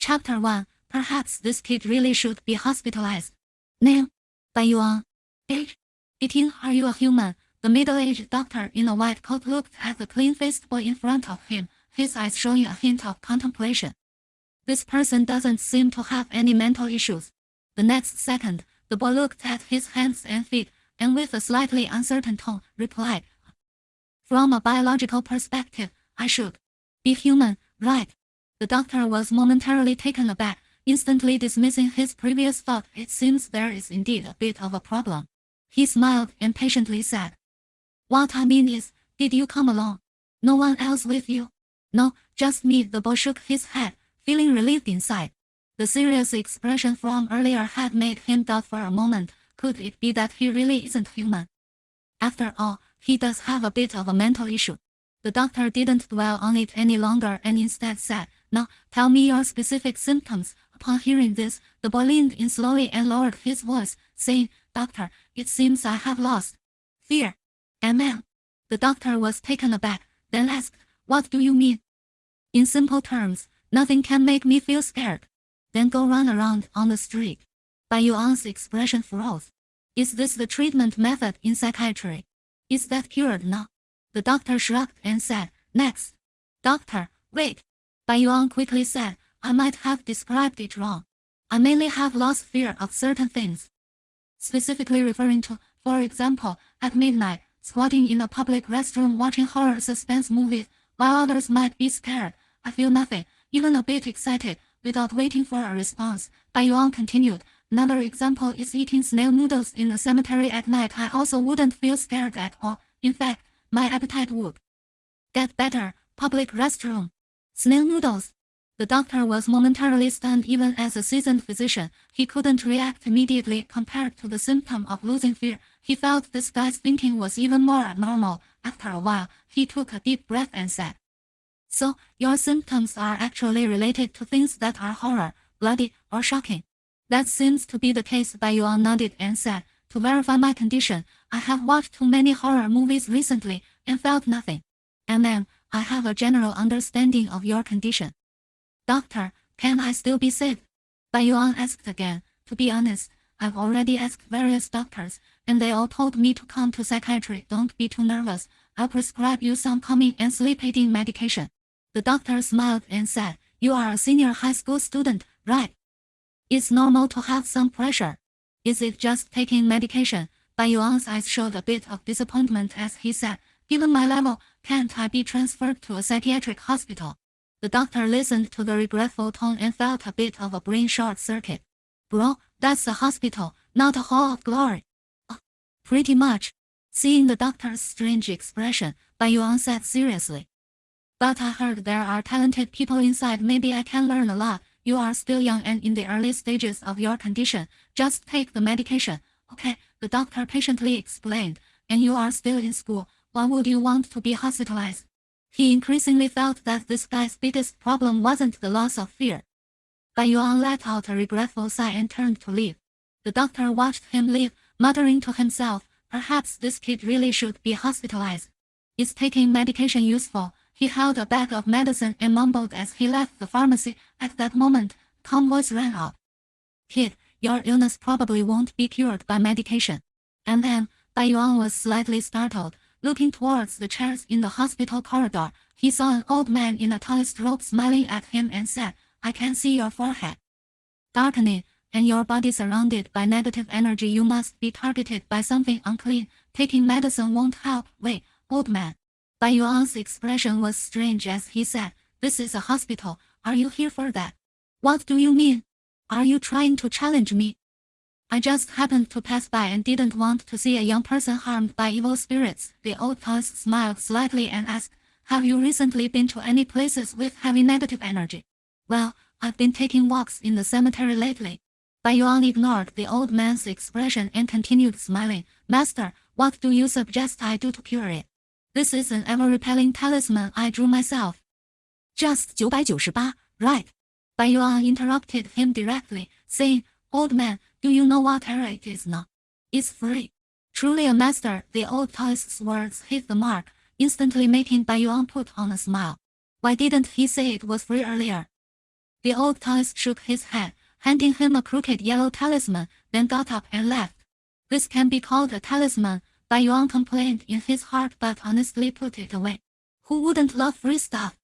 Chapter 1. Perhaps this kid really should be hospitalized. Name: Bai Yuan. Age: 18. Are you a human? The middle-aged doctor in a white coat looked at the clean-faced boy in front of him, his eyes showing a hint of contemplation. This person doesn't seem to have any mental issues. The next second, the boy looked at his hands and feet, and with a slightly uncertain tone, replied, "From a biological perspective, I should be human, right?" The doctor was momentarily taken aback, instantly dismissing his previous thought. It seems there is indeed a bit of a problem. He smiled and patiently said, "What I mean is, did you come along? No one else with you?" "No, just me." The boy shook his head, feeling relieved inside. The serious expression from earlier had made him doubt for a moment. Could it be that he really isn't human? After all, he does have a bit of a mental issue. The doctor didn't dwell on it any longer and instead said, "Now, tell me your specific symptoms." Upon hearing this, the boy leaned in slowly and lowered his voice, saying, "Doctor, it seems I have lost fear." "MM." The doctor was taken aback, then asked, "What do you mean?" "In simple terms, nothing can make me feel scared." "Then go run around on the street." Bai Yuan's expression froze. "Is this the treatment method in psychiatry? Is that cured now?" The doctor shrugged and said, "Next." "Doctor, wait." Bai Yuan quickly said, "I might have described it wrong. I mainly have lost fear of certain things." Specifically referring to, for example, at midnight, squatting in a public restroom watching horror suspense movies, while others might be scared. "I feel nothing, even a bit excited, without waiting for a response," Bai Yuan continued. "Another example is eating snail noodles in a cemetery at night. I also wouldn't feel scared at all. In fact, my appetite would get better." Public restroom. Snail noodles. The doctor was momentarily stunned. Even as a seasoned physician, he couldn't react immediately. Compared to the symptom of losing fear, he felt this guy's thinking was even more abnormal. After a while, he took a deep breath and said, "So, your symptoms are actually related to things that are horror, bloody, or shocking?" "That seems to be the case." Bai Yuan nodded and said, "To verify my condition, I have watched too many horror movies recently, and felt nothing. And then, I have a general understanding of your condition." "Doctor, can I still be saved?" Bai Yuan asked again. "To be honest, I've already asked various doctors, and they all told me to come to psychiatry. Don't be too nervous. I'll prescribe you some calming and sleep-aiding medication." The doctor smiled and said, "You are a senior high school student, right? It's normal to have some pressure. Is it just taking medication?" Bai Yuan's eyes showed a bit of disappointment as he said, "Given my level, can't I be transferred to a psychiatric hospital?" The doctor listened to the regretful tone and felt a bit of a brain short circuit. "Bro, that's a hospital, not a hall of glory." Pretty much." Seeing the doctor's strange expression, Bai Yuan said seriously, "But I heard there are talented people inside. Maybe I can learn a lot. You are still young and in the early stages of your condition. Just take the medication, okay?" The doctor patiently explained. "And you are still in school. Why would you want to be hospitalized?" He increasingly felt that this guy's biggest problem wasn't the loss of fear. Bai Yuan let out a regretful sigh and turned to leave. The doctor watched him leave, muttering to himself, "Perhaps this kid really should be hospitalized. Is taking medication useful?" He held a bag of medicine and mumbled as he left the pharmacy. At that moment, a calm voice rang out, "Kid, your illness probably won't be cured by medication." And then, Bai Yuan was slightly startled. Looking towards the chairs in the hospital corridor, he saw an old man in a tallest robe smiling at him and said, "I can see your forehead darkening, and your body surrounded by negative energy. You must be targeted by something unclean. Taking medicine won't help." "Wait, old man." Bai Yuan's expression was strange as he said, "This is a hospital. Are you here for that?" "What do you mean? Are you trying to challenge me?" "I just happened to pass by and didn't want to see a young person harmed by evil spirits." The old Taoist smiled slightly and asked, "Have you recently been to any places with heavy negative energy?" "Well, I've been taking walks in the cemetery lately." Bai Yuan ignored the old man's expression and continued smiling. "Master, what do you suggest I do to cure it?" "This is an ever-repelling talisman I drew myself." "Just 998, right?" Bai Yuan interrupted him directly, saying, "Old man, do you know what era it is now? It's free." Truly a master, the old Taoist's words hit the mark, instantly making Bai Yuan put on a smile. Why didn't he say it was free earlier? The old tourist shook his head, handing him a crooked yellow talisman, then got up and left. This can be called a talisman, Bai Yuan complained in his heart, but honestly put it away. Who wouldn't love free stuff?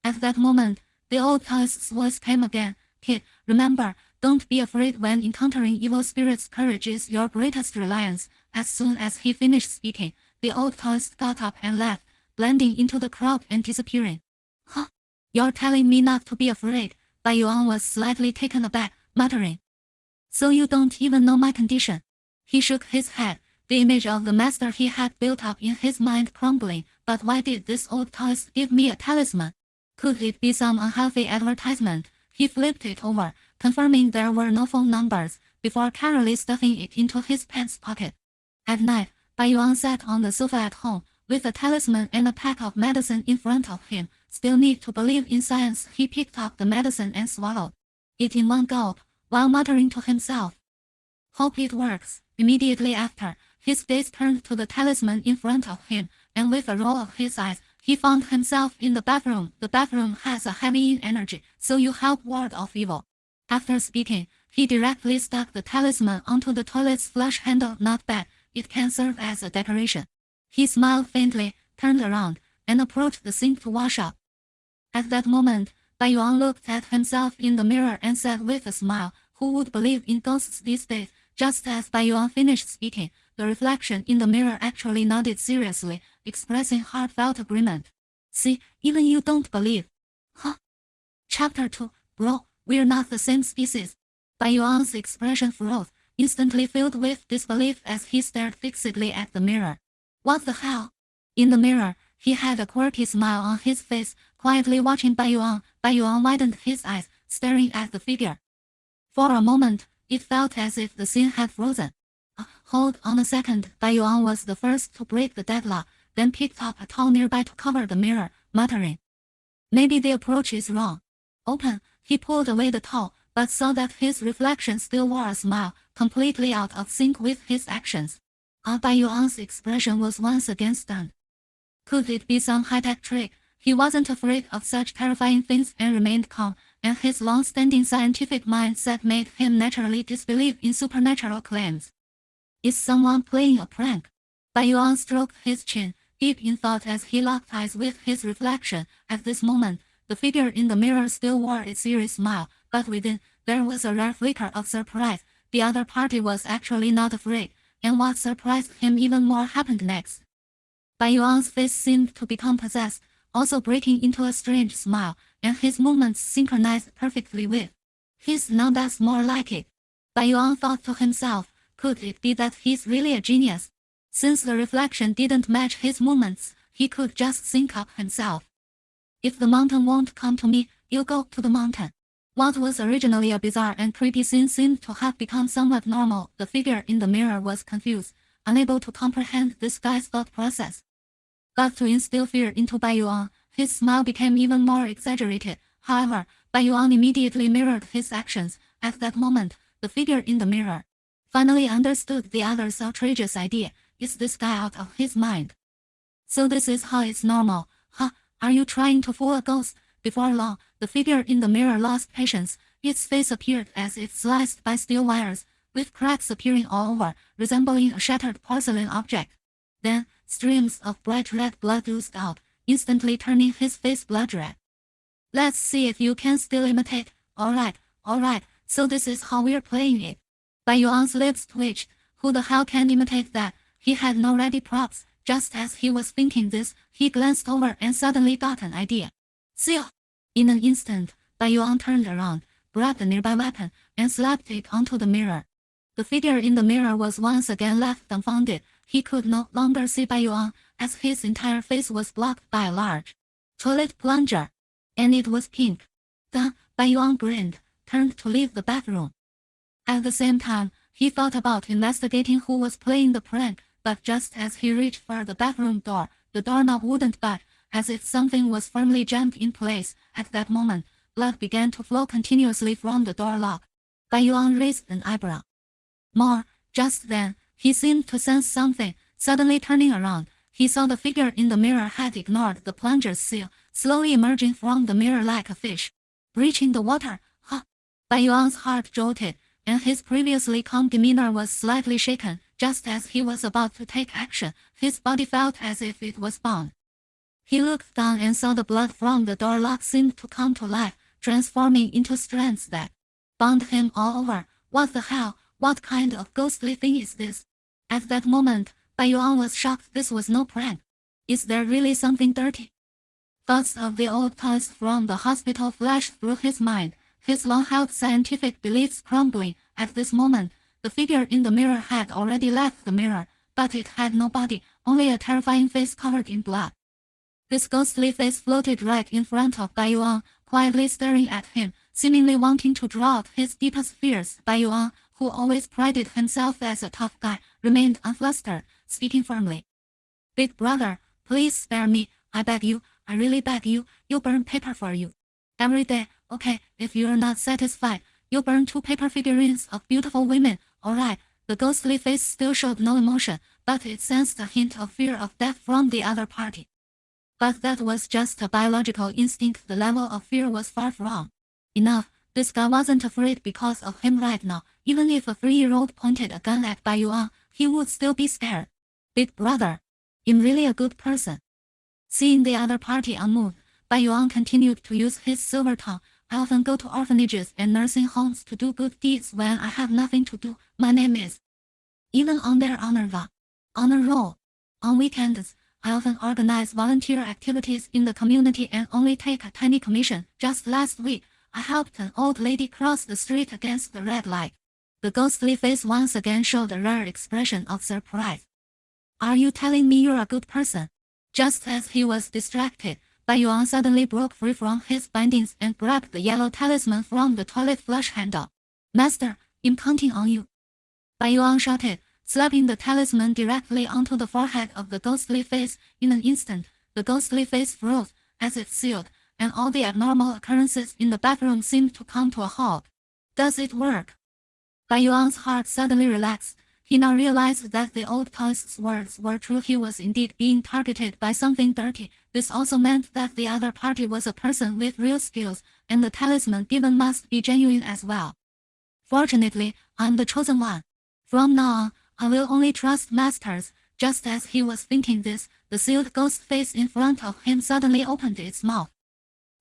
At that moment, the old tourist's voice came again. Kid, remember, don't be afraid when encountering evil spirits. Courage is your greatest reliance. As soon as he finished speaking, the old tourist got up and left, blending into the crowd and disappearing. Huh? You're telling me not to be afraid? Bai Yuan was slightly taken aback, muttering. So you don't even know my condition? He shook his head, the image of the master he had built up in his mind crumbling. But why did this old tourist give me a talisman? Could it be some unhealthy advertisement? He flipped it over, confirming there were no phone numbers, before carefully stuffing it into his pants pocket. At night, Bai Yuan sat on the sofa at home, with a talisman and a pack of medicine in front of him. Still need to believe in science. He picked up the medicine and swallowed it in one gulp, while muttering to himself. Hope it works. Immediately after, his gaze turned to the talisman in front of him, and with a roll of his eyes, he found himself in the bathroom. The bathroom has a heavy energy, so you help ward off evil. After speaking, he directly stuck the talisman onto the toilet's flush handle. Not bad, it can serve as a decoration. He smiled faintly, turned around, and approached the sink to wash up. At that moment, Bai Yuan looked at himself in the mirror and said with a smile, who would believe in ghosts these days? Just as Bai Yuan finished speaking, the reflection in the mirror actually nodded seriously, expressing heartfelt agreement. See, even you don't believe. Huh? Chapter 2, Bro, we're not the same species. Bai Yuan's expression froze, instantly filled with disbelief as he stared fixedly at the mirror. What the hell? In the mirror, he had a quirky smile on his face, quietly watching Bai Yuan. Bai Yuan widened his eyes, staring at the figure. For a moment, it felt as if the scene had frozen. Hold on a second. Bai Yuan was the first to break the deadlock, then picked up a towel nearby to cover the mirror, muttering. Maybe the approach is wrong. Open, he pulled away the towel, but saw that his reflection still wore a smile, completely out of sync with his actions. Bai Yuan's expression was once again stunned. Could it be some high-tech trick? He wasn't afraid of such terrifying things and remained calm, and his long-standing scientific mindset made him naturally disbelieve in supernatural claims. Is someone playing a prank? Bai Yuan stroked his chin, deep in thought as he locked eyes with his reflection. At this moment, the figure in the mirror still wore its serious smile, but within, there was a rare flicker of surprise. The other party was actually not afraid, and what surprised him even more happened next. Bai Yuan's face seemed to become possessed, also breaking into a strange smile, and his movements synchronized perfectly with his. Now that's more like it. Bai Yuan thought to himself, could it be that he's really a genius? Since the reflection didn't match his movements, he could just sync up himself. If the mountain won't come to me, you'll go to the mountain. What was originally a bizarre and creepy scene seemed to have become somewhat normal. The figure in the mirror was confused, unable to comprehend this guy's thought process. But to instill fear into Bai Yuan, his smile became even more exaggerated. However, Bai Yuan immediately mirrored his actions. At that moment, the figure in the mirror finally understood the other's outrageous idea. Is this guy out of his mind? So this is how it's normal. Huh? Are you trying to fool a ghost? Before long, the figure in the mirror lost patience. Its face appeared as if sliced by steel wires, with cracks appearing all over, resembling a shattered porcelain object. Then, streams of bright red blood oozed out, instantly turning his face blood red. Let's see if you can still imitate. Alright, so this is how we're playing it. Bai Yuan's lips twitched. Who the hell can imitate that? He had no ready props. Just as he was thinking this, he glanced over and suddenly got an idea. Seal! In an instant, Bai Yuan turned around, grabbed a nearby weapon, and slapped it onto the mirror. The figure in the mirror was once again left dumbfounded. He could no longer see Bai Yuan, as his entire face was blocked by a large toilet plunger. And it was pink. Then, Bai Yuan grinned, turned to leave the bathroom. At the same time, he thought about investigating who was playing the prank, but just as he reached for the bathroom door, the doorknob wouldn't budge, as if something was firmly jammed in place. At that moment, blood began to flow continuously from the door lock. Bai Yuan raised an eyebrow. More. Just then, he seemed to sense something. Suddenly turning around, he saw the figure in the mirror had ignored the plunger's seal, slowly emerging from the mirror like a fish. Breaching the water, huh? Bai Yuan's heart jolted, and his previously calm demeanor was slightly shaken. Just as he was about to take action, his body felt as if it was bound. He looked down and saw the blood from the door lock seemed to come to life, transforming into strands that bound him all over. What the hell? What kind of ghostly thing is this? At that moment, Bai Yuan was shocked. This was no prank. Is there really something dirty? Thoughts of the old toys from the hospital flashed through his mind, his long-held scientific beliefs crumbling. At this moment, the figure in the mirror had already left the mirror, but it had no body, only a terrifying face covered in blood. This ghostly face floated right in front of Bai Yuan, quietly staring at him, seemingly wanting to draw out his deepest fears. Bai Yuan, who always prided himself as a tough guy, remained unflustered, speaking firmly. Big brother, please spare me, I beg you, I really beg you, you'll burn paper for you. Every day, okay, if you're not satisfied, you'll burn 2 paper figurines of beautiful women, alright. The ghostly face still showed no emotion, but it sensed a hint of fear of death from the other party. But that was just a biological instinct. The level of fear was far from enough. This guy wasn't afraid because of him right now. Even if a 3-year-old pointed a gun at Bai Yuan, he would still be scared. Big brother, I'm really a good person. Seeing the other party unmoved, Bai Yuan continued to use his silver tongue. I often go to orphanages and nursing homes to do good deeds when I have nothing to do. My name is. Even on their honor roll. On weekends, I often organize volunteer activities in the community and only take a tiny commission. Just last week, I helped an old lady cross the street against the red light. The ghostly face once again showed a rare expression of surprise. Are you telling me you're a good person? Just as he was distracted, Bai Yuan suddenly broke free from his bindings and grabbed the yellow talisman from the toilet flush handle. Master, I'm counting on you. Bai Yuan shouted, slapping the talisman directly onto the forehead of the ghostly face. In an instant, the ghostly face froze, as if sealed, and all the abnormal occurrences in the bathroom seemed to come to a halt. Does it work? Bai Yuan's heart suddenly relaxed. He now realized that the old toy's words were true. He was indeed being targeted by something dirty. This also meant that the other party was a person with real skills, and the talisman given must be genuine as well. Fortunately, I'm the chosen one. From now on, I will only trust masters. Just as he was thinking this, the sealed ghost face in front of him suddenly opened its mouth.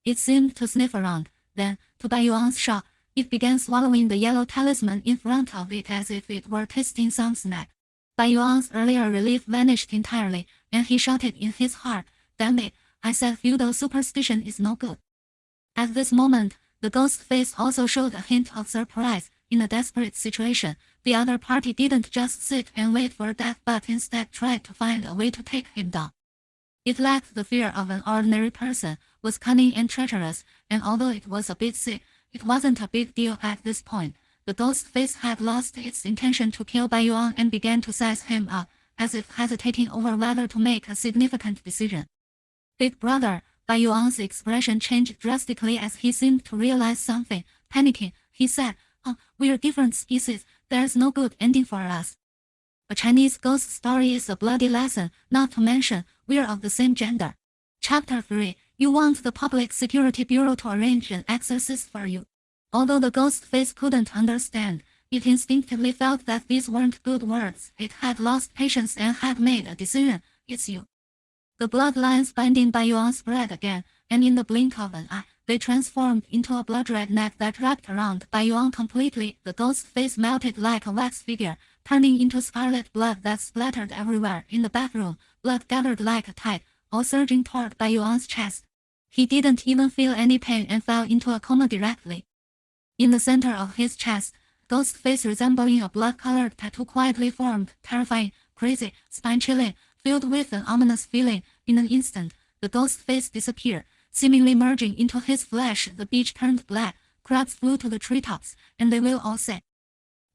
It seemed to sniff around. Then, to Bai Yuan's shock, it began swallowing the yellow talisman in front of it as if it were tasting some snack. Bai Yuan's earlier relief vanished entirely, and he shouted in his heart, damn it, I said feudal superstition is no good. At this moment, the ghost face also showed a hint of surprise. In a desperate situation, the other party didn't just sit and wait for death but instead tried to find a way to take him down. It lacked the fear of an ordinary person, was cunning and treacherous, and although it was a bit sick, it wasn't a big deal at this point. The ghost face had lost its intention to kill Bai Yuan and began to size him up, as if hesitating over whether to make a significant decision. Big brother, Bai Yuan's expression changed drastically as he seemed to realize something. Panicking, he said, we're different species, there's no good ending for us. A Chinese ghost story is a bloody lesson, not to mention, we're of the same gender. Chapter 3. You want the Public Security Bureau to arrange an exorcist for you. Although the ghost face couldn't understand, it instinctively felt that these weren't good words. It had lost patience and had made a decision. It's you. The bloodlines binding Bai Yuan spread again, and in the blink of an eye, they transformed into a blood-red net that wrapped around Bai Yuan completely. The ghost face melted like a wax figure, turning into scarlet blood that splattered everywhere in the bathroom. Blood gathered like a tide, all surging toward Bai Yuan's chest. He didn't even feel any pain and fell into a coma directly. In the center of his chest, ghost face resembling a blood-colored tattoo quietly formed, terrifying, crazy, spine-chilling, filled with an ominous feeling. In an instant, the ghost face disappeared, seemingly merging into his flesh. The beach turned black, crabs flew to the treetops, and they will all say.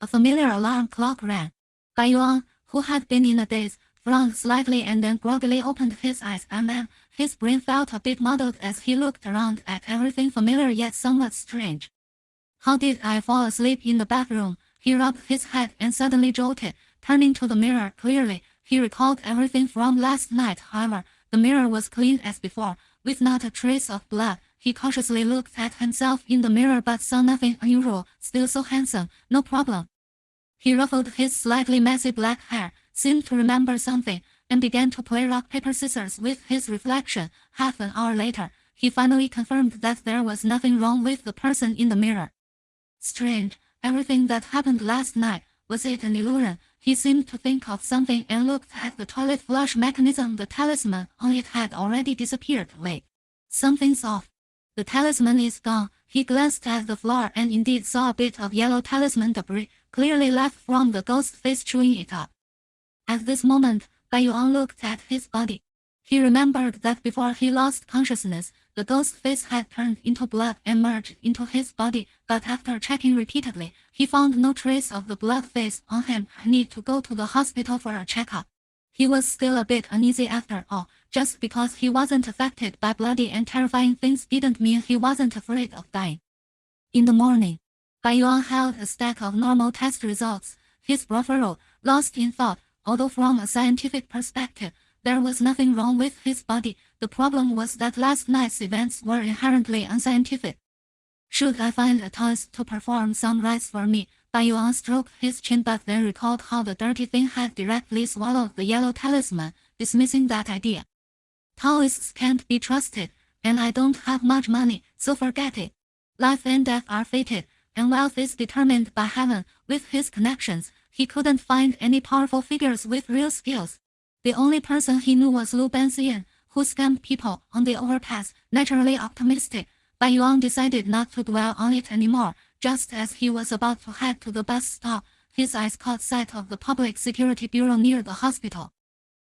A familiar alarm clock rang. Bai Yuan, who had been in a daze, frowned slightly and then groggily opened his eyes. His brain felt a bit muddled as he looked around at everything familiar yet somewhat strange. How did I fall asleep in the bathroom? He rubbed his head and suddenly jolted, turning to the mirror. Clearly, he recalled everything from last night. However, the mirror was clean as before, with not a trace of blood. He cautiously looked at himself in the mirror but saw nothing unusual. Still so handsome, no problem. He ruffled his slightly messy black hair, seemed to remember something, and began to play rock paper scissors with his reflection. Half an hour later, he finally confirmed that there was nothing wrong with the person in the mirror. Strange, everything that happened last night, was it an illusion? He seemed to think of something and looked at the toilet flush mechanism. The talisman on it had already disappeared. Wait, something's off. The talisman is gone. He glanced at the floor and indeed saw a bit of yellow talisman debris, clearly left from the ghost face chewing it up. At this moment, Bai Yuan looked at his body. He remembered that before he lost consciousness, the ghost face had turned into blood and merged into his body, but after checking repeatedly, he found no trace of the blood face on him. I need to go to the hospital for a checkup. He was still a bit uneasy after all. Just because he wasn't affected by bloody and terrifying things didn't mean he wasn't afraid of dying. In the morning, Bai Yuan held a stack of normal test results, his brow furrowed, lost in thought. Although from a scientific perspective, there was nothing wrong with his body, the problem was that last night's events were inherently unscientific. Should I find a taoist to perform some rites for me? Bai Yuan stroked his chin but then recalled how the dirty thing had directly swallowed the yellow talisman, dismissing that idea. Taoists can't be trusted, and I don't have much money, so forget it. Life and death are fated, and wealth is determined by heaven. With his connections, he couldn't find any powerful figures with real skills. The only person he knew was Lu Benzian, who scammed people on the overpass. Naturally optimistic, Bai Yuan decided not to dwell on it anymore. Just as he was about to head to the bus stop, his eyes caught sight of the Public Security Bureau near the hospital.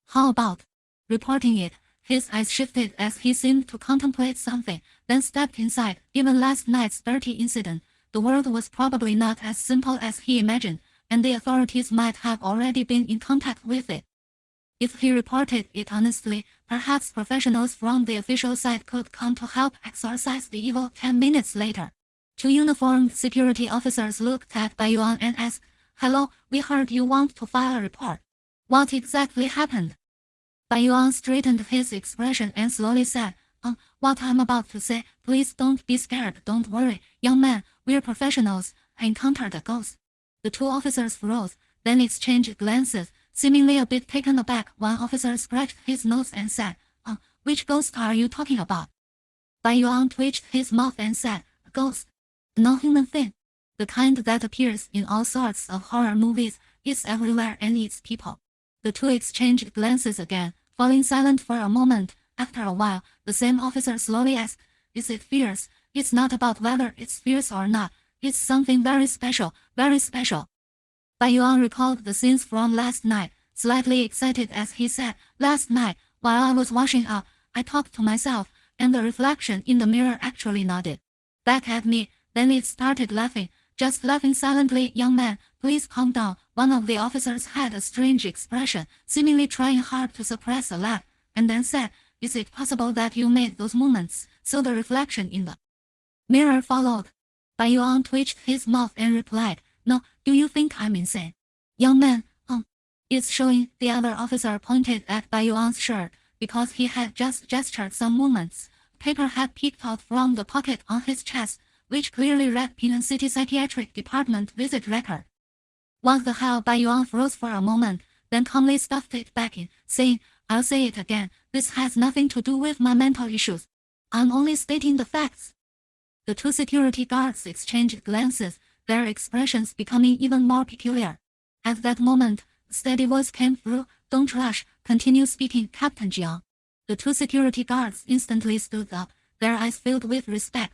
How about reporting it? His eyes shifted as he seemed to contemplate something, then stepped inside. Given last night's dirty incident, the world was probably not as simple as he imagined, and the authorities might have already been in contact with it. If he reported it honestly, perhaps professionals from the official side could come to help exorcise the evil. 10 minutes later, 2 uniformed security officers looked at Bai Yuan and asked, "Hello, we heard you want to file a report. What exactly happened?" Bai Yuan straightened his expression and slowly said, what I'm about to say, please don't be scared. Don't worry, young man, we're professionals. I encountered a ghost. The 2 officers froze, then exchanged glances, seemingly a bit taken aback. One officer scratched his nose and said, which ghost are you talking about? Bai Yuan twitched his mouth and said, a ghost. A non-human thing. The kind that appears in all sorts of horror movies, is everywhere and eats people. The 2 exchanged glances again, falling silent for a moment. After a while, the same officer slowly asked, is it fierce? It's not about whether it's fierce or not. It's something very special, very special. Bai Yuan recalled the scenes from last night, slightly excited as he said, last night, while I was washing up, I talked to myself, and the reflection in the mirror actually nodded back at me. Then it started laughing, just laughing silently. Young man, please calm down. One of the officers had a strange expression, seemingly trying hard to suppress a laugh, and then said, is it possible that you made those movements, so the reflection in the mirror followed? Bai Yuan twitched his mouth and replied, no, do you think I'm insane? Young man, it's showing. The other officer pointed at Bai Yuan's shirt, because he had just gestured some movements. Paper had peeked out from the pocket on his chest, which clearly read Pinnan City Psychiatric Department visit record. What the hell? Bai Yuan froze for a moment, then calmly stuffed it back in, saying, I'll say it again, this has nothing to do with my mental issues. I'm only stating the facts. The 2 security guards exchanged glances, their expressions becoming even more peculiar. At that moment, a steady voice came through, don't rush, continue speaking, Captain Jiang. The 2 security guards instantly stood up, their eyes filled with respect.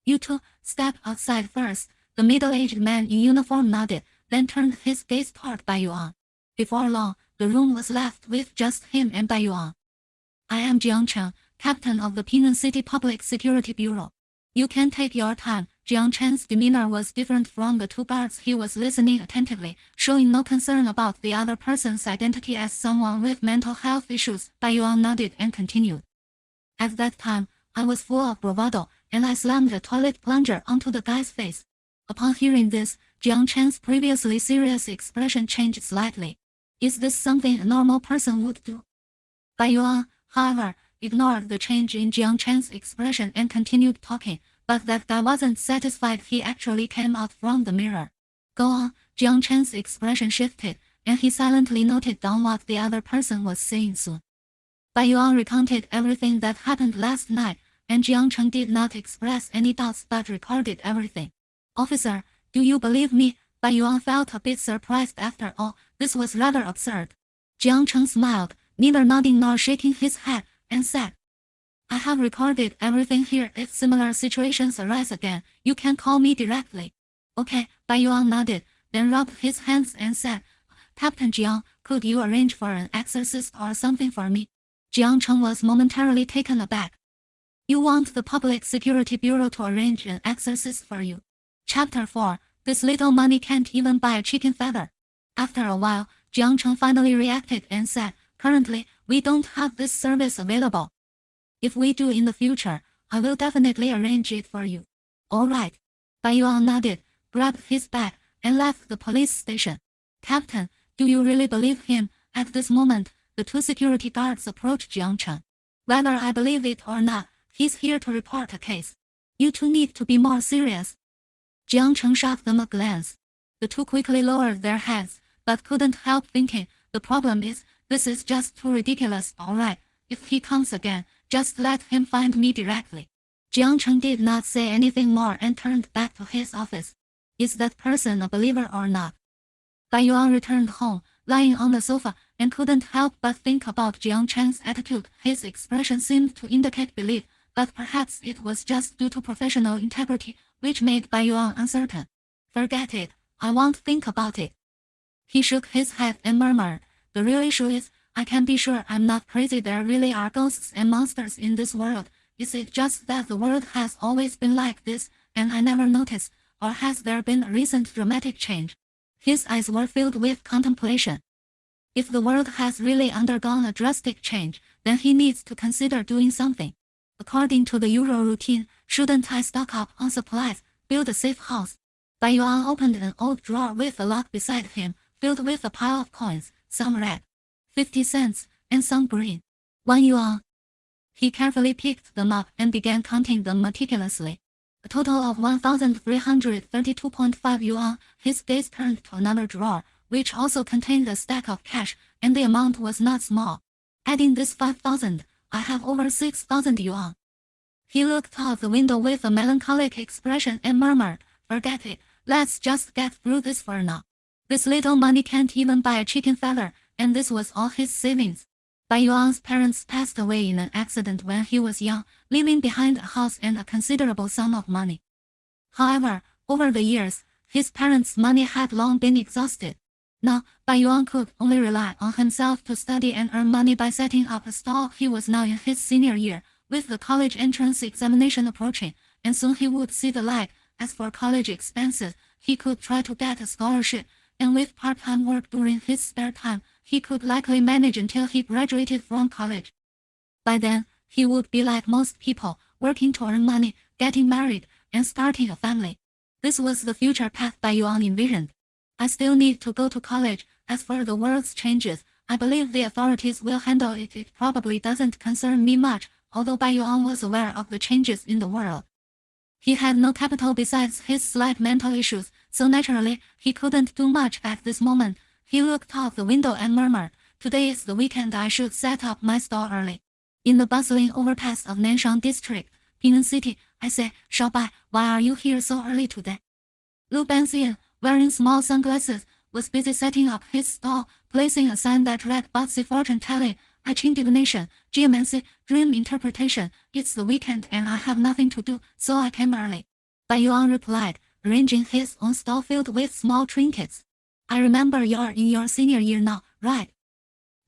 You 2, step outside first. The middle-aged man in uniform nodded, then turned his gaze toward Bai Yuan. Before long, the room was left with just him and Bai Yuan. I am Jiang Chen, captain of the Pinnan City Public Security Bureau. You can take your time. Jiang Chen's demeanor was different from the 2 guards. He was listening attentively, showing no concern about the other person's identity as someone with mental health issues. Bai Yuan nodded and continued. At that time, I was full of bravado, and I slammed a toilet plunger onto the guy's face. Upon hearing this, Jiang Chen's previously serious expression changed slightly. Is this something a normal person would do? Bai Yuan, however, ignored the change in Jiang Chen's expression and continued talking, but that guy wasn't satisfied. He actually came out from the mirror. Go on. Jiang Chen's expression shifted, and he silently noted down what the other person was saying soon. Bai Yuan recounted everything that happened last night, and Jiang Chen did not express any doubts but recorded everything. Officer, do you believe me? Bai Yuan felt a bit surprised. After all, this was rather absurd. Jiang Chen smiled, neither nodding nor shaking his head, and said, I have recorded everything here. If similar situations arise again, you can call me directly. Okay, Bai Yuan nodded, then rubbed his hands and said, Captain Jiang, could you arrange for an exorcist or something for me? Jiang Chen was momentarily taken aback. You want the Public Security Bureau to arrange an exorcist for you? Chapter 4. This little money can't even buy a chicken feather. After a while, Jiang Chen finally reacted and said, Currently, we don't have this service available. If we do in the future, I will definitely arrange it for you. All right. Bai Yuan nodded, grabbed his bag, and left the police station. Captain, do you really believe him? At this moment, the two security guards approached Jiang Chen. Whether I believe it or not, he's here to report a case. You two need to be more serious. Jiang Chen shot them a glance. The two quickly lowered their heads, but couldn't help thinking, the problem is, this is just too ridiculous. All right, if he comes again, just let him find me directly. Jiang Chen did not say anything more and turned back to his office. Is that person a believer or not? Bai Yuan returned home, lying on the sofa, and couldn't help but think about Jiang Chen's attitude. His expression seemed to indicate belief, but perhaps it was just due to professional integrity, which made Bai Yuan uncertain. Forget it, I won't think about it. He shook his head and murmured, The real issue is, I can be sure I'm not crazy. There really are ghosts and monsters in this world. Is it just that the world has always been like this, and I never noticed, or has there been a recent dramatic change? His eyes were filled with contemplation. If the world has really undergone a drastic change, then he needs to consider doing something. According to the usual routine, shouldn't I stock up on supplies, build a safe house? Bai Yuan opened an old drawer with a lock beside him, filled with a pile of coins, some red, 50 cents, and some green, 1 yuan. He carefully picked them up and began counting them meticulously. A total of 1,332.5 yuan. His gaze turned to another drawer, which also contained a stack of cash, and the amount was not small. Adding this 5,000, I have over 6,000 yuan. He looked out the window with a melancholic expression and murmured, Forget it, let's just get through this for now. This little money can't even buy a chicken feather, and this was all his savings. Bai Yuan's parents passed away in an accident when he was young, leaving behind a house and a considerable sum of money. However, over the years, his parents' money had long been exhausted. Now, Bai Yuan could only rely on himself to study and earn money by setting up a stall. He was now in his senior year, with the college entrance examination approaching, and soon he would see the light. As for college expenses, he could try to get a scholarship, and with part-time work during his spare time, he could likely manage until he graduated from college. By then, he would be like most people, working to earn money, getting married, and starting a family. This was the future path Bai Yuan envisioned. I still need to go to college. As for the world's changes, I believe the authorities will handle it. It probably doesn't concern me much, although Bai Yuan was aware of the changes in the world. He had no capital besides his slight mental issues, so naturally, he couldn't do much at this moment. He looked out the window and murmured, Today is the weekend. I should set up my stall early. In the bustling overpass of Nanshan District, Ping'an City, I say, Xiaobai, why are you here so early today? Lu Banxian, wearing small sunglasses, was busy setting up his stall, placing a sign that read Botsy Fortune Telling, Aiqing Divination, Geomancy, Dream Interpretation. It's the weekend and I have nothing to do, so I came early. Bai Yuan replied, arranging his own stall filled with small trinkets. I remember you're in your senior year now, right?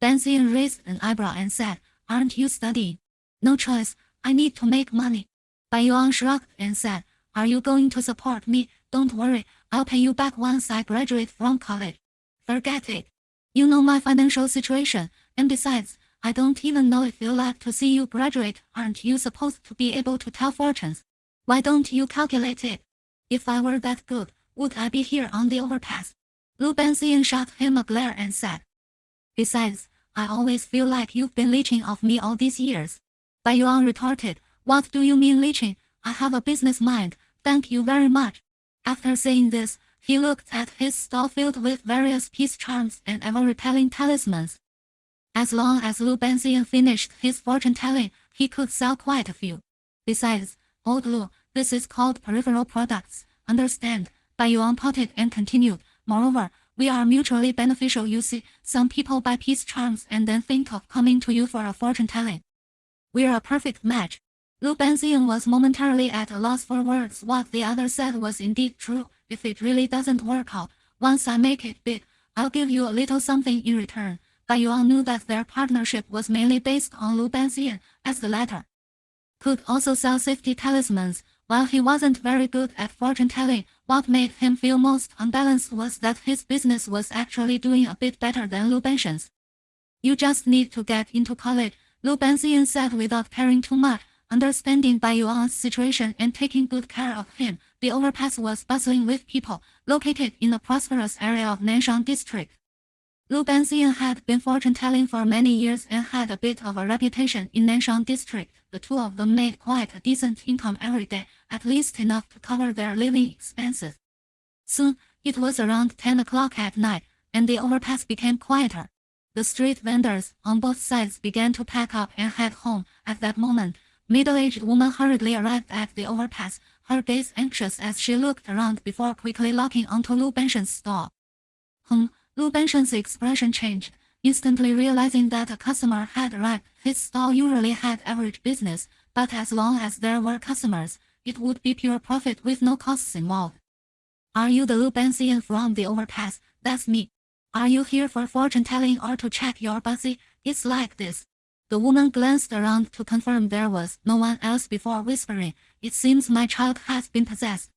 Banxian raised an eyebrow and said, Aren't you studying? No choice, I need to make money. Bai Yuan shrugged and said, Are you going to support me? Don't worry, I'll pay you back once I graduate from college. Forget it. You know my financial situation, and besides, I don't even know if you'll like to see you graduate. Aren't you supposed to be able to tell fortunes? Why don't you calculate it? If I were that good, would I be here on the overpass? Lu Banxian shot him a glare and said, Besides, I always feel like you've been leeching off me all these years. Bai Yuan retorted, "What do you mean leeching? I have a business mind, thank you very much." After saying this, he looked at his stall filled with various peace charms and ever-repelling talismans. As long as Lu Benzian finished his fortune-telling, he could sell quite a few. Besides, old Lu, this is called peripheral products, understand? Bai Yuan pouted and continued, "Moreover, we are mutually beneficial, you see. Some people buy peace charms and then think of coming to you for a fortune-telling. We're a perfect match." Lu Benzian was momentarily at a loss for words. What the other said was indeed true. If it really doesn't work out, once I make it big, I'll give you a little something in return. Bai Yuan knew that their partnership was mainly based on Lu Benzian, as the latter could also sell safety talismans. While he wasn't very good at fortune-telling, what made him feel most unbalanced was that his business was actually doing a bit better than Lu Benzian's. "You just need to get into college," Lu Benzian said without caring too much. Understanding Bai Yuan's situation and taking good care of him, the overpass was bustling with people, located in a prosperous area of Nanshan district. Lu Benzian had been fortune-telling for many years and had a bit of a reputation in Nanshan district. The two of them made quite a decent income every day, at least enough to cover their living expenses. Soon, it was around 10 o'clock at night, and the overpass became quieter. The street vendors on both sides began to pack up and head home. At that moment, middle-aged woman hurriedly arrived at the overpass, her gaze anxious as she looked around before quickly locking onto Lu Benzian's stall. Lu Benzian's expression changed. Instantly realizing that a customer had arrived, his stall usually had average business, but as long as there were customers, it would be pure profit with no costs involved. "Are you the Lu Benzian from the overpass?" "That's me." "Are you here for fortune-telling or to check your buzzy?" "It's like this." The woman glanced around to confirm there was no one else before whispering, "It seems my child has been possessed."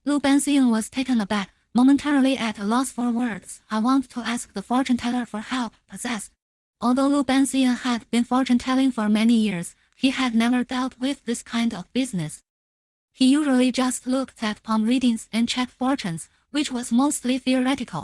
Lu Benzian was taken aback, momentarily at a loss for words. "I want to ask the fortune-teller for help." Possessed. Although Lu Benzian had been fortune-telling for many years, he had never dealt with this kind of business. He usually just looked at palm readings and checked fortunes, which was mostly theoretical.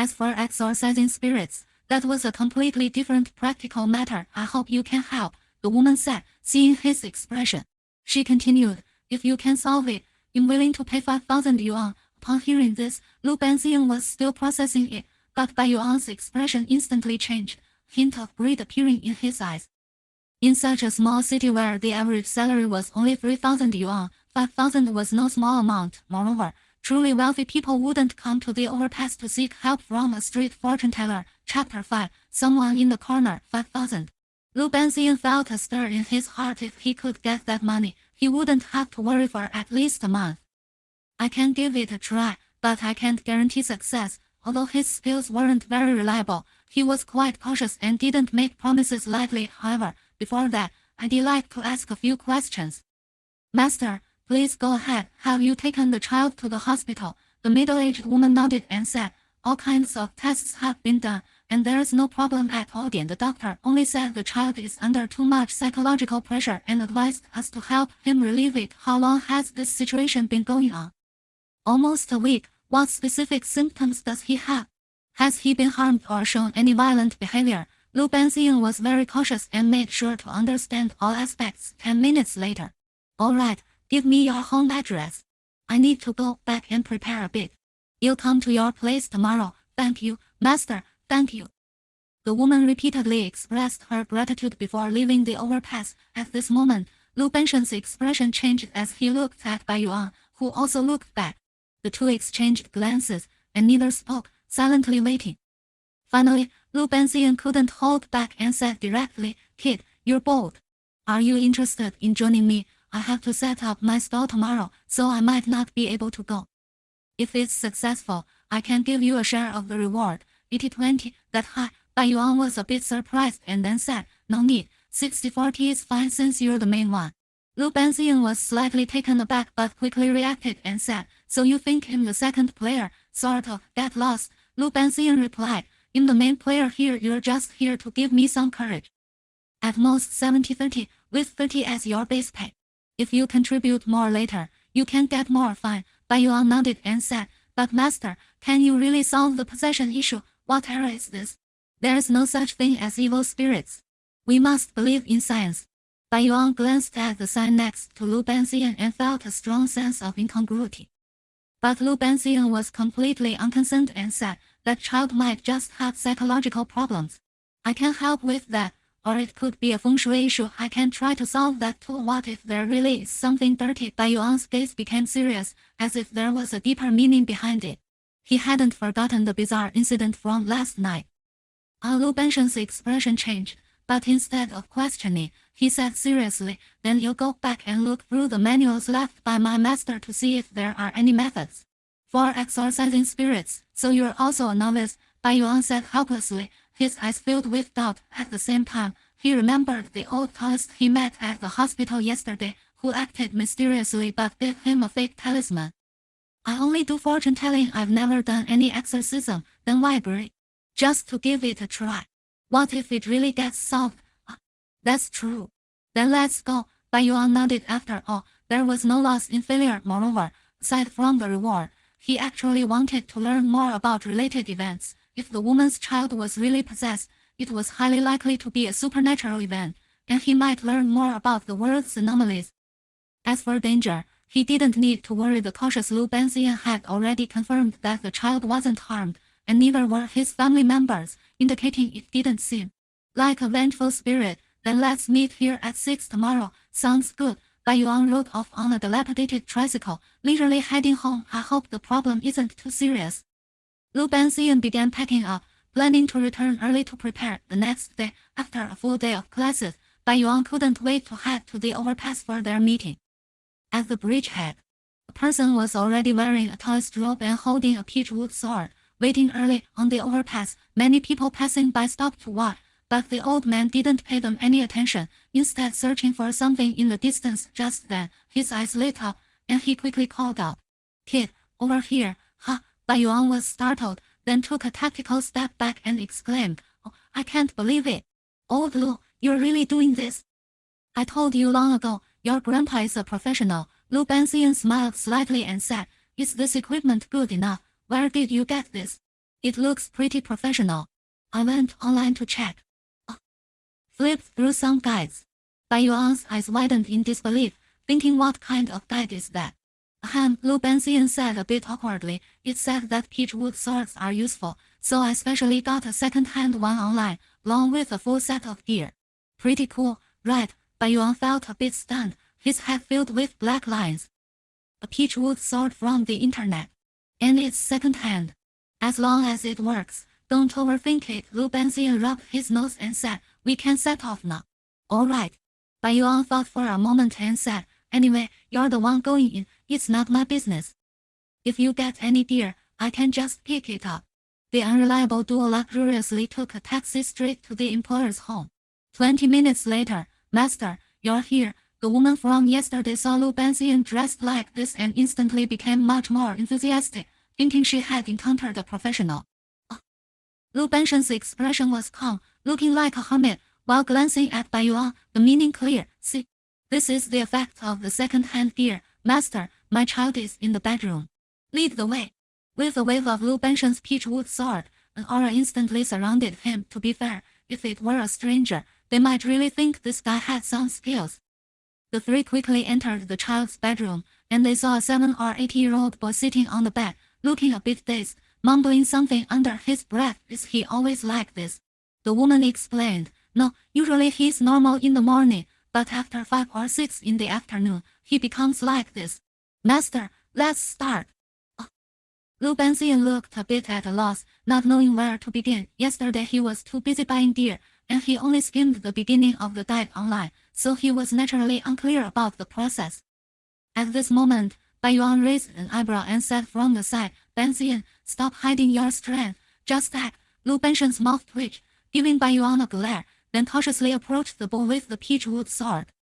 As for exorcising spirits, that was a completely different practical matter. "I hope you can help," the woman said, seeing his expression. She continued, "If you can solve it, I'm willing to pay 5,000 yuan. Upon hearing this, Lu Benzian was still processing it, but Bai Yuan's expression instantly changed, hint of greed appearing in his eyes. In such a small city where the average salary was only 3,000 yuan, 5,000 was no small amount. Moreover, truly wealthy people wouldn't come to the overpass to seek help from a street fortune-teller. Chapter 5, Someone in the Corner, 5,000. Lu Benzian felt a stir in his heart. If he could get that money, he wouldn't have to worry for at least a month. "I can give it a try, but I can't guarantee success." Although his skills weren't very reliable, he was quite cautious and didn't make promises lightly. However, before that, I'd like to ask a few questions. "Master, please go ahead. Have you taken the child to the hospital?" The middle-aged woman nodded and said, "All kinds of tests have been done, and there's no problem at all. The doctor only said the child is under too much psychological pressure and advised us to help him relieve it." "How long has this situation been going on?" "Almost a week." "What specific symptoms does he have? Has he been harmed or shown any violent behavior?" Lu Benzian was very cautious and made sure to understand all aspects. 10 minutes later. "All right, give me your home address. I need to go back and prepare a bit. I'll come to your place tomorrow." "Thank you, master, thank you." The woman repeatedly expressed her gratitude before leaving the overpass. At this moment, Lu Benzian's expression changed as he looked at Bai Yuan, who also looked back. The two exchanged glances, and neither spoke, silently waiting. Finally, Lu Benzian couldn't hold back and said directly, "Kid, you're bold. Are you interested in joining me? I have to set up my stall tomorrow, so I might not be able to go. If it's successful, I can give you a share of the reward. 80-20, that high?" Bai Yuan was a bit surprised and then said, "No need, 60-40 is fine since you're the main one." Lu Benzian was slightly taken aback but quickly reacted and said, "So you think I'm the second player?" "Sort of, get lost," Lu Benzian replied. "I'm the main player here. You're just here to give me some courage. At most 70-30, with 30 as your base pay. If you contribute more later, you can get more." "Fine," Bai Yuan nodded and said, "But master, can you really solve the possession issue? What era is this? There's no such thing as evil spirits. We must believe in science." Bai Yuan glanced at the sign next to Lu Benxian and felt a strong sense of incongruity. But Lu Benxian was completely unconcerned and said, that child might just have psychological problems. I can help with that, or it could be a feng shui issue. I can try to solve that too. What if there really is something dirty? Bai Yuan's gaze became serious, as if there was a deeper meaning behind it. He hadn't forgotten the bizarre incident from last night. Lu Benxian's expression changed, but instead of questioning, he said seriously, then you go back and look through the manuals left by my master to see if there are any methods for exorcising spirits. So you're also a novice, Bai Yuan said helplessly, his eyes filled with doubt. At the same time, he remembered the old Taoist he met at the hospital yesterday, who acted mysteriously but gave him a fake talisman. I only do fortune-telling. I've never done any exorcism. Then why agree? Just to give it a try. What if it really gets solved? That's true. Then let's go. Bai Yuan nodded. After all, there was no loss in failure. Moreover, aside from the reward, he actually wanted to learn more about related events. If the woman's child was really possessed, it was highly likely to be a supernatural event, and he might learn more about the world's anomalies. As for danger, he didn't need to worry. The cautious Lu Benxian had already confirmed that the child wasn't harmed, and neither were his family members, indicating it didn't seem like a vengeful spirit. Then let's meet here at 6 tomorrow. Sounds good. Bai Yuan rode off on a dilapidated tricycle, leisurely heading home. I hope the problem isn't too serious. Lu Benxian began packing up, planning to return early to prepare the next day. After a full day of classes, Bai Yuan couldn't wait to head to the overpass for their meeting. At the bridgehead, a person was already wearing a Taoist robe and holding a peachwood sword, waiting early on the overpass. Many people passing by stopped to watch, but the old man didn't pay them any attention, instead searching for something in the distance. Just then, his eyes lit up, and he quickly called out, "Kid, over here." Ha! Bai Yuan was startled, then took a tactical step back and exclaimed, "Oh, I can't believe it. Old Lu, you're really doing this? I told you long ago, your grandpa is a professional." Lu Benxian smiled slightly and said, "Is this equipment good enough? Where did you get this? It looks pretty professional. I went online to check." Flipped through some guides. Bai Yuan's eyes widened in disbelief, thinking, what kind of guide is that? Ahem, Lu Benxian said a bit awkwardly. It said that peachwood swords are useful, so I specially got a second-hand one online, along with a full set of gear. Pretty cool, right? Bai Yuan felt a bit stunned, his head filled with black lines. A peachwood sword from the internet. And it's second-hand. As long as it works, don't overthink it. Lu Benxian rubbed his nose and said, "We can set off now." "All right." Bai Yuan thought for a moment and said, "Anyway, you're the one going in, it's not my business. If you get any gear, I can just pick it up." The unreliable duo luxuriously took a taxi straight to the employer's home. 20 minutes later, "Master, you're here." The woman from yesterday saw Lu Benxian dressed like this and instantly became much more enthusiastic, thinking she had encountered a professional. Lu Benxian's expression was calm, looking like a hermit, while glancing at Bai Yuan, the meaning clear. "See, this is the effect of the second-hand gear. Master, my child is in the bedroom. Lead the way." With a wave of Lu Benxian's peachwood sword, an aura instantly surrounded him. To be fair, if it were a stranger, they might really think this guy had some skills. The three quickly entered the child's bedroom, and they saw a 7 or 8-year-old boy sitting on the bed, looking a bit dazed, mumbling something under his breath. "Is he always like this?" The woman explained, "No, usually he's normal in the morning, but after 5 or 6 in the afternoon, he becomes like this." "Master, let's start." Lu Benxian looked a bit at a loss, not knowing where to begin. Yesterday he was too busy buying gear, and he only skimmed the beginning of the guide online, so he was naturally unclear about the process. At this moment, Bai Yuan raised an eyebrow and said from the side, "Benxian, stop hiding your strength. Just act." Lu Benxian's mouth twitched, giving Bai Yuan a glare, then cautiously approached the boy with the peachwood sword.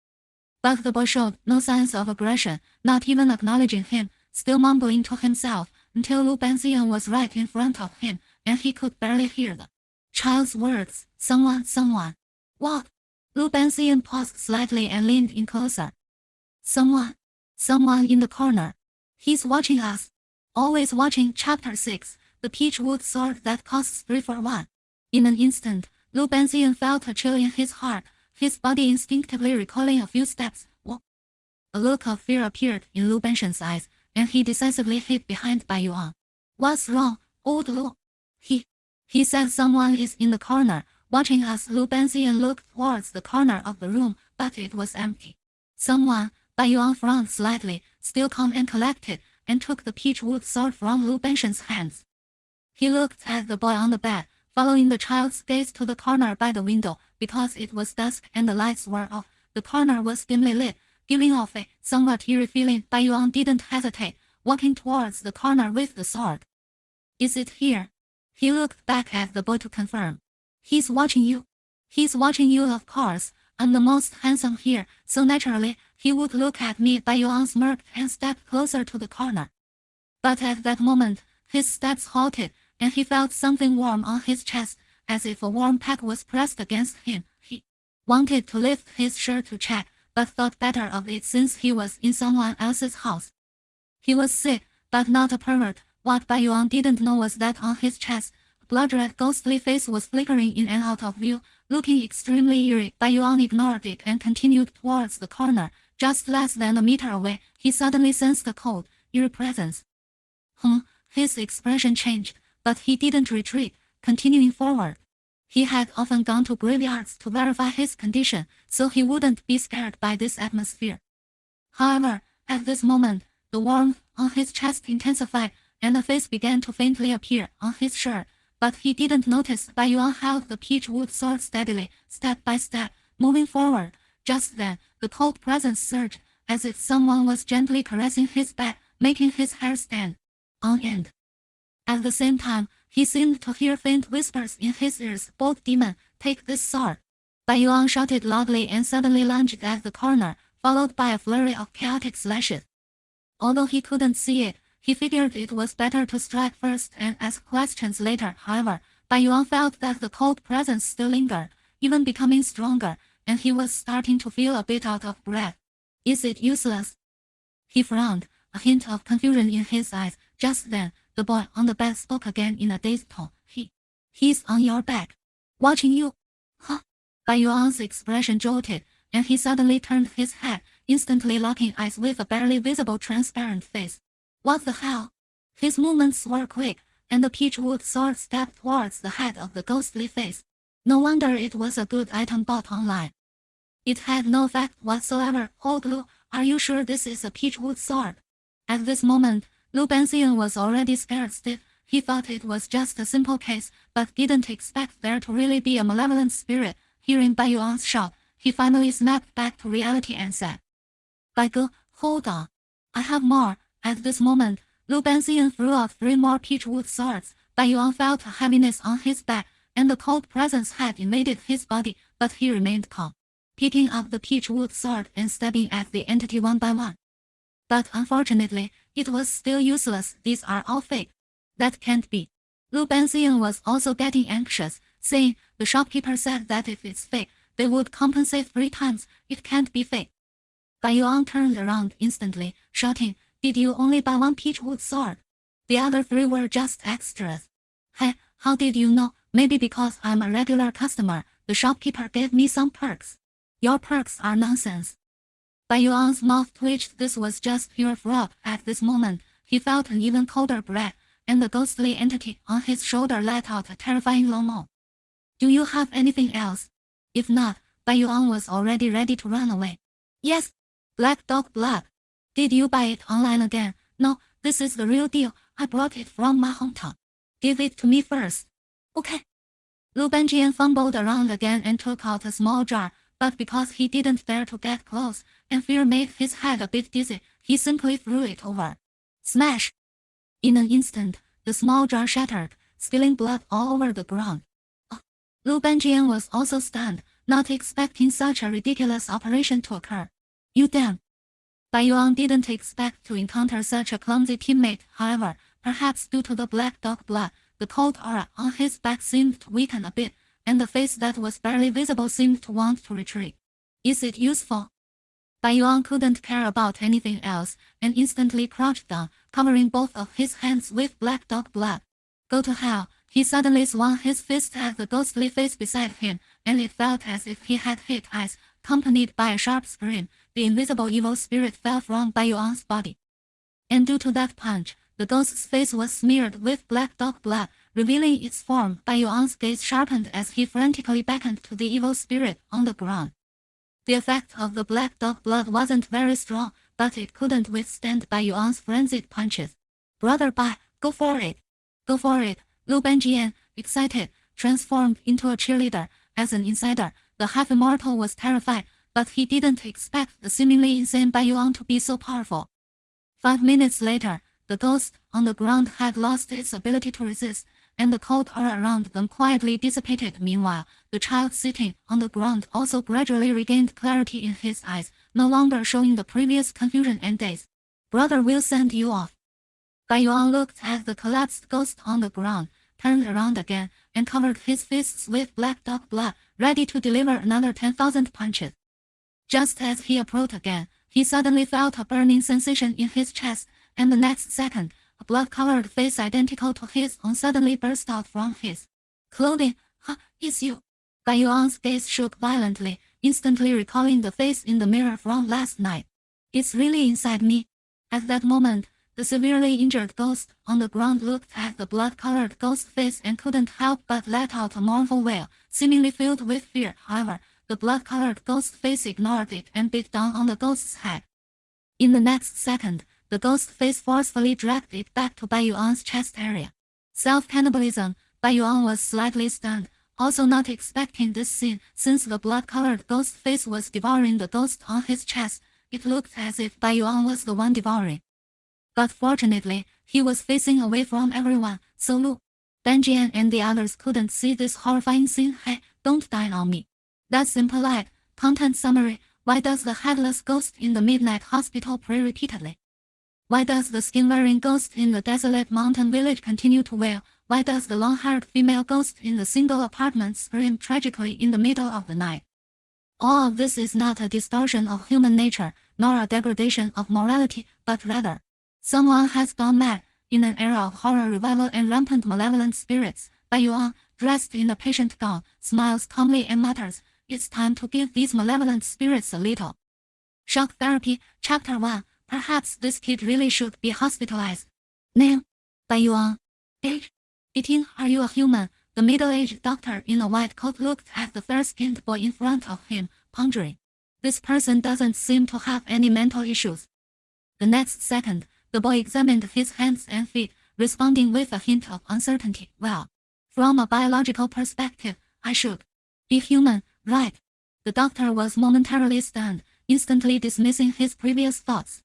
But the boy showed no signs of aggression, not even acknowledging him, still mumbling to himself, until Lu Benxian was right in front of him, and he could barely hear the child's words. Someone. What?" Lu Benxian paused slightly and leaned in closer. Someone in the corner. He's watching us. Always watching." Chapter 6, The Peachwood Sword That Costs 3 for 1. In an instant, Lu Benxian felt a chill in his heart. his body instinctively recoiling a few steps. Whoa. A look of fear appeared in Lu Bensheng's eyes, and he decisively hid behind Bai Yuan. What's wrong, old Lu? He said someone is in the corner, watching us. Lu Benxian looked towards the corner of the room, but it was empty. Someone, Bai Yuan frowned slightly, still calm and collected, and took the peach-wood sword from Lu Bensheng's hands. He looked at the boy on the bed, following the child's gaze to the corner by the window. Because it was dusk and the lights were off, the corner was dimly lit, giving off a somewhat eerie feeling. Bai Yuan didn't hesitate, walking towards the corner with the sword. Is it here? He looked back at the boy to confirm. He's watching you. He's watching you, of course. I'm the most handsome here, so naturally, he would look at me. Bai Yuan smirked and stepped closer to the corner. But at that moment, his steps halted, and he felt something warm on his chest, as if a warm peg was pressed against him. He wanted to lift his shirt to check, but thought better of it since he was in someone else's house. He was sick, but not a pervert. What Bai Yuan didn't know was that on his chest, a blood-red ghostly face was flickering in and out of view, looking extremely eerie. Bai Yuan ignored it and continued towards the corner. Just less than a meter away, he suddenly sensed a cold, eerie presence. His expression changed, but he didn't retreat, continuing forward. He had often gone to graveyards to verify his condition, so he wouldn't be scared by this atmosphere. However, at this moment, the warmth on his chest intensified, and a face began to faintly appear on his shirt, but he didn't notice. Bai Yuan held the peach-wood sword steadily, step by step, moving forward. Just then, the cold presence surged, as if someone was gently caressing his back, making his hair stand on end. At the same time, he seemed to hear faint whispers in his ears. Bold demon, take this sword. Bai Yuan shouted loudly and suddenly lunged at the corner, followed by a flurry of chaotic slashes. Although he couldn't see it, he figured it was better to strike first and ask questions later. However, Bai Yuan felt that the cold presence still lingered, even becoming stronger, and he was starting to feel a bit out of breath. Is it useless? He frowned, a hint of confusion in his eyes. Just then, the boy on the bed spoke again in a dazed tone. He's on your back. Watching you. Huh? Bai Yuan's expression jolted, and he suddenly turned his head, instantly locking eyes with a barely visible transparent face. What the hell? His movements were quick, and the peach-wood sword stepped towards the head of the ghostly face. No wonder it was a good item bought online. It had no effect whatsoever. Old Lu, are you sure this is a peach-wood sword? At this moment, Lu Benxian was already scared stiff. He thought it was just a simple case, but didn't expect there to really be a malevolent spirit. Hearing Bai Yuan's shout, he finally snapped back to reality and said, Bai Ge, hold on. I have more. At this moment, Lu Benxian threw out 3 more peach-wood swords. Bai Yuan felt a heaviness on his back, and the cold presence had invaded his body, but he remained calm, picking up the peach-wood sword and stabbing at the entity one by one. But unfortunately, it was still useless. These are all fake. That can't be. Lu Benxian was also getting anxious, saying, the shopkeeper said that if it's fake, they would compensate 3 times. It can't be fake. Bai Yuan turned around instantly, shouting, did you only buy 1 peach-wood sword? The other 3 were just extras. Hey, how did you know? Maybe because I'm a regular customer, the shopkeeper gave me some perks. Your perks are nonsense. Bai Yuan's mouth twitched. This was just pure fraud. At this moment, he felt an even colder breath, and the ghostly entity on his shoulder let out a terrifying low moan. Do you have anything else? If not, Bai Yuan was already ready to run away. Yes. Black dog blood. Did you buy it online again? No, this is the real deal. I brought it from my hometown. Give it to me first. Okay. Lu Benjian fumbled around again and took out a small jar, but because he didn't dare to get close, and fear made his head a bit dizzy, he simply threw it over. Smash! In an instant, the small jar shattered, spilling blood all over the ground. Lu Benjian was also stunned, not expecting such a ridiculous operation to occur. You damn! Bai Yuan didn't expect to encounter such a clumsy teammate. However, perhaps due to the black dog blood, the cold aura on his back seemed to weaken a bit, and the face that was barely visible seemed to want to retreat. Is it useful? Bai Yuan couldn't care about anything else, and instantly crouched down, covering both of his hands with black dog blood. Go to hell! He suddenly swung his fist at the ghostly face beside him, and it felt as if he had hit ice, accompanied by a sharp scream. The invisible evil spirit fell from Bai Yuan's body. And due to that punch, the ghost's face was smeared with black dog blood, revealing its form. Bai Yuan's gaze sharpened as he frantically beckoned to the evil spirit on the ground. The effect of the black dog blood wasn't very strong, but it couldn't withstand Bai Yuan's frenzied punches. Brother Bai, go for it! Go for it! Lu Benjian, excited, transformed into a cheerleader. As an insider, the half-immortal was terrified, but he didn't expect the seemingly insane Bai Yuan to be so powerful. 5 minutes later, the ghost on the ground had lost its ability to resist, and the cold air around them quietly dissipated. Meanwhile, the child sitting on the ground also gradually regained clarity in his eyes, no longer showing the previous confusion and daze. Brother will send you off. Bai Yuan looked at the collapsed ghost on the ground, turned around again, and covered his fists with black dog blood, ready to deliver another 10,000 punches. Just as he approached again, he suddenly felt a burning sensation in his chest, and the next second, a blood-covered face identical to his own suddenly burst out from his clothing. It's you. Bai Yuan's gaze shook violently, instantly recalling the face in the mirror from last night. It's really inside me. At that moment, the severely injured ghost on the ground looked at the blood-colored ghost face and couldn't help but let out a mournful wail, seemingly filled with fear. However, the blood-colored ghost face ignored it and bit down on the ghost's head. In the next second, the ghost face forcefully dragged it back to Bai Yuan's chest area. Self-cannibalism. Bai Yuan was slightly stunned, also not expecting this scene. Since the blood-colored ghost face was devouring the ghost on his chest, it looked as if Bai Yuan was the one devouring. But fortunately, he was facing away from everyone, so Lu Benjian and the others couldn't see this horrifying scene. Hey, don't die on me. That's impolite. Content summary. Why does the headless ghost in the Midnight Hospital pray repeatedly? Why does the skin-wearing ghost in the desolate mountain village continue to wail? Why does the long-haired female ghost in the single apartment scream tragically in the middle of the night? All of this is not a distortion of human nature, nor a degradation of morality, but rather, someone has gone mad. In an era of horror revival and rampant malevolent spirits, Bai Yuan, dressed in a patient gown, smiles calmly and mutters, "It's time to give these malevolent spirits a little." Shock Therapy, Chapter 1. Perhaps this kid really should be hospitalized. Name: Bai Yuan. Age: 18. Are you a human? The middle-aged doctor in a white coat looked at the fair-skinned boy in front of him, pondering. This person doesn't seem to have any mental issues. The next second, the boy examined his hands and feet, responding with a hint of uncertainty. Well, from a biological perspective, I should be human, right? The doctor was momentarily stunned, instantly dismissing his previous thoughts.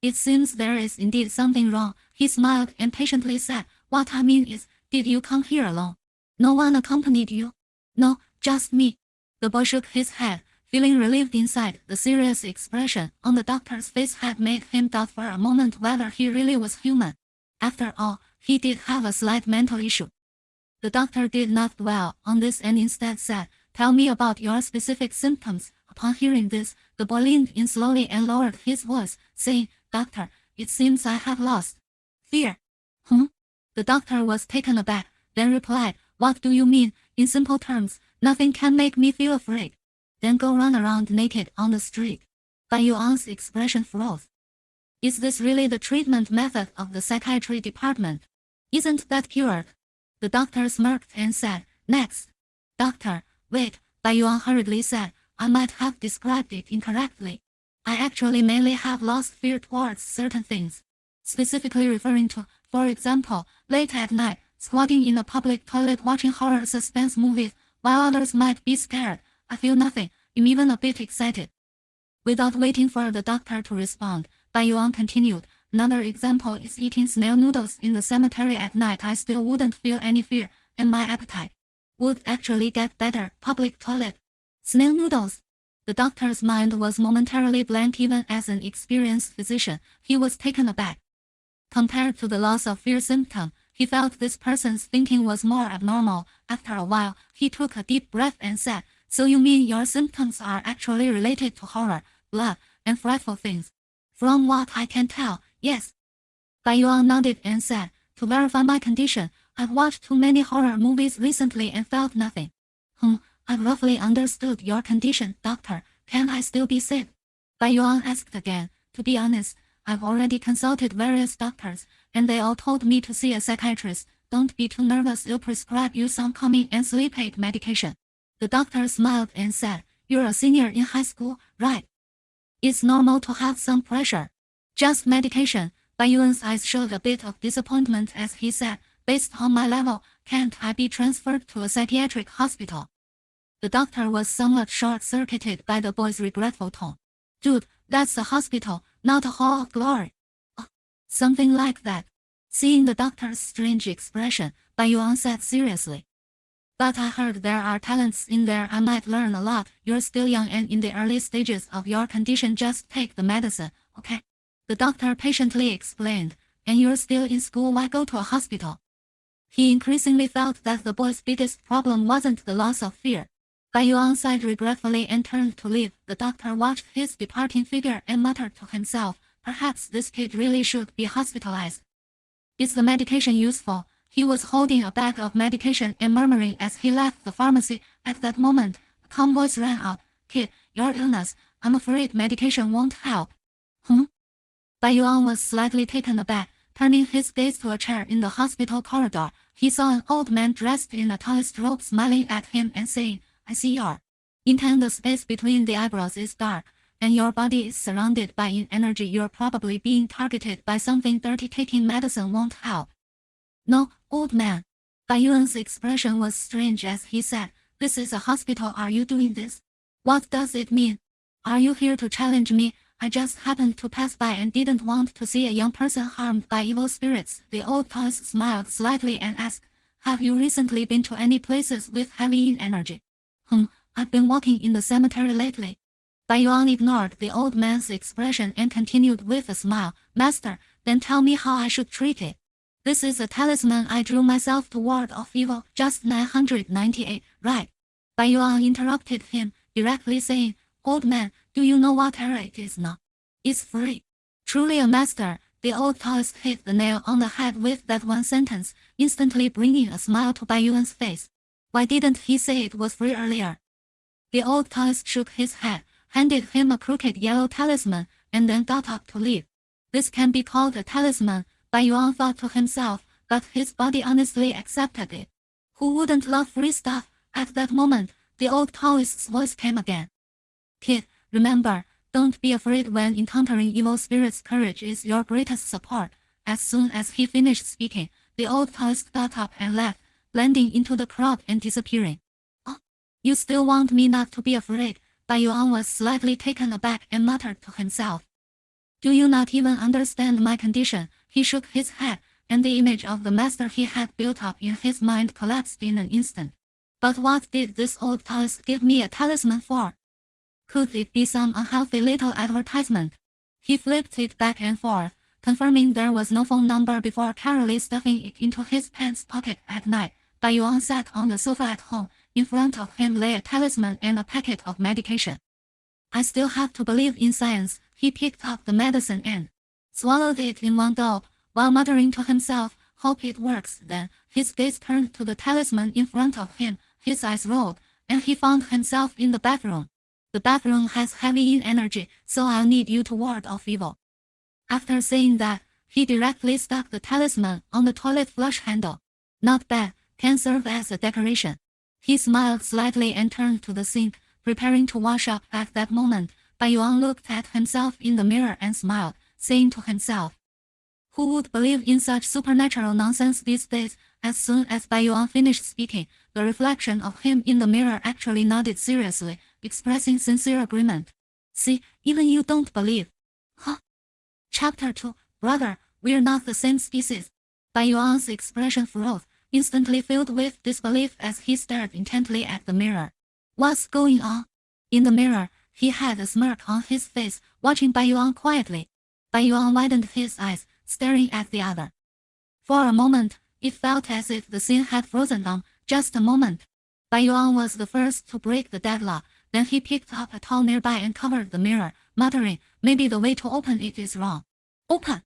It seems there is indeed something wrong. He smiled and patiently said, "What I mean is, did you come here alone? No one accompanied you?" "No, just me." The boy shook his head, feeling relieved inside. The serious expression on the doctor's face had made him doubt for a moment whether he really was human. After all, he did have a slight mental issue. The doctor did not dwell on this and instead said, "Tell me about your specific symptoms." Upon hearing this, the boy leaned in slowly and lowered his voice, saying, "Doctor, it seems I have lost fear." The doctor was taken aback, then replied, "What do you mean? In simple terms, nothing can make me feel afraid." "Then go run around naked on the street." Bai Yuan's expression froze. Is this really the treatment method of the psychiatry department? Isn't that cured? The doctor smirked and said, "Next." "Doctor, wait," Bai Yuan hurriedly said, "I might have described it incorrectly. I actually mainly have lost fear towards certain things. Specifically referring to, for example, late at night, squatting in a public toilet watching horror suspense movies, while others might be scared. I feel nothing, I'm even a bit excited." Without waiting for the doctor to respond, Bai Yuan continued, "Another example is eating snail noodles in the cemetery at night. I still wouldn't feel any fear, and my appetite would actually get better. Public toilet. Snail noodles." The doctor's mind was momentarily blank. Even as an experienced physician, he was taken aback. Compared to the loss of fear symptom, he felt this person's thinking was more abnormal. After a while, he took a deep breath and said, "So you mean your symptoms are actually related to horror, blood, and frightful things?" "From what I can tell, yes." Bai Yuan nodded and said, "To verify my condition, I've watched too many horror movies recently and felt nothing." I've roughly understood your condition, doctor. Can I still be saved? Bai Yuan asked again. To be honest, I've already consulted various doctors, and they all told me to see a psychiatrist. Don't be too nervous, they'll prescribe you some calming and sleep aid medication. The doctor smiled and said, You're a senior in high school, right? It's normal to have some pressure. Just medication. Bai Yuan's eyes showed a bit of disappointment as he said, Based on my level, can't I be transferred to a psychiatric hospital? The doctor was somewhat short-circuited by the boy's regretful tone. Dude, that's a hospital, not a hall of glory. Something like that. Seeing the doctor's strange expression, Bai Yuan said seriously. But I heard there are talents in there. I might learn a lot. You're still young and in the early stages of your condition. Just take the medicine, okay? The doctor patiently explained. And you're still in school, why go to a hospital? He increasingly felt that the boy's biggest problem wasn't the loss of fear. Bai Yuan sighed regretfully and turned to leave. The doctor watched his departing figure and muttered to himself, Perhaps this kid really should be hospitalized. Is the medication useful? He was holding a bag of medication and murmuring as he left the pharmacy. At that moment, a calm voice rang out, Kid, your illness, I'm afraid medication won't help. Bai Yuan was slightly taken aback. Turning his gaze to a chair in the hospital corridor, he saw an old man dressed in a Taoist robe smiling at him and saying, I see your intent. The space between the eyebrows is dark, and your body is surrounded by in energy. You're probably being targeted by something dirty. Taking medicine won't help. No, old man. Bai Yuan's expression was strange as he said, This is a hospital. Are you doing this? What does it mean? Are you here to challenge me? I just happened to pass by and didn't want to see a young person harmed by evil spirits. The old Taoist smiled slightly and asked, Have you recently been to any places with heavy yin energy? I've been walking in the cemetery lately. Bai Yuan ignored the old man's expression and continued with a smile. Master, then tell me how I should treat it. This is a talisman I drew myself to ward off evil. Just 998, right? Bai Yuan interrupted him, directly saying, Old man, do you know what error it is now? It's free. Truly a master. The old Taoist hit the nail on the head with that one sentence, instantly bringing a smile to Bai Yuan's face. Why didn't he say it was free earlier? The old Taoist shook his head, handed him a crooked yellow talisman, and then got up to leave. This can be called a talisman, Bai Yuan thought to himself, but his body honestly accepted it. Who wouldn't love free stuff? At that moment, the old Taoist's voice came again. Kid, remember, don't be afraid when encountering evil spirits. Courage is your greatest support. As soon as he finished speaking, the old Taoist got up and left, blending into the crowd and disappearing. Oh, you still want me not to be afraid? Bai Yuan was slightly taken aback and muttered to himself. Do you not even understand my condition? He shook his head, and the image of the master he had built up in his mind collapsed in an instant. But what did this old Taoist give me a talisman for? Could it be some unhealthy little advertisement? He flipped it back and forth, confirming there was no phone number before carefully stuffing it into his pants pocket. At night, Bai Yuan sat on the sofa at home. In front of him lay a talisman and a packet of medication. I still have to believe in science. He picked up the medicine and swallowed it in one gulp, while muttering to himself, Hope it works. Then, his gaze turned to the talisman in front of him, his eyes rolled, and he found himself in the bathroom. The bathroom has heavy yin energy, so I'll need you to ward off evil. After saying that, he directly stuck the talisman on the toilet flush handle. Not bad, can serve as a decoration. He smiled slightly and turned to the sink, preparing to wash up. At that moment, Bai Yuan looked at himself in the mirror and smiled, saying to himself, Who would believe in such supernatural nonsense these days? As soon as Bai Yuan finished speaking, the reflection of him in the mirror actually nodded seriously, expressing sincere agreement. See, even you don't believe. Huh? Chapter 2, Brother, we're not the same species. Bai Yuan's expression froze, instantly filled with disbelief as he stared intently at the mirror. What's going on? In the mirror, he had a smirk on his face, watching Bai Yuan quietly. Bai Yuan widened his eyes, staring at the other. For a moment, it felt as if the scene had frozen on. Just a moment. Bai Yuan was the first to break the deadlock. Then he picked up a towel nearby and covered the mirror, muttering, Maybe the way to open it is wrong. Open!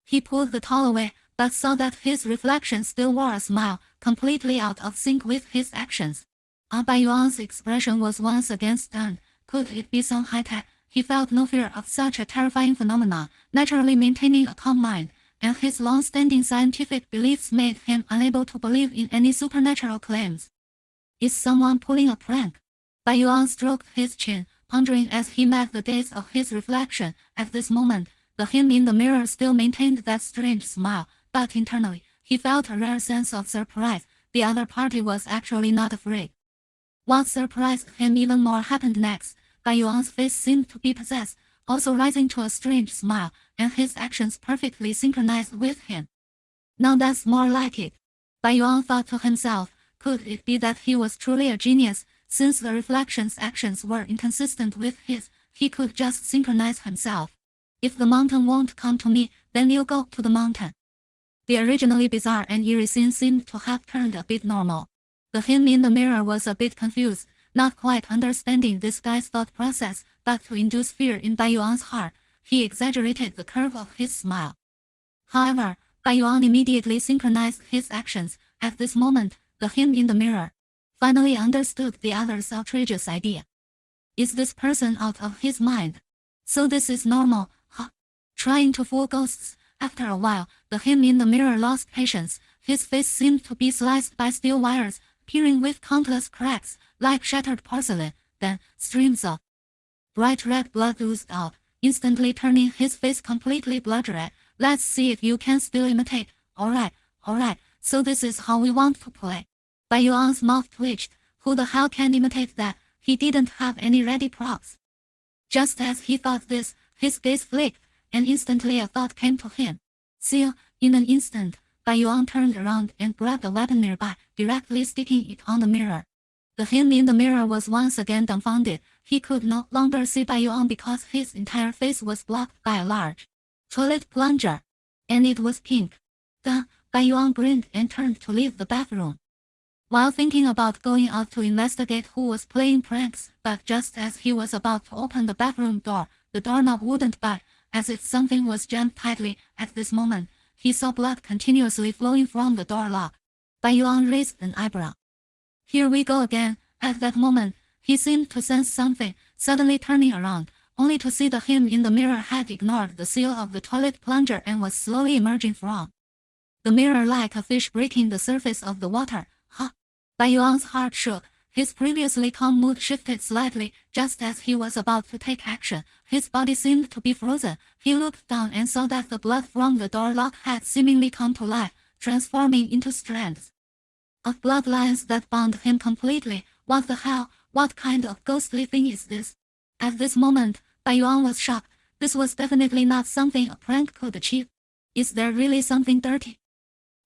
He pulled the towel away, but saw that his reflection still wore a smile, completely out of sync with his actions. Bai Yuan's expression was once again stern. Could it be some high-tech? He felt no fear of such a terrifying phenomenon, naturally maintaining a calm mind, and his long-standing scientific beliefs made him unable to believe in any supernatural claims. Is someone pulling a prank? Bai Yuan stroked his chin, pondering as he met the gaze of his reflection. At this moment, the him in the mirror still maintained that strange smile, but internally, he felt a rare sense of surprise. The other party was actually not afraid. What surprised him even more happened next. Bai Yuan's face seemed to be possessed, also rising to a strange smile, and his actions perfectly synchronized with him. Now that's more like it. Bai Yuan thought to himself, could it be that he was truly a genius? Since the reflection's actions were inconsistent with his, he could just synchronize himself. If the mountain won't come to me, then you go to the mountain. The originally bizarre and eerie scene seemed to have turned a bit normal. The him in the mirror was a bit confused, not quite understanding this guy's thought process, but to induce fear in Bai Yuan's heart, he exaggerated the curve of his smile. However, Bai Yuan immediately synchronized his actions. At this moment, the him in the mirror finally understood the other's outrageous idea. Is this person out of his mind? So this is normal, huh? Trying to fool ghosts. After a while, the him in the mirror lost patience. His face seemed to be sliced by steel wires, peering with countless cracks, like shattered porcelain. Then, streams of bright red blood oozed out, instantly turning his face completely blood red. Let's see if you can still imitate. Alright, so this is how we want to play. Bai Yuan's mouth twitched. Who the hell can imitate that? He didn't have any ready props. Just as he thought this, his gaze flicked, and instantly a thought came to him. See, in an instant, Bai Yuan turned around and grabbed a weapon nearby, directly sticking it on the mirror. The him in the mirror was once again dumbfounded. He could no longer see Bai Yuan because his entire face was blocked by a large toilet plunger, and it was pink. Then, Bai Yuan grinned and turned to leave the bathroom. While thinking about going out to investigate who was playing pranks, but just as he was about to open the bathroom door, the doorknob wouldn't budge, as if something was jammed tightly. At this moment, he saw blood continuously flowing from the door lock. Bai Yuan raised an eyebrow. Here we go again. At that moment, he seemed to sense something, suddenly turning around, only to see the him in the mirror had ignored the seal of the toilet plunger and was slowly emerging from the mirror like a fish breaking the surface of the water. Huh? Bai Yuan's heart shook. His previously calm mood shifted slightly. Just as he was about to take action, his body seemed to be frozen. He looked down and saw that the blood from the door lock had seemingly come to life, transforming into strands of bloodlines that bound him completely. What the hell? What kind of ghostly thing is this? At this moment, Bai Yuan was shocked. This was definitely not something a prank could achieve. Is there really something dirty?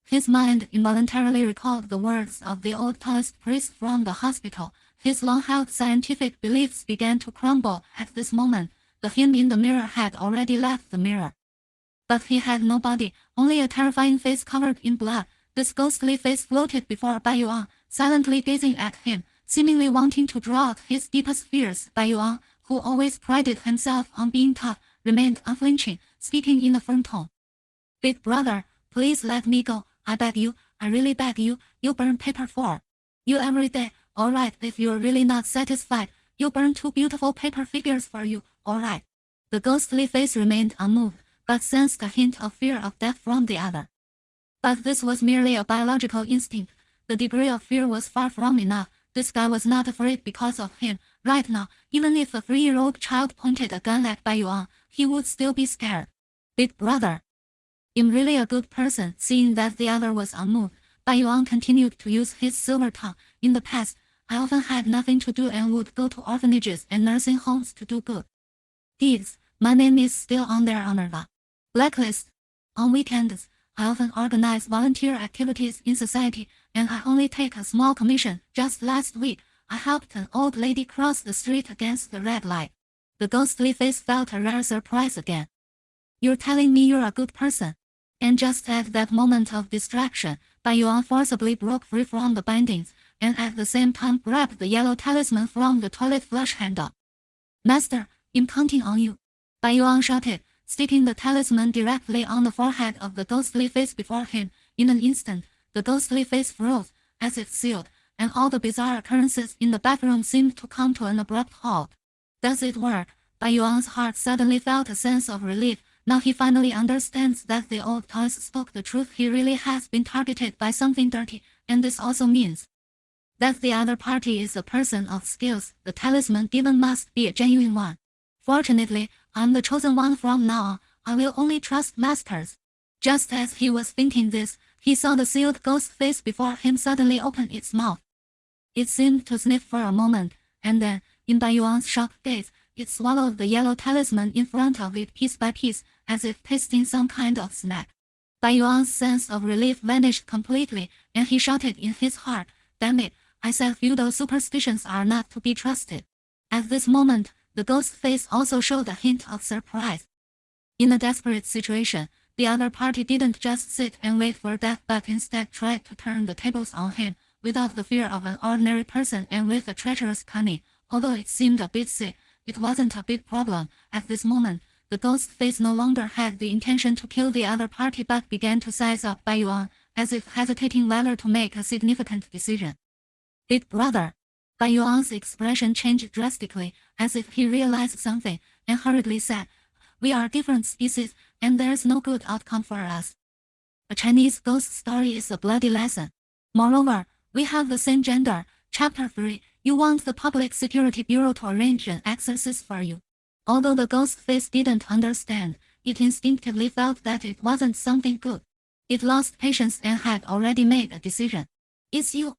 His mind involuntarily recalled the words of the old Taoist priest from the hospital. His long-held scientific beliefs began to crumble. At this moment, the him in the mirror had already left the mirror. But he had no body, only a terrifying face covered in blood. This ghostly face floated before Bai Yuan, silently gazing at him, seemingly wanting to draw out his deepest fears. Bai Yuan, who always prided himself on being tough, remained unflinching, speaking in a firm tone. Big brother, please let me go. I beg you, I really beg you. You burn paper for you every day. Alright, if you're really not satisfied, you burn 2 beautiful paper figures for you. Alright. The ghostly face remained unmoved, but sensed a hint of fear of death from the other. But this was merely a biological instinct. The degree of fear was far from enough. This guy was not afraid because of him. Right now, even if a 3-year-old child pointed a gun at Bai Yuan, he would still be scared. Big brother, I'm really a good person. Seeing that the other was unmoved, Bai Yuan continued to use his silver tongue. In the past, I often had nothing to do and would go to orphanages and nursing homes to do good deeds. My name is still on their honor blacklist. On weekends, I often organize volunteer activities in society, and I only take a small commission. Just last week, I helped an old lady cross the street against the red light. The ghostly face felt a rare surprise again. You're telling me you're a good person? And just at that moment of distraction, Bai Yuan forcibly broke free from the bindings, and at the same time grabbed the yellow talisman from the toilet flush handle. Master, I'm counting on you, Bai Yuan shouted, sticking the talisman directly on the forehead of the ghostly face before him. In an instant, the ghostly face froze, as if sealed, and all the bizarre occurrences in the bathroom seemed to come to an abrupt halt. Does it work? Bai Yuan's heart suddenly felt a sense of relief. Now he finally understands that the old toys spoke the truth. He really has been targeted by something dirty, and this also means that the other party is a person of skills. The talisman given must be a genuine one. Fortunately, I'm the chosen one from now on. I will only trust masters. Just as he was thinking this, he saw the sealed ghost face before him suddenly open its mouth. It seemed to sniff for a moment, and then, in Bai Yuan's shocked gaze, it swallowed the yellow talisman in front of it piece by piece, as if tasting some kind of snack. Bai Yuan's sense of relief vanished completely, and he shouted in his heart, "Damn it, I said feudal superstitions are not to be trusted." At this moment, the ghost face also showed a hint of surprise. In a desperate situation, the other party didn't just sit and wait for death but instead tried to turn the tables on him, without the fear of an ordinary person and with a treacherous cunning. Although it seemed a bit sick, it wasn't a big problem. At this moment, the ghost face no longer had the intention to kill the other party but began to size up Bai Yuan, as if hesitating whether to make a significant decision. "Big brother." Bai Yuan's expression changed drastically, as if he realized something, and hurriedly said, "We are different species, and there's no good outcome for us. A Chinese ghost story is a bloody lesson. Moreover, we have the same gender." Chapter 3. You want the Public Security Bureau to arrange an exorcism for you. Although the ghost face didn't understand, it instinctively felt that it wasn't something good. It lost patience and had already made a decision. "It's you."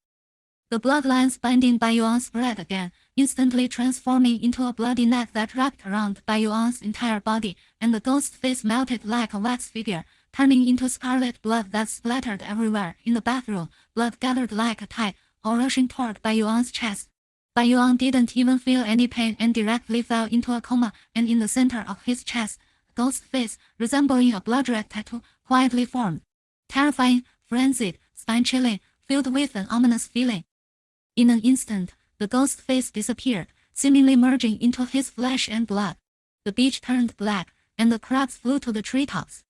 The bloodlines binding Bai Yuan spread again, instantly transforming into a bloody net that wrapped around Bai Yuan's entire body, and the ghost face melted like a wax figure, turning into scarlet blood that splattered everywhere. In the bathroom, blood gathered like a tide, all rushing toward Bai Yuan's chest. Bai Yuan didn't even feel any pain and directly fell into a coma, and in the center of his chest, a ghost face, resembling a blood-red tattoo, quietly formed. Terrifying, frenzied, spine-chilling, filled with an ominous feeling. In an instant, the ghost face disappeared, seemingly merging into his flesh and blood. The beach turned black, and the crabs flew to the treetops.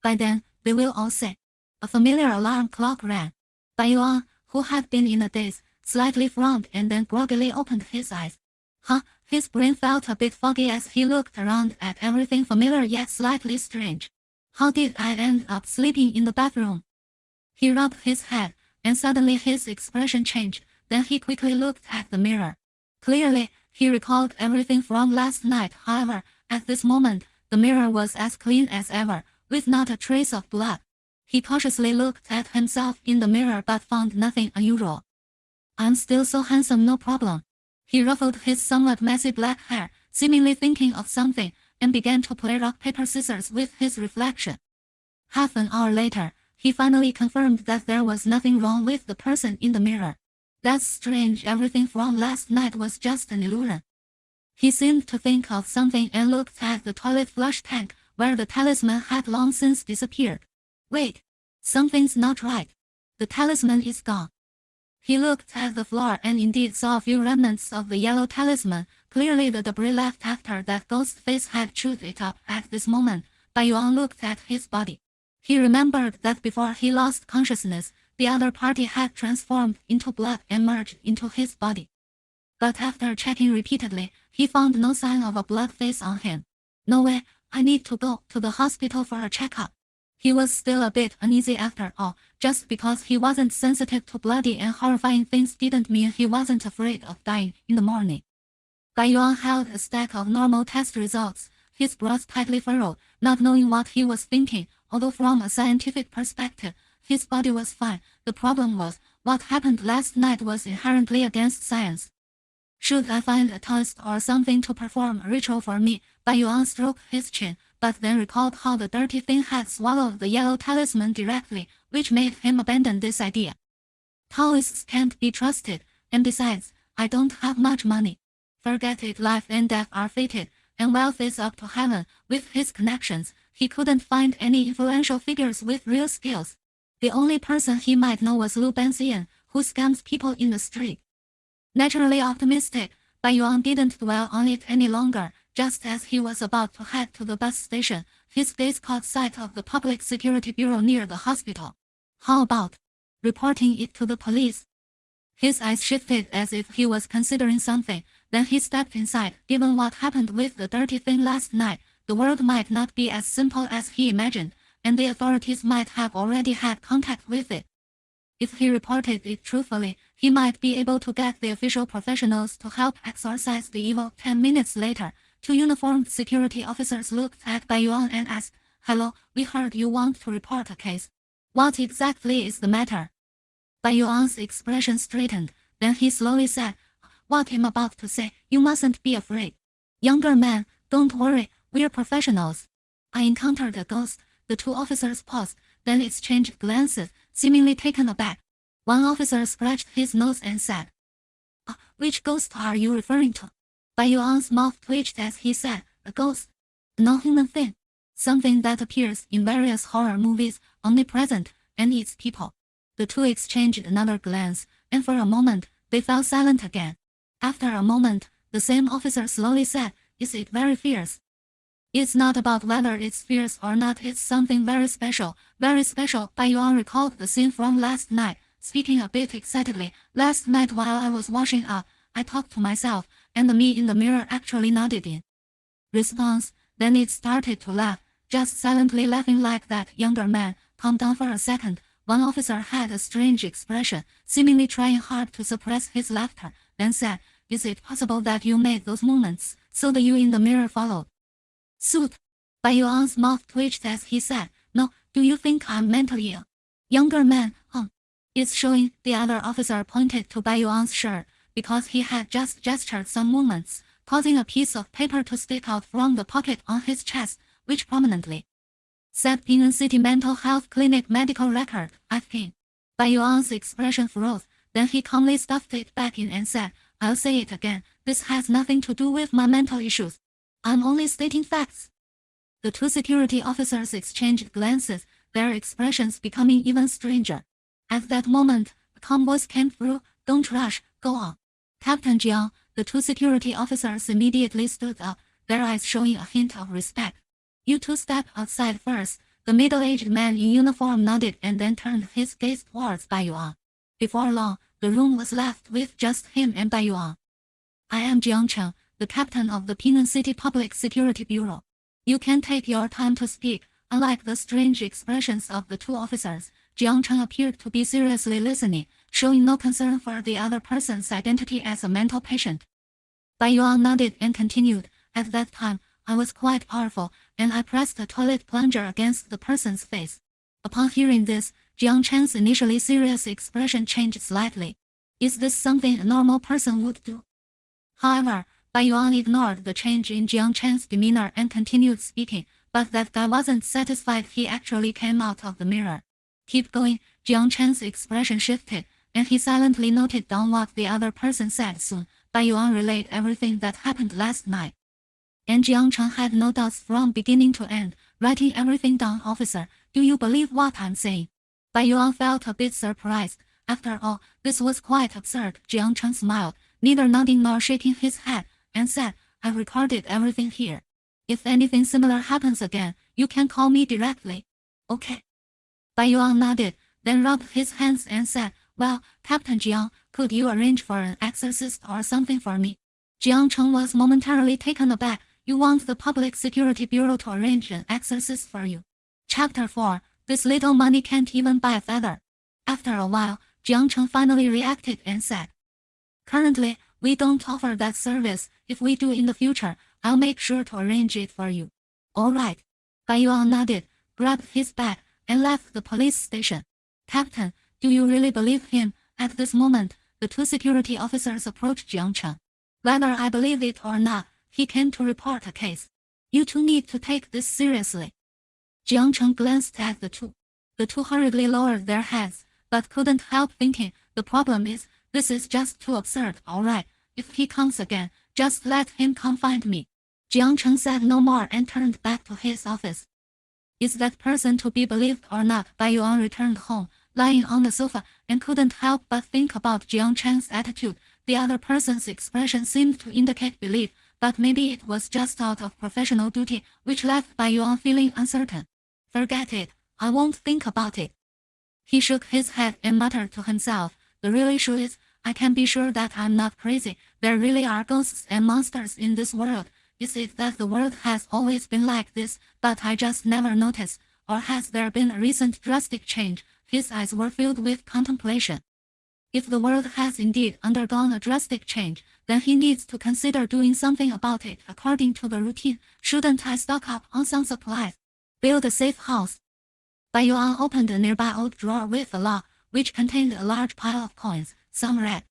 By then, they will all say. A familiar alarm clock rang. Bai Yuan, who had been in a daze, slightly frowned and then groggily opened his eyes. His brain felt a bit foggy as he looked around at everything familiar yet slightly strange. How did I end up sleeping in the bathroom? He rubbed his head, and suddenly his expression changed. Then he quickly looked at the mirror. Clearly, he recalled everything from last night. However, at this moment, the mirror was as clean as ever, with not a trace of blood. He cautiously looked at himself in the mirror but found nothing unusual. "I'm still so handsome, no problem." He ruffled his somewhat messy black hair, seemingly thinking of something, and began to play rock, paper, scissors with his reflection. Half an hour later, he finally confirmed that there was nothing wrong with the person in the mirror. That's strange, everything from last night was just an illusion. He seemed to think of something and looked at the toilet flush tank, where the talisman had long since disappeared. Wait, something's not right. The talisman is gone. He looked at the floor and indeed saw a few remnants of the yellow talisman, clearly the debris left after that ghost face had chewed it up. At this moment, Bai Yuan looked at his body. He remembered that before he lost consciousness, the other party had transformed into blood and merged into his body. But after checking repeatedly, he found no sign of a blood face on him. No way, I need to go to the hospital for a checkup. He was still a bit uneasy after all. Just because he wasn't sensitive to bloody and horrifying things didn't mean he wasn't afraid of dying in the morning. Bai Yuan held a stack of normal test results, his brows tightly furrowed, not knowing what he was thinking. Although from a scientific perspective, his body was fine, the problem was, what happened last night was inherently against science. Should I find a taoist or something to perform a ritual for me? Bai Yuan stroked his chin, but then recalled how the dirty thing had swallowed the yellow talisman directly, which made him abandon this idea. Taoists can't be trusted, and besides, I don't have much money. Forget it, life and death are fated, and wealth is up to heaven. With his connections, he couldn't find any influential figures with real skills. The only person he might know was Lu Benxian, who scams people in the street. Naturally optimistic, Bai Yuan didn't dwell on it any longer. Just as he was about to head to the bus station, his gaze caught sight of the Public Security Bureau near the hospital. How about reporting it to the police? His eyes shifted as if he was considering something. Then he stepped inside. Given what happened with the dirty thing last night, the world might not be as simple as he imagined, and the authorities might have already had contact with it. If he reported it truthfully, he might be able to get the official professionals to help exorcise the evil. 10 minutes later, two uniformed security officers looked at Bai Yuan and asked, "Hello, we heard you want to report a case. What exactly is the matter?" Bai Yuan's expression straightened. Then he slowly said, "What I'm about to say, you mustn't be afraid. Younger man, don't worry, we're professionals. I encountered a ghost." The two officers paused, then exchanged glances, seemingly taken aback. One officer scratched his nose and said, "Which ghost are you referring to?" Bai Yuan's mouth twitched as he said, "A ghost? A non-human thing. Something that appears in various horror movies, omnipresent, and eats people." The two exchanged another glance, and for a moment, they fell silent again. After a moment, the same officer slowly said, "Is it very fierce?" "It's not about whether it's fierce or not, it's something very special, very special." Bai Yuan recalled the scene from last night, speaking a bit excitedly. "Last night while I was washing up, I talked to myself, and the me in the mirror actually nodded in response. Then it started to laugh, just silently laughing like that." Younger man, calm down for a second. One officer had a strange expression, seemingly trying hard to suppress his laughter, then said, "Is it possible that you made those movements, so the you in the mirror followed suit?" Bai Yuan's mouth twitched as he said, "No, do you think I'm mentally ill?" Younger man, It's showing." The other officer pointed to Bai Yuan's shirt, because he had just gestured some movements, causing a piece of paper to stick out from the pocket on his chest, which prominently said Ping'an City Mental Health Clinic medical record, FK. Bai Yuan's expression froze, then he calmly stuffed it back in and said, "I'll say it again, this has nothing to do with my mental issues. I'm only stating facts." The two security officers exchanged glances, their expressions becoming even stranger. At that moment, a calm voice came through, "Don't rush, go on." "Captain Jiang." The two security officers immediately stood up, their eyes showing a hint of respect. "You two step outside first." The middle-aged man in uniform nodded and then turned his gaze towards Bai Yuan. Before long, the room was left with just him and Bai Yuan. "I am Jiang Cheng, the captain of the Ping'an City Public Security Bureau. You can take your time to speak." Unlike the strange expressions of the two officers, Jiang Cheng appeared to be seriously listening, showing no concern for the other person's identity as a mental patient. Bai Yuan nodded and continued, "At that time, I was quite powerful, and I pressed a toilet plunger against the person's face." Upon hearing this, Jiang Chen's initially serious expression changed slightly. "Is this something a normal person would do?" However, Bai Yuan ignored the change in Jiang Chen's demeanor and continued speaking, but that guy wasn't satisfied. He actually came out of the mirror. "Keep going." Jiang Chen's expression shifted, and he silently noted down what the other person said. Soon, Bai Yuan relayed everything that happened last night. And Jiang Chen had no doubts from beginning to end, writing everything down. "Officer, do you believe what I'm saying?" Bai Yuan felt a bit surprised. After all, this was quite absurd. Jiang Chen smiled, neither nodding nor shaking his head, and said, "I've recorded everything here. If anything similar happens again, you can call me directly." "Okay." Bai Yuan nodded, then rubbed his hands and said, "Well, Captain Jiang, could you arrange for an exorcist or something for me?" Jiang Cheng was momentarily taken aback. "You want the Public Security Bureau to arrange an exorcist for you?" Chapter 4. This little money can't even buy a feather. After a while, Jiang Cheng finally reacted and said, "Currently, we don't offer that service. If we do in the future, I'll make sure to arrange it for you." "All right." Bai Yuan nodded, grabbed his bag, and left the police station. "Captain, do you really believe him?" At this moment, the two security officers approached Jiang Cheng. "Whether I believe it or not, he came to report a case. You two need to take this seriously." Jiang Cheng glanced at the two. The two hurriedly lowered their heads, but couldn't help thinking, "The problem is, this is just too absurd." "All right, if he comes again, just let him come find me." Jiang Cheng said no more and turned back to his office. "Is that person to be believed or not?" Bai Yuan returned home, lying on the sofa, and couldn't help but think about Jiang Chen's attitude. The other person's expression seemed to indicate belief, but maybe it was just out of professional duty, which left Bai Yuan feeling uncertain. "Forget it, I won't think about it." He shook his head and muttered to himself, "The real issue is, I can be sure that I'm not crazy. There really are ghosts and monsters in this world. Is it that the world has always been like this, but I just never noticed? Or has there been a recent drastic change? His eyes were filled with contemplation. If the world has indeed undergone a drastic change, then he needs to consider doing something about it according to the routine. Shouldn't I stock up on some supplies? Build a safe house. Bai Yuan opened a nearby old drawer with a lock, which contained a large pile of coins, some red,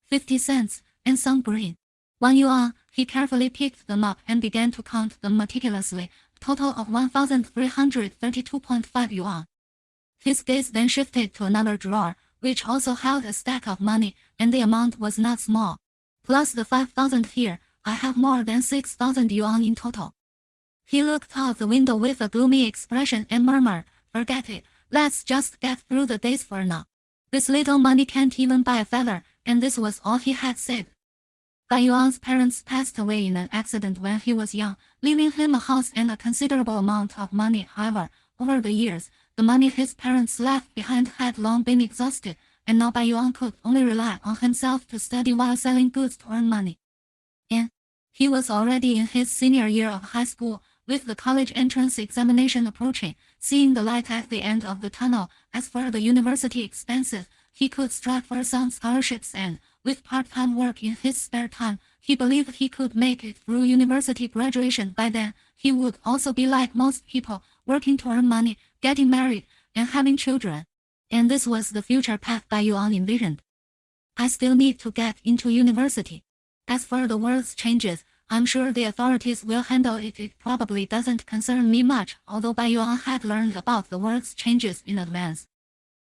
50 cents, and some green. 1 yuan. He carefully picked them up and began to count them meticulously, total of 1,332.5 yuan. His gaze then shifted to another drawer, which also held a stack of money, and the amount was not small. Plus the 5,000 here, I have more than 6,000 yuan in total. He looked out the window with a gloomy expression and murmured, "Forget it, let's just get through the days for now. This little money can't even buy a feather," and this was all he had said. Bai Yuan's parents passed away in an accident when he was young, leaving him a house and a considerable amount of money. However, over the years, the money his parents left behind had long been exhausted, and now Bai Yuan could only rely on himself to study while selling goods to earn money. And he was already in his senior year of high school, with the college entrance examination approaching, seeing the light at the end of the tunnel. As for the university expenses, he could strive for some scholarships and, with part-time work in his spare time, he believed he could make it through university graduation. By then, he would also be like most people, working to earn money, getting married, and having children. And this was the future path Bai Yuan envisioned. I still need to get into university. As for the world's changes, I'm sure the authorities will handle it. It probably doesn't concern me much, although Bai Yuan had learned about the world's changes in advance.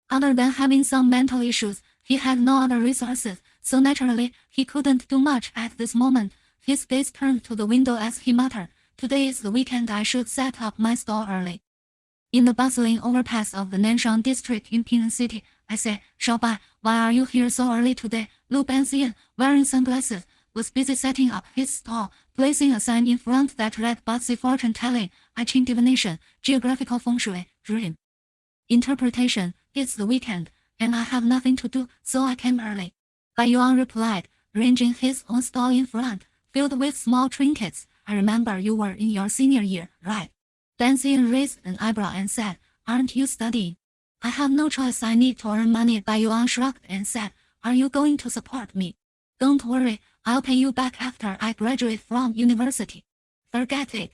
Other than having some mental issues, he had no other resources, so naturally, he couldn't do much at this moment. His gaze turned to the window as he muttered, "Today is the weekend, I should set up my stall early." In the bustling overpass of the Nanshan district in Ping'an City, I say, "Xiaobai, why are you here so early today?" Lu Banxian, wearing sunglasses, was busy setting up his stall, placing a sign in front that read Bazi fortune telling, I Ching divination, geographical feng shui, dream interpretation. It's the weekend, and I have nothing to do, so I came early. Bai Yuan replied, ranging his own stall in front, filled with small trinkets. I remember you were in your senior year, right? Banxian raised an eyebrow and said, "Aren't you studying?" "I have no choice, I need to earn money." Bai Yuan shrugged and said, "Are you going to support me?" "Don't worry, I'll pay you back after I graduate from university." "Forget it.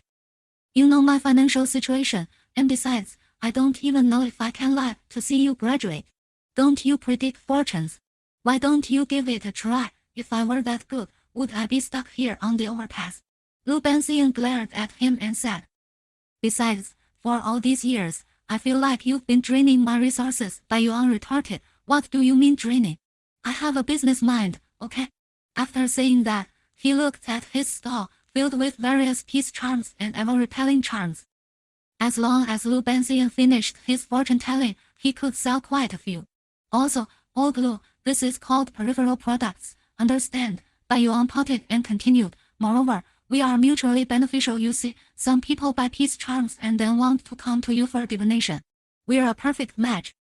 You know my financial situation, and besides, I don't even know if I can live to see you graduate. Don't you predict fortunes? Why don't you give it a try? If I were that good, would I be stuck here on the overpass?" Lu Banxian glared at him and said, "Besides, for all these years, I feel like you've been draining my resources." Bai Yuan retorted, "What do you mean draining? I have a business mind, okay?" After saying that, he looked at his stall, filled with various peace charms and ever-repelling charms. As long as Lu Banxian finished his fortune-telling, he could sell quite a few. "Also, old Lu, this is called peripheral products, understand?" Bai Yuan pouted and continued, "Moreover, we are mutually beneficial, you see. Some people buy peace charms and then want to come to you for divination. We're a perfect match."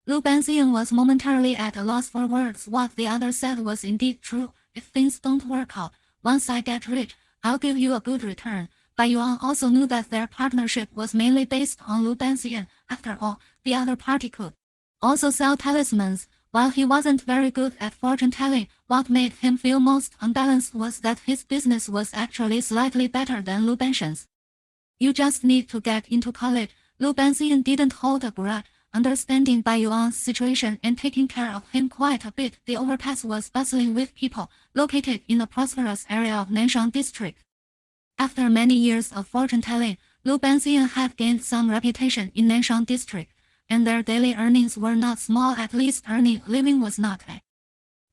Lu Banxian was momentarily at a loss for words. What the other said was indeed true. If things don't work out, once I get rich, I'll give you a good return. Bai Yuan also knew that their partnership was mainly based on Lu Banxian. After all, the other party could also sell talismans. While he wasn't very good at fortune-telling, what made him feel most unbalanced was that his business was actually slightly better than Lu Banxian's. "You just need to get into college." Lu Banxian didn't hold a grudge, understanding Bai Yuan's situation and taking care of him quite a bit. The overpass was bustling with people, located in a prosperous area of Nanshan district. After many years of fortune-telling, Lu Banxian had gained some reputation in Nanshan district, and their daily earnings were not small. At least earning a living was not a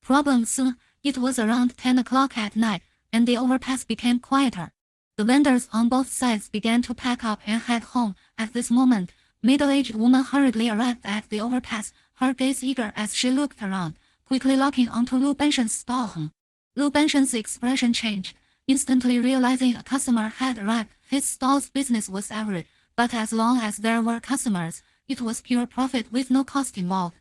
problem soon. It was around 10 o'clock at night, and the overpass became quieter. The vendors on both sides began to pack up and head home. At this moment, middle-aged woman hurriedly arrived at the overpass, her gaze eager as she looked around, quickly locking onto Lu Banxian's stall. Lu Banxian's expression changed. Instantly realizing a customer had arrived, his stall's business was average, but as long as there were customers, it was pure profit with no cost involved.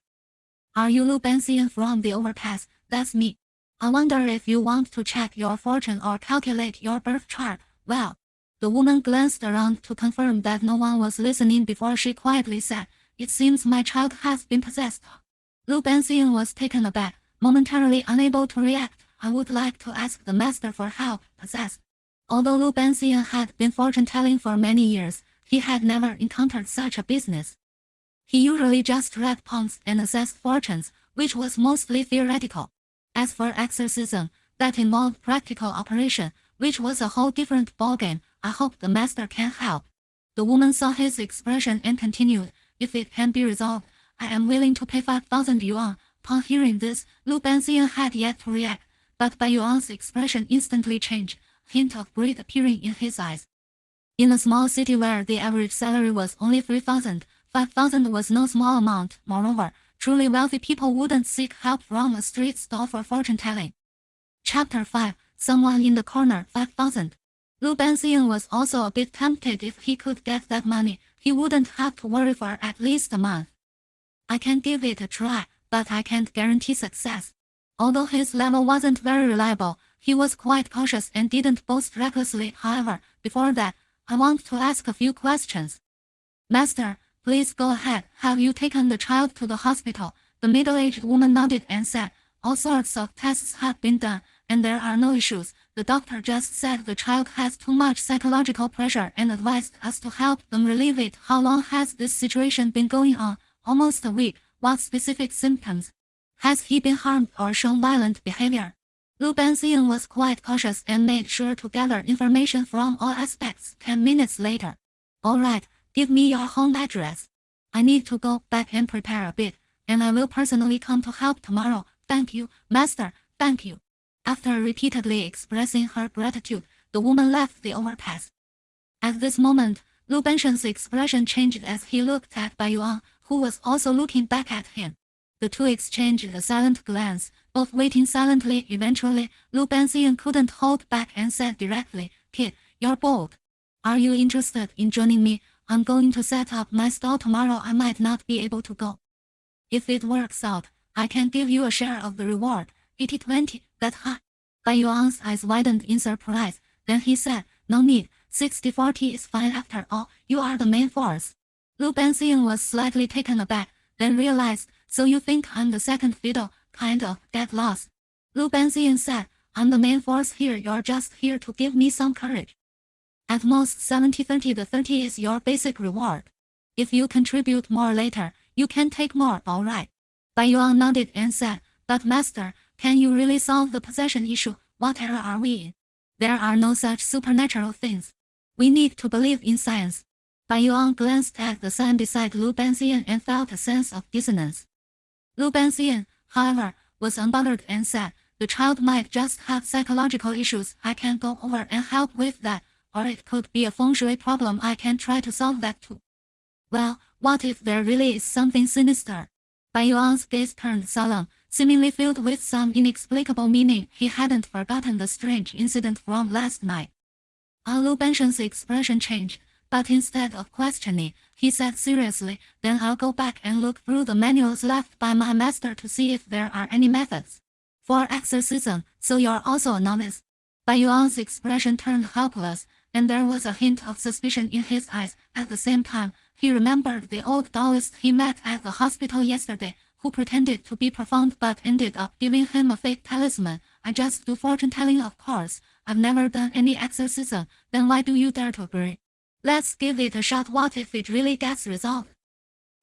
"Are you Lu Banxian from the overpass?" That's me. I wonder if you want to check your fortune or calculate your birth chart. Well, the woman glanced around to confirm that no one was listening before she quietly said, "It seems my child has been possessed." Lu Benxian was taken aback, momentarily unable to react. "I would like to ask the master for help." Possessed. Although Lu Benxian had been fortune-telling for many years, he had never encountered such a business. He usually just read palms and assessed fortunes, which was mostly theoretical. As for exorcism, that involved practical operation, which was a whole different ballgame. "I hope the master can help." The woman saw his expression and continued, "If it can be resolved, I am willing to pay 5,000 yuan." Upon hearing this, Lu Benxian had yet to react, but Bai Yuan's expression instantly changed, a hint of greed appearing in his eyes. In a small city where the average salary was only 3,000, 5,000 was no small amount. Moreover, truly wealthy people wouldn't seek help from a street stall for fortune-telling. Chapter 5. Someone in the corner. 5,000. Lu Benxian was also a bit tempted. If he could get that money, he wouldn't have to worry for at least a month. "I can give it a try, but I can't guarantee success." Although his level wasn't very reliable, he was quite cautious and didn't boast recklessly. "However, before that, I want to ask a few questions." "Master, please go ahead. Have you taken the child to the hospital?" The middle-aged woman nodded and said, "All sorts of tests have been done, and there are no issues. The doctor just said the child has too much psychological pressure and advised us to help them relieve it." "How long has this situation been going on?" "Almost a week." "What specific symptoms? Has he been harmed or shown violent behavior?" Lu Benxian was quite cautious and made sure to gather information from all aspects. 10 minutes later. "All right, give me your home address. I need to go back and prepare a bit, and I will personally come to help tomorrow." "Thank you, master, thank you." After repeatedly expressing her gratitude, the woman left the overpass. At this moment, Lu Benxian's expression changed as he looked at Bai Yuan, who was also looking back at him. The two exchanged a silent glance, both waiting silently. Eventually, Lu Benxian couldn't hold back and said directly, "Kid, you're bold. Are you interested in joining me? I'm going to set up my stall tomorrow. I might not be able to go. If it works out, I can give you a share of the reward. 80-20, that high?" Bai Yuan's eyes widened in surprise. Then he said, "No need, 60-40 is fine. After all, you are the main force." Lu Benxian was slightly taken aback, then realized, "So you think I'm the second fiddle, kind of, get lost." Lu Benxian said, "I'm the main force here. You're just here to give me some courage. At most 70-30. The 30 is your basic reward. If you contribute more later, you can take more." "All right." Bai Yuan nodded and said, "But master, can you really solve the possession issue? What era are we in? There are no such supernatural things. We need to believe in science." Bai Yuan glanced at the sign beside Lu Benxian and felt a sense of dissonance. Lu Benxian, however, was unbothered and said, "The child might just have psychological issues. I can go over and help with that. Or it could be a feng shui problem. I can try to solve that too." "Well, what if there really is something sinister?" Bai Yuan's gaze turned solemn, seemingly filled with some inexplicable meaning. He hadn't forgotten the strange incident from last night. Lu Benxian's expression changed, but instead of questioning, he said seriously, "Then I'll go back and look through the manuals left by my master to see if there are any methods for exorcism." "So you're also a novice?" Bai Yuan's expression turned helpless, and there was a hint of suspicion in his eyes. At the same time, he remembered the old Taoist he met at the hospital yesterday, who pretended to be profound but ended up giving him a fake talisman. "I just do fortune-telling, of course. I've never done any exorcism." "Then why do you dare to agree?" "Let's give it a shot. What if it really gets resolved?"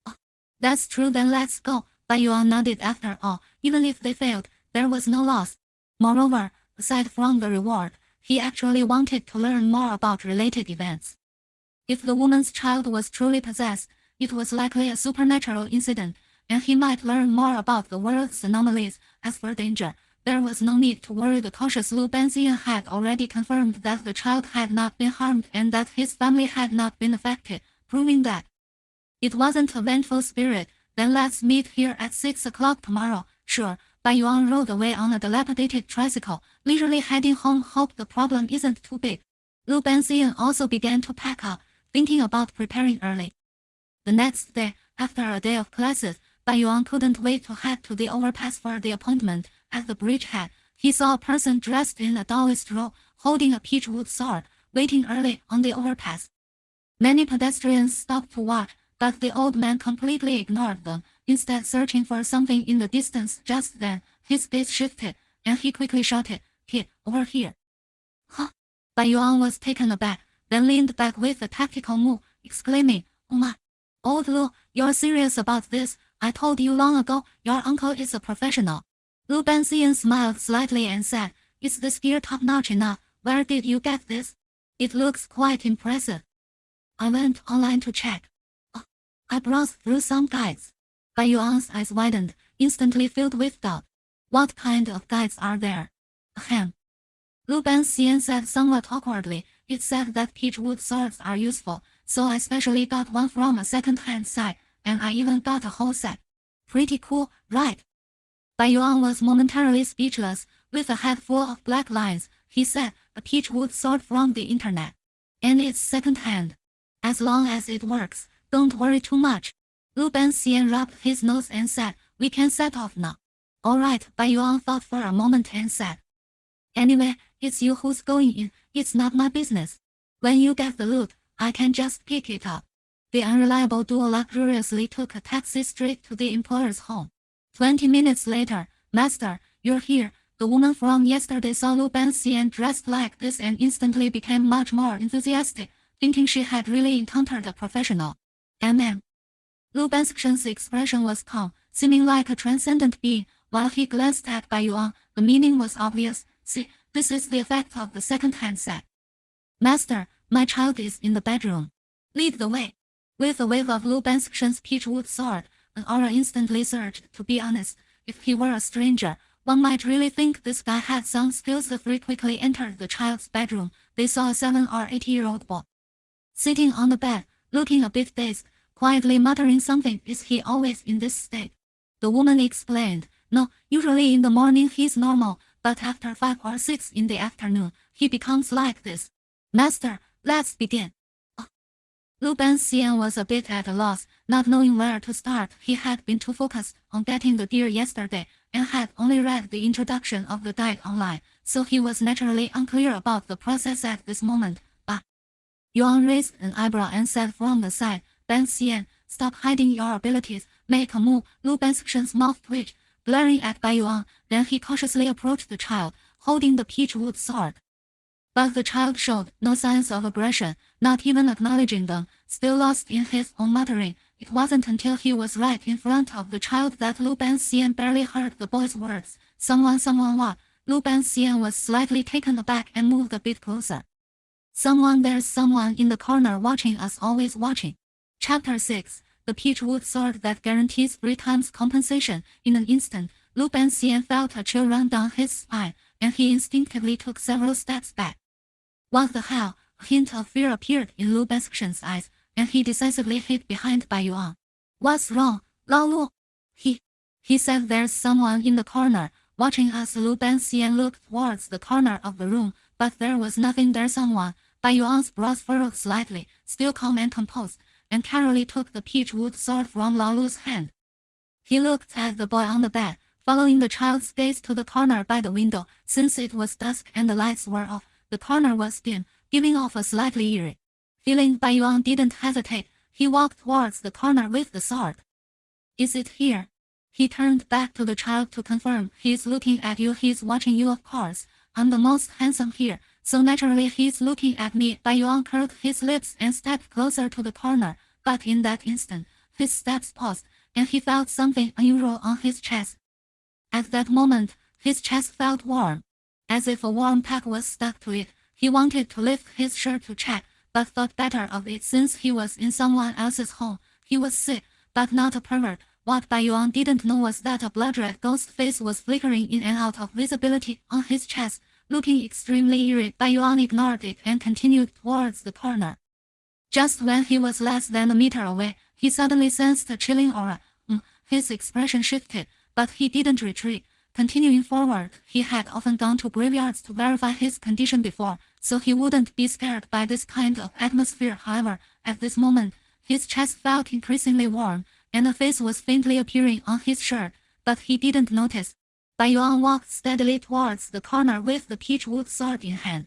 "Oh, that's true. Then let's go." Bai Yuan nodded. After all, even if they failed, there was no loss. Moreover, aside from the reward, he actually wanted to learn more about related events. If the woman's child was truly possessed, it was likely a supernatural incident, and he might learn more about the world's anomalies. As for danger, there was no need to worry. The cautious Lu Benxian had already confirmed that the child had not been harmed and that his family had not been affected, proving that it wasn't a vengeful spirit. "Then let's meet here at 6 o'clock tomorrow." "Sure." Bai Yuan rode away on a dilapidated tricycle, leisurely heading home. "Hope the problem isn't too big." Lu Benxian also began to pack up, thinking about preparing early. The next day, after a day of classes, Bai Yuan couldn't wait to head to the overpass for the appointment. at the bridgehead, he saw a person dressed in a Taoist robe, holding a peachwood sword, waiting early on the overpass. Many pedestrians stopped to watch, but the old man completely ignored them, instead searching for something in the distance. Just then, his gaze shifted, and he quickly shouted, "Kid, over here." Huh? Bai Yuan was taken aback, then leaned back with a tactical move, exclaiming, "Oh my! Old Lu, you're serious about this? I told you long ago, your uncle is a professional." Lu Banxian smiled slightly and said, "Is this gear top-notch enough? Where did you get this? It looks quite impressive." "I went online to check. I browsed through some guides." Bai Yuan's eyes widened, instantly filled with doubt. "What kind of guides are there?" "Ahem." Lu Banxian said somewhat awkwardly, "It said that peachwood swords are useful, so I specially got one from a second-hand site, and I even got a whole set. Pretty cool, right?" Bai Yuan was momentarily speechless. With a head full of black lines, he said, "A peachwood sword from the internet. And it's second-hand. As long as it works, don't worry too much." Lu Banxian rubbed his nose and said, "We can set off now." "All right," Bai Yuan thought for a moment and said, "Anyway, it's you who's going in, it's not my business. When you get the loot, I can just pick it up." The unreliable duo luxuriously took a taxi straight to the employer's home. 20 minutes later, "Master, you're here." The woman from yesterday saw Lu Banxian dressed like this and instantly became much more enthusiastic, thinking she had really encountered a professional. Lu Banxian's expression was calm, seeming like a transcendent being. While he glanced at Bai Yuan, the meaning was obvious. "See, this is the effect of the second-hand set." "Master, my child is in the bedroom. Lead the way." With a wave of Lu Banxian's peachwood sword, an aura instantly surged. To be honest, if he were a stranger, one might really think this guy had some skills. The three quickly entered the child's bedroom. They saw a 7 or 8-year-old boy sitting on the bed, looking a bit dazed, quietly muttering something. "Is he always in this state?" The woman explained, "No, usually in the morning he's normal, but after 5 or 6 in the afternoon, he becomes like this." "Master, let's begin." Lu Banxian was a bit at a loss, not knowing where to start. He had been too focused on getting the gear yesterday, and had only read the introduction of the guide online, so he was naturally unclear about the process at this moment. Yuan raised an eyebrow and said from the side, "Banxian, stop hiding your abilities, make a move." Lu Banxian's mouth twitched, glaring at Bai Yuan. Then he cautiously approached the child, holding the peachwood sword. But the child showed no signs of aggression, not even acknowledging them, still lost in his own muttering. It wasn't until he was right in front of the child that Lu Banxian barely heard the boy's words. Someone what?" Lu Banxian was slightly taken aback and moved a bit closer. There's someone in the corner watching us, always watching." Chapter 6. The peachwood sword that guarantees 3 times compensation. In an instant, Lu Banxian felt a chill run down his spine, and he instinctively took several steps back. "What the hell?" A hint of fear appeared in Lu Banxian's eyes, and he decisively hid behind Bai Yuan. "What's wrong, Lao Lu?" He said, "There's someone in the corner, watching us." Lu Banxian looked towards the corner of the room, but there was nothing there. "Someone?" Bai Yuan's brows furrowed slightly, still calm and composed, and carefully took the peachwood sword from Lao Lu's hand. He looked at the boy on the bed, following the child's gaze to the corner by the window. Since it was dusk and the lights were off, the corner was dim, giving off a slightly eerie feeling. Bai Yuan didn't hesitate. He walked towards the corner with the sword. "Is it here?" He turned back to the child to confirm. "He's looking at you. He's watching you, of course. I'm the most handsome here, so naturally he's looking at me." Bai Yuan curled his lips and stepped closer to the corner, but in that instant, his steps paused, and he felt something unusual on his chest. At that moment, his chest felt warm, as if a warm pack was stuck to it. He wanted to lift his shirt to check, but thought better of it since he was in someone else's home. He was sick, but not a pervert. What Bai Yuan didn't know was that a blood-red ghost face was flickering in and out of visibility on his chest, looking extremely eerie. Bai Yuan ignored it and continued towards the corner. Just when he was less than a meter away, he suddenly sensed a chilling aura. His expression shifted, but he didn't retreat. Continuing forward, he had often gone to graveyards to verify his condition before, so he wouldn't be scared by this kind of atmosphere. However, at this moment, his chest felt increasingly warm, and a face was faintly appearing on his shirt, but he didn't notice Bai Yuan walked steadily towards the corner with the peachwood sword in hand.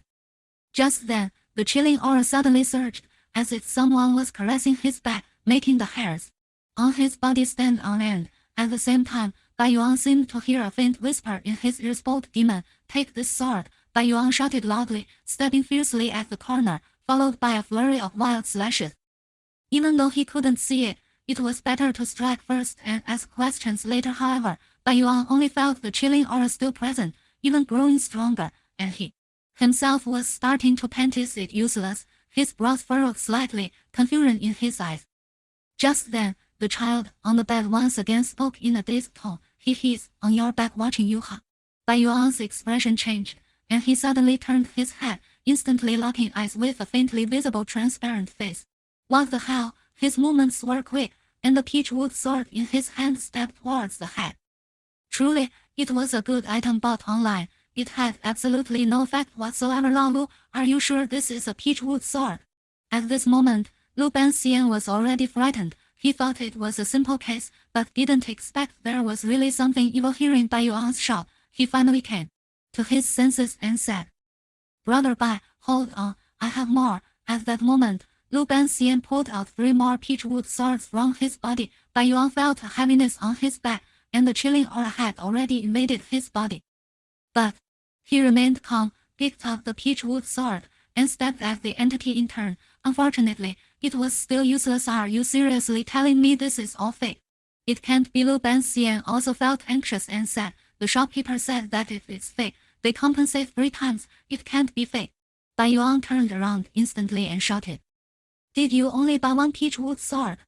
Just then, the chilling aura suddenly surged, as if someone was caressing his back, making the hairs on his body stand on end. At the same time, Bai Yuan seemed to hear a faint whisper in his ears, "Bold demon, take this sword." Bai Yuan shouted loudly, stepping fiercely at the corner, followed by a flurry of wild slashes. Even though he couldn't see it, it was better to strike first and ask questions later. However, Bai Yuan only felt the chilling aura still present, even growing stronger, and he himself was starting to pant. Is it useless? His brows furrowed slightly, confusion in his eyes. Just then, the child on the bed once again spoke in a dazed tone. He's on your back watching you, huh? Bai Yuan's expression changed, and he suddenly turned his head, instantly locking eyes with a faintly visible transparent face. What the hell? His movements were quick, and the peachwood sword in his hand stepped towards the head. Truly, it was a good item bought online. It had absolutely no effect whatsoever. Lu, are you sure this is a peachwood sword? At this moment, Lu Banxian was already frightened. He thought it was a simple case, but didn't expect there was really something evil. Hearing Bai Yuan's shout, he finally came to his senses and said, "Brother Bai, hold on, I have more." At that moment, Lu Banxian pulled out 3 more peachwood swords from his body. Bai Yuan felt a heaviness on his back, and the chilling aura had already invaded his body. But he remained calm, picked up the peachwood sword, and stabbed at the entity in turn. Unfortunately, it was still useless. Are you seriously telling me this is all fake? It can't be. Lu Banxian also felt anxious and sad. The shopkeeper said that if it's fake, they compensate 3 times. It can't be fake. Bai Yuan turned around instantly and shouted, "Did you only buy 1 peachwood sword?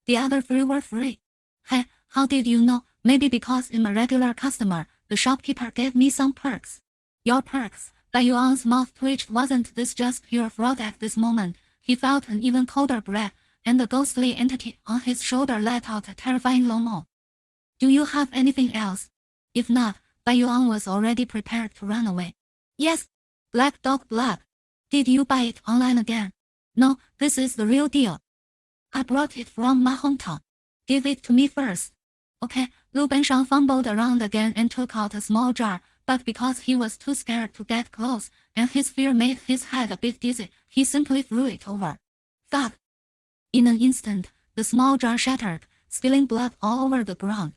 The other 3 were free." "Hey, how did you know?" "Maybe because I'm a regular customer. The shopkeeper gave me some perks." "Your perks?" Bai Yuan's mouth twitched. Wasn't this just pure fraud? At this moment, he felt an even colder breath, and the ghostly entity on his shoulder let out a terrifying low moan. "Do you have anything else?" If not, Bai Yuan was already prepared to run away. "Yes. Black dog blood." "Did you buy it online again?" "No, this is the real deal. I brought it from my hometown." "Give it to me first." "Okay." Lu Benshang fumbled around again and took out a small jar, but because he was too scared to get close, and his fear made his head a bit dizzy, he simply threw it over. Thud! In an instant, the small jar shattered, spilling blood all over the ground.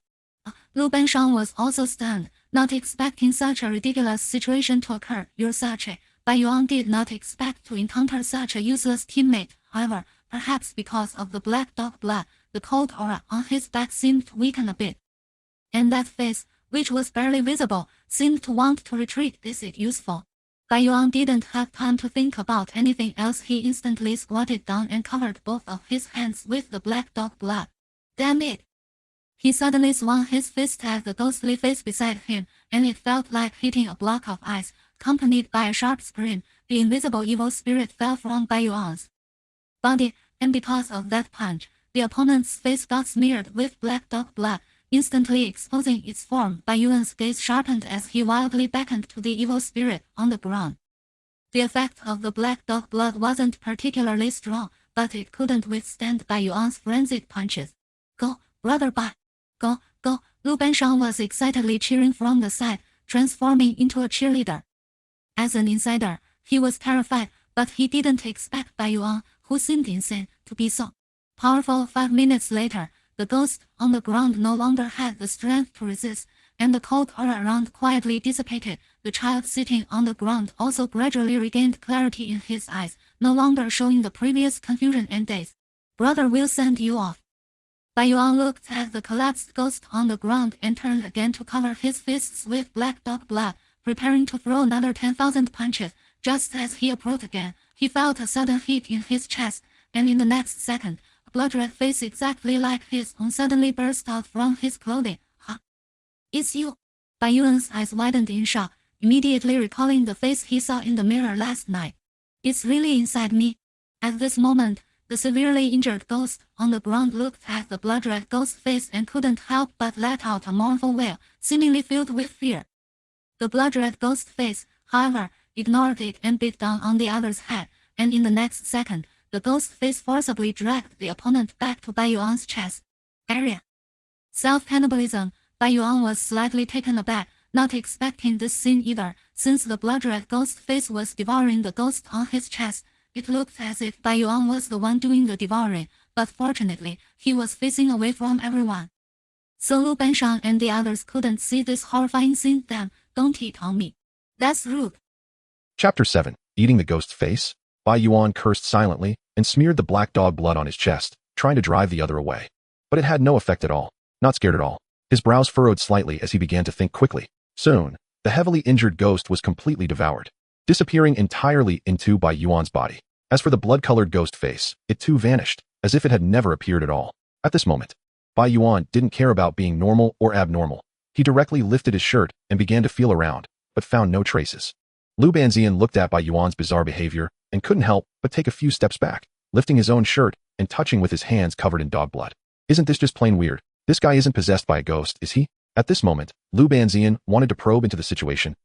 Lu Benshang was also stunned, not expecting such a ridiculous situation to occur. "You're such a..." Bai Yuan did not expect to encounter such a useless teammate. However, perhaps because of the black dog blood, the cold aura on his back seemed to weaken a bit. And that face, which was barely visible, seemed to want to retreat. "Is it useful?" Bai Yuan didn't have time to think about anything else. He instantly squatted down and covered both of his hands with the black dog blood. "Damn it!" He suddenly swung his fist at the ghostly face beside him, and it felt like hitting a block of ice, accompanied by a sharp scream. The invisible evil spirit fell from Bai Yuan's body, and because of that punch, the opponent's face got smeared with black dog blood, instantly exposing its form. Bai Yuan's gaze sharpened as he wildly beckoned to the evil spirit on the ground. The effect of the black dog blood wasn't particularly strong, but it couldn't withstand Bai Yuan's frenzied punches. "Go, brother Bai! Go, go!" Lu Benshang was excitedly cheering from the side, transforming into a cheerleader. As an insider, he was terrified, but he didn't expect Bai Yuan, who seemed insane, to be so powerful. 5 minutes later, the ghost on the ground no longer had the strength to resist, and the cold aura around quietly dissipated. The child sitting on the ground also gradually regained clarity in his eyes, no longer showing the previous confusion and daze. "Brother will send you off." Bai Yuan looked at the collapsed ghost on the ground and turned again to cover his fists with black dog blood, preparing to throw another 10,000 punches. Just as he approached again, he felt a sudden heat in his chest, and in the next second, a blood-red face exactly like his own suddenly burst out from his clothing. "Huh? It's you!" Bai Yuan's eyes widened in shock, immediately recalling the face he saw in the mirror last night. "It's really inside me." At this moment, the severely injured ghost on the ground looked at the blood-red ghost face and couldn't help but let out a mournful wail, seemingly filled with fear. The blood-red ghost face, however, ignored it and bit down on the other's head, and in the next second, the ghost face forcibly dragged the opponent back to Bai Yuan's chest area. Self-cannibalism. Bai Yuan was slightly taken aback, not expecting this scene either, since the blood-red ghost face was devouring the ghost on his chest. It looked as if Bai Yuan was the one doing the devouring, but fortunately, he was facing away from everyone. So Lu Banshan and the others couldn't see this horrifying scene then, don't hit on me. That's rude. Chapter 7. Eating the Ghost's Face. Bai Yuan cursed silently and smeared the black dog blood on his chest, trying to drive the other away. But it had no effect at all. Not scared at all. His brows furrowed slightly as he began to think quickly. Soon, the heavily injured ghost was completely devoured, disappearing entirely into Bai Yuan's body. As for the blood-colored ghost face, it too vanished, as if it had never appeared at all. At this moment, Bai Yuan didn't care about being normal or abnormal. He directly lifted his shirt and began to feel around, but found no traces. Lu Banxian looked at Bai Yuan's bizarre behavior and couldn't help but take a few steps back, lifting his own shirt and touching with his hands covered in dog blood. Isn't this just plain weird? This guy isn't possessed by a ghost, is he? At this moment, Lu Banxian wanted to probe into the situation.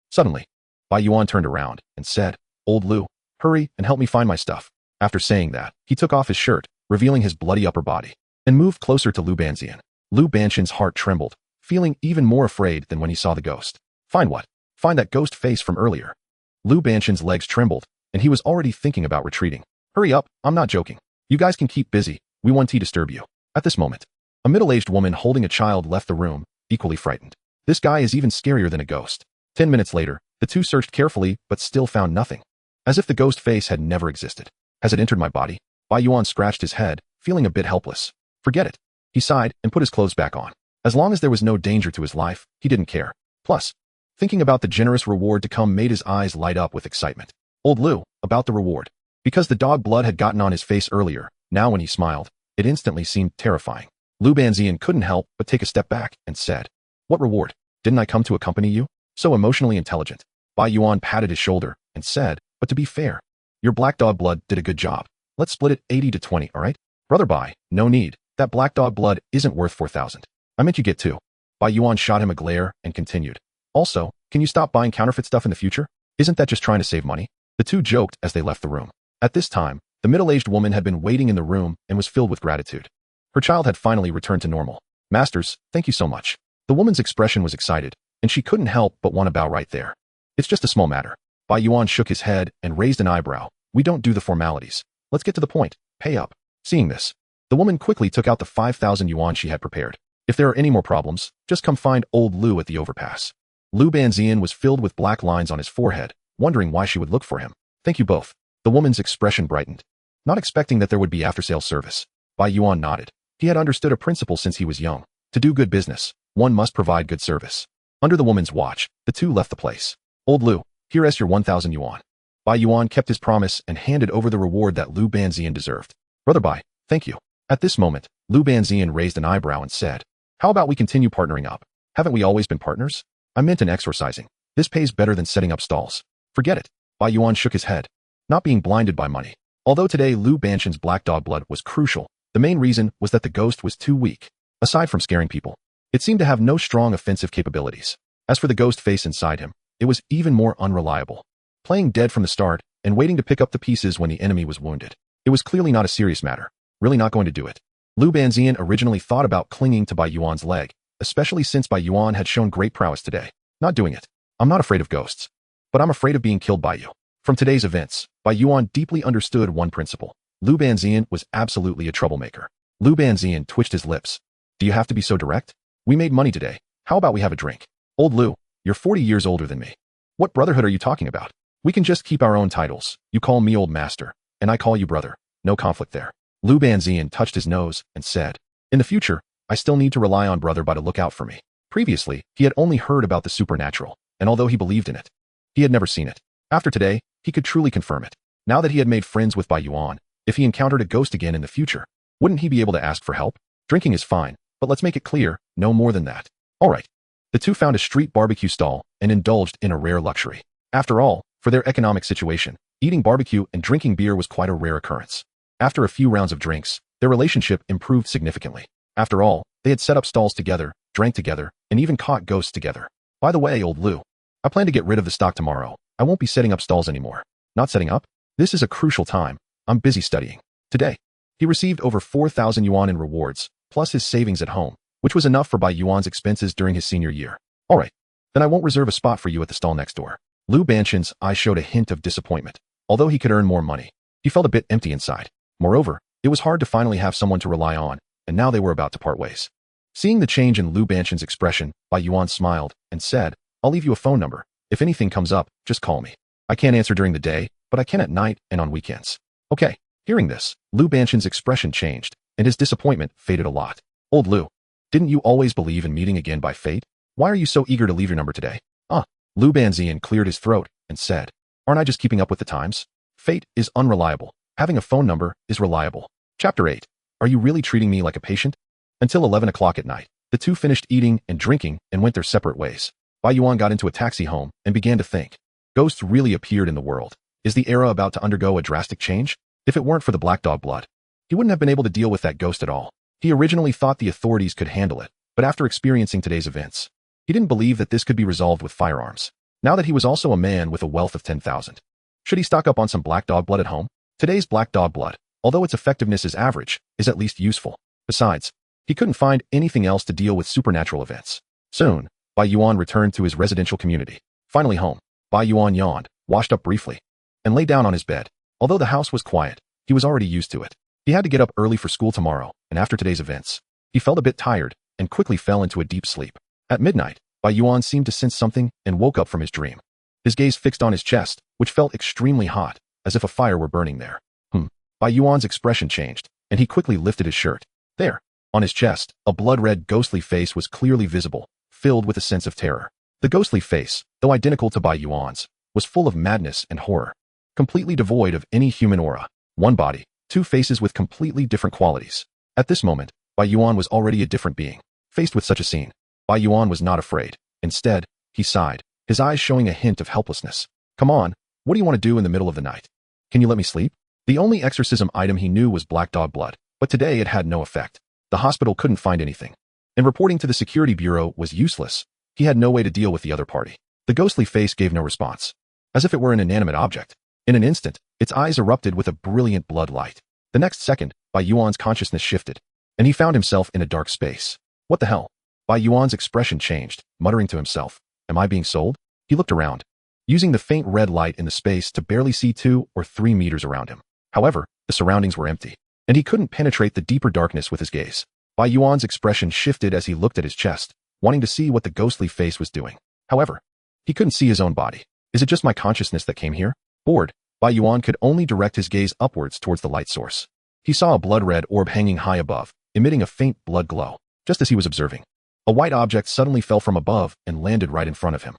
Suddenly, Bai Yuan turned around and said, "Old Lu, hurry and help me find my stuff." After saying that, he took off his shirt, revealing his bloody upper body, and moved closer to Lu Banxian. Lu Banxian's heart trembled, feeling even more afraid than when he saw the ghost. Find what? Find that ghost face from earlier. Lu Banxian's legs trembled, and he was already thinking about retreating. Hurry up, I'm not joking. You guys can keep busy, we won't disturb you. At this moment, a middle-aged woman holding a child left the room, equally frightened. This guy is even scarier than a ghost. 10 minutes later, the two searched carefully but still found nothing. As if the ghost face had never existed. Has it entered my body? Bai Yuan scratched his head, feeling a bit helpless. Forget it. He sighed and put his clothes back on. As long as there was no danger to his life, he didn't care. Plus, thinking about the generous reward to come made his eyes light up with excitement. Old Lu, about the reward. Because the dog blood had gotten on his face earlier, now when he smiled, it instantly seemed terrifying. Lu Banxian couldn't help but take a step back and said, "What reward? Didn't I come to accompany you?" So emotionally intelligent. Bai Yuan patted his shoulder and said, "But to be fair, your black dog blood did a good job. Let's split it 80 to 20, alright? Brother Bai, no need. That black dog blood isn't worth 4,000. I meant you get 2. Bai Yuan shot him a glare and continued. Also, can you stop buying counterfeit stuff in the future? Isn't that just trying to save money? The two joked as they left the room. At this time, the middle-aged woman had been waiting in the room and was filled with gratitude. Her child had finally returned to normal. Masters, thank you so much. The woman's expression was excited, and she couldn't help but want to bow right there. It's just a small matter. Bai Yuan shook his head and raised an eyebrow. We don't do the formalities. Let's get to the point. Pay up. Seeing this, the woman quickly took out the 5,000 yuan she had prepared. If there are any more problems, just come find old Lu at the overpass. Lu Banxian was filled with black lines on his forehead, wondering why she would look for him. Thank you both. The woman's expression brightened. Not expecting that there would be after-sale service, Bai Yuan nodded. He had understood a principle since he was young. To do good business, one must provide good service. Under the woman's watch, the two left the place. Old Lu, here is your 1,000 yuan. Bai Yuan kept his promise and handed over the reward that Lu Banxian deserved. Brother Bai, thank you. At this moment, Lu Banxian raised an eyebrow and said, how about we continue partnering up? Haven't we always been partners? I meant in exorcising. This pays better than setting up stalls. Forget it. Bai Yuan shook his head. Not being blinded by money. Although today Lu Banxian's black dog blood was crucial, the main reason was that the ghost was too weak. Aside from scaring people, it seemed to have no strong offensive capabilities. As for the ghost face inside him, it was even more unreliable. Playing dead from the start and waiting to pick up the pieces when the enemy was wounded. It was clearly not a serious matter. Really not going to do it. Lu Banxian originally thought about clinging to Bai Yuan's leg, especially since Bai Yuan had shown great prowess today. Not doing it. I'm not afraid of ghosts. But I'm afraid of being killed by you. From today's events, Bai Yuan deeply understood one principle. Lu Banxian was absolutely a troublemaker. Lu Banxian twitched his lips. Do you have to be so direct? We made money today. How about we have a drink? Old Lu, you're 40 years older than me. What brotherhood are you talking about? We can just keep our own titles. You call me old master, and I call you brother. No conflict there. Lu Banxian touched his nose and said, in the future, I still need to rely on brother Bai to look out for me. Previously, he had only heard about the supernatural, and although he believed in it, he had never seen it. After today, he could truly confirm it. Now that he had made friends with Bai Yuan, if he encountered a ghost again in the future, wouldn't he be able to ask for help? Drinking is fine, but let's make it clear, no more than that. Alright. The two found a street barbecue stall and indulged in a rare luxury. After all, for their economic situation, eating barbecue and drinking beer was quite a rare occurrence. After a few rounds of drinks, their relationship improved significantly. After all, they had set up stalls together, drank together, and even caught ghosts together. By the way, old Lu, I plan to get rid of the stock tomorrow. I won't be setting up stalls anymore. Not setting up? This is a crucial time. I'm busy studying. Today, he received over 4,000 yuan in rewards, plus his savings at home, which was enough for Bai Yuan's expenses during his senior year. Alright. Then I won't reserve a spot for you at the stall next door. Lu Banshan's eyes showed a hint of disappointment. Although he could earn more money, he felt a bit empty inside. Moreover, it was hard to finally have someone to rely on, and now they were about to part ways. Seeing the change in Lu Banshan's expression, Bai Yuan smiled and said, I'll leave you a phone number. If anything comes up, just call me. I can't answer during the day, but I can at night and on weekends. Okay. Hearing this, Lu Banshan's expression changed, and his disappointment faded a lot. Old Lu, didn't you always believe in meeting again by fate? Why are you so eager to leave your number today? Lu Banzian cleared his throat and said, aren't I just keeping up with the times? Fate is unreliable. Having a phone number is reliable. Chapter 8. Are you really treating me like a patient? Until 11 o'clock at night, the two finished eating and drinking and went their separate ways. Bai Yuan got into a taxi home and began to think. Ghosts really appeared in the world. Is the era about to undergo a drastic change? If it weren't for the black dog blood, he wouldn't have been able to deal with that ghost at all. He originally thought the authorities could handle it, but after experiencing today's events, he didn't believe that this could be resolved with firearms. Now that he was also a man with a wealth of 10,000. Should he stock up on some black dog blood at home? Today's black dog blood, although its effectiveness is average, is at least useful. Besides, he couldn't find anything else to deal with supernatural events. Soon, Bai Yuan returned to his residential community. Finally home, Bai Yuan yawned, washed up briefly, and lay down on his bed. Although the house was quiet, he was already used to it. He had to get up early for school tomorrow, and after today's events, he felt a bit tired and quickly fell into a deep sleep. At midnight, Bai Yuan seemed to sense something and woke up from his dream. His gaze fixed on his chest, which felt extremely hot, as if a fire were burning there. Bai Yuan's expression changed, and he quickly lifted his shirt. There, on his chest, a blood-red ghostly face was clearly visible, filled with a sense of terror. The ghostly face, though identical to Bai Yuan's, was full of madness and horror. Completely devoid of any human aura. One body, two faces with completely different qualities. At this moment, Bai Yuan was already a different being. Faced with such a scene, Bai Yuan was not afraid. Instead, he sighed, his eyes showing a hint of helplessness. Come on, what do you want to do in the middle of the night? Can you let me sleep? The only exorcism item he knew was black dog blood, but today it had no effect. The hospital couldn't find anything. And reporting to the security bureau was useless. He had no way to deal with the other party. The ghostly face gave no response. As if it were an inanimate object. In an instant, its eyes erupted with a brilliant blood light. The next second, Bai Yuan's consciousness shifted, and he found himself in a dark space. What the hell? Bai Yuan's expression changed, muttering to himself, am I being sold? He looked around, using the faint red light in the space to barely see 2 or 3 meters around him. However, the surroundings were empty, and he couldn't penetrate the deeper darkness with his gaze. Bai Yuan's expression shifted as he looked at his chest, wanting to see what the ghostly face was doing. However, he couldn't see his own body. Is it just my consciousness that came here? Bored, Bai Yuan could only direct his gaze upwards towards the light source. He saw a blood-red orb hanging high above, emitting a faint blood glow. Just as he was observing, a white object suddenly fell from above and landed right in front of him.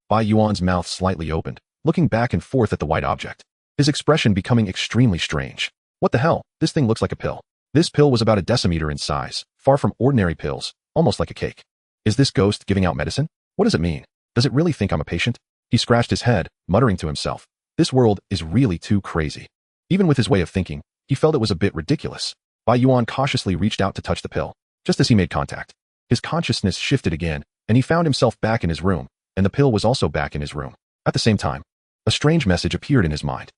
Bai Yuan's mouth slightly opened, looking back and forth at the white object, his expression becoming extremely strange. What the hell? This thing looks like a pill. This pill was about a decimeter in size, far from ordinary pills, almost like a cake. Is this ghost giving out medicine? What does it mean? Does it really think I'm a patient? He scratched his head, muttering to himself. This world is really too crazy. Even with his way of thinking, he felt it was a bit ridiculous. Bai Yuan cautiously reached out to touch the pill. Just as he made contact, his consciousness shifted again, and he found himself back in his room, and the pill was also back in his room. At the same time, a strange message appeared in his mind.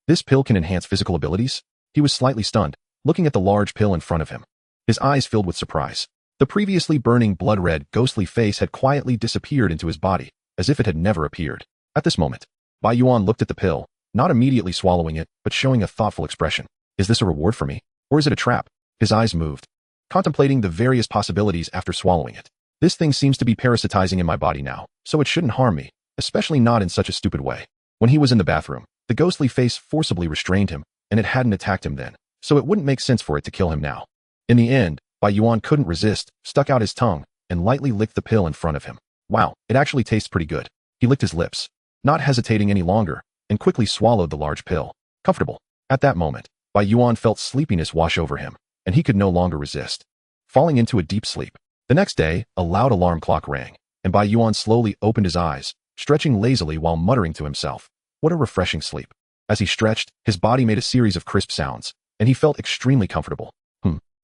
This pill can enhance physical abilities? He was slightly stunned, looking at the large pill in front of him. His eyes filled with surprise. The previously burning blood-red, ghostly face had quietly disappeared into his body, as if it had never appeared. At this moment, Bai Yuan looked at the pill, not immediately swallowing it, but showing a thoughtful expression. Is this a reward for me? Or is it a trap? His eyes moved, contemplating the various possibilities after swallowing it. This thing seems to be parasitizing in my body now, so it shouldn't harm me, especially not in such a stupid way. When he was in the bathroom, the ghostly face forcibly restrained him, and it hadn't attacked him then, so it wouldn't make sense for it to kill him now. In the end, Bai Yuan couldn't resist, stuck out his tongue, and lightly licked the pill in front of him. Wow, it actually tastes pretty good. He licked his lips, not hesitating any longer, and quickly swallowed the large pill. Comfortable. At that moment, Bai Yuan felt sleepiness wash over him, and he could no longer resist, falling into a deep sleep. The next day, a loud alarm clock rang, and Bai Yuan slowly opened his eyes, stretching lazily while muttering to himself. What a refreshing sleep. As he stretched, his body made a series of crisp sounds, and he felt extremely comfortable.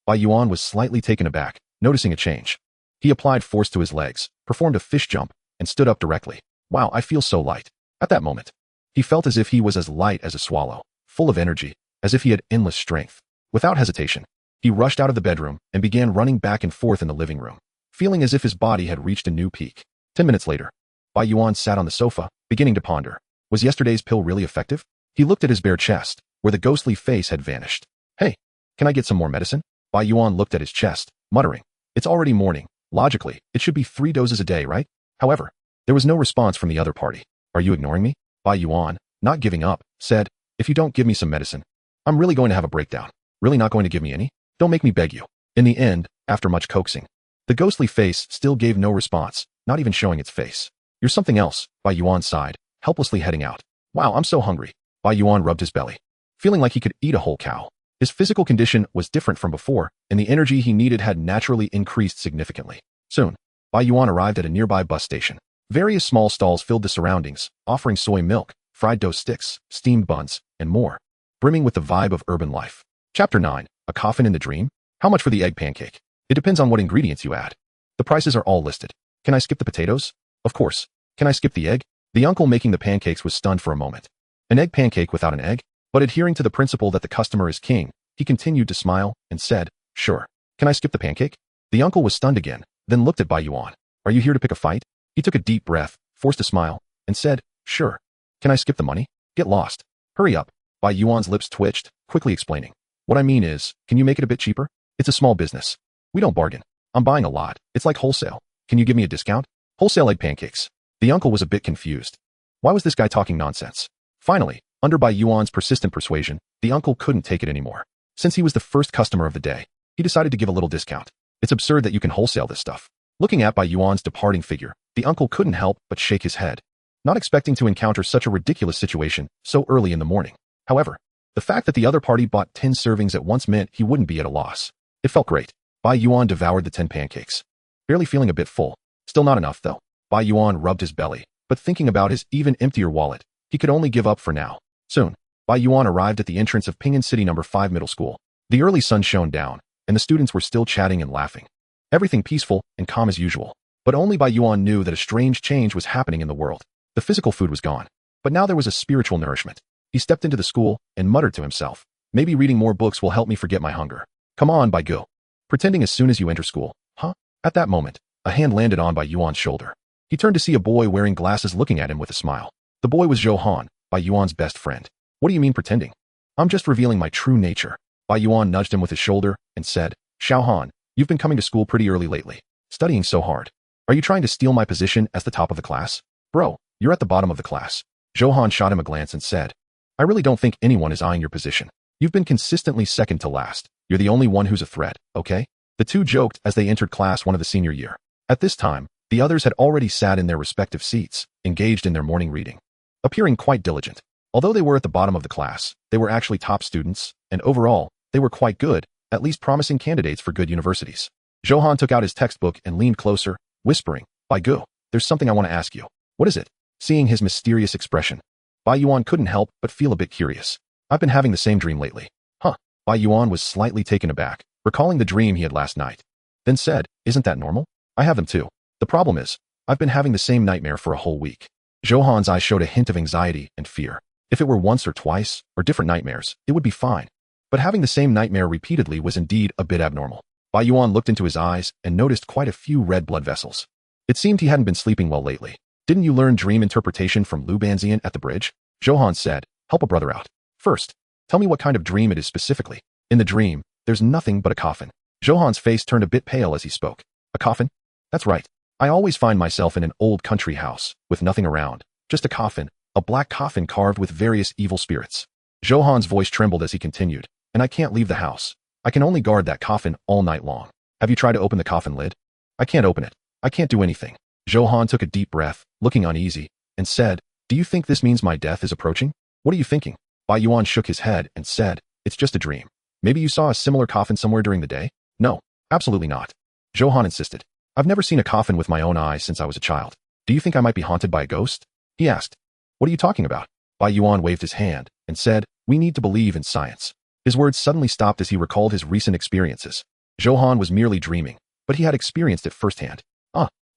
Bai Yuan was slightly taken aback, noticing a change. He applied force to his legs, performed a fish jump, and stood up directly. Wow, I feel so light. At that moment, he felt as if he was as light as a swallow, full of energy, as if he had endless strength. Without hesitation, he rushed out of the bedroom and began running back and forth in the living room, feeling as if his body had reached a new peak. 10 minutes later, Bai Yuan sat on the sofa, beginning to ponder. Was yesterday's pill really effective? He looked at his bare chest, where the ghostly face had vanished. Hey, can I get some more medicine? Bai Yuan looked at his chest, muttering. It's already morning. Logically, it should be 3 doses a day, right? However, there was no response from the other party. Are you ignoring me? Bai Yuan, not giving up, said, if you don't give me some medicine, I'm really going to have a breakdown. Really not going to give me any? Don't make me beg you. In the end, after much coaxing, the ghostly face still gave no response, not even showing its face. You're something else, Bai Yuan sighed, helplessly heading out. Wow, I'm so hungry. Bai Yuan rubbed his belly, feeling like he could eat a whole cow. His physical condition was different from before, and the energy he needed had naturally increased significantly. Soon, Bai Yuan arrived at a nearby bus station. Various small stalls filled the surroundings, offering soy milk, fried dough sticks, steamed buns, and more, brimming with the vibe of urban life. Chapter 9. A Coffin in the Dream? How much for the egg pancake? It depends on what ingredients you add. The prices are all listed. Can I skip the potatoes? Of course. Can I skip the egg? The uncle making the pancakes was stunned for a moment. An egg pancake without an egg? But adhering to the principle that the customer is king, he continued to smile and said, sure. Can I skip the pancake? The uncle was stunned again, then looked at Bai Yuan. Are you here to pick a fight? He took a deep breath, forced a smile, and said, sure. Can I skip the money? Get lost. Hurry up. Bai Yuan's lips twitched, quickly explaining. What I mean is, can you make it a bit cheaper? It's a small business. We don't bargain. I'm buying a lot. It's like wholesale. Can you give me a discount? Wholesale egg pancakes. The uncle was a bit confused. Why was this guy talking nonsense? Finally, under Bai Yuan's persistent persuasion, the uncle couldn't take it anymore. Since he was the first customer of the day, he decided to give a little discount. It's absurd that you can wholesale this stuff. Looking at Bai Yuan's departing figure, the uncle couldn't help but shake his head, not expecting to encounter such a ridiculous situation so early in the morning. However, the fact that the other party bought 10 servings at once meant he wouldn't be at a loss. It felt great. Bai Yuan devoured the 10 pancakes, barely feeling a bit full. Still not enough, though. Bai Yuan rubbed his belly, but thinking about his even emptier wallet, he could only give up for now. Soon, Bai Yuan arrived at the entrance of Pingan City No. 5 Middle School. The early sun shone down, and the students were still chatting and laughing. Everything peaceful and calm as usual. But only Bai Yuan knew that a strange change was happening in the world. The physical food was gone, but now there was a spiritual nourishment. He stepped into the school and muttered to himself, maybe reading more books will help me forget my hunger. Come on, Bai Gu. Pretending as soon as you enter school. Huh? At that moment, a hand landed on Bai Yuan's shoulder. He turned to see a boy wearing glasses looking at him with a smile. The boy was Zhou Han, Bai Yuan's best friend. What do you mean pretending? I'm just revealing my true nature. Bai Yuan nudged him with his shoulder and said, Xiao Han, you've been coming to school pretty early lately, studying so hard. Are you trying to steal my position as the top of the class? Bro, you're at the bottom of the class. Zhou Han shot him a glance and said, I really don't think anyone is eyeing your position. You've been consistently second to last. You're the only one who's a threat, okay? The two joked as they entered class 1 of the senior year. At this time, the others had already sat in their respective seats, engaged in their morning reading, appearing quite diligent. Although they were at the bottom of the class, they were actually top students, and overall, they were quite good, at least promising candidates for good universities. Zhou Han took out his textbook and leaned closer, whispering, Bai Gu, there's something I want to ask you. What is it? Seeing his mysterious expression, Bai Yuan couldn't help but feel a bit curious. I've been having the same dream lately. Huh? Bai Yuan was slightly taken aback, recalling the dream he had last night. Then said, isn't that normal? I have them too. The problem is, I've been having the same nightmare for a whole week. Zhou Han's eyes showed a hint of anxiety and fear. If it were once or twice, or different nightmares, it would be fine. But having the same nightmare repeatedly was indeed a bit abnormal. Bai Yuan looked into his eyes and noticed quite a few red blood vessels. It seemed he hadn't been sleeping well lately. Didn't you learn dream interpretation from Lu Banzian at the bridge? Zhou Han said, help a brother out. First, tell me what kind of dream it is specifically. In the dream, there's nothing but a coffin. Zhou Han's face turned a bit pale as he spoke. A coffin? That's right. I always find myself in an old country house, with nothing around, just a coffin, a black coffin carved with various evil spirits. Zhou Han's voice trembled as he continued, and I can't leave the house. I can only guard that coffin all night long. Have you tried to open the coffin lid? I can't open it. I can't do anything. Zhou Han took a deep breath, looking uneasy, and said, do you think this means my death is approaching? What are you thinking? Bai Yuan shook his head and said, it's just a dream. Maybe you saw a similar coffin somewhere during the day? No, absolutely not. Zhou Han insisted. I've never seen a coffin with my own eyes since I was a child. Do you think I might be haunted by a ghost? He asked. What are you talking about? Bai Yuan waved his hand and said, we need to believe in science. His words suddenly stopped as he recalled his recent experiences. Zhou Han was merely dreaming, but he had experienced it firsthand.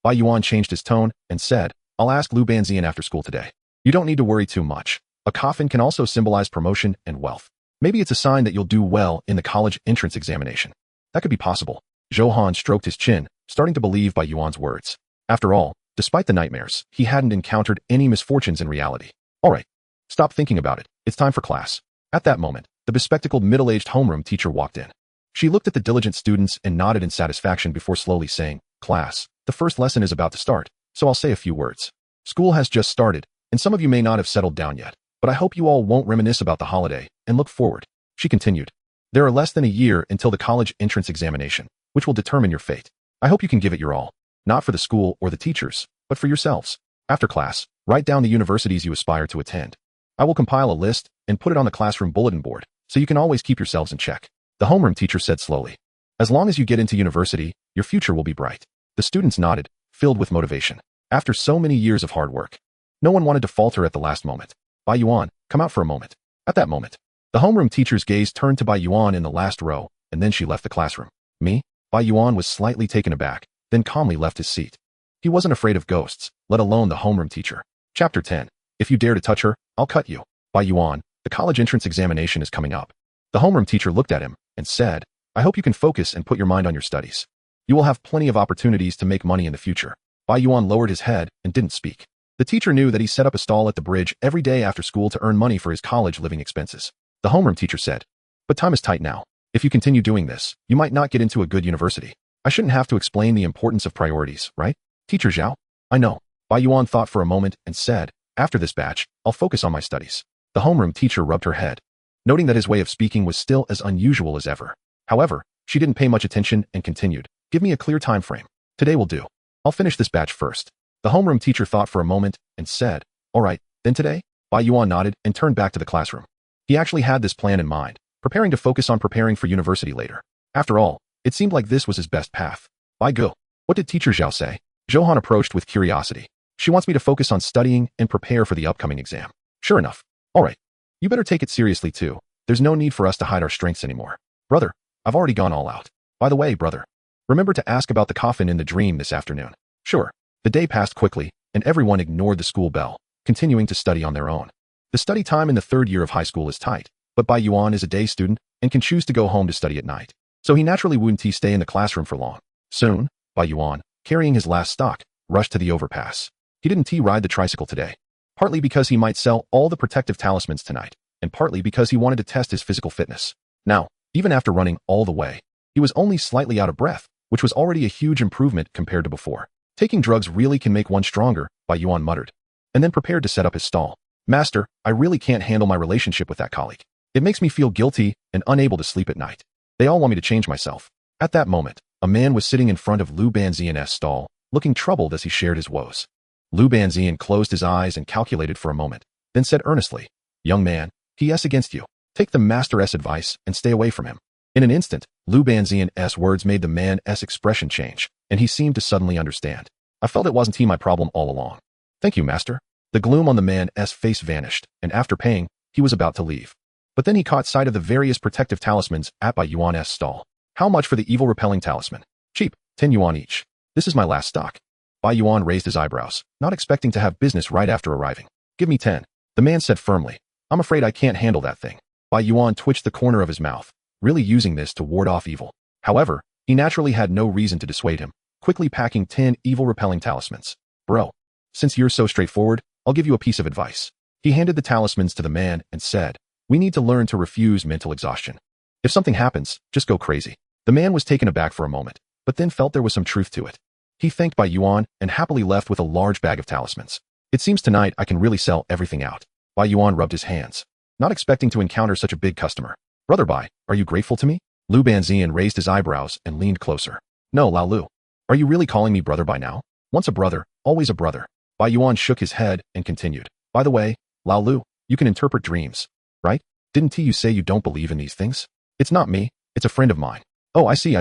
Bai Yuan changed his tone and said, I'll ask Lu Banzian after school today. You don't need to worry too much. A coffin can also symbolize promotion and wealth. Maybe it's a sign that you'll do well in the college entrance examination. That could be possible. Zhou Han stroked his chin, starting to believe Bai Yuan's words. After all, Despite the nightmares, he hadn't encountered any misfortunes in reality. All right, stop thinking about it. It's time for class. At that moment, the bespectacled middle-aged homeroom teacher walked in. She looked at the diligent students and nodded in satisfaction before slowly saying, "Class, the first lesson is about to start, so I'll say a few words. School has just started, and some of you may not have settled down yet, but I hope you all won't reminisce about the holiday and look forward." She continued, "There are less than a year until the college entrance examination, which will determine your fate. I hope you can give it your all, not for the school or the teachers, but for yourselves. After class, write down the universities you aspire to attend. I will compile a list and put it on the classroom bulletin board, so you can always keep yourselves in check." The homeroom teacher said slowly, "As long as you get into university, your future will be bright." The students nodded, filled with motivation. After so many years of hard work, no one wanted to falter at the last moment. "Bai Yuan, come out for a moment." At that moment, the homeroom teacher's gaze turned to Bai Yuan in the last row, and then she left the classroom. "Me?" Bai Yuan was slightly taken aback, then calmly left his seat. He wasn't afraid of ghosts, let alone the homeroom teacher. Chapter 10. If you dare to touch her, I'll cut you. Bai Yuan, the college entrance examination is coming up. The homeroom teacher looked at him and said, "I hope you can focus and put your mind on your studies. You will have plenty of opportunities to make money in the future." Bai Yuan lowered his head and didn't speak. The teacher knew that he set up a stall at the bridge every day after school to earn money for his college living expenses. The homeroom teacher said, "But time is tight now. If you continue doing this, you might not get into a good university. I shouldn't have to explain the importance of priorities, right? Teacher Zhao?" "I know." Bai Yuan thought for a moment and said, "After this batch, I'll focus on my studies." The homeroom teacher rubbed her head, noting that his way of speaking was still as unusual as ever. However, she didn't pay much attention and continued, "Give me a clear time frame. Today will do. I'll finish this batch first." The homeroom teacher thought for a moment and said, "All right, then today?" Bai Yuan nodded and turned back to the classroom. He actually had this plan in mind, preparing to focus on preparing for university later. After all, it seemed like this was his best path. "Bai Gu, what did teacher Zhao say?" Johan approached with curiosity. "She wants me to focus on studying and prepare for the upcoming exam." "Sure enough. All right. You better take it seriously too. There's no need for us to hide our strengths anymore. Brother, I've already gone all out. By the way, brother, remember to ask about the coffin in the dream this afternoon." "Sure." The day passed quickly, and everyone ignored the school bell, continuing to study on their own. The study time in the third year of high school is tight, but Bai Yuan is a day student and can choose to go home to study at night. So he naturally wouldn't stay in the classroom for long. Soon, Bai Yuan, carrying his last stock, rushed to the overpass. He didn't ride the tricycle today, partly because he might sell all the protective talismans tonight, and partly because he wanted to test his physical fitness. Now, even after running all the way, he was only slightly out of breath, which was already a huge improvement compared to before. "Taking drugs really can make one stronger," Bai Yuan muttered, and then prepared to set up his stall. "Master, I really can't handle my relationship with that colleague. It makes me feel guilty and unable to sleep at night. They all want me to change myself." At that moment, a man was sitting in front of Lu Banzian's stall, looking troubled as he shared his woes. Lu Banzian closed his eyes and calculated for a moment, then said earnestly, "Young man, he is against you. Take the master's advice and stay away from him." In an instant, Lu Banzian's words made the man's expression change, and he seemed to suddenly understand. "I felt it wasn't my problem all along. Thank you, master." The gloom on the man's face vanished, and after paying, he was about to leave. But then he caught sight of the various protective talismans at Bai Yuan's stall. "How much for the evil repelling talisman?" "Cheap, 10 yuan each. This is my last stock." Bai Yuan raised his eyebrows, not expecting to have business right after arriving. "Give me 10. The man said firmly. "I'm afraid I can't handle that thing." Bai Yuan twitched the corner of his mouth, really using this to ward off evil. However, he naturally had no reason to dissuade him, quickly packing 10 evil-repelling talismans. "Bro, since you're so straightforward, I'll give you a piece of advice." He handed the talismans to the man and said, "We need to learn to refuse mental exhaustion. If something happens, just go crazy." The man was taken aback for a moment, but then felt there was some truth to it. He thanked Bai Yuan and happily left with a large bag of talismans. "It seems tonight I can really sell everything out." Bai Yuan rubbed his hands, not expecting to encounter such a big customer. "Brother Bai, are you grateful to me?" Lu Banzian raised his eyebrows and leaned closer. "No, Lao Lu. Are you really calling me brother Bai now? Once a brother, always a brother." Bai Yuan shook his head and continued. "By the way, Lao Lu, you can interpret dreams, right? Didn't you say you don't believe in these things?" "It's not me, it's a friend of mine." "Oh, I see.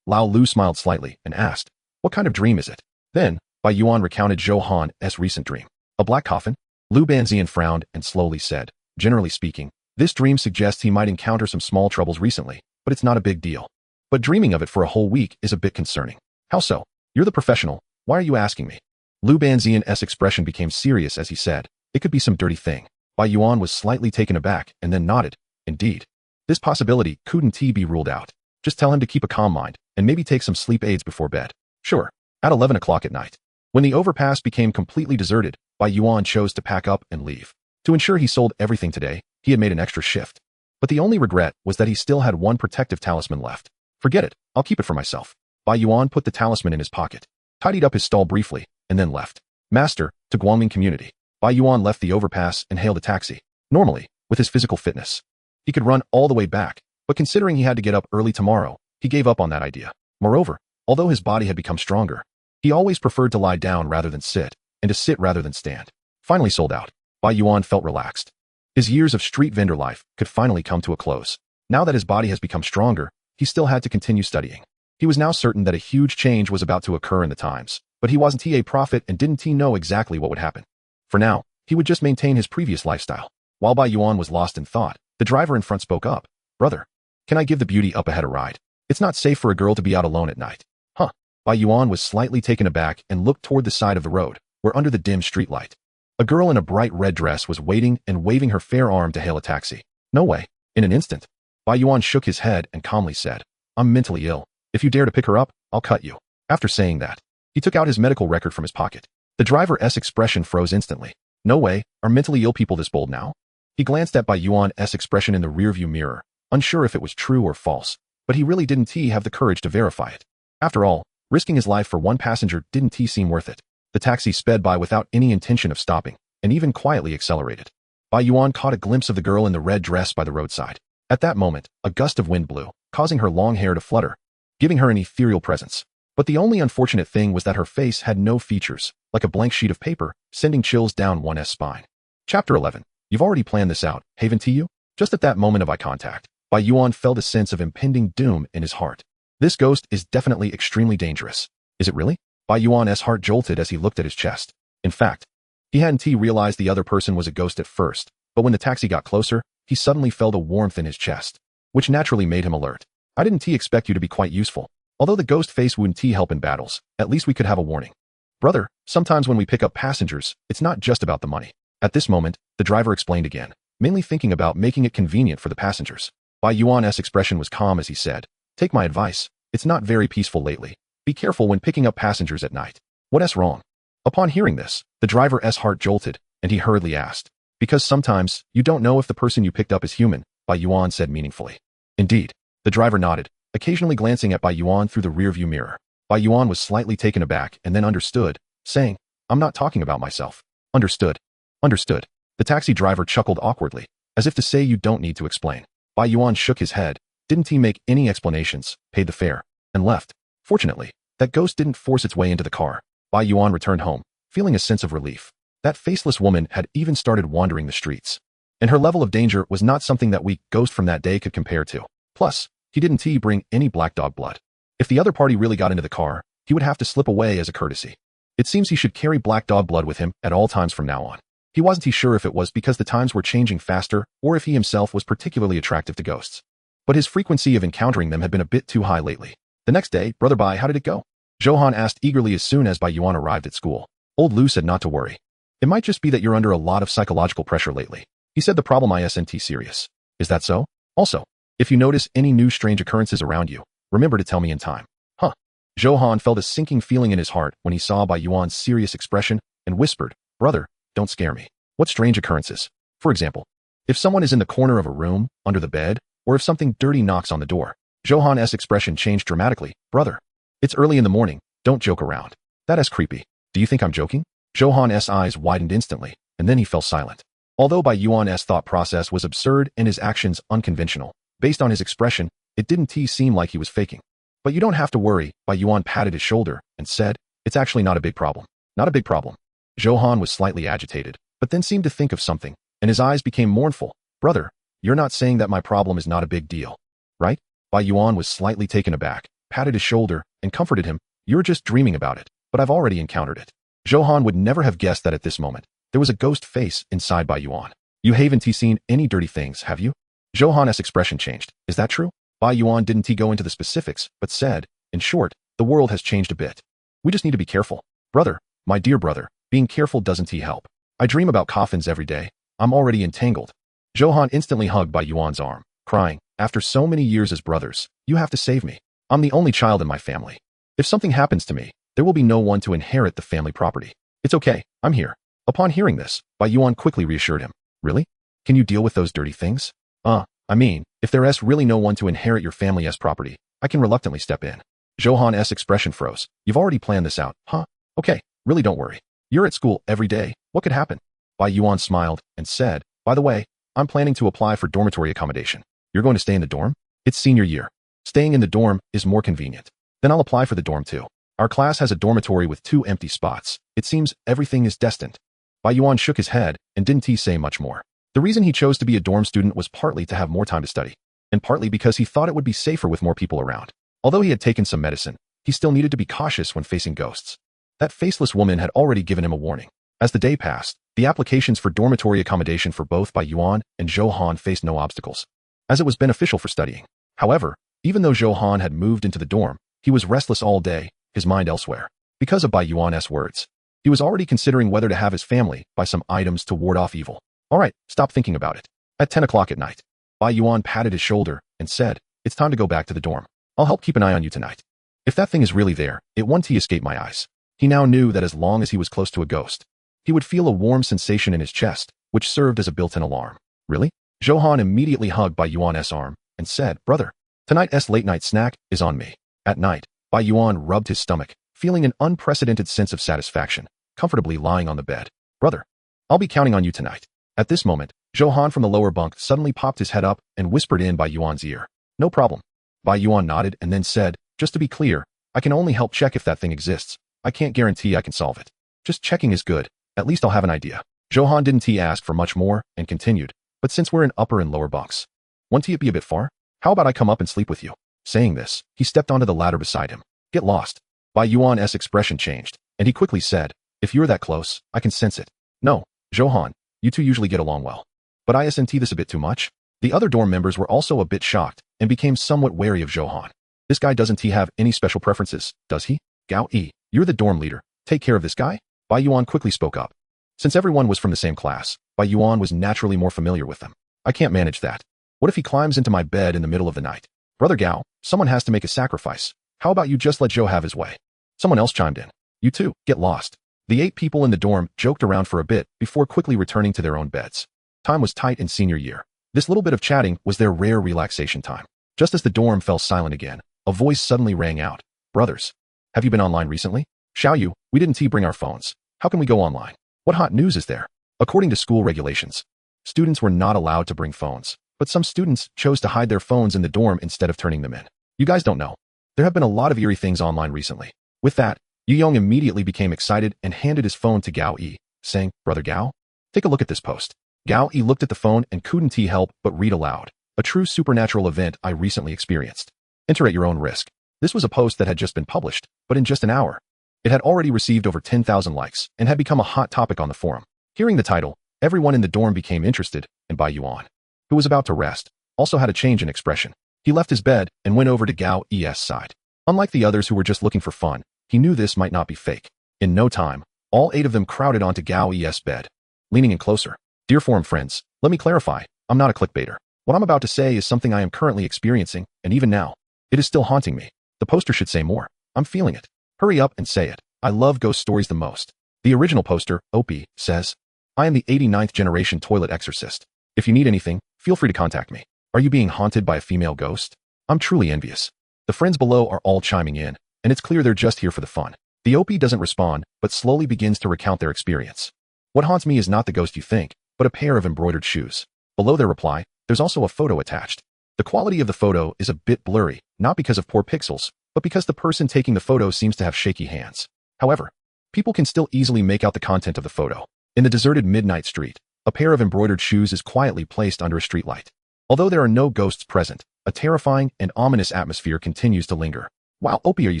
Lao Lu smiled slightly and asked, "What kind of dream is it?" Then, Bai Yuan recounted Johan's recent dream. "A black coffin?" Lu Banzian frowned and slowly said, "Generally speaking, this dream suggests he might encounter some small troubles recently, but it's not a big deal. But dreaming of it for a whole week is a bit concerning." "How so?" "You're the professional. Why are you asking me?" Lu Banzian's expression became serious as he said, "It could be some dirty thing." Bai Yuan was slightly taken aback and then nodded. "Indeed. This possibility couldn't be ruled out. Just tell him to keep a calm mind and maybe take some sleep aids before bed." "Sure. At 11 o'clock at night." When the overpass became completely deserted, Bai Yuan chose to pack up and leave. To ensure he sold everything today, he had made an extra shift. But the only regret was that he still had one protective talisman left. Forget it, I'll keep it for myself. Bai Yuan put the talisman in his pocket, tidied up his stall briefly, and then left. Master, to Guangming Community. Bai Yuan left the overpass and hailed a taxi. Normally, with his physical fitness, he could run all the way back, but considering he had to get up early tomorrow, he gave up on that idea. Moreover, although his body had become stronger, he always preferred to lie down rather than sit, and to sit rather than stand. Finally sold out, Bai Yuan felt relaxed. His years of street vendor life could finally come to a close. Now that his body has become stronger, he still had to continue studying. He was now certain that a huge change was about to occur in the times, but he wasn't a prophet and didn't know exactly what would happen. For now, he would just maintain his previous lifestyle. While Bai Yuan was lost in thought, the driver in front spoke up. Brother, can I give the beauty up ahead a ride? It's not safe for a girl to be out alone at night. Huh. Bai Yuan was slightly taken aback and looked toward the side of the road, where under the dim streetlight, a girl in a bright red dress was waiting and waving her fair arm to hail a taxi. No way. In an instant, Bai Yuan shook his head and calmly said, I'm mentally ill. If you dare to pick her up, I'll cut you. After saying that, he took out his medical record from his pocket. The driver's expression froze instantly. No way, are mentally ill people this bold now? He glanced at Bai Yuan's expression in the rearview mirror, unsure if it was true or false, but he really didn't have the courage to verify it. After all, risking his life for one passenger didn't seem worth it. The taxi sped by without any intention of stopping, and even quietly accelerated. Bai Yuan caught a glimpse of the girl in the red dress by the roadside. At that moment, a gust of wind blew, causing her long hair to flutter, giving her an ethereal presence. But the only unfortunate thing was that her face had no features, like a blank sheet of paper, sending chills down one's spine. Chapter 11. You've already planned this out, haven't you? Just at that moment of eye contact, Bai Yuan felt a sense of impending doom in his heart. This ghost is definitely extremely dangerous. Is it really? Bai Yuan's heart jolted as he looked at his chest. In fact, he hadn't realized the other person was a ghost at first, but when the taxi got closer, he suddenly felt a warmth in his chest, which naturally made him alert. I didn't expect you to be quite useful. Although the ghost face wouldn't help in battles, at least we could have a warning. Brother, sometimes when we pick up passengers, it's not just about the money. At this moment, the driver explained again, mainly thinking about making it convenient for the passengers. Bai Yuan's expression was calm as he said, take my advice, it's not very peaceful lately. Be careful when picking up passengers at night. What's wrong? Upon hearing this, the driver's heart jolted, and he hurriedly asked, because sometimes, you don't know if the person you picked up is human, Bai Yuan said meaningfully. Indeed. The driver nodded, occasionally glancing at Bai Yuan through the rearview mirror. Bai Yuan was slightly taken aback and then understood, saying, I'm not talking about myself. Understood. Understood. The taxi driver chuckled awkwardly, as if to say you don't need to explain. Bai Yuan shook his head, didn't make any explanations, paid the fare, and left. Fortunately, that ghost didn't force its way into the car. Bai Yuan returned home, feeling a sense of relief. That faceless woman had even started wandering the streets. And her level of danger was not something that weak ghost from that day could compare to. Plus, he didn't bring any black dog blood. If the other party really got into the car, he would have to slip away as a courtesy. It seems he should carry black dog blood with him at all times from now on. He wasn't sure if it was because the times were changing faster or if he himself was particularly attractive to ghosts. But his frequency of encountering them had been a bit too high lately. The next day, Brother Bai, how did it go? Johan asked eagerly as soon as Bai Yuan arrived at school. Old Lu said not to worry. It might just be that you're under a lot of psychological pressure lately. He said the problem isn't serious. Is that so? Also, if you notice any new strange occurrences around you, remember to tell me in time. Huh. Johan felt a sinking feeling in his heart when he saw Bai Yuan's serious expression and whispered, Brother, don't scare me. What strange occurrences? For example, if someone is in the corner of a room, under the bed, or if something dirty knocks on the door. Johan's expression changed dramatically. Brother, it's early in the morning, don't joke around. That is creepy. Do you think I'm joking? Johan's eyes widened instantly, and then he fell silent. Although Bai Yuan's thought process was absurd and his actions unconventional, based on his expression, it didn't seem like he was faking. But you don't have to worry, Bai Yuan patted his shoulder and said, it's actually not a big problem. Not a big problem. Johan was slightly agitated, but then seemed to think of something, and his eyes became mournful. Brother, you're not saying that my problem is not a big deal, right? Bai Yuan was slightly taken aback, patted his shoulder, and comforted him. You're just dreaming about it, but I've already encountered it. Johan would never have guessed that at this moment, there was a ghost face inside Bai Yuan. You haven't seen any dirty things, have you? Johan's expression changed. Is that true? Bai Yuan didn't go into the specifics, but said, in short, the world has changed a bit. We just need to be careful. Brother, my dear brother, being careful doesn't help. I dream about coffins every day. I'm already entangled. Johan instantly hugged Bai Yuan's arm, crying, after so many years as brothers, you have to save me. I'm the only child in my family. If something happens to me, There will be no one to inherit the family property. It's okay, I'm here. Upon hearing this, Bai Yuan quickly reassured him. Really? Can you deal with those dirty things? I mean, if there's really no one to inherit your family's property, I can reluctantly step in. Johan's expression froze. You've already planned this out, huh? Okay, really don't worry. You're at school every day. What could happen? Bai Yuan smiled and said, by the way, I'm planning to apply for dormitory accommodation. You're going to stay in the dorm? It's senior year. Staying in the dorm is more convenient. Then I'll apply for the dorm too. Our class has a dormitory with 2 empty spots. It seems everything is destined. Bai Yuan shook his head and didn't say much more. The reason he chose to be a dorm student was partly to have more time to study, and partly because he thought it would be safer with more people around. Although he had taken some medicine, he still needed to be cautious when facing ghosts. That faceless woman had already given him a warning. As the day passed, the applications for dormitory accommodation for both Bai Yuan and Johan faced no obstacles, as it was beneficial for studying. However, even though Johan had moved into the dorm, he was restless all day, his mind elsewhere. Because of Bai Yuan's words, he was already considering whether to have his family buy some items to ward off evil. All right, stop thinking about it. At 10 o'clock at night, Bai Yuan patted his shoulder and said, it's time to go back to the dorm. I'll help keep an eye on you tonight. If that thing is really there, it won't escape my eyes. He now knew that as long as he was close to a ghost, he would feel a warm sensation in his chest, which served as a built-in alarm. Really? Johan immediately hugged Bai Yuan's arm and said, brother, tonight's late-night snack is on me. At night, Bai Yuan rubbed his stomach, feeling an unprecedented sense of satisfaction, comfortably lying on the bed. Brother, I'll be counting on you tonight. At this moment, Johan from the lower bunk suddenly popped his head up and whispered in Bai Yuan's ear. No problem. Bai Yuan nodded and then said, just to be clear, I can only help check if that thing exists. I can't guarantee I can solve it. Just checking is good. At least I'll have an idea. Johan didn't ask for much more and continued, but since we're in upper and lower bunks, won't it be a bit far? How about I come up and sleep with you? Saying this, he stepped onto the ladder beside him. Get lost. Bai Yuan's expression changed, and he quickly said, if you're that close, I can sense it. No, Johan, you two usually get along well. But isn't this a bit too much? The other dorm members were also a bit shocked and became somewhat wary of Johan. This guy doesn't have any special preferences, does he? Gao Yi, you're the dorm leader. Take care of this guy? Bai Yuan quickly spoke up. Since everyone was from the same class, Bai Yuan was naturally more familiar with them. I can't manage that. What if he climbs into my bed in the middle of the night? Brother Gao, someone has to make a sacrifice. How about you just let Joe have his way? Someone else chimed in. You too, get lost. The 8 people in the dorm joked around for a bit before quickly returning to their own beds. Time was tight in senior year. This little bit of chatting was their rare relaxation time. Just as the dorm fell silent again, a voice suddenly rang out. Brothers, have you been online recently? Xiao Yu, we didn't bring our phones. How can we go online? What hot news is there? According to school regulations, students were not allowed to bring phones, but some students chose to hide their phones in the dorm instead of turning them in. You guys don't know. There have been a lot of eerie things online recently. With that, Yu Yong immediately became excited and handed his phone to Gao Yi, saying, Brother Gao, take a look at this post. Gao Yi looked at the phone and couldn't help but read aloud. A true supernatural event I recently experienced. Enter at your own risk. This was a post that had just been published, but in just an hour. It had already received over 10,000 likes and had become a hot topic on the forum. Hearing the title, everyone in the dorm became interested, and Bai Yuan, who was about to rest, also had a change in expression. He left his bed and went over to Gao Yi's side. Unlike the others who were just looking for fun, he knew this might not be fake. In no time, all 8 of them crowded onto Gao Yi's bed. Leaning in closer. Dear forum friends, let me clarify, I'm not a clickbaiter. What I'm about to say is something I am currently experiencing, and even now, it is still haunting me. The poster should say more. I'm feeling it. Hurry up and say it. I love ghost stories the most. The original poster, Opie, says, I am the 89th generation toilet exorcist. If you need anything, feel free to contact me. Are you being haunted by a female ghost? I'm truly envious. The friends below are all chiming in, and it's clear they're just here for the fun. The Opie doesn't respond, but slowly begins to recount their experience. What haunts me is not the ghost you think, but a pair of embroidered shoes. Below their reply, there's also a photo attached. The quality of the photo is a bit blurry, not because of poor pixels, but because the person taking the photo seems to have shaky hands. However, people can still easily make out the content of the photo. In the deserted midnight street, a pair of embroidered shoes is quietly placed under a streetlight. Although there are no ghosts present, a terrifying and ominous atmosphere continues to linger. Wow, Opie, are you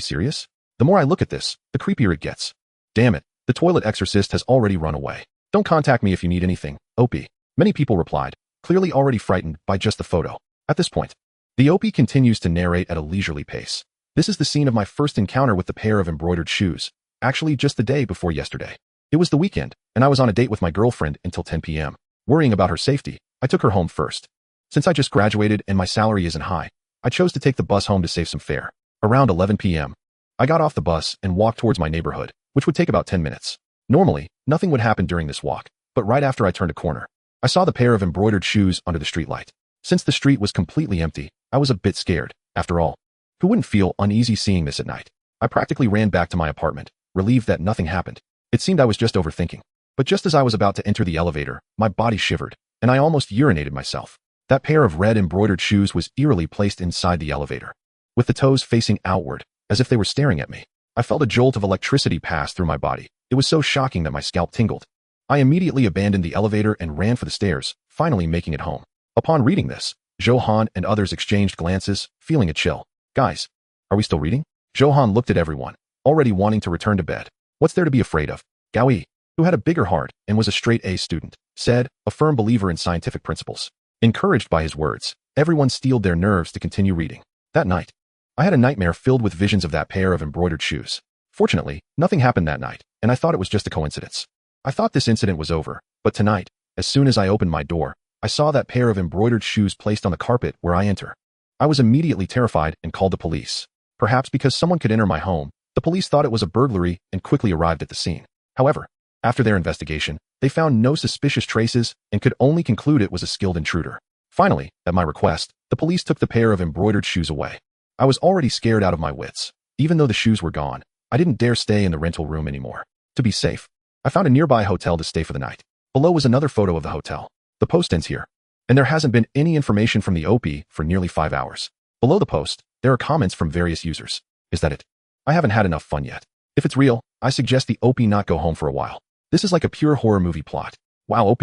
serious? The more I look at this, the creepier it gets. Damn it, the toilet exorcist has already run away. Don't contact me if you need anything, Opie. Many people replied, clearly already frightened by just the photo. At this point, the Opie continues to narrate at a leisurely pace. This is the scene of my first encounter with the pair of embroidered shoes, actually just the day before yesterday. It was the weekend, and I was on a date with my girlfriend until 10 p.m. Worrying about her safety, I took her home first. Since I just graduated and my salary isn't high, I chose to take the bus home to save some fare. Around 11 p.m., I got off the bus and walked towards my neighborhood, which would take about 10 minutes. Normally, nothing would happen during this walk, but right after I turned a corner, I saw the pair of embroidered shoes under the streetlight. Since the street was completely empty, I was a bit scared. After all, who wouldn't feel uneasy seeing this at night? I practically ran back to my apartment, relieved that nothing happened. It seemed I was just overthinking. But just as I was about to enter the elevator, my body shivered, and I almost urinated myself. That pair of red embroidered shoes was eerily placed inside the elevator, with the toes facing outward, as if they were staring at me. I felt a jolt of electricity pass through my body. It was so shocking that my scalp tingled. I immediately abandoned the elevator and ran for the stairs, finally making it home. Upon reading this, Johan and others exchanged glances, feeling a chill. Guys, are we still reading? Johan looked at everyone, already wanting to return to bed. What's there to be afraid of? Gaoi, who had a bigger heart and was a straight-A student, said, a firm believer in scientific principles. Encouraged by his words, everyone steeled their nerves to continue reading. That night, I had a nightmare filled with visions of that pair of embroidered shoes. Fortunately, nothing happened that night, and I thought it was just a coincidence. I thought this incident was over, but tonight, as soon as I opened my door, I saw that pair of embroidered shoes placed on the carpet where I enter. I was immediately terrified and called the police. Perhaps because someone could enter my home, the police thought it was a burglary and quickly arrived at the scene. However, after their investigation, they found no suspicious traces and could only conclude it was a skilled intruder. Finally, at my request, the police took the pair of embroidered shoes away. I was already scared out of my wits. Even though the shoes were gone, I didn't dare stay in the rental room anymore. To be safe, I found a nearby hotel to stay for the night. Below was another photo of the hotel. The post ends here, and there hasn't been any information from the OP for nearly 5 hours. Below the post, there are comments from various users. Is that it? I haven't had enough fun yet. If it's real, I suggest the OP not go home for a while. This is like a pure horror movie plot. Wow, OP,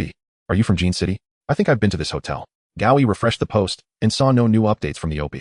are you from Jean City? I think I've been to this hotel. Gaoi refreshed the post and saw no new updates from the OP,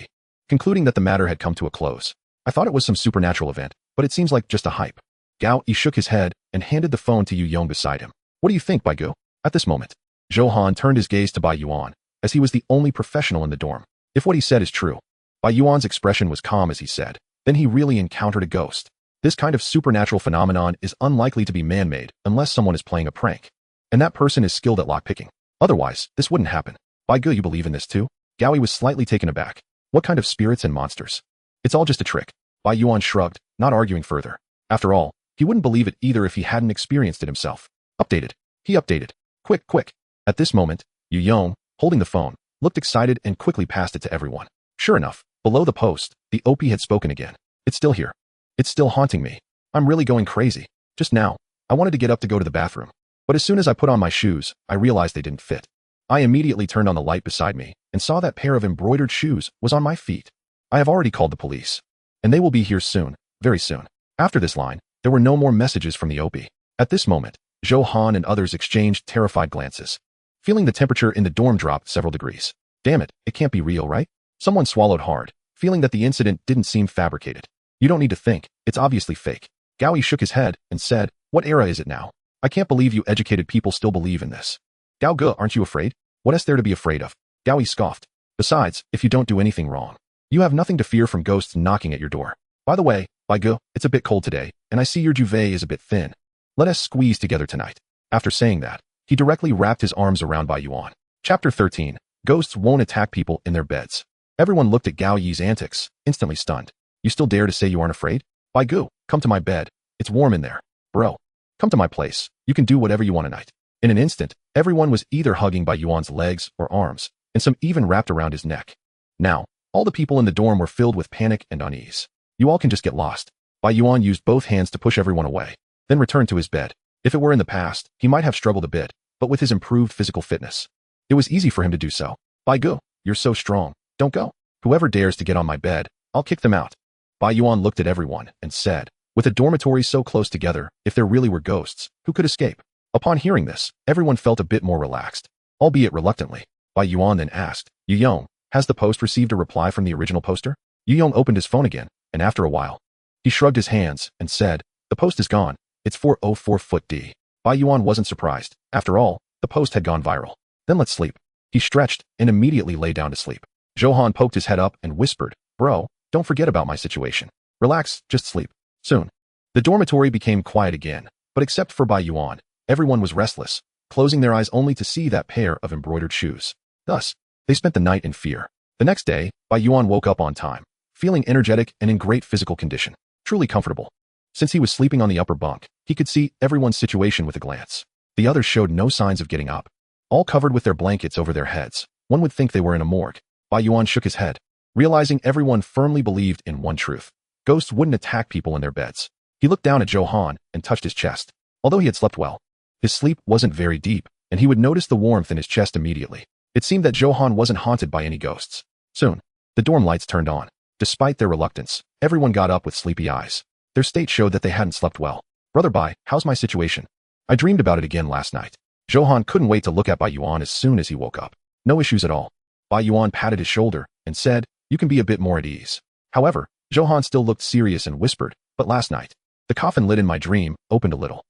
concluding that the matter had come to a close. I thought it was some supernatural event, but it seems like just a hype. Gaoi shook his head and handed the phone to Yu Yong beside him. What do you think, Baigu? At this moment, Johan turned his gaze to Bai Yuan, as he was the only professional in the dorm. If what he said is true, Bai Yuan's expression was calm as he said, then he really encountered a ghost. This kind of supernatural phenomenon is unlikely to be man-made unless someone is playing a prank, and that person is skilled at lockpicking. Otherwise, this wouldn't happen. Baigu, you believe in this too? Gaoi was slightly taken aback. What kind of spirits and monsters? It's all just a trick. Bai Yuan shrugged, not arguing further. After all, he wouldn't believe it either if he hadn't experienced it himself. Updated. He updated. Quick, quick. At this moment, Yu Yong, holding the phone, looked excited and quickly passed it to everyone. Sure enough, below the post, the OP had spoken again. It's still here. It's still haunting me. I'm really going crazy. Just now, I wanted to get up to go to the bathroom. But as soon as I put on my shoes, I realized they didn't fit. I immediately turned on the light beside me and saw that pair of embroidered shoes was on my feet. I have already called the police, and they will be here soon, very soon. After this line, there were no more messages from the OP. At this moment, Johan and others exchanged terrified glances. Feeling the temperature in the dorm dropped several degrees. Damn it, it can't be real, right? Someone swallowed hard, feeling that the incident didn't seem fabricated. You don't need to think, it's obviously fake. Gaoi shook his head and said, what era is it now? I can't believe you educated people still believe in this. Gao Ge, aren't you afraid? What is there to be afraid of? Gaoi scoffed. Besides, if you don't do anything wrong, you have nothing to fear from ghosts knocking at your door. By the way, Baigu, it's a bit cold today, and I see your duvet is a bit thin. Let us squeeze together tonight. After saying that, he directly wrapped his arms around Bai Yuan. Chapter 13. Ghosts won't attack people in their beds. Everyone looked at Gao Yi's antics, instantly stunned. You still dare to say you aren't afraid? Baigu, come to my bed. It's warm in there. Bro, come to my place. You can do whatever you want tonight. In an instant, everyone was either hugging Bai Yuan's legs or arms, and some even wrapped around his neck. Now, all the people in the dorm were filled with panic and unease. You all can just get lost. Bai Yuan used both hands to push everyone away, then returned to his bed. If it were in the past, he might have struggled a bit, but with his improved physical fitness, it was easy for him to do so. Baigu, you're so strong. Don't go. Whoever dares to get on my bed, I'll kick them out. Bai Yuan looked at everyone and said, with a dormitory so close together, if there really were ghosts, who could escape? Upon hearing this, everyone felt a bit more relaxed, albeit reluctantly. Bai Yuan then asked, Yu Yong, has the post received a reply from the original poster? Yu Yong opened his phone again, and after a while, he shrugged his hands and said, the post is gone. It's 404 foot D. Bai Yuan wasn't surprised. After all, the post had gone viral. Then let's sleep. He stretched and immediately lay down to sleep. Johan poked his head up and whispered, bro, don't forget about my situation. Relax, just sleep. Soon, the dormitory became quiet again, but except for Bai Yuan, everyone was restless, closing their eyes only to see that pair of embroidered shoes. Thus, they spent the night in fear. The next day, Bai Yuan woke up on time, feeling energetic and in great physical condition. truly comfortable. Since he was sleeping on the upper bunk, he could see everyone's situation with a glance. The others showed no signs of getting up. All covered with their blankets over their heads. One would think they were in a morgue. Bai Yuan shook his head, realizing everyone firmly believed in one truth. Ghosts wouldn't attack people in their beds. He looked down at Zhou Han and touched his chest. Although he had slept well, his sleep wasn't very deep, and he would notice the warmth in his chest immediately. It seemed that Zhou Han wasn't haunted by any ghosts. Soon, the dorm lights turned on. Despite their reluctance, everyone got up with sleepy eyes. Their state showed that they hadn't slept well. Brother Bai, how's my situation? I dreamed about it again last night. Zhou Han couldn't wait to look at Bai Yuan as soon as he woke up. No issues at all. Bai Yuan patted his shoulder and said, you can be a bit more at ease. However, Zhou Han still looked serious and whispered, but last night, the coffin lid in my dream opened a little.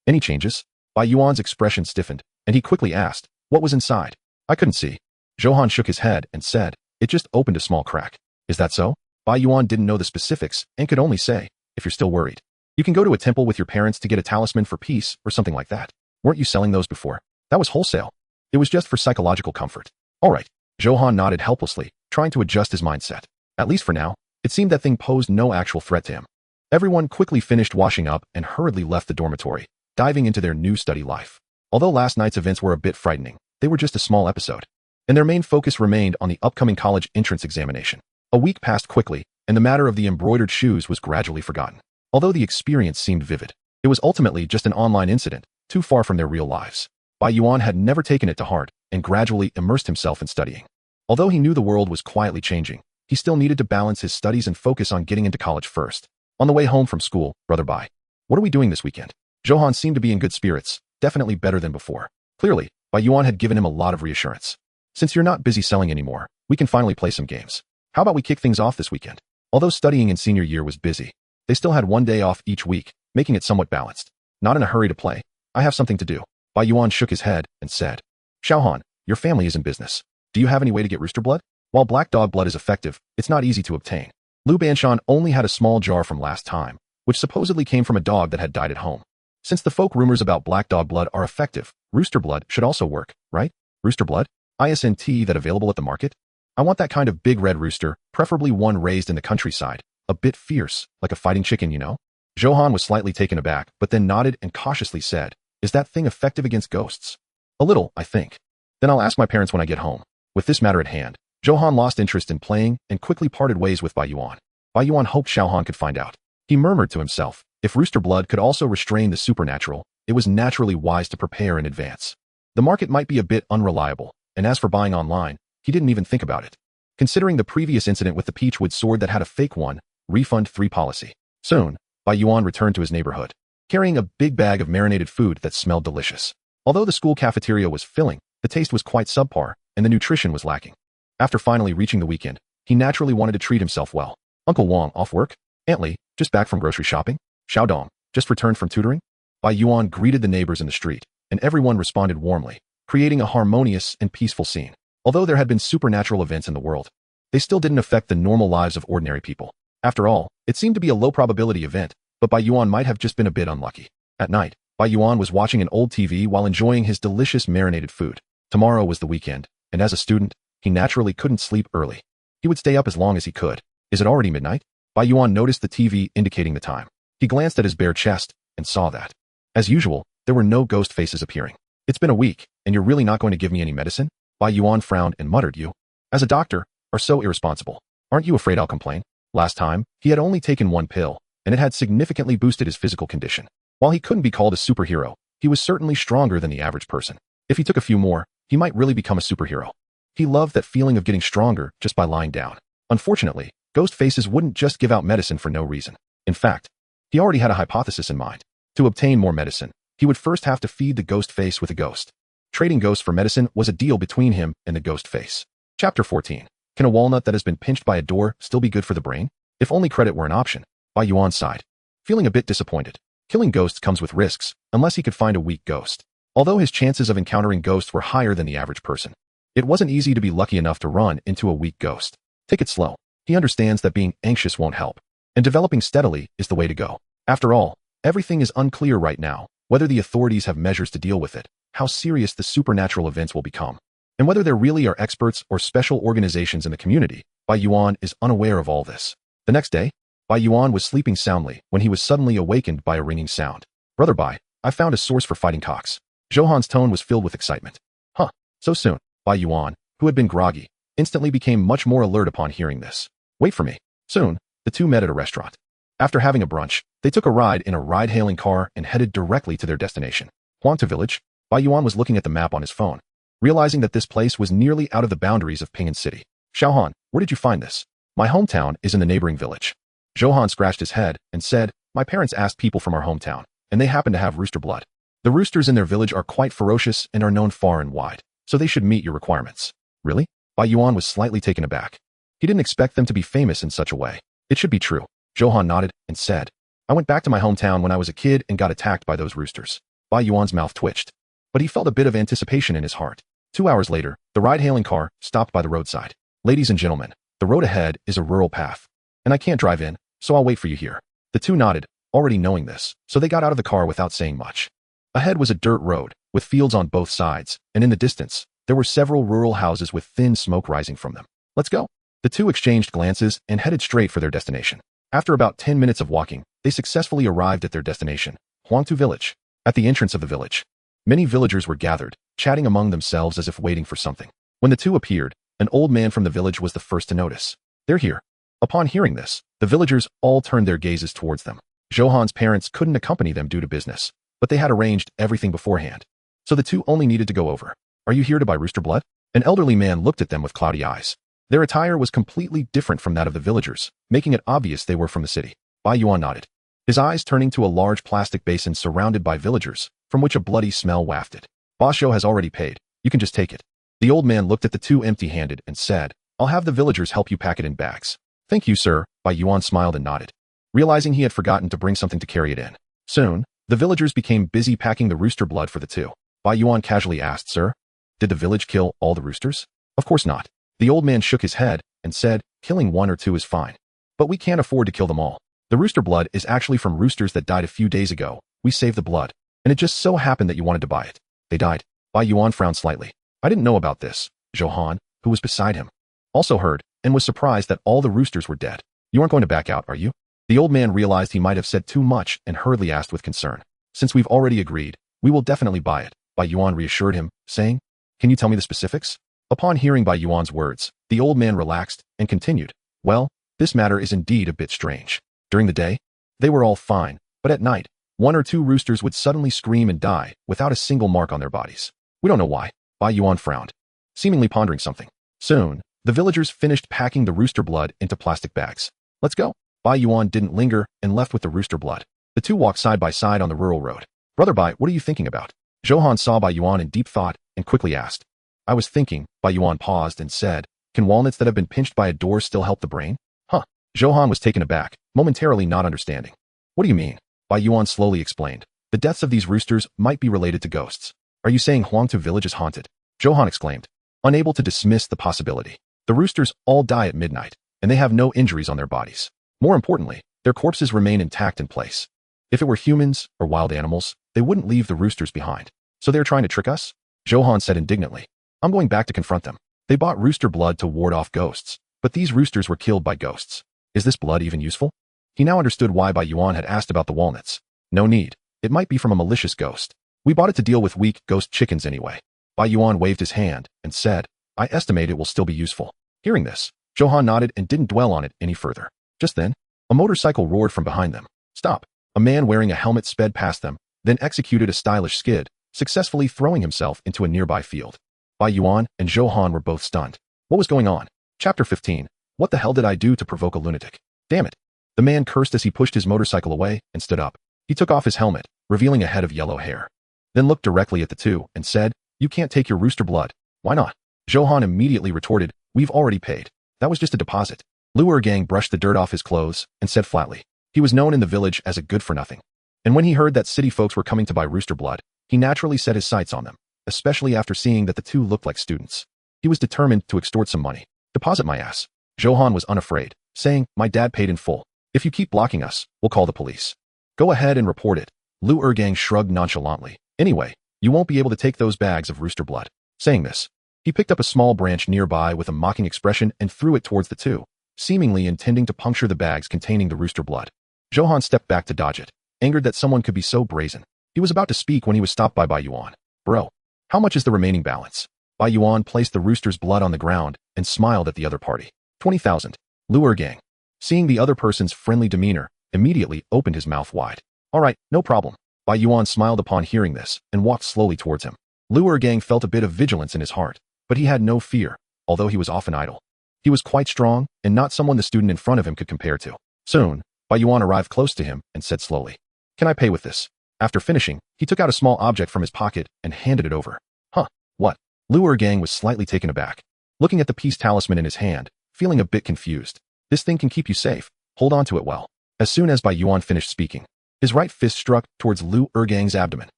Any changes? Bai Yuan's expression stiffened, and he quickly asked, what was inside? I couldn't see. Zhou Han shook his head and said, it just opened a small crack. Is that so? Bai Yuan didn't know the specifics and could only say, if you're still worried, you can go to a temple with your parents to get a talisman for peace or something like that. Weren't you selling those before? That was wholesale. It was just for psychological comfort. All right. Zhou Han nodded helplessly, trying to adjust his mindset. At least for now, it seemed that thing posed no actual threat to him. Everyone quickly finished washing up and hurriedly left the dormitory, diving into their new study life. Although last night's events were a bit frightening, they were just a small episode, and their main focus remained on the upcoming college entrance examination. A week passed quickly, and the matter of the embroidered shoes was gradually forgotten. Although the experience seemed vivid, it was ultimately just an online incident, too far from their real lives. Bai Yuan had never taken it to heart and gradually immersed himself in studying. Although he knew the world was quietly changing, he still needed to balance his studies and focus on getting into college first. On the way home from school, Brother Bai, what are we doing this weekend? Zhou Han seemed to be in good spirits, definitely better than before. Clearly, Bai Yuan had given him a lot of reassurance. Since you're not busy selling anymore, we can finally play some games. How about we kick things off this weekend? Although studying in senior year was busy, they still had one day off each week, making it somewhat balanced. Not in a hurry to play. I have something to do. Bai Yuan shook his head and said, Xiao Han, your family is in business. Do you have any way to get rooster blood? While black dog blood is effective, it's not easy to obtain. Lu Banshan only had a small jar from last time, which supposedly came from a dog that had died at home. Since the folk rumors about black dog blood are effective, rooster blood should also work, right? Rooster blood? ISNT that available at the market? I want that kind of big red rooster, preferably one raised in the countryside, a bit fierce, like a fighting chicken, you know? Zhou Han was slightly taken aback, but then nodded and cautiously said, is that thing effective against ghosts? A little, I think. Then I'll ask my parents when I get home. With this matter at hand, Zhou Han lost interest in playing and quickly parted ways with Bai Yuan. Bai Yuan hoped Xiao Han could find out. He murmured to himself, if rooster blood could also restrain the supernatural, it was naturally wise to prepare in advance. The market might be a bit unreliable, and as for buying online, he didn't even think about it. Considering the previous incident with the peachwood sword that had a fake one, refund 3 policy. Soon, Bai Yuan returned to his neighborhood, carrying a big bag of marinated food that smelled delicious. Although the school cafeteria was filling, the taste was quite subpar, and the nutrition was lacking. After finally reaching the weekend, he naturally wanted to treat himself well. Uncle Wang, off work? Aunt Li, just back from grocery shopping? Xiao Dong, just returned from tutoring? Bai Yuan greeted the neighbors in the street, and everyone responded warmly, creating a harmonious and peaceful scene. Although there had been supernatural events in the world, they still didn't affect the normal lives of ordinary people. After all, it seemed to be a low-probability event, but Bai Yuan might have just been a bit unlucky. At night, Bai Yuan was watching an old TV while enjoying his delicious marinated food. Tomorrow was the weekend, and as a student, he naturally couldn't sleep early. He would stay up as long as he could. Is it already midnight? Bai Yuan noticed the TV indicating the time. He glanced at his bare chest and saw that, as usual, there were no ghost faces appearing. It's been a week, and you're really not going to give me any medicine? Bai Yuan frowned and muttered, you, as a doctor, are so irresponsible. Aren't you afraid I'll complain? Last time, he had only taken 1 pill, and it had significantly boosted his physical condition. While he couldn't be called a superhero, he was certainly stronger than the average person. If he took a few more, he might really become a superhero. He loved that feeling of getting stronger just by lying down. Unfortunately, ghost faces wouldn't just give out medicine for no reason. In fact, he already had a hypothesis in mind. To obtain more medicine, he would first have to feed the ghost face with a ghost. Trading ghosts for medicine was a deal between him and the ghost face. Chapter 14. Can a walnut that has been pinched by a door still be good for the brain? If only credit were an option. Bai Yuan sighed, feeling a bit disappointed. Killing ghosts comes with risks, unless he could find a weak ghost. Although his chances of encountering ghosts were higher than the average person, it wasn't easy to be lucky enough to run into a weak ghost. Take it slow. He understands that being anxious won't help, and developing steadily is the way to go. After all, everything is unclear right now, whether the authorities have measures to deal with it, how serious the supernatural events will become, and whether there really are experts or special organizations in the community. Bai Yuan is unaware of all this. The next day, Bai Yuan was sleeping soundly when he was suddenly awakened by a ringing sound. Brother Bai, I found a source for fighting cocks. Zhou tone was filled with excitement. Huh, so soon. Bai Yuan, who had been groggy, instantly became much more alert upon hearing this. Wait for me. Soon, the two met at a restaurant. After having a brunch, they took a ride in a ride-hailing car and headed directly to their destination. Huangtu Village. Bai Yuan was looking at the map on his phone, realizing that this place was nearly out of the boundaries of Ping'an City. Xiaohan, where did you find this? My hometown is in the neighboring village. Zhou scratched his head and said, my parents asked people from our hometown, and they happen to have rooster blood. The roosters in their village are quite ferocious and are known far and wide, so they should meet your requirements. Really? Bai Yuan was slightly taken aback. He didn't expect them to be famous in such a way. It should be true. Zhou nodded and said, I went back to my hometown when I was a kid and got attacked by those roosters. Bai Yuan's mouth twitched, but he felt a bit of anticipation in his heart. 2 hours later, the ride-hailing car stopped by the roadside. Ladies and gentlemen, the road ahead is a rural path, and I can't drive in, so I'll wait for you here. The two nodded, already knowing this, so they got out of the car without saying much. Ahead was a dirt road, with fields on both sides, and in the distance, there were several rural houses with thin smoke rising from them. Let's go. The two exchanged glances and headed straight for their destination. After about 10 minutes of walking, they successfully arrived at their destination, Huangtu Village. At the entrance of the village, many villagers were gathered, chatting among themselves as if waiting for something. When the two appeared, an old man from the village was the first to notice. They're here. Upon hearing this, the villagers all turned their gazes towards them. Zhou parents couldn't accompany them due to business, but they had arranged everything beforehand. So the two only needed to go over. Are you here to buy rooster blood? An elderly man looked at them with cloudy eyes. Their attire was completely different from that of the villagers, making it obvious they were from the city. Bai Yuan nodded, his eyes turning to a large plastic basin surrounded by villagers, from which a bloody smell wafted. Basho has already paid. You can just take it. The old man looked at the two empty-handed and said, I'll have the villagers help you pack it in bags. Thank you, sir. Bai Yuan smiled and nodded, realizing he had forgotten to bring something to carry it in. Soon, the villagers became busy packing the rooster blood for the two. Bai Yuan casually asked, Sir, did the village kill all the roosters? Of course not. The old man shook his head and said, killing 1 or 2 is fine. But we can't afford to kill them all. The rooster blood is actually from roosters that died a few days ago. We saved the blood, and it just so happened that you wanted to buy it. They died. Bai Yuan frowned slightly. I didn't know about this. Zhou, who was beside him, also heard and was surprised that all the roosters were dead. You aren't going to back out, are you? The old man realized he might have said too much and hurriedly asked with concern. Since we've already agreed, we will definitely buy it. Bai Yuan reassured him, saying, Can you tell me the specifics? Upon hearing Bai Yuan's words, the old man relaxed and continued, Well, this matter is indeed a bit strange. During the day, they were all fine, but at night, 1 or 2 roosters would suddenly scream and die without a single mark on their bodies. We don't know why. Bai Yuan frowned, seemingly pondering something. Soon, the villagers finished packing the rooster blood into plastic bags. Let's go. Bai Yuan didn't linger and left with the rooster blood. The two walked side by side on the rural road. Brother Bai, what are you thinking about? Zhou saw Bai Yuan in deep thought and quickly asked. I was thinking. Bai Yuan paused and said, Can walnuts that have been pinched by a door still help the brain? Huh. Zhou was taken aback, momentarily not understanding. What do you mean? Bai Yuan slowly explained. The deaths of these roosters might be related to ghosts. Are you saying Huangtu Village is haunted? Zhou exclaimed, unable to dismiss the possibility. The roosters all die at midnight, and they have no injuries on their bodies. More importantly, their corpses remain intact in place. If it were humans or wild animals, they wouldn't leave the roosters behind. So they're trying to trick us? Zhou said indignantly. I'm going back to confront them. They bought rooster blood to ward off ghosts, but these roosters were killed by ghosts. Is this blood even useful? He now understood why Bai Yuan had asked about the walnuts. No need. It might be from a malicious ghost. We bought it to deal with weak ghost chickens anyway. Bai Yuan waved his hand and said, I estimate it will still be useful. Hearing this, Zhou nodded and didn't dwell on it any further. Just then, a motorcycle roared from behind them. Stop. A man wearing a helmet sped past them, then executed a stylish skid, successfully throwing himself into a nearby field. Bai Yuan and Zhou were both stunned. What was going on? Chapter 15. What the hell did I do to provoke a lunatic? Damn it. The man cursed as he pushed his motorcycle away and stood up. He took off his helmet, revealing a head of yellow hair. Then looked directly at the two and said, You can't take your rooster blood. Why not? Zhou immediately retorted, We've already paid. That was just a deposit. Lu Gang brushed the dirt off his clothes and said flatly. He was known in the village as a good-for-nothing. And when he heard that city folks were coming to buy rooster blood, he naturally set his sights on them, especially after seeing that the two looked like students. He was determined to extort some money. Deposit my ass. Zhou was unafraid, saying, My dad paid in full. If you keep blocking us, we'll call the police. Go ahead and report it. Lu Gang shrugged nonchalantly. Anyway, you won't be able to take those bags of rooster blood. Saying this, he picked up a small branch nearby with a mocking expression and threw it towards the two. seemingly intending to puncture the bags containing the rooster blood. Johan stepped back to dodge it, angered that someone could be so brazen. He was about to speak when he was stopped by Yuan. Bro, how much is the remaining balance? Yuan placed the rooster's blood on the ground and smiled at the other party. 20,000. Lu Gang, seeing the other person's friendly demeanor, immediately opened his mouth wide. All right, no problem. Yuan smiled upon hearing this and walked slowly towards him. Lu Gang felt a bit of vigilance in his heart, but he had no fear, although he was often idle. He was quite strong and not someone the student in front of him could compare to. Soon, Yuan arrived close to him and said slowly, "Can I pay with this?" After finishing, he took out a small object from his pocket and handed it over. Huh, what? Lu Gang was slightly taken aback, looking at the peace talisman in his hand, feeling a bit confused. This thing can keep you safe. Hold on to it well. As soon as Yuan finished speaking, his right fist struck towards Lu Gang's abdomen.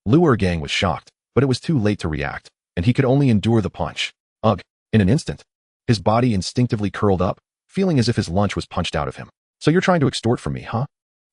Lu Gang was shocked, but it was too late to react, and he could only endure the punch. Ugh, in an instant. His body instinctively curled up, feeling as if his lunch was punched out of him. So you're trying to extort from me, huh?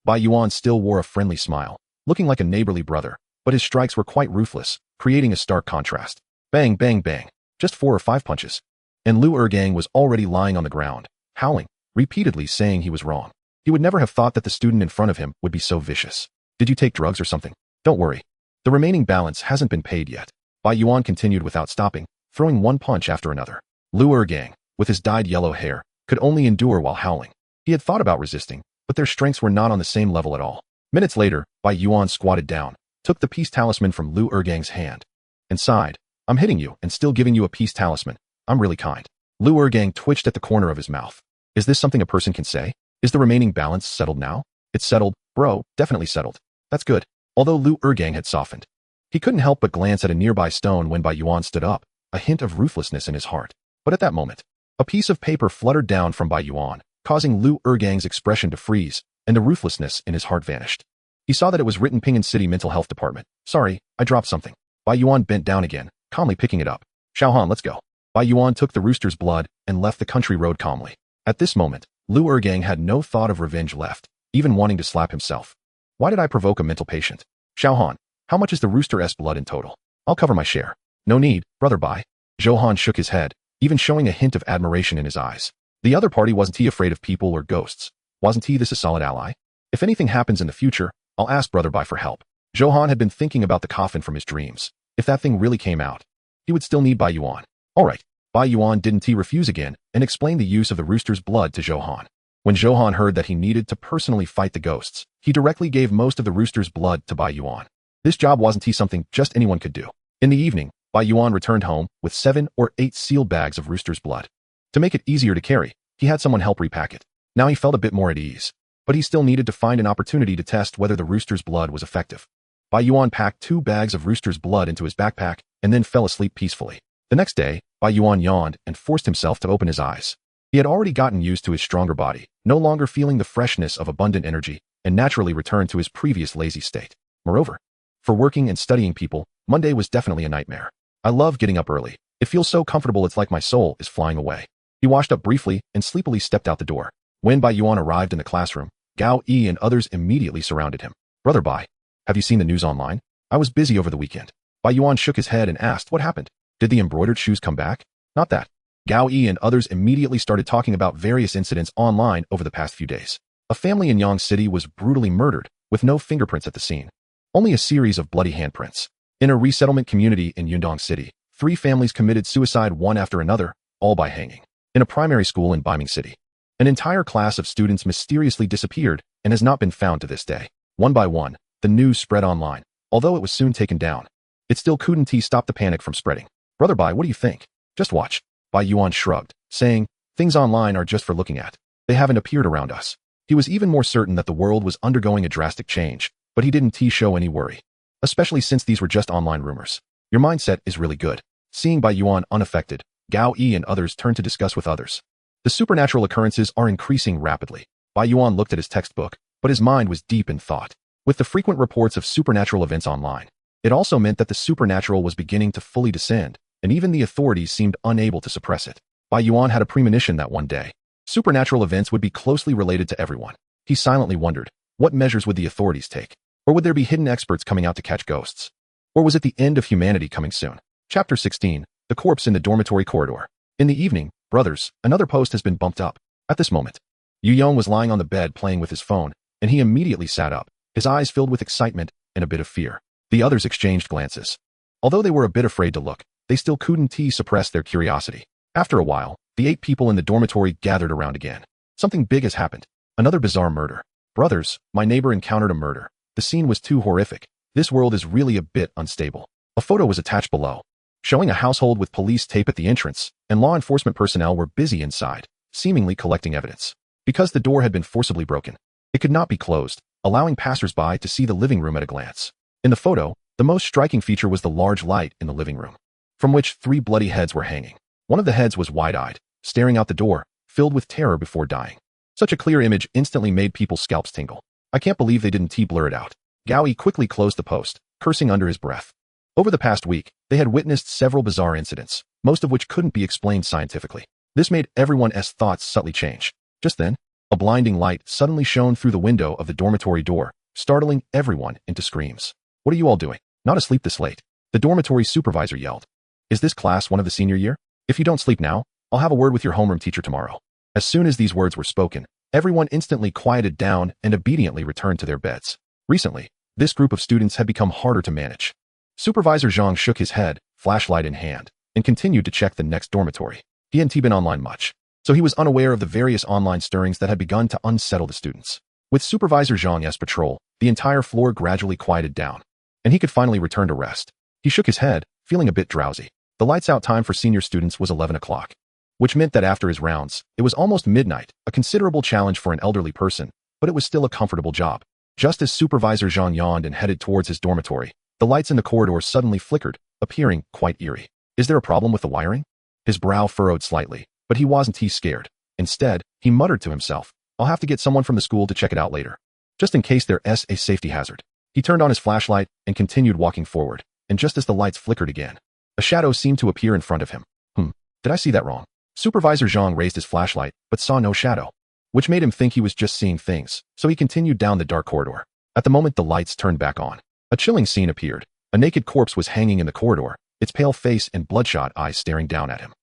Yuan still wore a friendly smile, looking like a neighborly brother, but his strikes were quite ruthless, creating a stark contrast. Bang, bang, bang. Just 4 or 5 punches. And Lu Gang was already lying on the ground, howling, repeatedly saying he was wrong. He would never have thought that the student in front of him would be so vicious. Did you take drugs or something? Don't worry. The remaining balance hasn't been paid yet. Yuan continued without stopping, throwing one punch after another. Lu Gang, with his dyed yellow hair, could only endure while howling. He had thought about resisting, but their strengths were not on the same level at all. Minutes later, Yuan squatted down, took the peace talisman from Lu Gang's hand, and sighed, "I'm hitting you and still giving you a peace talisman. I'm really kind." Lu Gang twitched at the corner of his mouth. Is this something a person can say? Is the remaining balance settled now? It's settled, bro, definitely settled. That's good. Although Lu Gang had softened, he couldn't help but glance at a nearby stone when Yuan stood up, a hint of ruthlessness in his heart. But at that moment, a piece of paper fluttered down from Yuan, causing Lu Gang's expression to freeze, and the ruthlessness in his heart vanished. He saw that it was written Ping'an City Mental Health Department. Sorry, I dropped something. Yuan bent down again, calmly picking it up. Xiaohan, let's go. Yuan took the rooster's blood and left the country road calmly. At this moment, Lu Gang had no thought of revenge left, even wanting to slap himself. Why did I provoke a mental patient? Xiaohan, how much is the rooster's blood in total? I'll cover my share. No need, brother Bai. Johan shook his head, even showing a hint of admiration in his eyes. The other party wasn't he afraid of people or ghosts? Wasn't he this a solid ally? If anything happens in the future, I'll ask brother Bai for help. Johan had been thinking about the coffin from his dreams. If that thing really came out, he would still need Yuan. All right. Yuan didn't he refuse again and explain the use of the rooster's blood to Johan. When Johan heard that he needed to personally fight the ghosts, he directly gave most of the rooster's blood to Yuan. This job wasn't he something just anyone could do. In the evening, Yuan returned home with 7 or 8 sealed bags of rooster's blood. To make it easier to carry, he had someone help repack it. Now he felt a bit more at ease, but he still needed to find an opportunity to test whether the rooster's blood was effective. Yuan packed 2 bags of rooster's blood into his backpack and then fell asleep peacefully. The next day, Yuan yawned and forced himself to open his eyes. He had already gotten used to his stronger body, no longer feeling the freshness of abundant energy, and naturally returned to his previous lazy state. Moreover, for working and studying people, Monday was definitely a nightmare. I love getting up early. It feels so comfortable it's like my soul is flying away. He washed up briefly and sleepily stepped out the door. When Yuan arrived in the classroom, Gao Yi and others immediately surrounded him. Brother Bai, have you seen the news online? I was busy over the weekend. Yuan shook his head and asked what happened. Did the embroidered shoes come back? Not that. Gao Yi and others immediately started talking about various incidents online over the past few days. A family in Yang City was brutally murdered, with no fingerprints at the scene. Only a series of bloody handprints. In a resettlement community in Yundong City, 3 families committed suicide one after another, all by hanging. In a primary school in Baiming City, an entire class of students mysteriously disappeared and has not been found to this day. One by one, the news spread online, although it was soon taken down. It still couldn't stop the panic from spreading. Brother Bai, what do you think? Just watch. Yuan shrugged, saying, things online are just for looking at. They haven't appeared around us. He was even more certain that the world was undergoing a drastic change, but he didn't show any worry. Especially since these were just online rumors. Your mindset is really good. Seeing Yuan unaffected, Gao Yi and others turned to discuss with others. The supernatural occurrences are increasing rapidly. Yuan looked at his textbook, but his mind was deep in thought. With the frequent reports of supernatural events online, it also meant that the supernatural was beginning to fully descend, and even the authorities seemed unable to suppress it. Yuan had a premonition that one day, supernatural events would be closely related to everyone. He silently wondered, what measures would the authorities take? Or would there be hidden experts coming out to catch ghosts? Or was it the end of humanity coming soon? Chapter 16, The Corpse in the Dormitory Corridor. In the evening, brothers, another post has been bumped up. At this moment, Yu Yong was lying on the bed playing with his phone, and he immediately sat up, his eyes filled with excitement and a bit of fear. The others exchanged glances. Although they were a bit afraid to look, they still couldn't suppress their curiosity. After a while, the 8 people in the dormitory gathered around again. Something big has happened. Another bizarre murder. Brothers, my neighbor encountered a murder. The scene was too horrific. This world is really a bit unstable. A photo was attached below, showing a household with police tape at the entrance, and law enforcement personnel were busy inside, seemingly collecting evidence. Because the door had been forcibly broken, it could not be closed, allowing passers-by to see the living room at a glance. In the photo, the most striking feature was the large light in the living room, from which 3 bloody heads were hanging. One of the heads was wide-eyed, staring out the door, filled with terror before dying. Such a clear image instantly made people's scalps tingle. I can't believe they didn't blur it out. Gao Yi quickly closed the post, cursing under his breath. Over the past week, they had witnessed several bizarre incidents, most of which couldn't be explained scientifically. This made everyone's thoughts subtly change. Just then, a blinding light suddenly shone through the window of the dormitory door, startling everyone into screams. What are you all doing? Not asleep this late. The dormitory supervisor yelled. Is this class one of the senior year? If you don't sleep now, I'll have a word with your homeroom teacher tomorrow. As soon as these words were spoken, everyone instantly quieted down and obediently returned to their beds. Recently, this group of students had become harder to manage. Supervisor Zhang shook his head, flashlight in hand, and continued to check the next dormitory. He hadn't been online much, so he was unaware of the various online stirrings that had begun to unsettle the students. With Supervisor Zhang's patrol, the entire floor gradually quieted down, and he could finally return to rest. He shook his head, feeling a bit drowsy. The lights-out time for senior students was 11 o'clock, which meant that after his rounds, it was almost midnight, a considerable challenge for an elderly person, but it was still a comfortable job. Just as Supervisor Zhang yawned and headed towards his dormitory, the lights in the corridor suddenly flickered, appearing quite eerie. Is there a problem with the wiring? His brow furrowed slightly, but he wasn't scared. Instead, he muttered to himself, I'll have to get someone from the school to check it out later, just in case there's a safety hazard. He turned on his flashlight and continued walking forward, and just as the lights flickered again, a shadow seemed to appear in front of him. Did I see that wrong? Supervisor Zhang raised his flashlight, but saw no shadow, which made him think he was just seeing things, so he continued down the dark corridor. At the moment the lights turned back on, a chilling scene appeared. A naked corpse was hanging in the corridor, its pale face and bloodshot eyes staring down at him.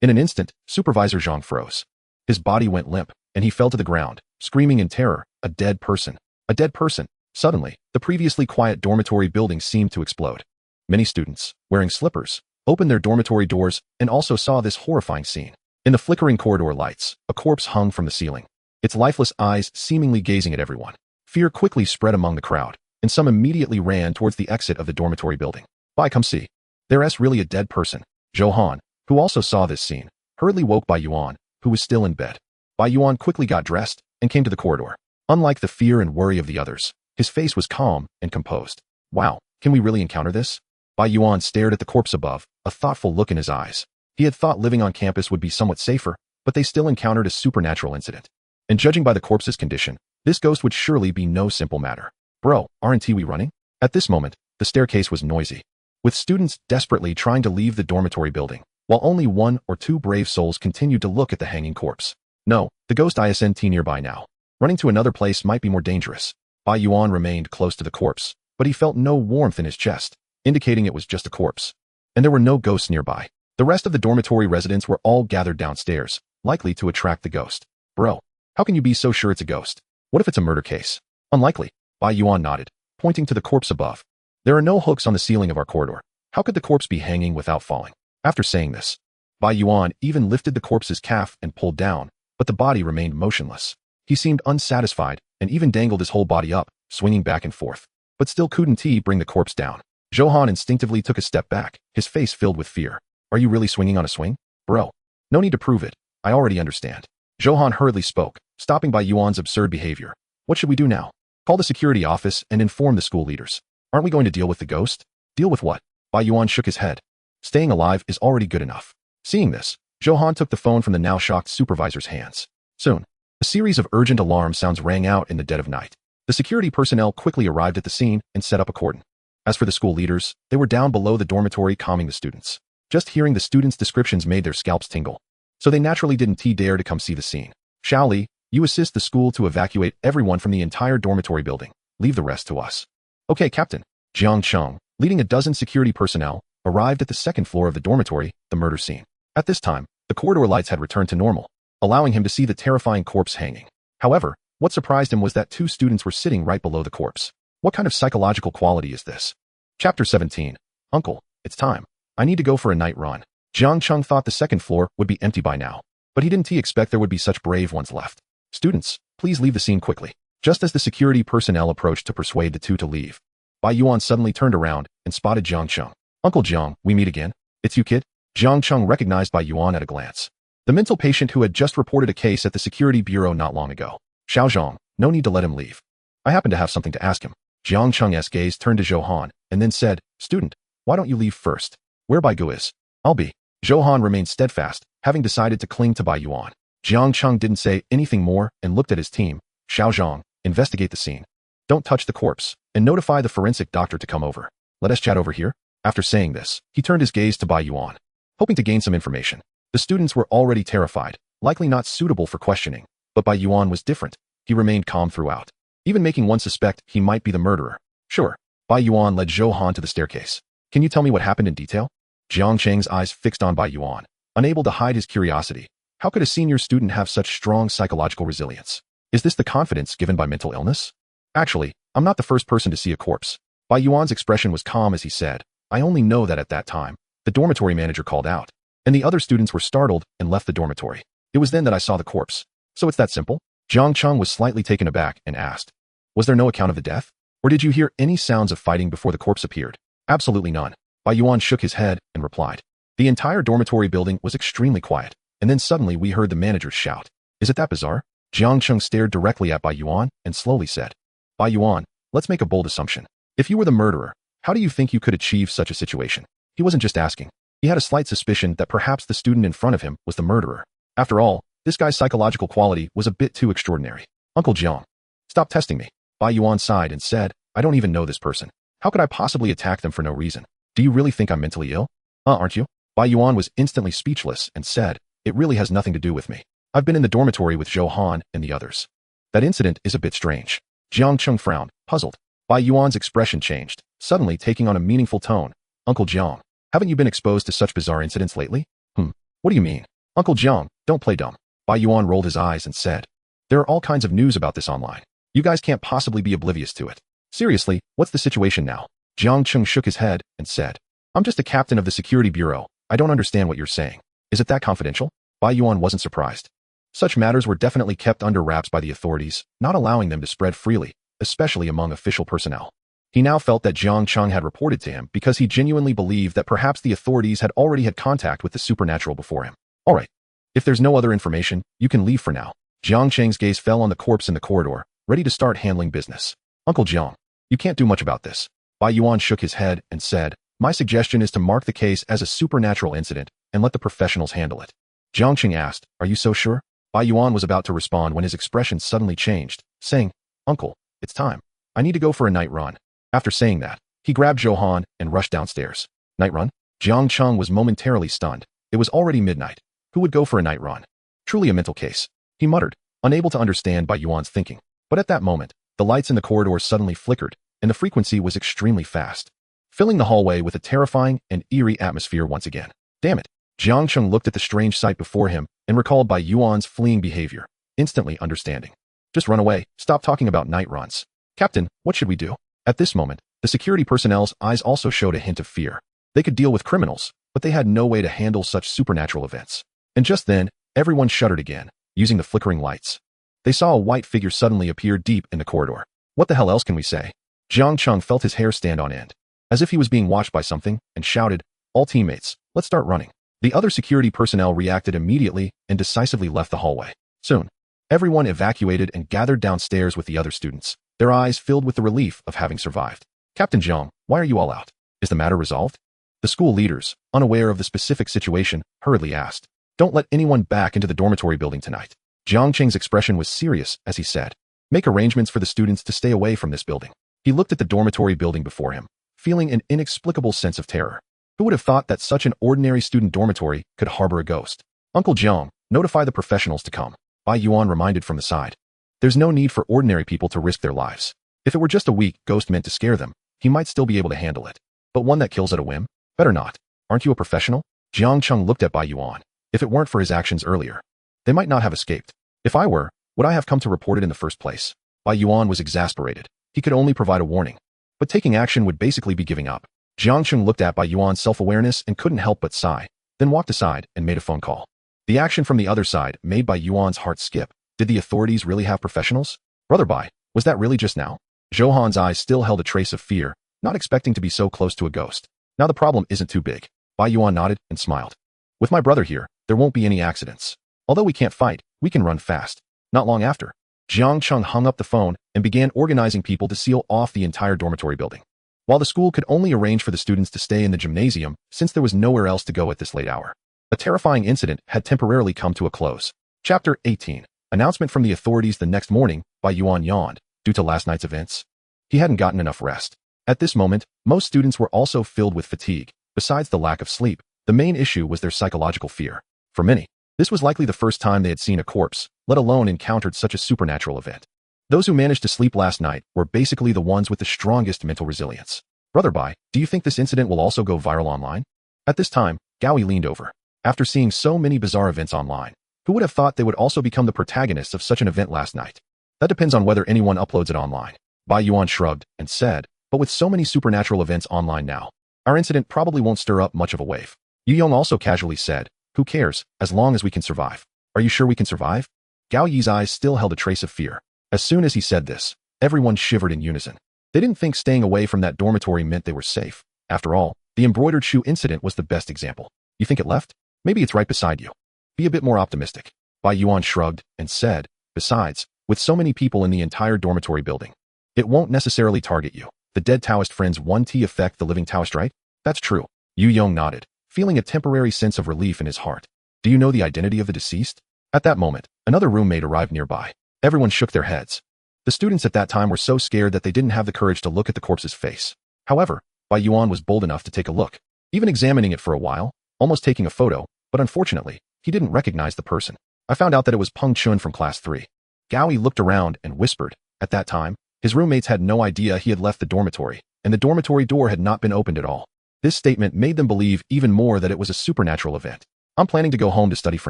In an instant, Supervisor Zhang froze. His body went limp, and he fell to the ground, screaming in terror, a dead person. A dead person. Suddenly, the previously quiet dormitory building seemed to explode. Many students, wearing slippers, opened their dormitory doors and also saw this horrifying scene. In the flickering corridor lights, a corpse hung from the ceiling, its lifeless eyes seemingly gazing at everyone. Fear quickly spread among the crowd, and some immediately ran towards the exit of the dormitory building. Come see. There's really a dead person. Zhou Han, who also saw this scene, hurriedly woke Bai Yuan, who was still in bed. Bai Yuan quickly got dressed and came to the corridor. Unlike the fear and worry of the others, his face was calm and composed. Wow, can we really encounter this? Bai Yuan stared at the corpse above, a thoughtful look in his eyes. He had thought living on campus would be somewhat safer, but they still encountered a supernatural incident. And judging by the corpse's condition, this ghost would surely be no simple matter. Bro, aren't we running? At this moment, the staircase was noisy, with students desperately trying to leave the dormitory building, while only 1 or 2 brave souls continued to look at the hanging corpse. No, the ghost isn't nearby now. Running to another place might be more dangerous. Bai Yuan remained close to the corpse, but he felt no warmth in his chest, indicating it was just a corpse. And there were no ghosts nearby. The rest of the dormitory residents were all gathered downstairs, likely to attract the ghost. Bro, how can you be so sure it's a ghost? What if it's a murder case? Unlikely. Bai Yuan nodded, pointing to the corpse above. There are no hooks on the ceiling of our corridor. How could the corpse be hanging without falling? After saying this, Bai Yuan even lifted the corpse's calf and pulled down, but the body remained motionless. He seemed unsatisfied and even dangled his whole body up, swinging back and forth, but still couldn't bring the corpse down. Zhou Han instinctively took a step back, his face filled with fear. Are you really swinging on a swing? Bro, no need to prove it. I already understand. Zhou Han hurriedly spoke, stopping Bai Yuan's absurd behavior. What should we do now? Call the security office and inform the school leaders. Aren't we going to deal with the ghost? Deal with what? Bai Yuan shook his head. Staying alive is already good enough. Seeing this, Zhou Han took the phone from the now shocked supervisor's hands. Soon, a series of urgent alarm sounds rang out in the dead of night. The security personnel quickly arrived at the scene and set up a cordon. As for the school leaders, they were down below the dormitory calming the students. Just hearing the students' descriptions made their scalps tingle, so they naturally didn't dare to come see the scene. Xiaoli, you assist the school to evacuate everyone from the entire dormitory building. Leave the rest to us. Okay, Captain. Jiang Cheng, leading a dozen security personnel, arrived at the second floor of the dormitory, the murder scene. At this time, the corridor lights had returned to normal, allowing him to see the terrifying corpse hanging. However, what surprised him was that 2 students were sitting right below the corpse. What kind of psychological quality is this? Chapter 17. Uncle, it's time. I need to go for a night run. Jiang Cheng thought the second floor would be empty by now, but he didn't expect there would be such brave ones left. Students, please leave the scene quickly. Just as the security personnel approached to persuade the 2 to leave, Bai Yuan suddenly turned around and spotted Jiang Cheng. Uncle Jiang, we meet again? It's you, kid? Jiang Cheng recognized Bai Yuan at a glance. The mental patient who had just reported a case at the security bureau not long ago. Xiao Zhang, no need to let him leave. I happen to have something to ask him. Jiang Cheng's gaze turned to Zhou Han and then said, Student, why don't you leave first? Where Bai Gu is? I'll be. Zhou Han remained steadfast, having decided to cling to Bai Yuan. Jiang Cheng didn't say anything more and looked at his team. Xiao Zhang, investigate the scene. Don't touch the corpse, and notify the forensic doctor to come over. Let us chat over here. After saying this, he turned his gaze to Bai Yuan, hoping to gain some information. The students were already terrified, likely not suitable for questioning, but Bai Yuan was different. He remained calm throughout, even making one suspect he might be the murderer. Sure. Bai Yuan led Zhou Han to the staircase. Can you tell me what happened in detail? Jiang Cheng's eyes fixed on Bai Yuan, unable to hide his curiosity. How could a senior student have such strong psychological resilience? Is this the confidence given by mental illness? Actually, I'm not the first person to see a corpse. Bai Yuan's expression was calm as he said, I only know that at that time, the dormitory manager called out, and the other students were startled and left the dormitory. It was then that I saw the corpse. So it's that simple? Jiang Cheng was slightly taken aback and asked, was there no account of the death? Or did you hear any sounds of fighting before the corpse appeared? Absolutely none. Bai Yuan shook his head and replied. The entire dormitory building was extremely quiet, and then suddenly we heard the manager shout. Is it that bizarre? Jiang Cheng stared directly at Bai Yuan and slowly said, Bai Yuan, let's make a bold assumption. If you were the murderer, how do you think you could achieve such a situation? He wasn't just asking. He had a slight suspicion that perhaps the student in front of him was the murderer. After all, this guy's psychological quality was a bit too extraordinary. Uncle Jiang, stop testing me. Bai Yuan sighed and said, I don't even know this person. How could I possibly attack them for no reason? Do you really think I'm mentally ill? Aren't you? Bai Yuan was instantly speechless and said, it really has nothing to do with me. I've been in the dormitory with Zhou Han and the others. That incident is a bit strange. Jiang Cheng frowned, puzzled. Bai Yuan's expression changed, suddenly taking on a meaningful tone. Uncle Jiang, haven't you been exposed to such bizarre incidents lately? What do you mean? Uncle Jiang, don't play dumb. Bai Yuan rolled his eyes and said, there are all kinds of news about this online. You guys can't possibly be oblivious to it. Seriously, what's the situation now? Jiang Cheng shook his head and said, I'm just a captain of the security bureau. I don't understand what you're saying. Is it that confidential? Bai Yuan wasn't surprised. Such matters were definitely kept under wraps by the authorities, not allowing them to spread freely, especially among official personnel. He now felt that Jiang Cheng had reported to him because he genuinely believed that perhaps the authorities had already had contact with the supernatural before him. All right. If there's no other information, you can leave for now. Jiang Cheng's gaze fell on the corpse in the corridor, ready to start handling business. Uncle Jiang, you can't do much about this. Bai Yuan shook his head and said, my suggestion is to mark the case as a supernatural incident and let the professionals handle it. Jiang Cheng asked, are you so sure? Bai Yuan was about to respond when his expression suddenly changed, saying, Uncle, it's time. I need to go for a night run. After saying that, he grabbed Zhou Han and rushed downstairs. Night run? Jiang Cheng was momentarily stunned. It was already midnight. Who would go for a night run? Truly a mental case. He muttered, unable to understand Bai Yuan's thinking. But at that moment, the lights in the corridor suddenly flickered, and the frequency was extremely fast, filling the hallway with a terrifying and eerie atmosphere once again. Damn it. Jiang Cheng looked at the strange sight before him and recalled Bai Yuan's fleeing behavior, instantly understanding. Just run away. Stop talking about night runs. Captain, what should we do? At this moment, the security personnel's eyes also showed a hint of fear. They could deal with criminals, but they had no way to handle such supernatural events. And just then, everyone shuddered again, using the flickering lights. They saw a white figure suddenly appear deep in the corridor. What the hell else can we say? Jiang Cheng felt his hair stand on end, as if he was being watched by something, and shouted, all teammates, let's start running. The other security personnel reacted immediately and decisively left the hallway. Soon, everyone evacuated and gathered downstairs with the other students, their eyes filled with the relief of having survived. Captain Zhang, why are you all out? Is the matter resolved? The school leaders, unaware of the specific situation, hurriedly asked. Don't let anyone back into the dormitory building tonight. Jiang Cheng's expression was serious as he said, make arrangements for the students to stay away from this building. He looked at the dormitory building before him, feeling an inexplicable sense of terror. Who would have thought that such an ordinary student dormitory could harbor a ghost? Uncle Jiang, notify the professionals to come. Bai Yuan reminded from the side. There's no need for ordinary people to risk their lives. If it were just a weak ghost meant to scare them, he might still be able to handle it. But one that kills at a whim? Better not. Aren't you a professional? Jiang Cheng looked at Bai Yuan. If it weren't for his actions earlier, They might not have escaped. If I were, would I have come to report it in the first place? Bai Yuan was exasperated. He could only provide a warning. But taking action would basically be giving up. Jiangcheng looked at Bai Yuan's self-awareness and couldn't help but sigh, then walked aside and made a phone call. The action from the other side made Bai Yuan's heart skip. Did the authorities really have professionals? Brother Bai, was that really just now? Zhou eyes still held a trace of fear, not expecting to be so close to a ghost. Now the problem isn't too big. Bai Yuan nodded and smiled. With my brother here, there won't be any accidents. Although we can't fight, we can run fast. Not long after, Jiang Cheng hung up the phone and began organizing people to seal off the entire dormitory building. While the school could only arrange for the students to stay in the gymnasium since there was nowhere else to go at this late hour, a terrifying incident had temporarily come to a close. Chapter 18. Announcement from the authorities the next morning. Bai Yuan yawned due to last night's events. He hadn't gotten enough rest. At this moment, most students were also filled with fatigue. Besides the lack of sleep, the main issue was their psychological fear. For many, this was likely the first time they had seen a corpse, let alone encountered such a supernatural event. Those who managed to sleep last night were basically the ones with the strongest mental resilience. Brother Bai, do you think this incident will also go viral online? At this time, Gaoi leaned over. After seeing so many bizarre events online, who would have thought they would also become the protagonists of such an event last night? That depends on whether anyone uploads it online. Bai Yuan shrugged and said, but with so many supernatural events online now, our incident probably won't stir up much of a wave. Yu Yong also casually said, who cares, as long as we can survive. Are you sure we can survive? Gao Yi's eyes still held a trace of fear. As soon as he said this, everyone shivered in unison. They didn't think staying away from that dormitory meant they were safe. After all, the embroidered shoe incident was the best example. You think it left? Maybe it's right beside you. Be a bit more optimistic. Bai Yuan shrugged and said, besides, with so many people in the entire dormitory building, it won't necessarily target you. The dead Taoist friends 1T affect the living Taoist, right? That's true. Yu Yong nodded, feeling a temporary sense of relief in his heart. Do you know the identity of the deceased? At that moment, another roommate arrived nearby. Everyone shook their heads. The students at that time were so scared that they didn't have the courage to look at the corpse's face. However, Bai Yuan was bold enough to take a look, even examining it for a while, almost taking a photo, but unfortunately, he didn't recognize the person. I found out that it was Peng Chun from class 3. Gaoi looked around and whispered. At that time, his roommates had no idea he had left the dormitory, and the dormitory door had not been opened at all. This statement made them believe even more that it was a supernatural event. I'm planning to go home to study for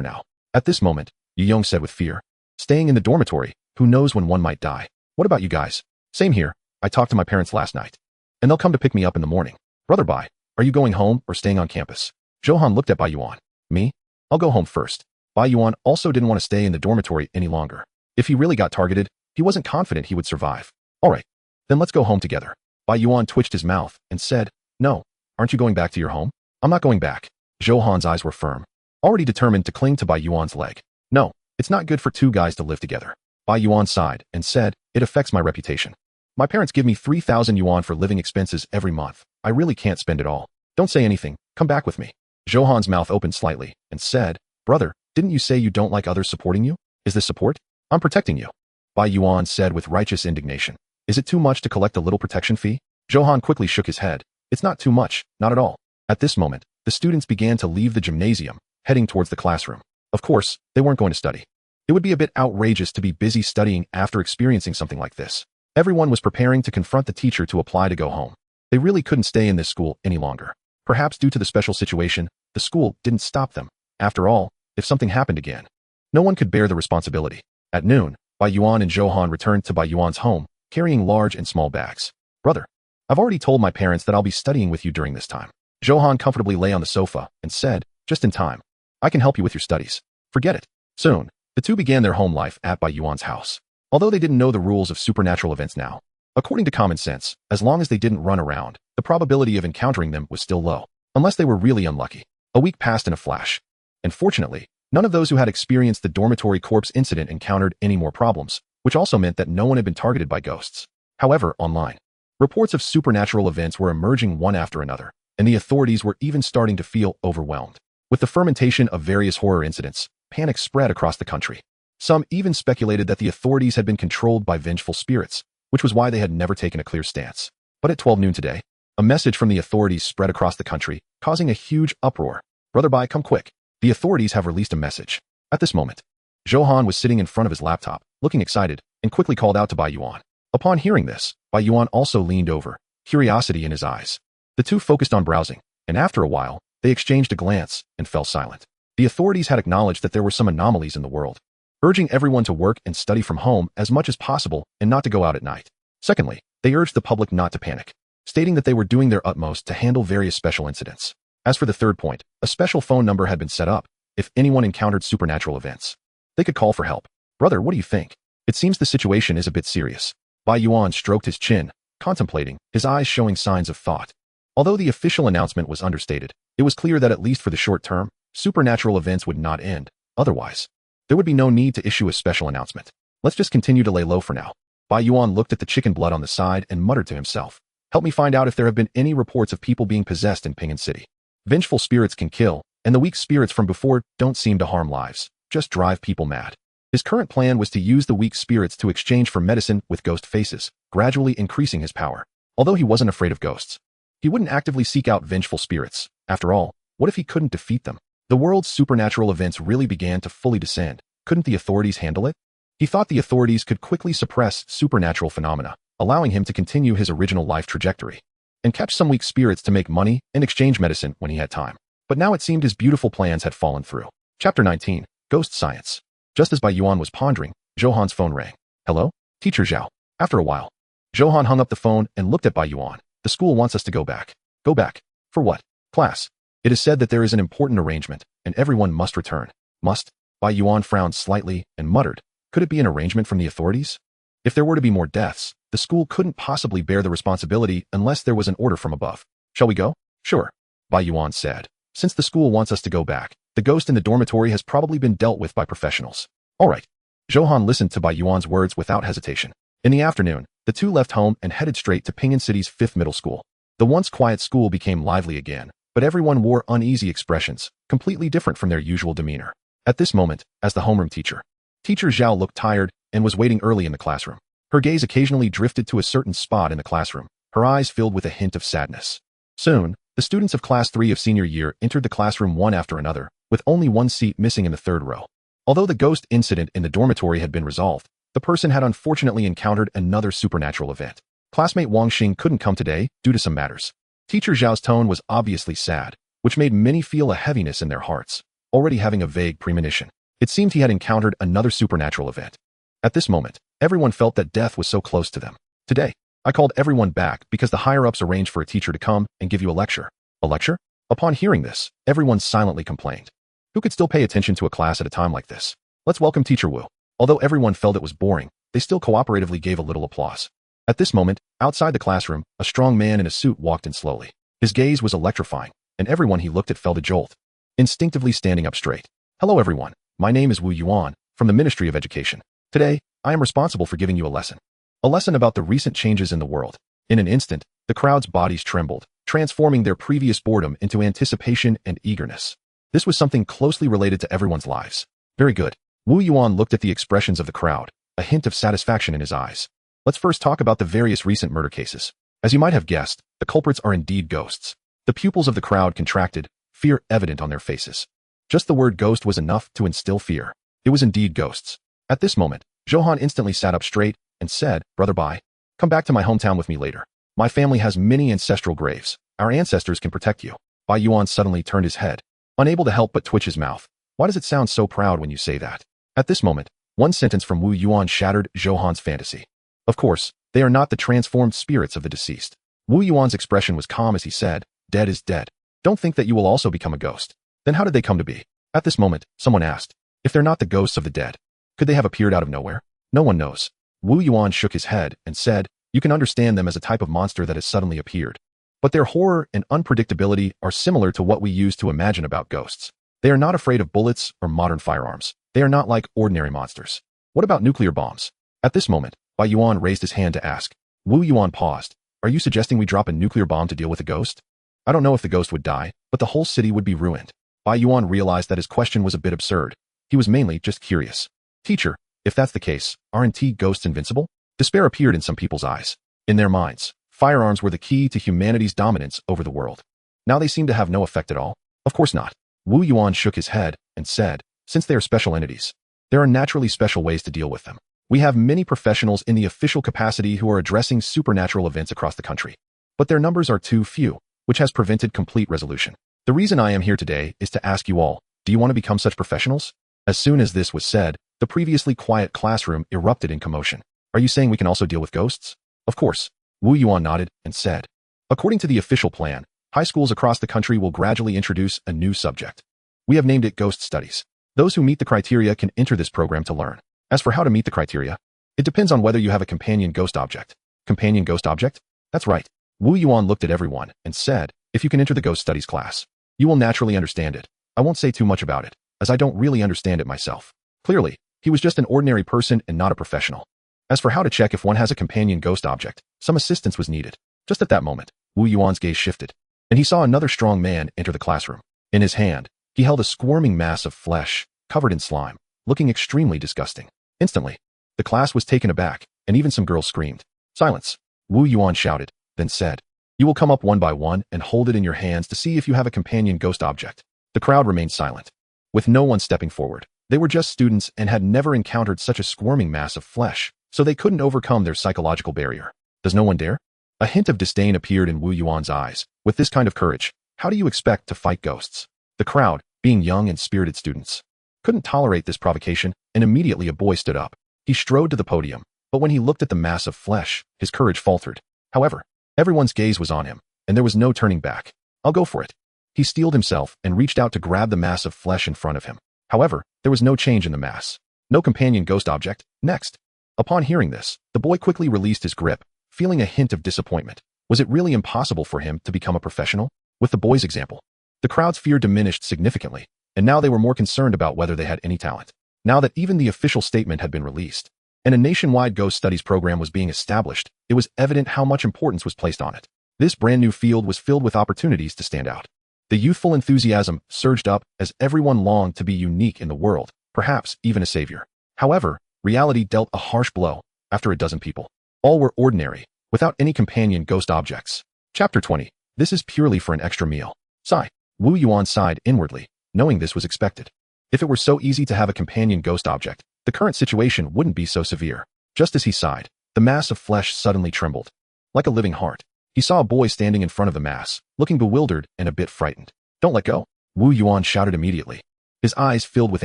now. At this moment, Yu Yong said with fear. Staying in the dormitory, who knows when one might die. What about you guys? Same here. I talked to my parents last night, and they'll come to pick me up in the morning. Brother Bai, are you going home or staying on campus? Zhou looked at Bai Yuan. Me? I'll go home first. Bai Yuan also didn't want to stay in the dormitory any longer. If he really got targeted, he wasn't confident he would survive. All right, then let's go home together. Bai Yuan twitched his mouth and said, no, aren't you going back to your home? I'm not going back. Zhou eyes were firm, already determined to cling to Bai Yuan's leg. No, it's not good for two guys to live together. Bai Yuan sighed and said, it affects my reputation. My parents give me 3,000 yuan for living expenses every month. I really can't spend it all. Don't say anything, come back with me. Zhou mouth opened slightly and said, brother, didn't you say you don't like others supporting you? Is this support? I'm protecting you. Bai Yuan said with righteous indignation. Is it too much to collect a little protection fee? Zhou quickly shook his head. It's not too much, not at all. At this moment, the students began to leave the gymnasium, heading towards the classroom. Of course, they weren't going to study. It would be a bit outrageous to be busy studying after experiencing something like this. Everyone was preparing to confront the teacher to apply to go home. They really couldn't stay in this school any longer. Perhaps due to the special situation, the school didn't stop them. After all, if something happened again, no one could bear the responsibility. At noon, Bai Yuan and Zhou returned to Bai Yuan's home, carrying large and small bags. Brother, I've already told my parents that I'll be studying with you during this time. Zhou comfortably lay on the sofa and said, just in time. I can help you with your studies. Forget it. Soon, the two began their home life at Bai Yuan's house. Although they didn't know the rules of supernatural events now, according to common sense, as long as they didn't run around, the probability of encountering them was still low, unless they were really unlucky. A week passed in a flash. And fortunately, none of those who had experienced the dormitory corpse incident encountered any more problems, which also meant that no one had been targeted by ghosts. However, online, reports of supernatural events were emerging one after another, and the authorities were even starting to feel overwhelmed. With the fermentation of various horror incidents, panic spread across the country. Some even speculated that the authorities had been controlled by vengeful spirits, which was why they had never taken a clear stance. But at 12 noon today, a message from the authorities spread across the country, causing a huge uproar. Brother Bai, come quick. The authorities have released a message. At this moment, Zhou was sitting in front of his laptop, looking excited, and quickly called out to Bai Yuan. Upon hearing this, Bai Yuan also leaned over, curiosity in his eyes. The two focused on browsing, and after a while, they exchanged a glance and fell silent. The authorities had acknowledged that there were some anomalies in the world, urging everyone to work and study from home as much as possible and not to go out at night. Secondly, they urged the public not to panic, stating that they were doing their utmost to handle various special incidents. As for the third point, a special phone number had been set up. If anyone encountered supernatural events, they could call for help. Brother, what do you think? It seems the situation is a bit serious. Bai Yuan stroked his chin, contemplating, his eyes showing signs of thought. Although the official announcement was understated, it was clear that at least for the short term, supernatural events would not end. Otherwise, there would be no need to issue a special announcement. Let's just continue to lay low for now. Bai Yuan looked at the chicken blood on the side and muttered to himself, help me find out if there have been any reports of people being possessed in Ping'an City. Vengeful spirits can kill, and the weak spirits from before don't seem to harm lives, just drive people mad. His current plan was to use the weak spirits to exchange for medicine with ghost faces, gradually increasing his power. Although he wasn't afraid of ghosts, he wouldn't actively seek out vengeful spirits. After all, what if he couldn't defeat them? The world's supernatural events really began to fully descend. Couldn't the authorities handle it? He thought the authorities could quickly suppress supernatural phenomena, allowing him to continue his original life trajectory, and catch some weak spirits to make money and exchange medicine when he had time. But now it seemed his beautiful plans had fallen through. Chapter 19, Ghost Science. Just as Bai Yuan was pondering, Johan's phone rang. Hello? Teacher Zhao. After a while, Johan hung up the phone and looked at Bai Yuan. The school wants us to go back. Go back? For what? Class. It is said that there is an important arrangement, and everyone must return. Must? Bai Yuan frowned slightly and muttered, could it be an arrangement from the authorities? If there were to be more deaths, the school couldn't possibly bear the responsibility unless there was an order from above. Shall we go? Sure. Bai Yuan said. Since the school wants us to go back, the ghost in the dormitory has probably been dealt with by professionals. All right. Johan listened to Bai Yuan's words without hesitation. In the afternoon, the two left home and headed straight to Ping'an City's 5th middle school. The once quiet school became lively again, but everyone wore uneasy expressions, completely different from their usual demeanor. At this moment, as the homeroom teacher, Teacher Zhao looked tired and was waiting early in the classroom. Her gaze occasionally drifted to a certain spot in the classroom, her eyes filled with a hint of sadness. Soon, the students of Class 3 of senior year entered the classroom one after another, with only one seat missing in the third row. Although the ghost incident in the dormitory had been resolved, the person had unfortunately encountered another supernatural event. Classmate Wang Xing couldn't come today due to some matters. Teacher Zhao's tone was obviously sad, which made many feel a heaviness in their hearts, already having a vague premonition. It seemed he had encountered another supernatural event. At this moment, everyone felt that death was so close to them. Today, I called everyone back because the higher-ups arranged for a teacher to come and give you a lecture. A lecture? Upon hearing this, everyone silently complained. Who could still pay attention to a class at a time like this? Let's welcome Teacher Wu. Although everyone felt it was boring, they still cooperatively gave a little applause. At this moment, outside the classroom, a strong man in a suit walked in slowly. His gaze was electrifying, and everyone he looked at felt a jolt. Instinctively standing up straight. Hello everyone, my name is Wu Yuan, from the Ministry of Education. Today, I am responsible for giving you a lesson. A lesson about the recent changes in the world. In an instant, the crowd's bodies trembled, transforming their previous boredom into anticipation and eagerness. This was something closely related to everyone's lives. Very good. Wu Yuan looked at the expressions of the crowd, a hint of satisfaction in his eyes. Let's first talk about the various recent murder cases. As you might have guessed, the culprits are indeed ghosts. The pupils of the crowd contracted, fear evident on their faces. Just the word ghost was enough to instill fear. It was indeed ghosts. At this moment, Johan instantly sat up straight and said, Brother Bai, come back to my hometown with me later. My family has many ancestral graves. Our ancestors can protect you. Bai Yuan suddenly turned his head, unable to help but twitch his mouth. Why does it sound so proud when you say that? At this moment, one sentence from Wu Yuan shattered Johan's fantasy. Of course, they are not the transformed spirits of the deceased. Wu Yuan's expression was calm as he said, dead is dead. Don't think that you will also become a ghost. Then how did they come to be? At this moment, someone asked, if they're not the ghosts of the dead, could they have appeared out of nowhere? No one knows. Wu Yuan shook his head and said, you can understand them as a type of monster that has suddenly appeared. But their horror and unpredictability are similar to what we use to imagine about ghosts. They are not afraid of bullets or modern firearms. They are not like ordinary monsters. What about nuclear bombs? At this moment, Bai Yuan raised his hand to ask. Wu Yuan paused. Are you suggesting we drop a nuclear bomb to deal with a ghost? I don't know if the ghost would die, but the whole city would be ruined. Bai Yuan realized that his question was a bit absurd. He was mainly just curious. Teacher, if that's the case, aren't ghosts invincible? Despair appeared in some people's eyes. In their minds, firearms were the key to humanity's dominance over the world. Now they seem to have no effect at all. Of course not. Wu Yuan shook his head and said, since they are special entities, there are naturally special ways to deal with them. We have many professionals in the official capacity who are addressing supernatural events across the country. But their numbers are too few, which has prevented complete resolution. The reason I am here today is to ask you all, Do you want to become such professionals? As soon as this was said, the previously quiet classroom erupted in commotion. Are you saying we can also deal with ghosts? Of course. Wu Yuan nodded and said. According to the official plan, high schools across the country will gradually introduce a new subject. We have named it Ghost Studies. Those who meet the criteria can enter this program to learn. As for how to meet the criteria, it depends on whether you have a companion ghost object. Companion ghost object? That's right. Wu Yuan looked at everyone and said, if you can enter the Ghost Studies class, you will naturally understand it. I won't say too much about it, as I don't really understand it myself. Clearly, he was just an ordinary person and not a professional. As for how to check if one has a companion ghost object, some assistance was needed. Just at that moment, Wu Yuan's gaze shifted, and he saw another strong man enter the classroom. In his hand, he held a squirming mass of flesh, covered in slime, looking extremely disgusting. Instantly, the class was taken aback, and even some girls screamed. Silence! Wu Yuan shouted, then said, you will come up one by one and hold it in your hands to see if you have a companion ghost object. The crowd remained silent, with no one stepping forward. They were just students and had never encountered such a squirming mass of flesh, so they couldn't overcome their psychological barrier. Does no one dare? A hint of disdain appeared in Wu Yuan's eyes. With this kind of courage, how do you expect to fight ghosts? The crowd, being young and spirited students, couldn't tolerate this provocation, and immediately a boy stood up. He strode to the podium, but when he looked at the mass of flesh, his courage faltered. However, everyone's gaze was on him, and there was no turning back. I'll go for it. He steeled himself and reached out to grab the mass of flesh in front of him. However, there was no change in the mass. No companion ghost object. Next. Upon hearing this, the boy quickly released his grip, feeling a hint of disappointment. Was it really impossible for him to become a professional? With the boy's example, the crowd's fear diminished significantly, and now they were more concerned about whether they had any talent. Now that even the official statement had been released, and a nationwide ghost studies program was being established, it was evident how much importance was placed on it. This brand new field was filled with opportunities to stand out. The youthful enthusiasm surged up as everyone longed to be unique in the world, perhaps even a savior. However, reality dealt a harsh blow. After a dozen people, all were ordinary, without any companion ghost objects. Chapter 20. This is purely for an extra meal. Sigh. Wu Yuan sighed inwardly, knowing this was expected. If it were so easy to have a companion ghost object, the current situation wouldn't be so severe. Just as he sighed, the mass of flesh suddenly trembled. Like a living heart, he saw a boy standing in front of the mass, looking bewildered and a bit frightened. Don't let go! Wu Yuan shouted immediately. His eyes filled with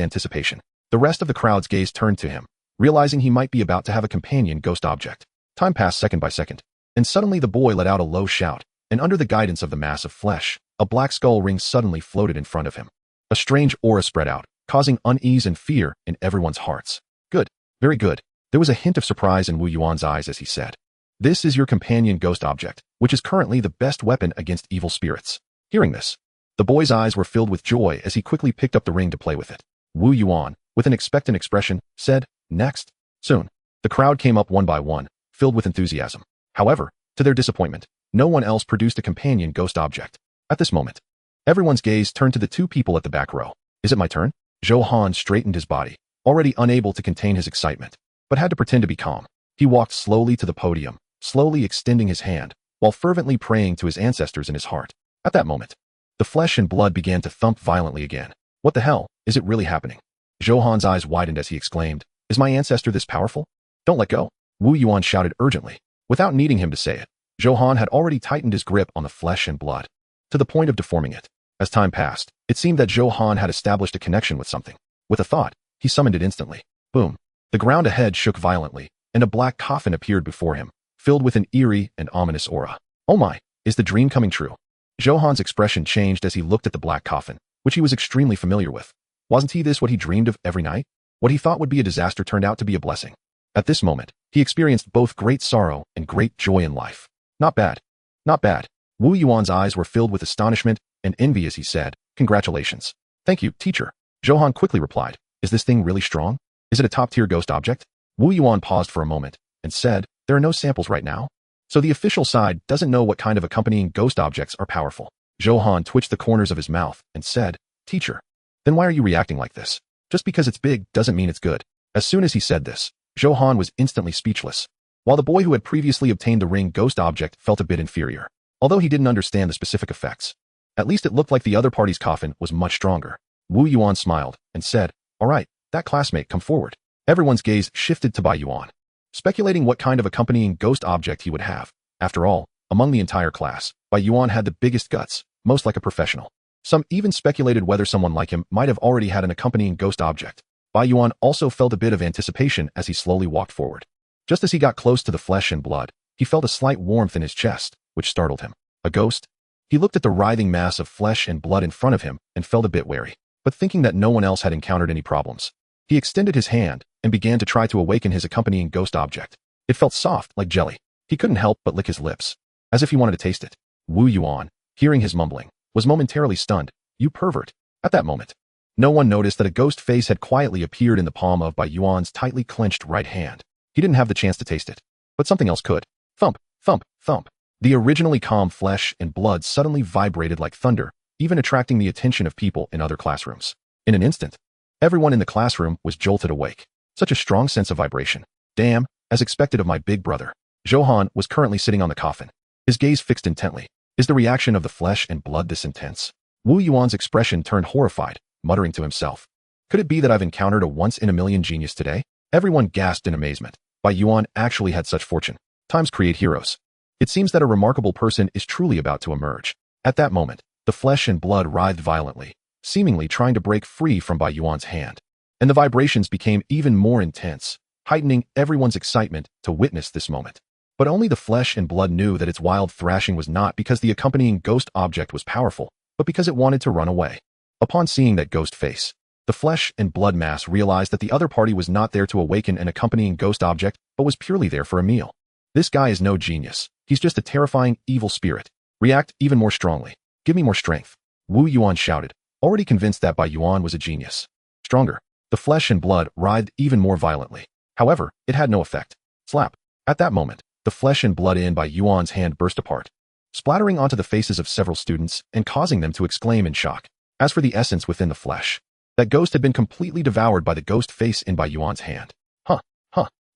anticipation. The rest of the crowd's gaze turned to him, realizing he might be about to have a companion ghost object. Time passed second by second, and suddenly the boy let out a low shout, and under the guidance of the mass of flesh, a black skull ring suddenly floated in front of him. A strange aura spread out, causing unease and fear in everyone's hearts. Good. Very good. There was a hint of surprise in Wu Yuan's eyes as he said, this is your companion ghost object, which is currently the best weapon against evil spirits. Hearing this, the boy's eyes were filled with joy as he quickly picked up the ring to play with it. Wu Yuan, with an expectant expression, said, next. Soon, the crowd came up one by one, filled with enthusiasm. However, to their disappointment, no one else produced a companion ghost object. At this moment, everyone's gaze turned to the two people at the back row. Is it my turn? Zhou Han straightened his body, already unable to contain his excitement, but had to pretend to be calm. He walked slowly to the podium, slowly extending his hand, while fervently praying to his ancestors in his heart. At that moment, the flesh and blood began to thump violently again. What the hell? Is it really happening? Zhou Han's eyes widened as he exclaimed, is my ancestor this powerful? Don't let go! Wu Yuan shouted urgently. Without needing him to say it, Zhou Han had already tightened his grip on the flesh and blood, to the point of deforming it. As time passed, it seemed that Zhou Han had established a connection with something. With a thought, he summoned it instantly. Boom! The ground ahead shook violently, and a black coffin appeared before him, filled with an eerie and ominous aura. Oh my, is the dream coming true? Zhou Han's expression changed as he looked at the black coffin, which he was extremely familiar with. Wasn't he this what he dreamed of every night? What he thought would be a disaster turned out to be a blessing. At this moment, he experienced both great sorrow and great joy in life. Not bad. Not bad. Wu Yuan's eyes were filled with astonishment and envy as he said, congratulations. Thank you, teacher. Zhou Han quickly replied, is this thing really strong? Is it a top-tier ghost object? Wu Yuan paused for a moment and said, there are no samples right now. So the official side doesn't know what kind of accompanying ghost objects are powerful. Zhou Han twitched the corners of his mouth and said, teacher, then why are you reacting like this? Just because it's big doesn't mean it's good. As soon as he said this, Zhou Han was instantly speechless, while the boy who had previously obtained the ring ghost object felt a bit inferior, although he didn't understand the specific effects. At least it looked like the other party's coffin was much stronger. Wu Yuan smiled and said, all right, that classmate come forward. Everyone's gaze shifted to Bai Yuan, speculating what kind of accompanying ghost object he would have. After all, among the entire class, Bai Yuan had the biggest guts, most like a professional. Some even speculated whether someone like him might have already had an accompanying ghost object. Bai Yuan also felt a bit of anticipation as he slowly walked forward. Just as he got close to the flesh and blood, he felt a slight warmth in his chest, which startled him. A ghost? He looked at the writhing mass of flesh and blood in front of him and felt a bit wary. But thinking that no one else had encountered any problems, he extended his hand and began to try to awaken his accompanying ghost object. It felt soft, like jelly. He couldn't help but lick his lips, as if he wanted to taste it. Wu Yuan, hearing his mumbling, was momentarily stunned. You pervert. At that moment, no one noticed that a ghost face had quietly appeared in the palm of Bai Yuan's tightly clenched right hand. He didn't have the chance to taste it, but something else could. Thump, thump, thump. The originally calm flesh and blood suddenly vibrated like thunder, even attracting the attention of people in other classrooms. In an instant, everyone in the classroom was jolted awake. Such a strong sense of vibration. Damn, as expected of my big brother. Zhou was currently sitting on the coffin, his gaze fixed intently. Is the reaction of the flesh and blood this intense? Wu Yuan's expression turned horrified, muttering to himself. Could it be that I've encountered a once-in-a-million genius today? Everyone gasped in amazement. Bai Yuan actually had such fortune. Times create heroes. It seems that a remarkable person is truly about to emerge. At that moment, the flesh and blood writhed violently, seemingly trying to break free from Bai Yuan's hand. And the vibrations became even more intense, heightening everyone's excitement to witness this moment. But only the flesh and blood knew that its wild thrashing was not because the accompanying ghost object was powerful, but because it wanted to run away. Upon seeing that ghost face, the flesh and blood mass realized that the other party was not there to awaken an accompanying ghost object, but was purely there for a meal. This guy is no genius. He's just a terrifying, evil spirit. React even more strongly. Give me more strength. Wu Yuan shouted, already convinced that Bai Yuan was a genius. Stronger. The flesh and blood writhed even more violently. However, it had no effect. Slap. At that moment, the flesh and blood in Bai Yuan's hand burst apart, splattering onto the faces of several students and causing them to exclaim in shock. As for the essence within the flesh, that ghost had been completely devoured by the ghost face in Bai Yuan's hand. Huh.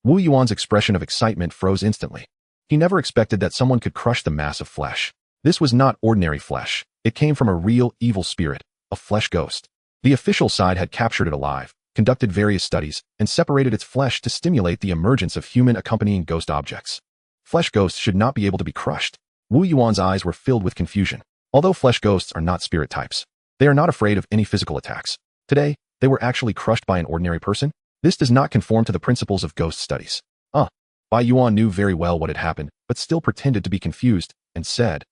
Wu Yuan's expression of excitement froze instantly. He never expected that someone could crush the mass of flesh. This was not ordinary flesh. It came from a real evil spirit, a flesh ghost. The official side had captured it alive, conducted various studies, and separated its flesh to stimulate the emergence of human accompanying ghost objects. Flesh ghosts should not be able to be crushed. Wu Yuan's eyes were filled with confusion. Although flesh ghosts are not spirit types, they are not afraid of any physical attacks. Today, they were actually crushed by an ordinary person. This does not conform to the principles of ghost studies. Bai Yuan knew very well what had happened, but still pretended to be confused, and said,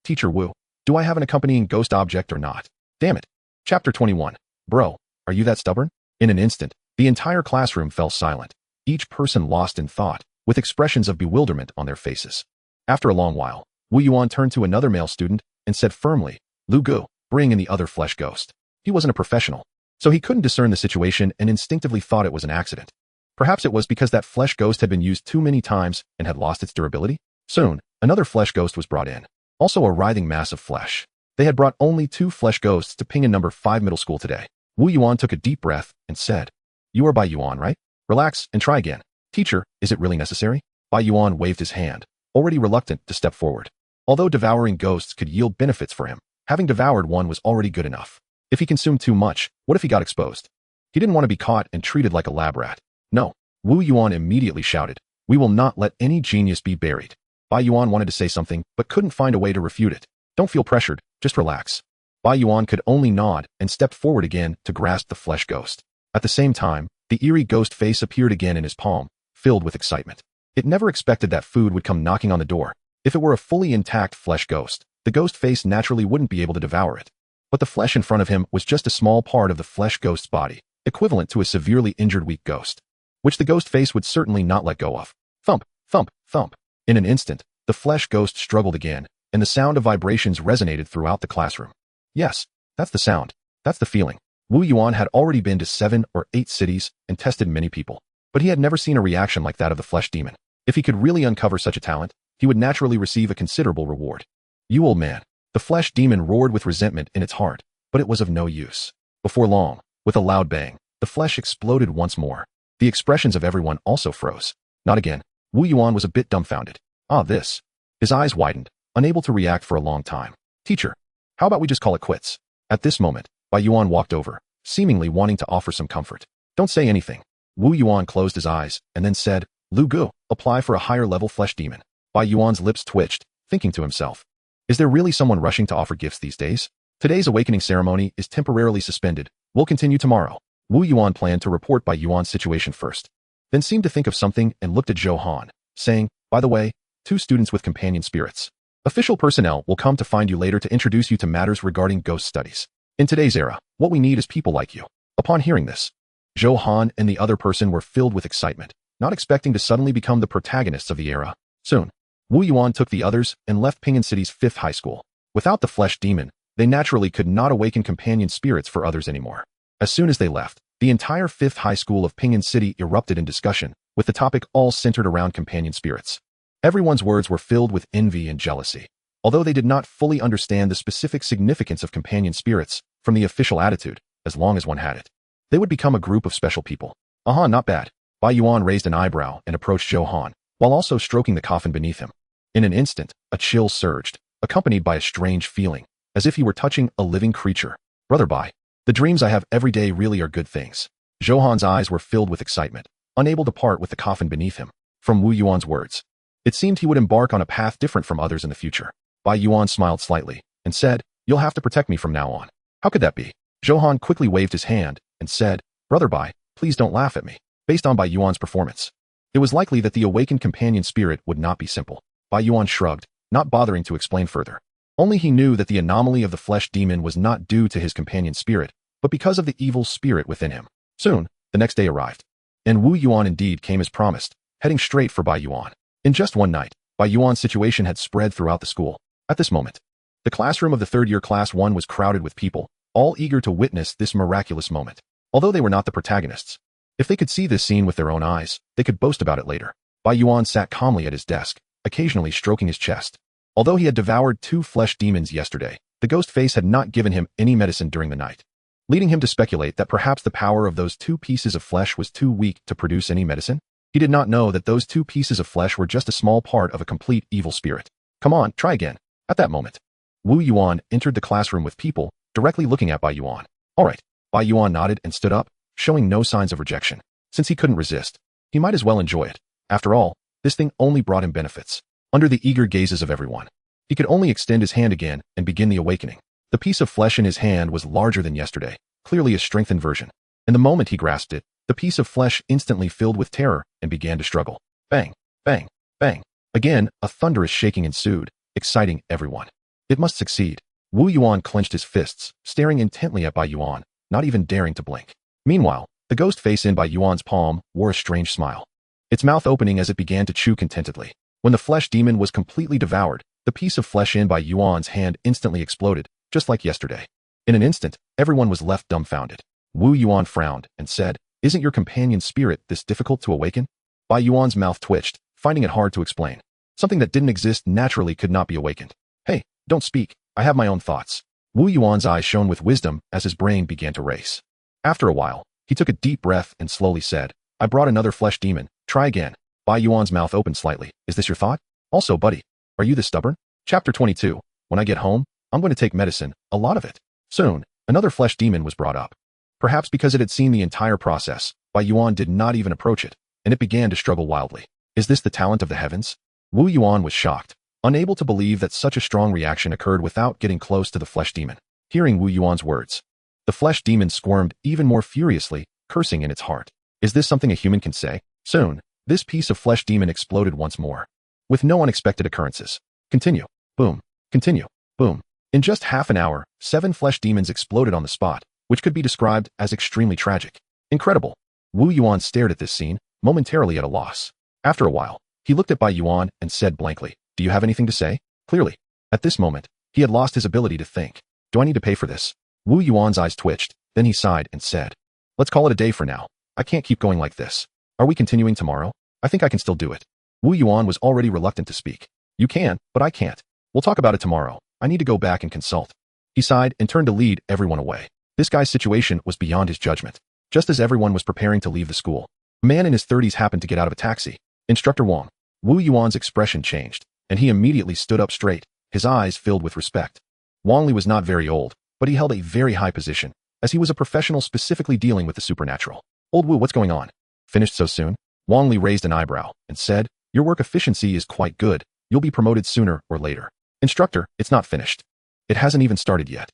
Teacher Wu, do I have an accompanying ghost object or not? Damn it. Chapter 21. Bro, are you that stubborn? In an instant, the entire classroom fell silent, each person lost in thought, with expressions of bewilderment on their faces. After a long while, Wu Yuan turned to another male student and said firmly, Lu Gu, bring in the other flesh ghost. He wasn't a professional, so he couldn't discern the situation and instinctively thought it was an accident. Perhaps it was because that flesh ghost had been used too many times and had lost its durability. Soon, another flesh ghost was brought in, also a writhing mass of flesh. They had brought only 2 flesh ghosts to Ping in number 5 middle school today. Wu Yuan took a deep breath and said, You are Bai Yuan, right? Relax and try again. Teacher, is it really necessary? Bai Yuan waved his hand, already reluctant to step forward. Although devouring ghosts could yield benefits for him, having devoured one was already good enough. If he consumed too much, what if he got exposed? He didn't want to be caught and treated like a lab rat. No. Wu Yuan immediately shouted, We will not let any genius be buried. Bai Yuan wanted to say something, but couldn't find a way to refute it. Don't feel pressured, just relax. Bai Yuan could only nod and stepped forward again to grasp the flesh ghost. At the same time, the eerie ghost face appeared again in his palm, filled with excitement. It never expected that food would come knocking on the door. If it were a fully intact flesh ghost, the ghost face naturally wouldn't be able to devour it. But the flesh in front of him was just a small part of the flesh ghost's body, equivalent to a severely injured weak ghost, which the ghost face would certainly not let go of. Thump, thump, thump. In an instant, the flesh ghost struggled again, and the sound of vibrations resonated throughout the classroom. Yes, that's the sound. That's the feeling. Wu Yuan had already been to 7 or 8 cities and tested many people, but he had never seen a reaction like that of the flesh demon. If he could really uncover such a talent, he would naturally receive a considerable reward. You old man. The flesh demon roared with resentment in its heart, but it was of no use. Before long, with a loud bang, the flesh exploded once more. The expressions of everyone also froze. Not again. Wu Yuan was a bit dumbfounded. This. His eyes widened, unable to react for a long time. Teacher, how about we just call it quits? At this moment, Bai Yuan walked over, seemingly wanting to offer some comfort. Don't say anything. Wu Yuan closed his eyes and then said, Lu Gu, apply for a higher level flesh demon. Bai Yuan's lips twitched, thinking to himself, is there really someone rushing to offer gifts these days? Today's awakening ceremony is temporarily suspended. We'll continue tomorrow. Wu Yuan planned to report Bai Yuan's situation first, then seemed to think of something and looked at Zhou Han, saying, by the way, 2 students with companion spirits. Official personnel will come to find you later to introduce you to matters regarding ghost studies. In today's era, what we need is people like you. Upon hearing this, Zhou Han and the other person were filled with excitement, not expecting to suddenly become the protagonists of the era. Soon, Wu Yuan took the others and left Ping'an City's 5th high school. Without the flesh demon, they naturally could not awaken companion spirits for others anymore. As soon as they left, the entire 5th high school of Ping'an City erupted in discussion, with the topic all centered around companion spirits. Everyone's words were filled with envy and jealousy. Although they did not fully understand the specific significance of companion spirits, from the official attitude, as long as one had it, they would become a group of special people. Not bad. Bai Yuan raised an eyebrow and approached Zhou Han, while also stroking the coffin beneath him. In an instant, a chill surged, accompanied by a strange feeling, as if he were touching a living creature. Brother Bai, the dreams I have every day really are good things. Zhou Han's eyes were filled with excitement, unable to part with the coffin beneath him. From Wu Yuan's words, it seemed he would embark on a path different from others in the future. Bai Yuan smiled slightly and said, you'll have to protect me from now on. How could that be? Zhou Han quickly waved his hand and said, Brother Bai, please don't laugh at me. Based on Bai Yuan's performance, it was likely that the awakened companion spirit would not be simple. Bai Yuan shrugged, not bothering to explain further. Only he knew that the anomaly of the flesh demon was not due to his companion spirit, but because of the evil spirit within him. Soon, the next day arrived, and Wu Yuan indeed came as promised, heading straight for Bai Yuan. In just one night, Bai Yuan's situation had spread throughout the school. At this moment, the classroom of the 3rd year class 1 was crowded with people, all eager to witness this miraculous moment. Although they were not the protagonists, if they could see this scene with their own eyes, they could boast about it later. Bai Yuan sat calmly at his desk, occasionally stroking his chest. Although he had devoured 2 flesh demons yesterday, the ghost face had not given him any medicine during the night, leading him to speculate that perhaps the power of those 2 pieces of flesh was too weak to produce any medicine. He did not know that those 2 pieces of flesh were just a small part of a complete evil spirit. Come on, try again. At that moment, Wu Yuan entered the classroom with people, directly looking at Bai Yuan. All right. Bai Yuan nodded and stood up, showing no signs of rejection. Since he couldn't resist, he might as well enjoy it. After all, this thing only brought him benefits. Under the eager gazes of everyone, he could only extend his hand again and begin the awakening. The piece of flesh in his hand was larger than yesterday, clearly a strengthened version. And the moment he grasped it, the piece of flesh instantly filled with terror and began to struggle. Bang, bang, bang. Again, a thunderous shaking ensued, exciting everyone. It must succeed. Wu Yuan clenched his fists, staring intently at Bai Yuan, not even daring to blink. Meanwhile, the ghost face in Bai Yuan's palm wore a strange smile, its mouth opening as it began to chew contentedly. When the flesh demon was completely devoured, the piece of flesh in Bai Yuan's hand instantly exploded, just like yesterday. In an instant, everyone was left dumbfounded. Wu Yuan frowned and said, Isn't your companion spirit this difficult to awaken? Bai Yuan's mouth twitched, finding it hard to explain. Something that didn't exist naturally could not be awakened. Hey, don't speak, I have my own thoughts. Wu Yuan's eyes shone with wisdom as his brain began to race. After a while, he took a deep breath and slowly said, I brought another flesh demon, try again. Bai Yuan's mouth opened slightly. Is this your thought? Also, buddy, are you this stubborn? Chapter 22. When I get home, I'm going to take medicine, a lot of it. Soon, another flesh demon was brought up. Perhaps because it had seen the entire process, Bai Yuan did not even approach it, and it began to struggle wildly. Is this the talent of the heavens? Wu Yuan was shocked, unable to believe that such a strong reaction occurred without getting close to the flesh demon. Hearing Wu Yuan's words, the flesh demon squirmed even more furiously, cursing in its heart. Is this something a human can say? Soon, this piece of flesh demon exploded once more, with no unexpected occurrences. Continue. Boom. Continue. Boom. In just half an hour, 7 flesh demons exploded on the spot, which could be described as extremely tragic. Incredible. Wu Yuan stared at this scene, momentarily at a loss. After a while, he looked at Bai Yuan and said blankly, Do you have anything to say? Clearly, at this moment, he had lost his ability to think. Do I need to pay for this? Wu Yuan's eyes twitched, then he sighed and said, Let's call it a day for now. I can't keep going like this. Are we continuing tomorrow? I think I can still do it. Wu Yuan was already reluctant to speak. You can, but I can't. We'll talk about it tomorrow. I need to go back and consult. He sighed and turned to lead everyone away. This guy's situation was beyond his judgment. Just as everyone was preparing to leave the school, a man in his 30s happened to get out of a taxi. Instructor Wang. Wu Yuan's expression changed, and he immediately stood up straight, his eyes filled with respect. Wang Li was not very old, but he held a very high position, as he was a professional specifically dealing with the supernatural. Old Wu, what's going on? Finished so soon? Wang Li raised an eyebrow and said, Your work efficiency is quite good. You'll be promoted sooner or later. Instructor, it's not finished. It hasn't even started yet.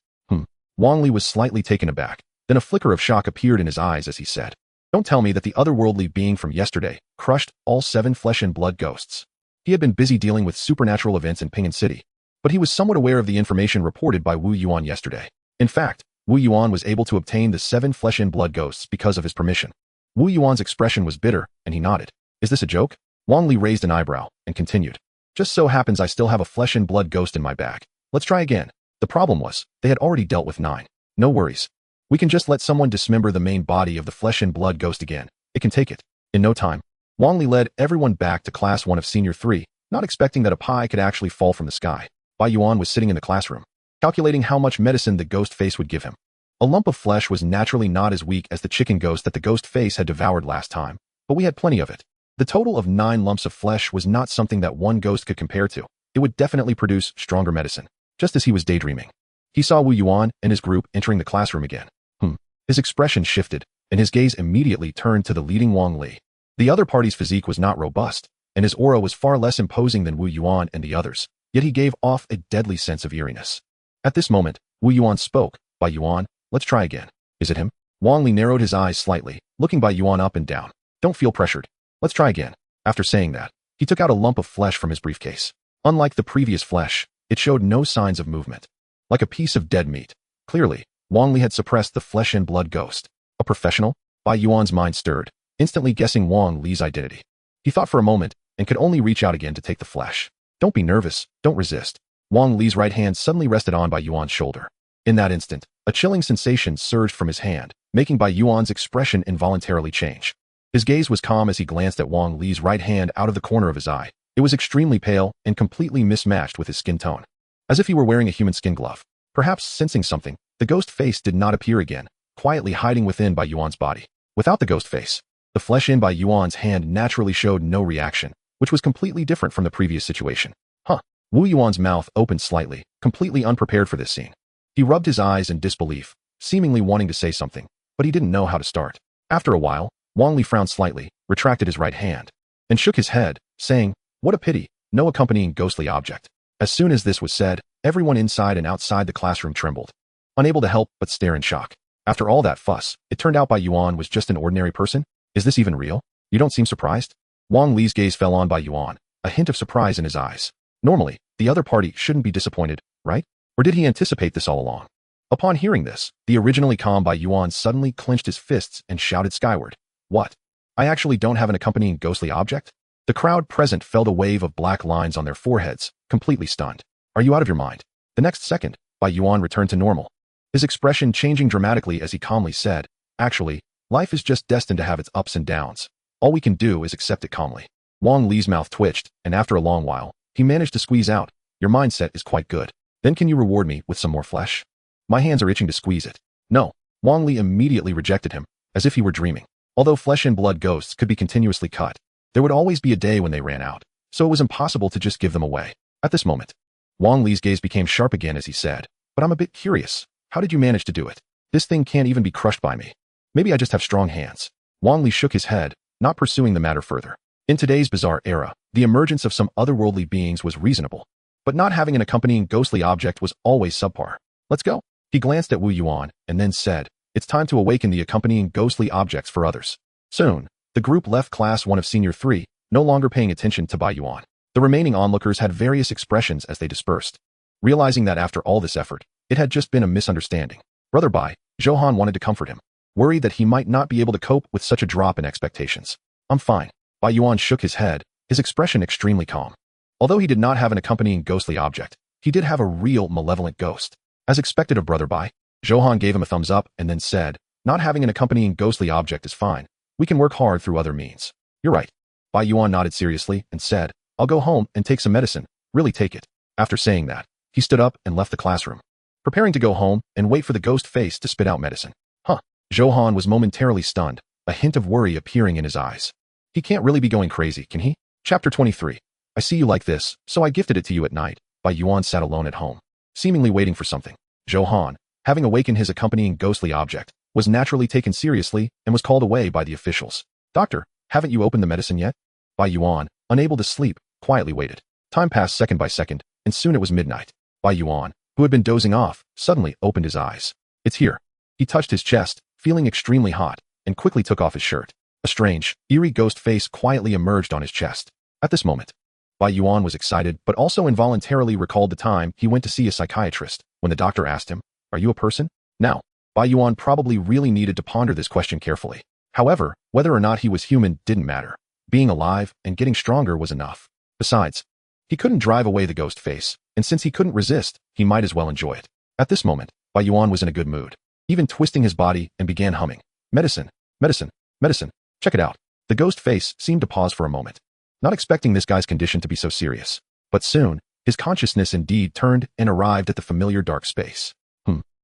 Wang Li was slightly taken aback. Then a flicker of shock appeared in his eyes as he said, "Don't tell me that the otherworldly being from yesterday crushed all 7 flesh and blood ghosts." He had been busy dealing with supernatural events in Ping'an City, but he was somewhat aware of the information reported by Wu Yuan yesterday. In fact, Wu Yuan was able to obtain the 7 flesh and blood ghosts because of his permission. Wu Yuan's expression was bitter, and he nodded. "Is this a joke?" Wang Li raised an eyebrow and continued, "Just so happens I still have a flesh and blood ghost in my bag. Let's try again." The problem was, they had already dealt with 9. "No worries. We can just let someone dismember the main body of the flesh and blood ghost again. It can take it." In no time, Wang Li led everyone back to Class 1 of Senior 3, not expecting that a pie could actually fall from the sky. Bai Yuan was sitting in the classroom, calculating how much medicine the ghost face would give him. A lump of flesh was naturally not as weak as the chicken ghost that the ghost face had devoured last time, but we had plenty of it. The total of 9 lumps of flesh was not something that one ghost could compare to. It would definitely produce stronger medicine. Just as he was daydreaming, he saw Wu Yuan and his group entering the classroom again. His expression shifted, and his gaze immediately turned to the leading Wang Li. The other party's physique was not robust, and his aura was far less imposing than Wu Yuan and the others, yet he gave off a deadly sense of eeriness. At this moment, Wu Yuan spoke. "Bai Yuan, let's try again." "Is it him?" Wang Li narrowed his eyes slightly, looking Bai Yuan up and down. "Don't feel pressured. Let's try again." After saying that, he took out a lump of flesh from his briefcase. Unlike the previous flesh, it showed no signs of movement. Like a piece of dead meat. Clearly, Wang Li had suppressed the flesh and blood ghost. A professional? Bai Yuan's mind stirred, instantly guessing Wang Li's identity. He thought for a moment, and could only reach out again to take the flesh. "Don't be nervous, don't resist." Wang Li's right hand suddenly rested on Bai Yuan's shoulder. In that instant, a chilling sensation surged from his hand, making Bai Yuan's expression involuntarily change. His gaze was calm as he glanced at Wang Li's right hand out of the corner of his eye. It was extremely pale and completely mismatched with his skin tone. As if he were wearing a human skin glove. Perhaps sensing something, the ghost face did not appear again, quietly hiding within Bai Yuan's body. Without the ghost face, the flesh in Bai Yuan's hand naturally showed no reaction, which was completely different from the previous situation. Wu Yuan's mouth opened slightly, completely unprepared for this scene. He rubbed his eyes in disbelief, seemingly wanting to say something, but he didn't know how to start. After a while, Wang Li frowned slightly, retracted his right hand, and shook his head, saying, "What a pity, no accompanying ghostly object." As soon as this was said, everyone inside and outside the classroom trembled, unable to help but stare in shock. After all that fuss, it turned out Bai Yuan was just an ordinary person? Is this even real? You don't seem surprised? Wang Li's gaze fell on Bai Yuan, a hint of surprise in his eyes. Normally, the other party shouldn't be disappointed, right? Or did he anticipate this all along? Upon hearing this, the originally calm Bai Yuan suddenly clenched his fists and shouted skyward. "What? I actually don't have an accompanying ghostly object?" The crowd present felt a wave of black lines on their foreheads, completely stunned. "Are you out of your mind?" The next second, Bai Yuan returned to normal, his expression changing dramatically as he calmly said, "Actually, life is just destined to have its ups and downs. All we can do is accept it calmly." Wang Li's mouth twitched, and after a long while, he managed to squeeze out, "Your mindset is quite good. Then can you reward me with some more flesh? My hands are itching to squeeze it." "No." Wang Li immediately rejected him, as if he were dreaming. Although flesh and blood ghosts could be continuously cut, there would always be a day when they ran out, so it was impossible to just give them away. At this moment, Wang Li's gaze became sharp again as he said, "But I'm a bit curious. How did you manage to do it? This thing can't even be crushed by me. Maybe I just have strong hands." Wang Li shook his head, not pursuing the matter further. In today's bizarre era, the emergence of some otherworldly beings was reasonable, but not having an accompanying ghostly object was always subpar. "Let's go." He glanced at Wu Yuan and then said, "It's time to awaken the accompanying ghostly objects for others." Soon, the group left Class 1 of Senior 3, no longer paying attention to Bai Yuan. The remaining onlookers had various expressions as they dispersed, realizing that after all this effort, it had just been a misunderstanding. Brother Bai, Johan wanted to comfort him, worried that he might not be able to cope with such a drop in expectations. "I'm fine." Bai Yuan shook his head, his expression extremely calm. Although he did not have an accompanying ghostly object, he did have a real malevolent ghost. As expected of Brother Bai, Johan gave him a thumbs up and then said, "Not having an accompanying ghostly object is fine. We can work hard through other means." "You're right." Bai Yuan nodded seriously and said, "I'll go home and take some medicine. Really take it." After saying that, he stood up and left the classroom, preparing to go home and wait for the ghost face to spit out medicine. Johan was momentarily stunned, a hint of worry appearing in his eyes. He can't really be going crazy, can he? Chapter 23. I see you like this, so I gifted it to you at night. Bai Yuan sat alone at home, seemingly waiting for something. Johan, having awakened his accompanying ghostly object, was naturally taken seriously and was called away by the officials. "Doctor, haven't you opened the medicine yet?" Bai Yuan, unable to sleep, quietly waited. Time passed second by second, and soon it was midnight. Bai Yuan, who had been dozing off, suddenly opened his eyes. It's here. He touched his chest, feeling extremely hot, and quickly took off his shirt. A strange, eerie ghost face quietly emerged on his chest. At this moment, Bai Yuan was excited but also involuntarily recalled the time he went to see a psychiatrist when the doctor asked him, "Are you a person?" Now, Bai Yuan probably really needed to ponder this question carefully. However, whether or not he was human didn't matter. Being alive and getting stronger was enough. Besides, he couldn't drive away the ghost face, and since he couldn't resist, he might as well enjoy it. At this moment, Bai Yuan was in a good mood, even twisting his body and began humming. Medicine, medicine, medicine. Check it out. The ghost face seemed to pause for a moment, not expecting this guy's condition to be so serious. But soon, his consciousness indeed turned and arrived at the familiar dark space.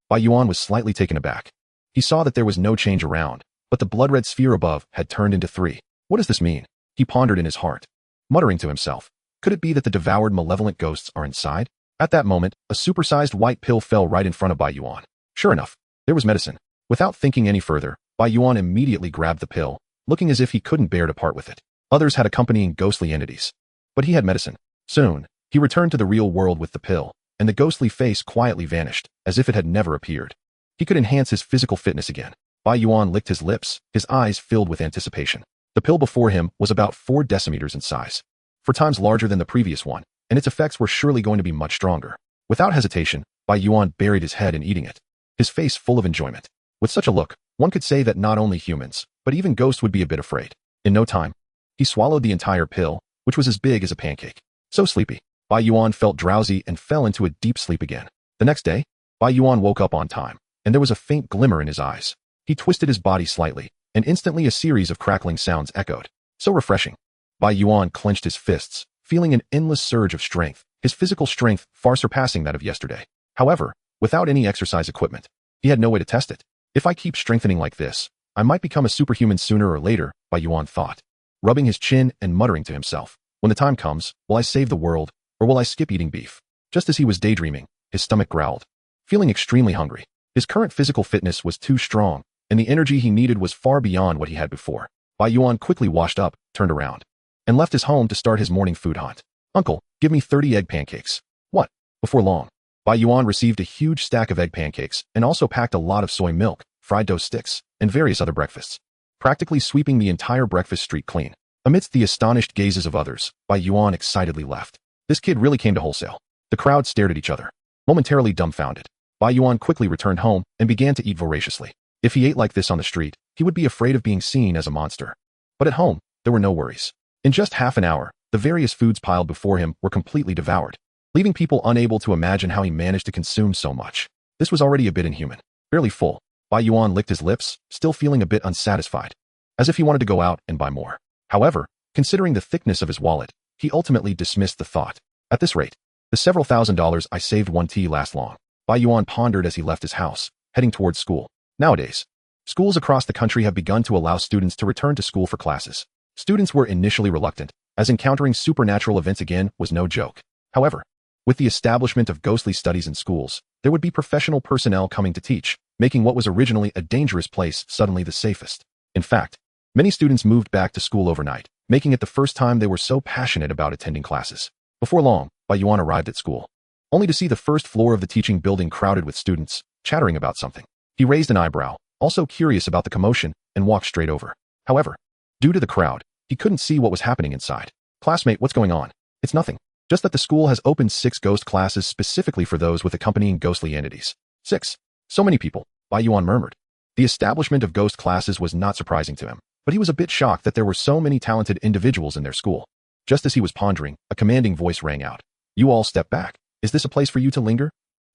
Bai Yuan was slightly taken aback. He saw that there was no change around, but the blood-red sphere above had turned into 3. What does this mean? He pondered in his heart, muttering to himself. Could it be that the devoured malevolent ghosts are inside? At that moment, a supersized white pill fell right in front of Bai Yuan. Sure enough, there was medicine. Without thinking any further, Bai Yuan immediately grabbed the pill, looking as if he couldn't bear to part with it. Others had accompanying ghostly entities, but he had medicine. Soon, he returned to the real world with the pill, and the ghostly face quietly vanished, as if it had never appeared. He could enhance his physical fitness again. Bai Yuan licked his lips, his eyes filled with anticipation. The pill before him was about 4 decimeters in size, 4 times larger than the previous one, and its effects were surely going to be much stronger. Without hesitation, Bai Yuan buried his head in eating it, his face full of enjoyment. With such a look, one could say that not only humans, but even ghosts would be a bit afraid. In no time, he swallowed the entire pill, which was as big as a pancake. So sleepy, Bai Yuan felt drowsy and fell into a deep sleep again. The next day, Bai Yuan woke up on time, and there was a faint glimmer in his eyes. He twisted his body slightly, and instantly a series of crackling sounds echoed. So refreshing. Bai Yuan clenched his fists, feeling an endless surge of strength, his physical strength far surpassing that of yesterday. However, without any exercise equipment, he had no way to test it. If I keep strengthening like this, I might become a superhuman sooner or later, Bai Yuan thought, rubbing his chin and muttering to himself. When the time comes, will I save the world, or will I skip eating beef? Just as he was daydreaming, his stomach growled. Feeling extremely hungry, his current physical fitness was too strong, and the energy he needed was far beyond what he had before. Bai Yuan quickly washed up, turned around, and left his home to start his morning food hunt. Uncle, give me 30 egg pancakes. What? Before long, Bai Yuan received a huge stack of egg pancakes and also packed a lot of soy milk, fried dough sticks, and various other breakfasts, practically sweeping the entire breakfast street clean. Amidst the astonished gazes of others, Bai Yuan excitedly left. This kid really came to wholesale. The crowd stared at each other, momentarily dumbfounded. Bai Yuan quickly returned home and began to eat voraciously. If he ate like this on the street, he would be afraid of being seen as a monster. But at home, there were no worries. In just half an hour, the various foods piled before him were completely devoured, leaving people unable to imagine how he managed to consume so much. This was already a bit inhuman. Barely full, Bai Yuan licked his lips, still feeling a bit unsatisfied, as if he wanted to go out and buy more. However, considering the thickness of his wallet, he ultimately dismissed the thought. At this rate, the several $1,000s I saved won't last long, Bai Yuan pondered as he left his house, heading towards school. Nowadays, schools across the country have begun to allow students to return to school for classes. Students were initially reluctant, as encountering supernatural events again was no joke. However, with the establishment of ghostly studies in schools, there would be professional personnel coming to teach, making what was originally a dangerous place suddenly the safest. In fact, many students moved back to school overnight, making it the first time they were so passionate about attending classes. Before long, Bai Yuan arrived at school, only to see the first floor of the teaching building crowded with students, chattering about something. He raised an eyebrow, also curious about the commotion, and walked straight over. However, due to the crowd, he couldn't see what was happening inside. Classmate, what's going on? It's nothing. Just that the school has opened 6 ghost classes specifically for those with accompanying ghostly entities. 6. So many people, Bai Yuan murmured. The establishment of ghost classes was not surprising to him, but he was a bit shocked that there were so many talented individuals in their school. Just as he was pondering, a commanding voice rang out. You all step back. Is this a place for you to linger?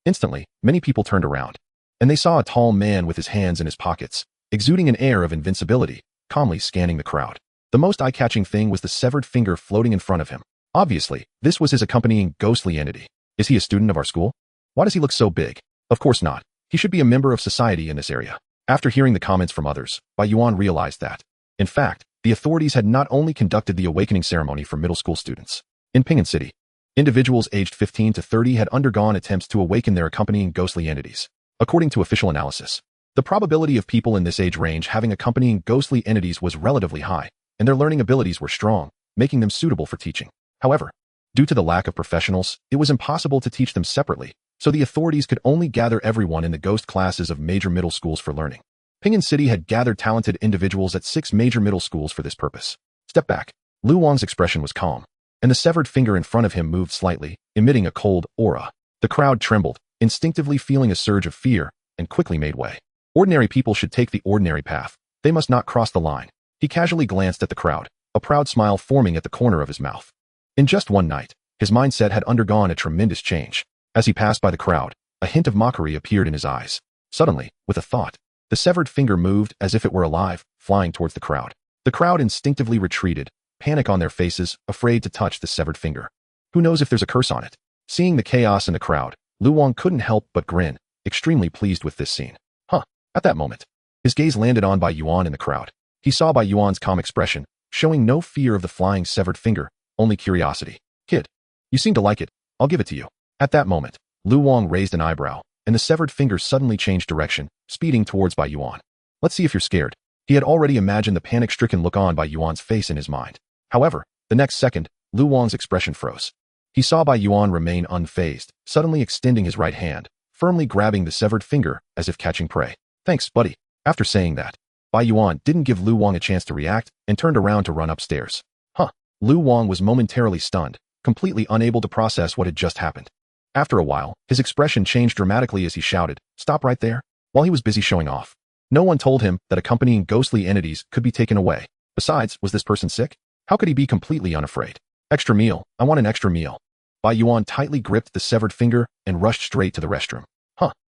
Instantly, many people turned around, and they saw a tall man with his hands in his pockets, exuding an air of invincibility, calmly scanning the crowd. The most eye-catching thing was the severed finger floating in front of him. Obviously, this was his accompanying ghostly entity. Is he a student of our school? Why does he look so big? Of course not. He should be a member of society in this area. After hearing the comments from others, Bai Yuan realized that, in fact, the authorities had not only conducted the awakening ceremony for middle school students. In Pingan City, individuals aged 15 to 30 had undergone attempts to awaken their accompanying ghostly entities. According to official analysis, the probability of people in this age range having accompanying ghostly entities was relatively high, and their learning abilities were strong, making them suitable for teaching. However, due to the lack of professionals, it was impossible to teach them separately, so the authorities could only gather everyone in the ghost classes of major middle schools for learning. Pinyin City had gathered talented individuals at 6 major middle schools for this purpose. Step back. Lu Wang's expression was calm, and the severed finger in front of him moved slightly, emitting a cold aura. The crowd trembled, instinctively feeling a surge of fear, and quickly made way. Ordinary people should take the ordinary path. They must not cross the line. He casually glanced at the crowd, a proud smile forming at the corner of his mouth. In just one night, his mindset had undergone a tremendous change. As he passed by the crowd, a hint of mockery appeared in his eyes. Suddenly, with a thought, the severed finger moved as if it were alive, flying towards the crowd. The crowd instinctively retreated, panic on their faces, afraid to touch the severed finger. Who knows if there's a curse on it? Seeing the chaos in the crowd, Lu Wang couldn't help but grin, extremely pleased with this scene. At that moment, his gaze landed on Bai Yuan in the crowd. He saw Bai Yuan's calm expression, showing no fear of the flying severed finger, only curiosity. Kid, you seem to like it. I'll give it to you. At that moment, Lu Wang raised an eyebrow, and the severed finger suddenly changed direction, speeding towards Bai Yuan. Let's see if you're scared. He had already imagined the panic-stricken look on Bai Yuan's face in his mind. However, the next second, Lu Wang's expression froze. He saw Bai Yuan remain unfazed, suddenly extending his right hand, firmly grabbing the severed finger as if catching prey. Thanks, buddy. After saying that, Bai Yuan didn't give Lu Wang a chance to react and turned around to run upstairs. Lu Wang was momentarily stunned, completely unable to process what had just happened. After a while, his expression changed dramatically as he shouted, "Stop right there," while he was busy showing off. No one told him that accompanying ghostly entities could be taken away. Besides, was this person sick? How could he be completely unafraid? Extra meal. I want an extra meal. Bai Yuan tightly gripped the severed finger and rushed straight to the restroom.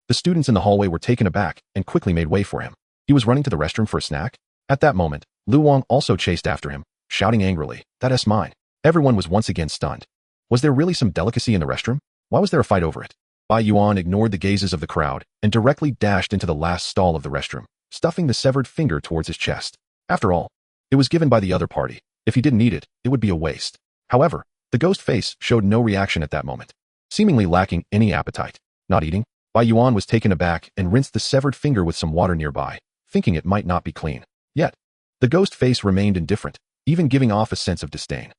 The students in the hallway were taken aback and quickly made way for him. He was running to the restroom for a snack? At that moment, Lu Wang also chased after him, shouting angrily, "That's mine." Everyone was once again stunned. Was there really some delicacy in the restroom? Why was there a fight over it? Bai Yuan ignored the gazes of the crowd and directly dashed into the last stall of the restroom, stuffing the severed finger towards his chest. After all, it was given by the other party. If he didn't need it, it would be a waste. However, the ghost face showed no reaction at that moment, seemingly lacking any appetite. Not eating? Bai Yuan was taken aback and rinsed the severed finger with some water nearby, thinking it might not be clean. Yet, the ghost face remained indifferent, even giving off a sense of disdain.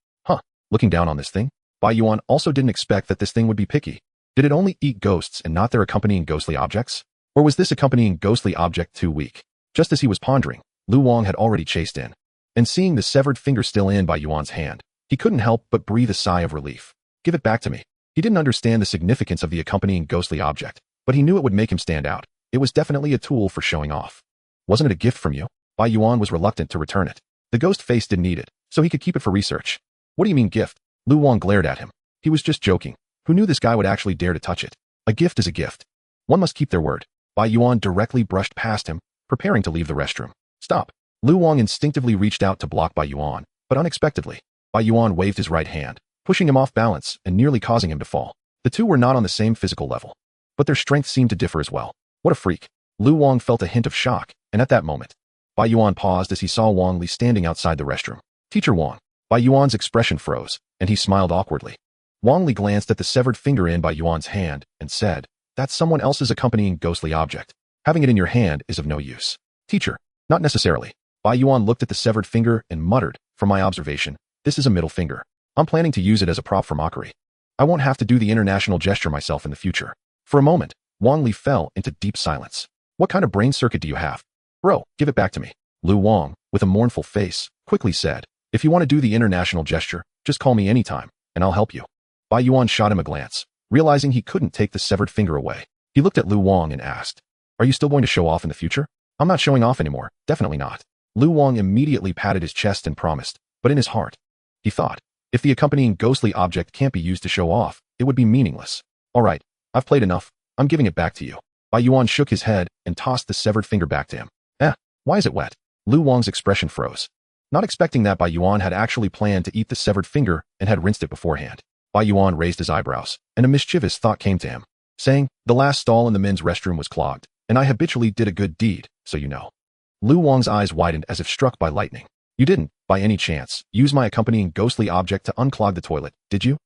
Looking down on this thing? Bai Yuan also didn't expect that this thing would be picky. Did it only eat ghosts and not their accompanying ghostly objects? Or was this accompanying ghostly object too weak? Just as he was pondering, Lu Wang had already chased in. And seeing the severed finger still in Bai Yuan's hand, he couldn't help but breathe a sigh of relief. Give it back to me. He didn't understand the significance of the accompanying ghostly object, but he knew it would make him stand out. It was definitely a tool for showing off. Wasn't it a gift from you? Bai Yuan was reluctant to return it. The ghost face didn't need it, so he could keep it for research. What do you mean gift? Lu Wang glared at him. He was just joking. Who knew this guy would actually dare to touch it? A gift is a gift. One must keep their word. Bai Yuan directly brushed past him, preparing to leave the restroom. Stop. Lu Wang instinctively reached out to block Bai Yuan, but unexpectedly, Bai Yuan waved his right hand, pushing him off balance and nearly causing him to fall. The two were not on the same physical level, but their strength seemed to differ as well. What a freak. Lu Wang felt a hint of shock, and at that moment, Bai Yuan paused as he saw Wang Li standing outside the restroom. Teacher Wang. Bai Yuan's expression froze, and he smiled awkwardly. Wang Li glanced at the severed finger in Bai Yuan's hand and said, "That's someone else's accompanying ghostly object. Having it in your hand is of no use." Teacher. Not necessarily. Bai Yuan looked at the severed finger and muttered, "From my observation, this is a middle finger. I'm planning to use it as a prop for mockery. I won't have to do the international gesture myself in the future." For a moment, Wang Li fell into deep silence. What kind of brain circuit do you have? Bro, give it back to me. Lu Wang, with a mournful face, quickly said, "If you want to do the international gesture, just call me anytime, and I'll help you." Bai Yuan shot him a glance, realizing he couldn't take the severed finger away. He looked at Lu Wang and asked, "Are you still going to show off in the future?" "I'm not showing off anymore, definitely not." Lu Wang immediately patted his chest and promised, but in his heart, he thought, if the accompanying ghostly object can't be used to show off, it would be meaningless. "All right, I've played enough. I'm giving it back to you." Bai Yuan shook his head and tossed the severed finger back to him. Why is it wet? Lu Wang's expression froze. Not expecting that Bai Yuan had actually planned to eat the severed finger and had rinsed it beforehand. Bai Yuan raised his eyebrows, and a mischievous thought came to him, saying, "The last stall in the men's restroom was clogged, and I habitually did a good deed, so you know." Lu Wang's eyes widened as if struck by lightning. "You didn't, by any chance, use my accompanying ghostly object to unclog the toilet, did you?"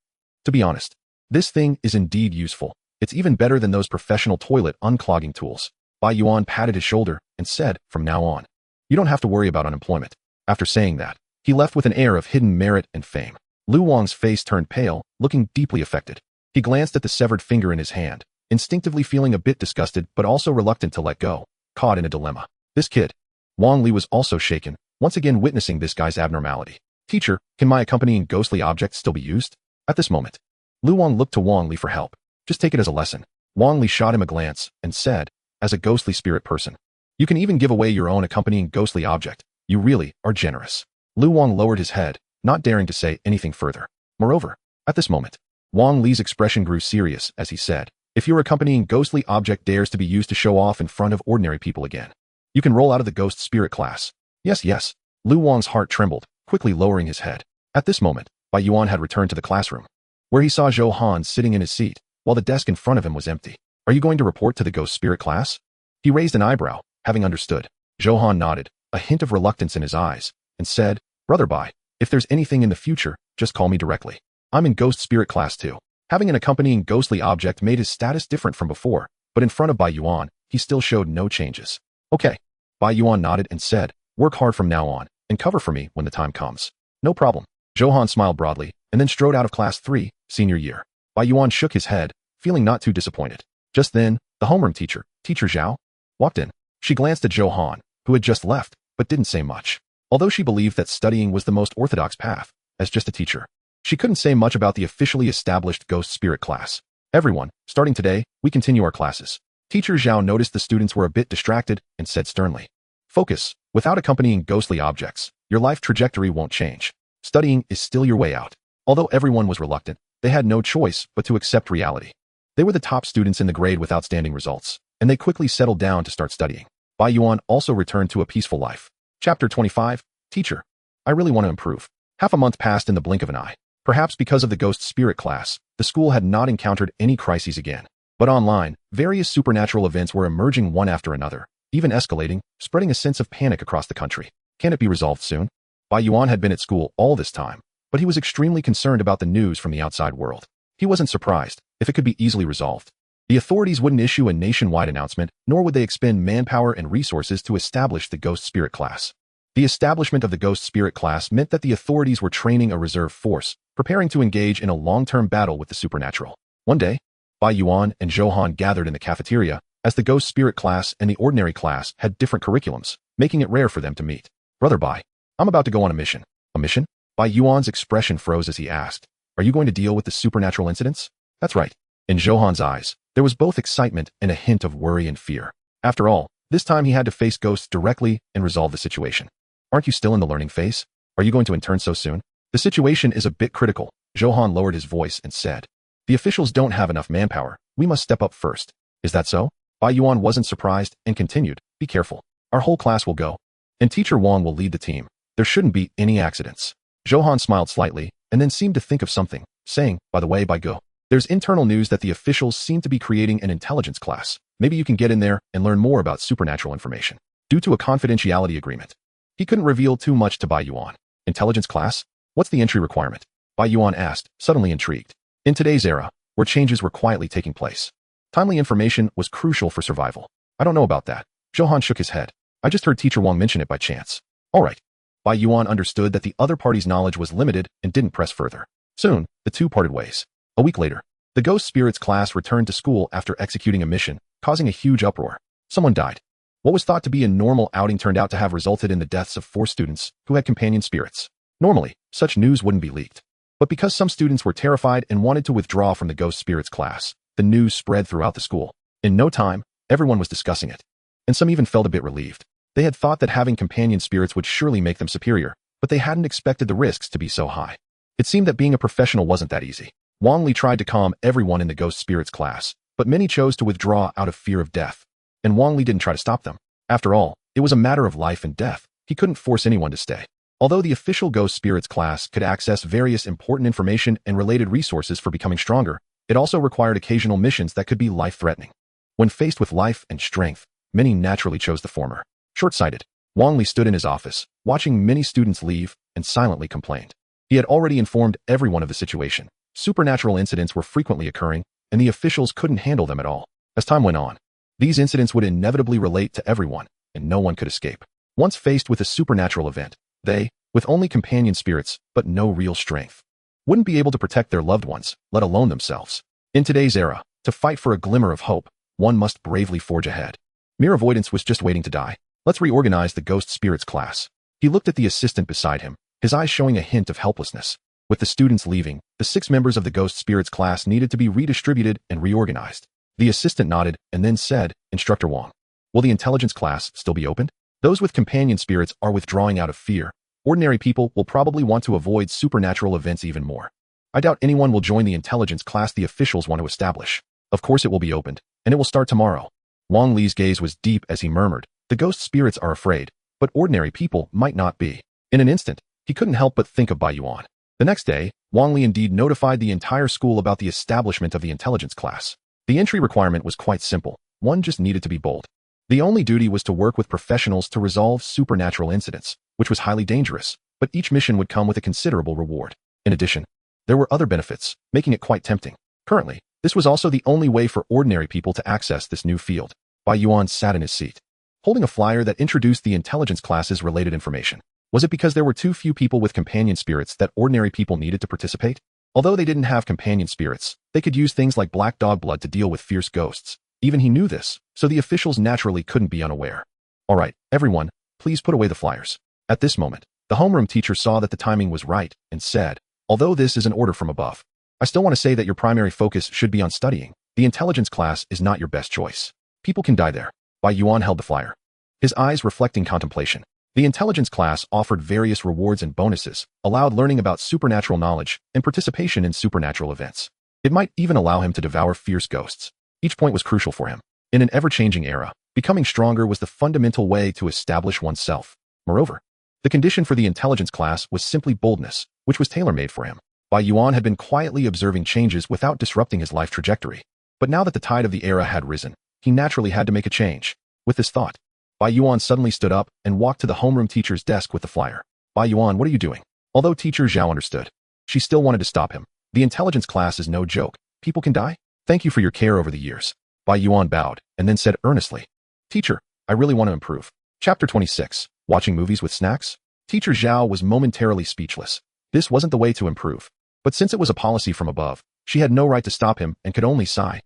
"To be honest, this thing is indeed useful. It's even better than those professional toilet unclogging tools." Bai Yuan patted his shoulder and said, "From now on, you don't have to worry about unemployment." After saying that, he left with an air of hidden merit and fame. Lu Wang's face turned pale, looking deeply affected. He glanced at the severed finger in his hand, instinctively feeling a bit disgusted but also reluctant to let go, caught in a dilemma. This kid. Wang Li was also shaken, once again witnessing this guy's abnormality. Teacher, can my accompanying ghostly object still be used? At this moment, Lu Wang looked to Wang Li for help. Just take it as a lesson. Wang Li shot him a glance and said, as a ghostly spirit person, you can even give away your own accompanying ghostly object. You really are generous. Lu Wang lowered his head, not daring to say anything further. Moreover, at this moment, Wang Li's expression grew serious as he said, if your accompanying ghostly object dares to be used to show off in front of ordinary people again, you can roll out of the ghost spirit class. Yes, yes. Lu Wang's heart trembled, quickly lowering his head. At this moment, Bai Yuan had returned to the classroom, where he saw Zhou Han sitting in his seat, while the desk in front of him was empty. Are you going to report to the ghost spirit class? He raised an eyebrow, having understood. Zhou Han nodded, a hint of reluctance in his eyes, and said, Brother Bai, if there's anything in the future, just call me directly. I'm in ghost spirit class too. Having an accompanying ghostly object made his status different from before, but in front of Bai Yuan, he still showed no changes. Okay. Bai Yuan nodded and said, work hard from now on, and cover for me when the time comes. No problem. Zhou Han smiled broadly, and then strode out of class 3, senior year. Bai Yuan shook his head, feeling not too disappointed. Just then, the homeroom teacher, Teacher Zhao, walked in. She glanced at Zhou Han, who had just left, but didn't say much. Although she believed that studying was the most orthodox path, as just a teacher, she couldn't say much about the officially established ghost spirit class. Everyone, starting today, we continue our classes. Teacher Zhao noticed the students were a bit distracted and said sternly, focus. Without accompanying ghostly objects, your life trajectory won't change. Studying is still your way out. Although everyone was reluctant, they had no choice but to accept reality. They were the top students in the grade with outstanding results, and they quickly settled down to start studying. Bai Yuan also returned to a peaceful life. Chapter 25, Teacher. I really want to improve. Half a month passed in the blink of an eye. Perhaps because of the ghost spirit class, the school had not encountered any crises again. But online, various supernatural events were emerging one after another, even escalating, spreading a sense of panic across the country. Can it be resolved soon? Bai Yuan had been at school all this time, but he was extremely concerned about the news from the outside world. He wasn't surprised if it could be easily resolved. The authorities wouldn't issue a nationwide announcement, nor would they expend manpower and resources to establish the ghost spirit class. The establishment of the ghost spirit class meant that the authorities were training a reserve force, preparing to engage in a long-term battle with the supernatural. One day, Bai Yuan and Zhou Han gathered in the cafeteria, as the ghost spirit class and the ordinary class had different curriculums, making it rare for them to meet. Brother Bai, I'm about to go on a mission. A mission? Bai Yuan's expression froze as he asked, are you going to deal with the supernatural incidents? That's right. In Zhou Han's eyes, there was both excitement and a hint of worry and fear. After all, this time he had to face ghosts directly and resolve the situation. Aren't you still in the learning phase? Are you going to intern so soon? The situation is a bit critical. Zhou Han lowered his voice and said, the officials don't have enough manpower. We must step up first. Is that so? Bai Yuan wasn't surprised and continued, be careful. Our whole class will go, and Teacher Wang will lead the team. There shouldn't be any accidents. Zhou Han smiled slightly and then seemed to think of something, saying, by the way, Bai Go, there's internal news that the officials seem to be creating an intelligence class. Maybe you can get in there and learn more about supernatural information. Due to a confidentiality agreement, he couldn't reveal too much to Bai Yuan. Intelligence class? What's the entry requirement? Bai Yuan asked, suddenly intrigued. In today's era, where changes were quietly taking place, timely information was crucial for survival. I don't know about that. Zhou Han shook his head. I just heard Teacher Wang mention it by chance. All right. Bai Yuan understood that the other party's knowledge was limited and didn't press further. Soon, the two parted ways. A week later, the Ghost Spirits class returned to school after executing a mission, causing a huge uproar. Someone died. What was thought to be a normal outing turned out to have resulted in the deaths of 4 students who had companion spirits. Normally, such news wouldn't be leaked. But because some students were terrified and wanted to withdraw from the Ghost Spirits class, the news spread throughout the school. In no time, everyone was discussing it. And some even felt a bit relieved. They had thought that having companion spirits would surely make them superior, but they hadn't expected the risks to be so high. It seemed that being a professional wasn't that easy. Wang Li tried to calm everyone in the Ghost Spirits class, but many chose to withdraw out of fear of death. And Wang Li didn't try to stop them. After all, it was a matter of life and death. He couldn't force anyone to stay. Although the official Ghost Spirits class could access various important information and related resources for becoming stronger, it also required occasional missions that could be life-threatening. When faced with life and strength, many naturally chose the former. Short-sighted, Wang Li stood in his office, watching many students leave, and silently complained. He had already informed everyone of the situation. Supernatural incidents were frequently occurring, and the officials couldn't handle them at all. As time went on, these incidents would inevitably relate to everyone, and no one could escape. Once faced with a supernatural event, they, with only companion spirits but no real strength, wouldn't be able to protect their loved ones, let alone themselves. In today's era, To fight for a glimmer of hope, one must bravely forge ahead. Mere avoidance was just waiting to die. Let's reorganize the ghost spirits class. He looked at the assistant beside him, his eyes showing a hint of helplessness. With the students leaving, the 6 members of the ghost spirits class needed to be redistributed and reorganized. The assistant nodded and then said, Instructor Wong, will the intelligence class still be opened? Those with companion spirits are withdrawing out of fear. Ordinary people will probably want to avoid supernatural events even more. I doubt anyone will join the intelligence class the officials want to establish. Of course it will be opened, and it will start tomorrow. Wang Li's gaze was deep as he murmured, the ghost spirits are afraid, but ordinary people might not be. In an instant, he couldn't help but think of Bai Yuan. The next day, Wang Li indeed notified the entire school about the establishment of the intelligence class. The entry requirement was quite simple. One just needed to be bold. The only duty was to work with professionals to resolve supernatural incidents, which was highly dangerous, but each mission would come with a considerable reward. In addition, there were other benefits, making it quite tempting. Currently, this was also the only way for ordinary people to access this new field. Bai Yuan sat in his seat, holding a flyer that introduced the intelligence class's related information. Was it because there were too few people with companion spirits that ordinary people needed to participate? Although they didn't have companion spirits, they could use things like black dog blood to deal with fierce ghosts. Even he knew this, so the officials naturally couldn't be unaware. All right, everyone, please put away the flyers. At this moment, the homeroom teacher saw that the timing was right and said, although this is an order from above, I still want to say that your primary focus should be on studying. The intelligence class is not your best choice. People can die there. Bai Yuan held the flyer, his eyes reflecting contemplation. The intelligence class offered various rewards and bonuses, allowed learning about supernatural knowledge, and participation in supernatural events. It might even allow him to devour fierce ghosts. Each point was crucial for him. In an ever-changing era, becoming stronger was the fundamental way to establish oneself. Moreover, the condition for the intelligence class was simply boldness, which was tailor-made for him. Bai Yuan had been quietly observing changes without disrupting his life trajectory. But now that the tide of the era had risen, he naturally had to make a change. With this thought, Bai Yuan suddenly stood up and walked to the homeroom teacher's desk with the flyer. Bai Yuan, what are you doing? Although teacher Zhao understood, she still wanted to stop him. The intelligence class is no joke. People can die. Thank you for your care over the years. Bai Yuan bowed and then said earnestly, Teacher, I really want to improve. Chapter 26. Watching movies with snacks? Teacher Zhao was momentarily speechless. This wasn't the way to improve. But since it was a policy from above, she had no right to stop him and could only sigh.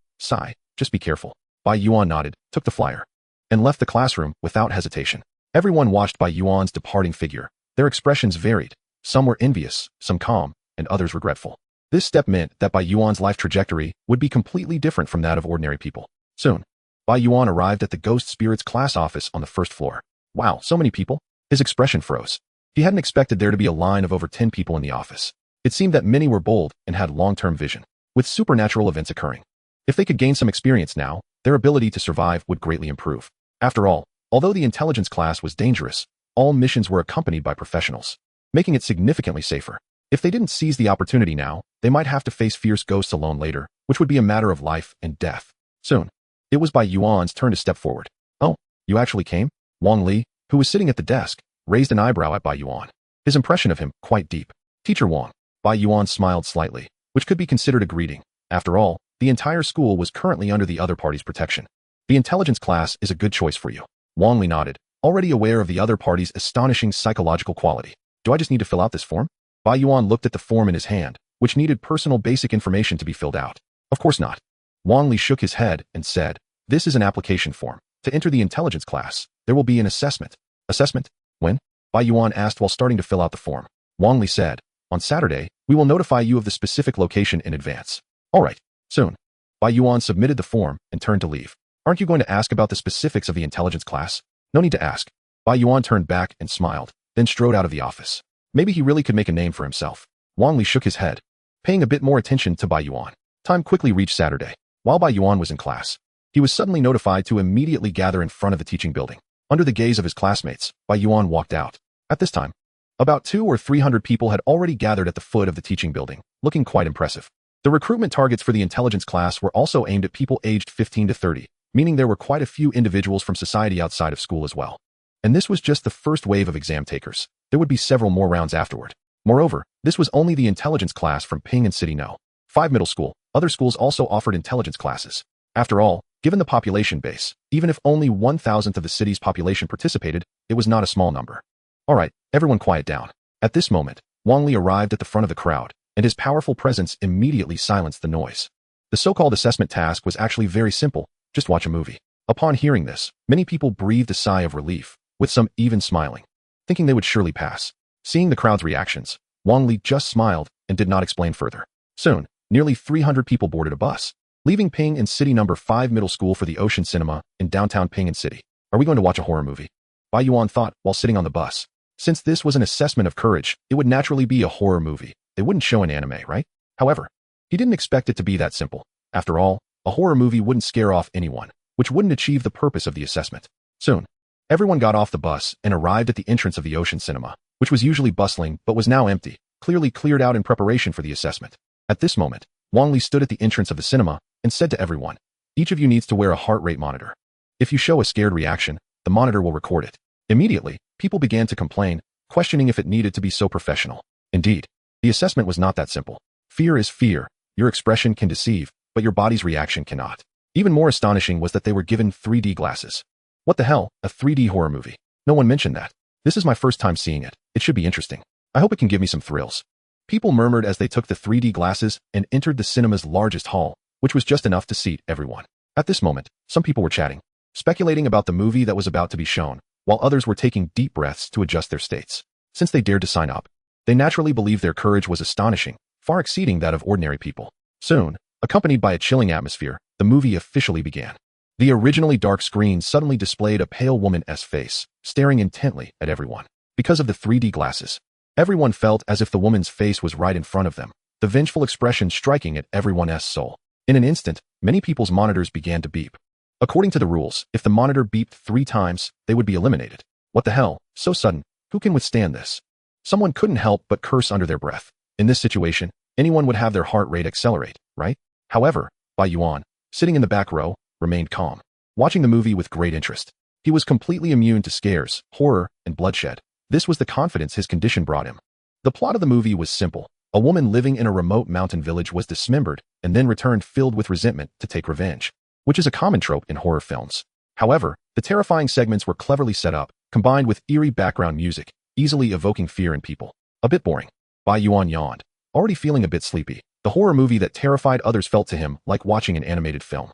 Just be careful. Bai Yuan nodded, took the flyer, and left the classroom without hesitation. Everyone watched Bai Yuan's departing figure. Their expressions varied. Some were envious, some calm, and others regretful. This step meant that Bai Yuan's life trajectory would be completely different from that of ordinary people. Soon, Bai Yuan arrived at the Ghost Spirits class office on the first floor. Wow, so many people? His expression froze. He hadn't expected there to be a line of over 10 people in the office. It seemed that many were bold and had long-term vision, with supernatural events occurring. If they could gain some experience now, their ability to survive would greatly improve. After all, although the intelligence class was dangerous, all missions were accompanied by professionals, making it significantly safer. If they didn't seize the opportunity now, they might have to face fierce ghosts alone later, which would be a matter of life and death. Soon, it was Bai Yuan's turn to step forward. Oh, you actually came? Wang Li, who was sitting at the desk, raised an eyebrow at Bai Yuan. His impression of him quite deep. Teacher Wang. Bai Yuan smiled slightly, which could be considered a greeting. After all, the entire school was currently under the other party's protection. The intelligence class is a good choice for you. Wang Li nodded, already aware of the other party's astonishing psychological quality. Do I just need to fill out this form? Bai Yuan looked at the form in his hand, which needed personal basic information to be filled out. Of course not. Wang Li shook his head and said, this is an application form. To enter the intelligence class, there will be an assessment. Assessment? When? Bai Yuan asked while starting to fill out the form. Wang Li said, on Saturday, we will notify you of the specific location in advance. All right, soon. Bai Yuan submitted the form and turned to leave. Aren't you going to ask about the specifics of the intelligence class? No need to ask. Bai Yuan turned back and smiled, then strode out of the office. Maybe he really could make a name for himself. Wang Li shook his head, paying a bit more attention to Bai Yuan. Time quickly reached Saturday. While Bai Yuan was in class, he was suddenly notified to immediately gather in front of the teaching building. Under the gaze of his classmates, Bai Yuan walked out. At this time, about 200 or 300 people had already gathered at the foot of the teaching building, looking quite impressive. The recruitment targets for the intelligence class were also aimed at people aged 15 to 30, meaning there were quite a few individuals from society outside of school as well. And this was just the first wave of exam takers. There would be several more rounds afterward. Moreover, this was only the intelligence class from Ping and City No. 5 middle school. Other schools also offered intelligence classes. After all, given the population base, even if only 1,000th of the city's population participated, it was not a small number. All right, everyone quiet down. At this moment, Wang Li arrived at the front of the crowd, and his powerful presence immediately silenced the noise. The so-called assessment task was actually very simple, just watch a movie. Upon hearing this, many people breathed a sigh of relief, with some even smiling, thinking they would surely pass. Seeing the crowd's reactions, Wang Li just smiled and did not explain further. Soon, nearly 300 people boarded a bus, leaving Ping and City number 5 middle school for the Ocean Cinema in downtown Ping and City. Are we going to watch a horror movie? Bai Yuan thought while sitting on the bus. Since this was an assessment of courage, it would naturally be a horror movie. They wouldn't show an anime, right? However, he didn't expect it to be that simple. After all, a horror movie wouldn't scare off anyone, which wouldn't achieve the purpose of the assessment. Soon, everyone got off the bus and arrived at the entrance of the Ocean Cinema, which was usually bustling but was now empty, clearly cleared out in preparation for the assessment. At this moment, Wang Li stood at the entrance of the cinema and said to everyone, "Each of you needs to wear a heart rate monitor. If you show a scared reaction, the monitor will record it." Immediately, people began to complain, questioning if it needed to be so professional. Indeed, the assessment was not that simple. Fear is fear. Your expression can deceive, but your body's reaction cannot. Even more astonishing was that they were given 3D glasses. What the hell, a 3D horror movie? No one mentioned that. This is my first time seeing it. It should be interesting. I hope it can give me some thrills. People murmured as they took the 3D glasses and entered the cinema's largest hall, which was just enough to seat everyone. At this moment, some people were chatting, speculating about the movie that was about to be shown, while others were taking deep breaths to adjust their states. Since they dared to sign up, they naturally believed their courage was astonishing, far exceeding that of ordinary people. Soon, accompanied by a chilling atmosphere, the movie officially began. The originally dark screen suddenly displayed a pale woman's face, staring intently at everyone. Because of the 3D glasses, everyone felt as if the woman's face was right in front of them, the vengeful expression striking at everyone's soul. In an instant, many people's monitors began to beep. According to the rules, if the monitor beeped 3 times, they would be eliminated. What the hell? So sudden. Who can withstand this? Someone couldn't help but curse under their breath. In this situation, anyone would have their heart rate accelerate, right? However, Bai Yuan, sitting in the back row, remained calm, watching the movie with great interest. He was completely immune to scares, horror, and bloodshed. This was the confidence his condition brought him. The plot of the movie was simple. A woman living in a remote mountain village was dismembered and then returned filled with resentment to take revenge, which is a common trope in horror films. However, the terrifying segments were cleverly set up, combined with eerie background music, easily evoking fear in people. A bit boring. Bai Yuan yawned, already feeling a bit sleepy. The horror movie that terrified others felt to him like watching an animated film.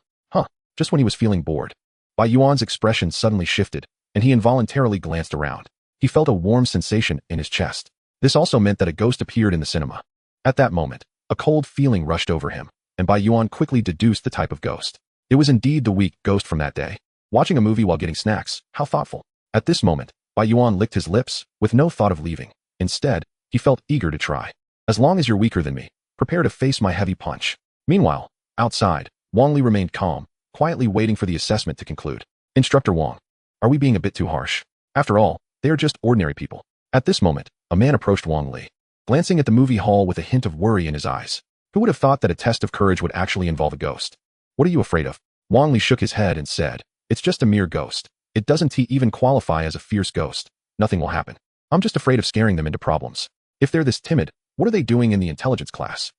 Just when he was feeling bored, Bai Yuan's expression suddenly shifted, and he involuntarily glanced around. He felt a warm sensation in his chest. This also meant that a ghost appeared in the cinema. At that moment, a cold feeling rushed over him, and Bai Yuan quickly deduced the type of ghost. It was indeed the weak ghost from that day. Watching a movie while getting snacks, how thoughtful. At this moment, Bai Yuan licked his lips, with no thought of leaving. Instead, he felt eager to try. As long as you're weaker than me, prepare to face my heavy punch. Meanwhile, outside, Wang Li remained calm, quietly waiting for the assessment to conclude. Instructor Wang, are we being a bit too harsh? After all, they are just ordinary people. At this moment, a man approached Wang Li, glancing at the movie hall with a hint of worry in his eyes. Who would have thought that a test of courage would actually involve a ghost? What are you afraid of? Wang Li shook his head and said, "It's just a mere ghost. It doesn't even qualify as a fierce ghost. Nothing will happen. I'm just afraid of scaring them into problems. If they're this timid, what are they doing in the intelligence class?"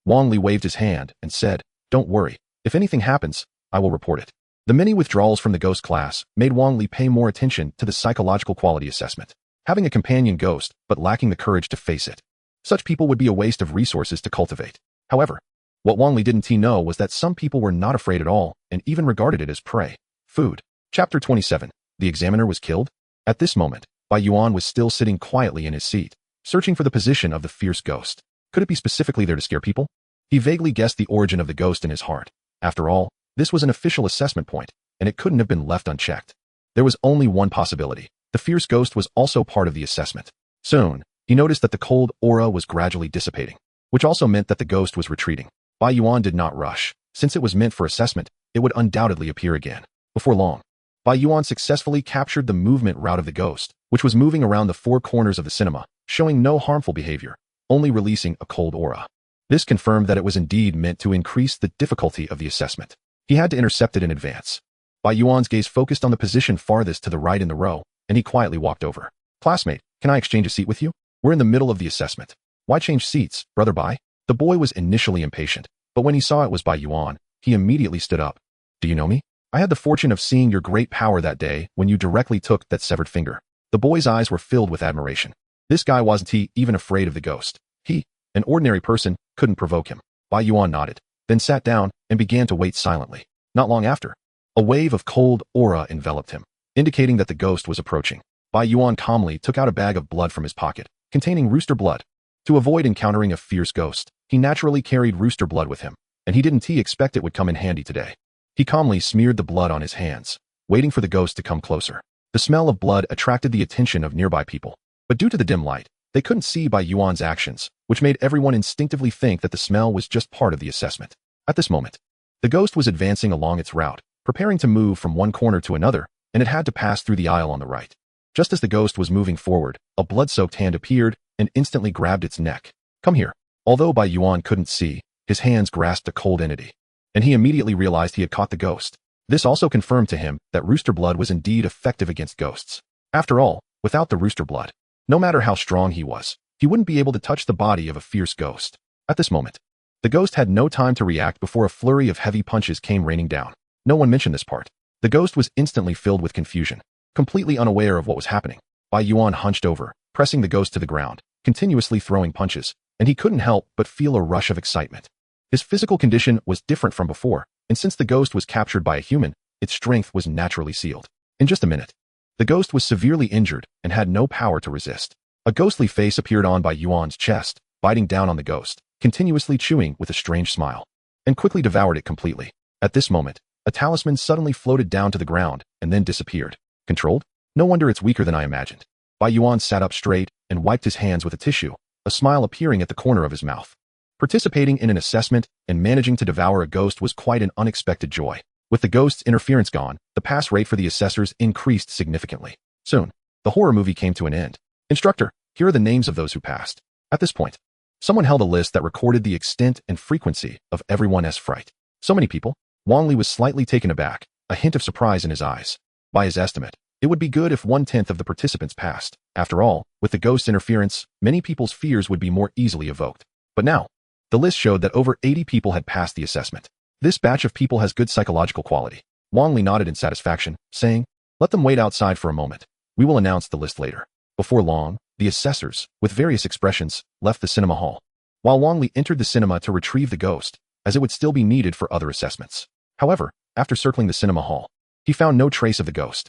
Wang Li waved his hand and said, "Don't worry. If anything happens, I will report it." The many withdrawals from the ghost class made Wang Li pay more attention to the psychological quality assessment. Having a companion ghost, but lacking the courage to face it. Such people would be a waste of resources to cultivate. However, what Wang Li didn't know was that some people were not afraid at all and even regarded it as prey. Food. Chapter 27. The examiner was killed? At this moment, Bai Yuan was still sitting quietly in his seat, searching for the position of the fierce ghost. Could it be specifically there to scare people? He vaguely guessed the origin of the ghost in his heart. After all, this was an official assessment point, and it couldn't have been left unchecked. There was only one possibility. The fierce ghost was also part of the assessment. Soon, he noticed that the cold aura was gradually dissipating, which also meant that the ghost was retreating. Bai Yuan did not rush. Since it was meant for assessment, it would undoubtedly appear again. Before long, Bai Yuan successfully captured the movement route of the ghost, which was moving around the 4 corners of the cinema, showing no harmful behavior, only releasing a cold aura. This confirmed that it was indeed meant to increase the difficulty of the assessment. He had to intercept it in advance. Bai Yuan's gaze focused on the position farthest to the right in the row, and he quietly walked over. "Classmate, can I exchange a seat with you? We're in the middle of the assessment." "Why change seats, brother Bai?" The boy was initially impatient, but when he saw it was Bai Yuan, he immediately stood up. "Do you know me? I had the fortune of seeing your great power that day when you directly took that severed finger." The boy's eyes were filled with admiration. This guy wasn't even afraid of the ghost. He, an ordinary person, couldn't provoke him. Bai Yuan nodded, then sat down, and began to wait silently. Not long after, a wave of cold aura enveloped him, indicating that the ghost was approaching. Bai Yuan calmly took out a bag of blood from his pocket, containing rooster blood. To avoid encountering a fierce ghost, he naturally carried rooster blood with him, and he didn't expect it would come in handy today. He calmly smeared the blood on his hands, waiting for the ghost to come closer. The smell of blood attracted the attention of nearby people, but due to the dim light, they couldn't see Bai Yuan's actions, which made everyone instinctively think that the smell was just part of the assessment. At this moment, the ghost was advancing along its route, preparing to move from one corner to another, and it had to pass through the aisle on the right. Just as the ghost was moving forward, a blood-soaked hand appeared and instantly grabbed its neck. Come here. Although Bai Yuan couldn't see, his hands grasped a cold entity, and he immediately realized he had caught the ghost. This also confirmed to him that rooster blood was indeed effective against ghosts. After all, without the rooster blood, no matter how strong he was, he wouldn't be able to touch the body of a fierce ghost. At this moment, the ghost had no time to react before a flurry of heavy punches came raining down. No one mentioned this part. The ghost was instantly filled with confusion, completely unaware of what was happening. Bai Yuan hunched over, pressing the ghost to the ground, continuously throwing punches, and he couldn't help but feel a rush of excitement. His physical condition was different from before, and since the ghost was captured by a human, its strength was naturally sealed. In just a minute, the ghost was severely injured and had no power to resist. A ghostly face appeared on Bai Yuan's chest, biting down on the ghost, continuously chewing with a strange smile, and quickly devoured it completely. At this moment, a talisman suddenly floated down to the ground and then disappeared. Controlled? No wonder it's weaker than I imagined. Bai Yuan sat up straight and wiped his hands with a tissue, a smile appearing at the corner of his mouth. Participating in an assessment and managing to devour a ghost was quite an unexpected joy. With the ghost's interference gone, the pass rate for the assessors increased significantly. Soon, the horror movie came to an end. Instructor, here are the names of those who passed. At this point, someone held a list that recorded the extent and frequency of everyone's fright. So many people? Wang Li was slightly taken aback, a hint of surprise in his eyes. By his estimate, it would be good if 1/10 of the participants passed. After all, with the ghost's interference, many people's fears would be more easily evoked. But now, the list showed that over 80 people had passed the assessment. This batch of people has good psychological quality. Wang Li nodded in satisfaction, saying, let them wait outside for a moment. We will announce the list later. Before long, the assessors, with various expressions, left the cinema hall, while Wang Li entered the cinema to retrieve the ghost, as it would still be needed for other assessments. However, after circling the cinema hall, he found no trace of the ghost.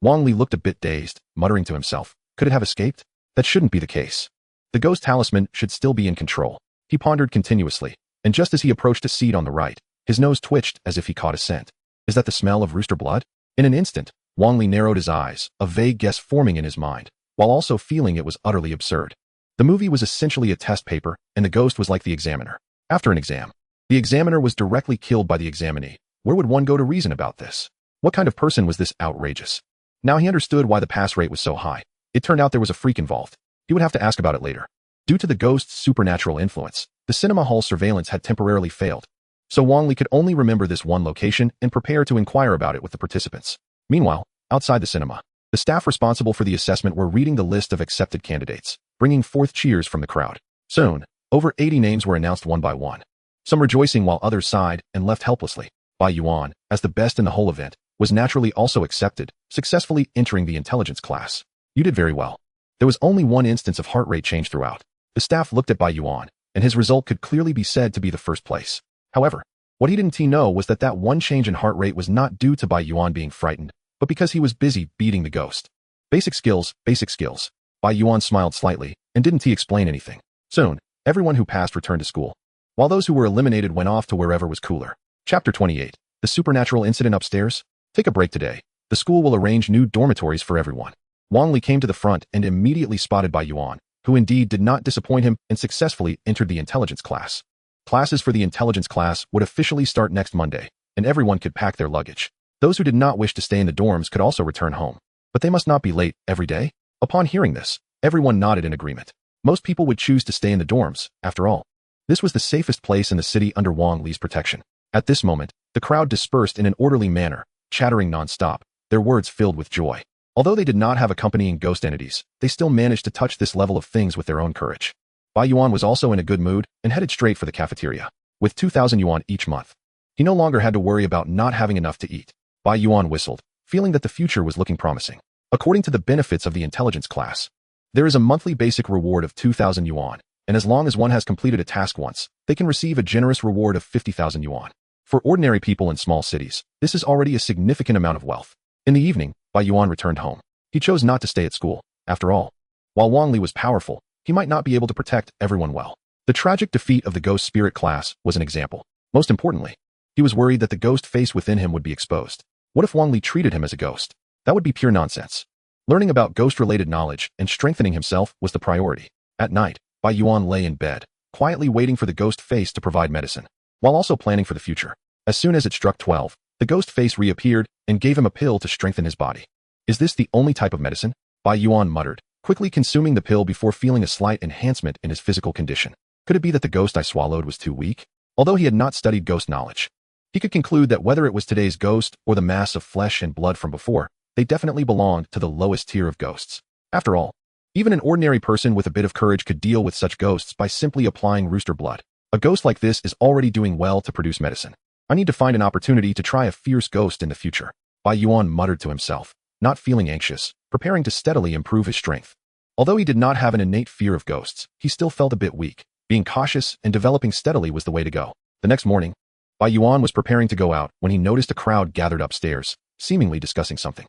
Wang Li looked a bit dazed, muttering to himself, could it have escaped? That shouldn't be the case. The ghost talisman should still be in control. He pondered continuously, and just as he approached a seat on the right, his nose twitched as if he caught a scent. Is that the smell of rooster blood? In an instant, Wang Li narrowed his eyes, a vague guess forming in his mind, while also feeling it was utterly absurd. The movie was essentially a test paper, and the ghost was like the examiner. After an exam, the examiner was directly killed by the examinee. Where would one go to reason about this? What kind of person was this outrageous? Now he understood why the pass rate was so high. It turned out there was a freak involved. He would have to ask about it later. Due to the ghost's supernatural influence, the cinema hall surveillance had temporarily failed. So Wang Li could only remember this one location and prepare to inquire about it with the participants. Meanwhile, outside the cinema, the staff responsible for the assessment were reading the list of accepted candidates, bringing forth cheers from the crowd. Soon, over 80 names were announced one by one. Some rejoicing while others sighed and left helplessly. Bai Yuan, as the best in the whole event, was naturally also accepted, successfully entering the intelligence class. You did very well. There was only one instance of heart rate change throughout. The staff looked at Bai Yuan, and his result could clearly be said to be the first place. However, what he didn't know was that one change in heart rate was not due to Bai Yuan being frightened, but because he was busy beating the ghost. Basic skills, basic skills. Bai Yuan smiled slightly, and didn't explain anything. Soon, everyone who passed returned to school, while those who were eliminated went off to wherever was cooler. Chapter 28. The supernatural incident upstairs? Take a break today. The school will arrange new dormitories for everyone. Wang Li came to the front and immediately spotted Bai Yuan, who indeed did not disappoint him and successfully entered the intelligence class. Classes for the intelligence class would officially start next Monday, and everyone could pack their luggage. Those who did not wish to stay in the dorms could also return home. But they must not be late every day. Upon hearing this, everyone nodded in agreement. Most people would choose to stay in the dorms, after all. This was the safest place in the city under Wang Li's protection. At this moment, the crowd dispersed in an orderly manner, chattering non-stop, their words filled with joy. Although they did not have accompanying ghost entities, they still managed to touch this level of things with their own courage. Bai Yuan was also in a good mood and headed straight for the cafeteria. With 2,000 yuan each month, he no longer had to worry about not having enough to eat. Bai Yuan whistled, feeling that the future was looking promising. According to the benefits of the intelligence class, there is a monthly basic reward of 2,000 yuan, and as long as one has completed a task once, they can receive a generous reward of 50,000 yuan. For ordinary people in small cities, this is already a significant amount of wealth. In the evening, Bai Yuan returned home. He chose not to stay at school. After all, while Wang Li was powerful, he might not be able to protect everyone well. The tragic defeat of the ghost spirit class was an example. Most importantly, he was worried that the ghost face within him would be exposed. What if Wang Li treated him as a ghost? That would be pure nonsense. Learning about ghost-related knowledge and strengthening himself was the priority. At night, Bai Yuan lay in bed, quietly waiting for the ghost face to provide medicine, while also planning for the future. As soon as it struck 12, the ghost face reappeared and gave him a pill to strengthen his body. Is this the only type of medicine? Bai Yuan muttered, quickly consuming the pill before feeling a slight enhancement in his physical condition. Could it be that the ghost I swallowed was too weak? Although he had not studied ghost knowledge, he could conclude that whether it was today's ghost or the mass of flesh and blood from before, they definitely belonged to the lowest tier of ghosts. After all, even an ordinary person with a bit of courage could deal with such ghosts by simply applying rooster blood. A ghost like this is already doing well to produce medicine. I need to find an opportunity to try a fierce ghost in the future. Bai Yuan muttered to himself, not feeling anxious, preparing to steadily improve his strength. Although he did not have an innate fear of ghosts, he still felt a bit weak. Being cautious and developing steadily was the way to go. The next morning, Bai Yuan was preparing to go out when he noticed a crowd gathered upstairs, seemingly discussing something.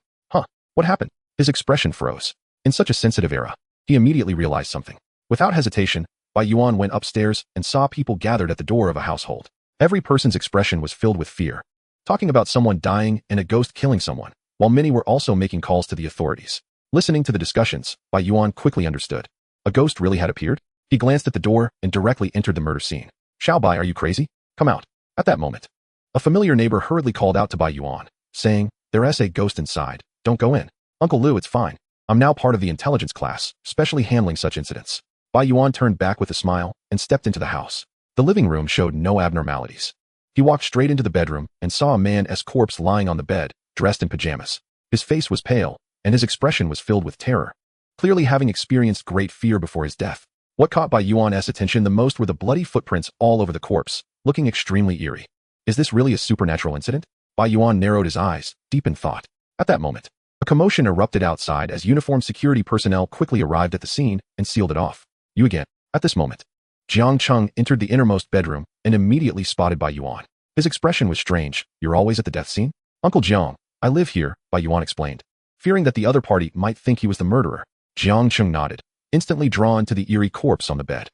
What happened? His expression froze. In such a sensitive era, he immediately realized something. Without hesitation, Bai Yuan went upstairs and saw people gathered at the door of a household. Every person's expression was filled with fear, talking about someone dying and a ghost killing someone, while many were also making calls to the authorities. Listening to the discussions, Bai Yuan quickly understood. A ghost really had appeared? He glanced at the door and directly entered the murder scene. Xiao Bai, are you crazy? Come out. At that moment, a familiar neighbor hurriedly called out to Bai Yuan, saying, "There's a ghost inside. Don't go in." "Uncle Lu, it's fine. I'm now part of the intelligence class, specially handling such incidents." Bai Yuan turned back with a smile and stepped into the house. The living room showed no abnormalities. He walked straight into the bedroom and saw a man's corpse lying on the bed, dressed in pajamas. His face was pale, and his expression was filled with terror, clearly having experienced great fear before his death. What caught Bai Yuan's attention the most were the bloody footprints all over the corpse, looking extremely eerie. Is this really a supernatural incident? Bai Yuan narrowed his eyes, deep in thought. At that moment, a commotion erupted outside as uniformed security personnel quickly arrived at the scene and sealed it off. You again. At this moment, Jiang Cheng entered the innermost bedroom and immediately spotted Bai Yuan. His expression was strange. You're always at the death scene? Uncle Jiang, I live here, Bai Yuan explained. Fearing that the other party might think he was the murderer, Jiang Cheng nodded, instantly drawn to the eerie corpse on the bed.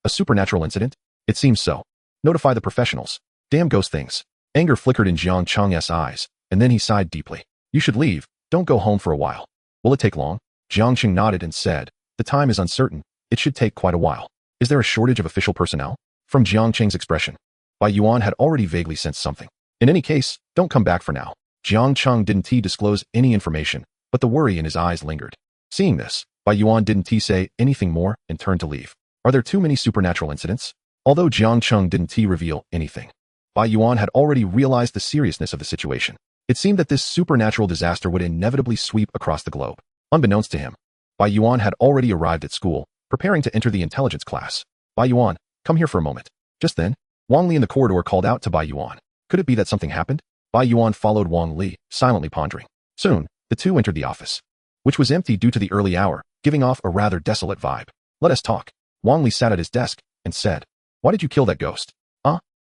A supernatural incident? It seems so. Notify the professionals. Damn ghost things. Anger flickered in Jiang Cheng's eyes, and then he sighed deeply. You should leave. Don't go home for a while. Will it take long? Jiang Cheng nodded and said, the time is uncertain. It should take quite a while. Is there a shortage of official personnel? From Jiang Cheng's expression, Bai Yuan had already vaguely sensed something. In any case, don't come back for now. Jiang Cheng didn't disclose any information, but the worry in his eyes lingered. Seeing this, Bai Yuan didn't say anything more and turned to leave. Are there too many supernatural incidents? Although Jiang Cheng didn't reveal anything, Bai Yuan had already realized the seriousness of the situation. It seemed that this supernatural disaster would inevitably sweep across the globe. Unbeknownst to him, Bai Yuan had already arrived at school, preparing to enter the intelligence class. Bai Yuan, come here for a moment. Just then, Wang Li in the corridor called out to Bai Yuan. Could it be that something happened? Bai Yuan followed Wang Li, silently pondering. Soon, the two entered the office, which was empty due to the early hour, giving off a rather desolate vibe. Let us talk. Wang Li sat at his desk and said, why did you kill that ghost?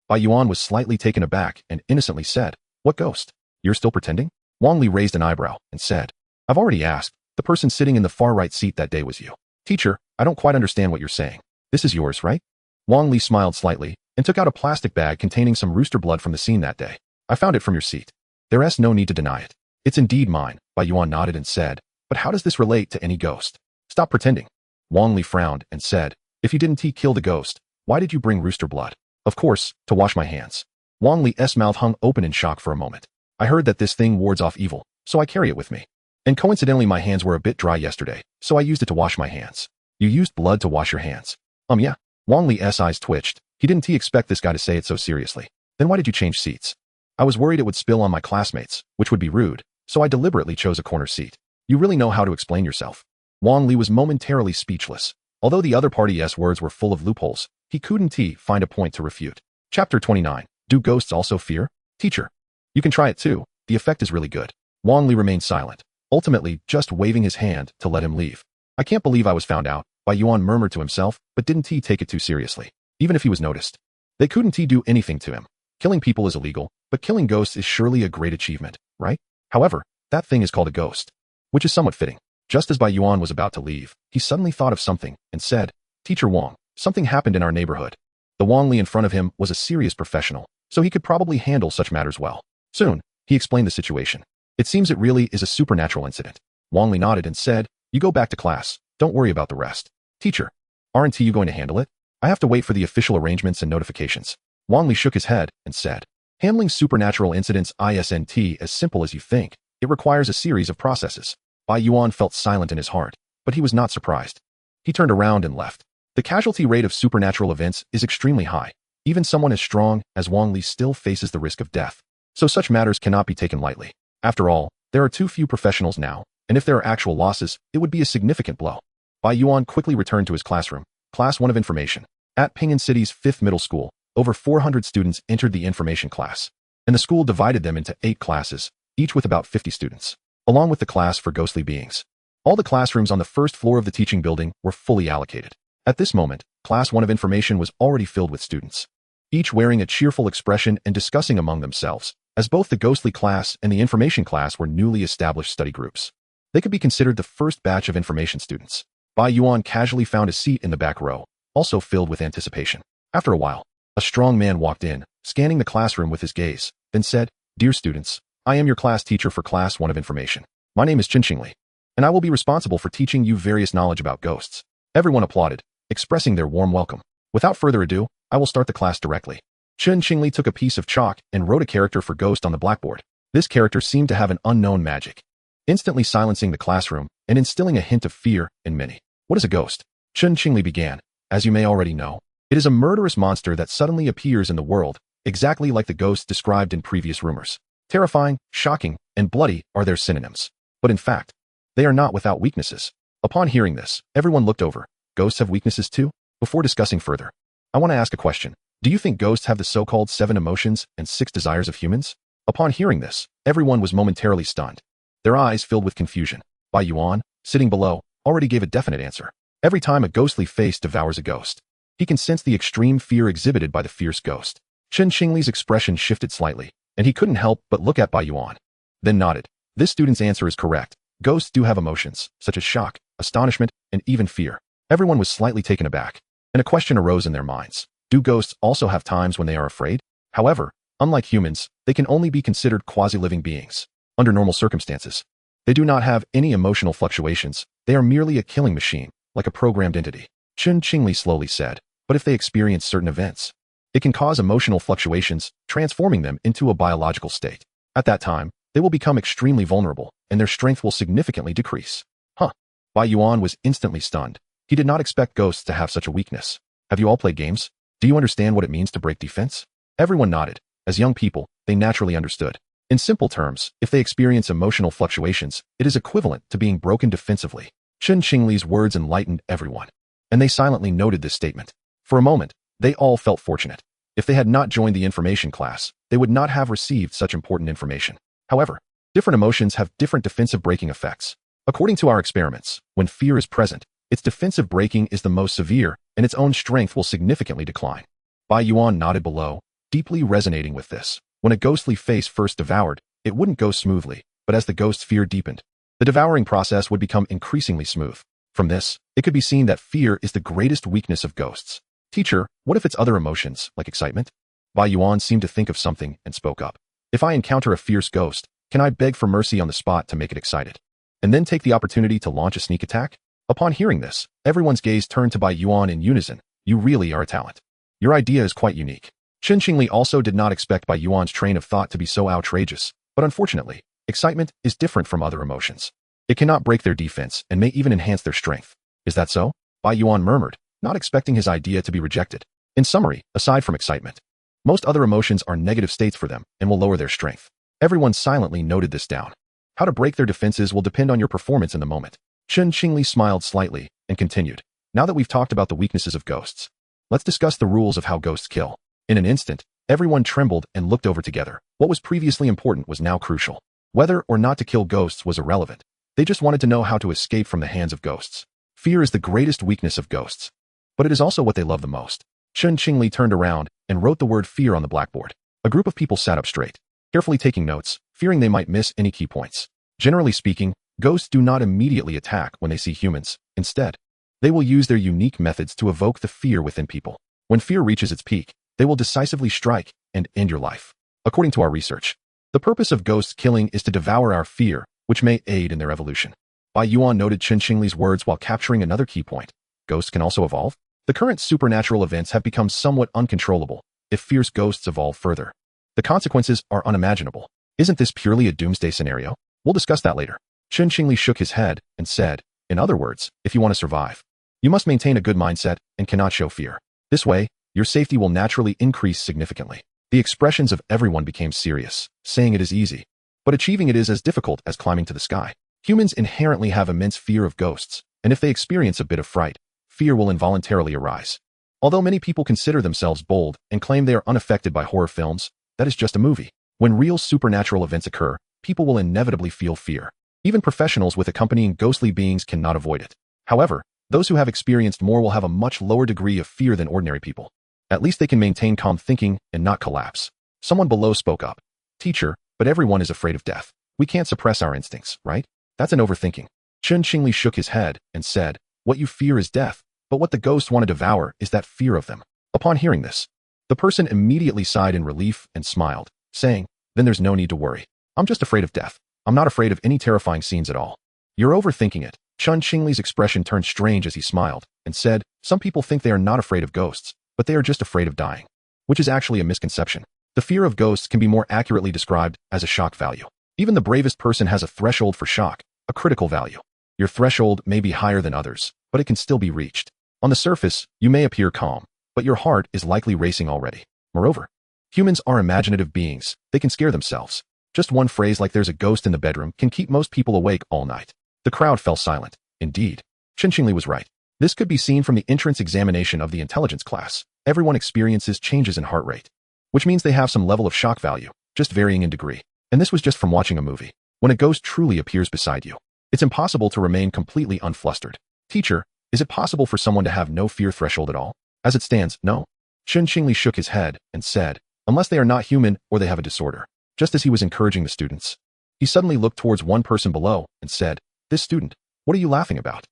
Bai Yuan was slightly taken aback and innocently said, what ghost? You're still pretending? Wang Li raised an eyebrow and said, I've already asked. The person sitting in the far right seat that day was you. Teacher, I don't quite understand what you're saying. This is yours, right? Wang Li smiled slightly and took out a plastic bag containing some rooster blood from the scene that day. I found it from your seat. There's no need to deny it. It's indeed mine, Bai Yuan nodded and said, but how does this relate to any ghost? Stop pretending. Wang Li frowned and said, if you didn't kill the ghost, why did you bring rooster blood? Of course, to wash my hands. Wang Li's mouth hung open in shock for a moment. I heard that this thing wards off evil, so I carry it with me. And coincidentally my hands were a bit dry yesterday, so I used it to wash my hands. You used blood to wash your hands? Yeah. Wang Li's eyes twitched. He didn't expect this guy to say it so seriously. Then why did you change seats? I was worried it would spill on my classmates, which would be rude, so I deliberately chose a corner seat. You really know how to explain yourself. Wang Li was momentarily speechless. Although the other party's words were full of loopholes, he couldn't find a point to refute. Chapter 29. Do ghosts also fear? Teacher. You can try it too. The effect is really good. Wang Li remained silent, ultimately just waving his hand to let him leave. I can't believe I was found out, Bai Yuan murmured to himself, but didn't take it too seriously. Even if he was noticed, they couldn't do anything to him. Killing people is illegal, but killing ghosts is surely a great achievement, right? However, that thing is called a ghost, which is somewhat fitting. Just as Bai Yuan was about to leave, he suddenly thought of something and said, Teacher Wang, something happened in our neighborhood. The Wang Li in front of him was a serious professional, so he could probably handle such matters well. Soon, he explained the situation. It seems it really is a supernatural incident. Wang Li nodded and said, You go back to class. Don't worry about the rest. Teacher, aren't you going to handle it? I have to wait for the official arrangements and notifications. Wang Li shook his head and said, Handling supernatural incidents isn't as simple as you think. It requires a series of processes. Bai Yuan felt silent in his heart, but he was not surprised. He turned around and left. The casualty rate of supernatural events is extremely high. Even someone as strong as Wang Li still faces the risk of death. So such matters cannot be taken lightly. After all, there are too few professionals now, and if there are actual losses, it would be a significant blow. Bai Yuan quickly returned to his classroom, Class 1 of Information. At Ping'an City's 5th middle school, over 400 students entered the information class, and the school divided them into 8 classes, each with about 50 students, along with the class for ghostly beings. All the classrooms on the first floor of the teaching building were fully allocated. At this moment, Class 1 of Information was already filled with students, each wearing a cheerful expression and discussing among themselves, as both the ghostly class and the information class were newly established study groups. They could be considered the first batch of information students. Bai Yuan casually found a seat in the back row, also filled with anticipation. After a while, a strong man walked in, scanning the classroom with his gaze, then said, Dear students, I am your class teacher for Class 1 of Information. My name is Chen Qingli, and I will be responsible for teaching you various knowledge about ghosts. Everyone applauded, expressing their warm welcome. Without further ado, I will start the class directly. Chen Qingli took a piece of chalk and wrote a character for ghost on the blackboard. This character seemed to have an unknown magic, instantly silencing the classroom and instilling a hint of fear in many. What is a ghost? Chen Qingli began. As you may already know, it is a murderous monster that suddenly appears in the world, exactly like the ghosts described in previous rumors. Terrifying, shocking, and bloody are their synonyms. But in fact, they are not without weaknesses. Upon hearing this, everyone looked over. Ghosts have weaknesses too? Before discussing further, I want to ask a question. Do you think ghosts have the so-called 7 emotions and 6 desires of humans? Upon hearing this, everyone was momentarily stunned. Their eyes filled with confusion. Bai Yuan, sitting below, already gave a definite answer. Every time a ghostly face devours a ghost, he can sense the extreme fear exhibited by the fierce ghost. Chen Qingli's expression shifted slightly, and he couldn't help but look at Bai Yuan. Then nodded. This student's answer is correct. Ghosts do have emotions, such as shock, astonishment, and even fear. Everyone was slightly taken aback, and a question arose in their minds. Do ghosts also have times when they are afraid? However, unlike humans, they can only be considered quasi-living beings. Under normal circumstances, they do not have any emotional fluctuations. They are merely a killing machine, like a programmed entity. Chen Qingli slowly said, but if they experience certain events, it can cause emotional fluctuations, transforming them into a biological state. At that time, they will become extremely vulnerable, and their strength will significantly decrease. Huh. Bai Yuan was instantly stunned. He did not expect ghosts to have such a weakness. Have you all played games? Do you understand what it means to break defense? Everyone nodded. As young people, they naturally understood. In simple terms, if they experience emotional fluctuations, it is equivalent to being broken defensively. Chen Qingli's words enlightened everyone, and they silently noted this statement. For a moment, they all felt fortunate. If they had not joined the information class, they would not have received such important information. However, different emotions have different defensive breaking effects. According to our experiments, when fear is present, its defensive breaking is the most severe, and its own strength will significantly decline. Bai Yuan nodded below, deeply resonating with this. When a ghostly face first devoured, it wouldn't go smoothly, but as the ghost's fear deepened, the devouring process would become increasingly smooth. From this, it could be seen that fear is the greatest weakness of ghosts. Teacher, what if it's other emotions, like excitement? Bai Yuan seemed to think of something and spoke up. If I encounter a fierce ghost, can I beg for mercy on the spot to make it excited, and then take the opportunity to launch a sneak attack? Upon hearing this, everyone's gaze turned to Bai Yuan in unison. You really are a talent. Your idea is quite unique. Chen Qingli also did not expect Bai Yuan's train of thought to be so outrageous, but unfortunately, excitement is different from other emotions. It cannot break their defense and may even enhance their strength. Is that so? Bai Yuan murmured, not expecting his idea to be rejected. In summary, aside from excitement, most other emotions are negative states for them and will lower their strength. Everyone silently noted this down. How to break their defenses will depend on your performance in the moment. Chen Qingli smiled slightly and continued. Now that we've talked about the weaknesses of ghosts, let's discuss the rules of how ghosts kill. In an instant, everyone trembled and looked over together. What was previously important was now crucial. Whether or not to kill ghosts was irrelevant. They just wanted to know how to escape from the hands of ghosts. Fear is the greatest weakness of ghosts, but it is also what they love the most. Chen Qingli turned around and wrote the word fear on the blackboard. A group of people sat up straight, carefully taking notes, fearing they might miss any key points. Generally speaking, ghosts do not immediately attack when they see humans. Instead, they will use their unique methods to evoke the fear within people. When fear reaches its peak, they will decisively strike and end your life. According to our research, the purpose of ghost killing is to devour our fear, which may aid in their evolution. Bai Yuan noted Chen Qingli's words while capturing another key point. Ghosts can also evolve? The current supernatural events have become somewhat uncontrollable. If fierce ghosts evolve further, the consequences are unimaginable. Isn't this purely a doomsday scenario? We'll discuss that later. Chen Qingli shook his head and said, in other words, if you want to survive, you must maintain a good mindset and cannot show fear. This way, your safety will naturally increase significantly. The expressions of everyone became serious. Saying it is easy, but achieving it is as difficult as climbing to the sky. Humans inherently have immense fear of ghosts, and if they experience a bit of fright, fear will involuntarily arise. Although many people consider themselves bold and claim they are unaffected by horror films, that is just a movie. When real supernatural events occur, people will inevitably feel fear. Even professionals with accompanying ghostly beings cannot avoid it. However, those who have experienced more will have a much lower degree of fear than ordinary people. At least they can maintain calm thinking and not collapse. Someone below spoke up. Teacher, but everyone is afraid of death. We can't suppress our instincts, right? That's an overthinking. Chen Qingli shook his head and said, what you fear is death, but what the ghosts want to devour is that fear of them. Upon hearing this, the person immediately sighed in relief and smiled, saying, then there's no need to worry. I'm just afraid of death. I'm not afraid of any terrifying scenes at all. You're overthinking it. Chen Qingli's expression turned strange as he smiled and said, some people think they are not afraid of ghosts, but they are just afraid of dying, which is actually a misconception. The fear of ghosts can be more accurately described as a shock value. Even the bravest person has a threshold for shock, a critical value. Your threshold may be higher than others, but it can still be reached. On the surface, you may appear calm, but your heart is likely racing already. Moreover, humans are imaginative beings. They can scare themselves. Just one phrase like there's a ghost in the bedroom can keep most people awake all night. The crowd fell silent. Indeed, Chen Qingli was right. This could be seen from the entrance examination of the intelligence class. Everyone experiences changes in heart rate, which means they have some level of shock value, just varying in degree. And this was just from watching a movie. When a ghost truly appears beside you, it's impossible to remain completely unflustered. Teacher, is it possible for someone to have no fear threshold at all? As it stands, no. Chen Qingli shook his head and said, unless they are not human or they have a disorder. Just as he was encouraging the students, he suddenly looked towards one person below and said, this student, what are you laughing about?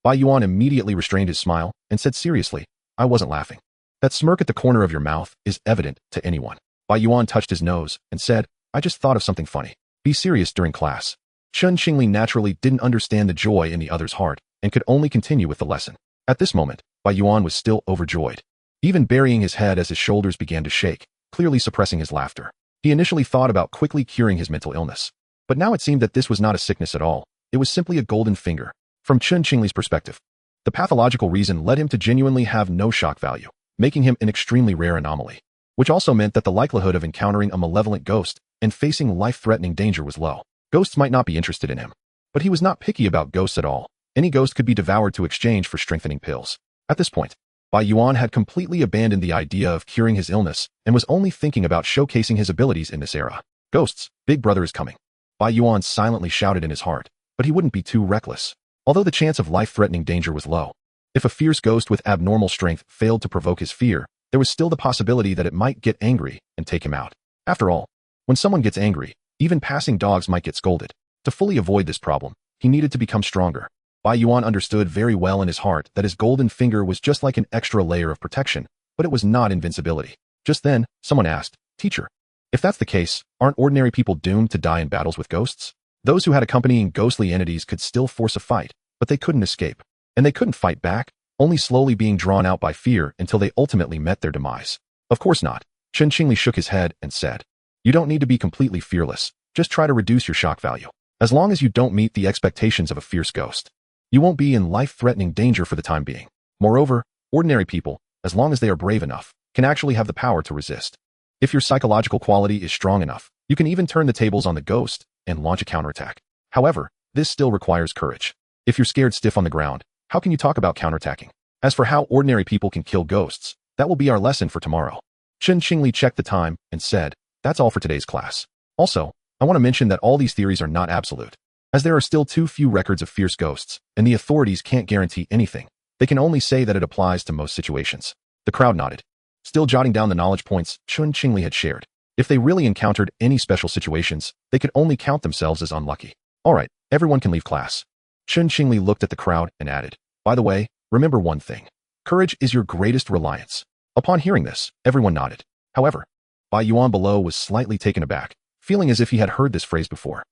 Bai Yuan immediately restrained his smile and said seriously, I wasn't laughing. That smirk at the corner of your mouth is evident to anyone. Bai Yuan touched his nose and said, I just thought of something funny. Be serious during class. Chen Qingli naturally didn't understand the joy in the other's heart and could only continue with the lesson. At this moment, Bai Yuan was still overjoyed, even burying his head as his shoulders began to shake, clearly suppressing his laughter. He initially thought about quickly curing his mental illness, but now it seemed that this was not a sickness at all. It was simply a golden finger. From Chen Qingli's perspective, the pathological reason led him to genuinely have no shock value, making him an extremely rare anomaly, which also meant that the likelihood of encountering a malevolent ghost and facing life-threatening danger was low. Ghosts might not be interested in him, but he was not picky about ghosts at all. Any ghost could be devoured to exchange for strengthening pills. At this point, Bai Yuan had completely abandoned the idea of curing his illness and was only thinking about showcasing his abilities in this era. Ghosts, Big Brother is coming. Bai Yuan silently shouted in his heart, but he wouldn't be too reckless. Although the chance of life-threatening danger was low, if a fierce ghost with abnormal strength failed to provoke his fear, there was still the possibility that it might get angry and take him out. After all, when someone gets angry, even passing dogs might get scolded. To fully avoid this problem, he needed to become stronger. Bai Yuan understood very well in his heart that his golden finger was just like an extra layer of protection, but it was not invincibility. Just then, someone asked, Teacher, if that's the case, aren't ordinary people doomed to die in battles with ghosts? Those who had accompanying ghostly entities could still force a fight, but they couldn't escape. And they couldn't fight back, only slowly being drawn out by fear until they ultimately met their demise. Of course not. Chen Qingli shook his head and said, you don't need to be completely fearless. Just try to reduce your shock value. As long as you don't meet the expectations of a fierce ghost, you won't be in life-threatening danger for the time being. Moreover, ordinary people, as long as they are brave enough, can actually have the power to resist. If your psychological quality is strong enough, you can even turn the tables on the ghost and launch a counterattack. However, this still requires courage. If you're scared stiff on the ground, how can you talk about counterattacking? As for how ordinary people can kill ghosts, that will be our lesson for tomorrow. Chen Qingli checked the time and said, that's all for today's class. Also, I want to mention that all these theories are not absolute, as there are still too few records of fierce ghosts, and the authorities can't guarantee anything. They can only say that it applies to most situations. The crowd nodded, still jotting down the knowledge points Chen Qingli had shared. If they really encountered any special situations, they could only count themselves as unlucky. All right, everyone can leave class. Chen Qingli looked at the crowd and added, by the way, remember one thing. Courage is your greatest reliance. Upon hearing this, everyone nodded. However, Bai Yuan below was slightly taken aback, feeling as if he had heard this phrase before.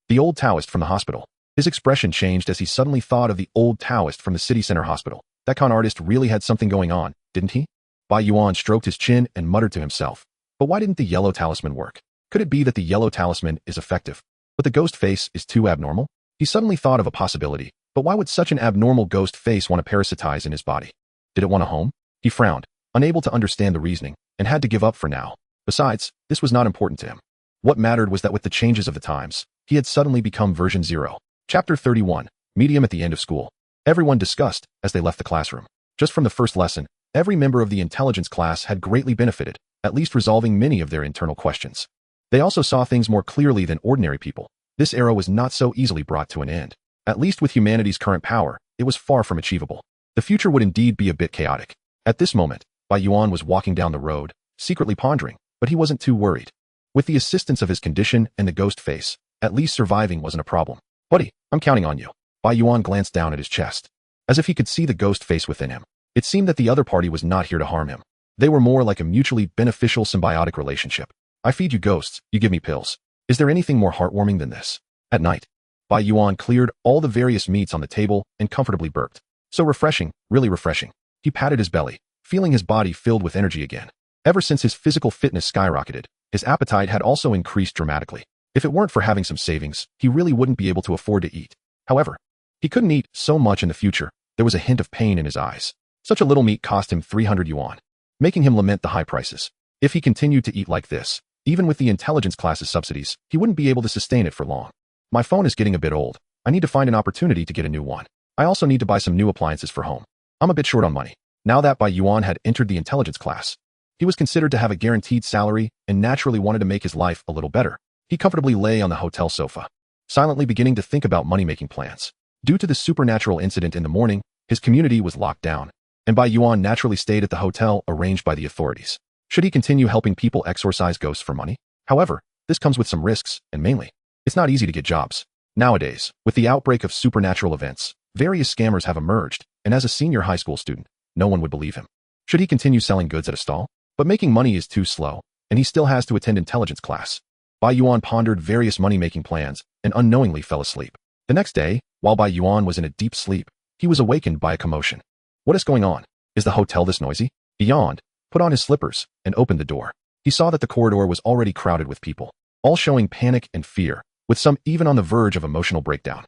The old Taoist from the hospital. His expression changed as he suddenly thought of the old Taoist from the city center hospital. That con artist really had something going on, didn't he? Bai Yuan stroked his chin and muttered to himself. But why didn't the yellow talisman work? Could it be that the yellow talisman is effective, but the ghost face is too abnormal? He suddenly thought of a possibility, but why would such an abnormal ghost face want to parasitize in his body? Did it want a home? He frowned, unable to understand the reasoning, and had to give up for now. Besides, this was not important to him. What mattered was that with the changes of the times, he had suddenly become version 0. Chapter 31, Medium at the end of school. Everyone discussed as they left the classroom. Just from the first lesson, every member of the intelligence class had greatly benefited, at least resolving many of their internal questions. They also saw things more clearly than ordinary people. This era was not so easily brought to an end. At least with humanity's current power, it was far from achievable. The future would indeed be a bit chaotic. At this moment, Bai Yuan was walking down the road, secretly pondering, but he wasn't too worried. With the assistance of his condition and the ghost face, at least surviving wasn't a problem. Buddy, I'm counting on you. Bai Yuan glanced down at his chest. As if he could see the ghost face within him. It seemed that the other party was not here to harm him. They were more like a mutually beneficial symbiotic relationship. I feed you ghosts, you give me pills. Is there anything more heartwarming than this? At night, Bai Yuan cleared all the various meats on the table and comfortably burped. So refreshing, really refreshing. He patted his belly, feeling his body filled with energy again. Ever since his physical fitness skyrocketed, his appetite had also increased dramatically. If it weren't for having some savings, he really wouldn't be able to afford to eat. However, he couldn't eat so much in the future. There was a hint of pain in his eyes. Such a little meat cost him 300 yuan, making him lament the high prices. If he continued to eat like this, even with the intelligence class's subsidies, he wouldn't be able to sustain it for long. My phone is getting a bit old. I need to find an opportunity to get a new one. I also need to buy some new appliances for home. I'm a bit short on money. Now that Bai Yuan had entered the intelligence class, he was considered to have a guaranteed salary and naturally wanted to make his life a little better. He comfortably lay on the hotel sofa, silently beginning to think about money-making plans. Due to the supernatural incident in the morning, his community was locked down, and Bai Yuan naturally stayed at the hotel arranged by the authorities. Should he continue helping people exorcise ghosts for money? However, this comes with some risks, and mainly, it's not easy to get jobs. Nowadays, with the outbreak of supernatural events, various scammers have emerged, and as a senior high school student, no one would believe him. Should he continue selling goods at a stall? But making money is too slow, and he still has to attend intelligence class. Bai Yuan pondered various money-making plans and unknowingly fell asleep. The next day, while Bai Yuan was in a deep sleep, he was awakened by a commotion. What is going on? Is the hotel this noisy? He yawned, put on his slippers, and opened the door. He saw that the corridor was already crowded with people, all showing panic and fear, with some even on the verge of emotional breakdown.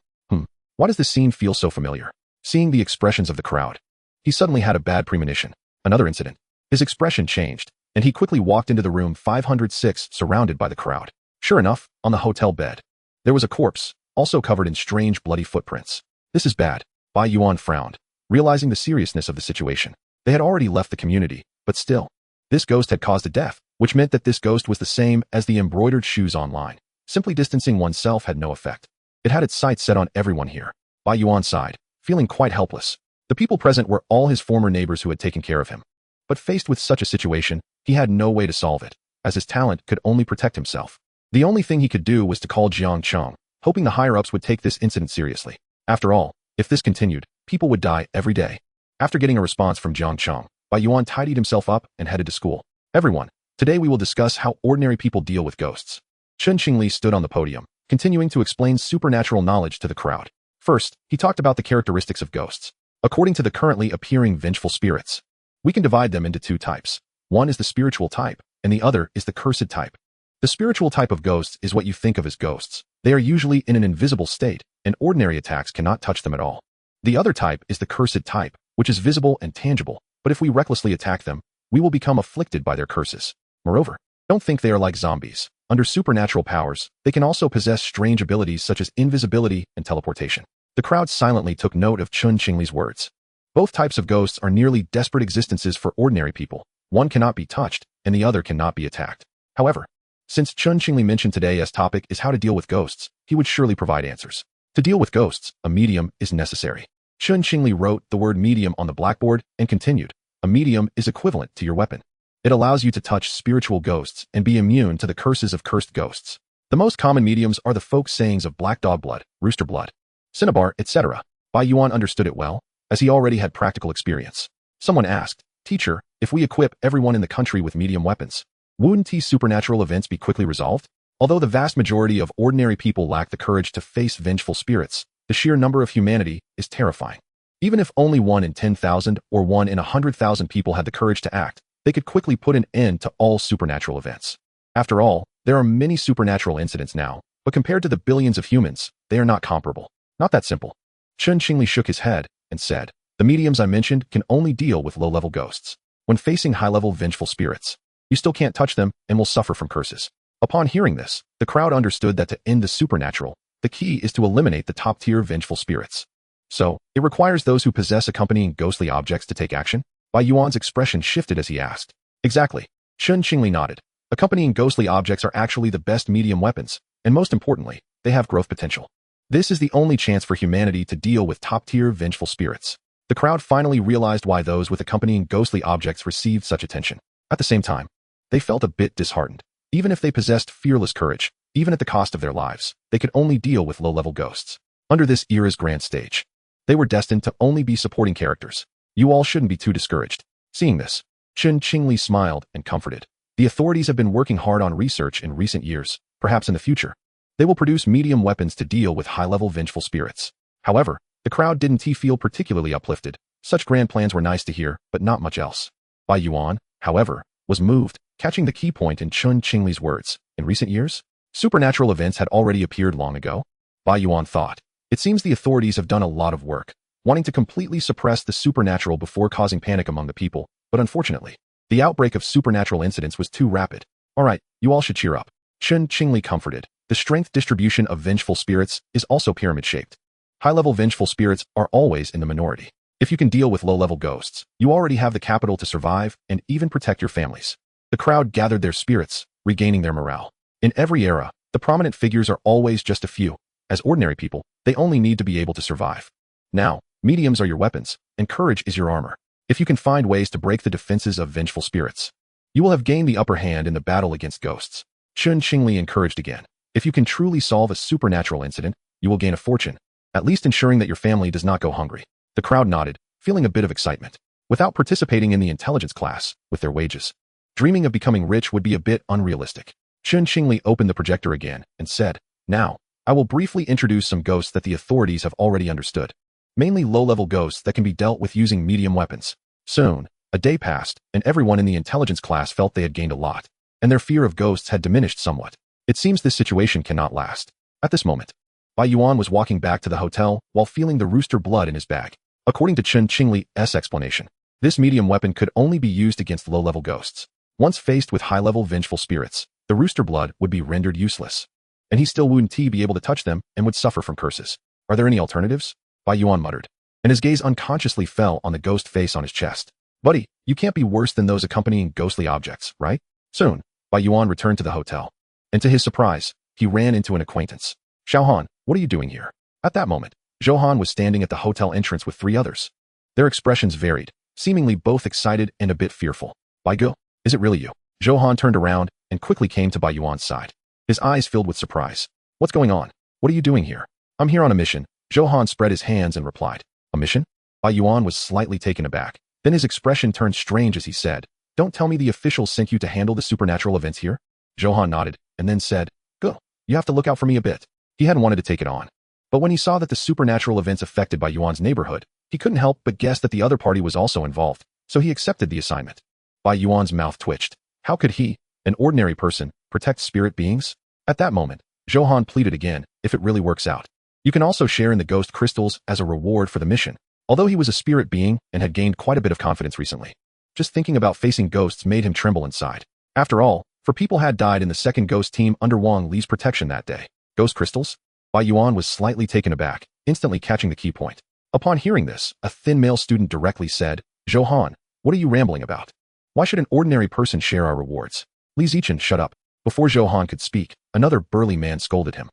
Why does this scene feel so familiar? Seeing the expressions of the crowd, he suddenly had a bad premonition. Another incident. His expression changed, and he quickly walked into the room 506 surrounded by the crowd. Sure enough, on the hotel bed, there was a corpse, also covered in strange bloody footprints. This is bad. Bai Yuan frowned, realizing the seriousness of the situation. They had already left the community, but still, this ghost had caused a death, which meant that this ghost was the same as the embroidered shoes online. Simply distancing oneself had no effect. It had its sights set on everyone here. Bai Yuan sighed, feeling quite helpless. The people present were all his former neighbors who had taken care of him. But faced with such a situation, he had no way to solve it, as his talent could only protect himself. The only thing he could do was to call Jiang Cheng, hoping the higher-ups would take this incident seriously. After all, if this continued, people would die every day. After getting a response from Jiang Cheng, Bai Yuan tidied himself up and headed to school. Everyone, today we will discuss how ordinary people deal with ghosts. Chen Qingli stood on the podium, continuing to explain supernatural knowledge to the crowd. First, he talked about the characteristics of ghosts. According to the currently appearing vengeful spirits, we can divide them into two types. One is the spiritual type, and the other is the cursed type. The spiritual type of ghosts is what you think of as ghosts. They are usually in an invisible state, and ordinary attacks cannot touch them at all. The other type is the cursed type, which is visible and tangible, but if we recklessly attack them, we will become afflicted by their curses. Moreover, don't think they are like zombies. Under supernatural powers, they can also possess strange abilities such as invisibility and teleportation. The crowd silently took note of Chen Qingli's words. Both types of ghosts are nearly desperate existences for ordinary people. One cannot be touched, and the other cannot be attacked. However, since Chen Qingli mentioned today's topic is how to deal with ghosts, he would surely provide answers. To deal with ghosts, a medium is necessary. Chen Qingli wrote the word medium on the blackboard and continued, a medium is equivalent to your weapon. It It allows you to touch spiritual ghosts and be immune to the curses of cursed ghosts. The most common mediums are the folk sayings of black dog blood, rooster blood, cinnabar, etc. Bai Yuan understood it well, as he already had practical experience. Someone asked, "Teacher, if we equip everyone in the country with medium weapons, wouldn't these supernatural events be quickly resolved?" Although the vast majority of ordinary people lack the courage to face vengeful spirits, the sheer number of humanity is terrifying. Even if only 1 in 10,000 or 1 in 100,000 people had the courage to act, they could quickly put an end to all supernatural events. After all, there are many supernatural incidents now, but compared to the billions of humans, they are not comparable. Not that simple. Chen Qingli shook his head and said, "The mediums I mentioned can only deal with low-level ghosts. When facing high-level vengeful spirits, you still can't touch them and will suffer from curses." Upon hearing this, the crowd understood that to end the supernatural, the key is to eliminate the top-tier vengeful spirits. So, it requires those who possess accompanying ghostly objects to take action? Bai Yuan's expression shifted as he asked. Exactly. Chen Qingli nodded. Accompanying ghostly objects are actually the best medium weapons, and most importantly, they have growth potential. This is the only chance for humanity to deal with top-tier vengeful spirits. The crowd finally realized why those with accompanying ghostly objects received such attention. At the same time, they felt a bit disheartened. Even if they possessed fearless courage, even at the cost of their lives, they could only deal with low-level ghosts. Under this era's grand stage, they were destined to only be supporting characters. You all shouldn't be too discouraged. Seeing this, Chen Qingli smiled and comforted. The authorities have been working hard on research in recent years. Perhaps in the future, they will produce medium weapons to deal with high-level vengeful spirits. However, the crowd didn't feel particularly uplifted. Such grand plans were nice to hear, but not much else. Bai Yuan, however, was moved, catching the key point in Chen Qingli's words. In recent years, supernatural events had already appeared long ago. Bai Yuan thought, it seems the authorities have done a lot of work, wanting to completely suppress the supernatural before causing panic among the people, but unfortunately, the outbreak of supernatural incidents was too rapid. All right, you all should cheer up. Chen Qingli comforted. The strength distribution of vengeful spirits is also pyramid-shaped. High-level vengeful spirits are always in the minority. If you can deal with low-level ghosts, you already have the capital to survive and even protect your families. The crowd gathered their spirits, regaining their morale. In every era, the prominent figures are always just a few. As ordinary people, they only need to be able to survive. Now, mediums are your weapons, and courage is your armor. If you can find ways to break the defenses of vengeful spirits, you will have gained the upper hand in the battle against ghosts. Chen Qingli encouraged again. If you can truly solve a supernatural incident, you will gain a fortune, at least ensuring that your family does not go hungry. The crowd nodded, feeling a bit of excitement. Without participating in the intelligence class, with their wages, dreaming of becoming rich would be a bit unrealistic. Chen Qingli opened the projector again and said, "Now, I will briefly introduce some ghosts that the authorities have already understood. Mainly low-level ghosts that can be dealt with using medium weapons." Soon, a day passed, and everyone in the intelligence class felt they had gained a lot, and their fear of ghosts had diminished somewhat. It seems this situation cannot last. At this moment, Bai Yuan was walking back to the hotel while feeling the rooster blood in his bag. According to Chen Qingli's explanation, this medium weapon could only be used against low-level ghosts. Once faced with high-level vengeful spirits, the rooster blood would be rendered useless, and he still wouldn't be able to touch them and would suffer from curses. Are there any alternatives? Bai Yuan muttered, and his gaze unconsciously fell on the ghost face on his chest. Buddy, you can't be worse than those accompanying ghostly objects, right? Soon, Bai Yuan returned to the hotel, and to his surprise, he ran into an acquaintance. Xiaohan, what are you doing here? At that moment, Zhouhan was standing at the hotel entrance with 3 others. Their expressions varied, seemingly both excited and a bit fearful. Bai Gu, is it really you? Zhouhan turned around and quickly came to Bai Yuan's side. His eyes filled with surprise. What's going on? What are you doing here? I'm here on a mission. Zhouhan spread his hands and replied. A mission? Bai Yuan was slightly taken aback. Then his expression turned strange as he said, Don't tell me the officials sent you to handle the supernatural events here? Zhouhan nodded, and then said, Go, you have to look out for me a bit. He hadn't wanted to take it on. But when he saw that the supernatural events affected Bai Yuan's neighborhood, he couldn't help but guess that the other party was also involved, so he accepted the assignment. Bai Yuan's mouth twitched. How could he, an ordinary person, protect spirit beings? At that moment, Zhouhan pleaded again, if it really works out. You can also share in the ghost crystals as a reward for the mission. Although he was a spirit being and had gained quite a bit of confidence recently, just thinking about facing ghosts made him tremble inside. After all, 4 people had died in the second ghost team under Wang Li's protection that day. Ghost crystals? Bai Yuan was slightly taken aback, instantly catching the key point. Upon hearing this, a thin male student directly said, Zhouhan, what are you rambling about? Why should an ordinary person share our rewards? Li Zichen, shut up. Before Zhouhan could speak, another burly man scolded him.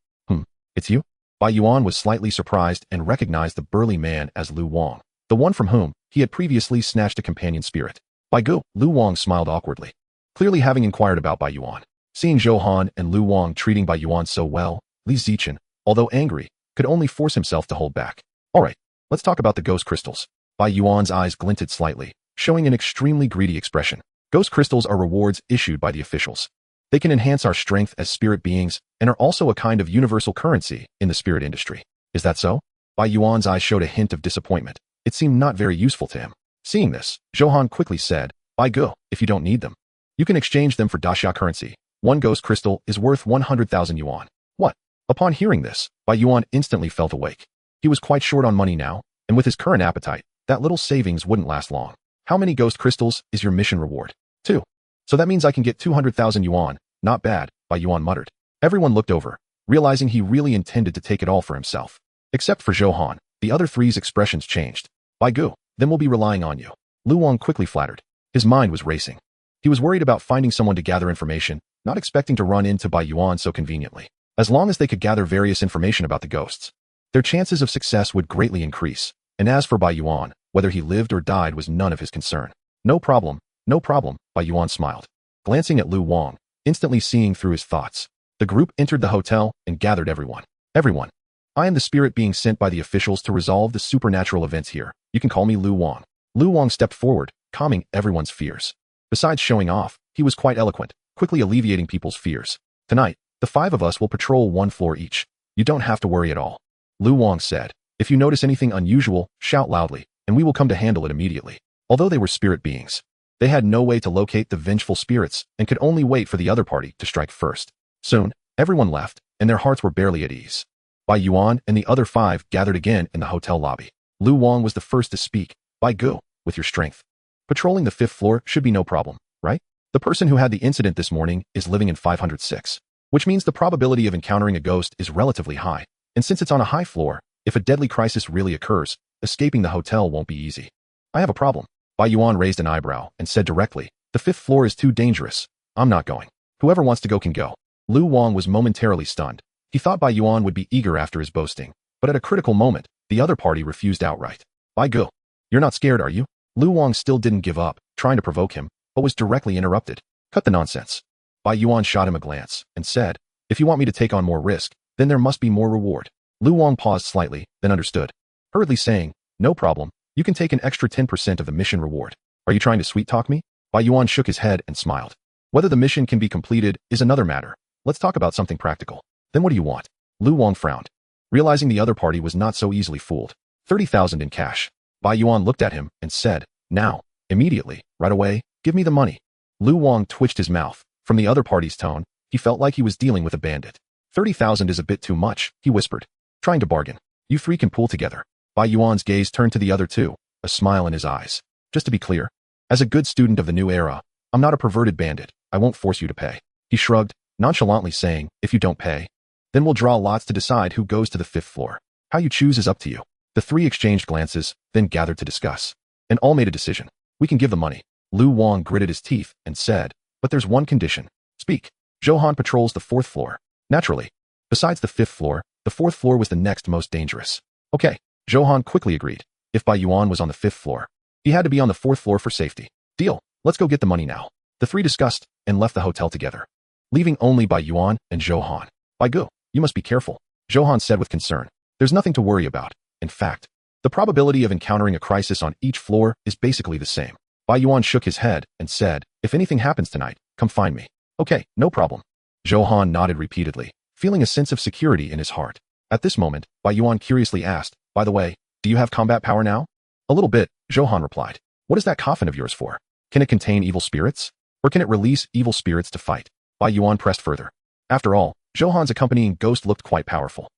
It's you? Bai Yuan was slightly surprised and recognized the burly man as Lu Wang, the one from whom he had previously snatched a companion spirit. Bai Gu, Lu Wang smiled awkwardly. clearly having inquired about Bai Yuan. Seeing Zhou Han and Lu Wang treating Bai Yuan so well, Li Zichen, although angry, could only force himself to hold back. Alright, let's talk about the ghost crystals. Bai Yuan's eyes glinted slightly, showing an extremely greedy expression. Ghost crystals are rewards issued by the officials. They can enhance our strength as spirit beings and are also a kind of universal currency in the spirit industry. Is that so? Bai Yuan's eyes showed a hint of disappointment. It seemed not very useful to him. Seeing this, Zhou Han quickly said, Bai Gu, if you don't need them, you can exchange them for daxia currency. One ghost crystal is worth 100,000 yuan. What? Upon hearing this, Bai Yuan instantly felt awake. He was quite short on money now, and with his current appetite, that little savings wouldn't last long. How many ghost crystals is your mission reward? 2. So that means I can get 200,000 yuan. Not bad, Bai Yuan muttered. Everyone looked over, realizing he really intended to take it all for himself. Except for Zhou Han, the other three's expressions changed. Bai Gu, then we'll be relying on you. Lu Wang quickly flattered. His mind was racing. He was worried about finding someone to gather information, not expecting to run into Bai Yuan so conveniently. As long as they could gather various information about the ghosts, their chances of success would greatly increase. And as for Bai Yuan, whether he lived or died was none of his concern. No problem, Bai Yuan smiled. Glancing at Lu Wang, instantly seeing through his thoughts, the group entered the hotel and gathered everyone. Everyone. I am the spirit being sent by the officials to resolve the supernatural events here. You can call me Lu Wang. Lu Wang stepped forward, calming everyone's fears. Besides showing off, he was quite eloquent, quickly alleviating people's fears. Tonight, the 5 of us will patrol 1 floor each. You don't have to worry at all. Lu Wang said, if you notice anything unusual, shout loudly, and we will come to handle it immediately. Although they were spirit beings, they had no way to locate the vengeful spirits and could only wait for the other party to strike first. Soon, everyone left, and their hearts were barely at ease. Bai Yuan and the other 5 gathered again in the hotel lobby. Lu Wang was the first to speak. Bai Gu, with your strength, patrolling the 5th floor should be no problem, right? The person who had the incident this morning is living in 506, which means the probability of encountering a ghost is relatively high. And since it's on a high floor, if a deadly crisis really occurs, escaping the hotel won't be easy. I have a problem. Bai Yuan raised an eyebrow and said directly, the 5th floor is too dangerous. I'm not going. Whoever wants to go can go. Lu Wang was momentarily stunned. He thought Bai Yuan would be eager after his boasting, but at a critical moment, the other party refused outright. Bai Gu, you're not scared, are you? Lu Wang still didn't give up, trying to provoke him, but was directly interrupted. Cut the nonsense. Bai Yuan shot him a glance and said, if you want me to take on more risk, then there must be more reward. Lu Wang paused slightly, then understood, hurriedly saying, no problem, you can take an extra 10% of the mission reward. Are you trying to sweet-talk me? Bai Yuan shook his head and smiled. Whether the mission can be completed is another matter. Let's talk about something practical. Then what do you want? Lu Wang frowned, realizing the other party was not so easily fooled. 30,000 in cash. Bai Yuan looked at him and said, now, immediately, right away, give me the money. Lu Wang twitched his mouth. From the other party's tone, he felt like he was dealing with a bandit. 30,000 is a bit too much, he whispered, trying to bargain. You 3 can pool together. Bai Yuan's gaze turned to the other 2, a smile in his eyes. Just to be clear, as a good student of the new era, I'm not a perverted bandit. I won't force you to pay. He shrugged, nonchalantly saying, if you don't pay, then we'll draw lots to decide who goes to the 5th floor. How you choose is up to you. The 3 exchanged glances, then gathered to discuss. And all made a decision. We can give the money. Lu Wang gritted his teeth and said, but there's one condition. Speak. Zhou Han patrols the 4th floor. Naturally. Besides the 5th floor, the 4th floor was the next most dangerous. Okay. Zhou Han quickly agreed. If Bai Yuan was on the 5th floor, he had to be on the 4th floor for safety. Deal. Let's go get the money now. The 3 discussed and left the hotel together, leaving only Bai Yuan and Zhou Han. Bai Gu, you must be careful, Zhou Han said with concern. There's nothing to worry about. In fact, the probability of encountering a crisis on each floor is basically the same. Bai Yuan shook his head and said, if anything happens tonight, come find me. Okay, no problem. Zhou Han nodded repeatedly, feeling a sense of security in his heart. At this moment, Bai Yuan curiously asked, by the way, do you have combat power now? A little bit, Zhou Han replied. What is that coffin of yours for? Can it contain evil spirits? Or can it release evil spirits to fight? Bai Yuan pressed further. After all, Zhou Han's accompanying ghost looked quite powerful.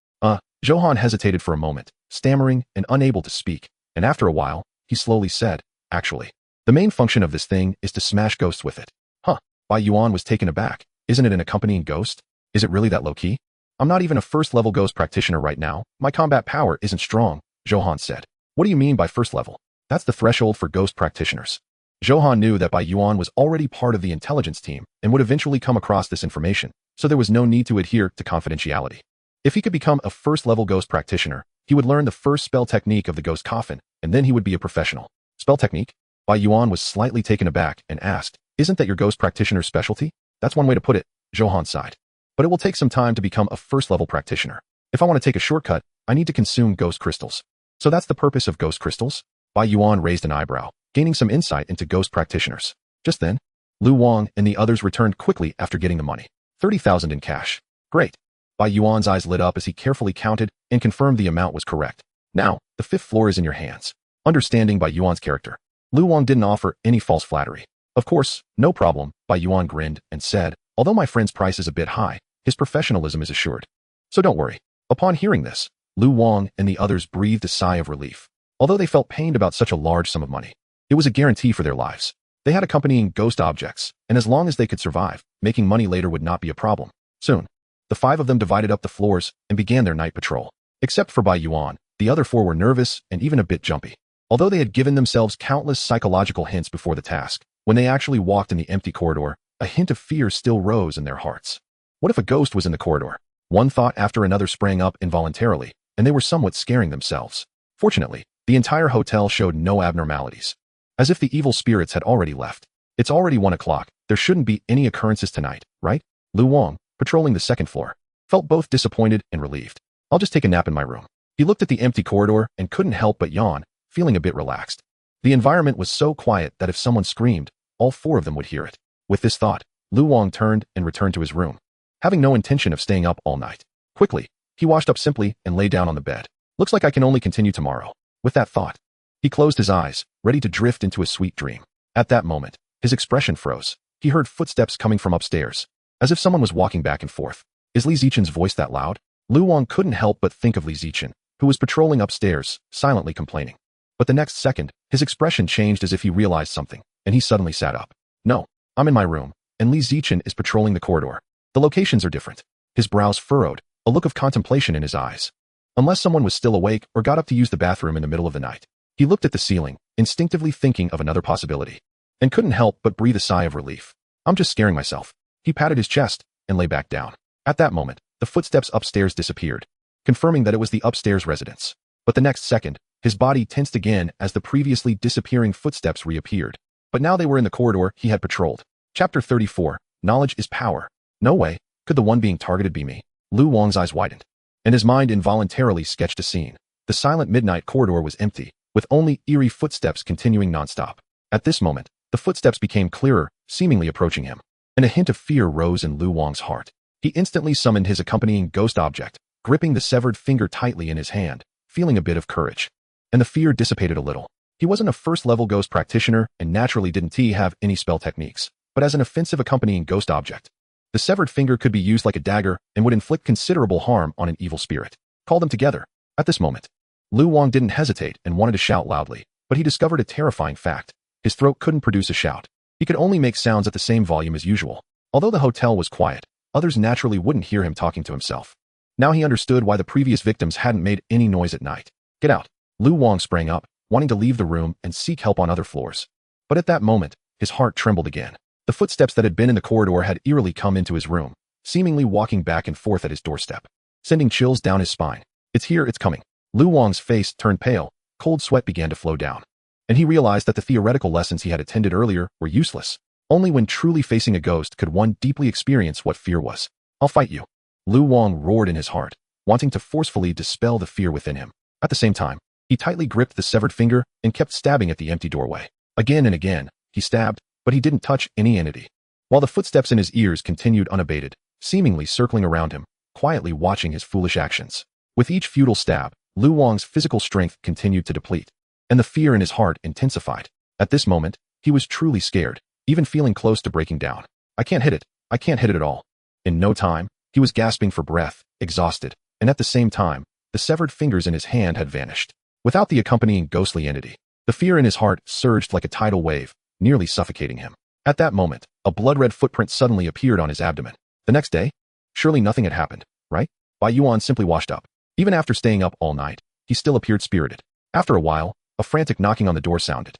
Zhou Han hesitated for a moment, stammering and unable to speak, and after a while, he slowly said, actually, the main function of this thing is to smash ghosts with it. Huh. Bai Yuan was taken aback. Isn't it an accompanying ghost? Is it really that low-key? I'm not even a first-level ghost practitioner right now. My combat power isn't strong, Zhou Han said. What do you mean by first level? That's the threshold for ghost practitioners. Zhou Han knew that Bai Yuan was already part of the intelligence team and would eventually come across this information, so there was no need to adhere to confidentiality. If he could become a first-level ghost practitioner, he would learn the first spell technique of the ghost coffin, and then he would be a professional. Spell technique? Bai Yuan was slightly taken aback and asked, Isn't that your ghost practitioner's specialty? That's one way to put it, Johan sighed. But it will take some time to become a first-level practitioner. If I want to take a shortcut, I need to consume ghost crystals. So that's the purpose of ghost crystals? Bai Yuan raised an eyebrow, gaining some insight into ghost practitioners. Just then, Lu Wang and the others returned quickly after getting the money. 30,000 in cash. Great. Bai Yuan's eyes lit up as he carefully counted and confirmed the amount was correct. Now, the 5th floor is in your hands. Understanding Bai Yuan's character, Lu Wang didn't offer any false flattery. Of course, no problem, Bai Yuan grinned and said, although my friend's price is a bit high, his professionalism is assured. So don't worry. Upon hearing this, Lu Wang and the others breathed a sigh of relief. Although they felt pained about such a large sum of money, it was a guarantee for their lives. They had accompanying ghost objects, and as long as they could survive, making money later would not be a problem. Soon, the 5 of them divided up the floors and began their night patrol. Except for Bai Yuan, the other 4 were nervous and even a bit jumpy. Although they had given themselves countless psychological hints before the task, when they actually walked in the empty corridor, a hint of fear still rose in their hearts. What if a ghost was in the corridor? One thought after another sprang up involuntarily, and they were somewhat scaring themselves. Fortunately, the entire hotel showed no abnormalities. As if the evil spirits had already left. It's already 1 o'clock, there shouldn't be any occurrences tonight, right? Lu Wang, patrolling the 2nd floor, felt both disappointed and relieved. I'll just take a nap in my room. He looked at the empty corridor and couldn't help but yawn, feeling a bit relaxed. The environment was so quiet that if someone screamed, all 4 of them would hear it. With this thought, Lu Wang turned and returned to his room, having no intention of staying up all night. Quickly, he washed up simply and lay down on the bed. Looks like I can only continue tomorrow. With that thought, he closed his eyes, ready to drift into a sweet dream. At that moment, his expression froze. He heard footsteps coming from upstairs, as if someone was walking back and forth. Is Li Zichen's voice that loud? Lu Wang couldn't help but think of Li Zichen, who was patrolling upstairs, silently complaining. But the next second, his expression changed as if he realized something, and he suddenly sat up. No, I'm in my room, and Li Zichen is patrolling the corridor. The locations are different. His brows furrowed, a look of contemplation in his eyes. Unless someone was still awake or got up to use the bathroom in the middle of the night. He looked at the ceiling, instinctively thinking of another possibility, and couldn't help but breathe a sigh of relief. I'm just scaring myself. He patted his chest and lay back down. At that moment, the footsteps upstairs disappeared, confirming that it was the upstairs residence. But the next second, his body tensed again as the previously disappearing footsteps reappeared. But now they were in the corridor he had patrolled. Chapter 34, Knowledge is Power. No way, could the one being targeted be me? Lu Wang's eyes widened, and his mind involuntarily sketched a scene. The silent midnight corridor was empty, with only eerie footsteps continuing nonstop. At this moment, the footsteps became clearer, seemingly approaching him, and a hint of fear rose in Lu Wang's heart. He instantly summoned his accompanying ghost object, gripping the severed finger tightly in his hand, feeling a bit of courage. And the fear dissipated a little. He wasn't a first-level ghost practitioner and naturally didn't have any spell techniques, but as an offensive accompanying ghost object, the severed finger could be used like a dagger and would inflict considerable harm on an evil spirit. Call them together. At this moment, Lu Wang didn't hesitate and wanted to shout loudly, but he discovered a terrifying fact. His throat couldn't produce a shout. He could only make sounds at the same volume as usual. Although the hotel was quiet, others naturally wouldn't hear him talking to himself. Now he understood why the previous victims hadn't made any noise at night. Get out. Lu Wang sprang up, wanting to leave the room and seek help on other floors. But at that moment, his heart trembled again. The footsteps that had been in the corridor had eerily come into his room, seemingly walking back and forth at his doorstep, sending chills down his spine. It's here, it's coming. Lu Wang's face turned pale, cold sweat began to flow down, and he realized that the theoretical lessons he had attended earlier were useless. Only when truly facing a ghost could one deeply experience what fear was. I'll fight you. Lu Wang roared in his heart, wanting to forcefully dispel the fear within him. At the same time, he tightly gripped the severed finger and kept stabbing at the empty doorway. Again and again, he stabbed, but he didn't touch any entity. While the footsteps in his ears continued unabated, seemingly circling around him, quietly watching his foolish actions. With each futile stab, Lu Wang's physical strength continued to deplete, and the fear in his heart intensified. At this moment, he was truly scared, even feeling close to breaking down. I can't hit it. I can't hit it at all. In no time, he was gasping for breath, exhausted, and at the same time, the severed fingers in his hand had vanished. Without the accompanying ghostly entity, the fear in his heart surged like a tidal wave, nearly suffocating him. At that moment, a blood-red footprint suddenly appeared on his abdomen. The next day? Surely nothing had happened, right? Bai Yuan simply washed up. Even after staying up all night, he still appeared spirited. After a while, a frantic knocking on the door sounded.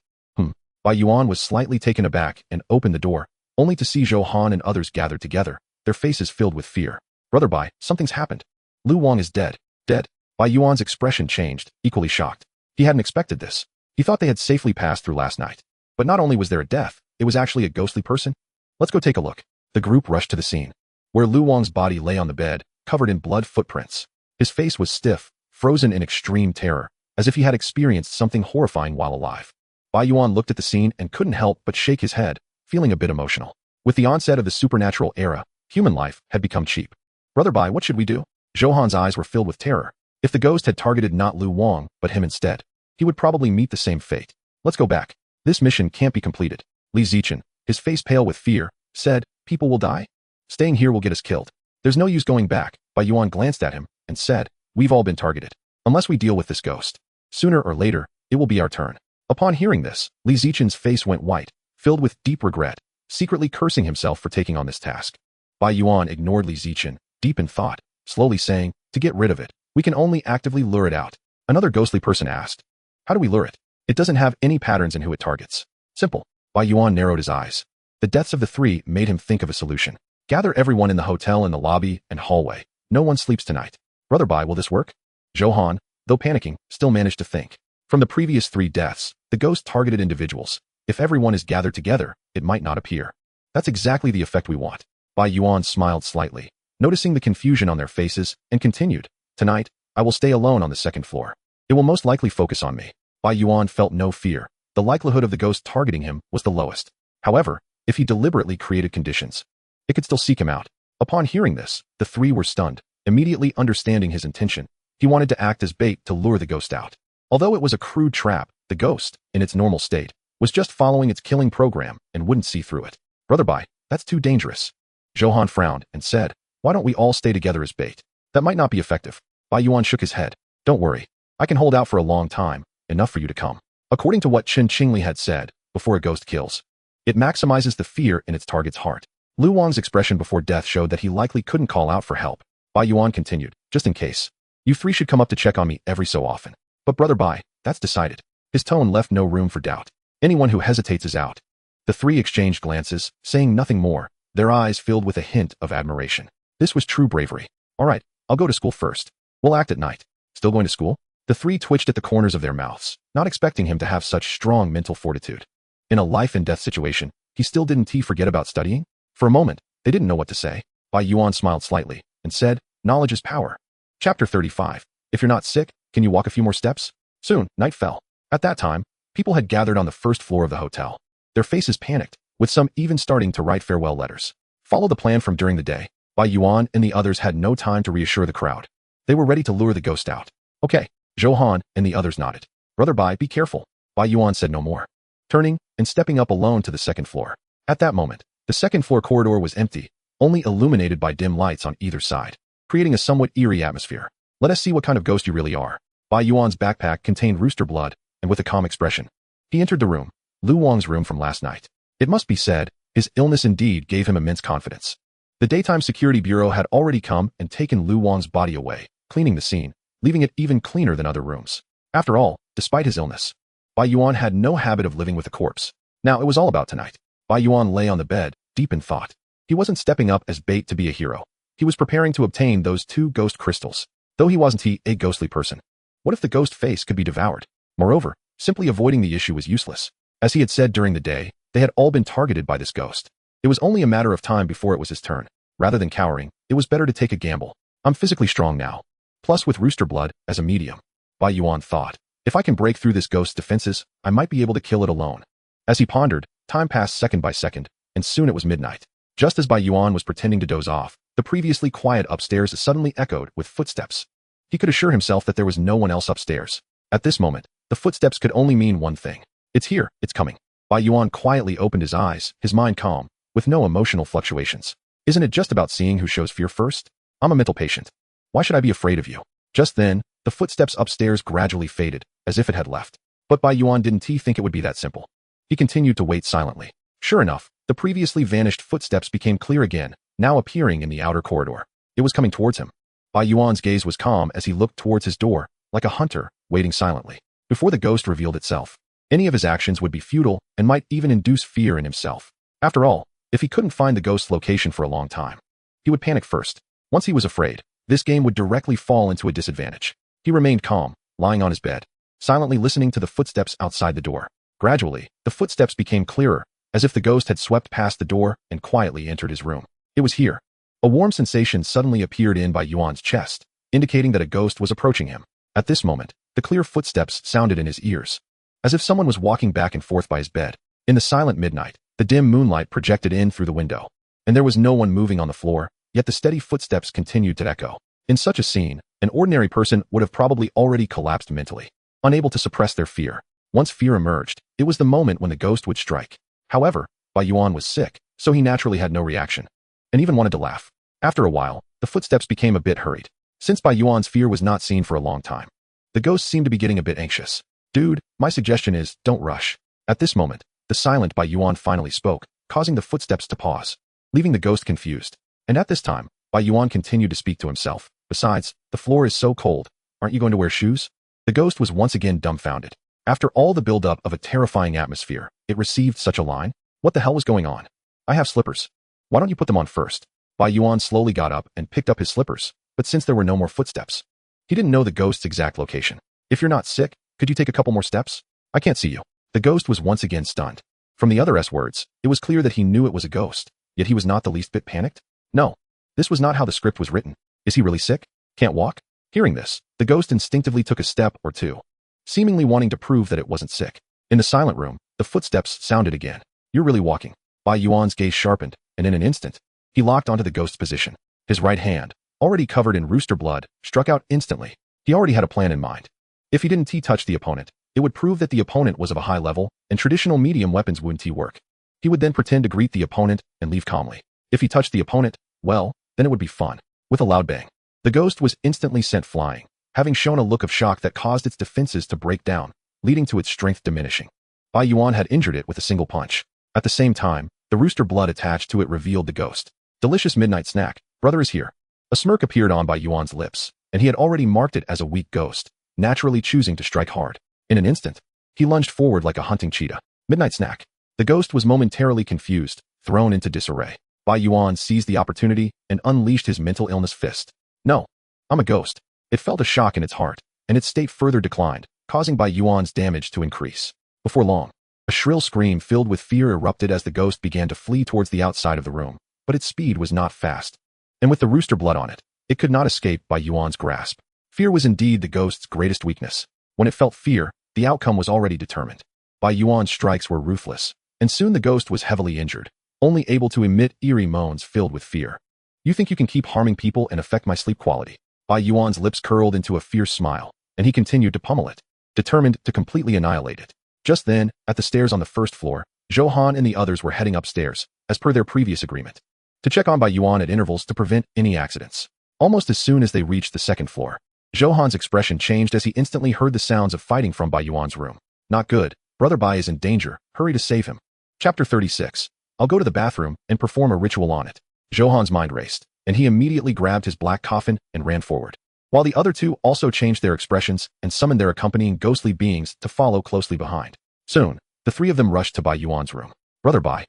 Bai Yuan was slightly taken aback and opened the door, only to see Zhou Han and others gathered together, their faces filled with fear. Brother Bai, something's happened. Lu Wang is dead. Dead? Bai Yuan's expression changed, equally shocked. He hadn't expected this. He thought they had safely passed through last night. But not only was there a death, it was actually a ghostly person? Let's go take a look. The group rushed to the scene, where Lu Wang's body lay on the bed, covered in blood footprints. His face was stiff, frozen in extreme terror, as if he had experienced something horrifying while alive. Bai Yuan looked at the scene and couldn't help but shake his head, feeling a bit emotional. With the onset of the supernatural era, human life had become cheap. Brother Bai, what should we do? Zhou eyes were filled with terror. If the ghost had targeted not Lu Wang, but him instead, he would probably meet the same fate. Let's go back. This mission can't be completed. Li Zichen, his face pale with fear, said, people will die? Staying here will get us killed. There's no use going back. Bai Yuan glanced at him and said, we've all been targeted. Unless we deal with this ghost. Sooner or later, it will be our turn. Upon hearing this, Li Zichen's face went white, filled with deep regret, secretly cursing himself for taking on this task. Bai Yuan ignored Li Zichen, deep in thought, slowly saying, to get rid of it, we can only actively lure it out. Another ghostly person asked, how do we lure it? It doesn't have any patterns in who it targets. Simple. Bai Yuan narrowed his eyes. The deaths of the three made him think of a solution. Gather everyone in the hotel in the lobby and hallway. No one sleeps tonight. Brother Bai, will this work? Zhou, though panicking, still managed to think. From the previous 3 deaths, the ghost targeted individuals. If everyone is gathered together, it might not appear. That's exactly the effect we want. Bai Yuan smiled slightly, noticing the confusion on their faces, and continued, tonight, I will stay alone on the 2nd floor. It will most likely focus on me. Bai Yuan felt no fear. The likelihood of the ghost targeting him was the lowest. However, if he deliberately created conditions, it could still seek him out. Upon hearing this, the 3 were stunned, immediately understanding his intention. He wanted to act as bait to lure the ghost out. Although it was a crude trap, the ghost, in its normal state, was just following its killing program and wouldn't see through it. Brother Bai, that's too dangerous. Zhou frowned and said, why don't we all stay together as bait? That might not be effective. Bai Yuan shook his head. Don't worry. I can hold out for a long time, enough for you to come. According to what Chen Qingli had said, before a ghost kills, it maximizes the fear in its target's heart. Lu Wang's expression before death showed that he likely couldn't call out for help. Bai Yuan continued, just in case. You 3 should come up to check on me every so often. But Brother Bai, that's decided. His tone left no room for doubt. Anyone who hesitates is out. The 3 exchanged glances, saying nothing more, their eyes filled with a hint of admiration. This was true bravery. All right, I'll go to school first. We'll act at night. Still going to school? The 3 twitched at the corners of their mouths, not expecting him to have such strong mental fortitude. In a life-and-death situation, he still didn't forget about studying? For a moment, they didn't know what to say. Bai Yuan smiled slightly and said, knowledge is power. Chapter 35. If you're not sick, can you walk a few more steps? Soon, night fell. At that time, people had gathered on the 1st floor of the hotel. Their faces panicked, with some even starting to write farewell letters. Follow the plan from during the day. Bai Yuan and the others had no time to reassure the crowd. They were ready to lure the ghost out. Okay, Zhou and the others nodded. Brother Bai, be careful. Bai Yuan said no more, turning and stepping up alone to the 2nd floor. At that moment, the 2nd floor corridor was empty, only illuminated by dim lights on either side, creating a somewhat eerie atmosphere. Let us see what kind of ghost you really are. Bai Yuan's backpack contained rooster blood, and with a calm expression, he entered the room, Lu Wang's room from last night. It must be said, his illness indeed gave him immense confidence. The Daytime Security Bureau had already come and taken Lu Wang's body away, cleaning the scene, leaving it even cleaner than other rooms. After all, despite his illness, Bai Yuan had no habit of living with a corpse. Now it was all about tonight. Bai Yuan lay on the bed, deep in thought. He wasn't stepping up as bait to be a hero. He was preparing to obtain those 2 ghost crystals. Though he wasn't a ghostly person. What if the ghost face could be devoured? Moreover, simply avoiding the issue was useless. As he had said during the day, they had all been targeted by this ghost. It was only a matter of time before it was his turn. Rather than cowering, it was better to take a gamble. I'm physically strong now. Plus with rooster blood as a medium. Bai Yuan thought, if I can break through this ghost's defenses, I might be able to kill it alone. As he pondered, time passed second by second, and soon it was midnight. Just as Bai Yuan was pretending to doze off, the previously quiet upstairs suddenly echoed with footsteps. He could assure himself that there was no one else upstairs. At this moment, the footsteps could only mean one thing. It's here, it's coming. Bai Yuan quietly opened his eyes, his mind calm, with no emotional fluctuations. Isn't it just about seeing who shows fear first? I'm a mental patient. Why should I be afraid of you? Just then, the footsteps upstairs gradually faded, as if it had left. But Bai Yuan didn't think it would be that simple. He continued to wait silently. Sure enough, the previously vanished footsteps became clear again, now appearing in the outer corridor. It was coming towards him. Bai Yuan's gaze was calm as he looked towards his door, like a hunter, waiting silently. Before the ghost revealed itself, any of his actions would be futile and might even induce fear in himself. After all, if he couldn't find the ghost's location for a long time, he would panic first. Once he was afraid, this game would directly fall into a disadvantage. He remained calm, lying on his bed, silently listening to the footsteps outside the door. Gradually, the footsteps became clearer, as if the ghost had swept past the door and quietly entered his room. It was here. A warm sensation suddenly appeared in Bai Yuan's chest, indicating that a ghost was approaching him. At this moment, the clear footsteps sounded in his ears, as if someone was walking back and forth by his bed. In the silent midnight, the dim moonlight projected in through the window, and there was no one moving on the floor, yet the steady footsteps continued to echo. In such a scene, an ordinary person would have probably already collapsed mentally, unable to suppress their fear. Once fear emerged, it was the moment when the ghost would strike. However, Bai Yuan was sick, so he naturally had no reaction, and even wanted to laugh. After a while, the footsteps became a bit hurried. Since Bai Yuan's fear was not seen for a long time, the ghost seemed to be getting a bit anxious. Dude, my suggestion is, don't rush. At this moment, the silent Bai Yuan finally spoke, causing the footsteps to pause, leaving the ghost confused. And at this time, Bai Yuan continued to speak to himself. Besides, the floor is so cold. Aren't you going to wear shoes? The ghost was once again dumbfounded. After all the build-up of a terrifying atmosphere, it received such a line? What the hell was going on? I have slippers. Why don't you put them on first? Bai Yuan slowly got up and picked up his slippers, but since there were no more footsteps, he didn't know the ghost's exact location. If you're not sick, could you take a couple more steps? I can't see you. The ghost was once again stunned. From the other words, it was clear that he knew it was a ghost, yet he was not the least bit panicked. No, this was not how the script was written. Is he really sick? Can't walk? Hearing this, the ghost instinctively took a step or two, seemingly wanting to prove that it wasn't sick. In the silent room, the footsteps sounded again. You're really walking. Bai Yuan's gaze sharpened, and in an instant, he locked onto the ghost's position. His right hand, already covered in rooster blood, struck out instantly. He already had a plan in mind. If he didn't touch the opponent, it would prove that the opponent was of a high level, and traditional medium weapons wouldn't work. He would then pretend to greet the opponent and leave calmly. If he touched the opponent, well, then it would be fun. With a loud bang, the ghost was instantly sent flying, having shown a look of shock that caused its defenses to break down, leading to its strength diminishing. Bai Yuan had injured it with a single punch. At the same time, the rooster blood attached to it revealed the ghost. Delicious midnight snack, brother is here. A smirk appeared on Bai Yuan's lips, and he had already marked it as a weak ghost, naturally choosing to strike hard. In an instant, he lunged forward like a hunting cheetah. Midnight snack. The ghost was momentarily confused, thrown into disarray. Bai Yuan seized the opportunity and unleashed his mental illness fist. No, I'm a ghost. It felt a shock in its heart, and its state further declined, causing Bai Yuan's damage to increase. Before long, a shrill scream filled with fear erupted as the ghost began to flee towards the outside of the room, but its speed was not fast. And with the rooster blood on it, it could not escape Bai Yuan's grasp. Fear was indeed the ghost's greatest weakness. When it felt fear, the outcome was already determined. Bai Yuan's strikes were ruthless, and soon the ghost was heavily injured, only able to emit eerie moans filled with fear. You think you can keep harming people and affect my sleep quality? Bai Yuan's lips curled into a fierce smile, and he continued to pummel it, determined to completely annihilate it. Just then, at the stairs on the first floor, Zhou Han and the others were heading upstairs, as per their previous agreement, to check on Bai Yuan at intervals to prevent any accidents. Almost as soon as they reached the second floor, Zhou Han's expression changed as he instantly heard the sounds of fighting from Bai Yuan's room. Not good. Brother Bai is in danger. Hurry to save him. Chapter 36. I'll go to the bathroom and perform a ritual on it. Zhou Han's mind raced, and he immediately grabbed his black coffin and ran forward, while the other two also changed their expressions and summoned their accompanying ghostly beings to follow closely behind. Soon, the three of them rushed to Bai Yuan's room. Brother Bai.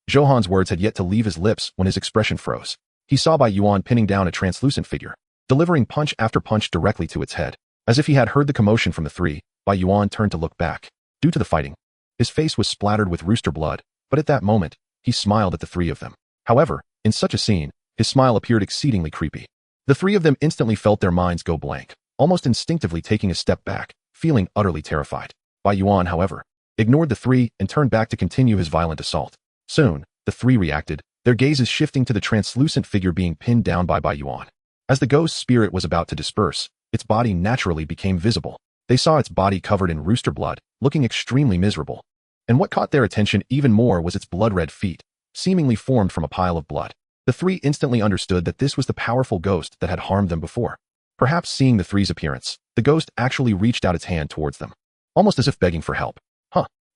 Zhou Han's words had yet to leave his lips when his expression froze. He saw Bai Yuan pinning down a translucent figure, delivering punch after punch directly to its head. As if he had heard the commotion from the three, Bai Yuan turned to look back. Due to the fighting, his face was splattered with rooster blood, but at that moment, he smiled at the three of them. However, in such a scene, his smile appeared exceedingly creepy. The three of them instantly felt their minds go blank, almost instinctively taking a step back, feeling utterly terrified. Bai Yuan, however, ignored the three and turned back to continue his violent assault. Soon, the three reacted, their gazes shifting to the translucent figure being pinned down by Bai Yuan. As the ghost spirit was about to disperse, its body naturally became visible. They saw its body covered in rooster blood, looking extremely miserable. And what caught their attention even more was its blood-red feet, seemingly formed from a pile of blood. The three instantly understood that this was the powerful ghost that had harmed them before. Perhaps seeing the three's appearance, the ghost actually reached out its hand towards them, almost as if begging for help.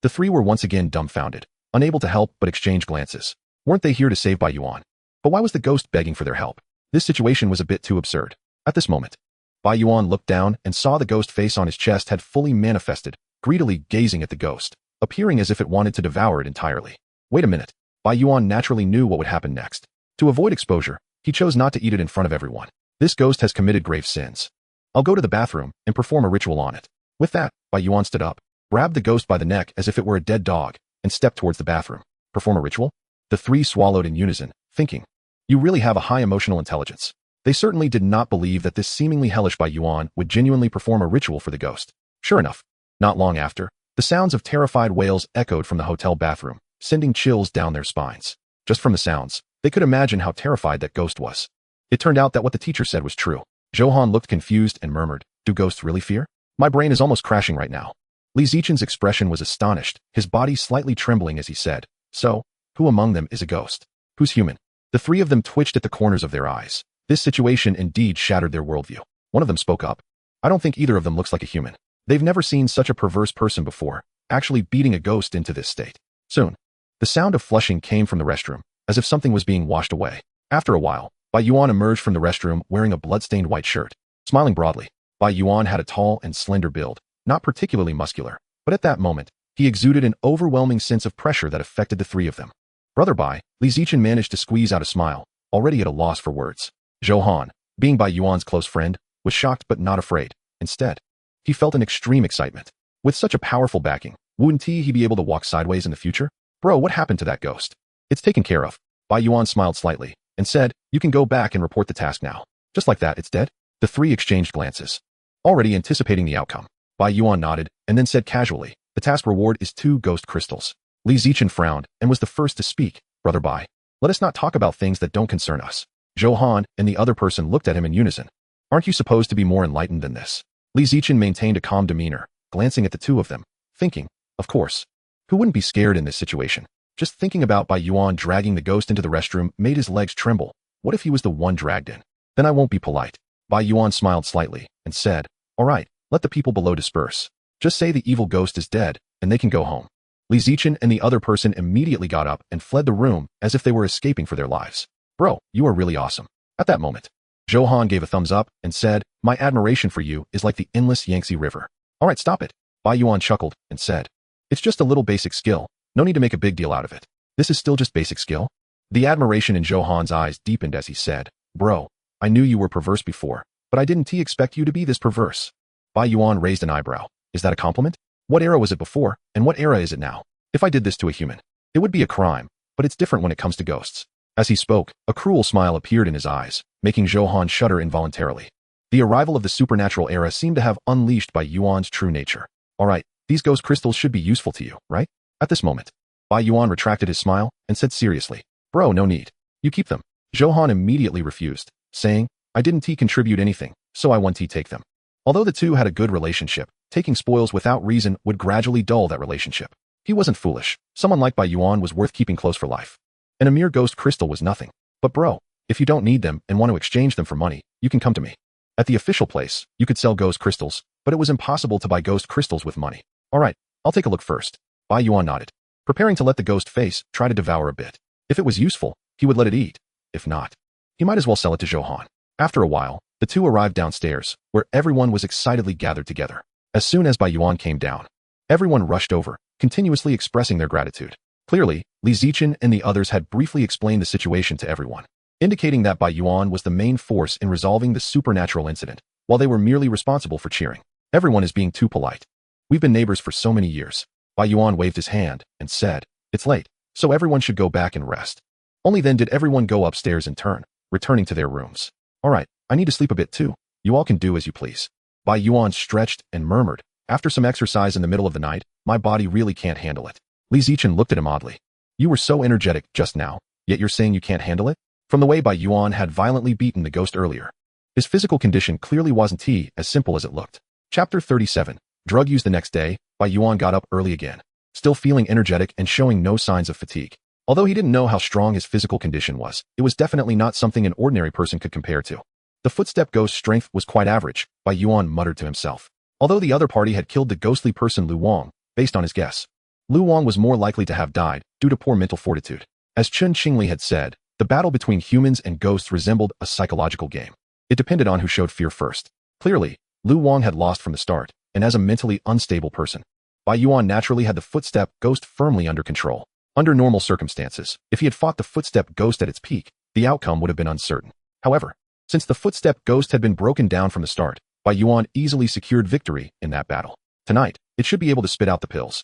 The three were once again dumbfounded, unable to help but exchange glances. Weren't they here to save Bai Yuan? But why was the ghost begging for their help? This situation was a bit too absurd. At this moment, Bai Yuan looked down and saw the ghost face on his chest had fully manifested, greedily gazing at the ghost, appearing as if it wanted to devour it entirely. Wait a minute. Bai Yuan naturally knew what would happen next. To avoid exposure, he chose not to eat it in front of everyone. This ghost has committed grave sins. I'll go to the bathroom and perform a ritual on it. With that, Bai Yuan stood up, grabbed the ghost by the neck as if it were a dead dog, and stepped towards the bathroom. Perform a ritual? The three swallowed in unison, thinking, you really have a high emotional intelligence. They certainly did not believe that this seemingly hellish Bai Yuan would genuinely perform a ritual for the ghost. Sure enough, not long after, the sounds of terrified wails echoed from the hotel bathroom, sending chills down their spines. Just from the sounds, they could imagine how terrified that ghost was. It turned out that what the teacher said was true. Johan looked confused and murmured, do ghosts really fear? My brain is almost crashing right now. Li Zichen's expression was astonished, his body slightly trembling as he said, so, who among them is a ghost? Who's human? The three of them twitched at the corners of their eyes. This situation indeed shattered their worldview. One of them spoke up. I don't think either of them looks like a human. They've never seen such a perverse person before, actually beating a ghost into this state. Soon, the sound of flushing came from the restroom, as if something was being washed away. After a while, Bai Yuan emerged from the restroom wearing a blood-stained white shirt. Smiling broadly, Bai Yuan had a tall and slender build, not particularly muscular, but at that moment, he exuded an overwhelming sense of pressure that affected the three of them. Brother Bai, Li Zichen managed to squeeze out a smile, already at a loss for words. Johan, being Bai Yuan's close friend, was shocked but not afraid. Instead, he felt an extreme excitement. With such a powerful backing, wouldn't he be able to walk sideways in the future? Bro, what happened to that ghost? It's taken care of. Bai Yuan smiled slightly and said, you can go back and report the task now. Just like that, it's dead? The three exchanged glances. Already anticipating the outcome, Bai Yuan nodded and then said casually, the task reward is 2 ghost crystals. Li Zichen frowned and was the first to speak. Brother Bai, let us not talk about things that don't concern us. Johan and the other person looked at him in unison. Aren't you supposed to be more enlightened than this? Li Zichen maintained a calm demeanor, glancing at the two of them, thinking, of course. Who wouldn't be scared in this situation? Just thinking about Bai Yuan dragging the ghost into the restroom made his legs tremble. What if he was the one dragged in? Then I won't be polite. Bai Yuan smiled slightly and said, all right, let the people below disperse. Just say the evil ghost is dead, and they can go home. Li Zichen and the other person immediately got up and fled the room as if they were escaping for their lives. Bro, you are really awesome. At that moment, Johan gave a thumbs up and said, my admiration for you is like the endless Yangtze River. All right, stop it. Bai Yuan chuckled and said, it's just a little basic skill. No need to make a big deal out of it. This is still just basic skill. The admiration in Johan's eyes deepened as he said, bro, I knew you were perverse before, but I didn't expect you to be this perverse. Bai Yuan raised an eyebrow. Is that a compliment? What era was it before, and what era is it now? If I did this to a human, it would be a crime, but it's different when it comes to ghosts. As he spoke, a cruel smile appeared in his eyes, making Johan shudder involuntarily. The arrival of the supernatural era seemed to have unleashed Bai Yuan's true nature. All right, these ghost crystals should be useful to you, right? At this moment, Bai Yuan retracted his smile and said seriously, bro, no need. You keep them. Johan immediately refused, saying, I didn't contribute anything, so I want to take them. Although the two had a good relationship, taking spoils without reason would gradually dull that relationship. He wasn't foolish. Someone like Bai Yuan was worth keeping close for life. And a mere ghost crystal was nothing. But bro, if you don't need them and want to exchange them for money, you can come to me. At the official place, you could sell ghost crystals, but it was impossible to buy ghost crystals with money. All right, I'll take a look first. Bai Yuan nodded, preparing to let the ghost face try to devour a bit. If it was useful, he would let it eat. If not, he might as well sell it to Johan. After a while, the two arrived downstairs, where everyone was excitedly gathered together. As soon as Bai Yuan came down, everyone rushed over, continuously expressing their gratitude. Clearly, Li Zichen and the others had briefly explained the situation to everyone, indicating that Bai Yuan was the main force in resolving the supernatural incident, while they were merely responsible for cheering. Everyone is being too polite. We've been neighbors for so many years. Bai Yuan waved his hand and said, it's late, so everyone should go back and rest. Only then did everyone go upstairs in turn, returning to their rooms. All right, I need to sleep a bit too. You all can do as you please. Bai Yuan stretched and murmured, after some exercise in the middle of the night, my body really can't handle it. Li Zichen looked at him oddly. You were so energetic just now, yet you're saying you can't handle it? From the way Bai Yuan had violently beaten the ghost earlier, his physical condition clearly wasn't as simple as it looked. Chapter 37. Drug use. The next day, Bai Yuan got up early again, still feeling energetic and showing no signs of fatigue. Although he didn't know how strong his physical condition was, it was definitely not something an ordinary person could compare to. The footstep ghost's strength was quite average, Bai Yuan muttered to himself. Although the other party had killed the ghostly person Lu Wang, based on his guess, Lu Wang was more likely to have died due to poor mental fortitude. As Chun Qingli had said, the battle between humans and ghosts resembled a psychological game. It depended on who showed fear first. Clearly, Lu Wang had lost from the start, and as a mentally unstable person, Bai Yuan naturally had the footstep ghost firmly under control. Under normal circumstances, if he had fought the footstep ghost at its peak, the outcome would have been uncertain. However, since the footstep ghost had been broken down from the start, Bai Yuan easily secured victory in that battle. Tonight, it should be able to spit out the pills.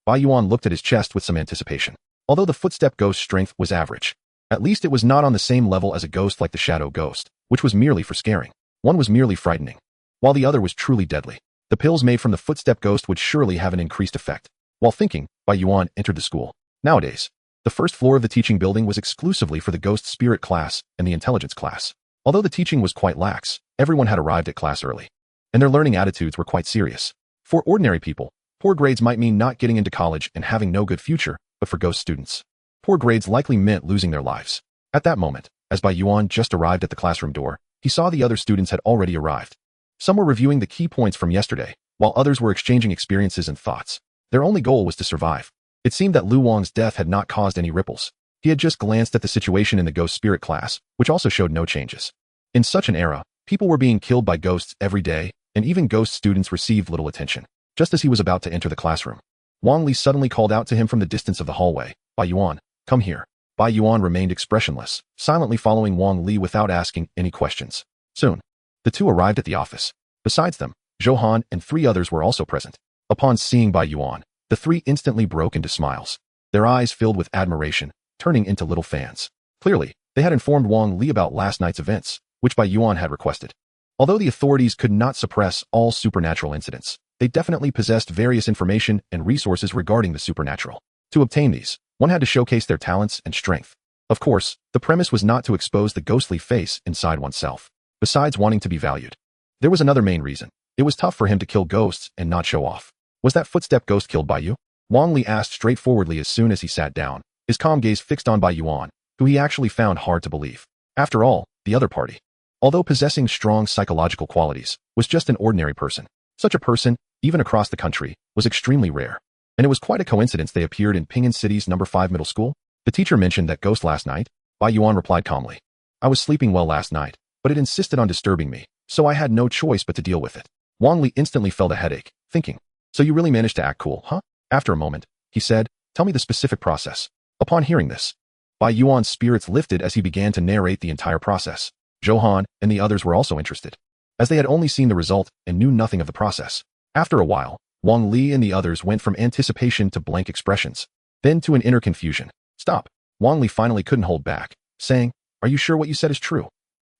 Bai Yuan looked at his chest with some anticipation. Although the footstep ghost's strength was average, at least it was not on the same level as a ghost like the shadow ghost, which was merely for scaring. One was merely frightening, while the other was truly deadly. The pills made from the footstep ghost would surely have an increased effect. While thinking, Bai Yuan entered the school. Nowadays, the first floor of the teaching building was exclusively for the ghost spirit class and the intelligence class. Although the teaching was quite lax, everyone had arrived at class early, and their learning attitudes were quite serious. For ordinary people, poor grades might mean not getting into college and having no good future, but for ghost students, poor grades likely meant losing their lives. At that moment, as Bai Yuan just arrived at the classroom door, he saw the other students had already arrived. Some were reviewing the key points from yesterday, while others were exchanging experiences and thoughts. Their only goal was to survive. It seemed that Lu Wang's death had not caused any ripples. He had just glanced at the situation in the ghost spirit class, which also showed no changes. In such an era, people were being killed by ghosts every day, and even ghost students received little attention. Just as he was about to enter the classroom, Wang Li suddenly called out to him from the distance of the hallway, "Bai Yuan, come here." Bai Yuan remained expressionless, silently following Wang Li without asking any questions. Soon, the two arrived at the office. Besides them, Zhou Han and 3 others were also present. Upon seeing Bai Yuan, the 3 instantly broke into smiles. Their eyes filled with admiration, turning into little fans. Clearly, they had informed Wang Li about last night's events, which Bai Yuan had requested. Although the authorities could not suppress all supernatural incidents, they definitely possessed various information and resources regarding the supernatural. To obtain these, one had to showcase their talents and strength. Of course, the premise was not to expose the ghostly face inside oneself. Besides wanting to be valued, there was another main reason. It was tough for him to kill ghosts and not show off. Was that footstep ghost killed by you? Wang Li asked straightforwardly as soon as he sat down, his calm gaze fixed on Bai Yuan, who he actually found hard to believe. After all, the other party, although possessing strong psychological qualities, was just an ordinary person. Such a person, even across the country, was extremely rare. And it was quite a coincidence they appeared in Ping'an City's number 5 middle school. The teacher mentioned that ghost last night. Bai Yuan replied calmly. I was sleeping well last night, but it insisted on disturbing me, so I had no choice but to deal with it. Wang Li instantly felt a headache, thinking, so you really managed to act cool, huh? After a moment, he said, tell me the specific process. Upon hearing this, Bai Yuan's spirits lifted as he began to narrate the entire process. Zhou Han and the others were also interested, as they had only seen the result and knew nothing of the process. After a while, Wang Li and the others went from anticipation to blank expressions, then to an inner confusion. Stop. Wang Li finally couldn't hold back, saying, are you sure what you said is true?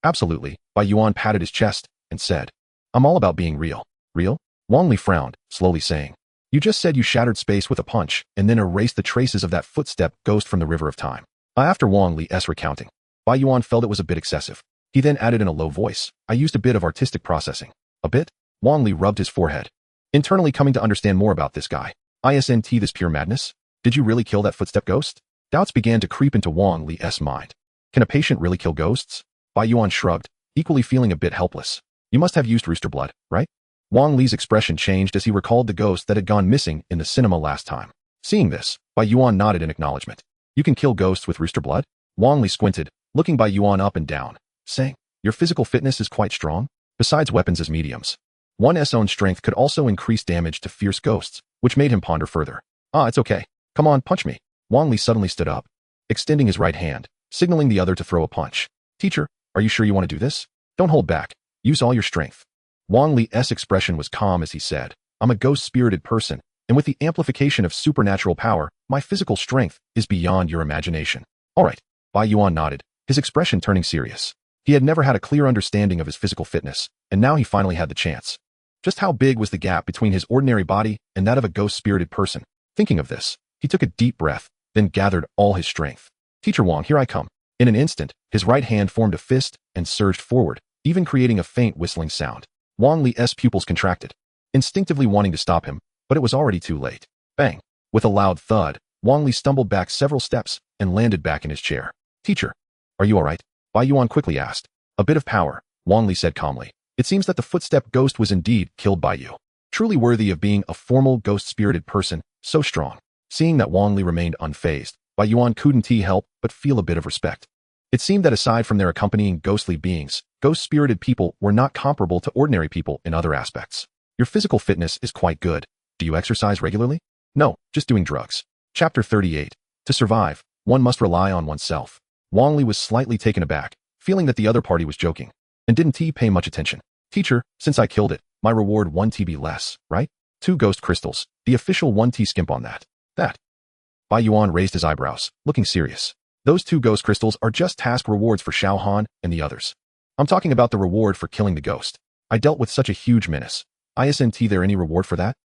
Absolutely. Bai Yuan patted his chest and said, I'm all about being real. Real? Wang Li frowned, slowly saying, you just said you shattered space with a punch and then erased the traces of that footstep ghost from the river of time. After Wang Li's recounting, Bai Yuan felt it was a bit excessive. He then added in a low voice, I used a bit of artistic processing. A bit? Wang Li rubbed his forehead, internally coming to understand more about this guy. Isn't this pure madness? Did you really kill that footstep ghost? Doubts began to creep into Wang Li's mind. Can a patient really kill ghosts? Bai Yuan shrugged, equally feeling a bit helpless. You must have used rooster blood, right? Wang Li's expression changed as he recalled the ghost that had gone missing in the cinema last time. Seeing this, Bai Yuan nodded in acknowledgement. You can kill ghosts with rooster blood? Wang Li squinted, looking Bai Yuan up and down, saying, your physical fitness is quite strong. Besides weapons as mediums, one's own strength could also increase damage to fierce ghosts, which made him ponder further. It's okay. Come on, punch me. Wang Li suddenly stood up, extending his right hand, signaling the other to throw a punch. Teacher, are you sure you want to do this? Don't hold back. Use all your strength. Wang Li's expression was calm as he said, I'm a ghost-spirited person, and with the amplification of supernatural power, my physical strength is beyond your imagination. All right. Bai Yuan nodded, his expression turning serious. He had never had a clear understanding of his physical fitness, and now he finally had the chance. Just how big was the gap between his ordinary body and that of a ghost-spirited person? Thinking of this, he took a deep breath, then gathered all his strength. Teacher Wang, here I come. In an instant, his right hand formed a fist and surged forward, even creating a faint whistling sound. Wang Li's pupils contracted, instinctively wanting to stop him, but it was already too late. Bang! With a loud thud, Wang Li stumbled back several steps and landed back in his chair. Teacher, are you all right? Bai Yuan quickly asked. A bit of power, Wang Li said calmly. It seems that the footstep ghost was indeed killed by you. Truly worthy of being a formal ghost-spirited person, so strong. Seeing that Wang Li remained unfazed, Bai Yuan couldn't help but feel a bit of respect. It seemed that aside from their accompanying ghostly beings, ghost-spirited people were not comparable to ordinary people in other aspects. Your physical fitness is quite good. Do you exercise regularly? No, just doing drugs. Chapter 38. To survive, one must rely on oneself. Wang Li was slightly taken aback, feeling that the other party was joking, and didn't pay much attention. Teacher, since I killed it, my reward 1 TB less, right? 2 ghost crystals, the official 1 T skimp on that. That. Bai Yuan raised his eyebrows, looking serious. Those 2 ghost crystals are just task rewards for Xiao Han and the others. I'm talking about the reward for killing the ghost. I dealt with such a huge menace. Isn't there any reward for that?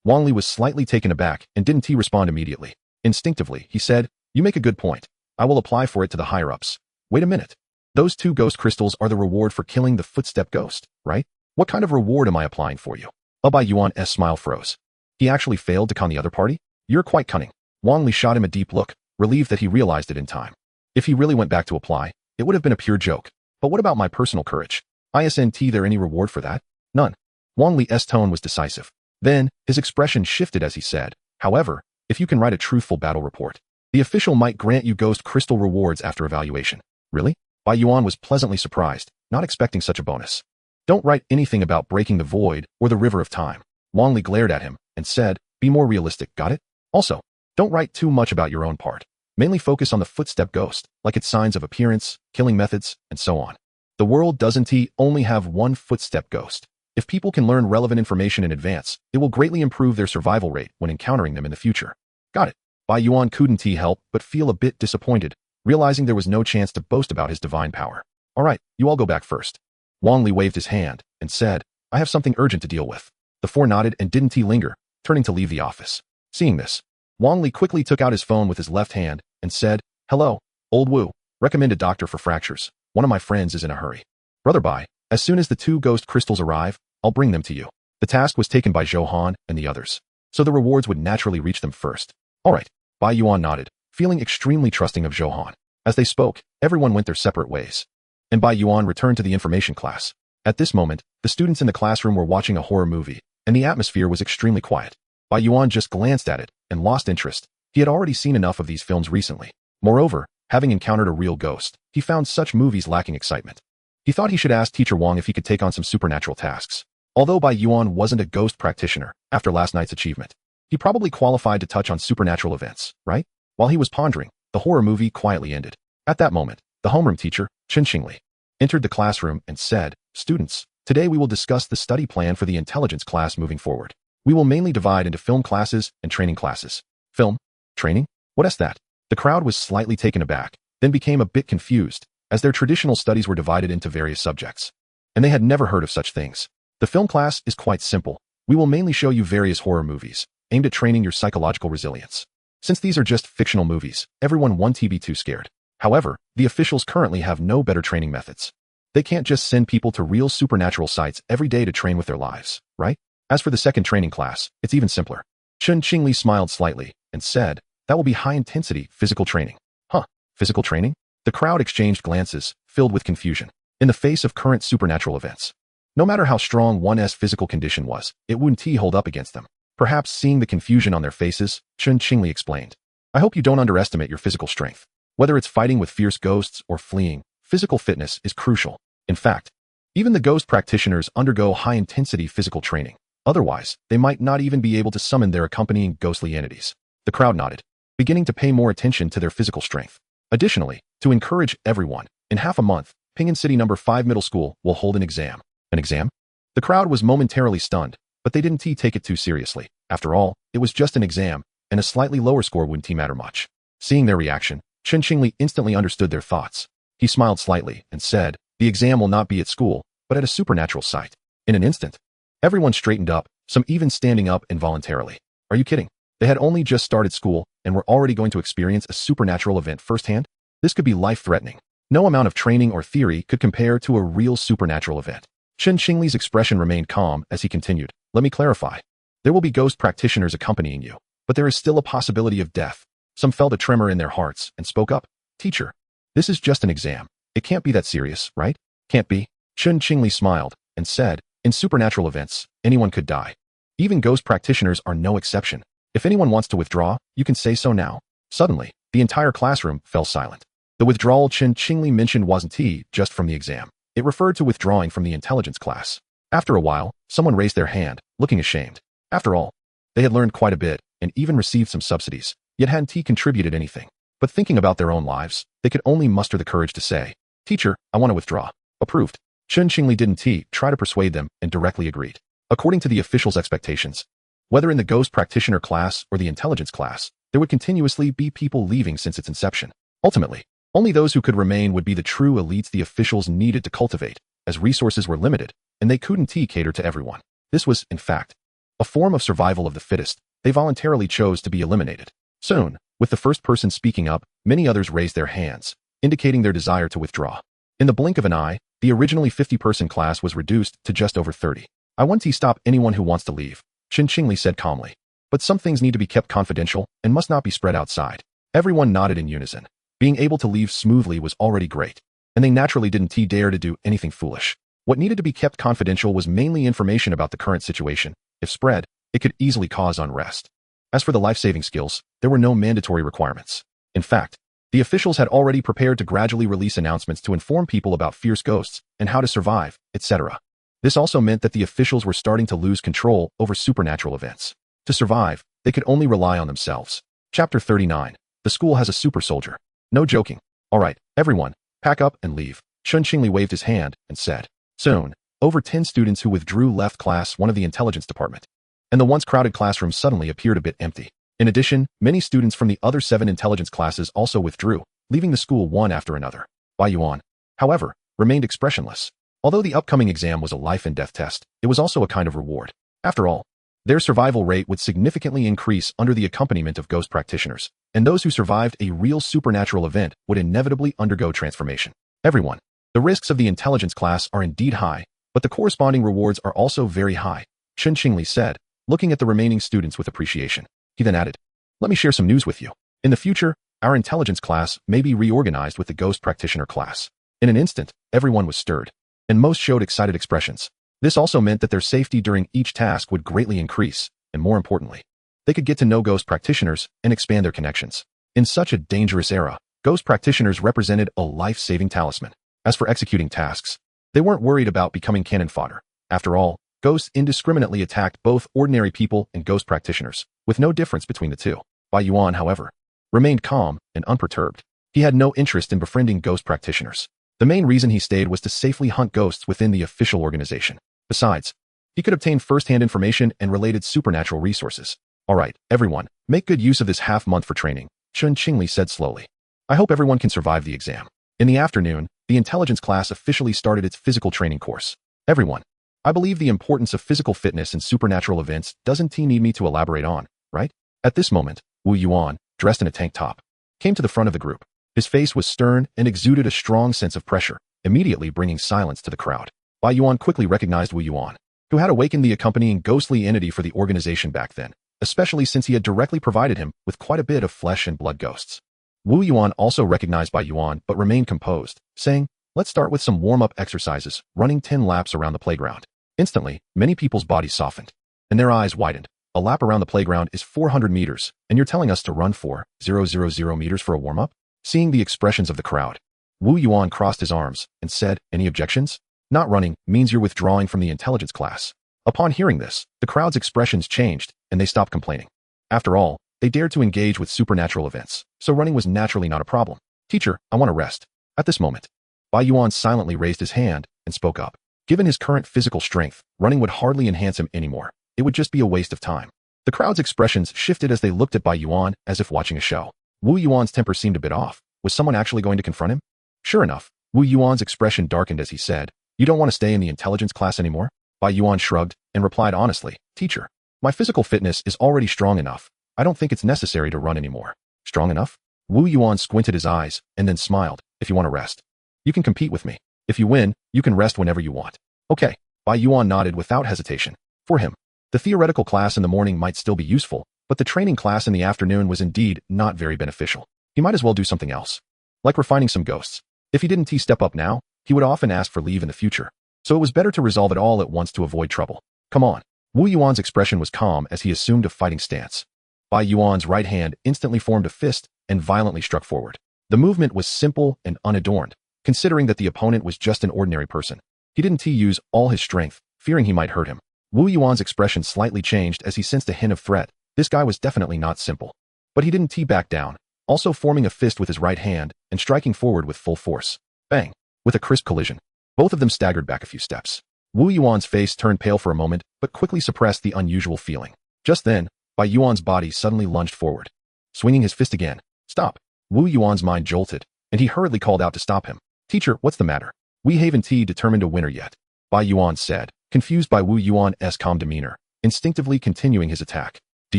Wang Li was slightly taken aback and didn't respond immediately. Instinctively, he said, you make a good point. I will apply for it to the higher-ups. Wait a minute. Those 2 ghost crystals are the reward for killing the footstep ghost, right? What kind of reward am I applying for you? Bai Yuan's smile froze. He actually failed to con the other party? You're quite cunning. Wang Li shot him a deep look, relieved that he realized it in time. If he really went back to apply, it would have been a pure joke. But what about my personal courage? Isn't there any reward for that? None. Wang Li's tone was decisive. Then, his expression shifted as he said, however, if you can write a truthful battle report, the official might grant you ghost crystal rewards after evaluation. Really? Bai Yuan was pleasantly surprised, not expecting such a bonus. Don't write anything about breaking the void or the river of time. Wang Li glared at him and said, be more realistic, got it? Also, don't write too much about your own part. Mainly focus on the footstep ghost, like its signs of appearance, killing methods, and so on. The world doesn't only have one footstep ghost. If people can learn relevant information in advance, it will greatly improve their survival rate when encountering them in the future. Got it. Bai Yuan couldn't help but feel a bit disappointed, realizing there was no chance to boast about his divine power. All right, you all go back first. Wang Li waved his hand and said, I have something urgent to deal with. The 4 nodded and didn't linger, turning to leave the office. Seeing this, Wang Li quickly took out his phone with his left hand and said, hello, old Wu, recommend a doctor for fractures. One of my friends is in a hurry. Brother Bai, as soon as the 2 ghost crystals arrive, I'll bring them to you. The task was taken by Zhou Han and the others, so the rewards would naturally reach them first. All right, Bai Yuan nodded, feeling extremely trusting of Zhou Han. As they spoke, everyone went their separate ways. And Bai Yuan returned to the information class. At this moment, the students in the classroom were watching a horror movie, and the atmosphere was extremely quiet. Bai Yuan just glanced at it and lost interest. He had already seen enough of these films recently. Moreover, having encountered a real ghost, he found such movies lacking excitement. He thought he should ask Teacher Wang if he could take on some supernatural tasks. Although Bai Yuan wasn't a ghost practitioner after last night's achievement, he probably qualified to touch on supernatural events, right? While he was pondering, the horror movie quietly ended. At that moment, the homeroom teacher, Chen Qingli, entered the classroom and said, students, today we will discuss the study plan for the intelligence class moving forward. We will mainly divide into film classes and training classes. Film? Training? What is that? The crowd was slightly taken aback, then became a bit confused, as their traditional studies were divided into various subjects. And they had never heard of such things. The film class is quite simple. We will mainly show you various horror movies, aimed at training your psychological resilience. Since these are just fictional movies, everyone won't be too scared. However, the officials currently have no better training methods. They can't just send people to real supernatural sites every day to train with their lives, right? As for the second training class, it's even simpler. Chen Qingli smiled slightly and said, that will be high-intensity physical training. Huh, physical training? The crowd exchanged glances, filled with confusion, in the face of current supernatural events. No matter how strong one's physical condition was, it wouldn't hold up against them. Perhaps seeing the confusion on their faces, Chen Qingli explained, I hope you don't underestimate your physical strength. Whether it's fighting with fierce ghosts or fleeing, physical fitness is crucial. In fact, even the ghost practitioners undergo high-intensity physical training. Otherwise, they might not even be able to summon their accompanying ghostly entities. The crowd nodded, beginning to pay more attention to their physical strength. Additionally, to encourage everyone, in half a month, Pingan City No. 5 Middle School will hold an exam. An exam? The crowd was momentarily stunned, but they didn't take it too seriously. After all, it was just an exam, and a slightly lower score wouldn't matter much. Seeing their reaction, Chen Qingli instantly understood their thoughts. He smiled slightly and said, the exam will not be at school, but at a supernatural site. In an instant, everyone straightened up, some even standing up involuntarily. Are you kidding? They had only just started school and were already going to experience a supernatural event firsthand? This could be life-threatening. No amount of training or theory could compare to a real supernatural event. Chen Qingli's expression remained calm as he continued. Let me clarify. There will be ghost practitioners accompanying you, but there is still a possibility of death. Some felt a tremor in their hearts and spoke up. Teacher, this is just an exam. It can't be that serious, right? Can't be. Chen Qingli smiled and said, in supernatural events, anyone could die. Even ghost practitioners are no exception. If anyone wants to withdraw, you can say so now. Suddenly, the entire classroom fell silent. The withdrawal Chen Qingli mentioned wasn't just from the exam. It referred to withdrawing from the intelligence class. After a while, someone raised their hand, looking ashamed. After all, they had learned quite a bit and even received some subsidies, yet hadn't contributed anything. But thinking about their own lives, they could only muster the courage to say, Teacher, I want to withdraw. Approved. Chen Qingli didn't try to persuade them and directly agreed. According to the officials' expectations, Whether in the ghost practitioner class or the intelligence class, there would continuously be people leaving since its inception. Ultimately, only those who could remain would be the true elites the officials needed to cultivate, as resources were limited, and they couldn't cater to everyone. This was, in fact, a form of survival of the fittest. They voluntarily chose to be eliminated. Soon, with the first person speaking up, many others raised their hands, indicating their desire to withdraw. In the blink of an eye, the originally 50-person class was reduced to just over 30. I want to stop anyone who wants to leave, Chen Qingli said calmly. But some things need to be kept confidential and must not be spread outside. Everyone nodded in unison. Being able to leave smoothly was already great, and they naturally didn't dare to do anything foolish. What needed to be kept confidential was mainly information about the current situation. If spread, it could easily cause unrest. As for the life-saving skills, there were no mandatory requirements. In fact, the officials had already prepared to gradually release announcements to inform people about fierce ghosts and how to survive, etc. This also meant that the officials were starting to lose control over supernatural events. To survive, they could only rely on themselves. Chapter 39. The school has a super soldier. No joking. All right, everyone, pack up and leave. Chen Qingli waved his hand and said. Soon, over 10 students who withdrew left class 1 of the intelligence department, and the once crowded classroom suddenly appeared a bit empty. In addition, many students from the other 7 intelligence classes also withdrew, leaving the school one after another. Bai Yuan, however, remained expressionless. Although the upcoming exam was a life and death test, it was also a kind of reward. After all, their survival rate would significantly increase under the accompaniment of ghost practitioners, and those who survived a real supernatural event would inevitably undergo transformation. Everyone, the risks of the intelligence class are indeed high, but the corresponding rewards are also very high, Chen Qingli said, looking at the remaining students with appreciation. He then added, let me share some news with you. In the future, our intelligence class may be reorganized with the ghost practitioner class. In an instant, everyone was stirred, and most showed excited expressions. This also meant that their safety during each task would greatly increase, and more importantly, they could get to know ghost practitioners and expand their connections. In such a dangerous era, ghost practitioners represented a life-saving talisman. As for executing tasks, they weren't worried about becoming cannon fodder. After all, ghosts indiscriminately attacked both ordinary people and ghost practitioners, with no difference between the two. Bai Yuan, however, remained calm and unperturbed. He had no interest in befriending ghost practitioners. The main reason he stayed was to safely hunt ghosts within the official organization. Besides, he could obtain first-hand information and related supernatural resources. All right, everyone, make good use of this half-month for training, Chen Qingli said slowly. I hope everyone can survive the exam. In the afternoon, the intelligence class officially started its physical training course. Everyone, I believe the importance of physical fitness in supernatural events doesn't need me to elaborate on, right? At this moment, Wu Yuan, dressed in a tank top, came to the front of the group. His face was stern and exuded a strong sense of pressure, immediately bringing silence to the crowd. Bai Yuan quickly recognized Wu Yuan, who had awakened the accompanying ghostly entity for the organization back then, especially since he had directly provided him with quite a bit of flesh and blood ghosts. Wu Yuan also recognized Bai Yuan but remained composed, saying, let's start with some warm-up exercises, running 10 laps around the playground. Instantly, many people's bodies softened, and their eyes widened. A lap around the playground is 400 meters, and you're telling us to run 4,000 meters for a warm-up? Seeing the expressions of the crowd, Wu Yuan crossed his arms and said, any objections? Not running means you're withdrawing from the intelligence class. Upon hearing this, the crowd's expressions changed, and they stopped complaining. After all, they dared to engage with supernatural events, so running was naturally not a problem. Teacher, I want to rest. At this moment, Bai Yuan silently raised his hand and spoke up. Given his current physical strength, running would hardly enhance him anymore. It would just be a waste of time. The crowd's expressions shifted as they looked at Bai Yuan as if watching a show. Wu Yuan's temper seemed a bit off. Was someone actually going to confront him? Sure enough, Wu Yuan's expression darkened as he said, you don't want to stay in the intelligence class anymore? Bai Yuan shrugged and replied honestly, teacher, my physical fitness is already strong enough. I don't think it's necessary to run anymore. Strong enough? Wu Yuan squinted his eyes and then smiled. If you want to rest, you can compete with me. If you win, you can rest whenever you want. Okay. Bai Yuan nodded without hesitation. For him, the theoretical class in the morning might still be useful, but the training class in the afternoon was indeed not very beneficial. He might as well do something else, like refining some ghosts. If he didn't step up now, he would often ask for leave in the future. So it was better to resolve it all at once to avoid trouble. Come on. Wu Yuan's expression was calm as he assumed a fighting stance. Bai Yuan's right hand instantly formed a fist and violently struck forward. The movement was simple and unadorned, considering that the opponent was just an ordinary person. He didn't use all his strength, fearing he might hurt him. Wu Yuan's expression slightly changed as he sensed a hint of threat. This guy was definitely not simple. But he didn't back down, also forming a fist with his right hand and striking forward with full force. Bang! With a crisp collision, both of them staggered back a few steps. Wu Yuan's face turned pale for a moment, but quickly suppressed the unusual feeling. Just then, Bai Yuan's body suddenly lunged forward. Swinging his fist again. Stop. Wu Yuan's mind jolted, and he hurriedly called out to stop him. Teacher, what's the matter? We haven't determined a winner yet, Bai Yuan said, confused by Wu Yuan's calm demeanor, instinctively continuing his attack. Do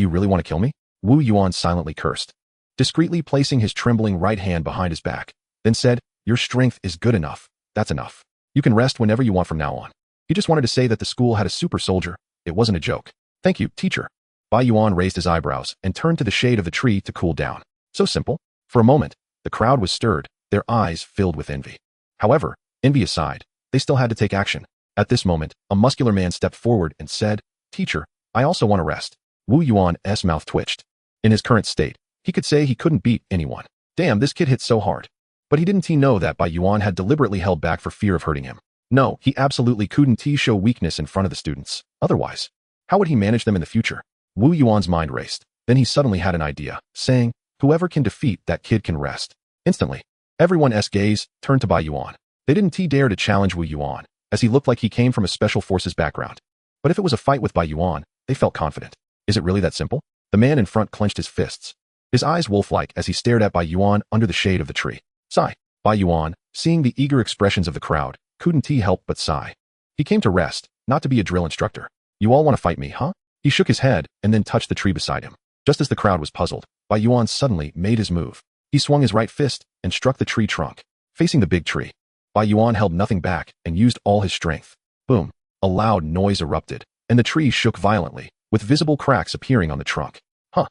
you really want to kill me? Wu Yuan silently cursed, discreetly placing his trembling right hand behind his back, then said, Your strength is good enough. That's enough. You can rest whenever you want from now on. He just wanted to say that the school had a super soldier. It wasn't a joke. Thank you, teacher. Bai Yuan raised his eyebrows and turned to the shade of the tree to cool down. So simple. For a moment, the crowd was stirred, their eyes filled with envy. However, envy aside, they still had to take action. At this moment, a muscular man stepped forward and said, Teacher, I also want to rest. Wu Yuan's mouth twitched. In his current state, he could say he couldn't beat anyone. Damn, this kid hit so hard. But he didn't know that Bai Yuan had deliberately held back for fear of hurting him. No, he absolutely couldn't show weakness in front of the students. Otherwise, how would he manage them in the future? Wu Yuan's mind raced. Then he suddenly had an idea, saying, Whoever can defeat that kid can rest. Instantly, everyone's gaze turned to Bai Yuan. They didn't dare to challenge Wu Yuan, as he looked like he came from a special forces background. But if it was a fight with Bai Yuan, they felt confident. Is it really that simple? The man in front clenched his fists, his eyes wolf-like as he stared at Bai Yuan under the shade of the tree. Sigh. Bai Yuan, seeing the eager expressions of the crowd, couldn't help but sigh. He came to rest, not to be a drill instructor. You all want to fight me, huh? He shook his head and then touched the tree beside him. Just as the crowd was puzzled, Bai Yuan suddenly made his move. He swung his right fist and struck the tree trunk, facing the big tree. Bai Yuan held nothing back and used all his strength. Boom. A loud noise erupted, and the tree shook violently, with visible cracks appearing on the trunk. Huh.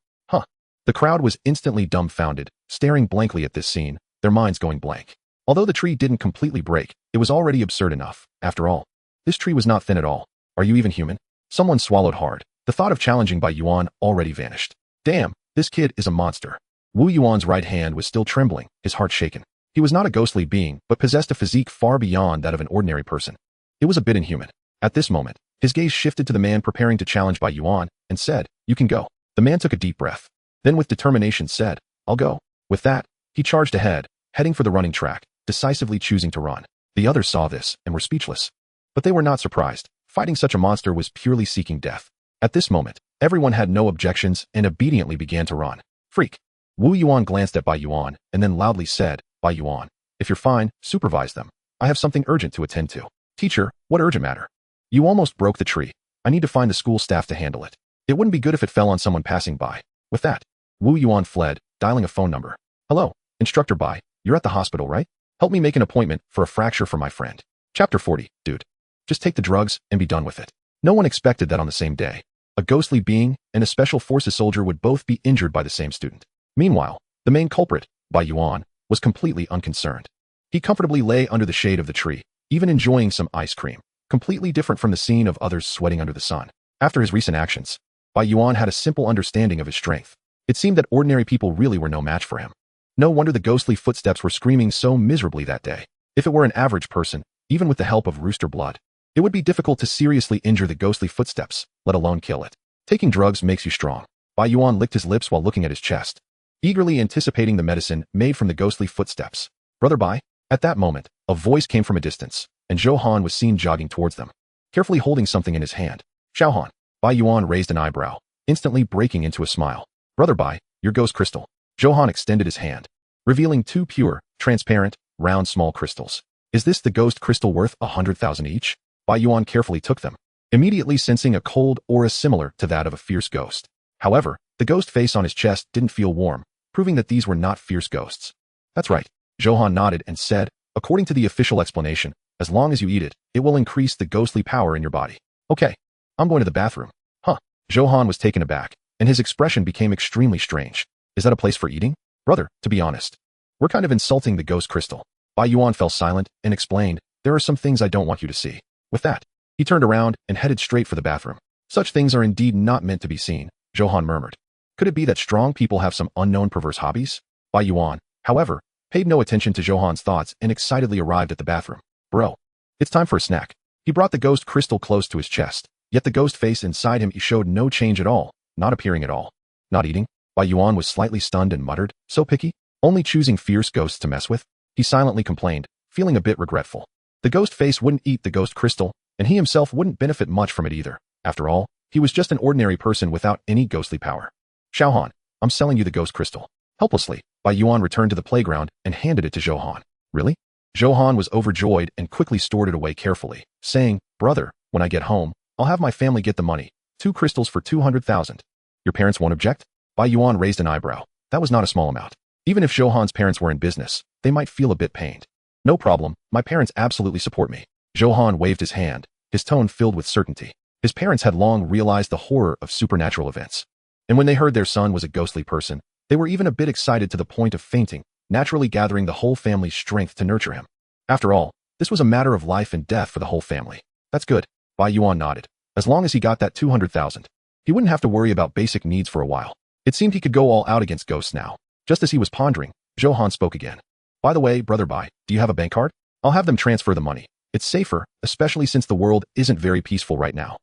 The crowd was instantly dumbfounded, staring blankly at this scene, their minds going blank. Although the tree didn't completely break, it was already absurd enough. After all, this tree was not thin at all. Are you even human? Someone swallowed hard. The thought of challenging Bai Yuan already vanished. Damn, this kid is a monster. Wu Yuan's right hand was still trembling, his heart shaken. He was not a ghostly being, but possessed a physique far beyond that of an ordinary person. It was a bit inhuman. At this moment, his gaze shifted to the man preparing to challenge Bai Yuan, and said, You can go. The man took a deep breath. Then with determination said, I'll go. With that, he charged ahead, heading for the running track, decisively choosing to run. The others saw this and were speechless. But they were not surprised. Fighting such a monster was purely seeking death. At this moment, everyone had no objections and obediently began to run. Freak. Wu Yuan glanced at Bai Yuan and then loudly said, Bai Yuan, if you're fine, supervise them. I have something urgent to attend to. Teacher, what urgent matter? You almost broke the tree. I need to find the school staff to handle it. It wouldn't be good if it fell on someone passing by. With that, Wu Yuan fled, dialing a phone number. Hello, Instructor Bai, you're at the hospital, right? Help me make an appointment for a fracture for my friend. Chapter 40, dude. Just take the drugs and be done with it. No one expected that on the same day, a ghostly being and a special forces soldier would both be injured by the same student. Meanwhile, the main culprit, Bai Yuan, was completely unconcerned. He comfortably lay under the shade of the tree, even enjoying some ice cream, completely different from the scene of others sweating under the sun. After his recent actions, Bai Yuan had a simple understanding of his strength. It seemed that ordinary people really were no match for him. No wonder the ghostly footsteps were screaming so miserably that day. If it were an average person, even with the help of rooster blood, it would be difficult to seriously injure the ghostly footsteps, let alone kill it. Taking drugs makes you strong. Bai Yuan licked his lips while looking at his chest, eagerly anticipating the medicine made from the ghostly footsteps. Brother Bai? At that moment, a voice came from a distance, and Zhou Han was seen jogging towards them, carefully holding something in his hand. Xiao Han. Bai Yuan raised an eyebrow, instantly breaking into a smile. Brother Bai, your ghost crystal. Zhou Han extended his hand, revealing two pure, transparent, round small crystals. Is this the ghost crystal worth 100,000 each? Bai Yuan carefully took them, immediately sensing a cold aura similar to that of a fierce ghost. However, the ghost face on his chest didn't feel warm, proving that these were not fierce ghosts. That's right. Zhou Han nodded and said, according to the official explanation, as long as you eat it, it will increase the ghostly power in your body. Okay. I'm going to the bathroom. Huh. Zhou Han was taken aback, and his expression became extremely strange. Is that a place for eating? Brother, to be honest, we're kind of insulting the ghost crystal. Bai Yuan fell silent and explained, there are some things I don't want you to see. With that, he turned around and headed straight for the bathroom. Such things are indeed not meant to be seen, Zhou Han murmured. Could it be that strong people have some unknown perverse hobbies? Bai Yuan, however, paid no attention to Zhou Han's thoughts and excitedly arrived at the bathroom. Bro, it's time for a snack. He brought the ghost crystal close to his chest, yet the ghost face inside him showed no change at all, not appearing at all. Not eating? Bai Yuan was slightly stunned and muttered, so picky? Only choosing fierce ghosts to mess with? He silently complained, feeling a bit regretful. The ghost face wouldn't eat the ghost crystal, and he himself wouldn't benefit much from it either. After all, He was just an ordinary person without any ghostly power. Xiaohan, I'm selling you the ghost crystal. Helplessly, Bai Yuan returned to the playground and handed it to Zhouhan. Really? Zhouhan was overjoyed and quickly stored it away carefully, saying, Brother, when I get home, I'll have my family get the money. 2 crystals for 200,000. Your parents won't object? Bai Yuan raised an eyebrow. That was not a small amount. Even if Zhouhan's parents were in business, they might feel a bit pained. No problem, my parents absolutely support me. Zhouhan waved his hand, his tone filled with certainty. His parents had long realized the horror of supernatural events. And when they heard their son was a ghostly person, they were even a bit excited to the point of fainting, naturally gathering the whole family's strength to nurture him. After all, this was a matter of life and death for the whole family. That's good. Bai Yuan nodded. As long as he got that 200,000, he wouldn't have to worry about basic needs for a while. It seemed he could go all out against ghosts now. Just as he was pondering, Zhouhan spoke again. By the way, Brother Bai, do you have a bank card? I'll have them transfer the money. It's safer, especially since the world isn't very peaceful right now.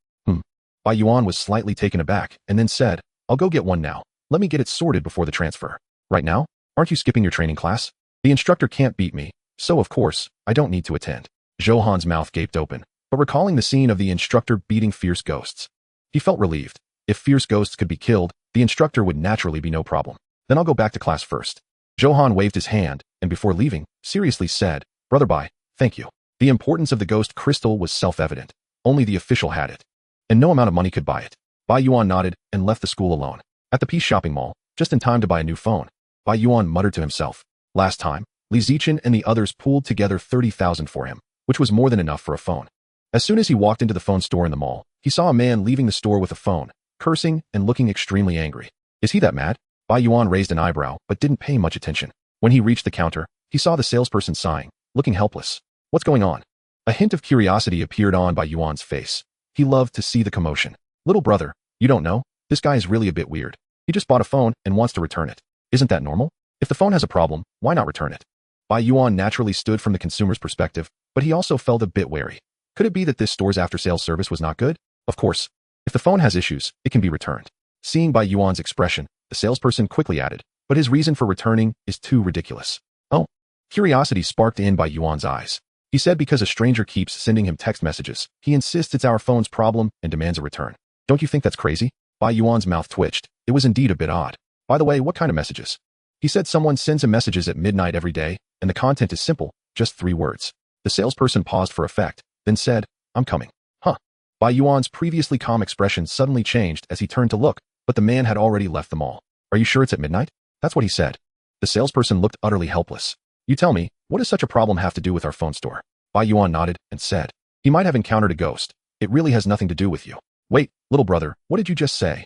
Bai Yuan was slightly taken aback and then said, I'll go get one now. Let me get it sorted before the transfer. Right now? Aren't you skipping your training class? The instructor can't beat me, so of course, I don't need to attend. Zhouhan's mouth gaped open, but recalling the scene of the instructor beating fierce ghosts, he felt relieved. If fierce ghosts could be killed, the instructor would naturally be no problem. Then I'll go back to class first. Zhouhan waved his hand, and before leaving, seriously said, Brother Bai, thank you. The importance of the ghost crystal was self-evident. Only the official had it. And no amount of money could buy it. Bai Yuan nodded and left the school alone. At the Peace shopping mall, just in time to buy a new phone, Bai Yuan muttered to himself. Last time, Li Zichen and the others pooled together 30,000 for him, which was more than enough for a phone. As soon as he walked into the phone store in the mall, he saw a man leaving the store with a phone, cursing and looking extremely angry. Is he that mad? Bai Yuan raised an eyebrow but didn't pay much attention. When he reached the counter, he saw the salesperson sighing, looking helpless. What's going on? A hint of curiosity appeared on Bai Yuan's face. He loved to see the commotion. Little brother, you don't know? This guy is really a bit weird. He just bought a phone and wants to return it. Isn't that normal? If the phone has a problem, why not return it? Bai Yuan naturally stood from the consumer's perspective, but he also felt a bit wary. Could it be that this store's after-sales service was not good? Of course. If the phone has issues, it can be returned. Seeing Bai Yuan's expression, the salesperson quickly added, but his reason for returning is too ridiculous. Oh. Curiosity sparked in Bai Yuan's eyes. He said because a stranger keeps sending him text messages, he insists it's our phone's problem and demands a return. Don't you think that's crazy? Bai Yuan's mouth twitched. It was indeed a bit odd. By the way, what kind of messages? He said someone sends him messages at midnight every day, and the content is simple, just 3 words. The salesperson paused for effect, then said, I'm coming. Huh. Bai Yuan's previously calm expression suddenly changed as he turned to look, but the man had already left the mall. Are you sure it's at midnight? That's what he said. The salesperson looked utterly helpless. You tell me, what does such a problem have to do with our phone store? Bai Yuan nodded and said, he might have encountered a ghost. It really has nothing to do with you. Wait, little brother, what did you just say?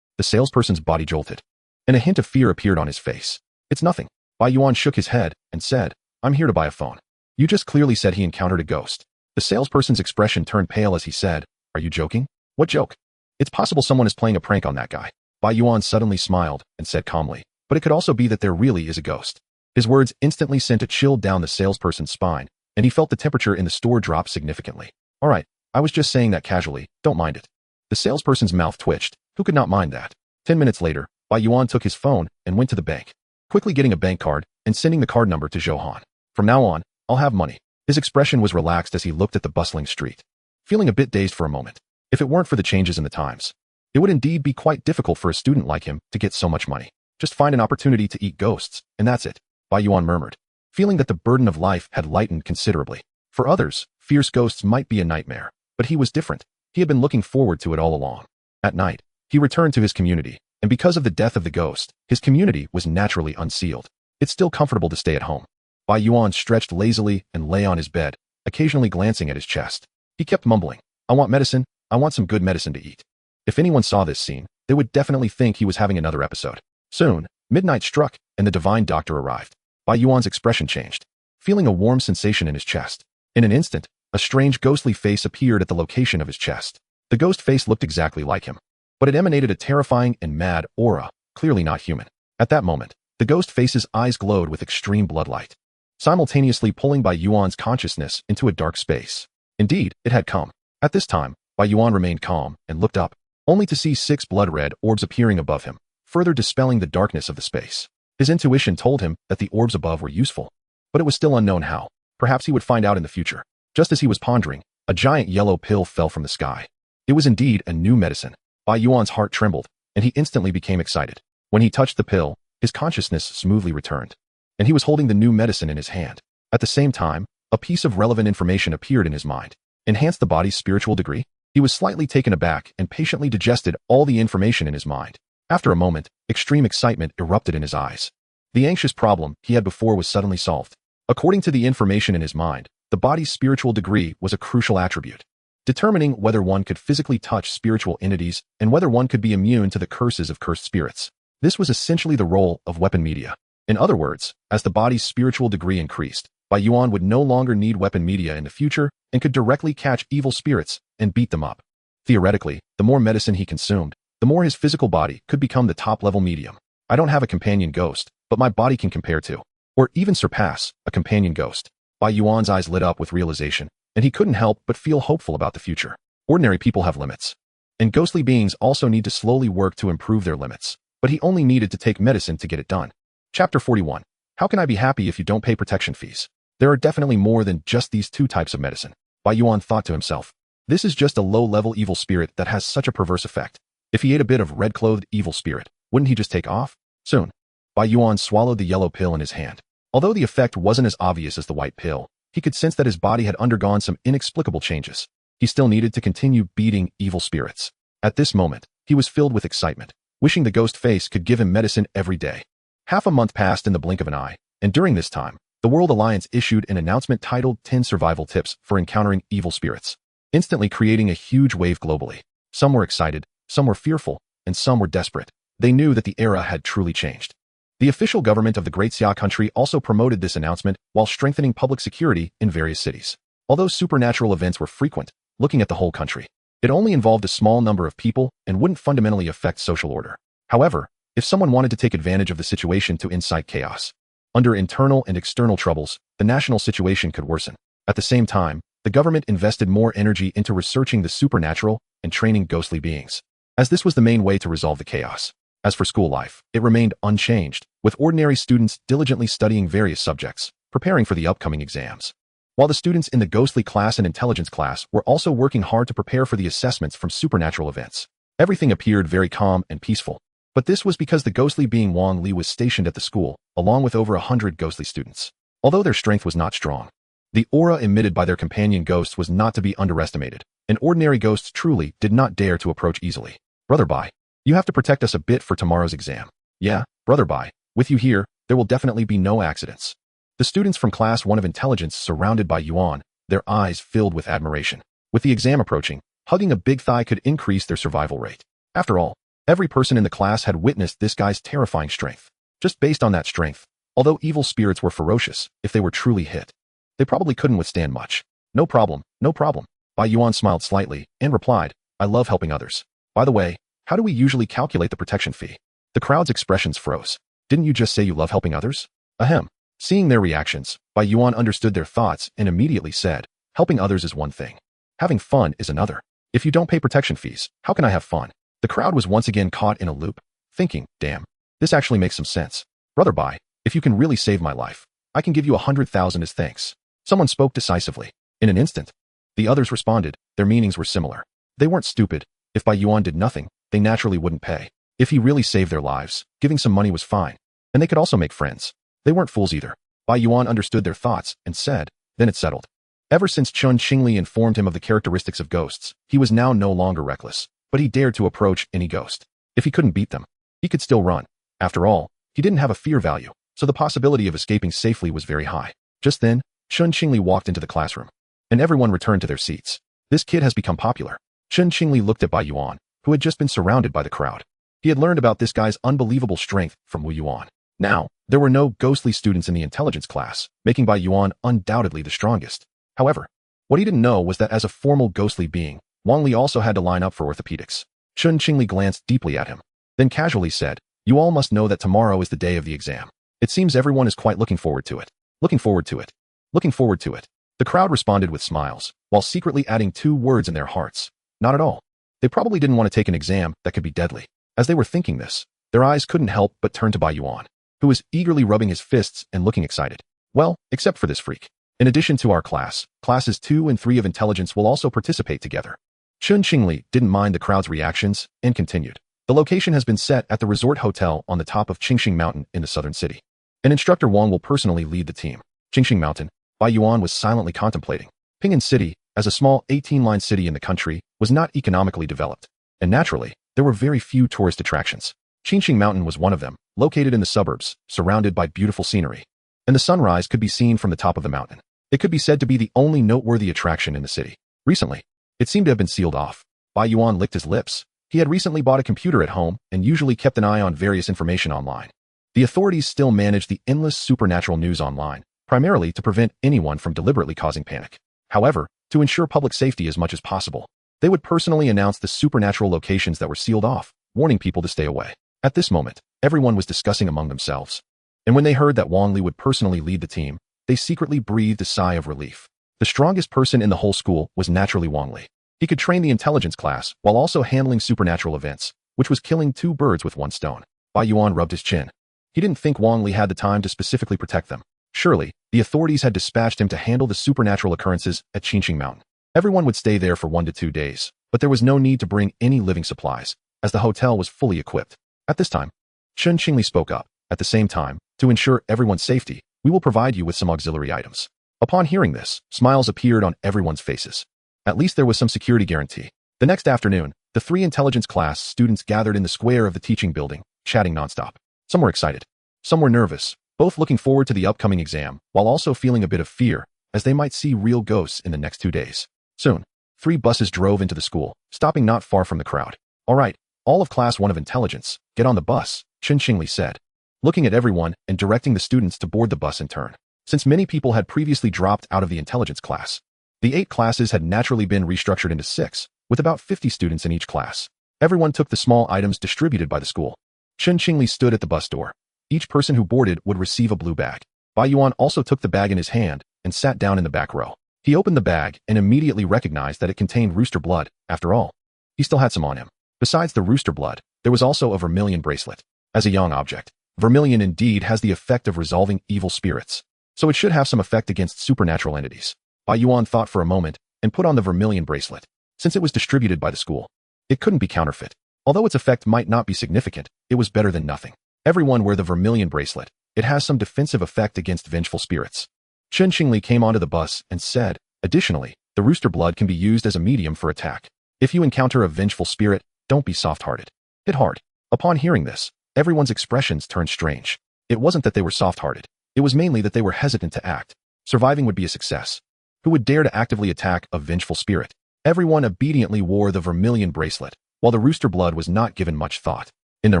The salesperson's body jolted, and a hint of fear appeared on his face. It's nothing. Bai Yuan shook his head and said, I'm here to buy a phone. You just clearly said he encountered a ghost. The salesperson's expression turned pale as he said, are you joking? What joke? It's possible someone is playing a prank on that guy. Bai Yuan suddenly smiled and said calmly, but it could also be that there really is a ghost. His words instantly sent a chill down the salesperson's spine, and he felt the temperature in the store drop significantly. All right, I was just saying that casually, don't mind it. The salesperson's mouth twitched. Who could not mind that? 10 minutes later, Bai Yuan took his phone and went to the bank, quickly getting a bank card and sending the card number to Zhouhan. From now on, I'll have money. His expression was relaxed as he looked at the bustling street, feeling a bit dazed for a moment. If it weren't for the changes in the times, it would indeed be quite difficult for a student like him to get so much money. Just find an opportunity to eat ghosts, and that's it, Bai Yuan murmured, feeling that the burden of life had lightened considerably. For others, fierce ghosts might be a nightmare, but he was different. He had been looking forward to it all along. At night, he returned to his community, and because of the death of the ghost, his community was naturally unsealed. It's still comfortable to stay at home. Bai Yuan stretched lazily and lay on his bed, occasionally glancing at his chest. He kept mumbling, I want medicine, I want some good medicine to eat. If anyone saw this scene, they would definitely think he was having another episode. Soon, midnight struck, and the divine doctor arrived. Bai Yuan's expression changed, feeling a warm sensation in his chest. In an instant, a strange ghostly face appeared at the location of his chest. The ghost face looked exactly like him, but it emanated a terrifying and mad aura, clearly not human. At that moment, the ghost face's eyes glowed with extreme bloodlight, simultaneously pulling Bai Yuan's consciousness into a dark space. Indeed, it had come. At this time, Bai Yuan remained calm and looked up, only to see 6 blood-red orbs appearing above him, further dispelling the darkness of the space. His intuition told him that the orbs above were useful, but it was still unknown how. Perhaps he would find out in the future. Just as he was pondering, a giant yellow pill fell from the sky. It was indeed a new medicine. Bai Yuan's heart trembled, and he instantly became excited. When he touched the pill, his consciousness smoothly returned, and he was holding the new medicine in his hand. At the same time, a piece of relevant information appeared in his mind. Enhance the body's spiritual degree? He was slightly taken aback and patiently digested all the information in his mind. After a moment, extreme excitement erupted in his eyes. The anxious problem he had before was suddenly solved. According to the information in his mind, the body's spiritual degree was a crucial attribute, determining whether one could physically touch spiritual entities and whether one could be immune to the curses of cursed spirits. This was essentially the role of weapon media. In other words, as the body's spiritual degree increased, Bai Yuan would no longer need weapon media in the future and could directly catch evil spirits and beat them up. Theoretically, the more medicine he consumed, the more his physical body could become the top-level medium. I don't have a companion ghost, but my body can compare to, or even surpass, a companion ghost. Bai Yuan's eyes lit up with realization, and he couldn't help but feel hopeful about the future. Ordinary people have limits, and ghostly beings also need to slowly work to improve their limits, but he only needed to take medicine to get it done. Chapter 41. How can I be happy if you don't pay protection fees? There are definitely more than just these two types of medicine. Bai Yuan thought to himself. This is just a low-level evil spirit that has such a perverse effect. If he ate a bit of red-clothed evil spirit, wouldn't he just take off? Soon. Bai Yuan swallowed the yellow pill in his hand. Although the effect wasn't as obvious as the white pill, he could sense that his body had undergone some inexplicable changes. He still needed to continue beating evil spirits. At this moment, he was filled with excitement, wishing the ghost face could give him medicine every day. Half a month passed in the blink of an eye, and during this time, the World Alliance issued an announcement titled 10 Survival Tips for Encountering Evil Spirits, instantly creating a huge wave globally. Some were excited, some were fearful, and some were desperate. They knew that the era had truly changed. The official government of the Great Xia country also promoted this announcement while strengthening public security in various cities. Although supernatural events were frequent, looking at the whole country, it only involved a small number of people and wouldn't fundamentally affect social order. However, if someone wanted to take advantage of the situation to incite chaos, under internal and external troubles, the national situation could worsen. At the same time, the government invested more energy into researching the supernatural and training ghostly beings, as this was the main way to resolve the chaos. As for school life, it remained unchanged, with ordinary students diligently studying various subjects, preparing for the upcoming exams. While the students in the ghostly class and intelligence class were also working hard to prepare for the assessments from supernatural events. Everything appeared very calm and peaceful. But this was because the ghostly being Wang Li was stationed at the school, along with over 100 ghostly students. Although their strength was not strong, the aura emitted by their companion ghosts was not to be underestimated, and ordinary ghosts truly did not dare to approach easily. Brother Bai, you have to protect us a bit for tomorrow's exam. Yeah, Brother Bai, with you here, there will definitely be no accidents. The students from Class 1 of Intelligence surrounded Bai Yuan, their eyes filled with admiration. With the exam approaching, hugging a big thigh could increase their survival rate. After all, every person in the class had witnessed this guy's terrifying strength. Just based on that strength, although evil spirits were ferocious, if they were truly hit, they probably couldn't withstand much. No problem, no problem. Bai Yuan smiled slightly and replied, I love helping others. By the way, how do we usually calculate the protection fee? The crowd's expressions froze. Didn't you just say you love helping others? Ahem. Seeing their reactions, Bai Yuan understood their thoughts and immediately said, helping others is one thing. Having fun is another. If you don't pay protection fees, how can I have fun? The crowd was once again caught in a loop, thinking, damn, this actually makes some sense. Brother Bai, if you can really save my life, I can give you 100,000 as thanks. Someone spoke decisively. In an instant, the others responded. Their meanings were similar. They weren't stupid. If Bai Yuan did nothing, they naturally wouldn't pay. If he really saved their lives, giving some money was fine. And they could also make friends. They weren't fools either. Bai Yuan understood their thoughts and said, then it settled. Ever since Chun Qingli informed him of the characteristics of ghosts, he was now no longer reckless. But he dared to approach any ghost. If he couldn't beat them, he could still run. After all, he didn't have a fear value, so the possibility of escaping safely was very high. Just then, Chun Qingli walked into the classroom, and everyone returned to their seats. This kid has become popular. Chun Qingli looked at Bai Yuan, who had just been surrounded by the crowd. He had learned about this guy's unbelievable strength from Wu Yuan. Now, there were no ghostly students in the intelligence class, making Bai Yuan undoubtedly the strongest. However, what he didn't know was that as a formal ghostly being, Wang Li also had to line up for orthopedics. Chun Qingli glanced deeply at him, then casually said, you all must know that tomorrow is the day of the exam. It seems everyone is quite looking forward to it. Looking forward to it. Looking forward to it. The crowd responded with smiles, while secretly adding 2 words in their hearts. Not at all. They probably didn't want to take an exam that could be deadly. As they were thinking this, their eyes couldn't help but turn to Bai Yuan, who was eagerly rubbing his fists and looking excited. Well, except for this freak. In addition to our class, classes 2 and 3 of intelligence will also participate together. Chun Qingli didn't mind the crowd's reactions and continued. The location has been set at the resort hotel on the top of Qingxing Mountain in the southern city. And Instructor Wang will personally lead the team. Qingxing Mountain, Bai Yuan was silently contemplating. Ping'an City, as a small 18-line city in the country, was not economically developed. And naturally, there were very few tourist attractions. Qingxing Mountain was one of them, located in the suburbs, surrounded by beautiful scenery. And the sunrise could be seen from the top of the mountain. It could be said to be the only noteworthy attraction in the city. Recently, it seemed to have been sealed off. Bai Yuan licked his lips. He had recently bought a computer at home and usually kept an eye on various information online. The authorities still manage the endless supernatural news online, primarily to prevent anyone from deliberately causing panic. However, to ensure public safety as much as possible, they would personally announce the supernatural locations that were sealed off, warning people to stay away. At this moment, everyone was discussing among themselves. And when they heard that Wang Li would personally lead the team, they secretly breathed a sigh of relief. The strongest person in the whole school was naturally Wang Li. He could train the intelligence class while also handling supernatural events, which was killing two birds with one stone. Bai Yuan rubbed his chin. He didn't think Wang Li had the time to specifically protect them. Surely, the authorities had dispatched him to handle the supernatural occurrences at Qingxing Mountain. Everyone would stay there for 1 to 2 days, but there was no need to bring any living supplies, as the hotel was fully equipped. At this time, Chun Qingli spoke up. At the same time, to ensure everyone's safety, we will provide you with some auxiliary items. Upon hearing this, smiles appeared on everyone's faces. At least there was some security guarantee. The next afternoon, the 3 intelligence class students gathered in the square of the teaching building, chatting nonstop. Some were excited. Some were nervous, both looking forward to the upcoming exam, while also feeling a bit of fear, as they might see real ghosts in the next 2 days. Soon, 3 buses drove into the school, stopping not far from the crowd. All right, all of Class 1 of Intelligence, get on the bus, Chun Qingli said, looking at everyone and directing the students to board the bus in turn. Since many people had previously dropped out of the intelligence class, the 8 classes had naturally been restructured into 6, with about 50 students in each class. Everyone took the small items distributed by the school. Chun Qingli stood at the bus door. Each person who boarded would receive a blue bag. Bai Yuan also took the bag in his hand and sat down in the back row. He opened the bag and immediately recognized that it contained rooster blood. After all, he still had some on him. Besides the rooster blood, there was also a vermilion bracelet. As a young object, vermilion indeed has the effect of resolving evil spirits, so it should have some effect against supernatural entities. Bai Yuan thought for a moment and put on the vermilion bracelet. Since it was distributed by the school, it couldn't be counterfeit. Although its effect might not be significant, it was better than nothing. Everyone wear the vermilion bracelet. It has some defensive effect against vengeful spirits. Chun Qingli came onto the bus and said, additionally, the rooster blood can be used as a medium for attack. If you encounter a vengeful spirit, don't be soft-hearted. Hit hard. Upon hearing this, everyone's expressions turned strange. It wasn't that they were soft-hearted. It was mainly that they were hesitant to act. Surviving would be a success. Who would dare to actively attack a vengeful spirit? Everyone obediently wore the vermilion bracelet, while the rooster blood was not given much thought. In their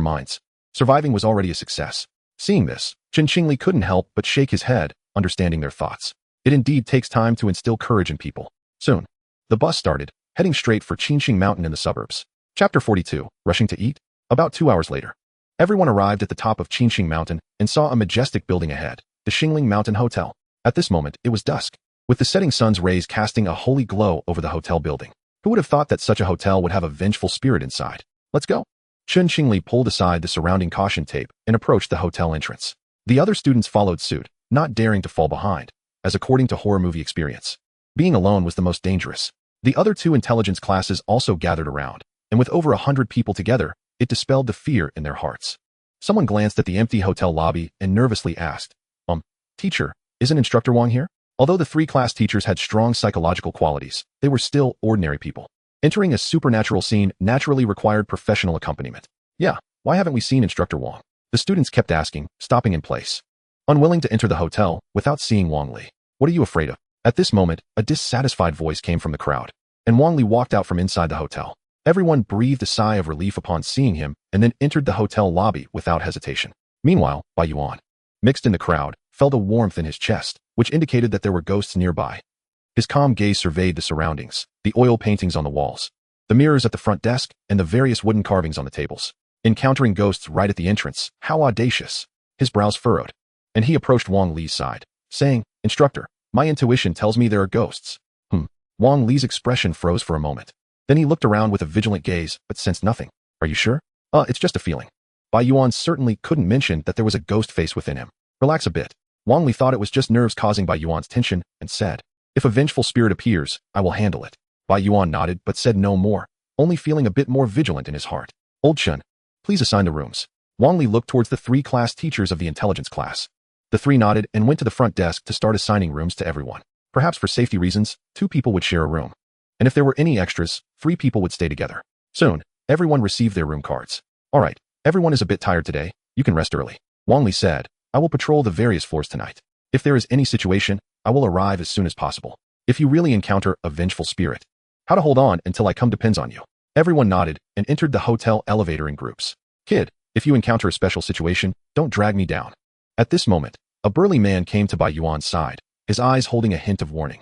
minds, surviving was already a success. Seeing this, Chun Qingli couldn't help but shake his head, understanding their thoughts. It indeed takes time to instill courage in people. Soon, the bus started, heading straight for Qingxing Mountain in the suburbs. Chapter 42, Rushing to Eat. About 2 hours later, everyone arrived at the top of Qingxing Mountain and saw a majestic building ahead, the Xingling Mountain Hotel. At this moment, it was dusk, with the setting sun's rays casting a holy glow over the hotel building. Who would have thought that such a hotel would have a vengeful spirit inside? Let's go. Chun Qingli pulled aside the surrounding caution tape and approached the hotel entrance. The other students followed suit, not daring to fall behind, as according to horror movie experience, being alone was the most dangerous. The other 2 intelligence classes also gathered around, and with over 100 people together, it dispelled the fear in their hearts. Someone glanced at the empty hotel lobby and nervously asked, teacher, isn't Instructor Wang here? Although the 3 class teachers had strong psychological qualities, they were still ordinary people. Entering a supernatural scene naturally required professional accompaniment. Yeah, why haven't we seen Instructor Wang? The students kept asking, stopping in place, unwilling to enter the hotel without seeing Wang Li. What are you afraid of? At this moment, a dissatisfied voice came from the crowd, and Wang Li walked out from inside the hotel. Everyone breathed a sigh of relief upon seeing him and then entered the hotel lobby without hesitation. Meanwhile, Bai Yuan, mixed in the crowd, felt a warmth in his chest, which indicated that there were ghosts nearby. His calm gaze surveyed the surroundings, the oil paintings on the walls, the mirrors at the front desk, and the various wooden carvings on the tables. Encountering ghosts right at the entrance, how audacious! His brows furrowed, and he approached Wang Li's side, saying, Instructor, my intuition tells me there are ghosts. Wang Li's expression froze for a moment. Then he looked around with a vigilant gaze, but sensed nothing. Are you sure? It's just a feeling. Bai Yuan certainly couldn't mention that there was a ghost face within him. Relax a bit. Wang Li thought it was just nerves causing Bai Yuan's tension, and said, if a vengeful spirit appears, I will handle it. Bai Yuan nodded but said no more, only feeling a bit more vigilant in his heart. Old Chun, please assign the rooms. Wang Li looked towards the 3 class teachers of the intelligence class. The 3 nodded and went to the front desk to start assigning rooms to everyone. Perhaps for safety reasons, 2 people would share a room. And if there were any extras, 3 people would stay together. Soon, everyone received their room cards. All right, everyone is a bit tired today. You can rest early. Wang Li said, I will patrol the various floors tonight. If there is any situation, I will arrive as soon as possible. If you really encounter a vengeful spirit, how to hold on until I come depends on you. Everyone nodded and entered the hotel elevator in groups. Kid, if you encounter a special situation, don't drag me down. At this moment, a burly man came to Bai Yuan's side, his eyes holding a hint of warning.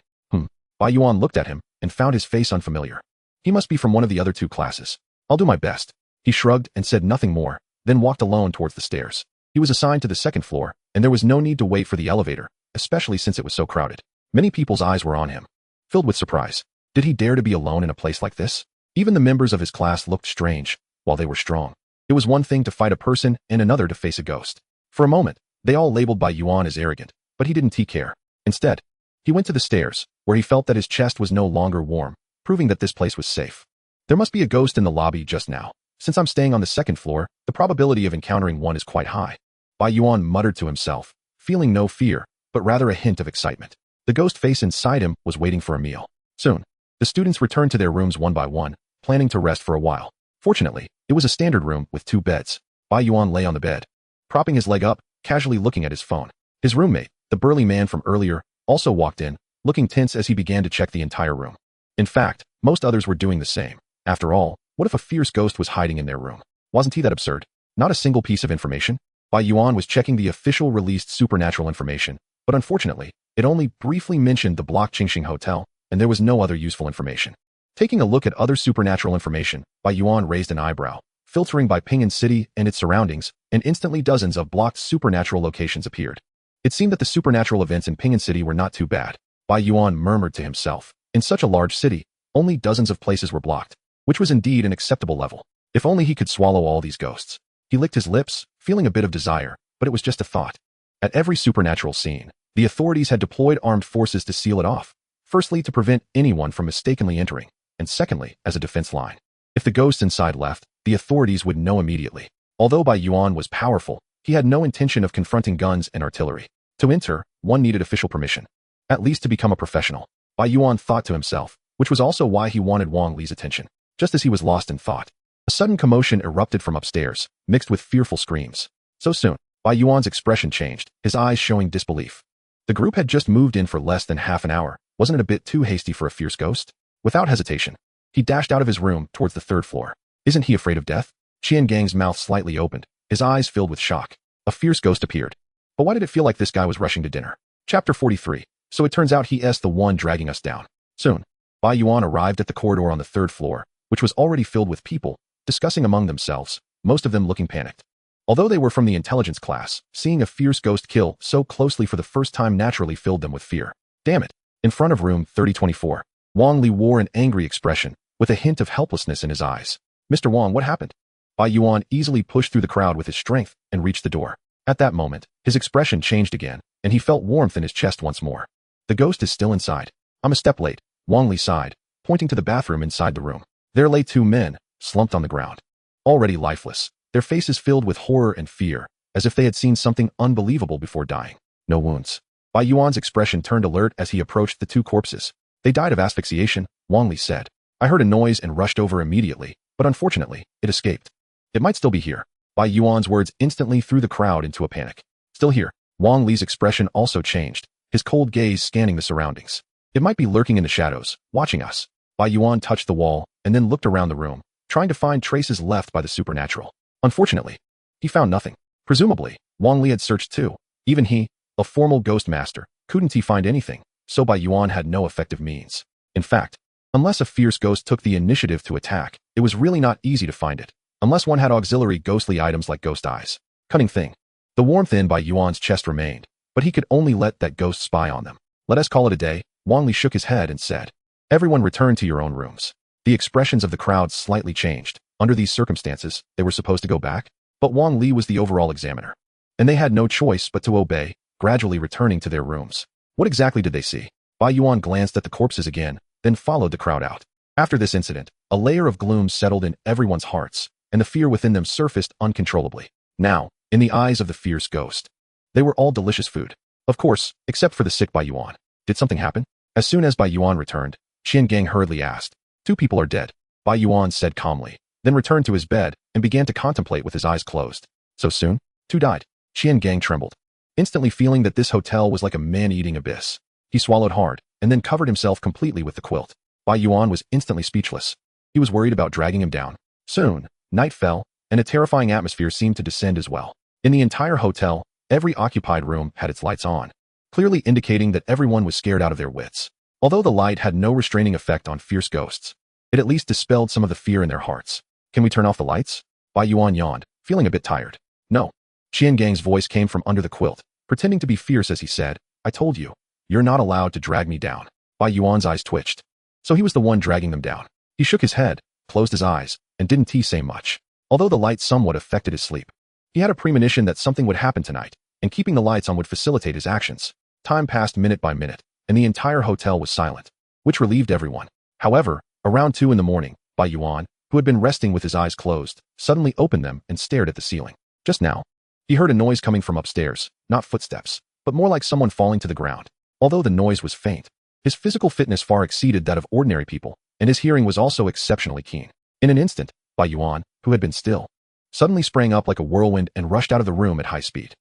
Bai Yuan looked at him and found his face unfamiliar. He must be from one of the other 2 classes. I'll do my best. He shrugged and said nothing more, then walked alone towards the stairs. He was assigned to the 2nd floor, and there was no need to wait for the elevator, especially since it was so crowded. Many people's eyes were on him. Filled with surprise, did he dare to be alone in a place like this? Even the members of his class looked strange, while they were strong. It was one thing to fight a person and another to face a ghost. For a moment, they all labeled Bai Yuan as arrogant, but he didn't take care. Instead, he went to the stairs, where he felt that his chest was no longer warm, proving that this place was safe. There must be a ghost in the lobby just now. Since I'm staying on the 2nd floor, the probability of encountering one is quite high. Bai Yuan muttered to himself, feeling no fear, but rather a hint of excitement. The ghost face inside him was waiting for a meal. Soon, the students returned to their rooms one by one, planning to rest for a while. Fortunately, it was a standard room with 2 beds. Bai Yuan lay on the bed, propping his leg up, casually looking at his phone. His roommate, the burly man from earlier, also walked in, looking tense as he began to check the entire room. In fact, most others were doing the same. After all, what if a fierce ghost was hiding in their room? Wasn't he that absurd? Not a single piece of information? Bai Yuan was checking the official released supernatural information, but unfortunately, it only briefly mentioned the block Qingxing Hotel, and there was no other useful information. Taking a look at other supernatural information, Bai Yuan raised an eyebrow, filtering by Ping'an City and its surroundings, and instantly dozens of blocked supernatural locations appeared. It seemed that the supernatural events in Ping'an City were not too bad. Bai Yuan murmured to himself. In such a large city, only dozens of places were blocked, which was indeed an acceptable level. If only he could swallow all these ghosts. He licked his lips, feeling a bit of desire, but it was just a thought. At every supernatural scene, the authorities had deployed armed forces to seal it off, firstly to prevent anyone from mistakenly entering, and secondly, as a defense line. If the ghosts inside left, the authorities would know immediately. Although Bai Yuan was powerful, he had no intention of confronting guns and artillery. To enter, one needed official permission. At least to become a professional. Bai Yuan thought to himself, which was also why he wanted Wang Li's attention. Just as he was lost in thought, a sudden commotion erupted from upstairs, mixed with fearful screams. So soon, Bai Yuan's expression changed, his eyes showing disbelief. The group had just moved in for less than half an hour. Wasn't it a bit too hasty for a fierce ghost? Without hesitation, he dashed out of his room towards the 3rd floor. Isn't he afraid of death? Qian Gang's mouth slightly opened, his eyes filled with shock. A fierce ghost appeared. But why did it feel like this guy was rushing to dinner? Chapter 43. So it turns out he's the one dragging us down. Soon, Bai Yuan arrived at the corridor on the 3rd floor, which was already filled with people, discussing among themselves, most of them looking panicked. Although they were from the intelligence class, seeing a fierce ghost kill so closely for the first time naturally filled them with fear. Damn it. In front of room 3024, Wang Li wore an angry expression, with a hint of helplessness in his eyes. Mr. Wang, what happened? Bai Yuan easily pushed through the crowd with his strength and reached the door. At that moment, his expression changed again, and he felt warmth in his chest once more. The ghost is still inside. I'm a step late, Wang Li sighed, pointing to the bathroom inside the room. There lay 2 men, slumped on the ground. Already lifeless, their faces filled with horror and fear, as if they had seen something unbelievable before dying. No wounds. Bai Yuan's expression turned alert as he approached the 2 corpses. They died of asphyxiation, Wang Li said. I heard a noise and rushed over immediately, but unfortunately, it escaped. It might still be here. Bai Yuan's words instantly threw the crowd into a panic. Still here. Wang Li's expression also changed, his cold gaze scanning the surroundings. It might be lurking in the shadows, watching us. Bai Yuan touched the wall, and then looked around the room, trying to find traces left by the supernatural. Unfortunately, he found nothing. Presumably, Wang Li had searched too. Even he, a formal ghost master, couldn't he find anything, so Bai Yuan had no effective means. In fact, unless a fierce ghost took the initiative to attack, it was really not easy to find it, unless one had auxiliary ghostly items like ghost eyes. Cunning thing. The warmth in Bai Yuan's chest remained, but he could only let that ghost spy on them. Let us call it a day. Wang Li shook his head and said, everyone return to your own rooms. The expressions of the crowd slightly changed. Under these circumstances, they were supposed to go back, but Wang Li was the overall examiner, and they had no choice but to obey, gradually returning to their rooms. What exactly did they see? Bai Yuan glanced at the corpses again, then followed the crowd out. After this incident, a layer of gloom settled in everyone's hearts, and the fear within them surfaced uncontrollably. Now, in the eyes of the fierce ghost, they were all delicious food. Of course, except for the sick Bai Yuan. Did something happen? As soon as Bai Yuan returned, Qian Gang hurriedly asked. 2 people are dead, Bai Yuan said calmly, then returned to his bed and began to contemplate with his eyes closed. So soon? 2 died. Qian Gang trembled, instantly feeling that this hotel was like a man-eating abyss. He swallowed hard, and then covered himself completely with the quilt. Bai Yuan was instantly speechless. He was worried about dragging him down. Soon, night fell, and a terrifying atmosphere seemed to descend as well. In the entire hotel, every occupied room had its lights on, clearly indicating that everyone was scared out of their wits. Although the light had no restraining effect on fierce ghosts, it at least dispelled some of the fear in their hearts. Can we turn off the lights? Bai Yuan yawned, feeling a bit tired. No. Qian Gang's voice came from under the quilt, pretending to be fierce as he said, I told you, you're not allowed to drag me down. Bai Yuan's eyes twitched. So he was the one dragging them down. He shook his head, closed his eyes, and didn't say much. Although the light somewhat affected his sleep, he had a premonition that something would happen tonight, and keeping the lights on would facilitate his actions. Time passed minute by minute, and the entire hotel was silent, which relieved everyone. However, around 2 in the morning, Bai Yuan, who had been resting with his eyes closed, suddenly opened them and stared at the ceiling. Just now, he heard a noise coming from upstairs, not footsteps, but more like someone falling to the ground. Although the noise was faint, his physical fitness far exceeded that of ordinary people, and his hearing was also exceptionally keen. In an instant, Bai Yuan, who had been still, suddenly sprang up like a whirlwind and rushed out of the room at high speed.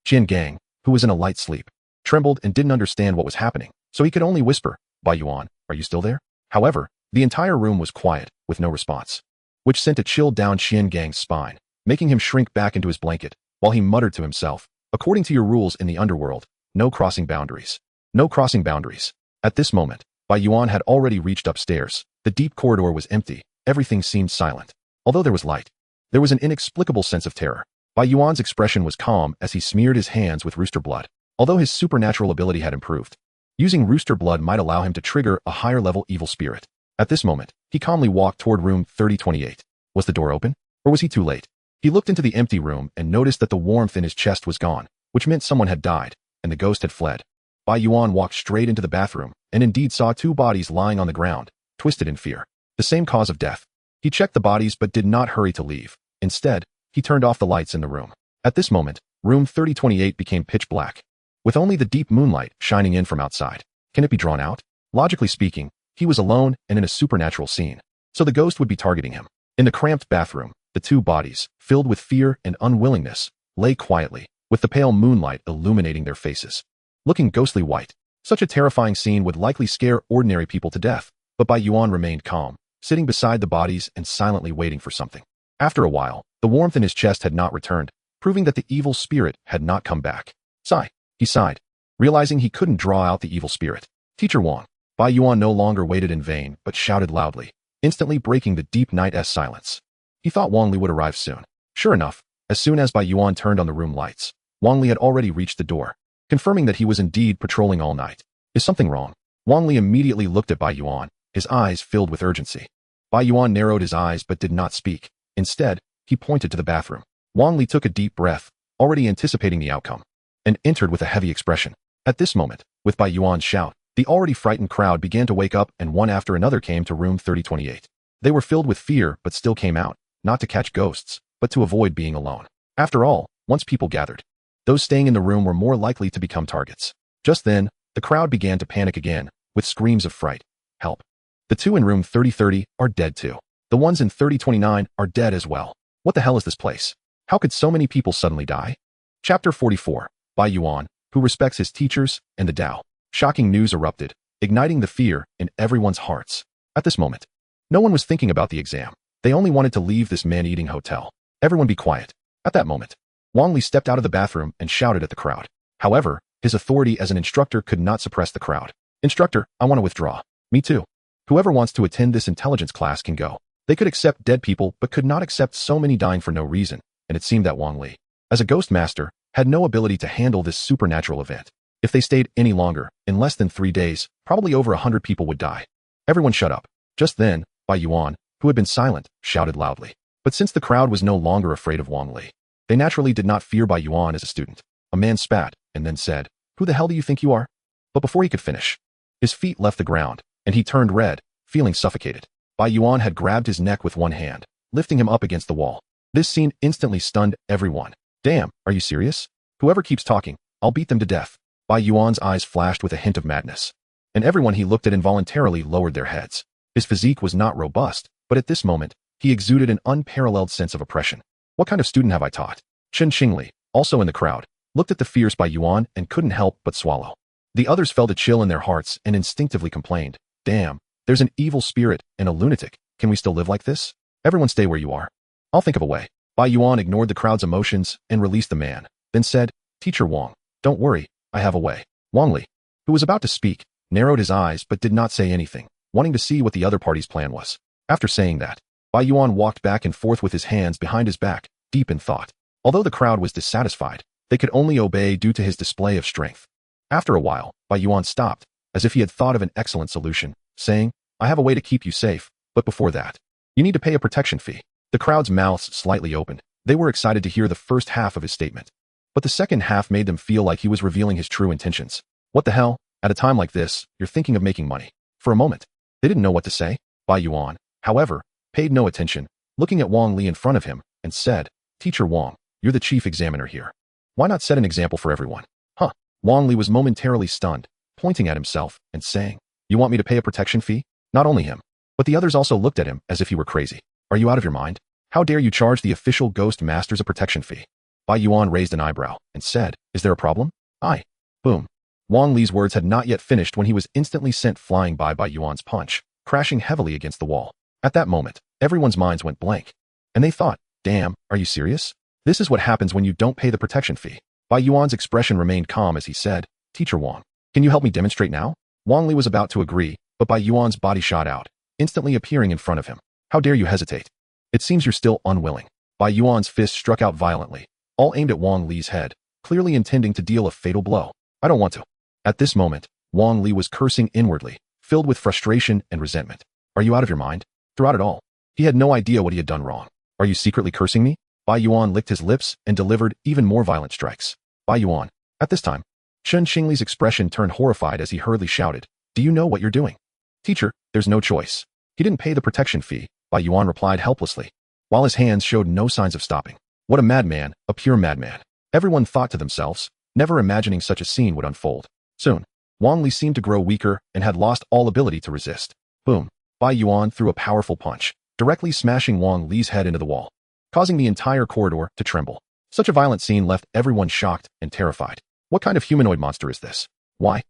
Qian Gang, who was in a light sleep, trembled and didn't understand what was happening, so he could only whisper, Bai Yuan, are you still there? However, the entire room was quiet, with no response, which sent a chill down Qian Gang's spine, making him shrink back into his blanket, while he muttered to himself, according to your rules in the underworld, no crossing boundaries. No crossing boundaries. At this moment, Bai Yuan had already reached upstairs. The deep corridor was empty, everything seemed silent. Although there was light, there was an inexplicable sense of terror. Bai Yuan's expression was calm as he smeared his hands with rooster blood. Although his supernatural ability had improved, using rooster blood might allow him to trigger a higher-level evil spirit. At this moment, he calmly walked toward room 3028. Was the door open? Or was he too late? He looked into the empty room and noticed that the warmth in his chest was gone, which meant someone had died, and the ghost had fled. Bai Yuan walked straight into the bathroom, and indeed saw 2 bodies lying on the ground, twisted in fear. The same cause of death. He checked the bodies but did not hurry to leave. Instead, he turned off the lights in the room. At this moment, room 3028 became pitch black, with only the deep moonlight shining in from outside. Can it be drawn out? Logically speaking, he was alone and in a supernatural scene, so the ghost would be targeting him. In the cramped bathroom, the 2 bodies, filled with fear and unwillingness, lay quietly, with the pale moonlight illuminating their faces, looking ghostly white. Such a terrifying scene would likely scare ordinary people to death, but Bai Yuan remained calm, sitting beside the bodies and silently waiting for something. After a while, the warmth in his chest had not returned, proving that the evil spirit had not come back. Sigh. He sighed, realizing he couldn't draw out the evil spirit. Teacher Wang. Bai Yuan no longer waited in vain, but shouted loudly, instantly breaking the deep night's silence. He thought Wang Li would arrive soon. Sure enough, as soon as Bai Yuan turned on the room lights, Wang Li had already reached the door, confirming that he was indeed patrolling all night. Is something wrong? Wang Li immediately looked at Bai Yuan, his eyes filled with urgency. Bai Yuan narrowed his eyes but did not speak. Instead, he pointed to the bathroom. Wang Li took a deep breath, already anticipating the outcome, and entered with a heavy expression. At this moment, with Bai Yuan's shout, the already frightened crowd began to wake up and one after another came to room 3028. They were filled with fear but still came out, not to catch ghosts, but to avoid being alone. After all, once people gathered, those staying in the room were more likely to become targets. Just then, the crowd began to panic again, with screams of fright. Help. The 2 in room 3030 are dead too. The ones in 3029 are dead as well. What the hell is this place? How could so many people suddenly die? Chapter 44. Bai Yuan, who respects his teachers and the Tao. Shocking news erupted, igniting the fear in everyone's hearts. At this moment, no one was thinking about the exam. They only wanted to leave this man-eating hotel. Everyone be quiet. At that moment, Wang Li stepped out of the bathroom and shouted at the crowd. However, his authority as an instructor could not suppress the crowd. Instructor, I want to withdraw. Me too. Whoever wants to attend this intelligence class can go. They could accept dead people but could not accept so many dying for no reason, and it seemed that Wang Li, as a ghost master, had no ability to handle this supernatural event. If they stayed any longer, in less than 3 days, probably over 100 people would die. Everyone shut up. Just then, Bai Yuan, who had been silent, shouted loudly. But since the crowd was no longer afraid of Wang Li, they naturally did not fear Bai Yuan as a student. A man spat, and then said, "Who the hell do you think you are?" But before he could finish, his feet left the ground, and he turned red, feeling suffocated. Bai Yuan had grabbed his neck with one hand, lifting him up against the wall. This scene instantly stunned everyone. Damn, are you serious? Whoever keeps talking, I'll beat them to death. Bai Yuan's eyes flashed with a hint of madness. And everyone he looked at involuntarily lowered their heads. His physique was not robust, but at this moment, he exuded an unparalleled sense of oppression. What kind of student have I taught? Chen Qingli, also in the crowd, looked at the fierce Bai Yuan and couldn't help but swallow. The others felt a chill in their hearts and instinctively complained, damn, there's an evil spirit and a lunatic. Can we still live like this? Everyone stay where you are. I'll think of a way. Bai Yuan ignored the crowd's emotions and released the man, then said, Teacher Wang, don't worry, I have a way. Wang Li, who was about to speak, narrowed his eyes but did not say anything, wanting to see what the other party's plan was. After saying that, Bai Yuan walked back and forth with his hands behind his back, deep in thought. Although the crowd was dissatisfied, they could only obey due to his display of strength. After a while, Bai Yuan stopped, as if he had thought of an excellent solution, saying, I have a way to keep you safe, but before that, you need to pay a protection fee. The crowd's mouths slightly opened. They were excited to hear the first half of his statement. But the second half made them feel like he was revealing his true intentions. What the hell? At a time like this, you're thinking of making money. For a moment, they didn't know what to say. Bai Yuan, however, paid no attention, looking at Wang Li in front of him, and said, Teacher Wang, you're the chief examiner here. Why not set an example for everyone? Huh. Wang Li was momentarily stunned, pointing at himself and saying, You want me to pay a protection fee? Not only him, but the others also looked at him as if he were crazy. Are you out of your mind? How dare you charge the official ghost masters a protection fee? Bai Yuan raised an eyebrow and said, Is there a problem? Aye. Boom. Wang Li's words had not yet finished when he was instantly sent flying by Bai Yuan's punch, crashing heavily against the wall. At that moment, everyone's minds went blank. And they thought, damn, are you serious? This is what happens when you don't pay the protection fee. Bai Yuan's expression remained calm as he said, Teacher Wang, can you help me demonstrate now? Wang Li was about to agree, but Bai Yuan's body shot out, instantly appearing in front of him. How dare you hesitate? It seems you're still unwilling. Bai Yuan's fist struck out violently, all aimed at Wang Li's head, clearly intending to deal a fatal blow. I don't want to. At this moment, Wang Li was cursing inwardly, filled with frustration and resentment. Are you out of your mind? Throughout it all, he had no idea what he had done wrong. Are you secretly cursing me? Bai Yuan licked his lips and delivered even more violent strikes. Bai Yuan. At this time, Chen Qingli's expression turned horrified as he hurriedly shouted, Do you know what you're doing? Teacher, there's no choice. He didn't pay the protection fee, Bai Yuan replied helplessly, while his hands showed no signs of stopping. What a madman, a pure madman. Everyone thought to themselves, never imagining such a scene would unfold. Soon, Wang Li seemed to grow weaker and had lost all ability to resist. Boom. Bai Yuan threw a powerful punch, directly smashing Wang Li's head into the wall, causing the entire corridor to tremble. Such a violent scene left everyone shocked and terrified. What kind of humanoid monster is this? Why?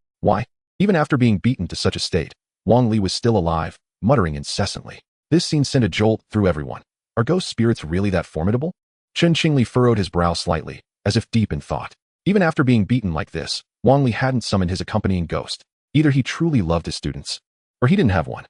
Even after being beaten to such a state, Wang Li was still alive, muttering incessantly. This scene sent a jolt through everyone. Are ghost spirits really that formidable? Chen Qingli furrowed his brow slightly, as if deep in thought. Even after being beaten like this, Wang Li hadn't summoned his accompanying ghost. Either he truly loved his students, or he didn't have one.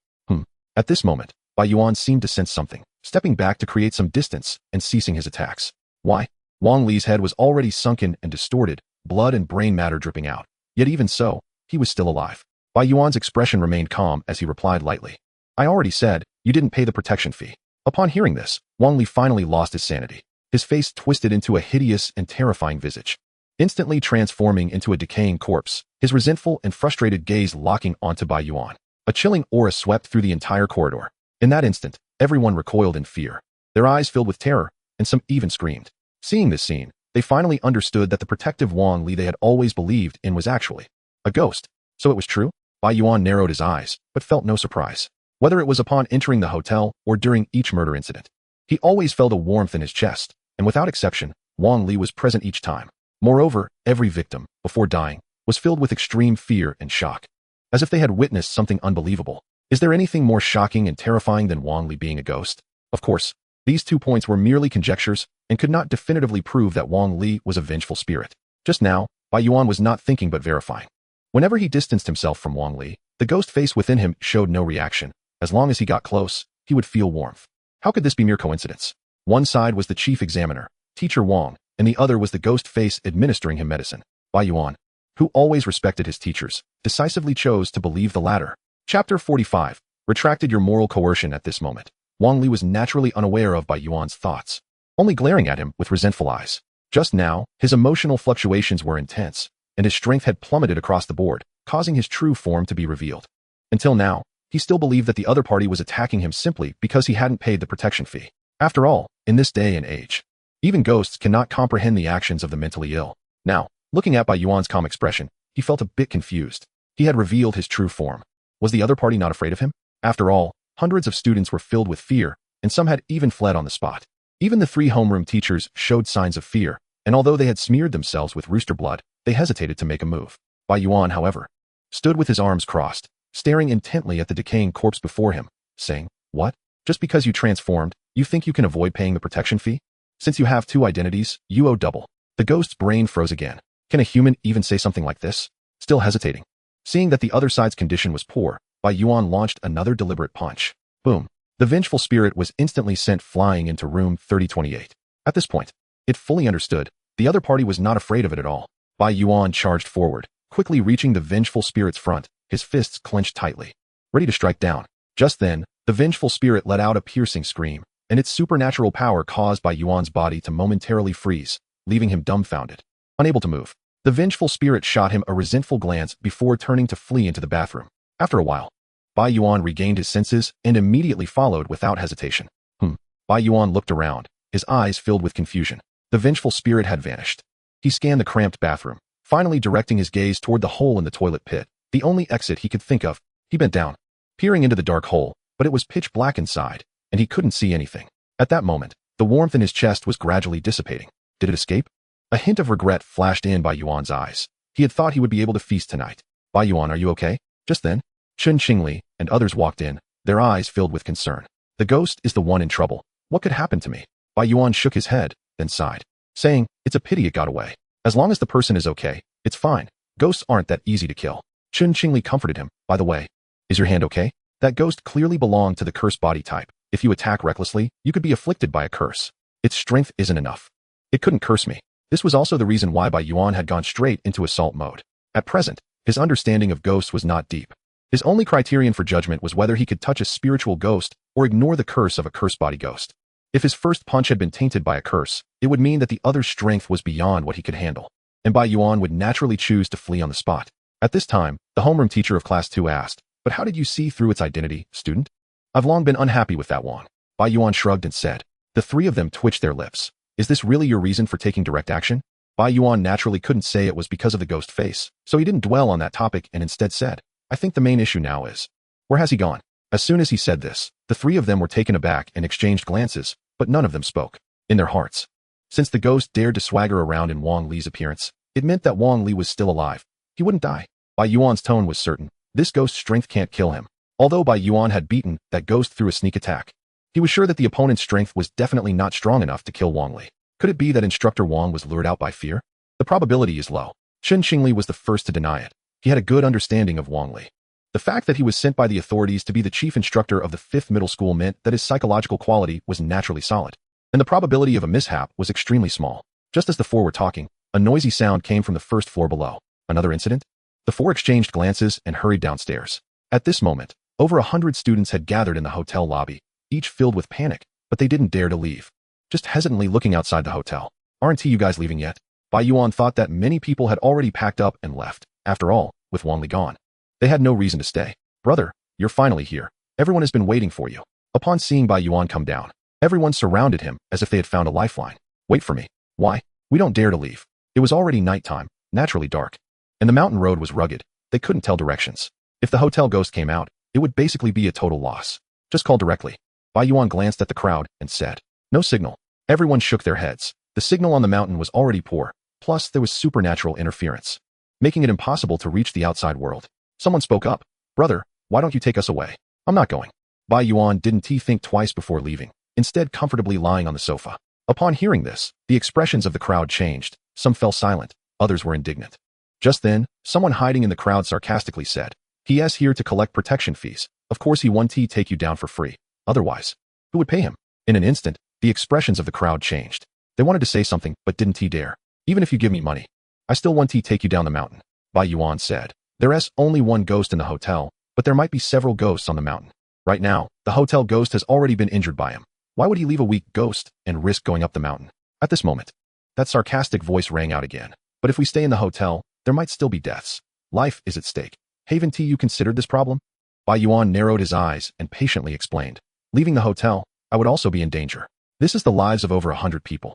At this moment, Bai Yuan seemed to sense something, stepping back to create some distance and ceasing his attacks. Why? Wang Li's head was already sunken and distorted, blood and brain matter dripping out. Yet even so, he was still alive. Bai Yuan's expression remained calm as he replied lightly. I already said, you didn't pay the protection fee. Upon hearing this, Wang Li finally lost his sanity. His face twisted into a hideous and terrifying visage, instantly transforming into a decaying corpse, his resentful and frustrated gaze locking onto Bai Yuan. A chilling aura swept through the entire corridor. In that instant, everyone recoiled in fear. Their eyes filled with terror, and some even screamed. Seeing this scene, they finally understood that the protective Wang Li they had always believed in was actually a ghost. So it was true? Bai Yuan narrowed his eyes, but felt no surprise. Whether it was upon entering the hotel or during each murder incident, he always felt a warmth in his chest, and without exception, Wang Li was present each time. Moreover, every victim, before dying, was filled with extreme fear and shock, as if they had witnessed something unbelievable. Is there anything more shocking and terrifying than Wang Li being a ghost? Of course, these 2 points were merely conjectures and could not definitively prove that Wang Li was a vengeful spirit. Just now, Bai Yuan was not thinking but verifying. Whenever he distanced himself from Wang Li, the ghost face within him showed no reaction. As long as he got close, he would feel warmth. How could this be mere coincidence? One side was the chief examiner, Teacher Wang, and the other was the ghost face administering him medicine. Bai Yuan, who always respected his teachers, decisively chose to believe the latter. Chapter 45. Retracted your moral coercion. At this moment, Wang Li was naturally unaware of Bai Yuan's thoughts, only glaring at him with resentful eyes. Just now, his emotional fluctuations were intense, and his strength had plummeted across the board, causing his true form to be revealed. Until now, He still believed that the other party was attacking him simply because he hadn't paid the protection fee. After all, in this day and age, even ghosts cannot comprehend the actions of the mentally ill. Now, looking at Bai Yuan's calm expression, he felt a bit confused. He had revealed his true form. Was the other party not afraid of him? After all, hundreds of students were filled with fear, and some had even fled on the spot. Even the 3 homeroom teachers showed signs of fear, and although they had smeared themselves with rooster blood, they hesitated to make a move. Bai Yuan, however, stood with his arms crossed, staring intently at the decaying corpse before him, saying, "What? Just because you transformed, you think you can avoid paying the protection fee? Since you have 2 identities, you owe double." The ghost's brain froze again. Can a human even say something like this? Still hesitating. Seeing that the other side's condition was poor, Bai Yuan launched another deliberate punch. Boom. The vengeful spirit was instantly sent flying into room 3028. At this point, it fully understood. The other party was not afraid of it at all. Bai Yuan charged forward, quickly reaching the vengeful spirit's front, his fists clenched tightly, ready to strike down. Just then, the vengeful spirit let out a piercing scream, and its supernatural power caused Bai Yuan's body to momentarily freeze, leaving him dumbfounded, unable to move. The vengeful spirit shot him a resentful glance before turning to flee into the bathroom. After a while, Bai Yuan regained his senses and immediately followed without hesitation. Bai Yuan looked around, his eyes filled with confusion. The vengeful spirit had vanished. He scanned the cramped bathroom, finally directing his gaze toward the hole in the toilet pit, the only exit he could think of. He bent down, peering into the dark hole, but it was pitch black inside, and he couldn't see anything. At that moment, the warmth in his chest was gradually dissipating. Did it escape? A hint of regret flashed in Bai Yuan's eyes. He had thought he would be able to feast tonight. "Bai Yuan, are you okay?" Just then, Chen Qingli and others walked in, their eyes filled with concern. "The ghost is the one in trouble. What could happen to me?" Bai Yuan shook his head, then sighed, saying, "It's a pity it got away. As long as the person is okay, it's fine. Ghosts aren't that easy to kill." Chen Qingli comforted him. "By the way, is your hand okay? That ghost clearly belonged to the cursed body type. If you attack recklessly, you could be afflicted by a curse. Its strength isn't enough. It couldn't curse me." This was also the reason why Bai Yuan had gone straight into assault mode. At present, his understanding of ghosts was not deep. His only criterion for judgment was whether he could touch a spiritual ghost or ignore the curse of a cursed body ghost. If his first punch had been tainted by a curse, it would mean that the other's strength was beyond what he could handle, and Bai Yuan would naturally choose to flee on the spot. At this time, the homeroom teacher of Class 2 asked, "But how did you see through its identity, student?" "I've long been unhappy with that Wang." Bai Yuan shrugged and said. The 3 of them twitched their lips. "Is this really your reason for taking direct action?" Bai Yuan naturally couldn't say it was because of the ghost face, so he didn't dwell on that topic and instead said, "I think the main issue now is, where has he gone?" As soon as he said this, the 3 of them were taken aback and exchanged glances, but none of them spoke. In their hearts, since the ghost dared to swagger around in Wang Li's appearance, it meant that Wang Li was still alive. He wouldn't die. Bai Yuan's tone was certain. This ghost's strength can't kill him. Although Bai Yuan had beaten that ghost through a sneak attack, he was sure that the opponent's strength was definitely not strong enough to kill Wang Li. Could it be that Instructor Wang was lured out by fear? The probability is low. Chen Qingli was the first to deny it. He had a good understanding of Wang Li. The fact that he was sent by the authorities to be the chief instructor of the 5th middle school meant that his psychological quality was naturally solid, and the probability of a mishap was extremely small. Just as the 4 were talking, a noisy sound came from the first floor below. Another incident? The 4 exchanged glances and hurried downstairs. At this moment, over 100 students had gathered in the hotel lobby, each filled with panic, but they didn't dare to leave, just hesitantly looking outside the hotel. "Aren't you guys leaving yet?" Bai Yuan thought that many people had already packed up and left. After all, with Wang Li gone, they had no reason to stay. "Brother, you're finally here. Everyone has been waiting for you." Upon seeing Bai Yuan come down, everyone surrounded him as if they had found a lifeline. "Wait for me." "Why? We don't dare to leave." It was already nighttime, naturally dark, and the mountain road was rugged. They couldn't tell directions. If the hotel ghost came out, it would basically be a total loss. "Just call directly." Bai Yuan glanced at the crowd and said, "No signal." Everyone shook their heads. The signal on the mountain was already poor, plus there was supernatural interference, making it impossible to reach the outside world. Someone spoke up. "Brother, why don't you take us away?" "I'm not going." Bai Yuan didn't think twice before leaving, instead comfortably lying on the sofa. Upon hearing this, the expressions of the crowd changed. Some fell silent, others were indignant. Just then, someone hiding in the crowd sarcastically said, "He is here to collect protection fees. Of course he won't take you down for free. Otherwise, who would pay him?" In an instant, the expressions of the crowd changed. They wanted to say something, but didn't dare. "Even if you give me money, I still won't take you down the mountain," Bai Yuan said. "There's only one ghost in the hotel, but there might be several ghosts on the mountain. Right now, the hotel ghost has already been injured by him. Why would he leave a weak ghost and risk going up the mountain?" At this moment, that sarcastic voice rang out again. "But if we stay in the hotel, there might still be deaths. Life is at stake. Haven't you considered this problem?" Bai Bai Yuan narrowed his eyes and patiently explained. Leaving the hotel, I would also be in danger. This is the lives of over 100 people.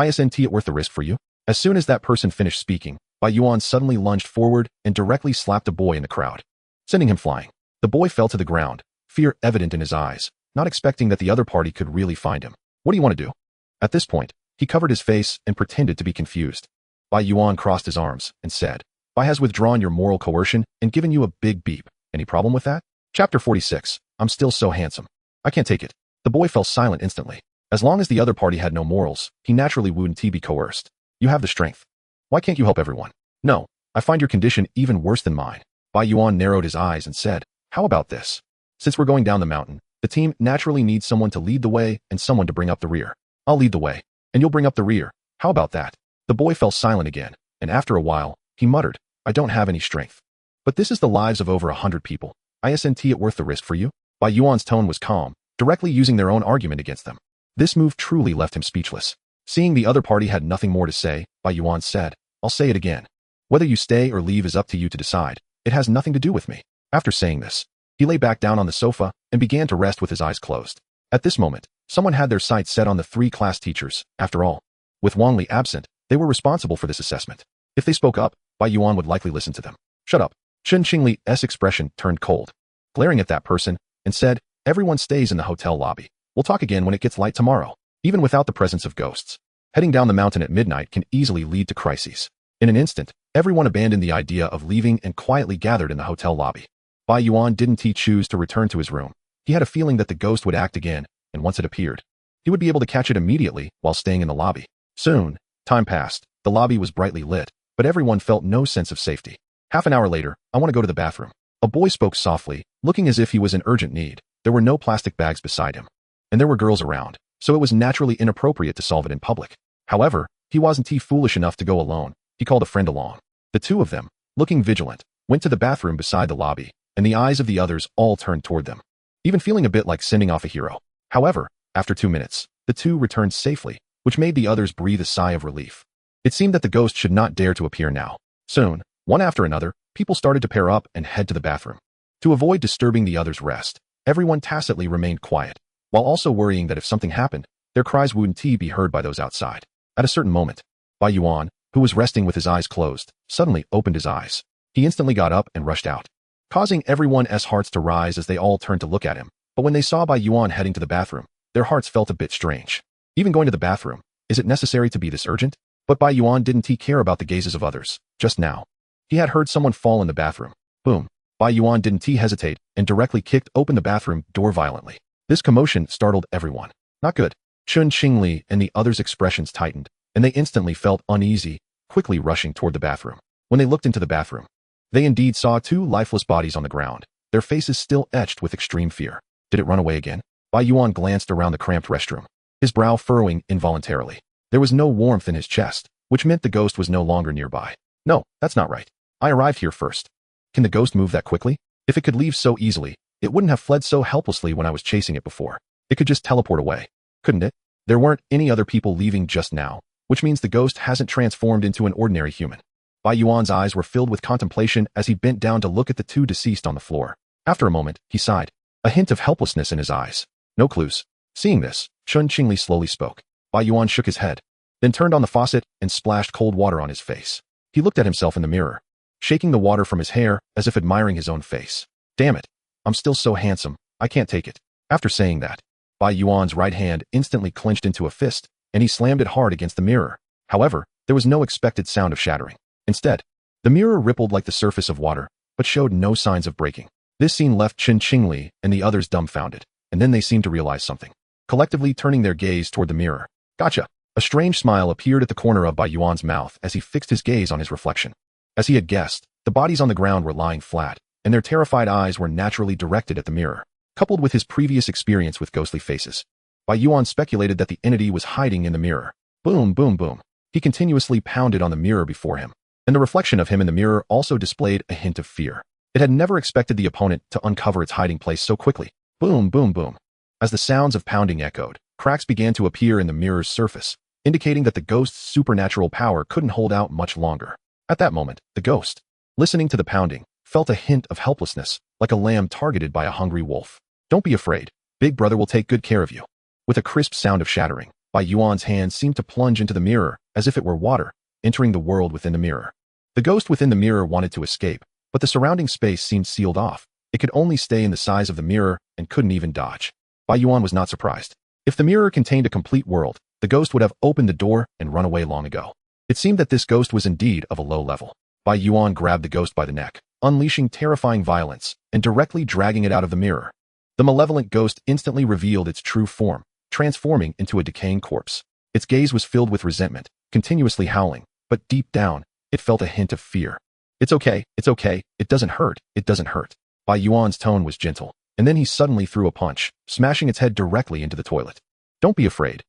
Isn't it worth the risk for you? As soon as that person finished speaking, Bai Yuan suddenly lunged forward and directly slapped a boy in the crowd, sending him flying. The boy fell to the ground, fear evident in his eyes, not expecting that the other party could really find him. What do you want to do? At this point, he covered his face and pretended to be confused. Bai Yuan crossed his arms and said, Bai has withdrawn your moral coercion and given you a big beep. Any problem with that? Chapter 46. I'm still so handsome. I can't take it. The boy fell silent instantly. As long as the other party had no morals, he naturally wouldn't be coerced. You have the strength. Why can't you help everyone? No, I find your condition even worse than mine. Bai Yuan narrowed his eyes and said, how about this? Since we're going down the mountain, the team naturally needs someone to lead the way and someone to bring up the rear. I'll lead the way, and you'll bring up the rear. How about that? The boy fell silent again, and after a while, he muttered, I don't have any strength. But this is the lives of over 100 people. Isn't it worth the risk for you? Bai Yuan's tone was calm, directly using their own argument against them. This move truly left him speechless. Seeing the other party had nothing more to say, Bai Yuan said, I'll say it again. Whether you stay or leave is up to you to decide. It has nothing to do with me. After saying this, he lay back down on the sofa and began to rest with his eyes closed. At this moment, someone had their sights set on the 3 class teachers. After all, with Wang Li absent, they were responsible for this assessment. If they spoke up, Bai Yuan would likely listen to them. Shut up. Chen Qingli's expression turned cold, glaring at that person, and said, everyone stays in the hotel lobby. We'll talk again when it gets light tomorrow. Even without the presence of ghosts, heading down the mountain at midnight can easily lead to crises. In an instant, everyone abandoned the idea of leaving and quietly gathered in the hotel lobby. Bai Yuan didn't choose to return to his room. He had a feeling that the ghost would act again, and once it appeared, he would be able to catch it immediately while staying in the lobby. Soon, time passed. The lobby was brightly lit, but everyone felt no sense of safety. Half an hour later, I want to go to the bathroom. A boy spoke softly, looking as if he was in urgent need. There were no plastic bags beside him, and there were girls around, so it was naturally inappropriate to solve it in public. However, he wasn't foolish enough to go alone. He called a friend along. The two of them, looking vigilant, went to the bathroom beside the lobby, and the eyes of the others all turned toward them, even feeling a bit like sending off a hero. However, after 2 minutes, the two returned safely, which made the others breathe a sigh of relief. It seemed that the ghost should not dare to appear now. Soon, one after another, people started to pair up and head to the bathroom. To avoid disturbing the others' rest, everyone tacitly remained quiet, while also worrying that if something happened, their cries wouldn't be heard by those outside. At a certain moment, Bai Yuan, who was resting with his eyes closed, suddenly opened his eyes. He instantly got up and rushed out, causing everyone's hearts to rise as they all turned to look at him. But when they saw Bai Yuan heading to the bathroom, their hearts felt a bit strange. Even going to the bathroom, is it necessary to be this urgent? But Bai Yuan didn't care about the gazes of others. Just now, he had heard someone fall in the bathroom. Boom. Bai Yuan didn't hesitate and directly kicked open the bathroom door violently. This commotion startled everyone. Not good. Chen Qingli and the others' expressions tightened, and they instantly felt uneasy, quickly rushing toward the bathroom. When they looked into the bathroom, they indeed saw 2 lifeless bodies on the ground, their faces still etched with extreme fear. Did it run away again? Bai Yuan glanced around the cramped restroom, his brow furrowing involuntarily. There was no warmth in his chest, which meant the ghost was no longer nearby. No, that's not right. I arrived here first. Can the ghost move that quickly? If it could leave so easily, it wouldn't have fled so helplessly when I was chasing it before. It could just teleport away, couldn't it? There weren't any other people leaving just now, which means the ghost hasn't transformed into an ordinary human. Bai Yuan's eyes were filled with contemplation as he bent down to look at the 2 deceased on the floor. After a moment, he sighed, a hint of helplessness in his eyes. No clues. Seeing this, Chen Qingli slowly spoke. Bai Yuan shook his head, then turned on the faucet and splashed cold water on his face. He looked at himself in the mirror, shaking the water from his hair as if admiring his own face. Damn it. I'm still so handsome. I can't take it. After saying that, Bai Yuan's right hand instantly clenched into a fist, and he slammed it hard against the mirror. However, there was no expected sound of shattering. Instead, the mirror rippled like the surface of water, but showed no signs of breaking. This scene left Chen Qingli and the others dumbfounded, and then they seemed to realize something, collectively turning their gaze toward the mirror. Gotcha. A strange smile appeared at the corner of Bai Yuan's mouth as he fixed his gaze on his reflection. As he had guessed, the bodies on the ground were lying flat, and their terrified eyes were naturally directed at the mirror. Coupled with his previous experience with ghostly faces, Bai Yuan speculated that the entity was hiding in the mirror. Boom, boom, boom. He continuously pounded on the mirror before him, and the reflection of him in the mirror also displayed a hint of fear. It had never expected the opponent to uncover its hiding place so quickly. Boom, boom, boom. As the sounds of pounding echoed, cracks began to appear in the mirror's surface, indicating that the ghost's supernatural power couldn't hold out much longer. At that moment, the ghost, listening to the pounding, felt a hint of helplessness, like a lamb targeted by a hungry wolf. Don't be afraid. Big brother will take good care of you. With a crisp sound of shattering, Bai Yuan's hand seemed to plunge into the mirror as if it were water, entering the world within the mirror. The ghost within the mirror wanted to escape, but the surrounding space seemed sealed off. It could only stay in the size of the mirror and couldn't even dodge. Bai Yuan was not surprised. If the mirror contained a complete world, the ghost would have opened the door and run away long ago. It seemed that this ghost was indeed of a low level. Bai Yuan grabbed the ghost by the neck, unleashing terrifying violence and directly dragging it out of the mirror. The malevolent ghost instantly revealed its true form, transforming into a decaying corpse. Its gaze was filled with resentment, continuously howling, but deep down, it felt a hint of fear. It's okay, it doesn't hurt, it doesn't hurt. Bai Yuan's tone was gentle, and then he suddenly threw a punch, smashing its head directly into the toilet. Don't be afraid,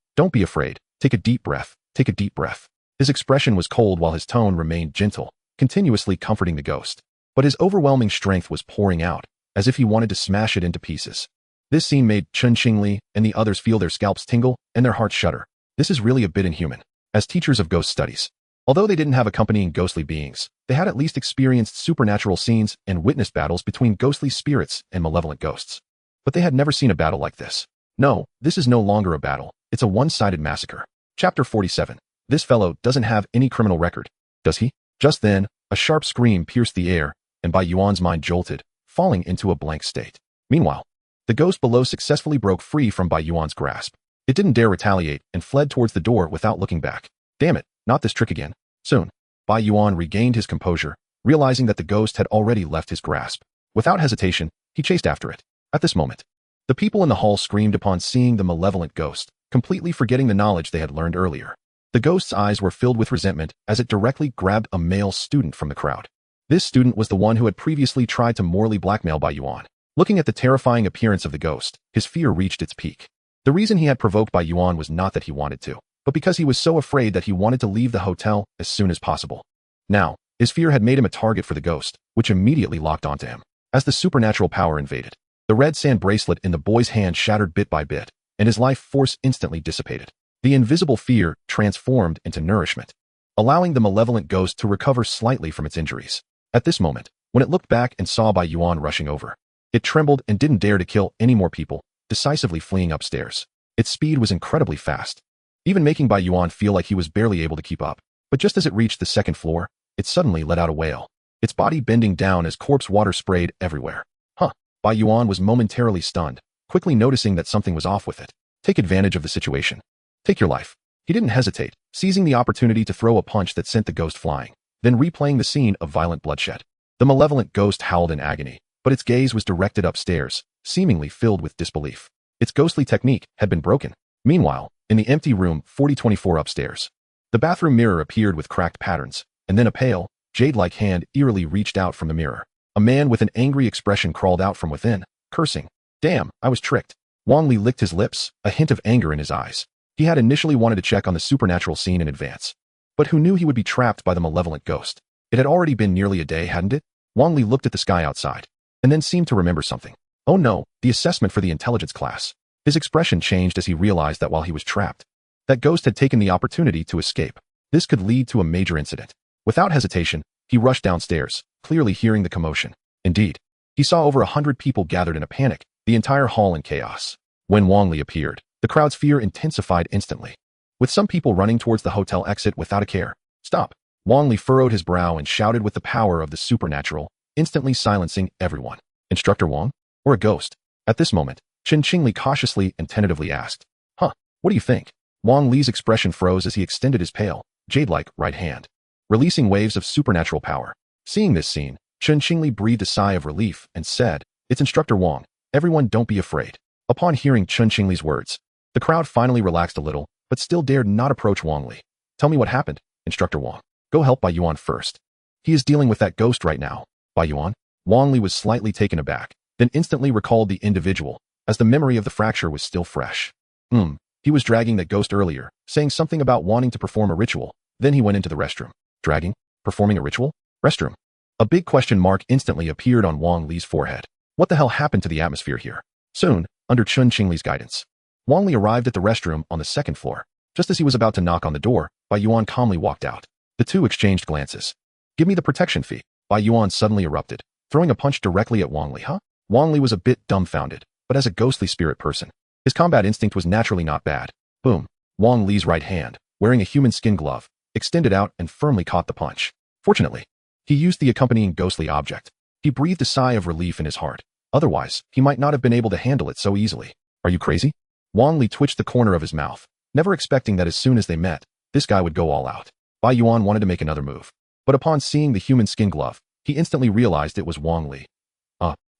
take a deep breath, take a deep breath. His expression was cold while his tone remained gentle, continuously comforting the ghost. But his overwhelming strength was pouring out, as if he wanted to smash it into pieces. This scene made Chen Qingli and the others feel their scalps tingle and their hearts shudder. This is really a bit inhuman. As teachers of ghost studies, although they didn't have accompanying ghostly beings, they had at least experienced supernatural scenes and witnessed battles between ghostly spirits and malevolent ghosts. But they had never seen a battle like this. No, this is no longer a battle. It's a one-sided massacre. Chapter 47. This fellow doesn't have any criminal record, does he? Just then, a sharp scream pierced the air, and Bai Yuan's mind jolted, falling into a blank state. Meanwhile, the ghost below successfully broke free from Bai Yuan's grasp. It didn't dare retaliate and fled towards the door without looking back. Damn it, not this trick again. Soon, Bai Yuan regained his composure, realizing that the ghost had already left his grasp. Without hesitation, he chased after it. At this moment, the people in the hall screamed upon seeing the malevolent ghost, completely forgetting the knowledge they had learned earlier. The ghost's eyes were filled with resentment as it directly grabbed a male student from the crowd. This student was the one who had previously tried to morally blackmail Bai Yuan. Looking at the terrifying appearance of the ghost, his fear reached its peak. The reason he had provoked Bai Yuan was not that he wanted to, but because he was so afraid that he wanted to leave the hotel as soon as possible. Now, his fear had made him a target for the ghost, which immediately locked onto him. As the supernatural power invaded, the red sand bracelet in the boy's hand shattered bit by bit, and his life force instantly dissipated. The invisible fear transformed into nourishment, allowing the malevolent ghost to recover slightly from its injuries. At this moment, when it looked back and saw Bai Yuan rushing over, it trembled and didn't dare to kill any more people, decisively fleeing upstairs. Its speed was incredibly fast, even making Bai Yuan feel like he was barely able to keep up. But just as it reached the second floor, it suddenly let out a wail, its body bending down as corpse water sprayed everywhere. Bai Yuan was momentarily stunned, quickly noticing that something was off with it. Take advantage of the situation. Take your life. He didn't hesitate, seizing the opportunity to throw a punch that sent the ghost flying, then replaying the scene of violent bloodshed. The malevolent ghost howled in agony, but its gaze was directed upstairs, seemingly filled with disbelief. Its ghostly technique had been broken. Meanwhile, in the empty room 4024 upstairs, the bathroom mirror appeared with cracked patterns, and then a pale, jade-like hand eerily reached out from the mirror. A man with an angry expression crawled out from within, cursing. Damn, I was tricked. Wang Li licked his lips, a hint of anger in his eyes. He had initially wanted to check on the supernatural scene in advance, but who knew he would be trapped by the malevolent ghost? It had already been nearly a day, hadn't it? Wang Li looked at the sky outside, and then seemed to remember something. Oh no, the assessment for the intelligence class. His expression changed as he realized that while he was trapped, that ghost had taken the opportunity to escape. This could lead to a major incident. Without hesitation, he rushed downstairs, clearly hearing the commotion. Indeed, he saw over 100 people gathered in a panic, the entire hall in chaos. When Wang Li appeared, the crowd's fear intensified instantly, with some people running towards the hotel exit without a care. Stop! Wang Li furrowed his brow and shouted with the power of the supernatural, instantly silencing everyone. Instructor Wang? Or a ghost? At this moment, Chen Qingli cautiously and tentatively asked. What do you think? Wang Li's expression froze as he extended his pale, jade-like right hand, releasing waves of supernatural power. Seeing this scene, Chen Qingli breathed a sigh of relief and said, It's Instructor Wang. Everyone don't be afraid. Upon hearing Chen Qingli's words, the crowd finally relaxed a little, but still dared not approach Wang Li. Tell me what happened, Instructor Wang. Go help Bai Yuan first. He is dealing with that ghost right now. Bai Yuan? Wang Li was slightly taken aback, then instantly recalled the individual, as the memory of the fracture was still fresh. He was dragging that ghost earlier, saying something about wanting to perform a ritual. Then he went into the restroom. Dragging? Performing a ritual? Restroom. A big question mark instantly appeared on Wang Li's forehead. What the hell happened to the atmosphere here? Soon, under Chen Qingli's guidance, Wang Li arrived at the restroom on the second floor. Just as he was about to knock on the door, Bai Yuan calmly walked out. The two exchanged glances. Give me the protection fee. Bai Yuan suddenly erupted, Throwing a punch directly at Wang Li, huh? Wang Li was a bit dumbfounded, but as a ghostly spirit person, his combat instinct was naturally not bad. Boom. Wang Li's right hand, wearing a human skin glove, extended out and firmly caught the punch. Fortunately, he used the accompanying ghostly object. He breathed a sigh of relief in his heart. Otherwise, he might not have been able to handle it so easily. Are you crazy? Wang Li twitched the corner of his mouth, never expecting that as soon as they met, this guy would go all out. Bai Yuan wanted to make another move, but upon seeing the human skin glove, he instantly realized it was Wang Li.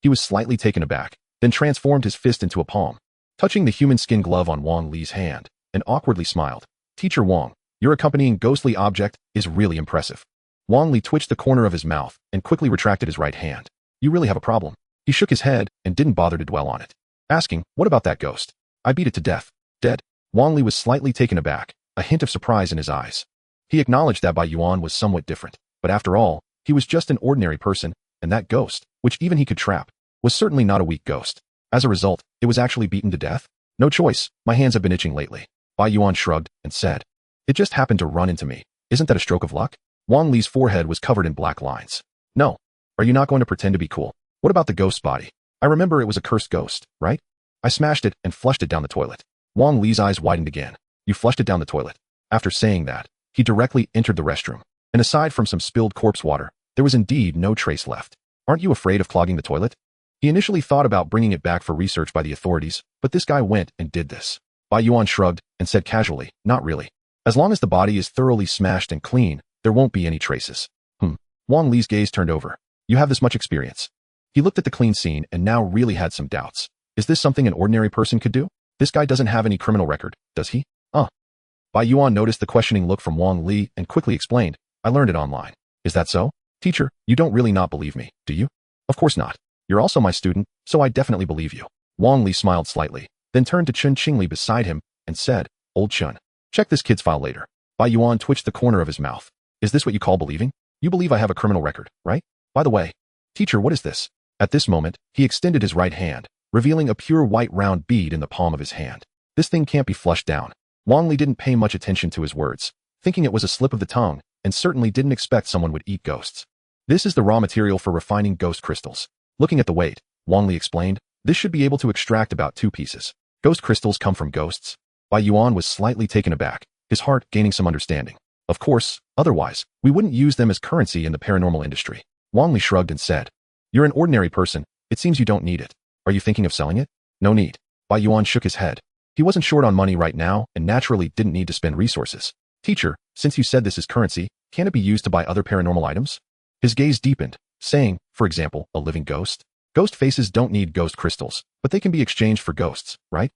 He was slightly taken aback, then transformed his fist into a palm, touching the human skin glove on Wang Li's hand, and awkwardly smiled. Teacher Wang, your accompanying ghostly object is really impressive. Wang Li twitched the corner of his mouth and quickly retracted his right hand. You really have a problem. He shook his head and didn't bother to dwell on it, asking, what about that ghost? I beat it to death. Dead? Wang Li was slightly taken aback, a hint of surprise in his eyes. He acknowledged that Bai Yuan was somewhat different, but after all, he was just an ordinary person, and that ghost, which even he could trap, was certainly not a weak ghost. As a result, it was actually beaten to death? No choice, my hands have been itching lately. Bai Yuan shrugged and said, it just happened to run into me. Isn't that a stroke of luck? Wang Li's forehead was covered in black lines. No. Are you not going to pretend to be cool? What about the ghost's body? I remember it was a cursed ghost, right? I smashed it and flushed it down the toilet. Wang Li's eyes widened again. You flushed it down the toilet. After saying that, he directly entered the restroom. And aside from some spilled corpse water, there was indeed no trace left. Aren't you afraid of clogging the toilet? He initially thought about bringing it back for research by the authorities, but this guy went and did this. Bai Yuan shrugged and said casually, not really. As long as the body is thoroughly smashed and clean, there won't be any traces. Wang Li's gaze turned over. You have this much experience. He looked at the clean scene and now really had some doubts. Is this something an ordinary person could do? This guy doesn't have any criminal record, does he? Bai Yuan noticed the questioning look from Wang Li and quickly explained, I learned it online. Is that so? Teacher, you don't really not believe me, do you? Of course not. You're also my student, so I definitely believe you. Wang Li smiled slightly, then turned to Chun Qingli beside him and said, Old Chun, check this kid's file later. Bai Yuan twitched the corner of his mouth. Is this what you call believing? You believe I have a criminal record, right? By the way, teacher, what is this? At this moment, he extended his right hand, revealing a pure white round bead in the palm of his hand. This thing can't be flushed down. Wang Li didn't pay much attention to his words, thinking it was a slip of the tongue, and certainly didn't expect someone would eat ghosts. This is the raw material for refining ghost crystals. Looking at the weight, Wang Li explained, this should be able to extract about 2 pieces. Ghost crystals come from ghosts. Bai Yuan was slightly taken aback, his heart gaining some understanding. Of course, otherwise, we wouldn't use them as currency in the paranormal industry. Wang Li shrugged and said, you're an ordinary person, it seems you don't need it. Are you thinking of selling it? No need. Bai Yuan shook his head. He wasn't short on money right now and naturally didn't need to spend resources. Teacher, since you said this is currency, can it be used to buy other paranormal items? His gaze deepened, saying, for example, a living ghost? Ghost faces don't need ghost crystals, but they can be exchanged for ghosts, right?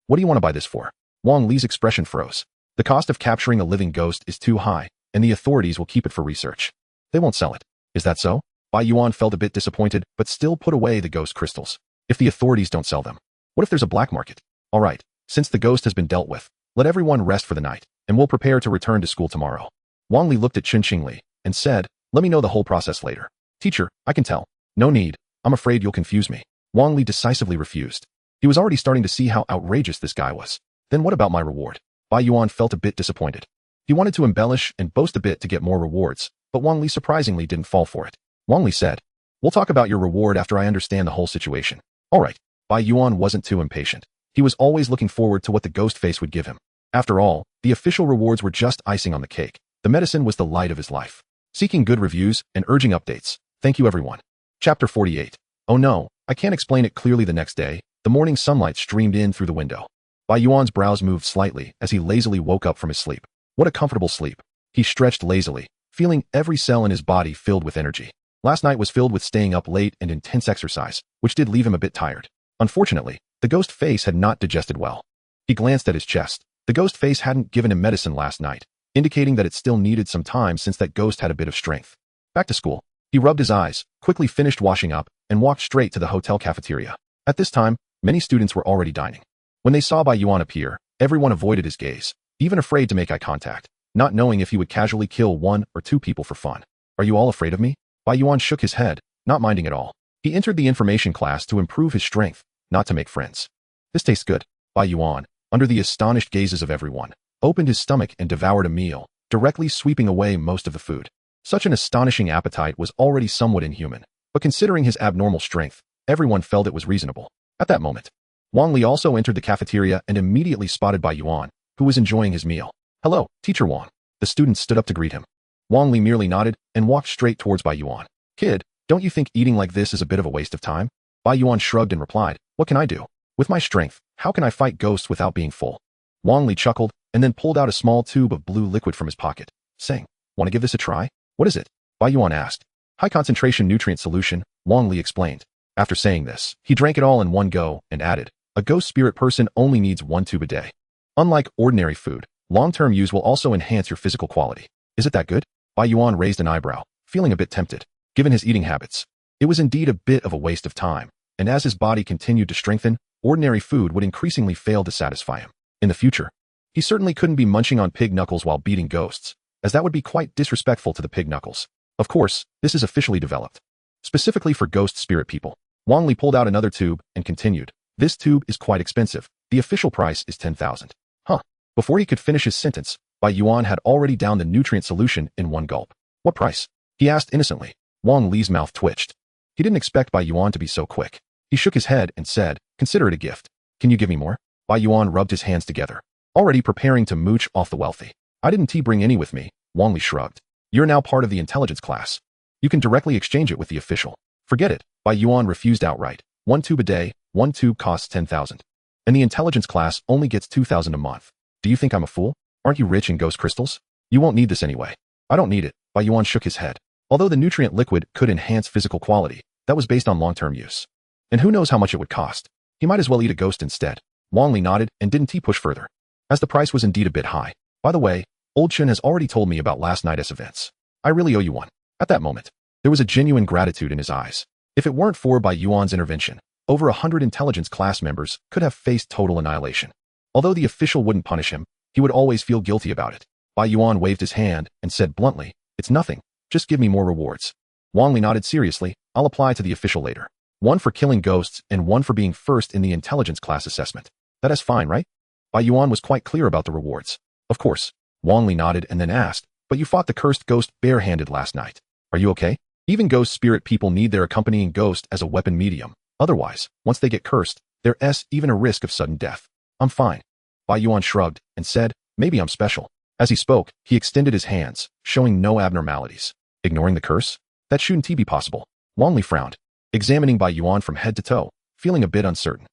What do you want to buy this for? Wang Li's expression froze. The cost of capturing a living ghost is too high, and the authorities will keep it for research. They won't sell it. Is that so? Bai Yuan felt a bit disappointed, but still put away the ghost crystals. If the authorities don't sell them, what if there's a black market? All right, since the ghost has been dealt with, let everyone rest for the night, and we'll prepare to return to school tomorrow. Wang Li looked at Chun Qingli and said, let me know the whole process later. Teacher, I can tell. No need. I'm afraid you'll confuse me. Wang Li decisively refused. He was already starting to see how outrageous this guy was. Then what about my reward? Bai Yuan felt a bit disappointed. He wanted to embellish and boast a bit to get more rewards, but Wang Li surprisingly didn't fall for it. Wang Li said, we'll talk about your reward after I understand the whole situation. All right. Bai Yuan wasn't too impatient. He was always looking forward to what the ghost face would give him. After all, the official rewards were just icing on the cake. The medicine was the light of his life. Seeking good reviews and urging updates. Thank you everyone. Chapter 48. Oh no, I can't explain it clearly. The next day, the morning sunlight streamed in through the window. Bai Yuan's brows moved slightly as he lazily woke up from his sleep. What a comfortable sleep. He stretched lazily, feeling every cell in his body filled with energy. Last night was filled with staying up late and intense exercise, which did leave him a bit tired. Unfortunately, the ghost face had not digested well. He glanced at his chest. The ghost face hadn't given him medicine last night, indicating that it still needed some time since that ghost had a bit of strength. Back to school. He rubbed his eyes, quickly finished washing up, and walked straight to the hotel cafeteria. At this time, many students were already dining. When they saw Bai Yuan appear, everyone avoided his gaze, even afraid to make eye contact, not knowing if he would casually kill 1 or 2 people for fun. Are you all afraid of me? Bai Yuan shook his head, not minding at all. He entered the information class to improve his strength, not to make friends. This tastes good. Bai Yuan, under the astonished gazes of everyone, opened his stomach and devoured a meal, directly sweeping away most of the food. Such an astonishing appetite was already somewhat inhuman, but considering his abnormal strength, everyone felt it was reasonable. At that moment, Wang Li also entered the cafeteria and immediately spotted Bai Yuan, who was enjoying his meal. "Hello, Teacher Wang." The student stood up to greet him. Wang Li merely nodded and walked straight towards Bai Yuan. "Kid, don't you think eating like this is a bit of a waste of time?" Bai Yuan shrugged and replied, "What can I do? With my strength, how can I fight ghosts without being full?" Wang Li chuckled and then pulled out a small tube of blue liquid from his pocket, saying, "Want to give this a try?" "What is it?" Bai Yuan asked. "High concentration nutrient solution," Wang Li explained. After saying this, he drank it all in one go and added, "A ghost spirit person only needs 1 tube a day. Unlike ordinary food, long-term use will also enhance your physical quality." "Is it that good?" Bai Yuan raised an eyebrow, feeling a bit tempted. Given his eating habits, it was indeed a bit of a waste of time, and as his body continued to strengthen, ordinary food would increasingly fail to satisfy him. In the future, he certainly couldn't be munching on pig knuckles while beating ghosts, as that would be quite disrespectful to the pig knuckles. Of course, this is officially developed specifically for ghost spirit people. Wang Li pulled out another tube and continued, "This tube is quite expensive. The official price is 10,000. Huh. Before he could finish his sentence, Bai Yuan had already downed the nutrient solution in one gulp. "What price?" he asked innocently. Wang Li's mouth twitched. He didn't expect Bai Yuan to be so quick. He shook his head and said, "Consider it a gift. Can you give me more?" Bai Yuan rubbed his hands together, already preparing to mooch off the wealthy. "I didn't bring any with me," Wang Li shrugged. "You're now part of the intelligence class. You can directly exchange it with the official." "Forget it," Bai Yuan refused outright. 1 tube a day, 1 tube costs 10,000. And the intelligence class only gets 2,000 a month. Do you think I'm a fool? Aren't you rich in ghost crystals? You won't need this anyway. "I don't need it," Bai Yuan shook his head. Although the nutrient liquid could enhance physical quality, that was based on long-term use. And who knows how much it would cost. He might as well eat a ghost instead. Wang Li nodded and didn't push further, as the price was indeed a bit high. "By the way, Old Chen has already told me about last night's events. I really owe you one." At that moment, there was a genuine gratitude in his eyes. If it weren't for Bai Yuan's intervention, over 100 intelligence class members could have faced total annihilation. Although the official wouldn't punish him, he would always feel guilty about it. Bai Yuan waved his hand and said bluntly, "It's nothing. Just give me more rewards." Wang Li nodded seriously. "I'll apply to the official later. 1 for killing ghosts and 1 for being first in the intelligence class assessment. That is fine, right?" Bai Yuan was quite clear about the rewards. "Of course." Wang Li nodded and then asked, "But you fought the cursed ghost barehanded last night. Are you okay?" Even ghost spirit people need their accompanying ghost as a weapon medium. Otherwise, once they get cursed, there's even a risk of sudden death. "I'm fine." Bai Yuan shrugged and said, "Maybe I'm special." As he spoke, he extended his hands, showing no abnormalities. "Ignoring the curse? That shouldn't be possible." Wang Li frowned, examining Bai Yuan from head to toe, feeling a bit uncertain.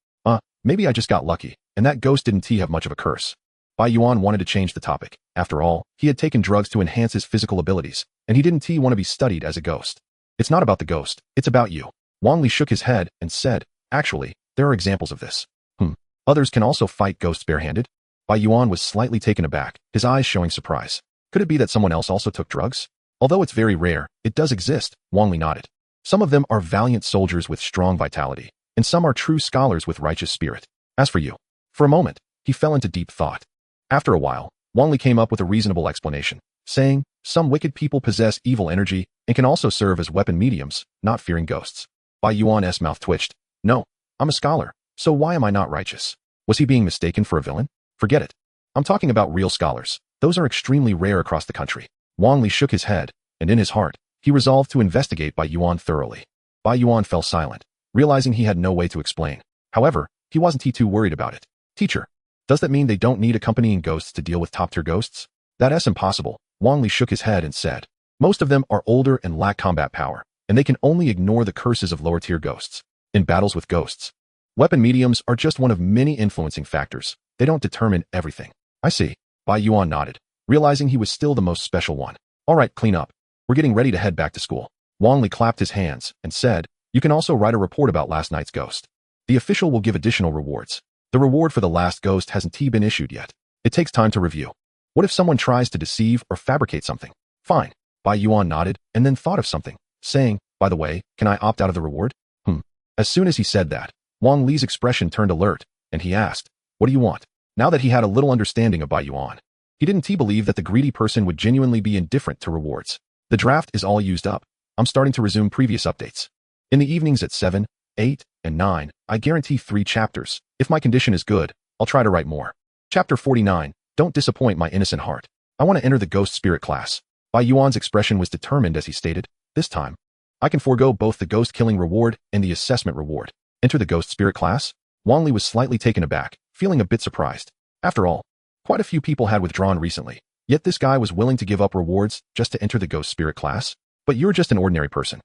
Maybe I just got lucky, and that ghost didn't have much of a curse." Bai Yuan wanted to change the topic. After all, he had taken drugs to enhance his physical abilities, and he didn't want to be studied as a ghost. "It's not about the ghost, it's about you." Wang Li shook his head and said, "Actually, there are examples of this. Others can also fight ghosts barehanded." Bai Yuan was slightly taken aback, his eyes showing surprise. "Could it be that someone else also took drugs?" "Although it's very rare, it does exist," Wang Li nodded. "Some of them are valiant soldiers with strong vitality, and some are true scholars with righteous spirit. As for you..." For a moment, he fell into deep thought. After a while, Wang Li came up with a reasonable explanation, saying, "Some wicked people possess evil energy and can also serve as weapon mediums, not fearing ghosts." Bai Yuan's mouth twitched. "No, I'm a scholar, so why am I not righteous?" Was he being mistaken for a villain? "Forget it. I'm talking about real scholars. Those are extremely rare across the country." Wang Li shook his head, and in his heart, he resolved to investigate Bai Yuan thoroughly. Bai Yuan fell silent, realizing he had no way to explain. However, he wasn't too worried about it. "Teacher, does that mean they don't need accompanying ghosts to deal with top-tier ghosts?" "That's impossible." Wang Li shook his head and said, "Most of them are older and lack combat power, and they can only ignore the curses of lower-tier ghosts. In battles with ghosts, weapon mediums are just one of many influencing factors. They don't determine everything." "I see." Bai Yuan nodded, realizing he was still the most special one. "All right, clean up. We're getting ready to head back to school." Wang Li clapped his hands and said, "You can also write a report about last night's ghost. The official will give additional rewards. The reward for the last ghost hasn't been issued yet. It takes time to review. What if someone tries to deceive or fabricate something?" "Fine." Bai Yuan nodded and then thought of something, saying, "By the way, can I opt out of the reward?" As soon as he said that, Wang Li's expression turned alert, and he asked, "What do you want?" Now that he had a little understanding of Bai Yuan, he didn't believe that the greedy person would genuinely be indifferent to rewards. "The draft is all used up. I'm starting to resume previous updates. In the evenings at 7, 8, and 9, I guarantee 3 chapters. If my condition is good, I'll try to write more." Chapter 49, Don't disappoint my innocent heart. I want to enter the ghost spirit class. Bai Yuan's expression was determined as he stated, "This time, I can forego both the ghost killing reward and the assessment reward. Enter the ghost spirit class? Wang Li was slightly taken aback, feeling a bit surprised. After all, quite a few people had withdrawn recently, yet this guy was willing to give up rewards just to enter the ghost spirit class? But you're just an ordinary person.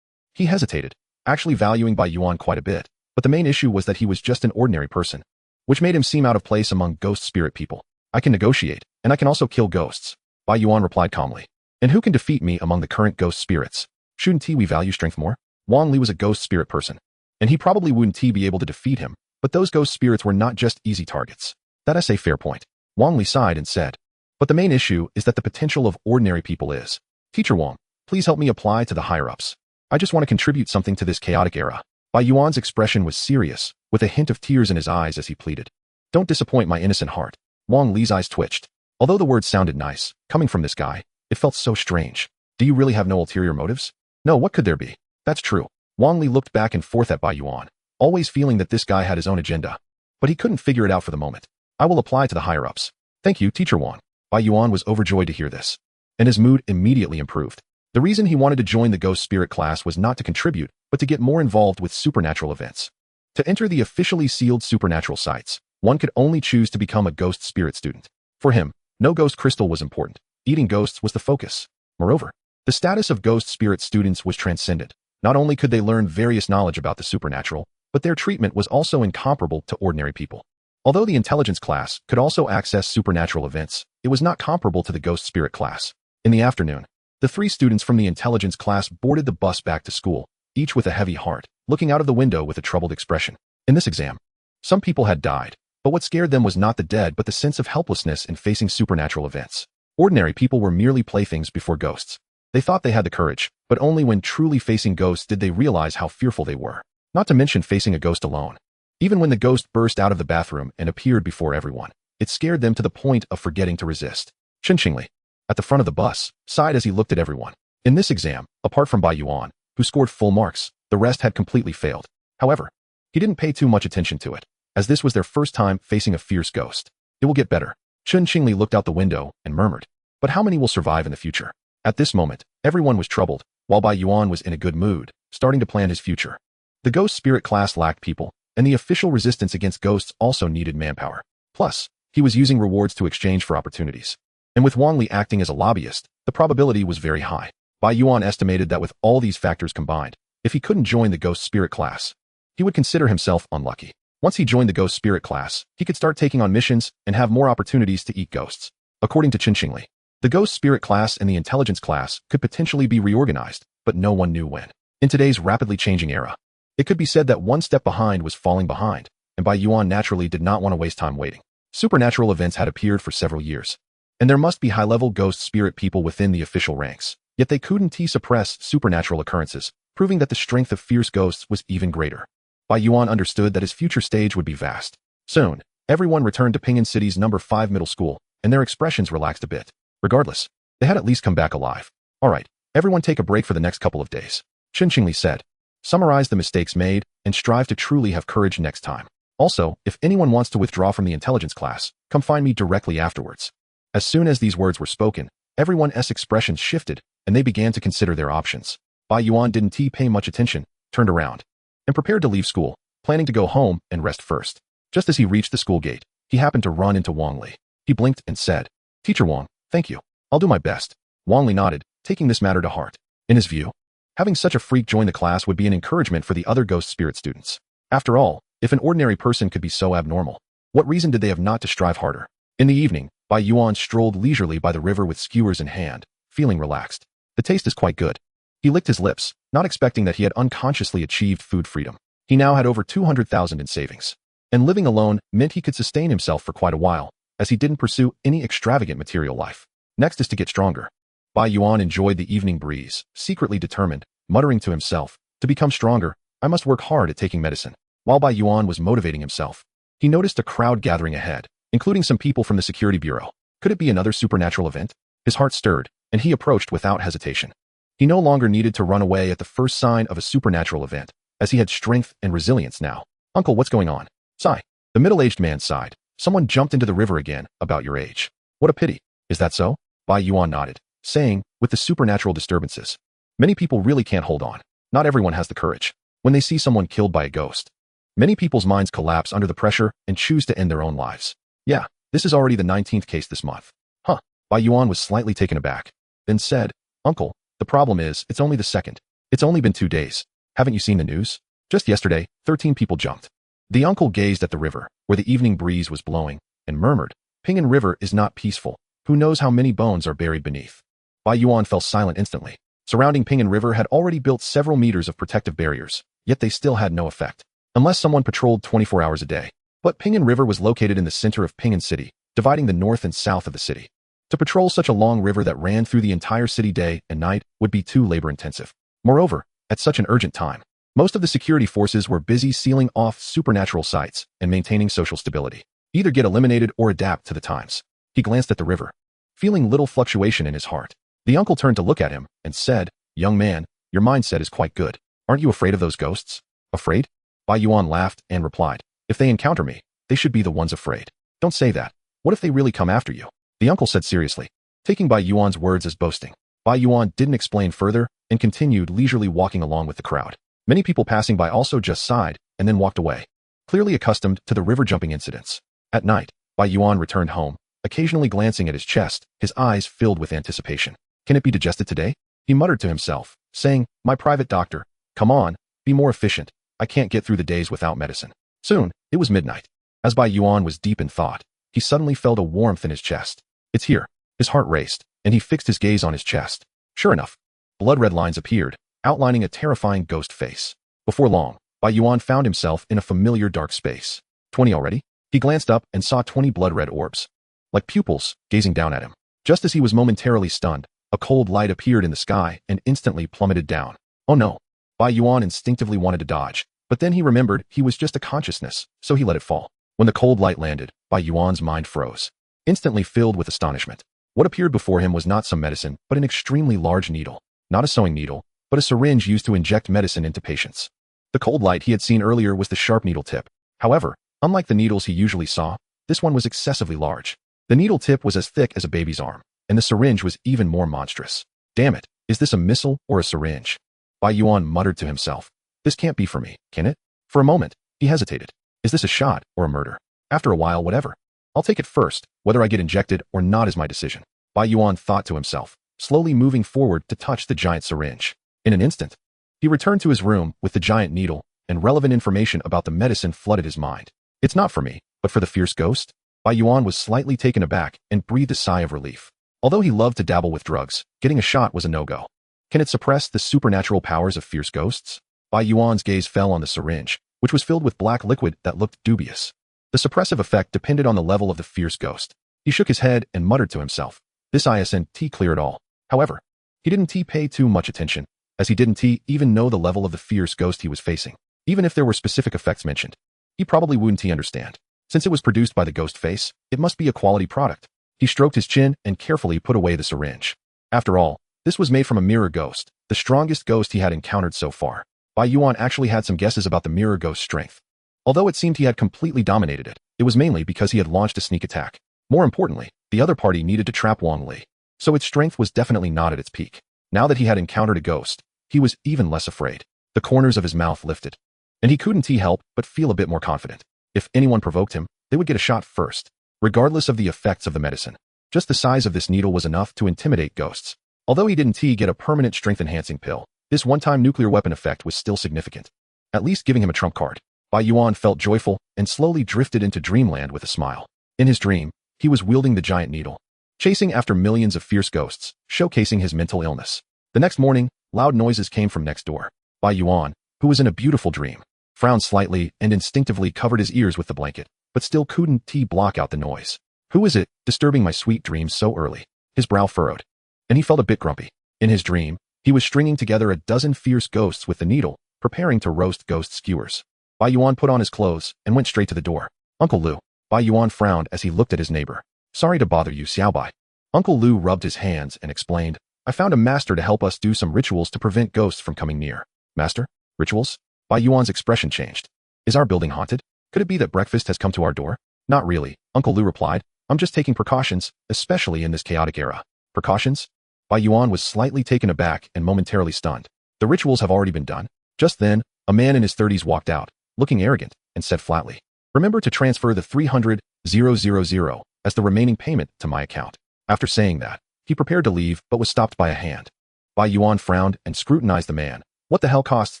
He hesitated, actually valuing Bai Yuan quite a bit, but the main issue was that he was just an ordinary person, which made him seem out of place among ghost spirit people. I can negotiate, and I can also kill ghosts, Bai Yuan replied calmly. And who can defeat me among the current ghost spirits? Shouldn't we value strength more? Wang Li was a ghost spirit person, and he probably wouldn't be able to defeat him, but those ghost spirits were not just easy targets. That's a fair point. Wang Li sighed and said, but the main issue is that the potential of ordinary people is. Teacher Wang, please help me apply to the higher-ups. I just want to contribute something to this chaotic era. Bai Yuan's expression was serious, with a hint of tears in his eyes as he pleaded. Don't disappoint my innocent heart. Wang Li's eyes twitched. Although the words sounded nice, coming from this guy, it felt so strange. Do you really have no ulterior motives? No, what could there be? That's true. Wang Li looked back and forth at Bai Yuan, always feeling that this guy had his own agenda. But he couldn't figure it out for the moment. I will apply to the higher-ups. Thank you, Teacher Wang. Bai Yuan was overjoyed to hear this, and his mood immediately improved. The reason he wanted to join the ghost spirit class was not to contribute, but to get more involved with supernatural events. To enter the officially sealed supernatural sites, one could only choose to become a ghost spirit student. For him, no ghost crystal was important. Eating ghosts was the focus. Moreover, the status of ghost spirit students was transcendent. Not only could they learn various knowledge about the supernatural, but their treatment was also incomparable to ordinary people. Although the intelligence class could also access supernatural events, it was not comparable to the ghost spirit class. In the afternoon, the 3 students from the intelligence class boarded the bus back to school, each with a heavy heart, looking out of the window with a troubled expression. In this exam, some people had died, but what scared them was not the dead but the sense of helplessness in facing supernatural events. Ordinary people were merely playthings before ghosts. They thought they had the courage, but only when truly facing ghosts did they realize how fearful they were. Not to mention facing a ghost alone. Even when the ghost burst out of the bathroom and appeared before everyone, it scared them to the point of forgetting to resist. Qingqingli, at the front of the bus, sighed as he looked at everyone. In this exam, apart from Bai Yuan, who scored full marks, the rest had completely failed. However, he didn't pay too much attention to it, as this was their first time facing a fierce ghost. It will get better. Qingqingli looked out the window and murmured, but how many will survive in the future? At this moment, everyone was troubled, while Bai Yuan was in a good mood, starting to plan his future. The ghost spirit class lacked people, and the official resistance against ghosts also needed manpower. Plus, he was using rewards to exchange for opportunities. And with Wang Li acting as a lobbyist, the probability was very high. Bai Yuan estimated that with all these factors combined, if he couldn't join the ghost spirit class, he would consider himself unlucky. Once he joined the ghost spirit class, he could start taking on missions and have more opportunities to eat ghosts. According to Qingqingli, the ghost spirit class and the intelligence class could potentially be reorganized, but no one knew when. In today's rapidly changing era, it could be said that one step behind was falling behind, and Bai Yuan naturally did not want to waste time waiting. Supernatural events had appeared for several years, and there must be high-level ghost spirit people within the official ranks, yet they couldn't suppress supernatural occurrences, proving that the strength of fierce ghosts was even greater. Bai Yuan understood that his future stage would be vast. Soon, everyone returned to Pingan City's number 5 middle school, and their expressions relaxed a bit. Regardless, they had at least come back alive. All right, everyone take a break for the next couple of days. Qingqingli said. Summarize the mistakes made and strive to truly have courage next time. Also, if anyone wants to withdraw from the intelligence class, come find me directly afterwards. As soon as these words were spoken, everyone's expressions shifted, and they began to consider their options. Bai Yuan didn't pay much attention, turned around, and prepared to leave school, planning to go home and rest first. Just as he reached the school gate, he happened to run into Wang Li. He blinked and said, Teacher Wang, thank you. I'll do my best. Wang Li nodded, taking this matter to heart. In his view, having such a freak join the class would be an encouragement for the other ghost spirit students. After all, if an ordinary person could be so abnormal, what reason did they have not to strive harder? In the evening, Bai Yuan strolled leisurely by the river with skewers in hand, feeling relaxed. The taste is quite good. He licked his lips, not expecting that he had unconsciously achieved food freedom. He now had over 200,000 in savings. And living alone meant he could sustain himself for quite a while, as he didn't pursue any extravagant material life. Next is to get stronger. Bai Yuan enjoyed the evening breeze, secretly determined, muttering to himself, to become stronger, I must work hard at taking medicine. While Bai Yuan was motivating himself, he noticed a crowd gathering ahead, including some people from the security bureau. Could it be another supernatural event? His heart stirred, and he approached without hesitation. He no longer needed to run away at the first sign of a supernatural event, as he had strength and resilience now. Uncle, what's going on? Sigh. The middle-aged man sighed. Someone jumped into the river again, about your age. What a pity. Is that so? Bai Yuan nodded, saying, with the supernatural disturbances, many people really can't hold on. Not everyone has the courage. When they see someone killed by a ghost, many people's minds collapse under the pressure and choose to end their own lives. Yeah, this is already the 19th case this month. Huh. Bai Yuan was slightly taken aback, then said, Uncle, the problem is, it's only the second. It's only been 2 days. Haven't you seen the news? Just yesterday, 13 people jumped. The uncle gazed at the river, where the evening breeze was blowing, and murmured, Pingan River is not peaceful. Who knows how many bones are buried beneath? Bai Yuan fell silent instantly. Surrounding Pingan River had already built several meters of protective barriers, yet they still had no effect, unless someone patrolled 24 hours a day. But Pingan River was located in the center of Pingan City, dividing the north and south of the city. To patrol such a long river that ran through the entire city day and night would be too labor-intensive. Moreover, at such an urgent time, most of the security forces were busy sealing off supernatural sites and maintaining social stability. Either get eliminated or adapt to the times. He glanced at the river, feeling little fluctuation in his heart. The uncle turned to look at him and said, Young man, your mindset is quite good. Aren't you afraid of those ghosts? Afraid? Bai Yuan laughed and replied, If they encounter me, they should be the ones afraid. Don't say that. What if they really come after you? The uncle said seriously, taking Bai Yuan's words as boasting. Bai Yuan didn't explain further and continued leisurely walking along with the crowd. Many people passing by also just sighed and then walked away, clearly accustomed to the river jumping incidents. At night, Bai Yuan returned home, occasionally glancing at his chest, his eyes filled with anticipation. Can it be digested today? He muttered to himself, saying, My private doctor, come on, be more efficient. I can't get through the days without medicine. Soon, it was midnight. As Bai Yuan was deep in thought, he suddenly felt a warmth in his chest. It's here. His heart raced, and he fixed his gaze on his chest. Sure enough, blood-red lines appeared, outlining a terrifying ghost face. Before long, Bai Yuan found himself in a familiar dark space. 20 already? He glanced up and saw 20 blood-red orbs, like pupils, gazing down at him. Just as he was momentarily stunned, a cold light appeared in the sky and instantly plummeted down. Oh no! Bai Yuan instinctively wanted to dodge, but then he remembered he was just a consciousness, so he let it fall. When the cold light landed, Bai Yuan's mind froze, instantly filled with astonishment. What appeared before him was not some medicine, but an extremely large needle. Not a sewing needle, but a syringe used to inject medicine into patients. The cold light he had seen earlier was the sharp needle tip. However, unlike the needles he usually saw, this one was excessively large. The needle tip was as thick as a baby's arm, and the syringe was even more monstrous. Damn it, is this a missile or a syringe? Bai Yuan muttered to himself. This can't be for me, can it? For a moment, he hesitated. Is this a shot or a murder? After a while, whatever. I'll take it first. Whether I get injected or not is my decision. Bai Yuan thought to himself, slowly moving forward to touch the giant syringe. In an instant, he returned to his room with the giant needle, and relevant information about the medicine flooded his mind. It's not for me, but for the fierce ghost? Bai Yuan was slightly taken aback and breathed a sigh of relief. Although he loved to dabble with drugs, getting a shot was a no-go. Can it suppress the supernatural powers of fierce ghosts? Bai Yuan's gaze fell on the syringe, which was filled with black liquid that looked dubious. The suppressive effect depended on the level of the fierce ghost. He shook his head and muttered to himself, This isn't clear at all. However, he didn't pay too much attention, as he didn't even know the level of the fierce ghost he was facing. Even if there were specific effects mentioned, he probably wouldn't understand. Since it was produced by the ghost face, it must be a quality product. He stroked his chin and carefully put away the syringe. After all, this was made from a mirror ghost, the strongest ghost he had encountered so far. Bai Yuan actually had some guesses about the mirror ghost's strength. Although it seemed he had completely dominated it, it was mainly because he had launched a sneak attack. More importantly, the other party needed to trap Wang Li, so its strength was definitely not at its peak. Now that he had encountered a ghost, he was even less afraid. The corners of his mouth lifted, and he couldn't help but feel a bit more confident. If anyone provoked him, they would get a shot first, regardless of the effects of the medicine. Just the size of this needle was enough to intimidate ghosts. Although he didn't get a permanent strength-enhancing pill, this one-time nuclear weapon effect was still significant, at least giving him a trump card. Bai Yuan felt joyful and slowly drifted into dreamland with a smile. In his dream, he was wielding the giant needle, chasing after millions of fierce ghosts, showcasing his mental illness. The next morning, loud noises came from next door. Bai Yuan, who was in a beautiful dream, frowned slightly and instinctively covered his ears with the blanket, but still couldn't block out the noise. Who is it, disturbing my sweet dreams so early? His brow furrowed, and he felt a bit grumpy. In his dream, he was stringing together a dozen fierce ghosts with the needle, preparing to roast ghost skewers. Bai Yuan put on his clothes and went straight to the door. Uncle Lu. Bai Yuan frowned as he looked at his neighbor. Sorry to bother you, Xiaobai. Uncle Lu rubbed his hands and explained, I found a master to help us do some rituals to prevent ghosts from coming near. Master? Rituals? Bai Yuan's expression changed. Is our building haunted? Could it be that breakfast has come to our door? Not really, Uncle Lu replied. I'm just taking precautions, especially in this chaotic era. Precautions? Bai Yuan was slightly taken aback and momentarily stunned. The rituals have already been done. Just then, a man in his 30s walked out, looking arrogant, and said flatly, "Remember to transfer the 300,000 as the remaining payment to my account." After saying that, he prepared to leave but was stopped by a hand. Bai Yuan frowned and scrutinized the man. "What the hell costs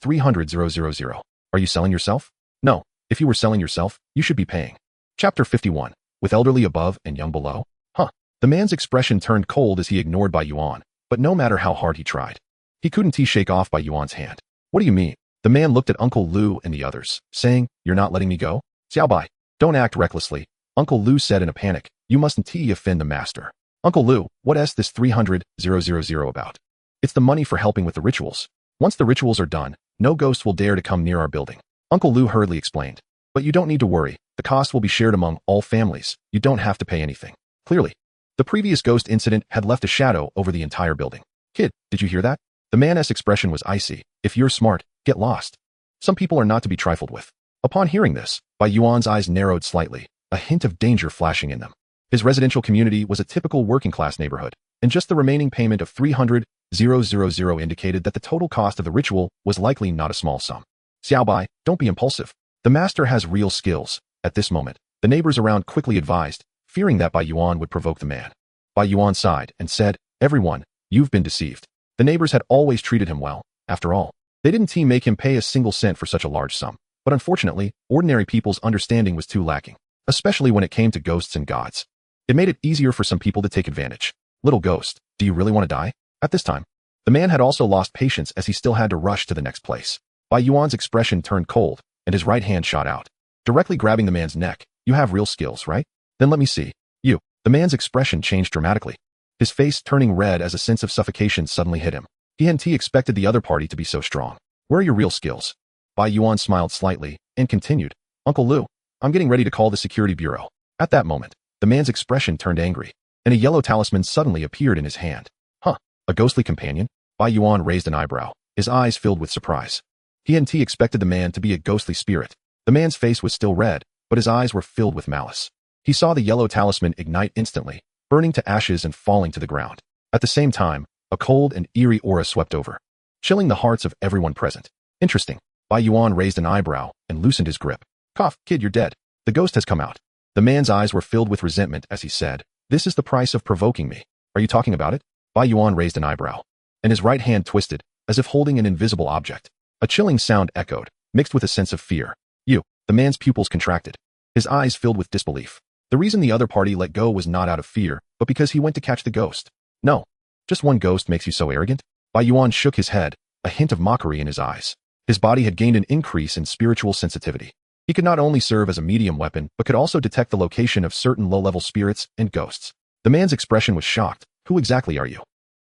300,000? Are you selling yourself?" "No. If you were selling yourself, you should be paying." Chapter 51. With elderly above and young below? Huh. The man's expression turned cold as he ignored Bai Yuan, but no matter how hard he tried, he couldn't shake off Bai Yuan's hand. "What do you mean?" The man looked at Uncle Lu and the others, saying, "You're not letting me go? Xiao Bai, don't act recklessly," Uncle Lu said in a panic. "You mustn't offend the master." "Uncle Lu, what's this 300,000 about?" "It's the money for helping with the rituals. Once the rituals are done, no ghosts will dare to come near our building," Uncle Lu hurriedly explained. "But you don't need to worry. The cost will be shared among all families. You don't have to pay anything." Clearly, the previous ghost incident had left a shadow over the entire building. "Kid, did you hear that?" The man's expression was icy. "If you're smart, get lost. Some people are not to be trifled with." Upon hearing this, Bai Yuan's eyes narrowed slightly, a hint of danger flashing in them. His residential community was a typical working-class neighborhood, and just the remaining payment of 300,000 indicated that the total cost of the ritual was likely not a small sum. "Xiao Bai, don't be impulsive. The master has real skills." At this moment, the neighbors around quickly advised, fearing that Bai Yuan would provoke the man. Bai Yuan sighed and said, "Everyone, you've been deceived." The neighbors had always treated him well. After all, they didn't make him pay a single cent for such a large sum. But unfortunately, ordinary people's understanding was too lacking, especially when it came to ghosts and gods. It made it easier for some people to take advantage. "Little ghost, do you really want to die?" At this time, the man had also lost patience as he still had to rush to the next place. Bai Yuan's expression turned cold, and his right hand shot out, directly grabbing the man's neck. "You have real skills, right? Then let me see. You." The man's expression changed dramatically, his face turning red as a sense of suffocation suddenly hit him. He hadn't expected the other party to be so strong. "Where are your real skills?" Bai Yuan smiled slightly and continued, "Uncle Lu, I'm getting ready to call the security bureau." At that moment, the man's expression turned angry, and a yellow talisman suddenly appeared in his hand. "Huh, a ghostly companion?" Bai Yuan raised an eyebrow, his eyes filled with surprise. He hadn't expected the man to be a ghostly spirit. The man's face was still red, but his eyes were filled with malice. He saw the yellow talisman ignite instantly, burning to ashes and falling to the ground. At the same time, a cold and eerie aura swept over, chilling the hearts of everyone present. "Interesting." Bai Yuan raised an eyebrow and loosened his grip. "Cough, kid, you're dead. The ghost has come out." The man's eyes were filled with resentment as he said, "This is the price of provoking me. Are you talking about it?" Bai Yuan raised an eyebrow, and his right hand twisted, as if holding an invisible object. A chilling sound echoed, mixed with a sense of fear. "You." The man's pupils contracted, his eyes filled with disbelief. The reason the other party let go was not out of fear, but because he went to catch the ghost. "No. Just one ghost makes you so arrogant?" Bai Yuan shook his head, a hint of mockery in his eyes. His body had gained an increase in spiritual sensitivity. He could not only serve as a medium weapon, but could also detect the location of certain low-level spirits and ghosts. The man's expression was shocked. "Who exactly are you?"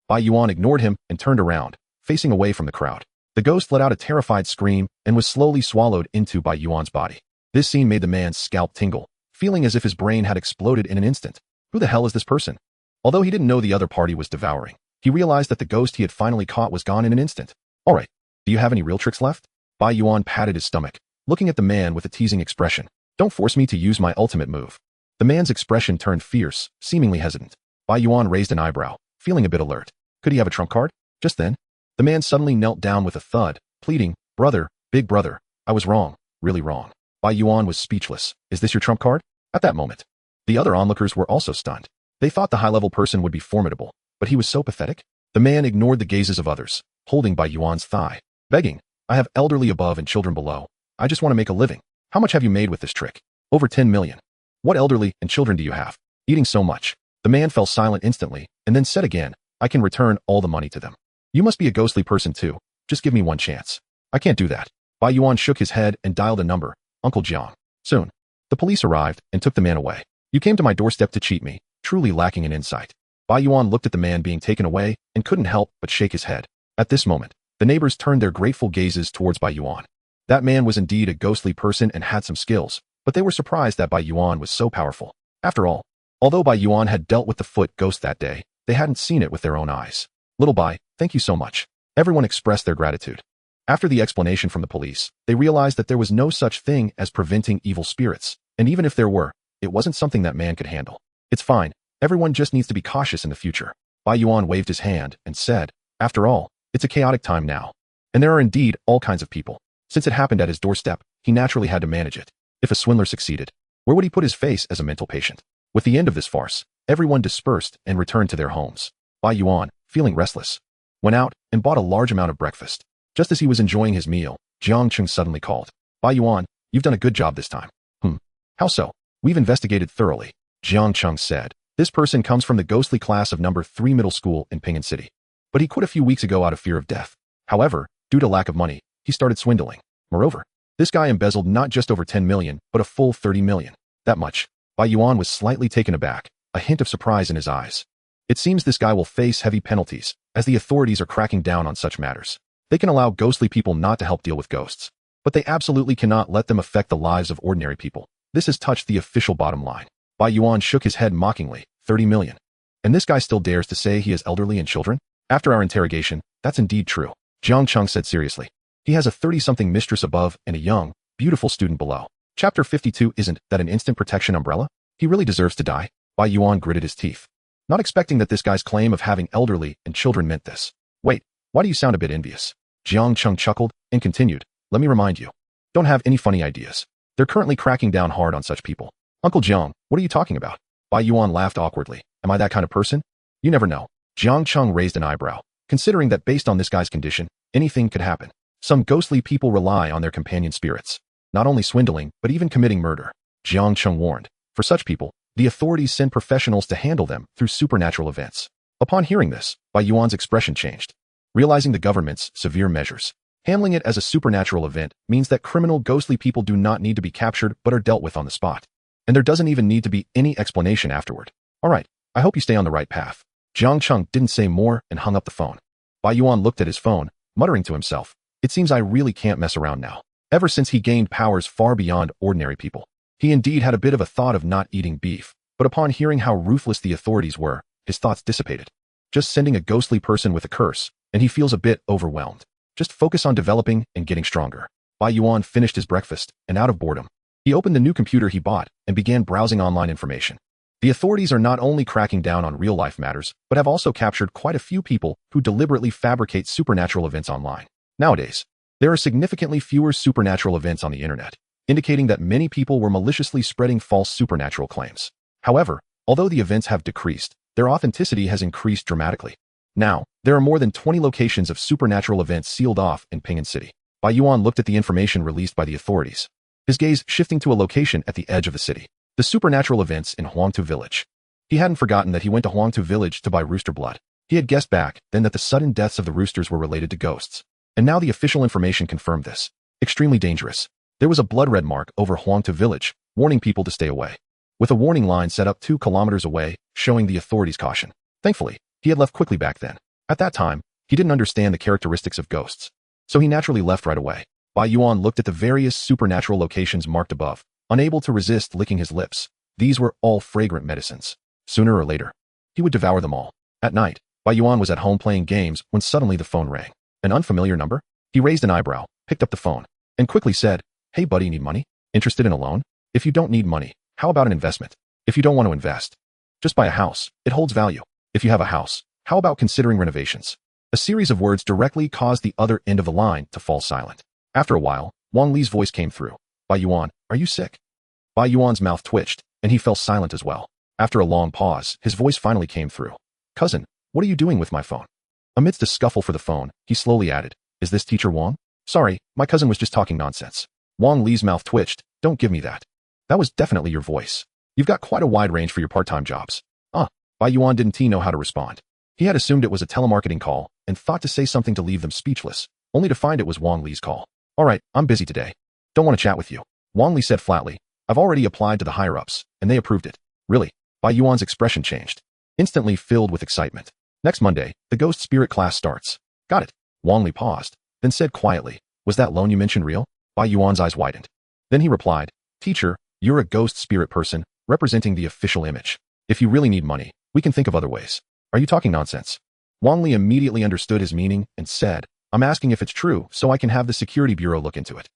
Bai Yuan ignored him and turned around, facing away from the crowd. The ghost let out a terrified scream and was slowly swallowed into Bai Yuan's body. This scene made the man's scalp tingle, feeling as if his brain had exploded in an instant. Who the hell is this person? Although he didn't know the other party was devouring, he realized that the ghost he had finally caught was gone in an instant. "All right. Do you have any real tricks left?" Bai Yuan patted his stomach, looking at the man with a teasing expression. "Don't force me to use my ultimate move." The man's expression turned fierce, seemingly hesitant. Bai Yuan raised an eyebrow, feeling a bit alert. Could he have a trump card? Just then, the man suddenly knelt down with a thud, pleading, "Brother, big brother, I was wrong, really wrong." Bai Yuan was speechless. "Is this your trump card?" At that moment, the other onlookers were also stunned. They thought the high-level person would be formidable, but he was so pathetic. The man ignored the gazes of others, holding Bai Yuan's thigh, begging, "I have elderly above and children below. I just want to make a living. How much have you made with this trick?" "Over 10 million. What elderly and children do you have? Eating so much?" The man fell silent instantly, and then said again, "I can return all the money to them." "You must be a ghostly person too. Just give me one chance." "I can't do that." Bai Yuan shook his head and dialed a number. "Uncle Jiang." Soon, the police arrived and took the man away. "You came to my doorstep to cheat me, truly lacking in insight." Bai Yuan looked at the man being taken away and couldn't help but shake his head. At this moment, the neighbors turned their grateful gazes towards Bai Yuan. That man was indeed a ghostly person and had some skills, but they were surprised that Bai Yuan was so powerful. After all, although Bai Yuan had dealt with the foot ghost that day, they hadn't seen it with their own eyes. "Little Bai, thank you so much." Everyone expressed their gratitude. After the explanation from the police, they realized that there was no such thing as preventing evil spirits, and even if there were, it wasn't something that man could handle. "It's fine. Everyone just needs to be cautious in the future." Bai Yuan waved his hand and said, "After all, it's a chaotic time now. And there are indeed all kinds of people. Since it happened at his doorstep, he naturally had to manage it. If a swindler succeeded, where would he put his face as a mental patient? With the end of this farce, everyone dispersed and returned to their homes. Bai Yuan, feeling restless, went out and bought a large amount of breakfast. Just as he was enjoying his meal, Jiang Cheng suddenly called. Bai Yuan, you've done a good job this time. How so? We've investigated thoroughly, Jiang Cheng said. This person comes from the ghostly class of number 3 middle school in Pingan City. But he quit a few weeks ago out of fear of death. However, due to lack of money, he started swindling. Moreover, this guy embezzled not just over 10 million, but a full 30 million. That much. Bai Yuan was slightly taken aback, a hint of surprise in his eyes. It seems this guy will face heavy penalties, as the authorities are cracking down on such matters. They can allow ghostly people not to help deal with ghosts, but they absolutely cannot let them affect the lives of ordinary people. This has touched the official bottom line. Bai Yuan shook his head mockingly. 30 million. And this guy still dares to say he has elderly and children? After our interrogation, that's indeed true, Jiang Cheng said seriously. He has a 30-something mistress above and a young, beautiful student below. Chapter 52 Isn't that an instant protection umbrella? He really deserves to die? Bai Yuan gritted his teeth, not expecting that this guy's claim of having elderly and children meant this. Wait, why do you sound a bit envious? Jiang Cheng chuckled and continued. Let me remind you. Don't have any funny ideas. They're currently cracking down hard on such people. Uncle Jiang, what are you talking about? Bai Yuan laughed awkwardly. Am I that kind of person? You never know. Jiang Cheng raised an eyebrow, considering that based on this guy's condition, anything could happen. Some ghostly people rely on their companion spirits, not only swindling, but even committing murder. Jiang Cheng warned. For such people, the authorities send professionals to handle them through supernatural events. Upon hearing this, Bai Yuan's expression changed. Realizing the government's severe measures, handling it as a supernatural event means that criminal ghostly people do not need to be captured but are dealt with on the spot. And there doesn't even need to be any explanation afterward. All right, I hope you stay on the right path. Jiang Cheng didn't say more and hung up the phone. Bai Yuan looked at his phone, muttering to himself, it seems I really can't mess around now. Ever since he gained powers far beyond ordinary people, he indeed had a bit of a thought of not eating beef, but upon hearing how ruthless the authorities were, his thoughts dissipated. Just sending a ghostly person with a curse, and he feels a bit overwhelmed. Just focus on developing and getting stronger. Bai Yuan finished his breakfast, and out of boredom, he opened the new computer he bought and began browsing online information. The authorities are not only cracking down on real-life matters, but have also captured quite a few people who deliberately fabricate supernatural events online. Nowadays, there are significantly fewer supernatural events on the internet, indicating that many people were maliciously spreading false supernatural claims. However, although the events have decreased, their authenticity has increased dramatically. Now, there are more than 20 locations of supernatural events sealed off in Pingan City. Bai Yuan looked at the information released by the authorities, his gaze shifting to a location at the edge of the city. The supernatural events in Huangtu Village. He hadn't forgotten that he went to Huangtu Village to buy rooster blood. He had guessed back then that the sudden deaths of the roosters were related to ghosts. And now the official information confirmed this. Extremely dangerous. There was a blood red mark over Huangtu Village, warning people to stay away, with a warning line set up 2 kilometers away, showing the authorities' caution. Thankfully, he had left quickly back then. At that time, he didn't understand the characteristics of ghosts, so he naturally left right away. Bai Yuan looked at the various supernatural locations marked above, unable to resist licking his lips. These were all fragrant medicines. Sooner or later, he would devour them all. At night, Bai Yuan was at home playing games when suddenly the phone rang. An unfamiliar number? He raised an eyebrow, picked up the phone, and quickly said, Hey buddy, need money? Interested in a loan? If you don't need money, how about an investment? If you don't want to invest, just buy a house. It holds value. If you have a house, how about considering renovations? A series of words directly caused the other end of the line to fall silent. After a while, Wang Li's voice came through. Bai Yuan, are you sick? Bai Yuan's mouth twitched, and he fell silent as well. After a long pause, his voice finally came through. Cousin, what are you doing with my phone? Amidst a scuffle for the phone, he slowly added, Is this teacher Wang? Sorry, my cousin was just talking nonsense. Wang Li's mouth twitched. Don't give me that. That was definitely your voice. You've got quite a wide range for your part-time jobs. Bai Yuan didn't know how to respond. He had assumed it was a telemarketing call and thought to say something to leave them speechless, only to find it was Wang Li's call. All right, I'm busy today. Don't want to chat with you. Wang Li said flatly. I've already applied to the higher-ups, and they approved it. Really? Bai Yuan's expression changed, instantly filled with excitement. Next Monday, the ghost spirit class starts. Got it. Wang Li paused, then said quietly, Was that loan you mentioned real? Bai Yuan's eyes widened. Then he replied, Teacher, you're a ghost spirit person, representing the official image. If you really need money, we can think of other ways. Are you talking nonsense? Wang Li immediately understood his meaning and said, I'm asking if it's true so I can have the security bureau look into it.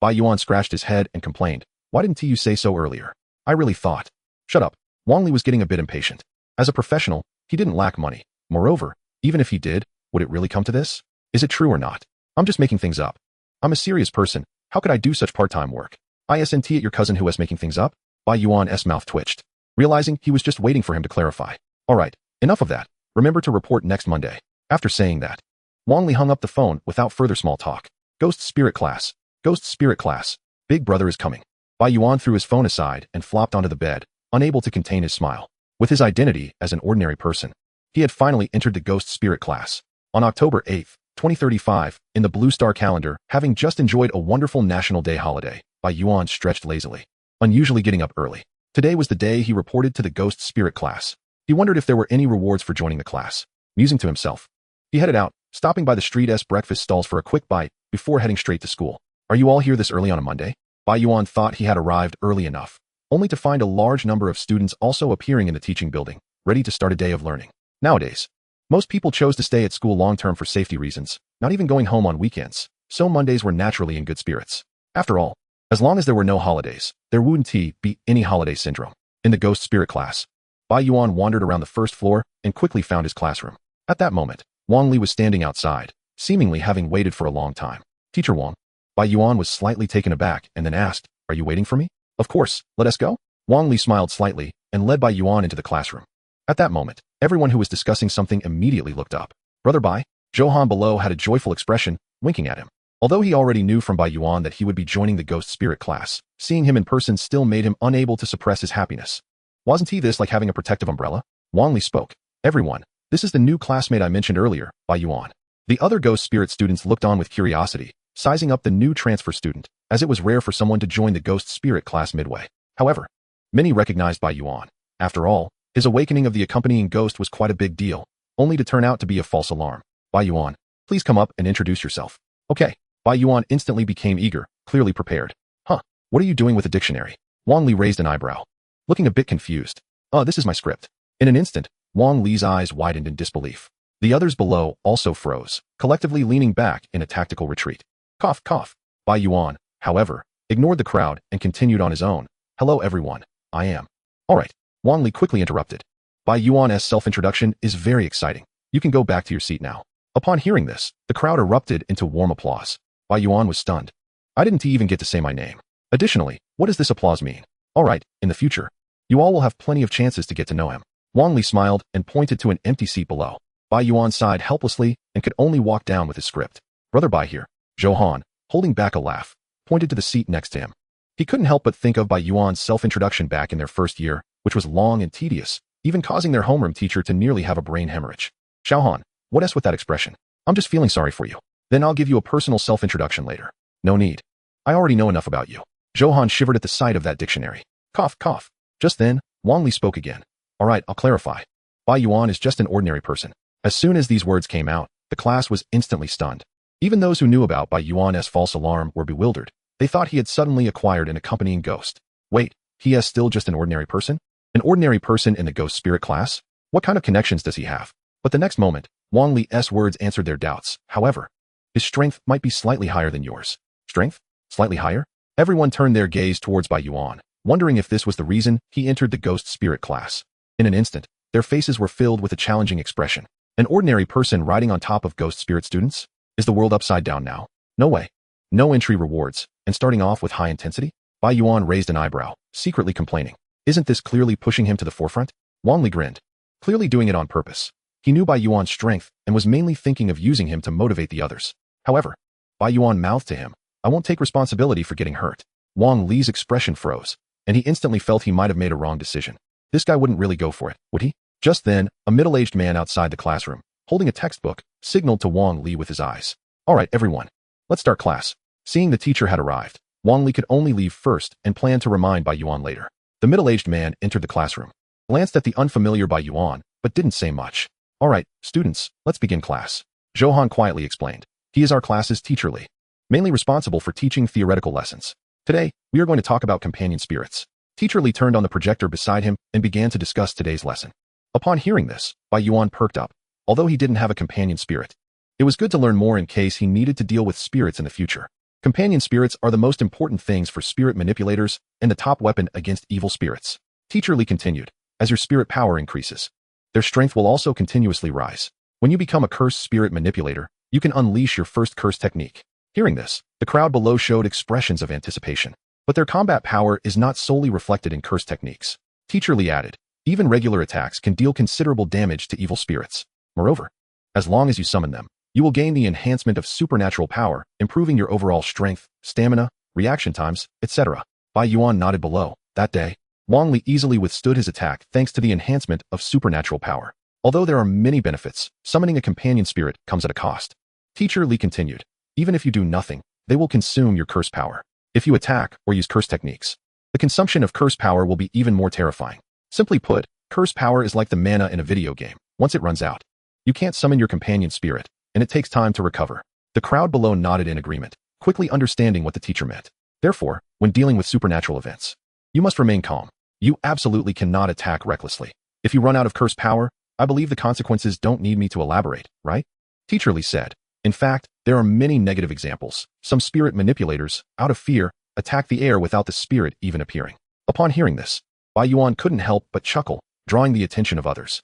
Bai Yuan scratched his head and complained. Why didn't you say so earlier? I really thought. Shut up. Wang Li was getting a bit impatient. As a professional, he didn't lack money. Moreover, even if he did, would it really come to this? Is it true or not? I'm just making things up. I'm a serious person. How could I do such part-time work? Isn't it your cousin who was making things up? Bai Yuan's mouth twitched, realizing he was just waiting for him to clarify. Alright, enough of that. Remember to report next Monday. After saying that, Wang Li hung up the phone without further small talk. Ghost Spirit Class. Ghost Spirit Class. Big Brother is coming. Bai Yuan threw his phone aside and flopped onto the bed, unable to contain his smile. With his identity as an ordinary person, he had finally entered the Ghost Spirit Class. On October 8, 2035, in the Blue Star calendar, having just enjoyed a wonderful National Day holiday, Bai Yuan stretched lazily, unusually getting up early. Today was the day he reported to the Ghost Spirit Class. He wondered if there were any rewards for joining the class. Musing to himself, he headed out, stopping by the street's breakfast stalls for a quick bite before heading straight to school. Are you all here this early on a Monday? Bai Yuan thought he had arrived early enough, only to find a large number of students also appearing in the teaching building, ready to start a day of learning. Nowadays, most people chose to stay at school long-term for safety reasons, not even going home on weekends, so Mondays were naturally in good spirits. After all, as long as there were no holidays, there wouldn't be any holiday syndrome. In the Ghost Spirit Class, Bai Yuan wandered around the first floor and quickly found his classroom. At that moment, Wang Li was standing outside, seemingly having waited for a long time. Teacher Wang. Bai Yuan was slightly taken aback and then asked, are you waiting for me? Of course, let us go. Wang Li smiled slightly and led Bai Yuan into the classroom. At that moment, everyone who was discussing something immediately looked up. Brother Bai, Johan below had a joyful expression, winking at him. Although he already knew from Bai Yuan that he would be joining the Ghost Spirit Class, seeing him in person still made him unable to suppress his happiness. Wasn't he this like having a protective umbrella? Wang Li spoke. Everyone, this is the new classmate I mentioned earlier, Bai Yuan. The other Ghost Spirit students looked on with curiosity, sizing up the new transfer student, as it was rare for someone to join the Ghost Spirit Class midway. However, many recognized Bai Yuan. After all, his awakening of the accompanying ghost was quite a big deal, only to turn out to be a false alarm. Bai Yuan, please come up and introduce yourself. Okay. Bai Yuan instantly became eager, clearly prepared. Huh, what are you doing with a dictionary? Wang Li raised an eyebrow, looking a bit confused. This is my script. In an instant, Wang Li's eyes widened in disbelief. The others below also froze, collectively leaning back in a tactical retreat. Cough, cough. Bai Yuan, however, ignored the crowd and continued on his own. Hello everyone, I am. Alright, Wang Li quickly interrupted. Bai Yuan's self-introduction is very exciting. You can go back to your seat now. Upon hearing this, the crowd erupted into warm applause. Bai Yuan was stunned. I didn't even get to say my name. Additionally, what does this applause mean? Alright, in the future, you all will have plenty of chances to get to know him. Wang Li smiled and pointed to an empty seat below. Bai Yuan sighed helplessly and could only walk down with his script. Brother Bai here. Johan, holding back a laugh, pointed to the seat next to him. He couldn't help but think of Bai Yuan's self-introduction back in their first year, which was long and tedious, even causing their homeroom teacher to nearly have a brain hemorrhage. Xiaohan, what else with that expression? I'm just feeling sorry for you. Then I'll give you a personal self-introduction later. No need. I already know enough about you. Johan shivered at the sight of that dictionary. Cough, cough. Just then, Wang Li spoke again. Alright, I'll clarify. Bai Yuan is just an ordinary person. As soon as these words came out, the class was instantly stunned. Even those who knew about Bai Yuan's false alarm were bewildered. They thought he had suddenly acquired an accompanying ghost. Wait, he is still just an ordinary person? An ordinary person in the Ghost Spirit Class? What kind of connections does he have? But the next moment, Wang Li's words answered their doubts. However, his strength might be slightly higher than yours. Strength? Slightly higher? Everyone turned their gaze towards Bai Yuan, wondering if this was the reason he entered the Ghost Spirit Class. In an instant, their faces were filled with a challenging expression. An ordinary person riding on top of Ghost Spirit students? Is the world upside down now? No way. No entry rewards, and starting off with high intensity? Bai Yuan raised an eyebrow, secretly complaining. Isn't this clearly pushing him to the forefront? Wang Li grinned, clearly doing it on purpose. He knew Bai Yuan's strength and was mainly thinking of using him to motivate the others. However, Bai Yuan mouthed to him, I won't take responsibility for getting hurt. Wang Li's expression froze, and he instantly felt he might have made a wrong decision. This guy wouldn't really go for it, would he? Just then, a middle-aged man outside the classroom, holding a textbook, signaled to Wang Li with his eyes. Alright everyone, let's start class. Seeing the teacher had arrived, Wang Li could only leave first and planned to remind Bai Yuan later. The middle-aged man entered the classroom, glanced at the unfamiliar Bai Yuan, but didn't say much. Alright, students, let's begin class. Johan quietly explained. He is our class's teacher Li, mainly responsible for teaching theoretical lessons. Today, we are going to talk about companion spirits. Teacher Li turned on the projector beside him and began to discuss today's lesson. Upon hearing this, Bai Yuan perked up. Although he didn't have a companion spirit, it was good to learn more in case he needed to deal with spirits in the future. Companion spirits are the most important things for spirit manipulators and the top weapon against evil spirits. Teacher Li continued, as your spirit power increases, their strength will also continuously rise. When you become a cursed spirit manipulator, You can unleash your first curse technique. Hearing this, the crowd below showed expressions of anticipation. But their combat power is not solely reflected in curse techniques. Teacher Lee added, even regular attacks can deal considerable damage to evil spirits. Moreover, as long as you summon them, you will gain the enhancement of supernatural power, improving your overall strength, stamina, reaction times, etc. Bai Yuan nodded below. That day, Wang Li easily withstood his attack thanks to the enhancement of supernatural power. Although there are many benefits, summoning a companion spirit comes at a cost. Teacher Li continued, even if you do nothing, they will consume your curse power. If you attack or use curse techniques, the consumption of curse power will be even more terrifying. Simply put, curse power is like the mana in a video game. Once it runs out, you can't summon your companion spirit, and it takes time to recover. The crowd below nodded in agreement, quickly understanding what the teacher meant. Therefore, when dealing with supernatural events, you must remain calm. You absolutely cannot attack recklessly. If you run out of curse power, I believe the consequences don't need me to elaborate, right? Teacher Lee said. In fact, there are many negative examples. Some spirit manipulators, out of fear, attack the air without the spirit even appearing. Upon hearing this, Bai Yuan couldn't help but chuckle, drawing the attention of others.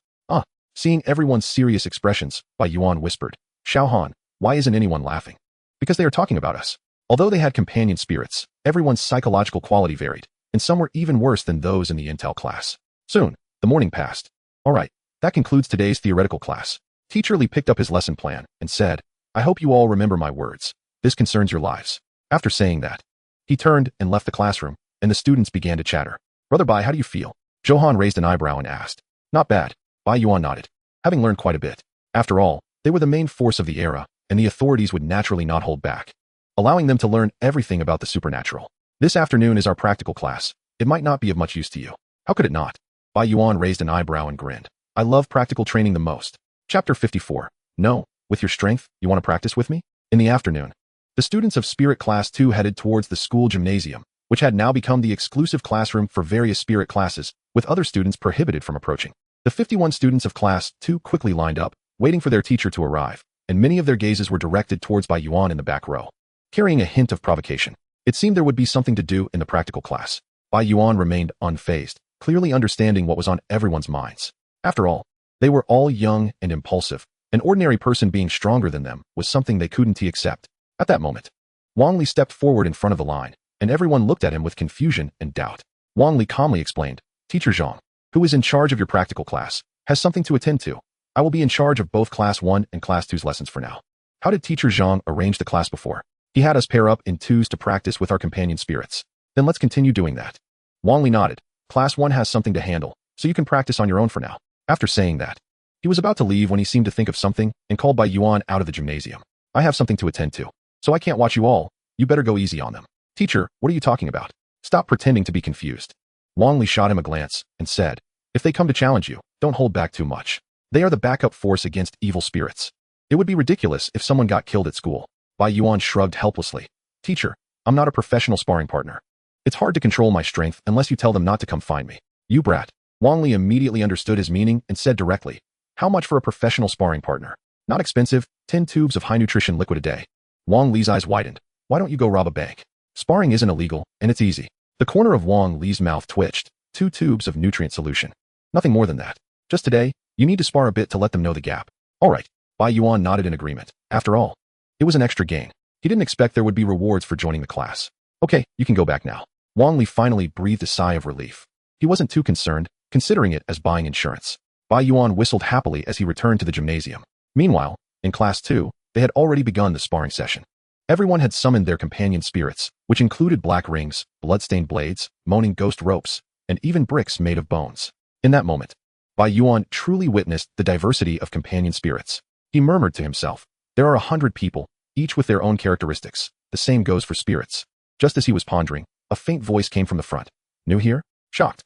Seeing everyone's serious expressions, Bai Yuan whispered, Xiao Han, why isn't anyone laughing? Because they are talking about us. Although they had companion spirits, everyone's psychological quality varied, and some were even worse than those in the Intel class. Soon, the morning passed. All right, that concludes today's theoretical class. Teacher Lee picked up his lesson plan and said, I hope you all remember my words. This concerns your lives. After saying that, he turned and left the classroom, and the students began to chatter. Brother Bai, how do you feel? Johan raised an eyebrow and asked. Not bad. Bai Yuan nodded, having learned quite a bit. After all, they were the main force of the era, and the authorities would naturally not hold back, allowing them to learn everything about the supernatural. This afternoon is our practical class. It might not be of much use to you. How could it not? Bai Yuan raised an eyebrow and grinned. I love practical training the most. Chapter 54. No, with your strength, you want to practice with me? In the afternoon, the students of Spirit Class 2 headed towards the school gymnasium, which had now become the exclusive classroom for various spirit classes, with other students prohibited from approaching. The 51 students of Class 2 quickly lined up, waiting for their teacher to arrive, and many of their gazes were directed towards Bai Yuan in the back row, carrying a hint of provocation. It seemed there would be something to do in the practical class. Bai Yuan remained unfazed, clearly understanding what was on everyone's minds. After all, they were all young and impulsive. An ordinary person being stronger than them was something they couldn't accept. At that moment, Wang Li stepped forward in front of the line, and everyone looked at him with confusion and doubt. Wang Li calmly explained, Teacher Zhang, who is in charge of your practical class, has something to attend to. I will be in charge of both Class 1 and Class 2's lessons for now. How did Teacher Zhang arrange the class before? He had us pair up in twos to practice with our companion spirits. Then let's continue doing that. Wang Li nodded. Class 1 has something to handle, so you can practice on your own for now. After saying that, he was about to leave when he seemed to think of something and called Bai Yuan out of the gymnasium. I have something to attend to, so I can't watch you all. You better go easy on them. Teacher, what are you talking about? Stop pretending to be confused. Wang Li shot him a glance and said, if they come to challenge you, don't hold back too much. They are the backup force against evil spirits. It would be ridiculous if someone got killed at school. Bai Yuan shrugged helplessly. Teacher, I'm not a professional sparring partner. It's hard to control my strength unless you tell them not to come find me. You brat. Wang Li immediately understood his meaning and said directly, how much for a professional sparring partner? Not expensive, 10 tubes of high nutrition liquid a day. Wang Li's eyes widened. Why don't you go rob a bank? Sparring isn't illegal, and it's easy. The corner of Wang Li's mouth twitched. 2 tubes of nutrient solution. Nothing more than that. Just today, you need to spar a bit to let them know the gap. All right. Bai Yuan nodded in agreement. After all, it was an extra gain. He didn't expect there would be rewards for joining the class. Okay, you can go back now. Wang Li finally breathed a sigh of relief. He wasn't too concerned, considering it as buying insurance. Bai Yuan whistled happily as he returned to the gymnasium. Meanwhile, in Class 2, they had already begun the sparring session. Everyone had summoned their companion spirits, which included black rings, blood-stained blades, moaning ghost ropes, and even bricks made of bones. In that moment, Bai Yuan truly witnessed the diversity of companion spirits. He murmured to himself, there are 100 people, each with their own characteristics. The same goes for spirits. Just as he was pondering, a faint voice came from the front. New here? Shocked.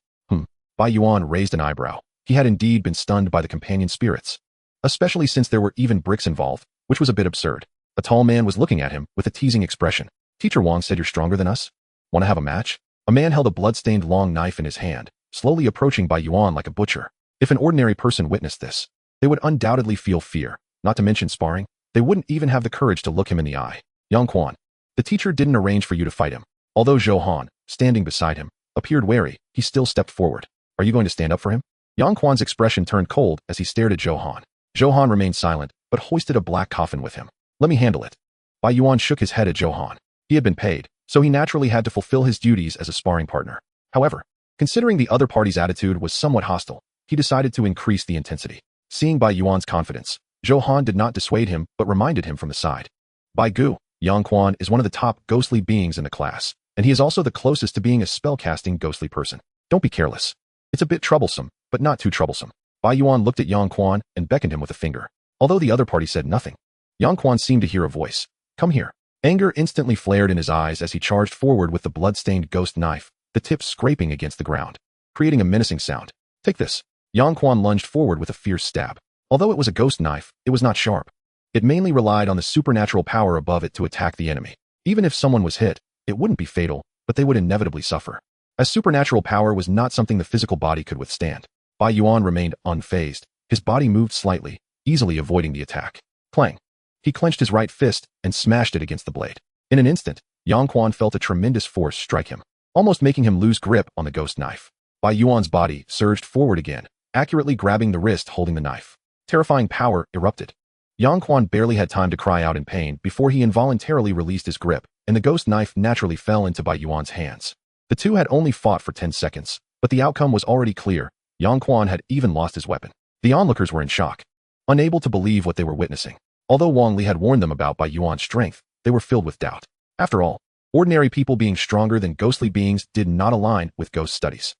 Bai Yuan raised an eyebrow. He had indeed been stunned by the companion spirits, especially since there were even bricks involved, which was a bit absurd. A tall man was looking at him with a teasing expression. Teacher Wang said you're stronger than us? Want to have a match? A man held a blood-stained long knife in his hand, slowly approaching Bai Yuan like a butcher. If an ordinary person witnessed this, they would undoubtedly feel fear. Not to mention sparring, they wouldn't even have the courage to look him in the eye. Yang Quan, the teacher didn't arrange for you to fight him. Although Zhou Han, standing beside him, appeared wary, he still stepped forward. Are you going to stand up for him? Yang Quan's expression turned cold as he stared at Zhou Han. Zhou Han remained silent, but hoisted a black coffin with him. Let me handle it. Bai Yuan shook his head at Johan. He had been paid, so he naturally had to fulfill his duties as a sparring partner. However, considering the other party's attitude was somewhat hostile, he decided to increase the intensity. Seeing Bai Yuan's confidence, Johan did not dissuade him but reminded him from the side. Bai Gu, Yang Quan is one of the top ghostly beings in the class, and he is also the closest to being a spellcasting ghostly person. Don't be careless. It's a bit troublesome, but not too troublesome. Bai Yuan looked at Yang Quan and beckoned him with a finger. Although the other party said nothing, Yang Quan seemed to hear a voice. Come here. Anger instantly flared in his eyes as he charged forward with the blood-stained ghost knife, the tip scraping against the ground, creating a menacing sound. Take this. Yang Quan lunged forward with a fierce stab. Although it was a ghost knife, it was not sharp. It mainly relied on the supernatural power above it to attack the enemy. Even if someone was hit, it wouldn't be fatal, but they would inevitably suffer. As supernatural power was not something the physical body could withstand, Bai Yuan remained unfazed. His body moved slightly, easily avoiding the attack. Clang. He clenched his right fist and smashed it against the blade. In an instant, Yang Quan felt a tremendous force strike him, almost making him lose grip on the ghost knife. Bai Yuan's body surged forward again, accurately grabbing the wrist holding the knife. Terrifying power erupted. Yang Quan barely had time to cry out in pain before he involuntarily released his grip, and the ghost knife naturally fell into Bai Yuan's hands. The two had only fought for 10 seconds, but the outcome was already clear. Yang Quan had even lost his weapon. The onlookers were in shock, unable to believe what they were witnessing. Although Wang Li had warned them about Bai Yuan's strength, they were filled with doubt. After all, ordinary people being stronger than ghostly beings did not align with ghost studies.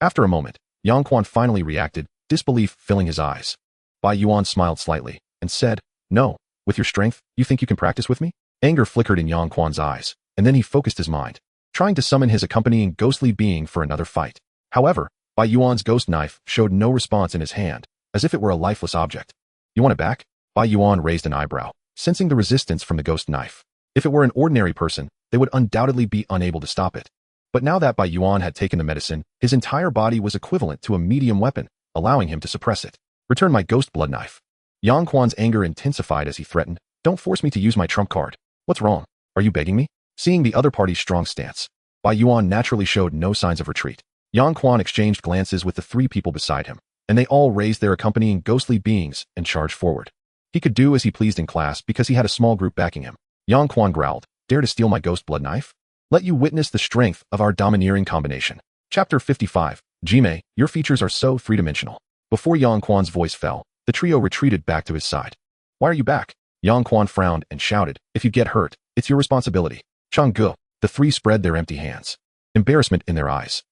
After a moment, Yang Quan finally reacted, disbelief filling his eyes. Bai Yuan smiled slightly and said, No, with your strength, you think you can practice with me? Anger flickered in Yang Quan's eyes, and then he focused his mind, trying to summon his accompanying ghostly being for another fight. However, Bai Yuan's ghost knife showed no response in his hand, as if it were a lifeless object. You want it back? Bai Yuan raised an eyebrow, sensing the resistance from the ghost knife. If it were an ordinary person, they would undoubtedly be unable to stop it. But now that Bai Yuan had taken the medicine, his entire body was equivalent to a medium weapon, allowing him to suppress it. Return my ghost blood knife. Yang Quan's anger intensified as he threatened, Don't force me to use my trump card. What's wrong? Are you begging me? Seeing the other party's strong stance, Bai Yuan naturally showed no signs of retreat. Yang Quan exchanged glances with the three people beside him, and they all raised their accompanying ghostly beings and charged forward. He could do as he pleased in class because he had a small group backing him. Yang Quan growled, Dare to steal my ghost blood knife? Let you witness the strength of our domineering combination. Chapter 55. Jime, your features are so three-dimensional. Before Yang Quan's voice fell, the trio retreated back to his side. Why are you back? Yang Quan frowned and shouted, If you get hurt, it's your responsibility. Changge. The three spread their empty hands, embarrassment in their eyes.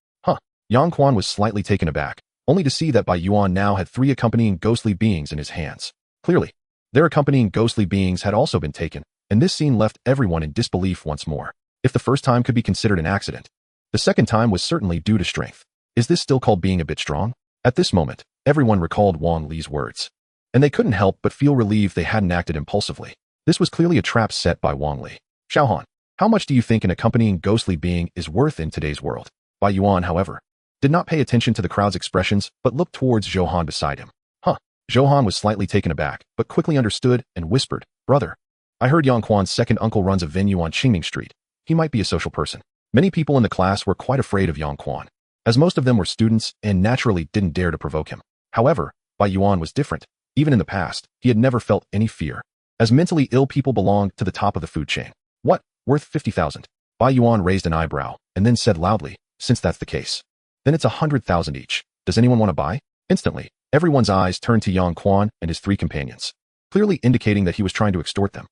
Yang Quan was slightly taken aback, only to see that Bai Yuan now had three accompanying ghostly beings in his hands. Clearly, their accompanying ghostly beings had also been taken, and this scene left everyone in disbelief once more. If the first time could be considered an accident, the second time was certainly due to strength. Is this still called being a bit strong? At this moment, everyone recalled Wang Li's words, and they couldn't help but feel relieved they hadn't acted impulsively. This was clearly a trap set by Wang Li. Xiaohan, how much do you think an accompanying ghostly being is worth in today's world? Bai Yuan, however, did not pay attention to the crowd's expressions but looked towards Johan beside him. Johan was slightly taken aback, but quickly understood and whispered, Brother, I heard Yang Quan's second uncle runs a venue on Qingming Street. He might be a social person. Many people in the class were quite afraid of Yang Quan, as most of them were students and naturally didn't dare to provoke him. However, Bai Yuan was different. Even in the past, he had never felt any fear, as mentally ill people belonged to the top of the food chain. What? Worth 50,000? Bai Yuan raised an eyebrow and then said loudly, Since that's the case, then it's 100,000 each. Does anyone want to buy? Instantly, everyone's eyes turned to Yang Quan and his three companions, clearly indicating that he was trying to extort them.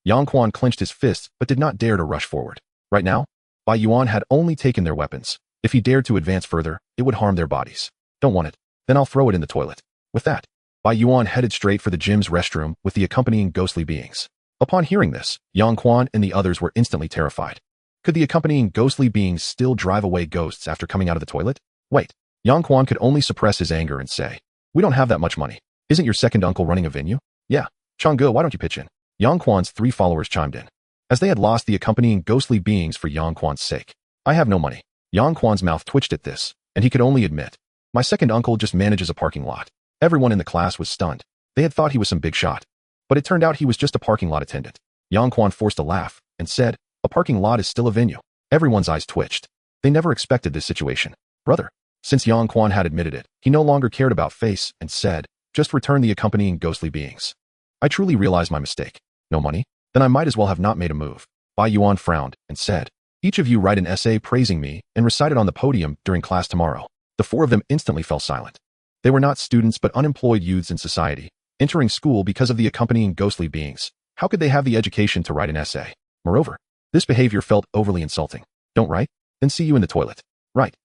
Yang Quan clenched his fists but did not dare to rush forward. Right now, Bai Yuan had only taken their weapons. If he dared to advance further, it would harm their bodies. Don't want it? Then I'll throw it in the toilet. With that, Bai Yuan headed straight for the gym's restroom with the accompanying ghostly beings. Upon hearing this, Yang Quan and the others were instantly terrified. Could the accompanying ghostly beings still drive away ghosts after coming out of the toilet? Wait. Yang Quan could only suppress his anger and say, We don't have that much money. Isn't your second uncle running a venue? Yeah. Changge, why don't you pitch in? Yang Quan's three followers chimed in, as they had lost the accompanying ghostly beings for Yang Quan's sake. I have no money. Yang Quan's mouth twitched at this, and he could only admit, My second uncle just manages a parking lot. Everyone in the class was stunned. They had thought he was some big shot, but it turned out he was just a parking lot attendant. Yang Quan forced a laugh and said, A parking lot is still a venue. Everyone's eyes twitched. They never expected this situation. Brother. Since Yang Quan had admitted it, he no longer cared about face and said, Just return the accompanying ghostly beings. I truly realize my mistake. No money? Then I might as well have not made a move. Bai Yuan frowned and said, each of you write an essay praising me and recite it on the podium during class tomorrow. The four of them instantly fell silent. They were not students but unemployed youths in society, entering school because of the accompanying ghostly beings. How could they have the education to write an essay? Moreover, this behavior felt overly insulting. Don't write? Then see you in the toilet. Right.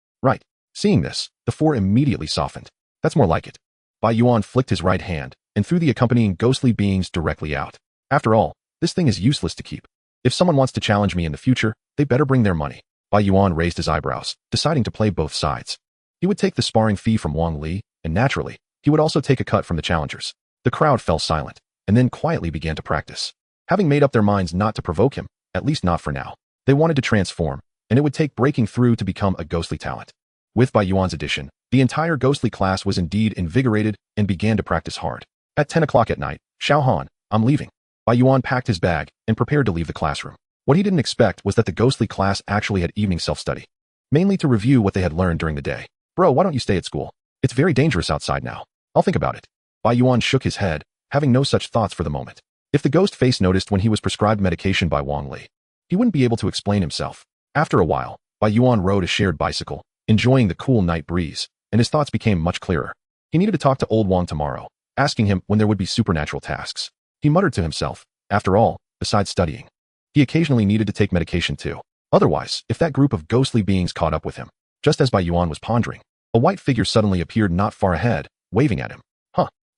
Seeing this, the four immediately softened. That's more like it. Bai Yuan flicked his right hand and threw the accompanying ghostly beings directly out. After all, this thing is useless to keep. If someone wants to challenge me in the future, they better bring their money. Bai Yuan raised his eyebrows, deciding to play both sides. He would take the sparring fee from Wang Li, and naturally, he would also take a cut from the challengers. The crowd fell silent, and then quietly began to practice. Having made up their minds not to provoke him, at least not for now, they wanted to transform, and it would take breaking through to become a ghostly talent. With Bai Yuan's addition, the entire ghostly class was indeed invigorated and began to practice hard. At 10 o'clock at night, Xiao Han, I'm leaving. Bai Yuan packed his bag and prepared to leave the classroom. What he didn't expect was that the ghostly class actually had evening self-study, mainly to review what they had learned during the day. Bro, why don't you stay at school? It's very dangerous outside now. I'll think about it. Bai Yuan shook his head, having no such thoughts for the moment. If the ghost face noticed when he was prescribed medication by Wang Li, he wouldn't be able to explain himself. After a while, Bai Yuan rode a shared bicycle, enjoying the cool night breeze, and his thoughts became much clearer. He needed to talk to old Wang tomorrow, asking him when there would be supernatural tasks. He muttered to himself, after all, besides studying, he occasionally needed to take medication too. Otherwise, if that group of ghostly beings caught up with him, just as Bai Yuan was pondering, a white figure suddenly appeared not far ahead, waving at him.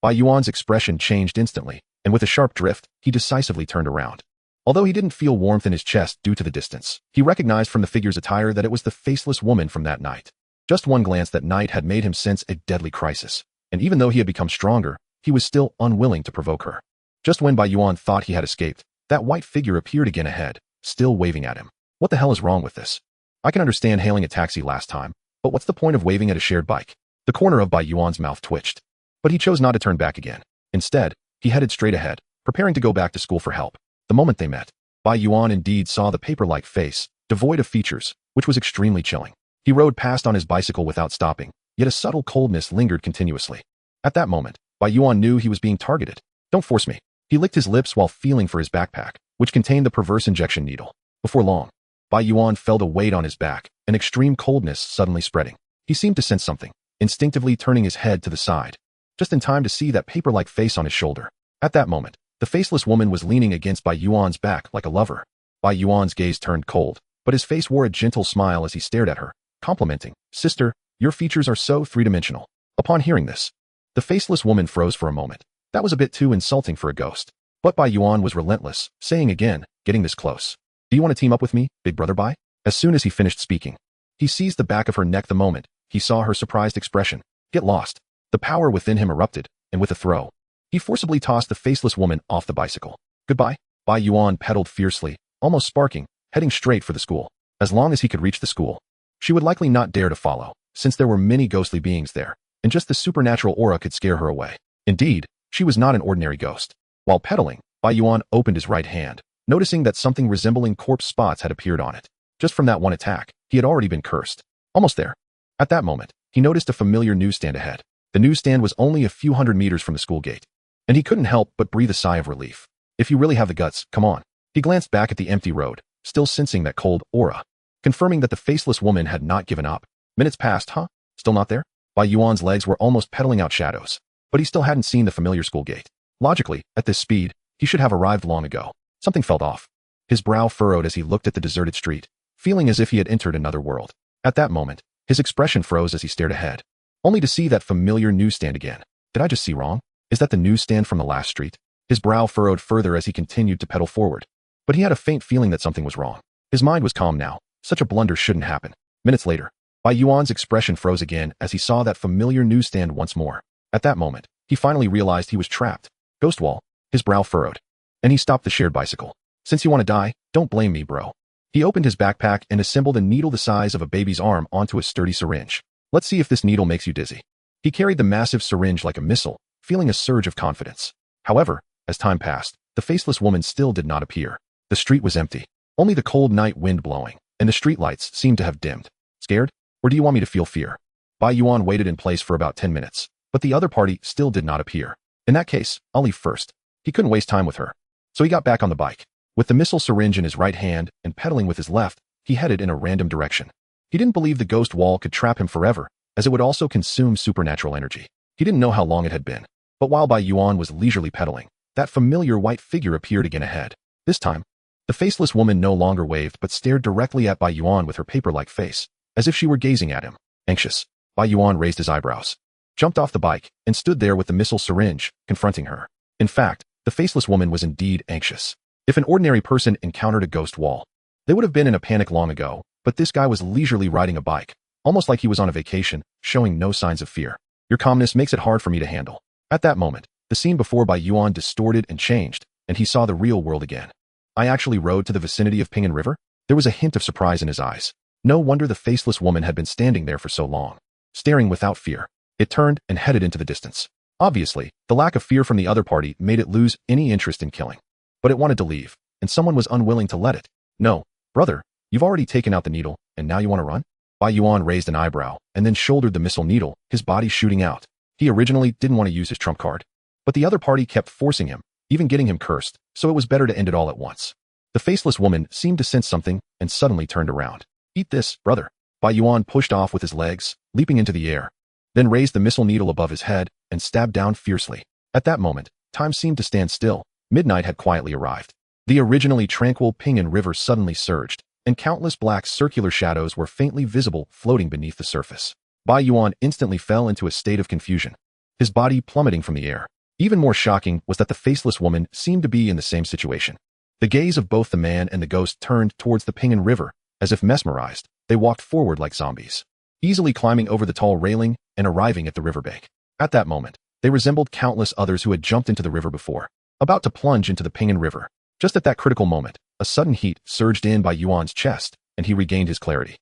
Bai Yuan's expression changed instantly, and with a sharp drift, he decisively turned around. Although he didn't feel warmth in his chest due to the distance, he recognized from the figure's attire that it was the faceless woman from that night. Just one glance that night had made him sense a deadly crisis, and even though he had become stronger, he was still unwilling to provoke her. Just when Bai Yuan thought he had escaped, that white figure appeared again ahead, still waving at him. What the hell is wrong with this? I can understand hailing a taxi last time, but what's the point of waving at a shared bike? The corner of Bai Yuan's mouth twitched, but he chose not to turn back again. Instead, he headed straight ahead, preparing to go back to school for help. The moment they met, Bai Yuan indeed saw the paper-like face, devoid of features, which was extremely chilling. He rode past on his bicycle without stopping, yet a subtle coldness lingered continuously. At that moment, Bai Yuan knew he was being targeted. Don't force me. He licked his lips while feeling for his backpack, which contained the perverse injection needle. Before long, Bai Yuan felt a weight on his back, an extreme coldness suddenly spreading. He seemed to sense something, instinctively turning his head to the side, just in time to see that paper-like face on his shoulder. At that moment, the faceless woman was leaning against Bai Yuan's back like a lover. Bai Yuan's gaze turned cold, but his face wore a gentle smile as he stared at her, complimenting, "Sister, your features are so three-dimensional." Upon hearing this, the faceless woman froze for a moment. That was a bit too insulting for a ghost. But Bai Yuan was relentless, saying again, getting this close, "Do you want to team up with me, big brother Bai?" As soon as he finished speaking, he seized the back of her neck the moment he saw her surprised expression. Get lost. The power within him erupted, and with a throw, he forcibly tossed the faceless woman off the bicycle. Goodbye. Bai Yuan pedaled fiercely, almost sparking, heading straight for the school. As long as he could reach the school, she would likely not dare to follow, since there were many ghostly beings there, and just the supernatural aura could scare her away. Indeed, she was not an ordinary ghost. While pedaling, Bai Yuan opened his right hand, noticing that something resembling corpse spots had appeared on it. Just from that one attack, he had already been cursed. Almost there. At that moment, he noticed a familiar newsstand ahead. The newsstand was only a few hundred meters from the school gate, and he couldn't help but breathe a sigh of relief. If you really have the guts, come on. He glanced back at the empty road, still sensing that cold aura, confirming that the faceless woman had not given up. Minutes passed, Still not there? Bai Yuan's legs were almost pedaling out shadows, but he still hadn't seen the familiar school gate. Logically, at this speed, he should have arrived long ago. Something felt off. His brow furrowed as he looked at the deserted street, feeling as if he had entered another world. At that moment, his expression froze as he stared ahead, only to see that familiar newsstand again. Did I just see wrong? Is that the newsstand from the last street? His brow furrowed further as he continued to pedal forward, but he had a faint feeling that something was wrong. His mind was calm now. Such a blunder shouldn't happen. Minutes later, Bai Yuan's expression froze again as he saw that familiar newsstand once more. At that moment, he finally realized he was trapped. Ghost wall. His brow furrowed, and he stopped the shared bicycle. Since you want to die, don't blame me, bro. He opened his backpack and assembled a needle the size of a baby's arm onto a sturdy syringe. Let's see if this needle makes you dizzy. He carried the massive syringe like a missile, feeling a surge of confidence. However, as time passed, the faceless woman still did not appear. The street was empty, only the cold night wind blowing, and the streetlights seemed to have dimmed. Scared? Or do you want me to feel fear? Bai Yuan waited in place for about 10 minutes, but the other party still did not appear. In that case, I'll leave first. He couldn't waste time with her. So he got back on the bike. With the missile syringe in his right hand and pedaling with his left, he headed in a random direction. He didn't believe the ghost wall could trap him forever, as it would also consume supernatural energy. He didn't know how long it had been. But while Bai Yuan was leisurely pedaling, that familiar white figure appeared again ahead. This time, the faceless woman no longer waved but stared directly at Bai Yuan with her paper-like face, as if she were gazing at him. Anxious, Bai Yuan raised his eyebrows, jumped off the bike, and stood there with the missile syringe, confronting her. In fact, the faceless woman was indeed anxious. If an ordinary person encountered a ghost wall, they would have been in a panic long ago, but this guy was leisurely riding a bike, almost like he was on a vacation, showing no signs of fear. Your calmness makes it hard for me to handle. At that moment, the scene before Bai Yuan distorted and changed, and he saw the real world again. I actually rode to the vicinity of Pingan River? There was a hint of surprise in his eyes. No wonder the faceless woman had been standing there for so long, staring without fear. It turned and headed into the distance. Obviously, the lack of fear from the other party made it lose any interest in killing. But it wanted to leave, and someone was unwilling to let it. No, brother, you've already taken out the needle, and now you want to run? Bai Yuan raised an eyebrow, and then shouldered the missile needle, his body shooting out. He originally didn't want to use his trump card, but the other party kept forcing him, even getting him cursed, so it was better to end it all at once. The faceless woman seemed to sense something, and suddenly turned around. Eat this, brother. Bai Yuan pushed off with his legs, leaping into the air, then raised the missile needle above his head, and stabbed down fiercely. At that moment, time seemed to stand still. Midnight had quietly arrived. The originally tranquil Pingan River suddenly surged, and countless black circular shadows were faintly visible floating beneath the surface. Bai Yuan instantly fell into a state of confusion, his body plummeting from the air. Even more shocking was that the faceless woman seemed to be in the same situation. The gaze of both the man and the ghost turned towards the Pingan River. As if mesmerized, they walked forward like zombies, easily climbing over the tall railing and arriving at the riverbank. At that moment, they resembled countless others who had jumped into the river before, about to plunge into the Pingan River. Just at that critical moment, a sudden heat surged in Bai Yuan's chest, and he regained his clarity.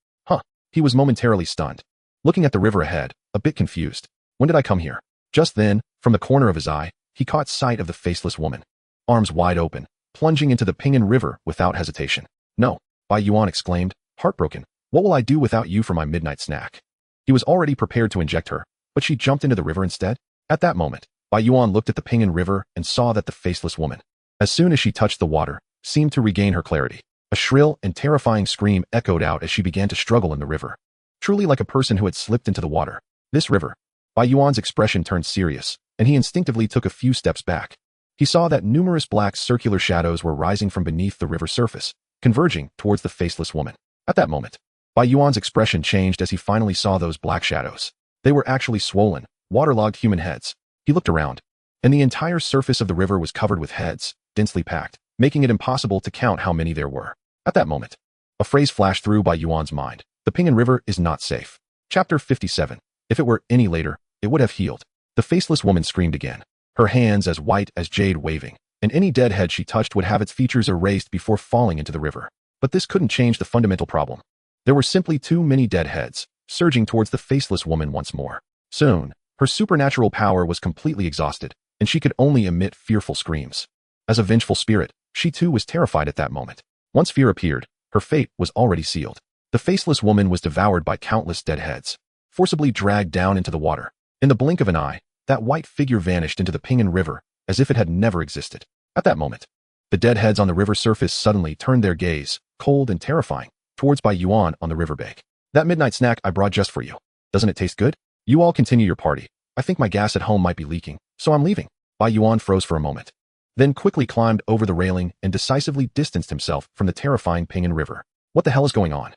He was momentarily stunned, looking at the river ahead, a bit confused. When did I come here? Just then, from the corner of his eye, he caught sight of the faceless woman, arms wide open, plunging into the Pingan River without hesitation. No, Bai Yuan exclaimed, heartbroken. What will I do without you for my midnight snack? He was already prepared to inject her, but she jumped into the river instead. At that moment, Bai Yuan looked at the Pingan River and saw that the faceless woman, as soon as she touched the water, seemed to regain her clarity. A shrill and terrifying scream echoed out as she began to struggle in the river, truly like a person who had slipped into the water. This river. Bai Yuan's expression turned serious, and he instinctively took a few steps back. He saw that numerous black circular shadows were rising from beneath the river surface, converging towards the faceless woman. At that moment, Bai Yuan's expression changed as he finally saw those black shadows. They were actually swollen, waterlogged human heads. He looked around, and the entire surface of the river was covered with heads, densely packed, making it impossible to count how many there were. At that moment, a phrase flashed through Bai Yuan's mind. The Pingan River is not safe. Chapter 57. If it were any later, it would have healed. The faceless woman screamed again, her hands as white as jade waving, and any dead head she touched would have its features erased before falling into the river. But this couldn't change the fundamental problem. There were simply too many dead heads, surging towards the faceless woman once more. Soon, her supernatural power was completely exhausted, and she could only emit fearful screams. As a vengeful spirit, she too was terrified at that moment. Once fear appeared, her fate was already sealed. The faceless woman was devoured by countless dead heads, forcibly dragged down into the water. In the blink of an eye, that white figure vanished into the Pingan River, as if it had never existed. At that moment, the dead heads on the river surface suddenly turned their gaze, cold and terrifying, towards Bai Yuan on the riverbank. That midnight snack I brought just for you. Doesn't it taste good? You all continue your party. I think my gas at home might be leaking, so I'm leaving. Bai Yuan froze for a moment, then quickly climbed over the railing and decisively distanced himself from the terrifying Pingan River. What the hell is going on?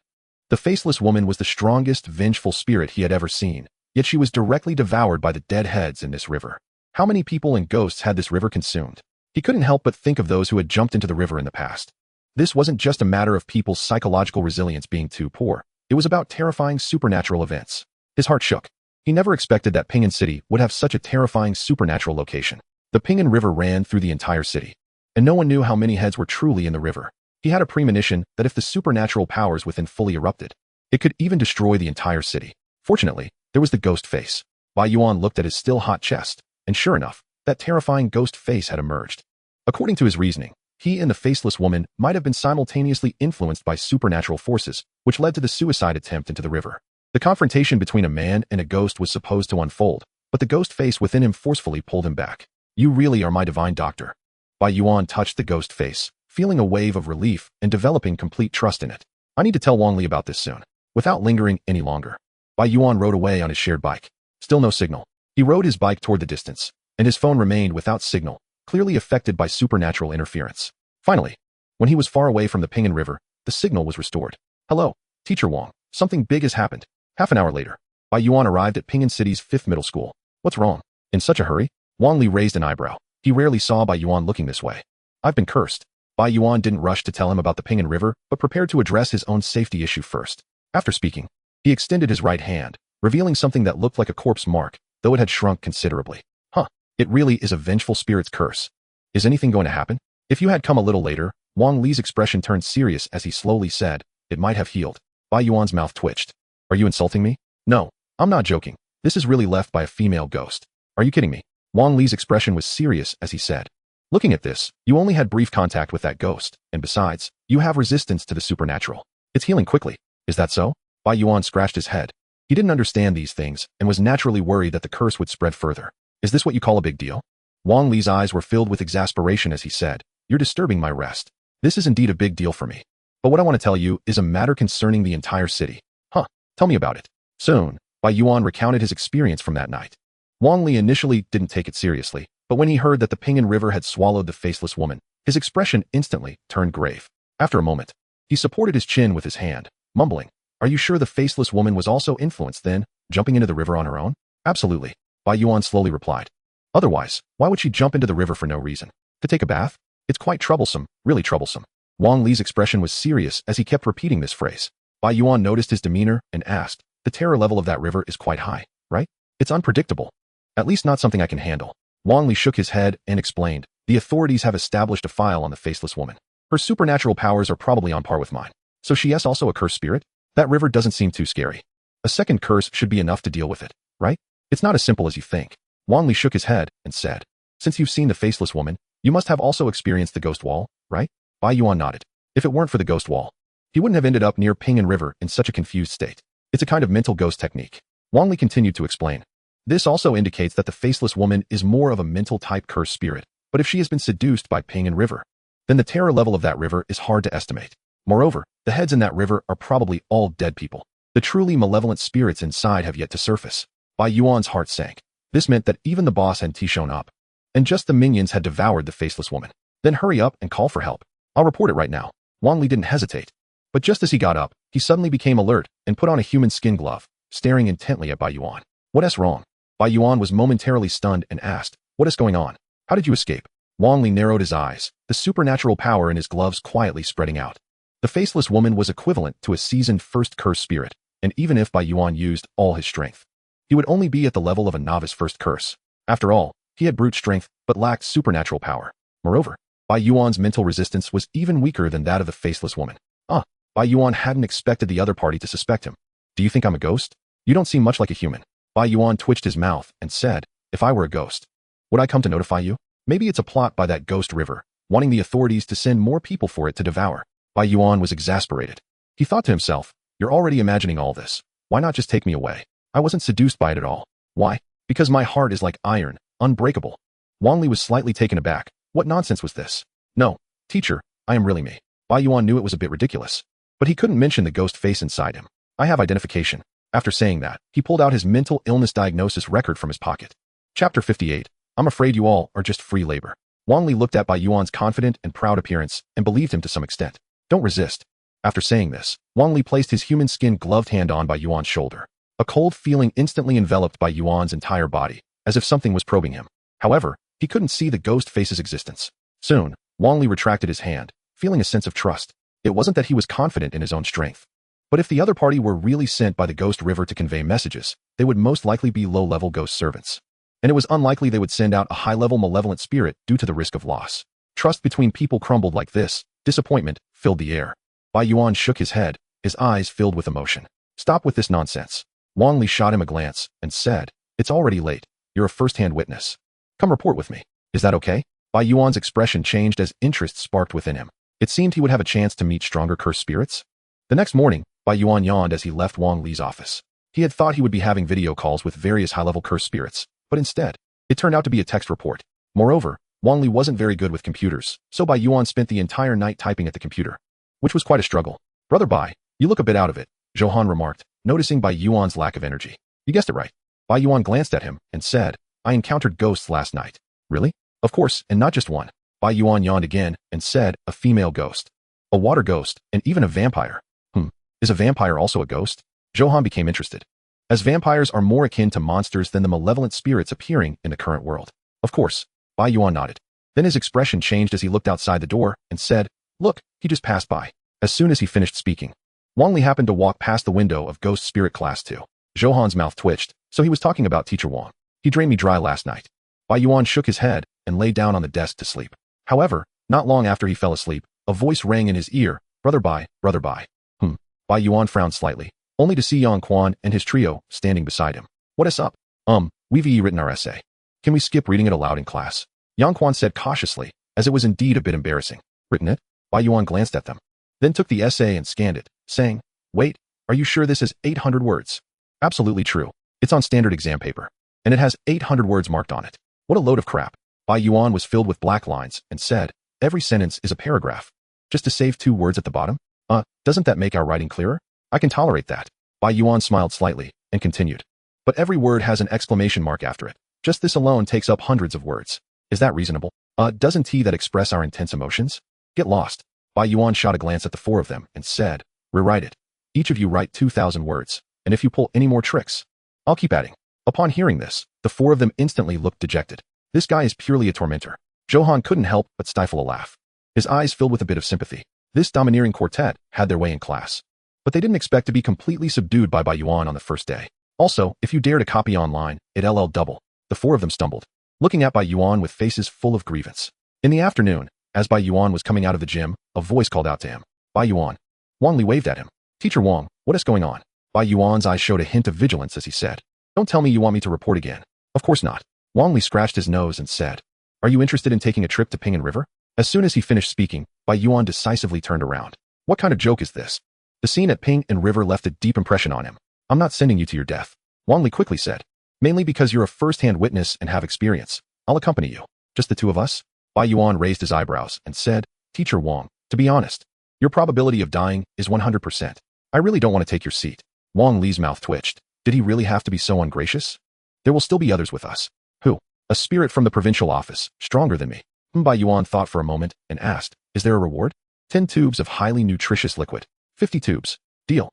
The faceless woman was the strongest, vengeful spirit he had ever seen, yet she was directly devoured by the dead heads in this river. How many people and ghosts had this river consumed? He couldn't help but think of those who had jumped into the river in the past. This wasn't just a matter of people's psychological resilience being too poor. It was about terrifying supernatural events. His heart shook. He never expected that Pingan City would have such a terrifying supernatural location. The Pingan River ran through the entire city, and no one knew how many heads were truly in the river. He had a premonition that if the supernatural powers within fully erupted, it could even destroy the entire city. Fortunately, there was the ghost face. Bai Yuan looked at his still hot chest, and sure enough, that terrifying ghost face had emerged. According to his reasoning, he and the faceless woman might have been simultaneously influenced by supernatural forces, which led to the suicide attempt into the river. The confrontation between a man and a ghost was supposed to unfold, but the ghost face within him forcefully pulled him back. You really are my divine doctor. Bai Yuan touched the ghost face, feeling a wave of relief and developing complete trust in it. I need to tell Wang Li about this soon. Without lingering any longer, Bai Yuan rode away on his shared bike. Still no signal. He rode his bike toward the distance, and his phone remained without signal, clearly affected by supernatural interference. Finally, when he was far away from the Pingan River, the signal was restored. Hello, Teacher Wang. Something big has happened. Half an hour later, Bai Yuan arrived at Pingan City's 5th middle school. What's wrong? In such a hurry? Wang Li raised an eyebrow. He rarely saw Bai Yuan looking this way. I've been cursed. Bai Yuan didn't rush to tell him about the Pingan River, but prepared to address his own safety issue first. After speaking, he extended his right hand, revealing something that looked like a corpse mark, though it had shrunk considerably. It really is a vengeful spirit's curse. Is anything going to happen? If you had come a little later, Wang Li's expression turned serious as he slowly said, it might have healed. Bai Yuan's mouth twitched. Are you insulting me? No, I'm not joking. This is really left by a female ghost. Are you kidding me? Wang Li's expression was serious as he said. Looking at this, you only had brief contact with that ghost, and besides, you have resistance to the supernatural. It's healing quickly. Is that so? Bai Yuan scratched his head. He didn't understand these things, and was naturally worried that the curse would spread further. Is this what you call a big deal? Wang Li's eyes were filled with exasperation as he said, You're disturbing my rest. This is indeed a big deal for me. But what I want to tell you is a matter concerning the entire city. Tell me about it. Soon, Bai Yuan recounted his experience from that night. Wang Li initially didn't take it seriously, but when he heard that the Pingan River had swallowed the faceless woman, his expression instantly turned grave. After a moment, he supported his chin with his hand, mumbling, Are you sure the faceless woman was also influenced then, jumping into the river on her own? Absolutely, Bai Yuan slowly replied. Otherwise, why would she jump into the river for no reason? To take a bath? It's quite troublesome, really troublesome. Wang Li's expression was serious as he kept repeating this phrase. Bai Yuan noticed his demeanor and asked, The terror level of that river is quite high, right? It's unpredictable. At least not something I can handle. Wang Li shook his head and explained, The authorities have established a file on the faceless woman. Her supernatural powers are probably on par with mine. So she is also a cursed spirit? That river doesn't seem too scary. A second curse should be enough to deal with it, right? It's not as simple as you think. Wang Li shook his head and said, Since you've seen the faceless woman, you must have also experienced the ghost wall, right? Bai Yuan nodded. If it weren't for the ghost wall, he wouldn't have ended up near Pingan River in such a confused state. It's a kind of mental ghost technique. Wang Li continued to explain. This also indicates that the faceless woman is more of a mental type cursed spirit, but if she has been seduced by Pingan River, then the terror level of that river is hard to estimate. Moreover, the heads in that river are probably all dead people. The truly malevolent spirits inside have yet to surface. Bai Yuan's heart sank. This meant that even the boss hadn't shown up, and just the minions had devoured the faceless woman. Then hurry up and call for help. I'll report it right now. Wang Li didn't hesitate. But just as he got up, he suddenly became alert and put on a human skin glove, staring intently at Bai Yuan. What is wrong? Bai Yuan was momentarily stunned and asked, What is going on? How did you escape? Wang Li narrowed his eyes, the supernatural power in his gloves quietly spreading out. The faceless woman was equivalent to a seasoned first curse spirit, and even if Bai Yuan used all his strength, he would only be at the level of a novice first curse. After all, he had brute strength, but lacked supernatural power. Moreover, Bai Yuan's mental resistance was even weaker than that of the faceless woman. Bai Yuan hadn't expected the other party to suspect him. Do you think I'm a ghost? You don't seem much like a human. Bai Yuan twitched his mouth and said, If I were a ghost, would I come to notify you? Maybe it's a plot by that ghost river, wanting the authorities to send more people for it to devour. Bai Yuan was exasperated. He thought to himself, You're already imagining all this. Why not just take me away? I wasn't seduced by it at all. Why? Because my heart is like iron, unbreakable. Wang Li was slightly taken aback. What nonsense was this? No, teacher, I am really me. Bai Yuan knew it was a bit ridiculous, but he couldn't mention the ghost face inside him. I have identification. After saying that, he pulled out his mental illness diagnosis record from his pocket. Chapter 58. I'm afraid you all are just free labor. Wang Li looked at Bai Yuan's confident and proud appearance and believed him to some extent. Don't resist. After saying this, Wang Li placed his human skin gloved hand on Bai Yuan's shoulder. A cold feeling instantly enveloped Bai Yuan's entire body, as if something was probing him. However, he couldn't see the ghost face's existence. Soon, Wang Li retracted his hand, feeling a sense of trust. It wasn't that he was confident in his own strength, but if the other party were really sent by the ghost river to convey messages, they would most likely be low-level ghost servants. And it was unlikely they would send out a high-level malevolent spirit due to the risk of loss. Trust between people crumbled like this. Disappointment filled the air. Bai Yuan shook his head, his eyes filled with emotion. Stop with this nonsense. Wang Li shot him a glance and said, It's already late. You're a first-hand witness. Come report with me. Is that okay? Bai Yuan's expression changed as interest sparked within him. It seemed he would have a chance to meet stronger cursed spirits. The next morning, Bai Yuan yawned as he left Wang Li's office. He had thought he would be having video calls with various high-level cursed spirits, but instead, it turned out to be a text report. Moreover, Wang Li wasn't very good with computers, so Bai Yuan spent the entire night typing at the computer, which was quite a struggle. Brother Bai, you look a bit out of it, Johan remarked, noticing Bai Yuan's lack of energy. You guessed it right. Bai Yuan glanced at him and said, I encountered ghosts last night. Really? Of course, and not just one. Bai Yuan yawned again and said, a female ghost. A water ghost, and even a vampire. Is a vampire also a ghost? Johan became interested, as vampires are more akin to monsters than the malevolent spirits appearing in the current world. Of course. Bai Yuan nodded. Then his expression changed as he looked outside the door and said, look, he just passed by. As soon as he finished speaking, Wang Li happened to walk past the window of Ghost Spirit Class 2. Johan's mouth twitched, so he was talking about Teacher Wang. He drained me dry last night. Bai Yuan shook his head and lay down on the desk to sleep. However, not long after he fell asleep, a voice rang in his ear, Brother Bai, Brother Bai. Bai Yuan frowned slightly, only to see Yang Quan and his trio standing beside him. What is up? We've written our essay. Can we skip reading it aloud in class? Yang Quan said cautiously, as it was indeed a bit embarrassing. Written it? Bai Yuan glanced at them, then took the essay and scanned it, saying, wait, are you sure this is 800 words? Absolutely true. It's on standard exam paper, and it has 800 words marked on it. What a load of crap. Bai Yuan was filled with black lines and said, every sentence is a paragraph. Just to save 2 words at the bottom? Doesn't that make our writing clearer? I can tolerate that. Bai Yuan smiled slightly and continued. But every word has an exclamation mark after it. Just this alone takes up hundreds of words. Is that reasonable? Doesn't that express our intense emotions? Get lost. Bai Yuan shot a glance at the 4 of them and said, rewrite it. Each of you write 2,000 words, and if you pull any more tricks, I'll keep adding. Upon hearing this, the 4 of them instantly looked dejected. This guy is purely a tormentor. Johan couldn't help but stifle a laugh. His eyes filled with a bit of sympathy. This domineering quartet had their way in class, but they didn't expect to be completely subdued by Bai Yuan on the first day. Also, if you dare to copy online, it'll double. The 4 of them stumbled, looking at Bai Yuan with faces full of grievance. In the afternoon, as Bai Yuan was coming out of the gym, a voice called out to him. Bai Yuan. Wang Li waved at him. Teacher Wang, what is going on? Bai Yuan's eyes showed a hint of vigilance as he said, don't tell me you want me to report again. Of course not. Wang Li scratched his nose and said, are you interested in taking a trip to Pingan River? As soon as he finished speaking, Bai Yuan decisively turned around. What kind of joke is this? The scene at Pingan River left a deep impression on him. I'm not sending you to your death. Wang Li quickly said, mainly because you're a first-hand witness and have experience. I'll accompany you. Just the 2 of us? Bai Yuan raised his eyebrows and said, Teacher Wang, to be honest, your probability of dying is 100%. I really don't want to take your seat. Wang Li's mouth twitched. Did he really have to be so ungracious? There will still be others with us. Who? A spirit from the provincial office, stronger than me. Bai Yuan thought for a moment and asked, is there a reward? 10 tubes of highly nutritious liquid. 50 tubes. Deal.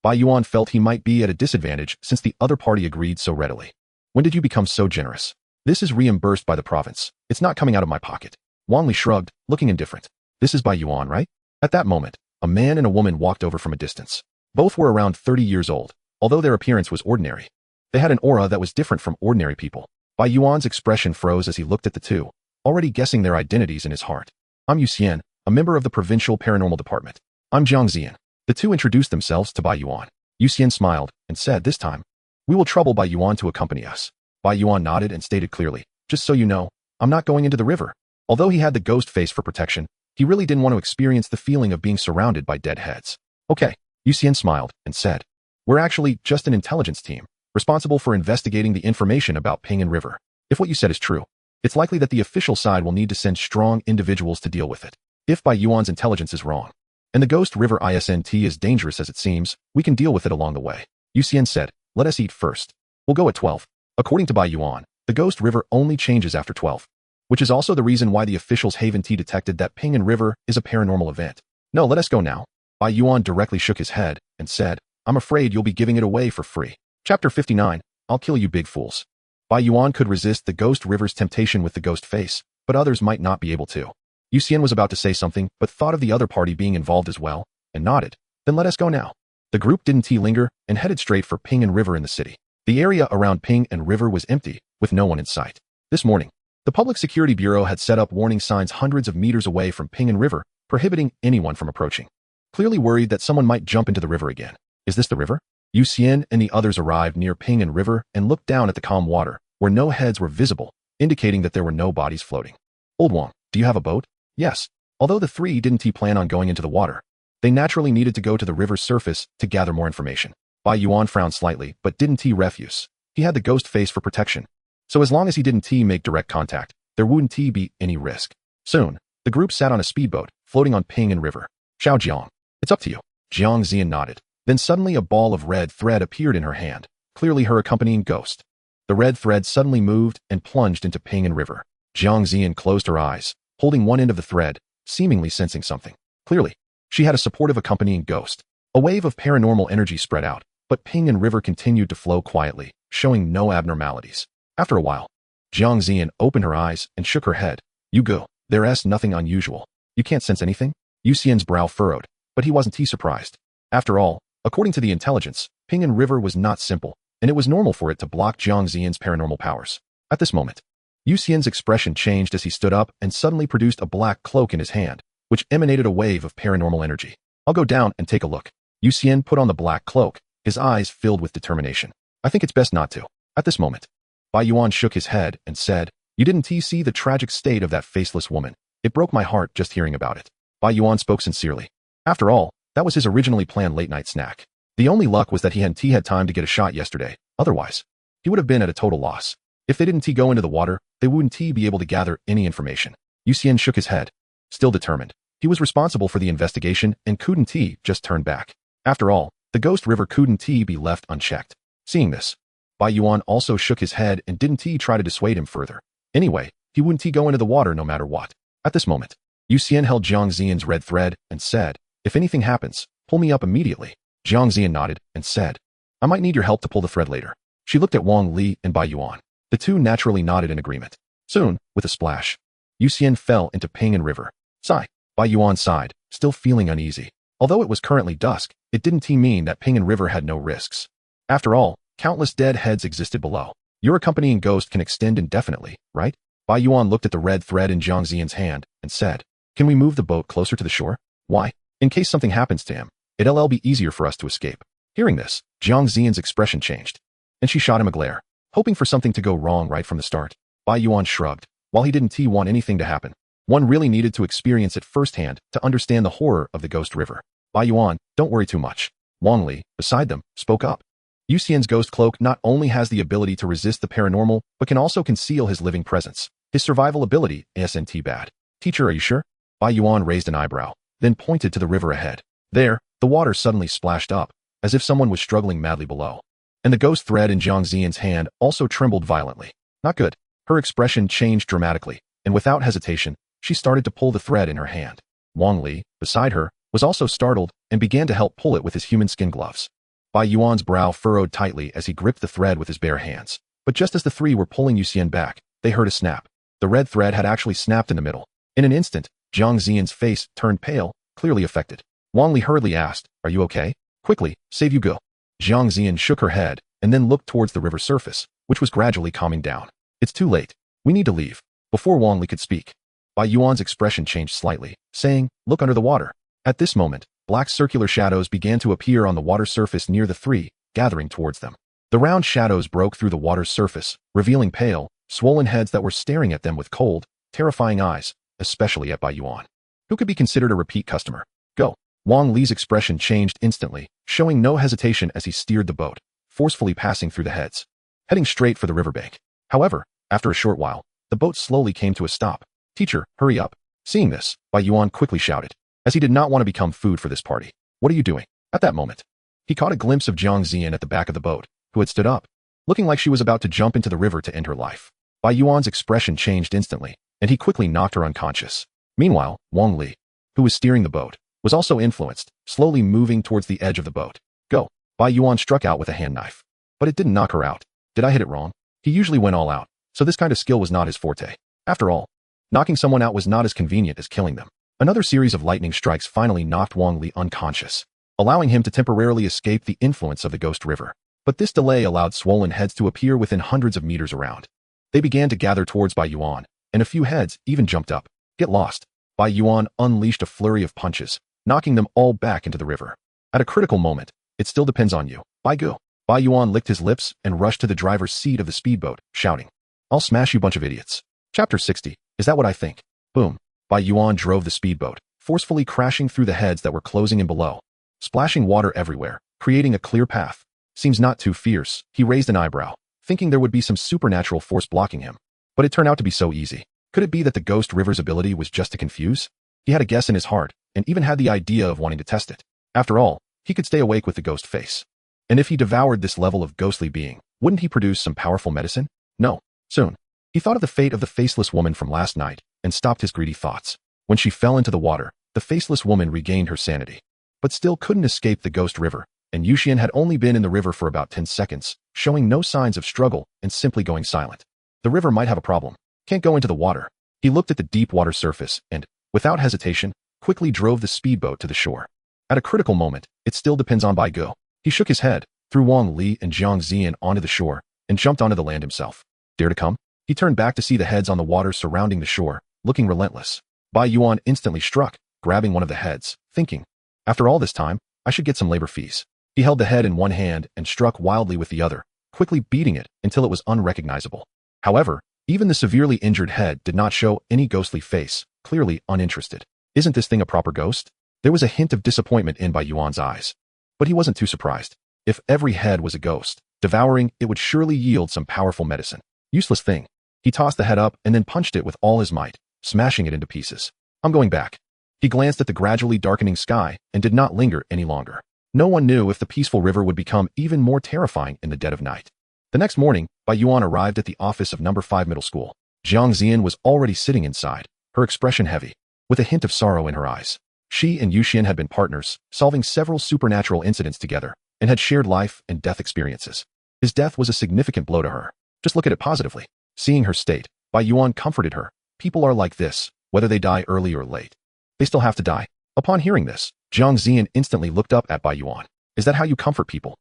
Bai Yuan felt he might be at a disadvantage since the other party agreed so readily. When did you become so generous? This is reimbursed by the province. It's not coming out of my pocket. Wang Li shrugged, looking indifferent. This is Bai Yuan, right? At that moment, a man and a woman walked over from a distance. Both were around 30 years old, although their appearance was ordinary. They had an aura that was different from ordinary people. Bai Yuan's expression froze as he looked at the 2, already guessing their identities in his heart. I'm Yu Xian, a member of the Provincial Paranormal Department. I'm Jiang Zian. The 2 introduced themselves to Bai Yuan. Yu Xian smiled and said, this time, we will trouble Bai Yuan to accompany us. Bai Yuan nodded and stated clearly, just so you know, I'm not going into the river. Although he had the ghost face for protection, he really didn't want to experience the feeling of being surrounded by dead heads. Okay, Yu Xian smiled and said, we're actually just an intelligence team, responsible for investigating the information about Pingan River. If what you said is true, it's likely that the official side will need to send strong individuals to deal with it. If Bai Yuan's intelligence is wrong, and the Ghost River isn't as dangerous as it seems, we can deal with it along the way. Yu Xian said, let us eat first. We'll go at 12. According to Bai Yuan, the Ghost River only changes after 12, which is also the reason why the officials Haven T detected that Pingan River is a paranormal event. No, let us go now. Bai Yuan directly shook his head and said, I'm afraid you'll be giving it away for free. Chapter 59, I'll kill you big fools. Bai Yuan could resist the Ghost River's temptation with the ghost face, but others might not be able to. Yu Xian was about to say something, but thought of the other party being involved as well, and nodded. Then let us go now. The group didn't linger and headed straight for Pingan River in the city. The area around Pingan River was empty, with no one in sight. This morning, the Public Security Bureau had set up warning signs hundreds of meters away from Pingan River, prohibiting anyone from approaching. Clearly worried that someone might jump into the river again. Is this the river? Yu Xian and the others arrived near Pingan River and looked down at the calm water, where no heads were visible, indicating that there were no bodies floating. Old Wang, do you have a boat? Yes. Although the 3 didn't plan on going into the water, they naturally needed to go to the river's surface to gather more information. Bai Yuan frowned slightly, but didn't refuse. He had the ghost face for protection. So as long as he didn't make direct contact, there wouldn't be any risk. Soon, the group sat on a speedboat, floating on Ping'an River. Xiao Jiang, it's up to you. Jiang Ziyan nodded. Then suddenly a ball of red thread appeared in her hand, clearly her accompanying ghost. The red thread suddenly moved and plunged into Ping'an River. Jiang Ziyan closed her eyes, holding one end of the thread, seemingly sensing something. Clearly, she had a supportive accompanying ghost. A wave of paranormal energy spread out, but Ping'an River continued to flow quietly, showing no abnormalities. After a while, Jiang Ziyan opened her eyes and shook her head. You go. There's nothing unusual. You can't sense anything? Yu Xian's brow furrowed, but he wasn't surprised. After all, according to the intelligence, Ping'an River was not simple, and it was normal for it to block Jiang Ziyan's paranormal powers. At this moment, Yu Xian's expression changed as he stood up and suddenly produced a black cloak in his hand, which emanated a wave of paranormal energy. I'll go down and take a look. Yu Xian put on the black cloak, his eyes filled with determination. I think it's best not to. At this moment, Bai Yuan shook his head and said, You didn't see the tragic state of that faceless woman. It broke my heart just hearing about it. Bai Yuan spoke sincerely. After all, that was his originally planned late-night snack. The only luck was that he hadn't had time to get a shot yesterday. Otherwise, he would have been at a total loss. If they didn't go into the water, they wouldn't be able to gather any information. Yu Xian shook his head. Still determined. He was responsible for the investigation and couldn't just turn back. After all, the Ghost River couldn't be left unchecked. Seeing this, Bai Yuan also shook his head and didn't try to dissuade him further. Anyway, he wouldn't go into the water no matter what. At this moment, Yu Xian held Jiang Ziyan's red thread and said, If anything happens, pull me up immediately. Jiang Ziyan nodded and said, I might need your help to pull the thread later. She looked at Wang Li and Bai Yuan. The two naturally nodded in agreement. Soon, with a splash, Yu Xian fell into Ping'an River. Sigh. Bai Yuan sighed, still feeling uneasy. Although it was currently dusk, it didn't mean that Ping'an River had no risks. After all, countless dead heads existed below. Your accompanying ghost can extend indefinitely, right? Bai Yuan looked at the red thread in Jiang Ziyan's hand and said, Can we move the boat closer to the shore? Why? In case something happens to him, it'll be easier for us to escape. Hearing this, Jiang Ziyan's expression changed, and she shot him a glare, hoping for something to go wrong right from the start. Bai Yuan shrugged. While he didn't want anything to happen, one really needed to experience it firsthand to understand the horror of the Ghost River. Bai Yuan, don't worry too much. Wang Li, beside them, spoke up. Yu Xian's ghost cloak not only has the ability to resist the paranormal, but can also conceal his living presence. His survival ability isn't bad. Teacher, are you sure? Bai Yuan raised an eyebrow, then pointed to the river ahead. There, the water suddenly splashed up, as if someone was struggling madly below. And the ghost thread in Jiang Ziyan's hand also trembled violently. Not good. Her expression changed dramatically, and without hesitation, she started to pull the thread in her hand. Wang Li, beside her, was also startled and began to help pull it with his human skin gloves. Bai Yuan's brow furrowed tightly as he gripped the thread with his bare hands. But just as the three were pulling Yu Xian back, they heard a snap. The red thread had actually snapped in the middle. In an instant, Jiang Ziyan's face turned pale, clearly affected. Wang Li hurriedly asked, Are you okay? Quickly, save you go. Jiang Ziyan shook her head and then looked towards the river surface, which was gradually calming down. It's too late. We need to leave. Before Wang Li could speak, Bai Yuan's expression changed slightly, saying, Look under the water. At this moment, black circular shadows began to appear on the water surface near the three, gathering towards them. The round shadows broke through the water's surface, revealing pale, swollen heads that were staring at them with cold, terrifying eyes, especially at Bai Yuan, who could be considered a repeat customer. Go. Wang Li's expression changed instantly, showing no hesitation as he steered the boat, forcefully passing through the heads, heading straight for the riverbank. However, after a short while, the boat slowly came to a stop. Teacher, hurry up. Seeing this, Bai Yuan quickly shouted, as he did not want to become food for this party. What are you doing? At that moment, he caught a glimpse of Jiang Ziyan at the back of the boat, who had stood up, looking like she was about to jump into the river to end her life. Bai Yuan's expression changed instantly, and he quickly knocked her unconscious. Meanwhile, Wang Li, who was steering the boat, was also influenced, slowly moving towards the edge of the boat. Go. Bai Yuan struck out with a hand knife. But it didn't knock her out. Did I hit it wrong? He usually went all out, so this kind of skill was not his forte. After all, knocking someone out was not as convenient as killing them. Another series of lightning strikes finally knocked Wang Li unconscious, allowing him to temporarily escape the influence of the Ghost River. But this delay allowed swollen heads to appear within hundreds of meters around. They began to gather towards Bai Yuan, and a few heads even jumped up. Get lost. Bai Yuan unleashed a flurry of punches, knocking them all back into the river. At a critical moment, it still depends on you. Bai Gu. Bai Yuan licked his lips and rushed to the driver's seat of the speedboat, shouting, I'll smash you bunch of idiots. Chapter 60. Is that what I think? Boom. Bai Yuan drove the speedboat, forcefully crashing through the heads that were closing in below, splashing water everywhere, creating a clear path. Seems not too fierce. He raised an eyebrow, thinking there would be some supernatural force blocking him. But it turned out to be so easy. Could it be that the ghost river's ability was just to confuse? He had a guess in his heart, and even had the idea of wanting to test it. After all, he could stay awake with the ghost face. And if he devoured this level of ghostly being, wouldn't he produce some powerful medicine? No. Soon. He thought of the fate of the faceless woman from last night, and stopped his greedy thoughts. When she fell into the water, the faceless woman regained her sanity, but still couldn't escape the ghost river, and Yuxian had only been in the river for about 10 seconds, showing no signs of struggle and simply going silent. The river might have a problem. Can't go into the water. He looked at the deep water surface and, without hesitation, quickly drove the speedboat to the shore. At a critical moment, it still depends on Baigu. He shook his head, threw Wang Li and Jiang Ziyan onto the shore, and jumped onto the land himself. Dare to come? He turned back to see the heads on the water surrounding the shore, looking relentless. Bai Yuan instantly struck, grabbing one of the heads, thinking, after all this time, I should get some labor fees. He held the head in one hand and struck wildly with the other, quickly beating it until it was unrecognizable. However, even the severely injured head did not show any ghostly face, clearly uninterested. Isn't this thing a proper ghost? There was a hint of disappointment in Bai Yuan's eyes. But he wasn't too surprised. If every head was a ghost, devouring it would surely yield some powerful medicine. Useless thing. He tossed the head up and then punched it with all his might, smashing it into pieces. I'm going back. He glanced at the gradually darkening sky and did not linger any longer. No one knew if the peaceful river would become even more terrifying in the dead of night. The next morning, Bai Yuan arrived at the office of number 5 middle school. Jiang Ziyan was already sitting inside, her expression heavy, with a hint of sorrow in her eyes. She and Yuxian had been partners, solving several supernatural incidents together, and had shared life and death experiences. His death was a significant blow to her. Just look at it positively. Seeing her state, Bai Yuan comforted her. People are like this, whether they die early or late. They still have to die. Upon hearing this, Jiang Ziyan instantly looked up at Bai Yuan. Is that how you comfort people?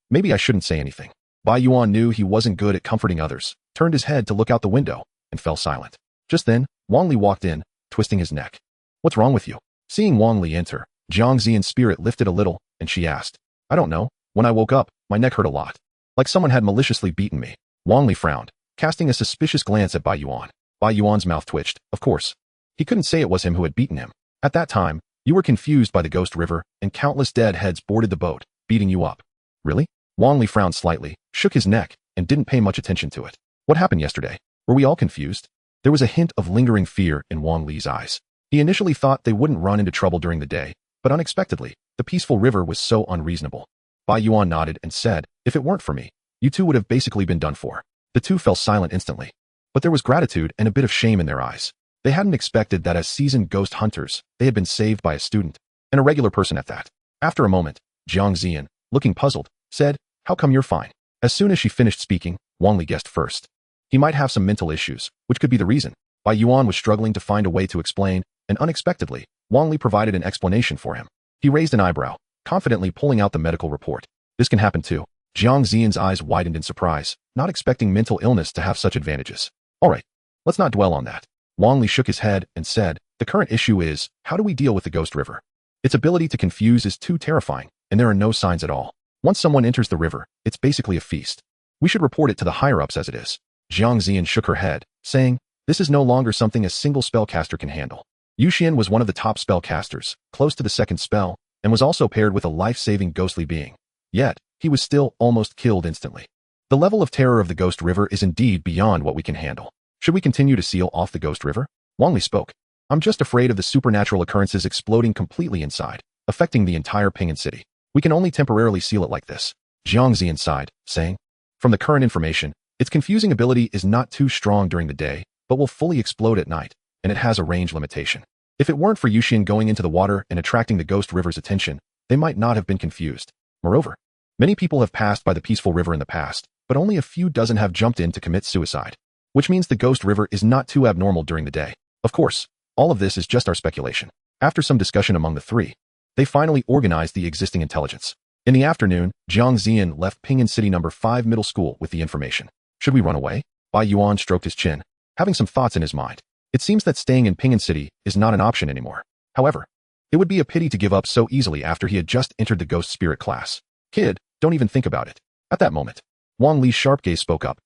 Maybe I shouldn't say anything. Bai Yuan knew he wasn't good at comforting others, turned his head to look out the window, and fell silent. Just then, Wang Li walked in, twisting his neck. What's wrong with you? Seeing Wang Li enter, Jiang Ziyan's spirit lifted a little, and she asked, I don't know. When I woke up, my neck hurt a lot. Like someone had maliciously beaten me. Wang Li frowned, casting a suspicious glance at Bai Yuan. Bai Yuan's mouth twitched, of course. He couldn't say it was him who had beaten him. At that time, you were confused by the ghost river, and countless dead heads boarded the boat, beating you up. Really? Wang Li frowned slightly, shook his neck, and didn't pay much attention to it. What happened yesterday? Were we all confused? There was a hint of lingering fear in Wang Li's eyes. He initially thought they wouldn't run into trouble during the day, but unexpectedly, the peaceful river was so unreasonable. Bai Yuan nodded and said, if it weren't for me, you two would have basically been done for. The two fell silent instantly. But there was gratitude and a bit of shame in their eyes. They hadn't expected that as seasoned ghost hunters, they had been saved by a student, and a regular person at that. After a moment, Jiang Ziyan, looking puzzled, said, how come you're fine? As soon as she finished speaking, Wang Li guessed first. He might have some mental issues, which could be the reason. Bai Yuan was struggling to find a way to explain, and unexpectedly, Wang Li provided an explanation for him. He raised an eyebrow, confidently pulling out the medical report. This can happen too. Jiang Ziyan's eyes widened in surprise, not expecting mental illness to have such advantages. All right, let's not dwell on that. Wang Li shook his head and said, the current issue is, how do we deal with the ghost river? Its ability to confuse is too terrifying, and there are no signs at all. Once someone enters the river, it's basically a feast. We should report it to the higher-ups as it is. Jiang Ziyan shook her head, saying, this is no longer something a single spellcaster can handle. Yuxian was one of the top spellcasters, close to the second spell, and was also paired with a life-saving ghostly being. Yet, he was still almost killed instantly. The level of terror of the ghost river is indeed beyond what we can handle. Should we continue to seal off the ghost river? Wang Li spoke. I'm just afraid of the supernatural occurrences exploding completely inside, affecting the entire Pingan city. We can only temporarily seal it like this. Jiang Ziyan sighed, saying, from the current information, its confusing ability is not too strong during the day, but will fully explode at night, and it has a range limitation. If it weren't for Yuxian going into the water and attracting the ghost river's attention, they might not have been confused. Moreover, many people have passed by the peaceful river in the past, but only a few dozen have jumped in to commit suicide, which means the ghost river is not too abnormal during the day. Of course, all of this is just our speculation. After some discussion among the three, they finally organized the existing intelligence. In the afternoon, Jiang Ziyan left Pingan City number 5 middle school with the information. Should we run away? Bai Yuan stroked his chin, having some thoughts in his mind. It seems that staying in Pingan City is not an option anymore. However, it would be a pity to give up so easily after he had just entered the ghost spirit class. Kid, don't even think about it. At that moment, Wang Li's sharp gaze spoke up.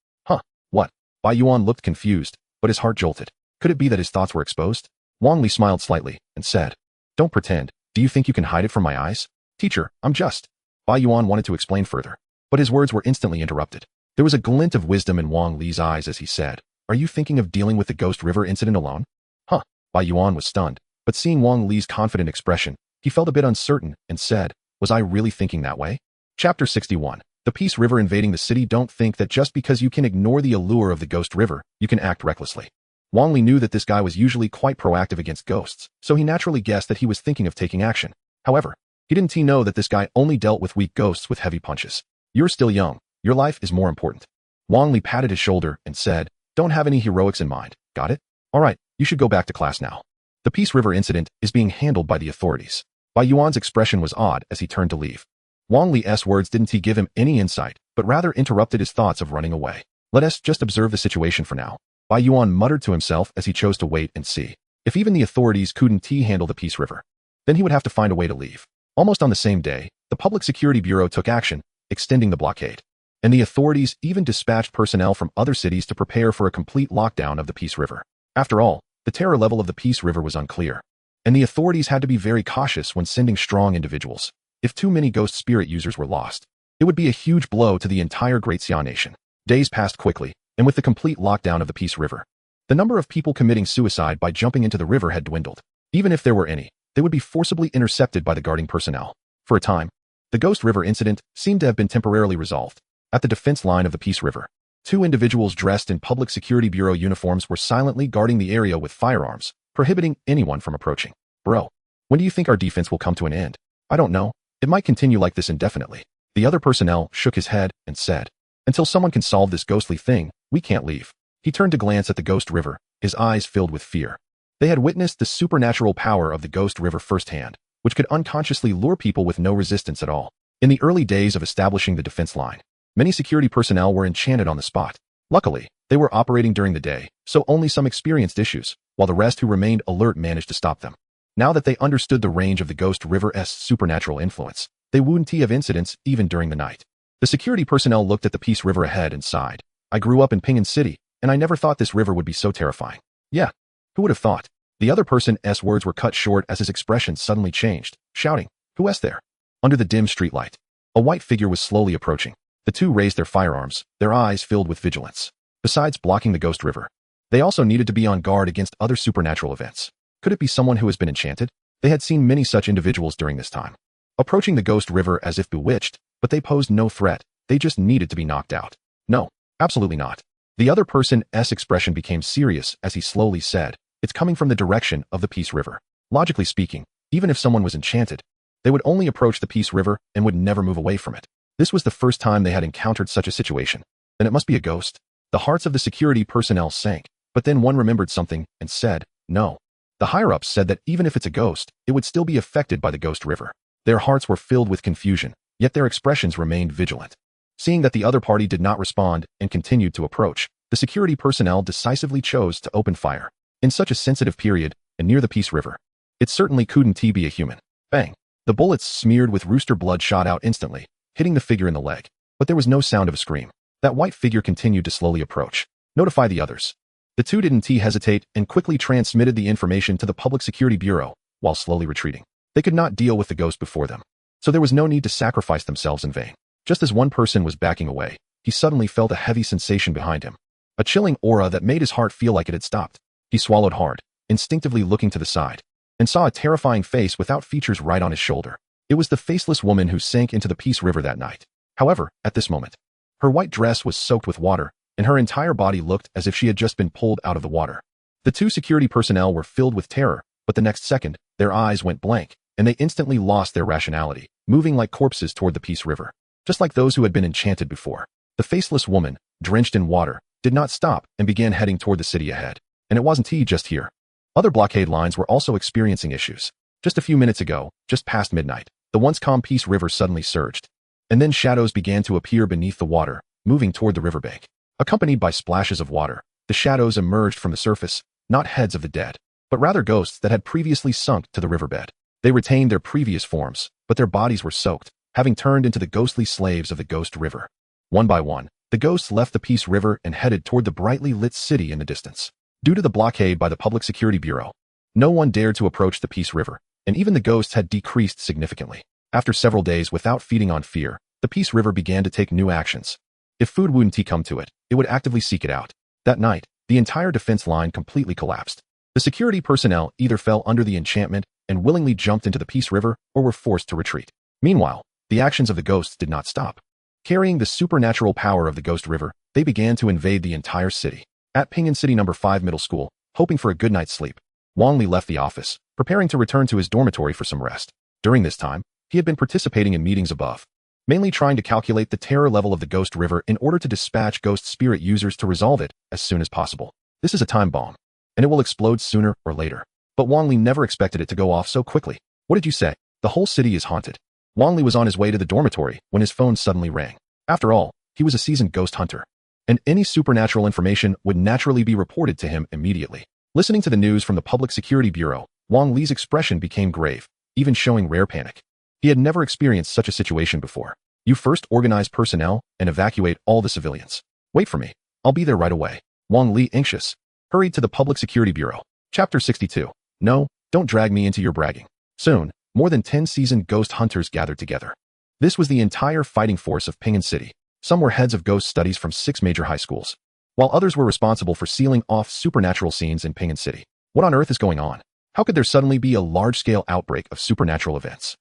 What? Bai Yuan looked confused, but his heart jolted. Could it be that his thoughts were exposed? Wang Li smiled slightly and said, don't pretend. Do you think you can hide it from my eyes? Teacher, I'm just. Bai Yuan wanted to explain further, but his words were instantly interrupted. There was a glint of wisdom in Wang Li's eyes as he said, are you thinking of dealing with the Ghost River incident alone? Huh. Bai Yuan was stunned, but seeing Wang Li's confident expression, he felt a bit uncertain and said, was I really thinking that way? Chapter 61. The Peace River invading the city. Don't think that just because you can ignore the allure of the Ghost River, you can act recklessly. Wang Li knew that this guy was usually quite proactive against ghosts, so he naturally guessed that he was thinking of taking action. However, he didn't know that this guy only dealt with weak ghosts with heavy punches. You're still young. Your life is more important. Wang Li patted his shoulder and said, don't have any heroics in mind, got it? Alright, you should go back to class now. The Peace River incident is being handled by the authorities. Bai Yuan's expression was odd as he turned to leave. Wang Li's words didn't give him any insight, but rather interrupted his thoughts of running away. Let us just observe the situation for now. Bai Yuan muttered to himself as he chose to wait and see. If even the authorities couldn't handle the Peace River, then he would have to find a way to leave. Almost on the same day, the Public Security Bureau took action, extending the blockade. And the authorities even dispatched personnel from other cities to prepare for a complete lockdown of the Peace River. After all, the terror level of the Peace River was unclear, and the authorities had to be very cautious when sending strong individuals. If too many ghost spirit users were lost, it would be a huge blow to the entire Great Xia nation. Days passed quickly, and with the complete lockdown of the Peace River, the number of people committing suicide by jumping into the river had dwindled. Even if there were any, they would be forcibly intercepted by the guarding personnel. For a time, the Ghost River incident seemed to have been temporarily resolved. At the defense line of the Peace River, two individuals dressed in Public Security Bureau uniforms were silently guarding the area with firearms, prohibiting anyone from approaching. Bro, when do you think our defense will come to an end? I don't know. It might continue like this indefinitely. The other personnel shook his head and said, until someone can solve this ghostly thing, we can't leave. He turned to glance at the Ghost River, his eyes filled with fear. They had witnessed the supernatural power of the Ghost River firsthand, which could unconsciously lure people with no resistance at all. In the early days of establishing the defense line, many security personnel were enchanted on the spot. Luckily, they were operating during the day, so only some experienced issues, while the rest who remained alert managed to stop them. Now that they understood the range of the Ghost River's supernatural influence, they wouldn't have incidents even during the night. The security personnel looked at the Peace River ahead and sighed. I grew up in Pingan City, and I never thought this river would be so terrifying. Yeah, who would have thought? The other person's words were cut short as his expression suddenly changed, shouting, who is there? Under the dim streetlight, a white figure was slowly approaching. The two raised their firearms, their eyes filled with vigilance. Besides blocking the Ghost River, they also needed to be on guard against other supernatural events. Could it be someone who has been enchanted? They had seen many such individuals during this time, approaching the Ghost River as if bewitched, but they posed no threat. They just needed to be knocked out. No, absolutely not. The other person's expression became serious as he slowly said, it's coming from the direction of the Peace River. Logically speaking, even if someone was enchanted, they would only approach the Peace River and would never move away from it. This was the first time they had encountered such a situation. Then it must be a ghost. The hearts of the security personnel sank, but then one remembered something and said, no. The higher-ups said that even if it's a ghost, it would still be affected by the Ghost River. Their hearts were filled with confusion, yet their expressions remained vigilant. Seeing that the other party did not respond and continued to approach, the security personnel decisively chose to open fire. In such a sensitive period, and near the Peace River, it certainly couldn't be a human. Bang! The bullets smeared with rooster blood shot out instantly, hitting the figure in the leg. But there was no sound of a scream. That white figure continued to slowly approach. Notify the others. The two didn't hesitate and quickly transmitted the information to the Public Security Bureau, while slowly retreating. They could not deal with the ghost before them, so there was no need to sacrifice themselves in vain. Just as one person was backing away, he suddenly felt a heavy sensation behind him. A chilling aura that made his heart feel like it had stopped. He swallowed hard, instinctively looking to the side, and saw a terrifying face without features right on his shoulder. It was the faceless woman who sank into the Peace River that night. However, at this moment, her white dress was soaked with water, and her entire body looked as if she had just been pulled out of the water. The two security personnel were filled with terror, but the next second, their eyes went blank, and they instantly lost their rationality, moving like corpses toward the Peace River. Just like those who had been enchanted before, the faceless woman, drenched in water, did not stop and began heading toward the city ahead. And it wasn't just here. Other blockade lines were also experiencing issues. Just a few minutes ago, just past midnight, the once calm Peace River suddenly surged. And then shadows began to appear beneath the water, moving toward the riverbank. Accompanied by splashes of water, the shadows emerged from the surface, not heads of the dead, but rather ghosts that had previously sunk to the riverbed. They retained their previous forms, but their bodies were soaked, having turned into the ghostly slaves of the Ghost River. One by one, the ghosts left the Peace River and headed toward the brightly lit city in the distance. Due to the blockade by the Public Security Bureau, no one dared to approach the Peace River, and even the ghosts had decreased significantly. After several days without feeding on fear, the Peace River began to take new actions. If food wouldn't come to it, it would actively seek it out. That night, the entire defense line completely collapsed. The security personnel either fell under the enchantment and willingly jumped into the Peace River or were forced to retreat. Meanwhile, the actions of the ghosts did not stop. Carrying the supernatural power of the Ghost River, they began to invade the entire city. At Pinyin City No. 5 Middle School, hoping for a good night's sleep, Wang Li left the office, preparing to return to his dormitory for some rest. During this time, he had been participating in meetings above, mainly trying to calculate the terror level of the Ghost River in order to dispatch ghost spirit users to resolve it as soon as possible. This is a time bomb, and it will explode sooner or later. But Wang Li never expected it to go off so quickly. What did you say? The whole city is haunted. Wang Li was on his way to the dormitory when his phone suddenly rang. After all, he was a seasoned ghost hunter, and any supernatural information would naturally be reported to him immediately. Listening to the news from the Public Security Bureau, Wang Li's expression became grave, even showing rare panic. He had never experienced such a situation before. You first organize personnel and evacuate all the civilians. Wait for me. I'll be there right away. Wang Li, anxious, hurried to the Public Security Bureau. Chapter 62. No, don't drag me into your bragging. Soon, more than 10 seasoned ghost hunters gathered together. This was the entire fighting force of Pinyin City. Some were heads of ghost studies from 6 major high schools, while others were responsible for sealing off supernatural scenes in Pinyin City. What on earth is going on? How could there suddenly be a large-scale outbreak of supernatural events?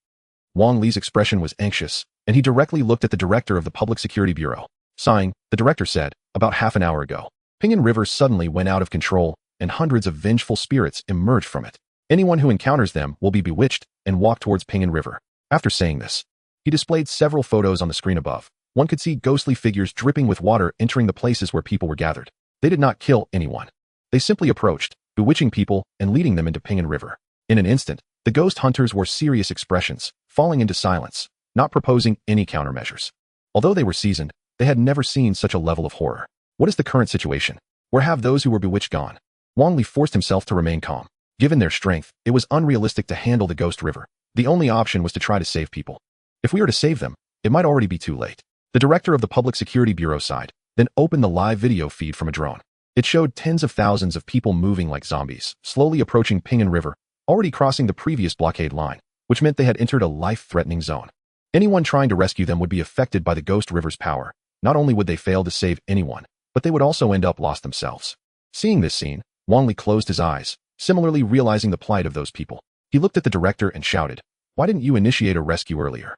Wang Li's expression was anxious, and he directly looked at the director of the Public Security Bureau. Sighing, the director said, about half an hour ago, Pinyin River suddenly went out of control, and hundreds of vengeful spirits emerged from it. Anyone who encounters them will be bewitched and walk towards Pinyin River. After saying this, he displayed several photos on the screen above. One could see ghostly figures dripping with water entering the places where people were gathered. They did not kill anyone. They simply approached, bewitching people and leading them into Pinyin River. In an instant, the ghost hunters wore serious expressions, falling into silence, not proposing any countermeasures. Although they were seasoned, they had never seen such a level of horror. What is the current situation? Where have those who were bewitched gone? Wang Li forced himself to remain calm. Given their strength, it was unrealistic to handle the Ghost River. The only option was to try to save people. If we were to save them, it might already be too late. The director of the Public Security Bureau sighed, then opened the live video feed from a drone. It showed tens of thousands of people moving like zombies, slowly approaching Pinyin River, already crossing the previous blockade line, which meant they had entered a life-threatening zone. Anyone trying to rescue them would be affected by the Ghost River's power. Not only would they fail to save anyone, but they would also end up lost themselves. Seeing this scene, Wang Li closed his eyes, similarly realizing the plight of those people. He looked at the director and shouted, "Why didn't you initiate a rescue earlier?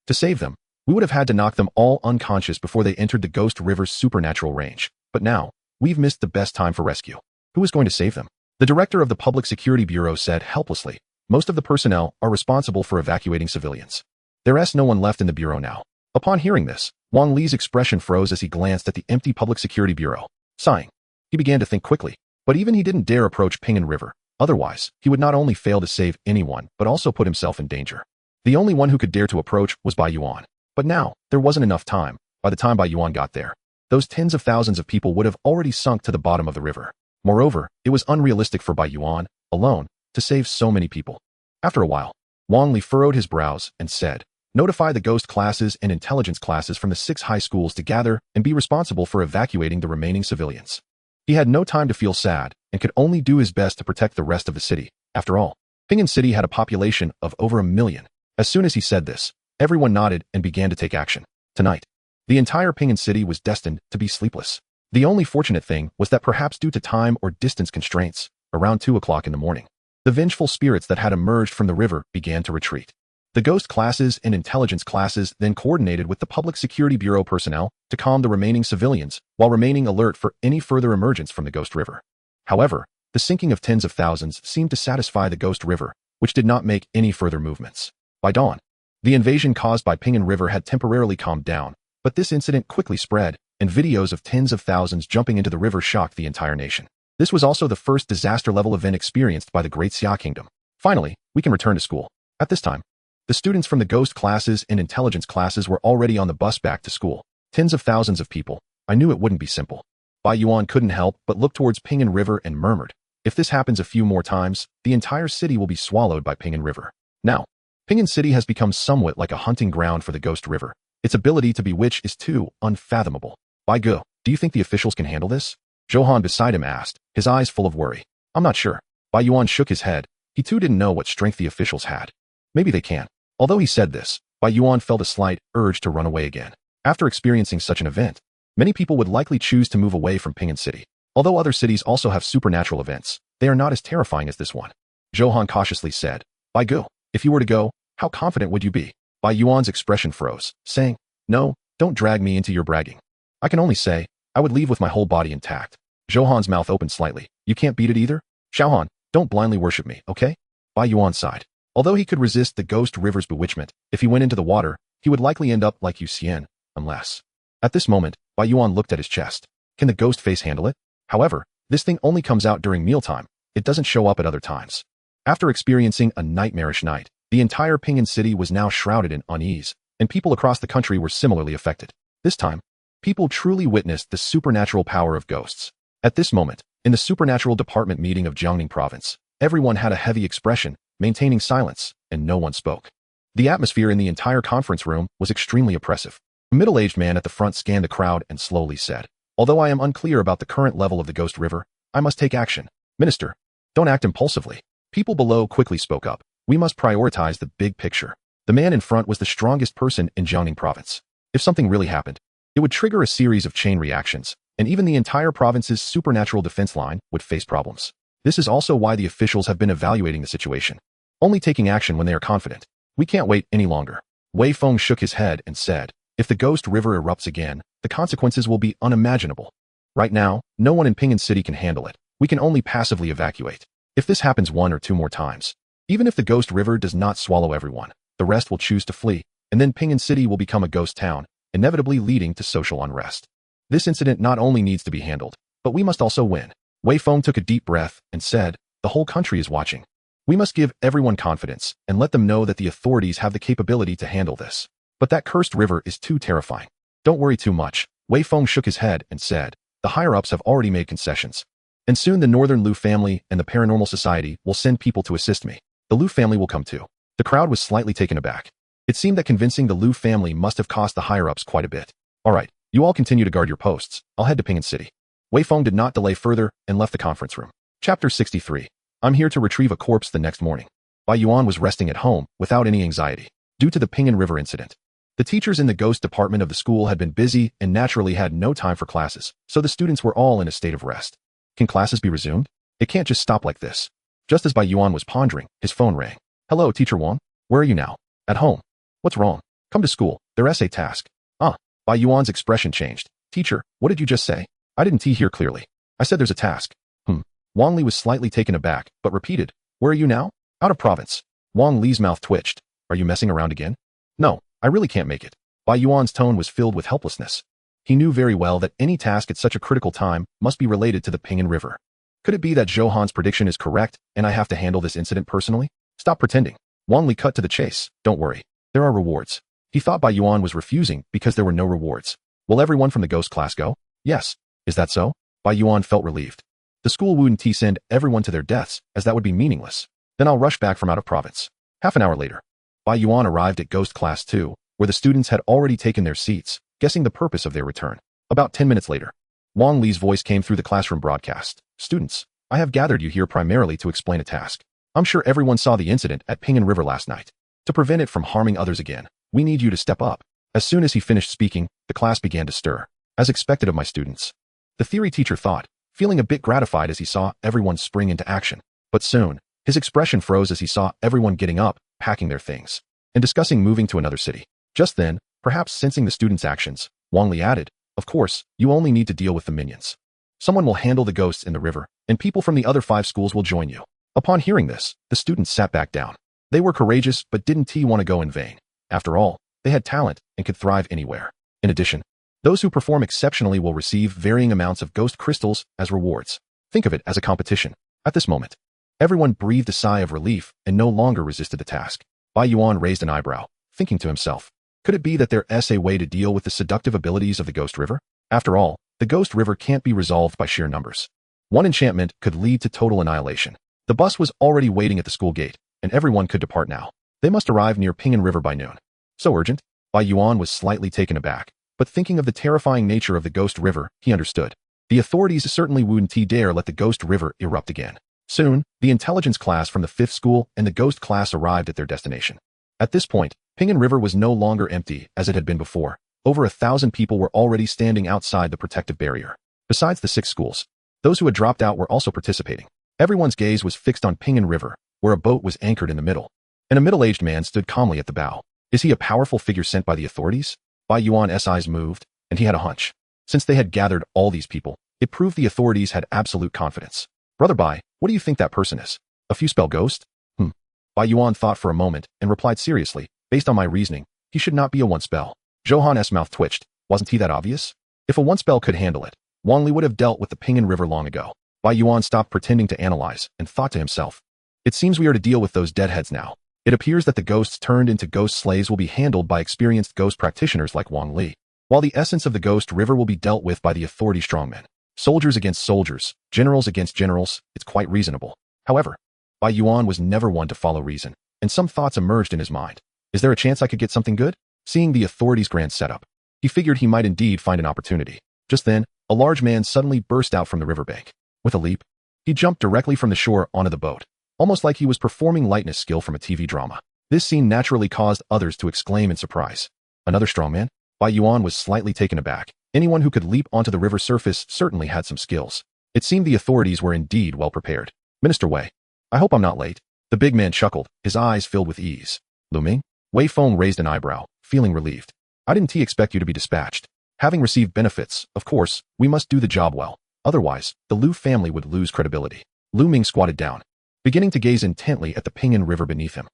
To save them, we would have had to knock them all unconscious before they entered the Ghost River's supernatural range. But now, we've missed the best time for rescue. Who is going to save them?" The director of the Public Security Bureau said helplessly, "Most of the personnel are responsible for evacuating civilians. There's no one left in the bureau now." Upon hearing this, Wang Li's expression froze as he glanced at the empty Public Security Bureau. Sighing, he began to think quickly, but even he didn't dare approach Pinyin River. Otherwise, he would not only fail to save anyone, but also put himself in danger. The only one who could dare to approach was Bai Yuan. But now, there wasn't enough time. By the time Bai Yuan got there, those tens of thousands of people would have already sunk to the bottom of the river. Moreover, it was unrealistic for Bai Yuan, alone, to save so many people. After a while, Wang Li furrowed his brows and said, "Notify the ghost classes and intelligence classes from the 6 high schools to gather and be responsible for evacuating the remaining civilians." He had no time to feel sad and could only do his best to protect the rest of the city. After all, Pinyin City had a population of over 1 million. As soon as he said this, everyone nodded and began to take action. Tonight, the entire Pinyin City was destined to be sleepless. The only fortunate thing was that perhaps due to time or distance constraints, around 2 o'clock in the morning, the vengeful spirits that had emerged from the river began to retreat. The ghost classes and intelligence classes then coordinated with the Public Security Bureau personnel to calm the remaining civilians while remaining alert for any further emergence from the Ghost River. However, the sinking of tens of thousands seemed to satisfy the Ghost River, which did not make any further movements. By dawn, the invasion caused by Pinyin River had temporarily calmed down, but this incident quickly spread, and videos of tens of thousands jumping into the river shocked the entire nation. This was also the first disaster-level event experienced by the Great Xia Kingdom. Finally, we can return to school. At this time, the students from the ghost classes and intelligence classes were already on the bus back to school. Tens of thousands of people. I knew it wouldn't be simple. Bai Yuan couldn't help but look towards Pinyin River and murmured, "If this happens a few more times, the entire city will be swallowed by Pinyin River." Now, Pinyin City has become somewhat like a hunting ground for the Ghost River. Its ability to bewitch is too unfathomable. Bai Ge, do you think the officials can handle this? Johan beside him asked, his eyes full of worry. "I'm not sure." Bai Yuan shook his head. He too didn't know what strength the officials had. Maybe they can. Although he said this, Bai Yuan felt a slight urge to run away again. After experiencing such an event, many people would likely choose to move away from Pinyin City. Although other cities also have supernatural events, they are not as terrifying as this one. Johan cautiously said, Bai Gu, if you were to go, how confident would you be? Bai Yuan's expression froze, saying, no, don't drag me into your bragging. I can only say, I would leave with my whole body intact. Johan's mouth opened slightly. You can't beat it either? Xiaohan, don't blindly worship me, okay? Bai Yuan sighed. Although he could resist the ghost river's bewitchment, if he went into the water, he would likely end up like Yu Xian, unless. At this moment, Bai Yuan looked at his chest. Can the ghost face handle it? However, this thing only comes out during mealtime. It doesn't show up at other times. After experiencing a nightmarish night, the entire Pinyin city was now shrouded in unease, and people across the country were similarly affected. This time, people truly witnessed the supernatural power of ghosts. At this moment, in the supernatural department meeting of Jiangning province, everyone had a heavy expression, maintaining silence, and no one spoke. The atmosphere in the entire conference room was extremely oppressive. A middle-aged man at the front scanned the crowd and slowly said, although I am unclear about the current level of the Ghost River, I must take action. Minister, don't act impulsively. People below quickly spoke up. We must prioritize the big picture. The man in front was the strongest person in Jiangning province. If something really happened, it would trigger a series of chain reactions, and even the entire province's supernatural defense line would face problems. This is also why the officials have been evaluating the situation, only taking action when they are confident. We can't wait any longer. Wei Feng shook his head and said, if the Ghost River erupts again, the consequences will be unimaginable. Right now, no one in Pinyin City can handle it. We can only passively evacuate. If this happens 1 or 2 more times, even if the Ghost River does not swallow everyone, the rest will choose to flee, and then Pinyin City will become a ghost town, inevitably leading to social unrest. This incident not only needs to be handled, but we must also win. Wei Feng took a deep breath and said, the whole country is watching. We must give everyone confidence and let them know that the authorities have the capability to handle this. But that cursed river is too terrifying. Don't worry too much. Wei Feng shook his head and said, the higher-ups have already made concessions. And soon the Northern Lu family and the Paranormal Society will send people to assist me. The Lu family will come too. The crowd was slightly taken aback. It seemed that convincing the Lu family must have cost the higher-ups quite a bit. All right, you all continue to guard your posts. I'll head to Pinyin City. Wei Feng did not delay further and left the conference room. Chapter 63. I'm here to retrieve a corpse the next morning. Bai Yuan was resting at home without any anxiety due to the Pinyin River incident. The teachers in the ghost department of the school had been busy and naturally had no time for classes, so the students were all in a state of rest. Can classes be resumed? It can't just stop like this. Just as Bai Yuan was pondering, his phone rang. Hello, Teacher Wang. Where are you now? At home. What's wrong? Come to school. Their essay task. Bai Yuan's expression changed. Teacher, what did you just say? I didn't hear clearly. I said there's a task. Wang Li was slightly taken aback, but repeated. Where are you now? Out of province. Wang Li's mouth twitched. Are you messing around again? No, I really can't make it. Bai Yuan's tone was filled with helplessness. He knew very well that any task at such a critical time must be related to the Pinyin River. Could it be that Johan's prediction is correct and I have to handle this incident personally? Stop pretending. Wang Li cut to the chase. Don't worry. There are rewards. He thought Bai Yuan was refusing because there were no rewards. Will everyone from the ghost class go? Yes. Is that so? Bai Yuan felt relieved. The school wouldn't send everyone to their deaths, as that would be meaningless. Then I'll rush back from out of province. Half an hour later, Bai Yuan arrived at Ghost Class 2, where the students had already taken their seats, guessing the purpose of their return. About 10 minutes later, Wang Li's voice came through the classroom broadcast. Students, I have gathered you here primarily to explain a task. I'm sure everyone saw the incident at Pinyin River last night. To prevent it from harming others again, we need you to step up. As soon as he finished speaking, the class began to stir, as expected of my students. The theory teacher thought, feeling a bit gratified as he saw everyone spring into action. But soon, his expression froze as he saw everyone getting up, packing their things, and discussing moving to another city. Just then, perhaps sensing the students' actions, Wang Li added, of course, you only need to deal with the minions. Someone will handle the ghosts in the river, and people from the other 5 schools will join you. Upon hearing this, the students sat back down. They were courageous but didn't want to go in vain. After all, they had talent and could thrive anywhere. In addition, those who perform exceptionally will receive varying amounts of ghost crystals as rewards. Think of it as a competition. At this moment, everyone breathed a sigh of relief and no longer resisted the task. Bai Yuan raised an eyebrow, thinking to himself, could it be that there is a way to deal with the seductive abilities of the Ghost River? After all, the Ghost River can't be resolved by sheer numbers. One enchantment could lead to total annihilation. The bus was already waiting at the school gate, and everyone could depart now. They must arrive near Pinyin River by noon. So urgent? Bai Yuan was slightly taken aback, but thinking of the terrifying nature of the Ghost River, he understood. The authorities certainly wouldn't dare let the Ghost River erupt again. Soon, the intelligence class from the 5th school and the ghost class arrived at their destination. At this point, Pinyin River was no longer empty as it had been before. Over 1,000 people were already standing outside the protective barrier. Besides the 6 schools, Those who had dropped out were also participating. Everyone's gaze was fixed on Pinyin River, where a boat was anchored in the middle, and a middle-aged man stood calmly at the bow. Is he a powerful figure sent by the authorities? Bai Yuan's eyes moved, and he had a hunch. Since they had gathered all these people, it proved the authorities had absolute confidence. Brother Bai, what do you think that person is? A few spell ghost? Bai Yuan thought for a moment and replied seriously, based on my reasoning, he should not be a one-spell. Zhou mouth twitched. Wasn't he that obvious? If a one-spell could handle it, Wang Li would have dealt with the Pinyin River long ago. Bai Yuan stopped pretending to analyze and thought to himself. It seems we are to deal with those deadheads now. It appears that the ghosts turned into ghost slaves will be handled by experienced ghost practitioners like Wang Li, while the essence of the ghost river will be dealt with by the authority strongmen. Soldiers against soldiers, generals against generals, it's quite reasonable. However, Bai Yuan was never one to follow reason, and some thoughts emerged in his mind. Is there a chance I could get something good? Seeing the authorities' grand setup, he figured he might indeed find an opportunity. Just then, a large man suddenly burst out from the riverbank. With a leap, he jumped directly from the shore onto the boat, almost like he was performing lightness skill from a TV drama. This scene naturally caused others to exclaim in surprise. Another strongman? Bai Yuan was slightly taken aback. Anyone who could leap onto the river surface certainly had some skills. It seemed the authorities were indeed well prepared. Minister Wei, I hope I'm not late. The big man chuckled, his eyes filled with ease. Lu Ming? Wei Feng raised an eyebrow, feeling relieved. I didn't expect you to be dispatched. Having received benefits, of course, we must do the job well. Otherwise, the Lu family would lose credibility. Lu Ming squatted down, beginning to gaze intently at the Pinyin River beneath him.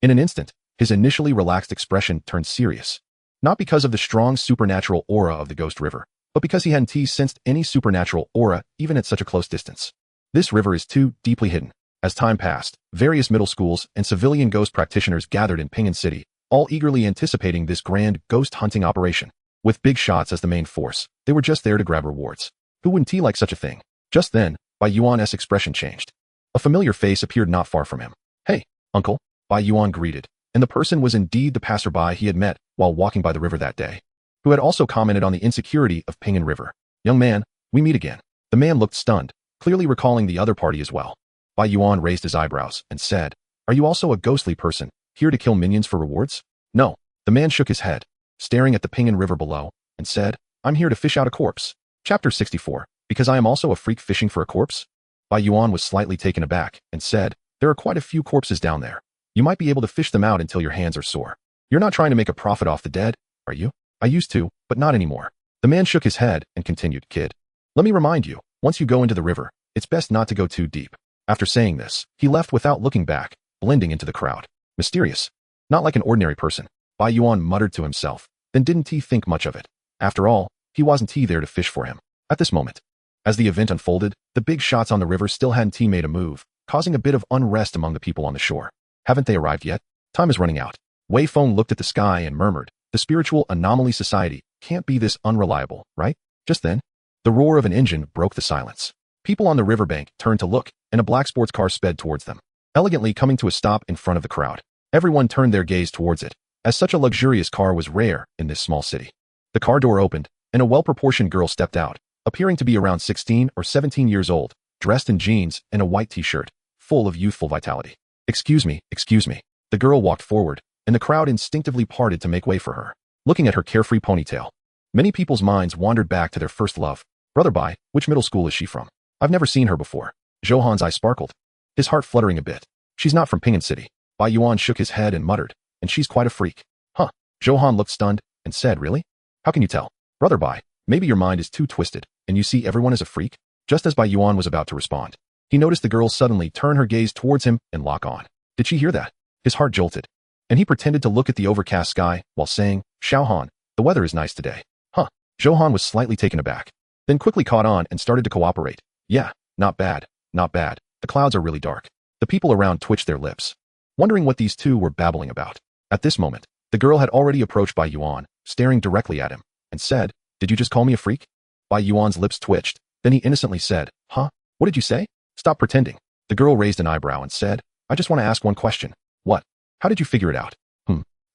In an instant, his initially relaxed expression turned serious. Not because of the strong supernatural aura of the ghost river, but because he hadn't sensed any supernatural aura even at such a close distance. This river is too deeply hidden. As time passed, various middle schools and civilian ghost practitioners gathered in Pinyin City, all eagerly anticipating this grand ghost hunting operation. With big shots as the main force, they were just there to grab rewards. Who wouldn't like such a thing? Just then, Bai Yuan's expression changed. A familiar face appeared not far from him. Hey, uncle, Bai Yuan greeted, and the person was indeed the passerby he had met while walking by the river that day, who had also commented on the insecurity of Pinyin River. Young man, we meet again. The man looked stunned, clearly recalling the other party as well. Bai Yuan raised his eyebrows and said, Are you also a ghostly person, here to kill minions for rewards? No. The man shook his head, staring at the Pinyin River below, and said, I'm here to fish out a corpse. Chapter 64. Because I am also a freak fishing for a corpse? Bai Yuan was slightly taken aback and said, There are quite a few corpses down there. You might be able to fish them out until your hands are sore. You're not trying to make a profit off the dead, are you? I used to, but not anymore. The man shook his head and continued, Kid, let me remind you, once you go into the river, it's best not to go too deep. After saying this, he left without looking back, blending into the crowd. Mysterious. Not like an ordinary person. Bai Yuan muttered to himself, then didn't he think much of it. After all, he wasn't there to fish for him. At this moment, as the event unfolded, the big shots on the river still hadn't made a move, causing a bit of unrest among the people on the shore. Haven't they arrived yet? Time is running out. Wei Feng looked at the sky and murmured, The Spiritual Anomaly Society can't be this unreliable, right? Just then, the roar of an engine broke the silence. People on the riverbank turned to look, and a black sports car sped towards them, elegantly coming to a stop in front of the crowd. Everyone turned their gaze towards it, as such a luxurious car was rare in this small city. The car door opened, and a well-proportioned girl stepped out, appearing to be around 16 or 17 years old, dressed in jeans and a white t-shirt, full of youthful vitality. Excuse me. The girl walked forward, and the crowd instinctively parted to make way for her, looking at her carefree ponytail. Many people's minds wandered back to their first love. Brother Bai, which middle school is she from? I've never seen her before. Zhou eye sparkled, his heart fluttering a bit. She's not from Pinyin City. Bai Yuan shook his head and muttered, and she's quite a freak. Huh. Zhou looked stunned and said, Really? How can you tell? Brother Bai, maybe your mind is too twisted, and you see everyone as a freak? Just as Bai Yuan was about to respond, he noticed the girl suddenly turn her gaze towards him and lock on. Did she hear that? His heart jolted, and he pretended to look at the overcast sky while saying, Xiaohan, the weather is nice today. Huh. Zhou was slightly taken aback, then quickly caught on and started to cooperate. Yeah, not bad. The clouds are really dark. The people around twitched their lips, wondering what these two were babbling about. At this moment, the girl had already approached Bai Yuan, staring directly at him, and said, Did you just call me a freak? Bai Yuan's lips twitched, then he innocently said, Huh? What did you say? Stop pretending. The girl raised an eyebrow and said, I just want to ask one question. What? How did you figure it out?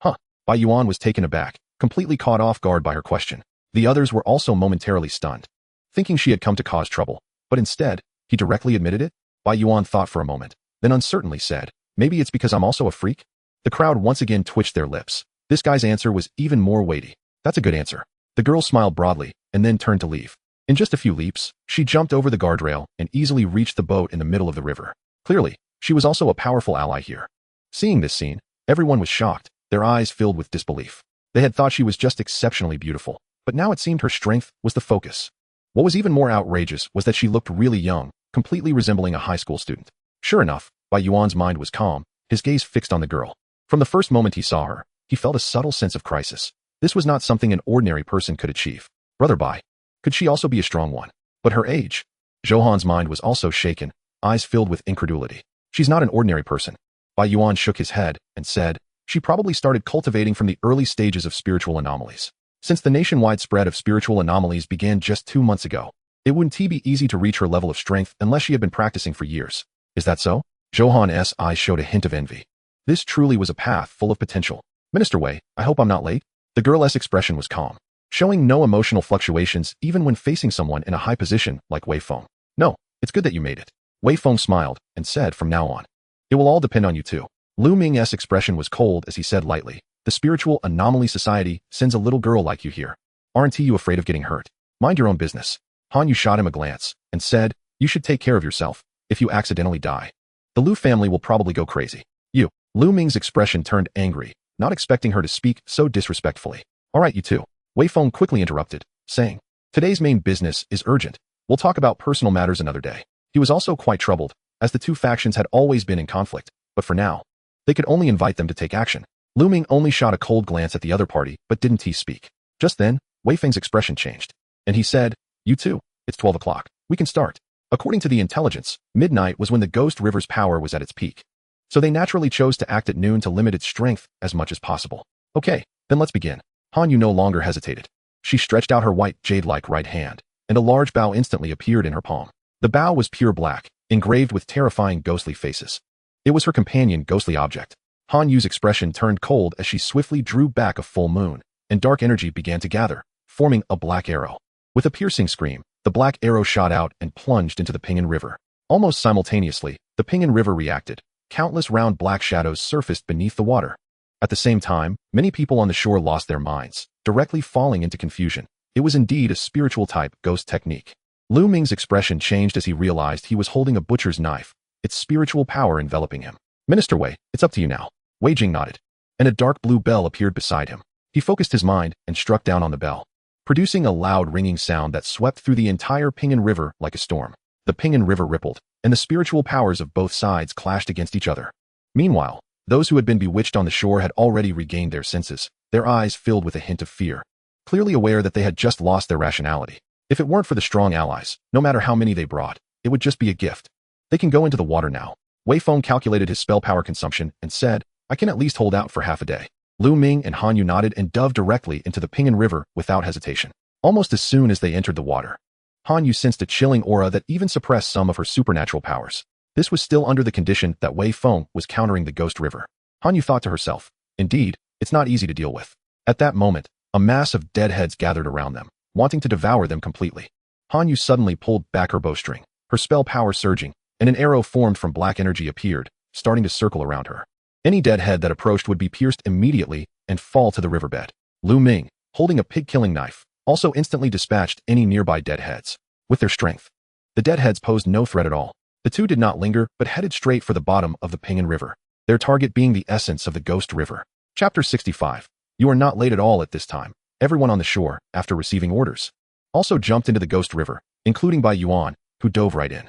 Huh. Bai Yuan was taken aback, completely caught off guard by her question. The others were also momentarily stunned, thinking she had come to cause trouble, but instead, he directly admitted it. Bai Yuan thought for a moment, then uncertainly said, Maybe it's because I'm also a freak? The crowd once again twitched their lips. This guy's answer was even more weighty. That's a good answer. The girl smiled broadly, and then turned to leave. In just a few leaps, she jumped over the guardrail and easily reached the boat in the middle of the river. Clearly, she was also a powerful ally here. Seeing this scene, everyone was shocked, their eyes filled with disbelief. They had thought she was just exceptionally beautiful, but now it seemed her strength was the focus. What was even more outrageous was that she looked really young, completely resembling a high school student. Sure enough, Bai Yuan's mind was calm, his gaze fixed on the girl. From the first moment he saw her, he felt a subtle sense of crisis. This was not something an ordinary person could achieve. Brother Bai, could she also be a strong one? But her age? Zhou mind was also shaken, eyes filled with incredulity. She's not an ordinary person. Bai Yuan shook his head and said, she probably started cultivating from the early stages of spiritual anomalies. Since the nationwide spread of spiritual anomalies began just 2 months ago, it wouldn't be easy to reach her level of strength unless she had been practicing for years. Is that so? Zhou eyes showed a hint of envy. This truly was a path full of potential. Minister Wei, I hope I'm not late? The girl's expression was calm, showing no emotional fluctuations even when facing someone in a high position like Wei Feng. No, it's good that you made it. Wei Feng smiled and said from now on, it will all depend on you too. Lu Ming's expression was cold as he said lightly, the Spiritual Anomaly Society sends a little girl like you here. Aren't you afraid of getting hurt? Mind your own business. Han Yu shot him a glance and said, you should take care of yourself. If you accidentally die, the Lu family will probably go crazy. You. Lu Ming's expression turned angry, not expecting her to speak so disrespectfully. All right, you two. Wei Feng quickly interrupted, saying, today's main business is urgent. We'll talk about personal matters another day. He was also quite troubled, as the two factions had always been in conflict, but for now, they could only invite them to take action. Lu Ming only shot a cold glance at the other party, but didn't he speak. Just then, Wei Feng's expression changed, and he said, you two, it's 12 o'clock. We can start. According to the intelligence, midnight was when the Ghost River's power was at its peak. So they naturally chose to act at noon to limit its strength as much as possible. Okay, then let's begin. Han Yu no longer hesitated. She stretched out her white jade-like right hand, and a large bow instantly appeared in her palm. The bow was pure black, engraved with terrifying ghostly faces. It was her companion ghostly object. Han Yu's expression turned cold as she swiftly drew back a full moon, and dark energy began to gather, forming a black arrow. With a piercing scream, the black arrow shot out and plunged into the Pinyin River. Almost simultaneously, the Pinyin River reacted. Countless round black shadows surfaced beneath the water. At the same time, many people on the shore lost their minds, directly falling into confusion. It was indeed a spiritual type ghost technique. Lu Ming's expression changed as he realized he was holding a butcher's knife, its spiritual power enveloping him. Minister Wei, it's up to you now. Wei Jing nodded, and a dark blue bell appeared beside him. He focused his mind and struck down on the bell, producing a loud ringing sound that swept through the entire Pinyin River like a storm. The Pinyin River rippled, and the spiritual powers of both sides clashed against each other. Meanwhile, those who had been bewitched on the shore had already regained their senses, their eyes filled with a hint of fear, clearly aware that they had just lost their rationality. If it weren't for the strong allies, no matter how many they brought, it would just be a gift. They can go into the water now. Wei Feng calculated his spell power consumption and said, I can at least hold out for half a day. Lu Ming and Han Yu nodded and dove directly into the Pinyin River without hesitation. Almost as soon as they entered the water, Han Yu sensed a chilling aura that even suppressed some of her supernatural powers. This was still under the condition that Wei Feng was countering the Ghost River. Han Yu thought to herself, indeed, it's not easy to deal with. At that moment, a mass of dead heads gathered around them, wanting to devour them completely. Han Yu suddenly pulled back her bowstring, her spell power surging, and an arrow formed from black energy appeared, starting to circle around her. Any dead head that approached would be pierced immediately and fall to the riverbed. Lu Ming, holding a pig-killing knife, also instantly dispatched any nearby dead heads. With their strength, the dead heads posed no threat at all. The two did not linger but headed straight for the bottom of the Pinyin River, their target being the essence of the Ghost River. Chapter 65. You are not late at all at this time. Everyone on the shore, after receiving orders, also jumped into the Ghost River, including Bai Yuan, who dove right in.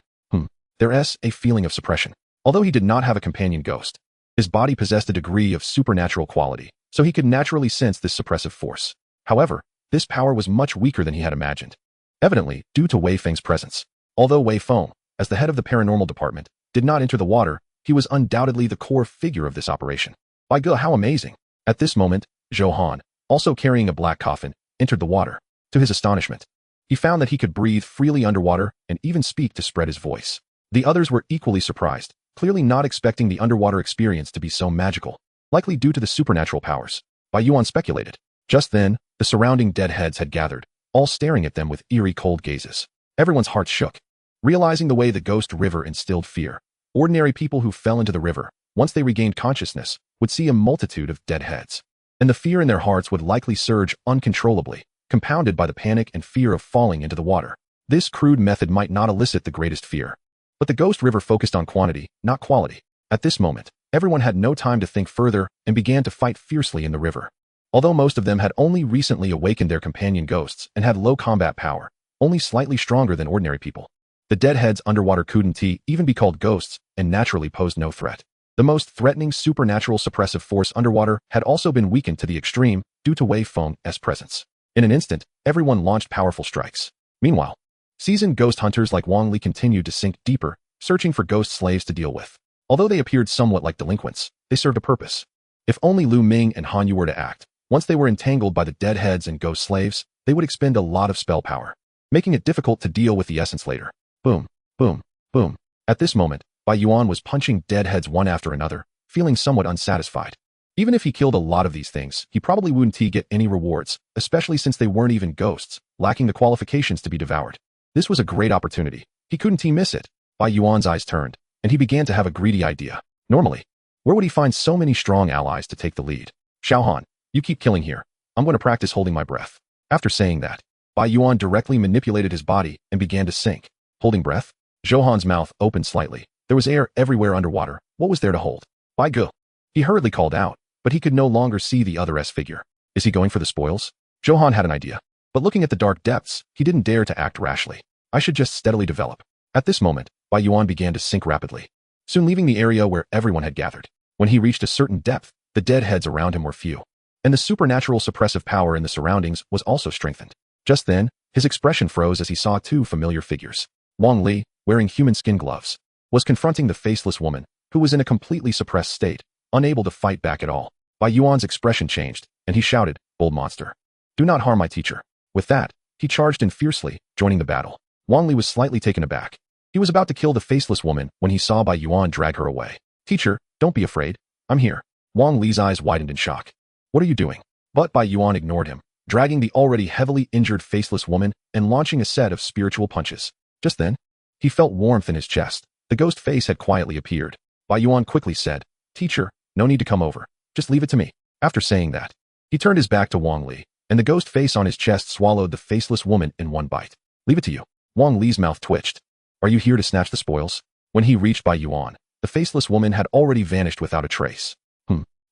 There's a feeling of suppression. Although he did not have a companion ghost, his body possessed a degree of supernatural quality, so he could naturally sense this suppressive force. However, this power was much weaker than he had imagined. Evidently, due to Wei Feng's presence. Although Wei Feng, as the head of the paranormal department, did not enter the water, he was undoubtedly the core figure of this operation. By God, how amazing! At this moment, Zhou Han, also carrying a black coffin, entered the water. To his astonishment, he found that he could breathe freely underwater and even speak to spread his voice. The others were equally surprised, clearly not expecting the underwater experience to be so magical, likely due to the supernatural powers. Bai Yuan speculated. Just then, the surrounding dead heads had gathered, all staring at them with eerie cold gazes. Everyone's hearts shook, realizing the way the Ghost River instilled fear. Ordinary people who fell into the river, once they regained consciousness, would see a multitude of dead heads, and the fear in their hearts would likely surge uncontrollably, compounded by the panic and fear of falling into the water. This crude method might not elicit the greatest fear. But the ghost river focused on quantity, not quality. At this moment, everyone had no time to think further and began to fight fiercely in the river. Although most of them had only recently awakened their companion ghosts and had low combat power, only slightly stronger than ordinary people, the deadheads underwater couldn't even be called ghosts and naturally posed no threat. The most threatening supernatural suppressive force underwater had also been weakened to the extreme due to Wei Feng's presence. In an instant, everyone launched powerful strikes. Meanwhile, seasoned ghost hunters like Wang Li continued to sink deeper, searching for ghost slaves to deal with. Although they appeared somewhat like delinquents, they served a purpose. If only Lu Ming and Han Yu were to act, once they were entangled by the deadheads and ghost slaves, they would expend a lot of spell power, making it difficult to deal with the essence later. Boom, boom, boom. At this moment, Bai Yuan was punching deadheads one after another, feeling somewhat unsatisfied. Even if he killed a lot of these things, he probably wouldn't get any rewards, especially since they weren't even ghosts, lacking the qualifications to be devoured. This was a great opportunity. He couldn't miss it. Bai Yuan's eyes turned, and he began to have a greedy idea. Normally, where would he find so many strong allies to take the lead? Xiaohan, you keep killing here. I'm going to practice holding my breath. After saying that, Bai Yuan directly manipulated his body and began to sink. Holding breath? Zhouhan's mouth opened slightly. There was air everywhere underwater. What was there to hold? Bai Gu. He hurriedly called out, but he could no longer see the other's figure. Is he going for the spoils? Zhouhan had an idea, but looking at the dark depths, he didn't dare to act rashly. I should just steadily develop. At this moment, Bai Yuan began to sink rapidly, soon leaving the area where everyone had gathered. When he reached a certain depth, the deadheads around him were few, and the supernatural suppressive power in the surroundings was also strengthened. Just then, his expression froze as he saw two familiar figures. Wang Li, wearing human skin gloves, was confronting the faceless woman, who was in a completely suppressed state, unable to fight back at all. Bai Yuan's expression changed, and he shouted, "Bold monster. Do not harm my teacher." With that, he charged in fiercely, joining the battle. Wang Li was slightly taken aback. He was about to kill the faceless woman when he saw Bai Yuan drag her away. "Teacher, don't be afraid. I'm here." Wang Li's eyes widened in shock. "What are you doing?" But Bai Yuan ignored him, dragging the already heavily injured faceless woman and launching a set of spiritual punches. Just then, he felt warmth in his chest. The ghost face had quietly appeared. Bai Yuan quickly said, "Teacher, no need to come over. Just leave it to me." After saying that, he turned his back to Wang Li, and the ghost face on his chest swallowed the faceless woman in one bite. "Leave it to you." Wang Li's mouth twitched. "Are you here to snatch the spoils?" When he reached Bai Yuan, the faceless woman had already vanished without a trace.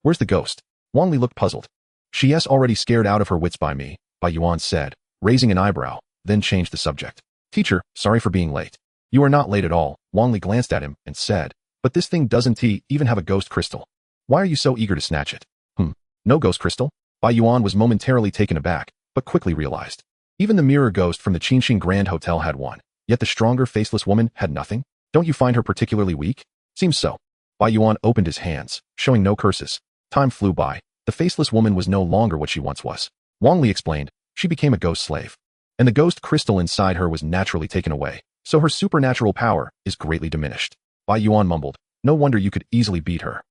Where's the ghost?" Wang Li looked puzzled. "She's already scared out of her wits by me," Bai Yuan said, raising an eyebrow, then changed the subject. "Teacher, sorry for being late." "You are not late at all." Wang Li glanced at him and said, "But this thing doesn't even have a ghost crystal. Why are you so eager to snatch it?" No ghost crystal?" Bai Yuan was momentarily taken aback, but quickly realized. Even the mirror ghost from the Qingxing Grand Hotel had one, yet the stronger faceless woman had nothing? Don't you find her particularly weak? Seems so. Bai Yuan opened his hands, showing no curses. Time flew by. The faceless woman was no longer what she once was. Wang Li explained, she became a ghost slave. And the ghost crystal inside her was naturally taken away, so her supernatural power is greatly diminished. Bai Yuan mumbled, "No wonder you could easily beat her."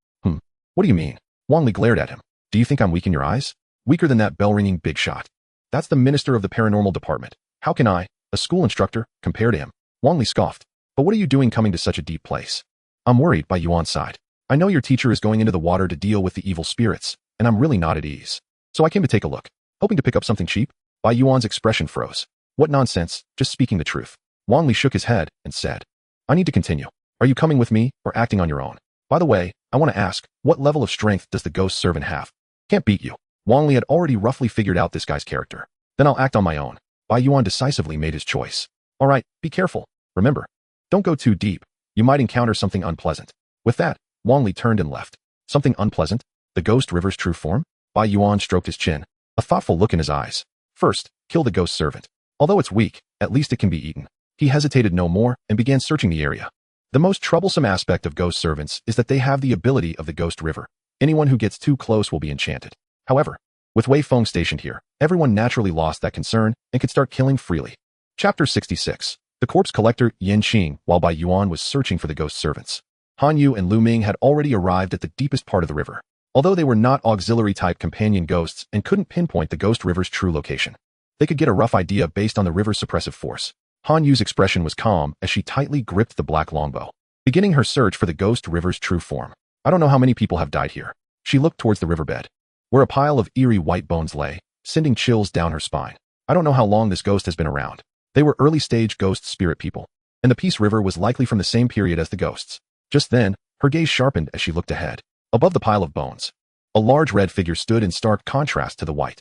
What do you mean?" Wang Li glared at him. "Do you think I'm weak in your eyes? Weaker than that bell-ringing big shot. That's the minister of the paranormal department. How can I, a school instructor, compare to him?" Wang Li scoffed. "But what are you doing coming to such a deep place?" "I'm worried," Bai Yuan sighed. "I know your teacher is going into the water to deal with the evil spirits, and I'm really not at ease. So I came to take a look, hoping to pick up something cheap." Bai Yuan's expression froze. "What nonsense, just speaking the truth." Wang Li shook his head and said, "I need to continue. Are you coming with me or acting on your own? By the way, I want to ask, what level of strength does the ghost servant have?" "Can't beat you." Wang Li had already roughly figured out this guy's character. "Then I'll act on my own." Bai Yuan decisively made his choice. "All right, be careful. Remember, don't go too deep. You might encounter something unpleasant." With that, Wang Li turned and left. Something unpleasant? The ghost river's true form? Bai Yuan stroked his chin, a thoughtful look in his eyes. "First, kill the ghost servant. Although it's weak, at least it can be eaten." He hesitated no more and began searching the area. The most troublesome aspect of ghost servants is that they have the ability of the ghost river. Anyone who gets too close will be enchanted. However, with Wei Feng stationed here, everyone naturally lost that concern and could start killing freely. Chapter 66. The corpse collector Yan Qing, while Bai Yuan was searching for the ghost servants. Han Yu and Lu Ming had already arrived at the deepest part of the river. Although they were not auxiliary-type companion ghosts and couldn't pinpoint the ghost river's true location, they could get a rough idea based on the river's suppressive force. Han Yu's expression was calm as she tightly gripped the black longbow, beginning her search for the ghost river's true form. "I don't know how many people have died here." She looked towards the riverbed, where a pile of eerie white bones lay, sending chills down her spine. "I don't know how long this ghost has been around. They were early-stage ghost spirit people, and the Peace River was likely from the same period as the ghosts. Just then, her gaze sharpened as she looked ahead. Above the pile of bones, a large red figure stood in stark contrast to the white.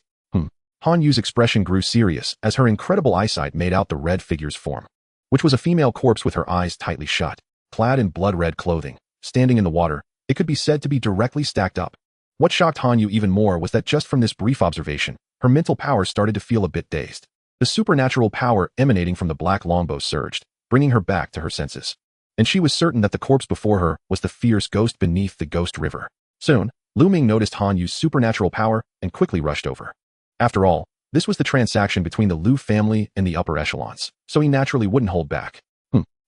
Han Yu's expression grew serious as her incredible eyesight made out the red figure's form, which was a female corpse with her eyes tightly shut, clad in blood-red clothing, standing in the water. It could be said to be directly stacked up. What shocked Han Yu even more was that just from this brief observation, her mental powers started to feel a bit dazed. The supernatural power emanating from the black longbow surged, bringing her back to her senses. And she was certain that the corpse before her was the fierce ghost beneath the ghost river. Soon, Lu Ming noticed Han Yu's supernatural power and quickly rushed over. After all, this was the transaction between the Lu family and the upper echelons, so he naturally wouldn't hold back.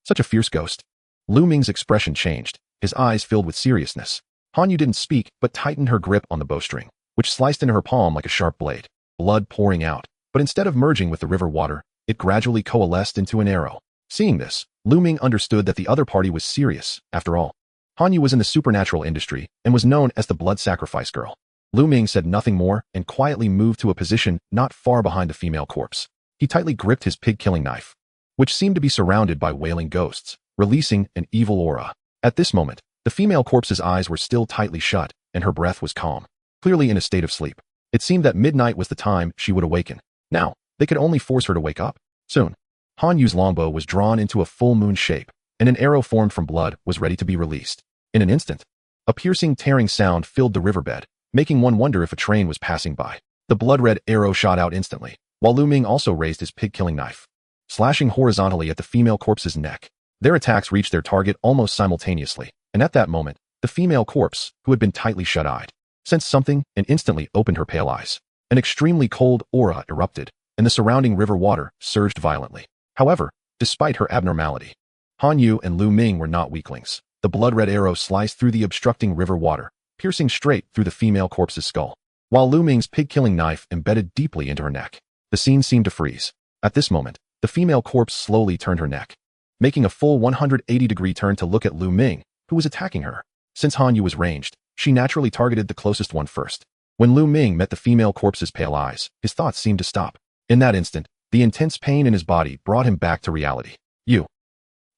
Such a fierce ghost. Lu Ming's expression changed, his eyes filled with seriousness. Han Yu didn't speak, but tightened her grip on the bowstring, which sliced into her palm like a sharp blade, blood pouring out. But instead of merging with the river water, it gradually coalesced into an arrow. Seeing this, Lu Ming understood that the other party was serious. After all, Han Yu was in the supernatural industry and was known as the blood sacrifice girl. Lu Ming said nothing more and quietly moved to a position not far behind the female corpse. He tightly gripped his pig-killing knife, which seemed to be surrounded by wailing ghosts, releasing an evil aura. At this moment, the female corpse's eyes were still tightly shut, and her breath was calm, clearly in a state of sleep. It seemed that midnight was the time she would awaken. Now, they could only force her to wake up. Soon, Han Yu's longbow was drawn into a full moon shape, and an arrow formed from blood was ready to be released. In an instant, a piercing, tearing sound filled the riverbed, making one wonder if a train was passing by. The blood-red arrow shot out instantly, while Lu Ming also raised his pig-killing knife, slashing horizontally at the female corpse's neck. Their attacks reached their target almost simultaneously, and at that moment, the female corpse, who had been tightly shut-eyed, sensed something and instantly opened her pale eyes. An extremely cold aura erupted, and the surrounding river water surged violently. However, despite her abnormality, Han Yu and Lu Ming were not weaklings. The blood-red arrow sliced through the obstructing river water, piercing straight through the female corpse's skull, while Lu Ming's pig-killing knife embedded deeply into her neck. The scene seemed to freeze. At this moment, the female corpse slowly turned her neck, making a full 180-degree turn to look at Lu Ming, who was attacking her. Since Han Yu was ranged, she naturally targeted the closest one first. When Lu Ming met the female corpse's pale eyes, his thoughts seemed to stop. In that instant, the intense pain in his body brought him back to reality.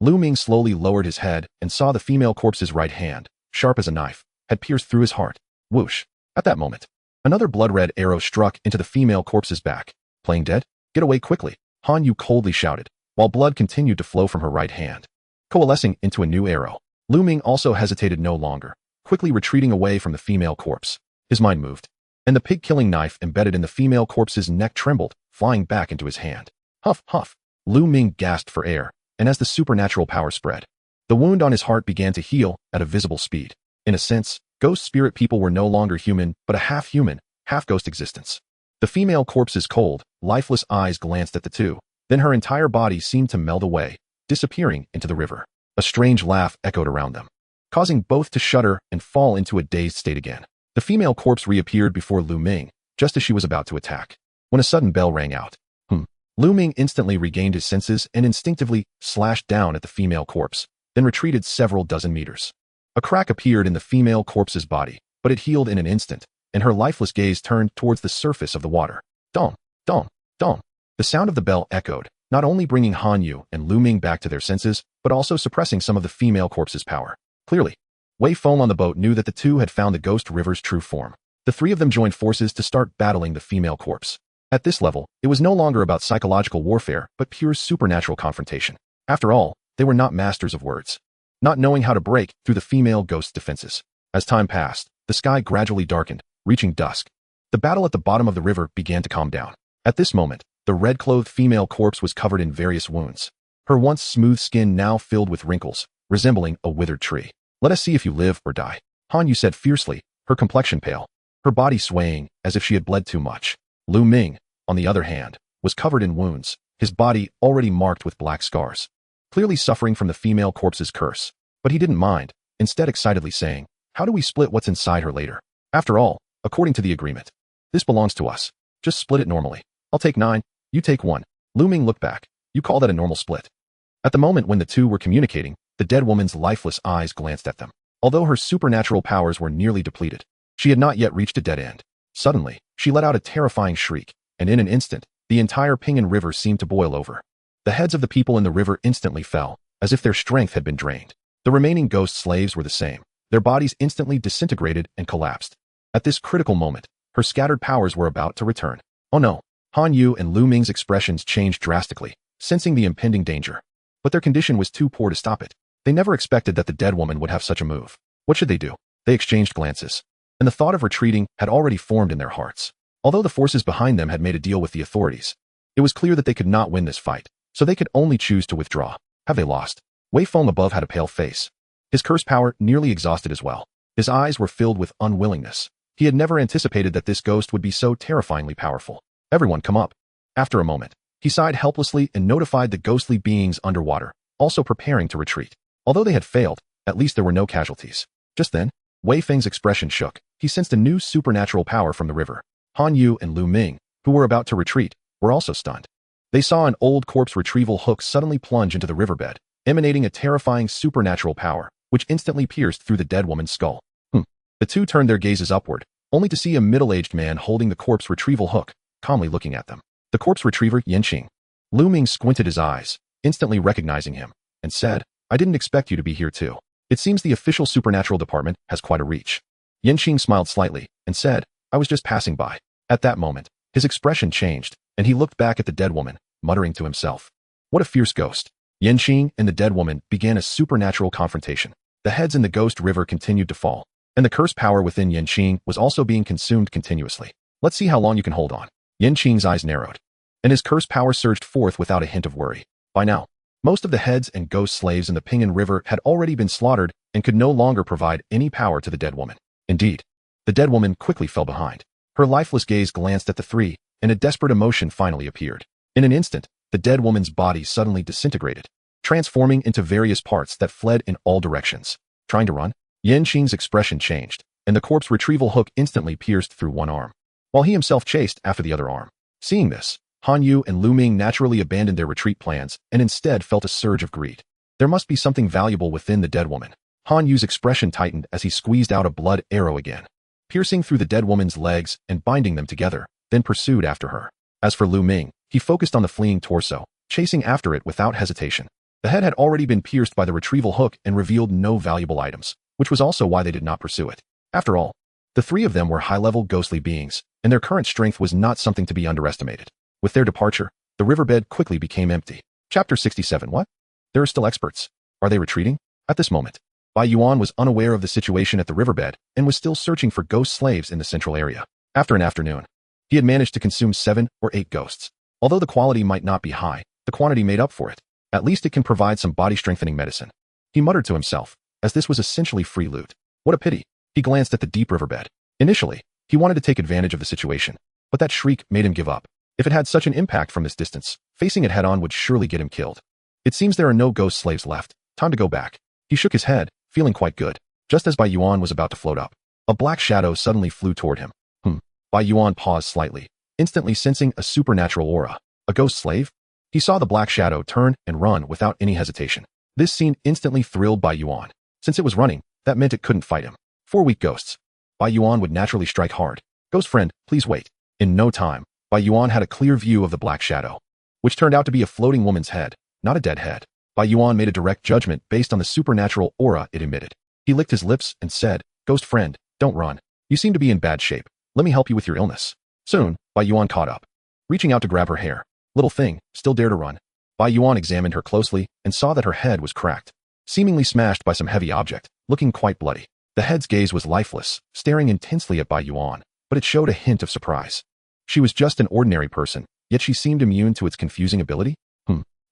Lu Ming slowly lowered his head and saw the female corpse's right hand, sharp as a knife, had pierced through his heart. Whoosh! At that moment, another blood-red arrow struck into the female corpse's back. Playing dead? Get away quickly! Han Yu coldly shouted, while blood continued to flow from her right hand, coalescing into a new arrow. Lu Ming also hesitated no longer, quickly retreating away from the female corpse. His mind moved, and the pig-killing knife embedded in the female corpse's neck trembled, flying back into his hand. Huff, huff! Lu Ming gasped for air, and as the supernatural power spread, the wound on his heart began to heal at a visible speed. In a sense, ghost spirit people were no longer human, but a half-human, half-ghost existence. The female corpse's cold, lifeless eyes glanced at the two, then her entire body seemed to melt away, disappearing into the river. A strange laugh echoed around them, causing both to shudder and fall into a dazed state again. The female corpse reappeared before Lu Ming, just as she was about to attack, when a sudden bell rang out. Lu Ming instantly regained his senses and instinctively slashed down at the female corpse, then retreated several dozen meters. A crack appeared in the female corpse's body, but it healed in an instant, and her lifeless gaze turned towards the surface of the water. Dong, dong, dong. The sound of the bell echoed, not only bringing Han Yu and Lu Ming back to their senses, but also suppressing some of the female corpse's power. Clearly, Wei Feng on the boat knew that the two had found the Ghost River's true form. The three of them joined forces to start battling the female corpse. At this level, it was no longer about psychological warfare, but pure supernatural confrontation. After all, they were not masters of words, not knowing how to break through the female ghost's defenses. As time passed, the sky gradually darkened, reaching dusk. The battle at the bottom of the river began to calm down. At this moment, the red-clothed female corpse was covered in various wounds, her once smooth skin now filled with wrinkles, resembling a withered tree. Let us see if you live or die, Han Yu said fiercely, her complexion pale, her body swaying as if she had bled too much. Lu Ming, on the other hand, was covered in wounds, his body already marked with black scars, clearly suffering from the female corpse's curse. But he didn't mind, instead excitedly saying, "How do we split what's inside her later? After all, according to the agreement, this belongs to us. Just split it normally. I'll take 9, you take 1. Lu Ming looked back. You call that a normal split? At the moment when the two were communicating, the dead woman's lifeless eyes glanced at them. Although her supernatural powers were nearly depleted, she had not yet reached a dead end. Suddenly, she let out a terrifying shriek, and in an instant, the entire Pingan River seemed to boil over. The heads of the people in the river instantly fell, as if their strength had been drained. The remaining ghost slaves were the same. Their bodies instantly disintegrated and collapsed. At this critical moment, her scattered powers were about to return. Oh no! Han Yu and Lu Ming's expressions changed drastically, sensing the impending danger. But their condition was too poor to stop it. They never expected that the dead woman would have such a move. What should they do? They exchanged glances, and the thought of retreating had already formed in their hearts. Although the forces behind them had made a deal with the authorities, it was clear that they could not win this fight, so they could only choose to withdraw. Have they lost? Wei Feng above had a pale face. His curse power nearly exhausted as well. His eyes were filled with unwillingness. He had never anticipated that this ghost would be so terrifyingly powerful. Everyone come up. After a moment, he sighed helplessly and notified the ghostly beings underwater, also preparing to retreat. Although they had failed, at least there were no casualties. Just then, Wei Feng's expression shook. He sensed a new supernatural power from the river. Han Yu and Lu Ming, who were about to retreat, were also stunned. They saw an old corpse retrieval hook suddenly plunge into the riverbed, emanating a terrifying supernatural power, which instantly pierced through the dead woman's skull. The two turned their gazes upward, only to see a middle-aged man holding the corpse retrieval hook, calmly looking at them. The corpse retriever, Yanqing. Lu Ming squinted his eyes, instantly recognizing him, and said, I didn't expect you to be here too. It seems the official supernatural department has quite a reach. Yanqing smiled slightly, and said, I was just passing by. At that moment, his expression changed, and he looked back at the dead woman, muttering to himself. What a fierce ghost. Yanqing and the dead woman began a supernatural confrontation. The heads in the ghost river continued to fall, and the curse power within Yanqing was also being consumed continuously. Let's see how long you can hold on. Yanqing's eyes narrowed, and his curse power surged forth without a hint of worry. By now, most of the heads and ghost slaves in the Pingan River had already been slaughtered and could no longer provide any power to the dead woman. Indeed, the dead woman quickly fell behind. Her lifeless gaze glanced at the three, and a desperate emotion finally appeared. In an instant, the dead woman's body suddenly disintegrated, transforming into various parts that fled in all directions. Trying to run? Yanqing's expression changed, and the corpse retrieval hook instantly pierced through one arm, while he himself chased after the other arm. Seeing this, Han Yu and Lu Ming naturally abandoned their retreat plans and instead felt a surge of greed. There must be something valuable within the dead woman. Han Yu's expression tightened as he squeezed out a blood arrow again, piercing through the dead woman's legs and binding them together, then pursued after her. As for Lu Ming, he focused on the fleeing torso, chasing after it without hesitation. The head had already been pierced by the retrieval hook and revealed no valuable items, which was also why they did not pursue it. After all, the three of them were high-level ghostly beings, and their current strength was not something to be underestimated. With their departure, the riverbed quickly became empty. Chapter 67. What? There are still experts. Are they retreating? At this moment, Bai Yuan was unaware of the situation at the riverbed and was still searching for ghost slaves in the central area. After an afternoon, he had managed to consume 7 or 8 ghosts. Although the quality might not be high, the quantity made up for it. At least it can provide some body-strengthening medicine. He muttered to himself, as this was essentially free loot. What a pity. He glanced at the deep riverbed. Initially, he wanted to take advantage of the situation, but that shriek made him give up. If it had such an impact from this distance, facing it head-on would surely get him killed. It seems there are no ghost slaves left. Time to go back. He shook his head, feeling quite good. Just as Bai Yuan was about to float up, a black shadow suddenly flew toward him. Bai Yuan paused slightly, instantly sensing a supernatural aura. A ghost slave? He saw the black shadow turn and run without any hesitation. This scene instantly thrilled Bai Yuan. Since it was running, that meant it couldn't fight him. 4 weak ghosts. Bai Yuan would naturally strike hard. Ghost friend, please wait. In no time, Bai Yuan had a clear view of the black shadow, which turned out to be a floating woman's head, not a dead head. Bai Yuan made a direct judgment based on the supernatural aura it emitted. He licked his lips and said, Ghost friend, don't run. You seem to be in bad shape. Let me help you with your illness. Soon, Bai Yuan caught up, reaching out to grab her hair. Little thing, still dare to run. Bai Yuan examined her closely and saw that her head was cracked, seemingly smashed by some heavy object, looking quite bloody. The head's gaze was lifeless, staring intensely at Bai Yuan, but it showed a hint of surprise. She was just an ordinary person, yet she seemed immune to its confusing ability.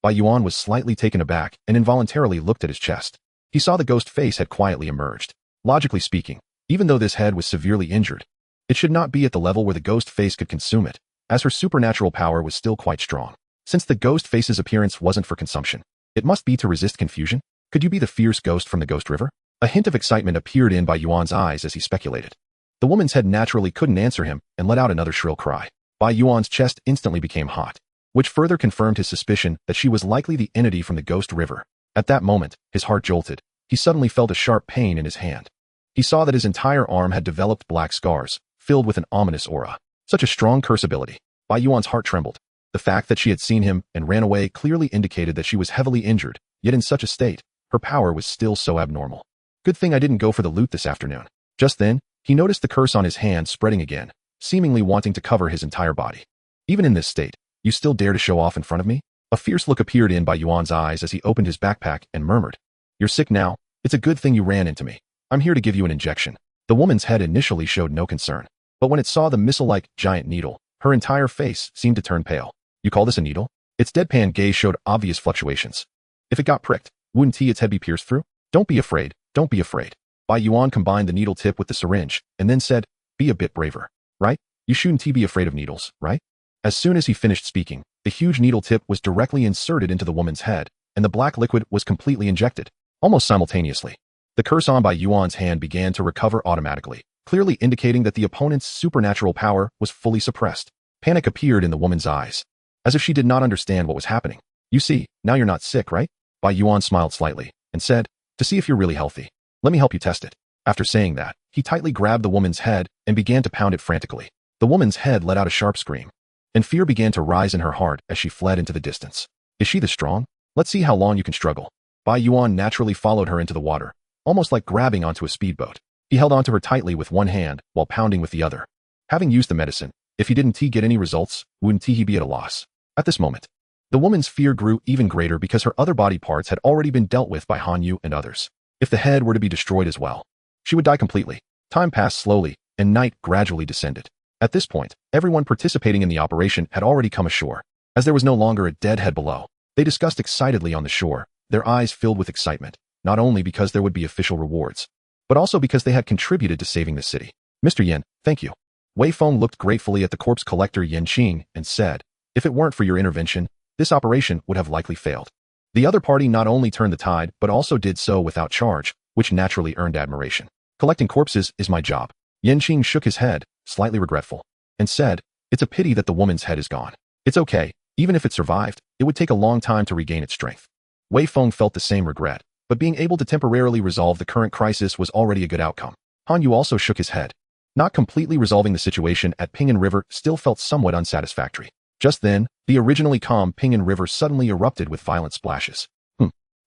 Bai Yuan was slightly taken aback and involuntarily looked at his chest. He saw the ghost face had quietly emerged. Logically speaking, even though this head was severely injured, it should not be at the level where the ghost face could consume it, as her supernatural power was still quite strong. Since the ghost face's appearance wasn't for consumption, it must be to resist confusion. Could you be the fierce ghost from the Ghost River? A hint of excitement appeared in Bai Yuan's eyes as he speculated. The woman's head naturally couldn't answer him and let out another shrill cry. Bai Yuan's chest instantly became hot, which further confirmed his suspicion that she was likely the entity from the Ghost River. At that moment, his heart jolted. He suddenly felt a sharp pain in his hand. He saw that his entire arm had developed black scars, filled with an ominous aura. Such a strong curse ability. Bai Yuan's heart trembled. The fact that she had seen him and ran away clearly indicated that she was heavily injured, yet in such a state, her power was still so abnormal. Good thing I didn't go for the loot this afternoon. Just then, he noticed the curse on his hand spreading again, seemingly wanting to cover his entire body. Even in this state, you still dare to show off in front of me? A fierce look appeared in Bai Yuan's eyes as he opened his backpack and murmured, "You're sick now? It's a good thing you ran into me. I'm here to give you an injection." The woman's head initially showed no concern, but when it saw the missile-like giant needle, her entire face seemed to turn pale. "You call this a needle?" Its deadpan gaze showed obvious fluctuations. "If it got pricked, wouldn't its head be pierced through?" "Don't be afraid, don't be afraid." Bai Yuan combined the needle tip with the syringe, and then said, "Be a bit braver, right? You shouldn't be afraid of needles, right?" As soon as he finished speaking, the huge needle tip was directly inserted into the woman's head, and the black liquid was completely injected, almost simultaneously. The curse on Bai Yuan's hand began to recover automatically, clearly indicating that the opponent's supernatural power was fully suppressed. Panic appeared in the woman's eyes, as if she did not understand what was happening. "You see, now you're not sick, right?" Bai Yuan smiled slightly, and said, "To see if you're really healthy. Let me help you test it." After saying that, he tightly grabbed the woman's head and began to pound it frantically. The woman's head let out a sharp scream, and fear began to rise in her heart as she fled into the distance. "Is she this strong? Let's see how long you can struggle." Bai Yuan naturally followed her into the water, almost like grabbing onto a speedboat. He held onto her tightly with one hand while pounding with the other. Having used the medicine, if he didn't get any results, wouldn't he be at a loss? At this moment, the woman's fear grew even greater because her other body parts had already been dealt with by Han Yu and others. If the head were to be destroyed as well, she would die completely. Time passed slowly, and night gradually descended. At this point, everyone participating in the operation had already come ashore. As there was no longer a dead head below, they discussed excitedly on the shore, their eyes filled with excitement, not only because there would be official rewards, but also because they had contributed to saving the city. "Mr. Yin, thank you." Wei Feng looked gratefully at the corpse collector Yin Qing and said, "If it weren't for your intervention, this operation would have likely failed." The other party not only turned the tide, but also did so without charge, which naturally earned admiration. "Collecting corpses is my job." Yin Qing shook his head, slightly regretful, and said, "It's a pity that the woman's head is gone. It's okay, even if it survived, it would take a long time to regain its strength." Wei Feng felt the same regret, but being able to temporarily resolve the current crisis was already a good outcome. Han Yu also shook his head. Not completely resolving the situation at Pinyin River still felt somewhat unsatisfactory. Just then, the originally calm Pinyin River suddenly erupted with violent splashes.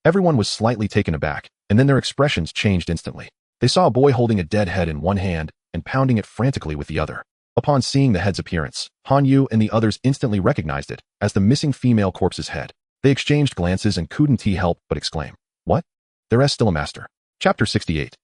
Everyone was slightly taken aback, and then their expressions changed instantly. They saw a boy holding a dead head in one hand and pounding it frantically with the other. Upon seeing the head's appearance, Han Yu and the others instantly recognized it as the missing female corpse's head. They exchanged glances and couldn't help but exclaim, "What? There's still a master." Chapter 68.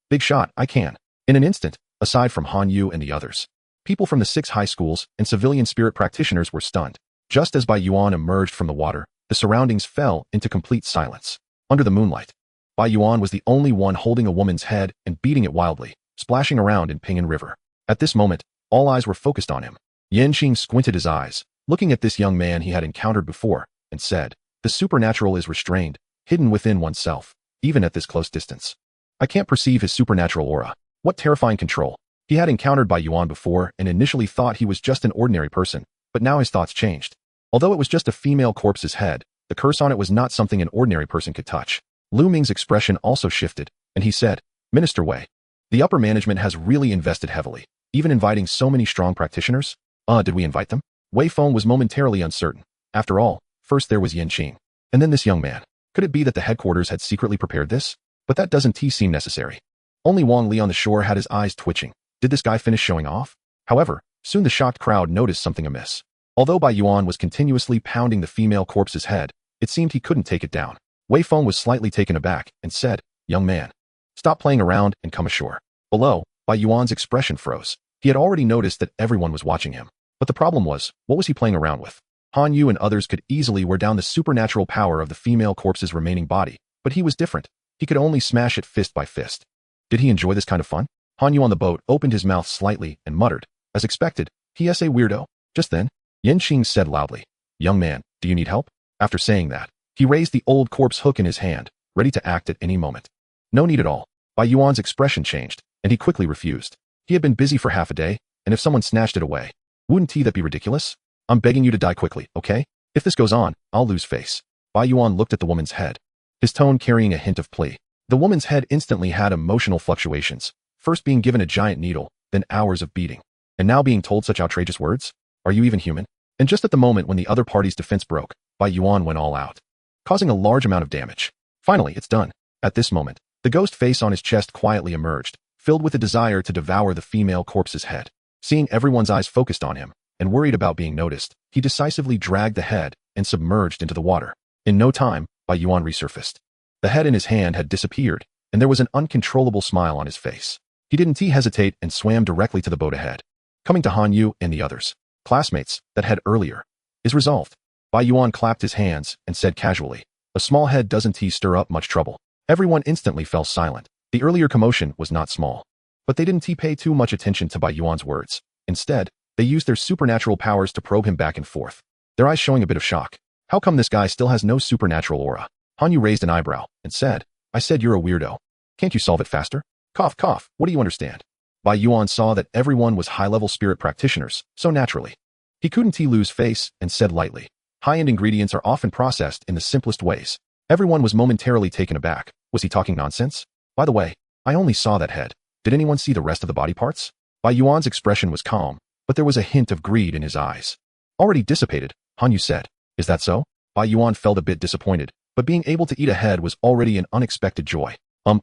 Big shot, I can. In an instant, aside from Han Yu and the others, people from the 6 high schools and civilian spirit practitioners were stunned. Just as Bai Yuan emerged from the water, the surroundings fell into complete silence. Under the moonlight, Bai Yuan was the only one holding a woman's head and beating it wildly, splashing around in Pinyin River. At this moment, all eyes were focused on him. Yin Qing squinted his eyes, looking at this young man he had encountered before, and said, "The supernatural is restrained, hidden within oneself, even at this close distance. I can't perceive his supernatural aura. What terrifying control." He had encountered Bai Yuan before and initially thought he was just an ordinary person, but now his thoughts changed. Although it was just a female corpse's head, the curse on it was not something an ordinary person could touch. Lu Ming's expression also shifted, and he said, "Minister Wei, the upper management has really invested heavily, even inviting so many strong practitioners. Did we invite them?" Wei Feng was momentarily uncertain. After all, first there was Yin Qing, and then this young man. Could it be that the headquarters had secretly prepared this? But that doesn't seem necessary. Only Wang Li on the shore had his eyes twitching. Did this guy finish showing off? However, soon the shocked crowd noticed something amiss. Although Bai Yuan was continuously pounding the female corpse's head, it seemed he couldn't take it down. Wei Feng was slightly taken aback and said, "Young man, stop playing around and come ashore." Below, Bai Yuan's expression froze. He had already noticed that everyone was watching him. But the problem was, what was he playing around with? Han Yu and others could easily wear down the supernatural power of the female corpse's remaining body, but he was different. He could only smash it fist by fist. Did he enjoy this kind of fun? Han Yu on the boat opened his mouth slightly and muttered, as expected, "He-s a weirdo." Just then, Yin Qing said loudly, "Young man, do you need help?" After saying that, he raised the old corpse hook in his hand, ready to act at any moment. "No need at all." Bai Yuan's expression changed, and he quickly refused. He had been busy for half a day, and if someone snatched it away, wouldn't that be ridiculous? "I'm begging you to die quickly, okay? If this goes on, I'll lose face." Bai Yuan looked at the woman's head, his tone carrying a hint of plea. The woman's head instantly had emotional fluctuations, first being given a giant needle, then hours of beating, and now being told such outrageous words. "Are you even human?" And just at the moment when the other party's defense broke, Bai Yuan went all out, causing a large amount of damage. Finally, it's done. At this moment, the ghost face on his chest quietly emerged, filled with a desire to devour the female corpse's head. Seeing everyone's eyes focused on him, and worried about being noticed, he decisively dragged the head and submerged into the water. In no time, Bai Yuan resurfaced. The head in his hand had disappeared, and there was an uncontrollable smile on his face. He didn't hesitate and swam directly to the boat ahead. Coming to Han Yu and the others, classmates, that head earlier, is resolved. Bai Yuan clapped his hands and said casually, a small head doesn't stir up much trouble. Everyone instantly fell silent. The earlier commotion was not small. But they didn't pay too much attention to Bai Yuan's words. Instead, they used their supernatural powers to probe him back and forth, their eyes showing a bit of shock. How come this guy still has no supernatural aura? Han Yu raised an eyebrow and said, I said you're a weirdo. Can't you solve it faster? Cough, cough, what do you understand? Bai Yuan saw that everyone was high-level spirit practitioners, so naturally. He couldn't lose face and said lightly, high-end ingredients are often processed in the simplest ways. Everyone was momentarily taken aback. Was he talking nonsense? By the way, I only saw that head. Did anyone see the rest of the body parts? Bai Yuan's expression was calm, but there was a hint of greed in his eyes. Already dissipated, Han Yu said. Is that so? Bai Yuan felt a bit disappointed, but being able to eat a head was already an unexpected joy.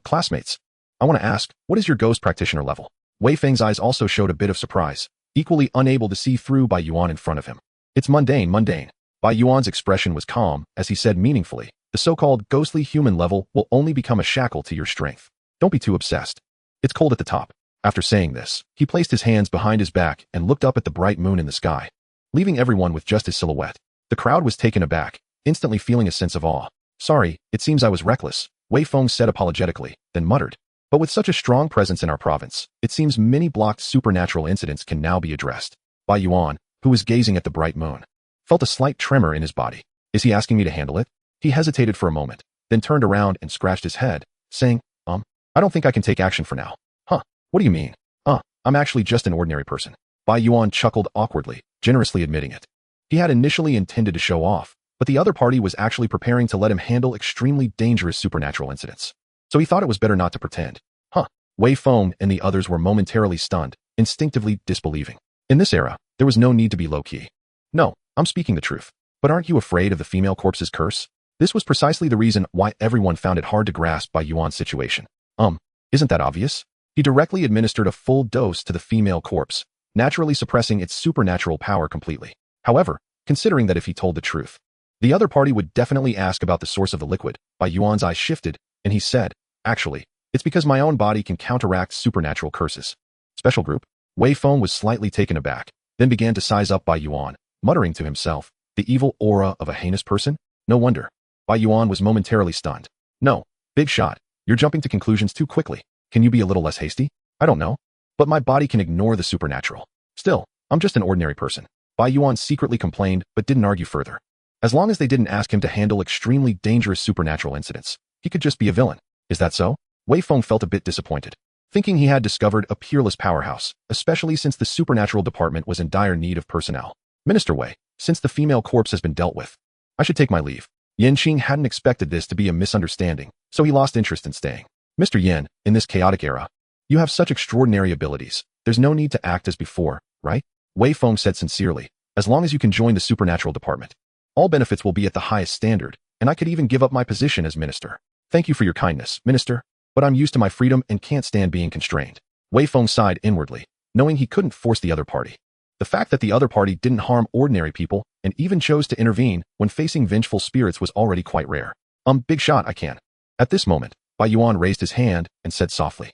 Classmates, I want to ask, what is your ghost practitioner level? Wei Feng's eyes also showed a bit of surprise, equally unable to see through Bai Yuan in front of him. It's mundane. Bai Yuan's expression was calm as he said meaningfully, the so-called ghostly human level will only become a shackle to your strength. Don't be too obsessed. It's cold at the top. After saying this, he placed his hands behind his back and looked up at the bright moon in the sky, leaving everyone with just his silhouette. The crowd was taken aback, instantly feeling a sense of awe. Sorry, it seems I was reckless, Wei Feng said apologetically, then muttered. But with such a strong presence in our province, it seems many blocked supernatural incidents can now be addressed. Bai Yuan, who was gazing at the bright moon, felt a slight tremor in his body. Is he asking me to handle it? He hesitated for a moment, then turned around and scratched his head, saying, I don't think I can take action for now. Huh, what do you mean? I'm actually just an ordinary person. Bai Yuan chuckled awkwardly, generously admitting it. He had initially intended to show off, but the other party was actually preparing to let him handle extremely dangerous supernatural incidents. So he thought it was better not to pretend. Wei Feng and the others were momentarily stunned, instinctively disbelieving. In this era, there was no need to be low-key. No, I'm speaking the truth. But aren't you afraid of the female corpse's curse? This was precisely the reason why everyone found it hard to grasp Bai Yuan's situation. Isn't that obvious? He directly administered a full dose to the female corpse, naturally suppressing its supernatural power completely. However, considering that if he told the truth, the other party would definitely ask about the source of the liquid, Bai Yuan's eyes shifted, and he said, actually, it's because my own body can counteract supernatural curses. Special group? Wei Feng was slightly taken aback, then began to size up Bai Yuan, muttering to himself, the evil aura of a heinous person? No wonder. Bai Yuan was momentarily stunned. No, big shot. You're jumping to conclusions too quickly. Can you be a little less hasty? I don't know. But my body can ignore the supernatural. Still, I'm just an ordinary person. Bai Yuan secretly complained but didn't argue further. As long as they didn't ask him to handle extremely dangerous supernatural incidents, he could just be a villain. Is that so? Wei Feng felt a bit disappointed, thinking he had discovered a peerless powerhouse, especially since the supernatural department was in dire need of personnel. Minister Wei, since the female corpse has been dealt with, I should take my leave. Yan Qing hadn't expected this to be a misunderstanding, so he lost interest in staying. Mr. Yan, in this chaotic era, you have such extraordinary abilities. There's no need to act as before, right? Wei Feng said sincerely, as long as you can join the supernatural department. All benefits will be at the highest standard, and I could even give up my position as minister. Thank you for your kindness, minister, but I'm used to my freedom and can't stand being constrained. Wei Feng sighed inwardly, knowing he couldn't force the other party. The fact that the other party didn't harm ordinary people and even chose to intervene when facing vengeful spirits was already quite rare. Big shot, I can. At this moment, Bai Yuan raised his hand and said softly,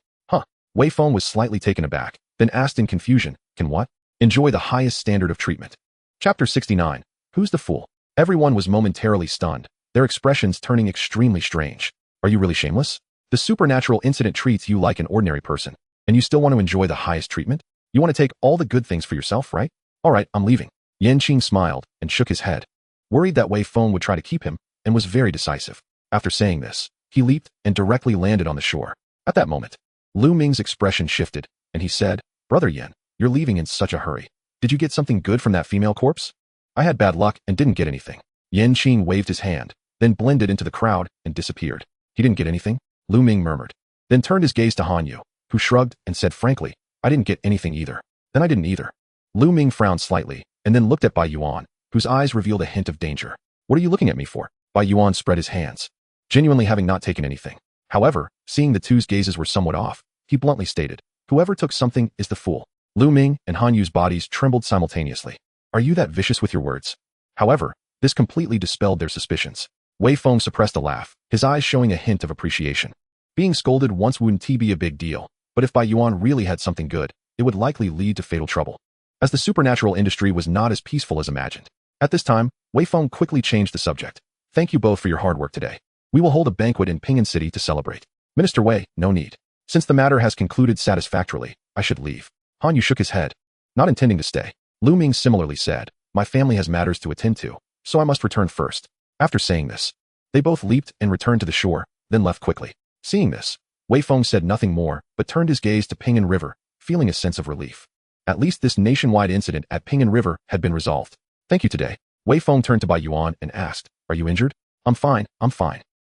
Wei Feng was slightly taken aback, then asked in confusion, can what? Enjoy the highest standard of treatment. Chapter 69. Who's the fool? Everyone was momentarily stunned, their expressions turning extremely strange. Are you really shameless? The supernatural incident treats you like an ordinary person, and you still want to enjoy the highest treatment? You want to take all the good things for yourself, right? All right, I'm leaving. Yan Qing smiled and shook his head, worried that Wei Feng would try to keep him, and was very decisive. After saying this, he leaped and directly landed on the shore. At that moment, Lu Ming's expression shifted, and he said, Brother Yan, you're leaving in such a hurry. Did you get something good from that female corpse? I had bad luck and didn't get anything. Yan Qing waved his hand, then blended into the crowd and disappeared. He didn't get anything? Lu Ming murmured, then turned his gaze to Han Yu, who shrugged and said frankly, I didn't get anything either. Then I didn't either. Lu Ming frowned slightly, and then looked at Bai Yuan, whose eyes revealed a hint of danger. What are you looking at me for? Bai Yuan spread his hands, genuinely having not taken anything. However, seeing the two's gazes were somewhat off, he bluntly stated, whoever took something is the fool. Lu Ming and Han Yu's bodies trembled simultaneously. Are you that vicious with your words? However, this completely dispelled their suspicions. Wei Feng suppressed a laugh, his eyes showing a hint of appreciation. Being scolded once wouldn't be a big deal, but if Bai Yuan really had something good, it would likely lead to fatal trouble. As the supernatural industry was not as peaceful as imagined. At this time, Wei Feng quickly changed the subject. Thank you both for your hard work today. We will hold a banquet in Ping'an City to celebrate. Minister Wei, no need. Since the matter has concluded satisfactorily, I should leave. Han Yu shook his head, not intending to stay. Lu Ming similarly said, my family has matters to attend to, so I must return first. After saying this, they both leaped and returned to the shore, then left quickly. Seeing this, Wei Feng said nothing more, but turned his gaze to Ping'an River, feeling a sense of relief. At least this nationwide incident at Ping'an River had been resolved. Thank you today. Wei Feng turned to Bai Yuan and asked, are you injured? I'm fine.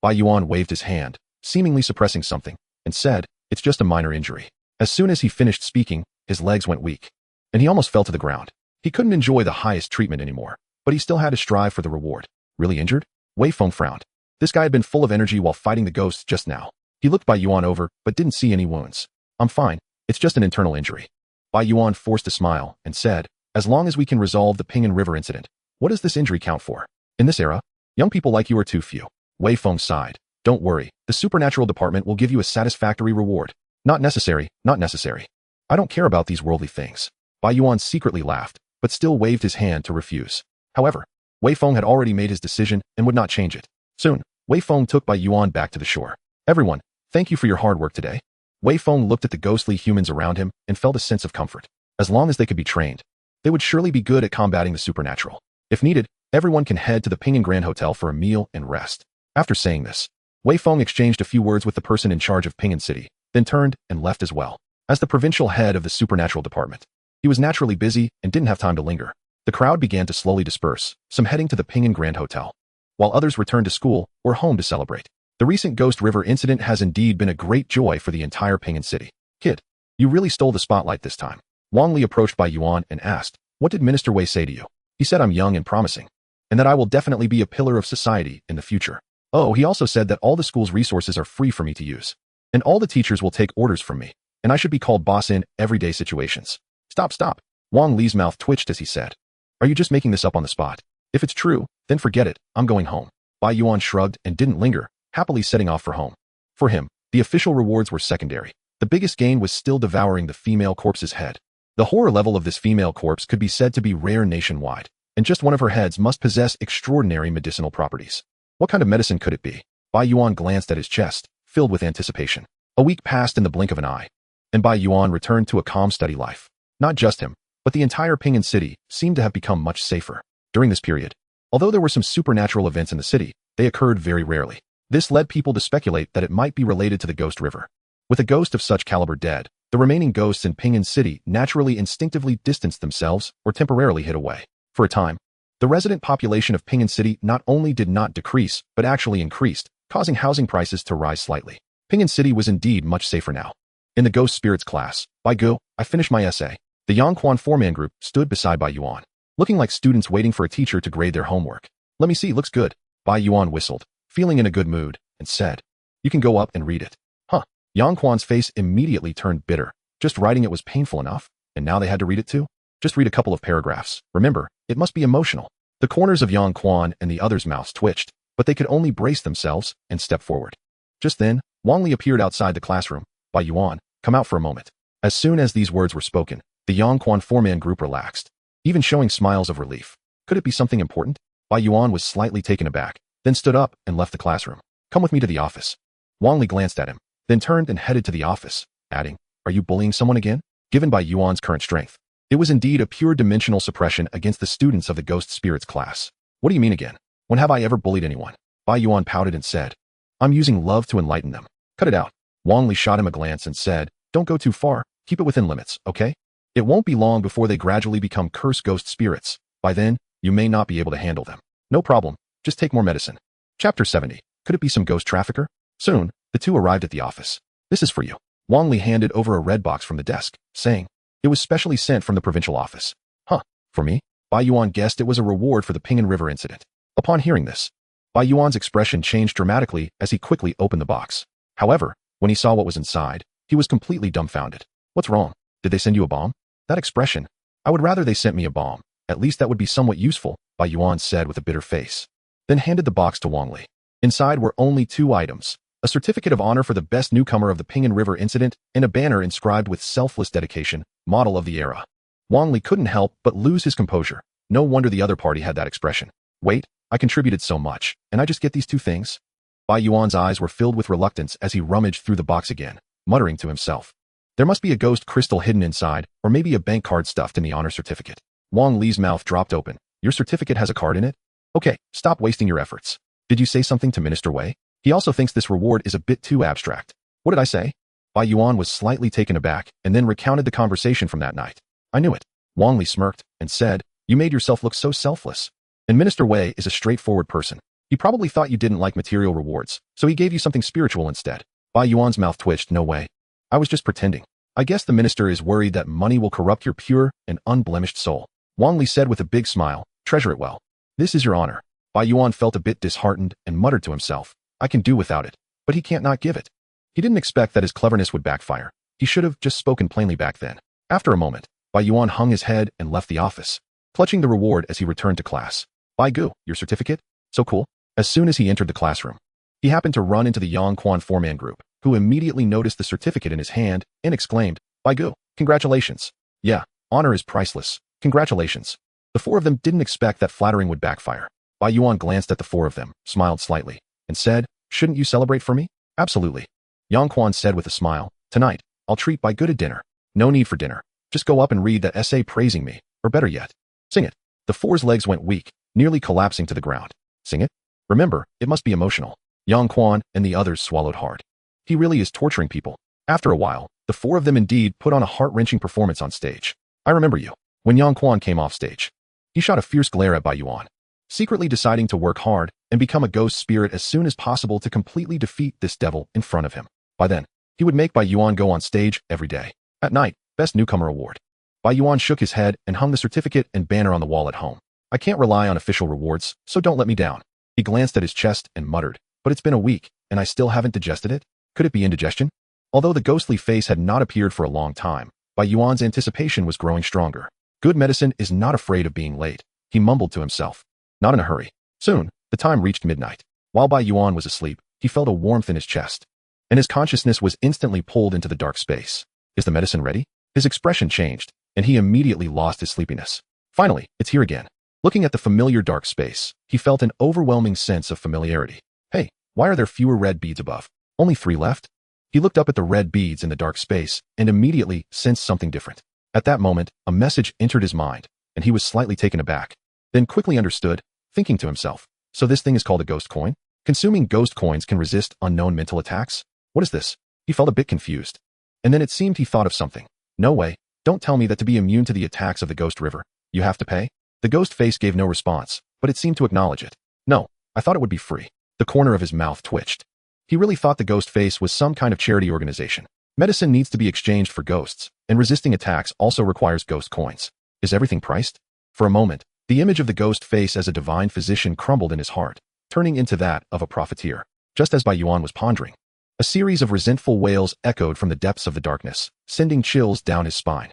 Bai Yuan waved his hand, seemingly suppressing something, and said, it's just a minor injury. As soon as he finished speaking, his legs went weak, and he almost fell to the ground. He couldn't enjoy the highest treatment anymore, but he still had to strive for the reward. Really injured? Wei Feng frowned. This guy had been full of energy while fighting the ghosts just now. He looked Bai Yuan over, but didn't see any wounds. I'm fine. It's just an internal injury. Bai Yuan forced a smile and said, as long as we can resolve the Ping'an River incident, what does this injury count for? In this era, young people like you are too few. Wei Feng sighed. Don't worry, the supernatural department will give you a satisfactory reward. Not necessary. I don't care about these worldly things. Bai Yuan secretly laughed, but still waved his hand to refuse. However, Wei Feng had already made his decision and would not change it. Soon, Wei Feng took Bai Yuan back to the shore. Everyone, thank you for your hard work today. Wei Feng looked at the ghostly humans around him and felt a sense of comfort. As long as they could be trained, they would surely be good at combating the supernatural. If needed, everyone can head to the Ping'an Grand Hotel for a meal and rest. After saying this, Wei Feng exchanged a few words with the person in charge of Ping'an City, then turned and left as well. As the provincial head of the supernatural department, he was naturally busy and didn't have time to linger. The crowd began to slowly disperse, some heading to the Ping'an Grand Hotel, while others returned to school or home to celebrate. The recent Ghost River incident has indeed been a great joy for the entire Ping'an City. Kid, you really stole the spotlight this time. Wang Li approached Bai Yuan and asked, what did Minister Wei say to you? He said I'm young and promising, and that I will definitely be a pillar of society in the future. Oh, he also said that all the school's resources are free for me to use, and all the teachers will take orders from me, and I should be called boss in everyday situations. Stop. Wang Li's mouth twitched as he said, are you just making this up on the spot? If it's true, then forget it, I'm going home. Bai Yuan shrugged and didn't linger, happily setting off for home. For him, the official rewards were secondary. The biggest gain was still devouring the female corpse's head. The horror level of this female corpse could be said to be rare nationwide, and just one of her heads must possess extraordinary medicinal properties. What kind of medicine could it be? Bai Yuan glanced at his chest, filled with anticipation. A week passed in the blink of an eye, and Bai Yuan returned to a calm, steady life. Not just him, but the entire Ping'an City seemed to have become much safer. During this period, although there were some supernatural events in the city, they occurred very rarely. This led people to speculate that it might be related to the Ghost River. With a ghost of such caliber dead, the remaining ghosts in Ping'an City naturally instinctively distanced themselves or temporarily hid away. For a time, the resident population of Ping'an City not only did not decrease, but actually increased, causing housing prices to rise slightly. Ping'an City was indeed much safer now. In the Ghost Spirits class, Bai Gu, I finished my essay. The Yangquan four-man group stood beside Bai Yuan, looking like students waiting for a teacher to grade their homework. Let me see, looks good. Bai Yuan whistled, feeling in a good mood, and said, you can go up and read it. Huh. Yangquan's face immediately turned bitter. Just writing it was painful enough, and now they had to read it too? Just read a couple of paragraphs. Remember, it must be emotional. The corners of Yangquan and the others' mouths twitched, but they could only brace themselves and step forward. Just then, Wang Li appeared outside the classroom. Bai Yuan, come out for a moment. As soon as these words were spoken, the Yangquan four-man group relaxed, even showing smiles of relief. Could it be something important? Bai Yuan was slightly taken aback, then stood up and left the classroom. Come with me to the office. Wang Li glanced at him, then turned and headed to the office, adding, are you bullying someone again? Given Bai Yuan's current strength, it was indeed a pure dimensional suppression against the students of the Ghost Spirits class. What do you mean again? When have I ever bullied anyone? Bai Yuan pouted and said, I'm using love to enlighten them. Cut it out. Wang Li shot him a glance and said, don't go too far, keep it within limits, okay? It won't be long before they gradually become cursed ghost spirits. By then, you may not be able to handle them. No problem, just take more medicine. Chapter 70. Could it be some ghost trafficker? Soon, the two arrived at the office. This is for you. Wang Li handed over a red box from the desk, saying, it was specially sent from the provincial office. Huh, for me? Bai Yuan guessed it was a reward for the Pingan River incident. Upon hearing this, Bai Yuan's expression changed dramatically as he quickly opened the box. However, when he saw what was inside, he was completely dumbfounded. What's wrong? Did they send you a bomb? That expression. I would rather they sent me a bomb. At least that would be somewhat useful, Bai Yuan said with a bitter face. Then handed the box to Wang Li. Inside were only 2 items: a certificate of honor for the best newcomer of the Pingan River incident and a banner inscribed with selfless dedication, model of the era. Wang Li couldn't help but lose his composure. No wonder the other party had that expression. Wait, I contributed so much, and I just get these 2 things? Bai Yuan's eyes were filled with reluctance as he rummaged through the box again, muttering to himself. There must be a ghost crystal hidden inside, or maybe a bank card stuffed in the honor certificate. Wang Li's mouth dropped open. Your certificate has a card in it? Okay, stop wasting your efforts. Did you say something to Minister Wei? He also thinks this reward is a bit too abstract. What did I say? Bai Yuan was slightly taken aback and then recounted the conversation from that night. I knew it. Wang Li smirked and said, you made yourself look so selfless. And Minister Wei is a straightforward person. He probably thought you didn't like material rewards, so he gave you something spiritual instead. Bai Yuan's mouth twitched. No way. I was just pretending. I guess the minister is worried that money will corrupt your pure and unblemished soul. Wang Li said with a big smile, treasure it well. This is your honor. Bai Yuan felt a bit disheartened and muttered to himself, I can do without it, but he can't not give it. He didn't expect that his cleverness would backfire. He should have just spoken plainly back then. After a moment, Bai Yuan hung his head and left the office, clutching the reward as he returned to class. Bai Gu, your certificate? So cool. As soon as he entered the classroom, he happened to run into the Yang Quan 4-man group, who immediately noticed the certificate in his hand and exclaimed, Bai Gu, congratulations. Yeah, honor is priceless. Congratulations. The 4 of them didn't expect that flattering would backfire. Bai Yuan glanced at the 4 of them, smiled slightly, and said, shouldn't you celebrate for me? Absolutely. Yang Quan said with a smile, tonight, I'll treat Bai Gu to dinner. No need for dinner. Just go up and read that essay praising me, or better yet, sing it. The 4's legs went weak, nearly collapsing to the ground. Sing it? Remember, it must be emotional. Yang Quan and the others swallowed hard. He really is torturing people. After a while, the 4 of them indeed put on a heart-wrenching performance on stage. I remember you. When Yang Quan came off stage, he shot a fierce glare at Bai Yuan, secretly deciding to work hard and become a ghost spirit as soon as possible to completely defeat this devil in front of him. By then, he would make Bai Yuan go on stage every day. At night, Best Newcomer Award. Bai Yuan shook his head and hung the certificate and banner on the wall at home. I can't rely on official rewards, so don't let me down. He glanced at his chest and muttered, but it's been a week, and I still haven't digested it? Could it be indigestion? Although the ghostly face had not appeared for a long time, Bai Yuan's anticipation was growing stronger. Good medicine is not afraid of being late, he mumbled to himself. Not in a hurry. Soon, the time reached midnight. While Bai Yuan was asleep, he felt a warmth in his chest, and his consciousness was instantly pulled into the dark space. Is the medicine ready? His expression changed, and he immediately lost his sleepiness. Finally, it's here again. Looking at the familiar dark space, he felt an overwhelming sense of familiarity. Hey, why are there fewer red beads above? Only 3 left? He looked up at the red beads in the dark space and immediately sensed something different. At that moment, a message entered his mind, and he was slightly taken aback, then quickly understood, thinking to himself, so this thing is called a ghost coin? Consuming ghost coins can resist unknown mental attacks? What is this? He felt a bit confused. And then it seemed he thought of something. No way, don't tell me that to be immune to the attacks of the ghost river, you have to pay? The ghost face gave no response, but it seemed to acknowledge it. No, I thought it would be free. The corner of his mouth twitched. He really thought the ghost face was some kind of charity organization. Medicine needs to be exchanged for ghosts, and resisting attacks also requires ghost coins. Is everything priced? For a moment, the image of the ghost face as a divine physician crumbled in his heart, turning into that of a profiteer. Just as Bai Yuan was pondering, a series of resentful wails echoed from the depths of the darkness, sending chills down his spine.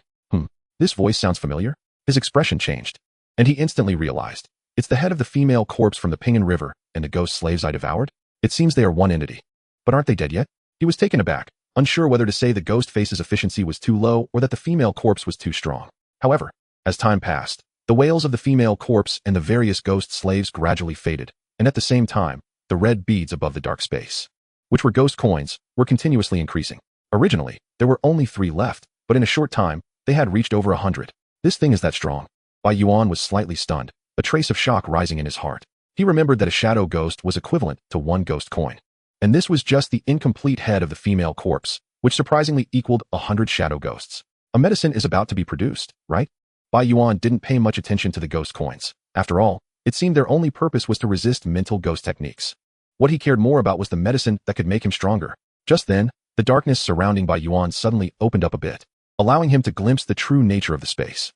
This voice sounds familiar? His expression changed, and he instantly realized, it's the head of the female corpse from the Pingan River and the ghost slaves I devoured? It seems they are one entity. But aren't they dead yet? He was taken aback, unsure whether to say the ghost face's efficiency was too low or that the female corpse was too strong. However, as time passed, the wails of the female corpse and the various ghost slaves gradually faded, and at the same time, the red beads above the dark space, which were ghost coins, were continuously increasing. Originally, there were only 3 left, but in a short time, they had reached over 100. This thing is that strong. Bai Yuan was slightly stunned, a trace of shock rising in his heart. He remembered that a shadow ghost was equivalent to 1 ghost coin. And this was just the incomplete head of the female corpse, which surprisingly equaled 100 shadow ghosts. A medicine is about to be produced, right? Bai Yuan didn't pay much attention to the ghost coins. After all, it seemed their only purpose was to resist mental ghost techniques. What he cared more about was the medicine that could make him stronger. Just then, the darkness surrounding Bai Yuan suddenly opened up a bit, allowing him to glimpse the true nature of the space.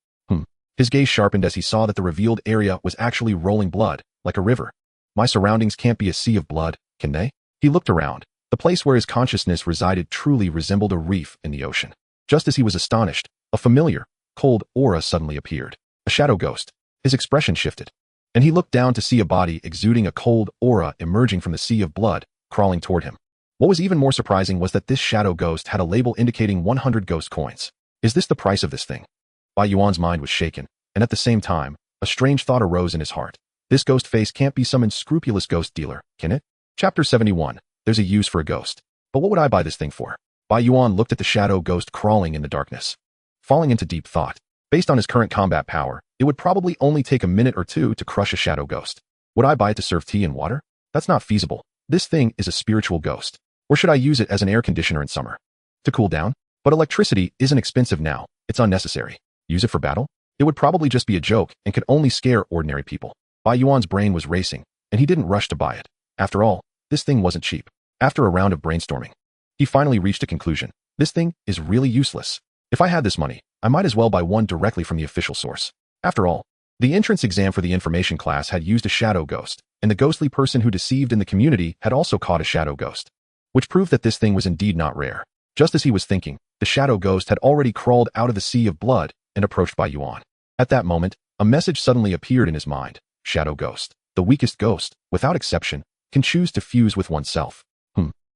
His gaze sharpened as he saw that the revealed area was actually rolling blood, like a river. My surroundings can't be a sea of blood, can they? He looked around. The place where his consciousness resided truly resembled a reef in the ocean. Just as he was astonished, a familiar, cold aura suddenly appeared. A shadow ghost. His expression shifted, and he looked down to see a body exuding a cold aura emerging from the sea of blood, crawling toward him. What was even more surprising was that this shadow ghost had a label indicating 100 ghost coins. Is this the price of this thing? Bai Yuan's mind was shaken, and at the same time, a strange thought arose in his heart. This ghost face can't be some unscrupulous ghost dealer, can it? Chapter 71. There's a use for a ghost. But what would I buy this thing for? Bai Yuan looked at the shadow ghost crawling in the darkness. Falling into deep thought. Based on his current combat power, it would probably only take a minute or two to crush a shadow ghost. Would I buy it to serve tea and water? That's not feasible. This thing is a spiritual ghost. Or should I use it as an air conditioner in summer? To cool down? But electricity isn't expensive now. It's unnecessary. Use it for battle? It would probably just be a joke and could only scare ordinary people. Bai Yuan's brain was racing, and he didn't rush to buy it. After all, this thing wasn't cheap. After a round of brainstorming, he finally reached a conclusion. This thing is really useless. If I had this money, I might as well buy one directly from the official source. After all, the entrance exam for the information class had used a shadow ghost, and the ghostly person who deceived in the community had also caught a shadow ghost, which proved that this thing was indeed not rare. Just as he was thinking, the shadow ghost had already crawled out of the sea of blood and approached Bai Yuan. At that moment, a message suddenly appeared in his mind. Shadow ghost. The weakest ghost, without exception, can choose to fuse with oneself.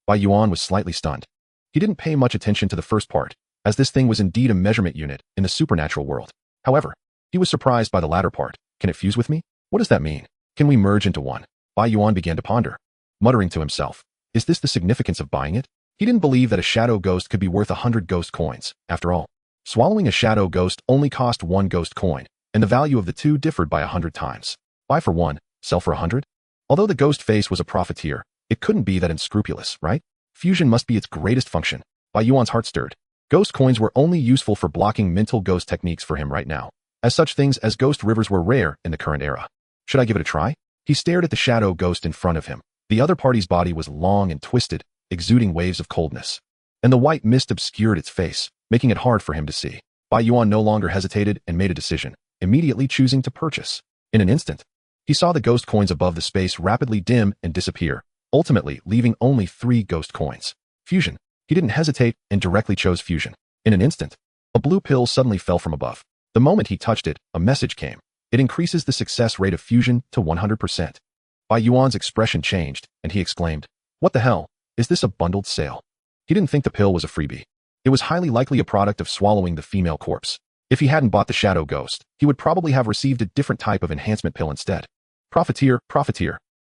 Bai Yuan was slightly stunned. He didn't pay much attention to the first part, as this thing was indeed a measurement unit in the supernatural world. However, he was surprised by the latter part. Can it fuse with me? What does that mean? Can we merge into one? Bai Yuan began to ponder, muttering to himself. Is this the significance of buying it? He didn't believe that a shadow ghost could be worth 100 ghost coins. After all, swallowing a shadow ghost only cost 1 ghost coin, and the value of the two differed by 100 times. Buy for 1, sell for 100? Although the ghost face was a profiteer, it couldn't be that unscrupulous, right? Fusion must be its greatest function. Bai Yuan's heart stirred. Ghost coins were only useful for blocking mental ghost techniques for him right now, as such things as ghost rivers were rare in the current era. Should I give it a try? He stared at the shadow ghost in front of him. The other party's body was long and twisted, exuding waves of coldness, and the white mist obscured its face, making it hard for him to see. Bai Yuan no longer hesitated and made a decision, immediately choosing to purchase. In an instant, he saw the ghost coins above the space rapidly dim and disappear, ultimately leaving only 3 ghost coins. Fusion. He didn't hesitate and directly chose fusion. In an instant, a blue pill suddenly fell from above. The moment he touched it, a message came. It increases the success rate of fusion to 100%. Bai Yuan's expression changed, and he exclaimed, "What the hell? Is this a bundled sale?" He didn't think the pill was a freebie. It was highly likely a product of swallowing the female corpse. If he hadn't bought the shadow ghost, he would probably have received a different type of enhancement pill instead. Profiteer.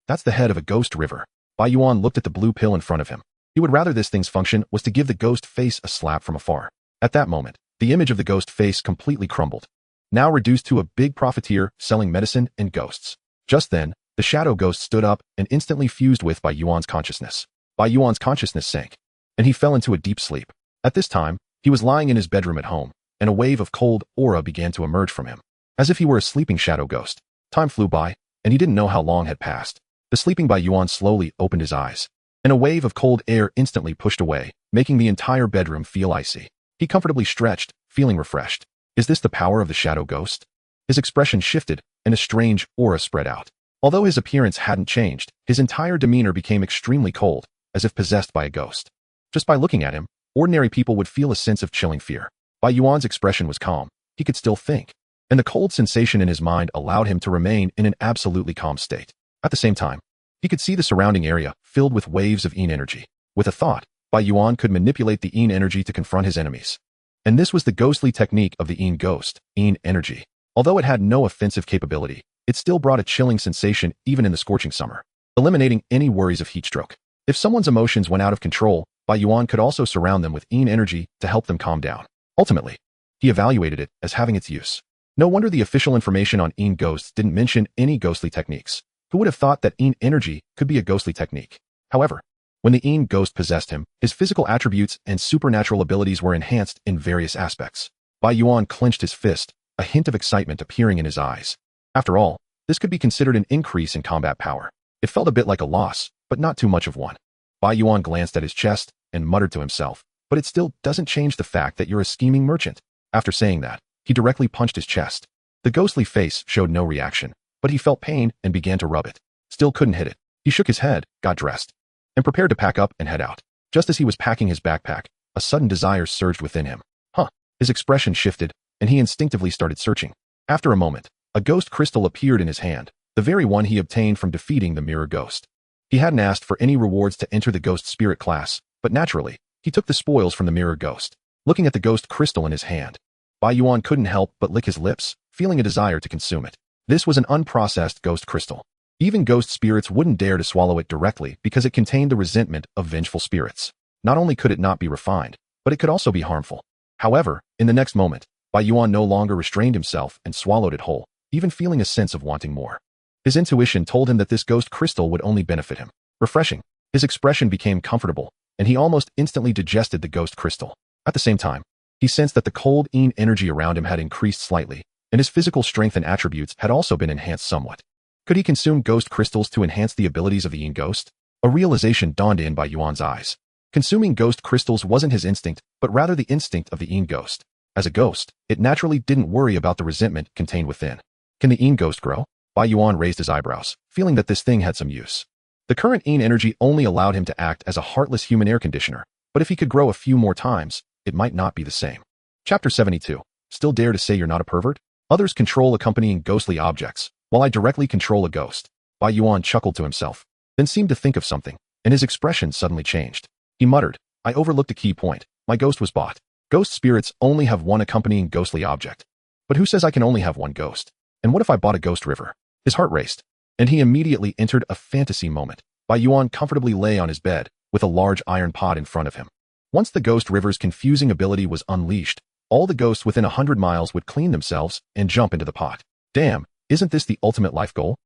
That's the head of a ghost river. Bai Yuan looked at the blue pill in front of him. He would rather this thing's function was to give the ghost face a slap from afar. At that moment, the image of the ghost face completely crumbled, now reduced to a big profiteer selling medicine and ghosts. Just then, the shadow ghost stood up and instantly fused with Bai Yuan's consciousness. Bai Yuan's consciousness sank, and he fell into a deep sleep. At this time, he was lying in his bedroom at home, and a wave of cold aura began to emerge from him, as if he were a sleeping shadow ghost. Time flew by, and he didn't know how long had passed. The sleeping Bai Yuan slowly opened his eyes, and a wave of cold air instantly pushed away, making the entire bedroom feel icy. He comfortably stretched, feeling refreshed. Is this the power of the shadow ghost? His expression shifted, and a strange aura spread out. Although his appearance hadn't changed, his entire demeanor became extremely cold, as if possessed by a ghost. Just by looking at him, ordinary people would feel a sense of chilling fear. Bai Yuan's expression was calm. He could still think, and the cold sensation in his mind allowed him to remain in an absolutely calm state. At the same time, he could see the surrounding area filled with waves of Yin energy. With a thought, Bai Yuan could manipulate the Yin energy to confront his enemies. And this was the ghostly technique of the Yin ghost, Yin energy. Although it had no offensive capability, it still brought a chilling sensation even in the scorching summer, eliminating any worries of heat stroke. If someone's emotions went out of control, Bai Yuan could also surround them with Yin energy to help them calm down. Ultimately, he evaluated it as having its use. No wonder the official information on Yin ghosts didn't mention any ghostly techniques. Who would have thought that Yin energy could be a ghostly technique? However, when the Yin ghost possessed him, his physical attributes and supernatural abilities were enhanced in various aspects. Bai Yuan clenched his fist, a hint of excitement appearing in his eyes. After all, this could be considered an increase in combat power. It felt a bit like a loss, but not too much of one. Bai Yuan glanced at his chest and muttered to himself, but it still doesn't change the fact that you're a scheming merchant. After saying that, he directly punched his chest. The ghostly face showed no reaction, but he felt pain and began to rub it. Still couldn't hit it. He shook his head, got dressed, and prepared to pack up and head out. Just as he was packing his backpack, a sudden desire surged within him. His expression shifted, and he instinctively started searching. After a moment, a ghost crystal appeared in his hand, the very one he obtained from defeating the mirror ghost. He hadn't asked for any rewards to enter the ghost spirit class, but naturally, he took the spoils from the mirror ghost. Looking at the ghost crystal in his hand, Bai Yuan couldn't help but lick his lips, feeling a desire to consume it. This was an unprocessed ghost crystal. Even ghost spirits wouldn't dare to swallow it directly because it contained the resentment of vengeful spirits. Not only could it not be refined, but it could also be harmful. However, in the next moment, Bai Yuan no longer restrained himself and swallowed it whole, even feeling a sense of wanting more. His intuition told him that this ghost crystal would only benefit him. Refreshing, his expression became comfortable, and he almost instantly digested the ghost crystal. At the same time, he sensed that the cold Yin energy around him had increased slightly, and his physical strength and attributes had also been enhanced somewhat. Could he consume ghost crystals to enhance the abilities of the Yin ghost? A realization dawned in Bai Yuan's eyes. Consuming ghost crystals wasn't his instinct, but rather the instinct of the Yin ghost. As a ghost, it naturally didn't worry about the resentment contained within. Can the Yin ghost grow? Bai Yuan raised his eyebrows, feeling that this thing had some use. The current Yin energy only allowed him to act as a heartless human air conditioner, but if he could grow a few more times, it might not be the same. Chapter 72. Still dare to say you're not a pervert? Others control accompanying ghostly objects, while I directly control a ghost. Bai Yuan chuckled to himself, then seemed to think of something, and his expression suddenly changed. He muttered, I overlooked a key point. My ghost was bought. Ghost spirits only have one accompanying ghostly object. But who says I can only have one ghost? And what if I bought a ghost river? His heart raced, and he immediately entered a fantasy moment. Bai Yuan comfortably lay on his bed, with a large iron pot in front of him. Once the ghost river's confusing ability was unleashed, all the ghosts within 100 miles would clean themselves and jump into the pot. Damn, isn't this the ultimate life goal?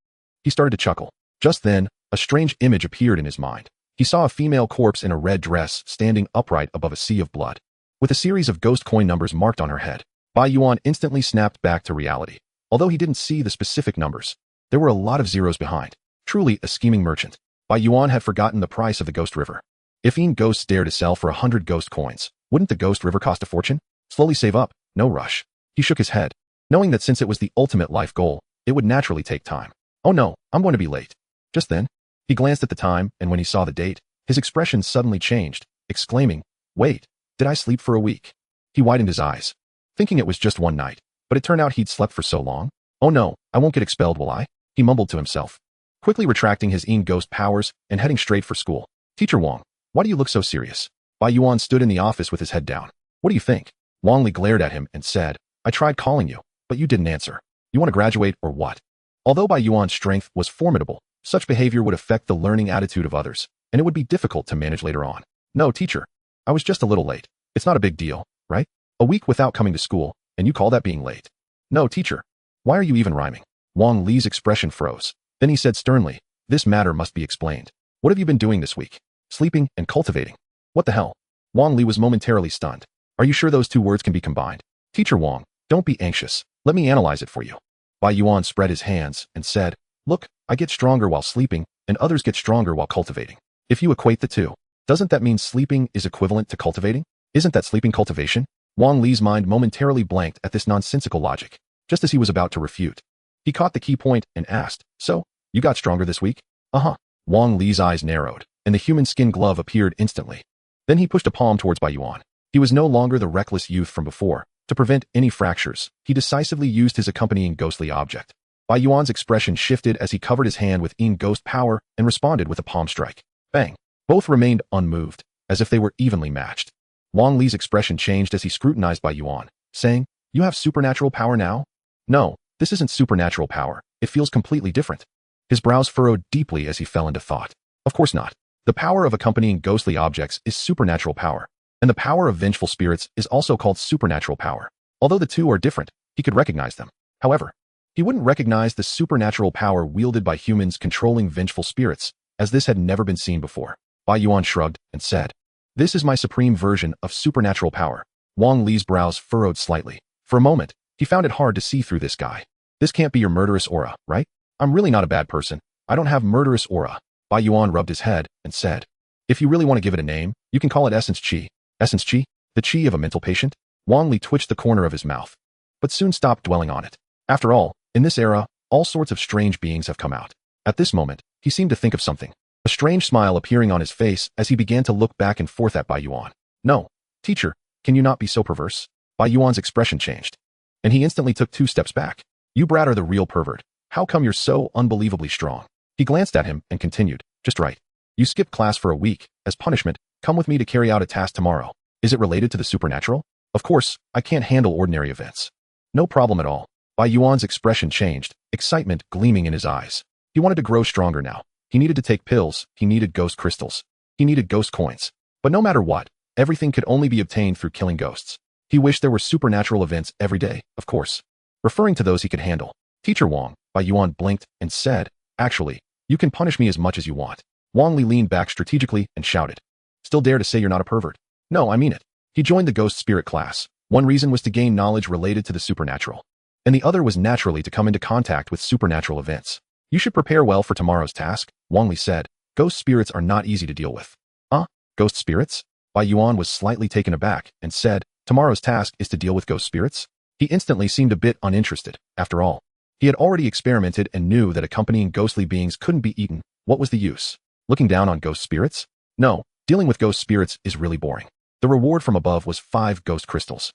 He started to chuckle. Just then, a strange image appeared in his mind. He saw a female corpse in a red dress standing upright above a sea of blood. With a series of ghost coin numbers marked on her head, Bai Yuan instantly snapped back to reality. Although he didn't see the specific numbers, there were a lot of zeros behind. Truly a scheming merchant. Bai Yuan had forgotten the price of the ghost river. If Yin ghosts dare to sell for 100 ghost coins, wouldn't the ghost river cost a fortune? Slowly save up, no rush. He shook his head, knowing that since it was the ultimate life goal, it would naturally take time. Oh no, I'm going to be late. Just then, he glanced at the time, and when he saw the date, his expression suddenly changed, exclaiming, wait, did I sleep for a week? He widened his eyes, thinking it was just one night, but it turned out he'd slept for so long. Oh no, I won't get expelled, will I? He mumbled to himself, quickly retracting his Yin ghost powers and heading straight for school. Teacher Wang, why do you look so serious? Bai Yuan stood in the office with his head down. What do you think? Wang Li glared at him and said, I tried calling you, but you didn't answer. You want to graduate or what? Although Bai Yuan's strength was formidable, such behavior would affect the learning attitude of others, and it would be difficult to manage later on. No, teacher. I was just a little late. It's not a big deal, right? A week without coming to school, and you call that being late? No, teacher. Why are you even rhyming? Wang Li's expression froze. Then he said sternly, this matter must be explained. What have you been doing this week? Sleeping and cultivating. What the hell? Wang Li was momentarily stunned. Are you sure those two words can be combined? Teacher Wang, don't be anxious. Let me analyze it for you. Bai Yuan spread his hands and said, look, I get stronger while sleeping, and others get stronger while cultivating. If you equate the two, doesn't that mean sleeping is equivalent to cultivating? Isn't that sleeping cultivation? Wang Li's mind momentarily blanked at this nonsensical logic, just as he was about to refute. He caught the key point and asked, so, you got stronger this week? Uh-huh. Wang Li's eyes narrowed, and the human skin glove appeared instantly. Then he pushed a palm towards Bai Yuan. He was no longer the reckless youth from before. To prevent any fractures, he decisively used his accompanying ghostly object. Bai Yuan's expression shifted as he covered his hand with Yin ghost power and responded with a palm strike. Bang! Both remained unmoved, as if they were evenly matched. Wang Li's expression changed as he scrutinized Bai Yuan, saying, you have supernatural power now? No, this isn't supernatural power. It feels completely different. His brows furrowed deeply as he fell into thought. Of course not. The power of accompanying ghostly objects is supernatural power, and the power of vengeful spirits is also called supernatural power. Although the two are different, he could recognize them. However, he wouldn't recognize the supernatural power wielded by humans controlling vengeful spirits, as this had never been seen before. Bai Yuan shrugged and said, this is my supreme version of supernatural power. Wang Li's brows furrowed slightly. For a moment, he found it hard to see through this guy. This can't be your murderous aura, right? I'm really not a bad person. I don't have murderous aura. Bai Yuan rubbed his head and said, if you really want to give it a name, you can call it essence chi. Essence chi? The chi of a mental patient? Wang Li twitched the corner of his mouth, but soon stopped dwelling on it. After all, in this era, all sorts of strange beings have come out. At this moment, he seemed to think of something. A strange smile appearing on his face as he began to look back and forth at Bai Yuan. No, teacher, can you not be so perverse? Bai Yuan's expression changed, and he instantly took 2 steps back. You brat are the real pervert. How come you're so unbelievably strong? He glanced at him and continued, just right. You skipped class for a week. As punishment, come with me to carry out a task tomorrow. Is it related to the supernatural? Of course, I can't handle ordinary events. No problem at all. Bai Yuan's expression changed, excitement gleaming in his eyes. He wanted to grow stronger now. He needed to take pills, he needed ghost crystals, he needed ghost coins. But no matter what, everything could only be obtained through killing ghosts. He wished there were supernatural events every day, of course. Referring to those he could handle. Teacher Wang, Bai Yuan blinked and said, actually, you can punish me as much as you want. Wang Li leaned back strategically and shouted. Still dare to say you're not a pervert? No, I mean it. He joined the ghost spirit class. One reason was to gain knowledge related to the supernatural, and the other was naturally to come into contact with supernatural events. You should prepare well for tomorrow's task, Wang Li said. Ghost spirits are not easy to deal with. Huh? Ghost spirits? Bai Yuan was slightly taken aback and said, tomorrow's task is to deal with ghost spirits? He instantly seemed a bit uninterested. After all, he had already experimented and knew that accompanying ghostly beings couldn't be eaten. What was the use? Looking down on ghost spirits? No, dealing with ghost spirits is really boring. The reward from above was 5 ghost crystals.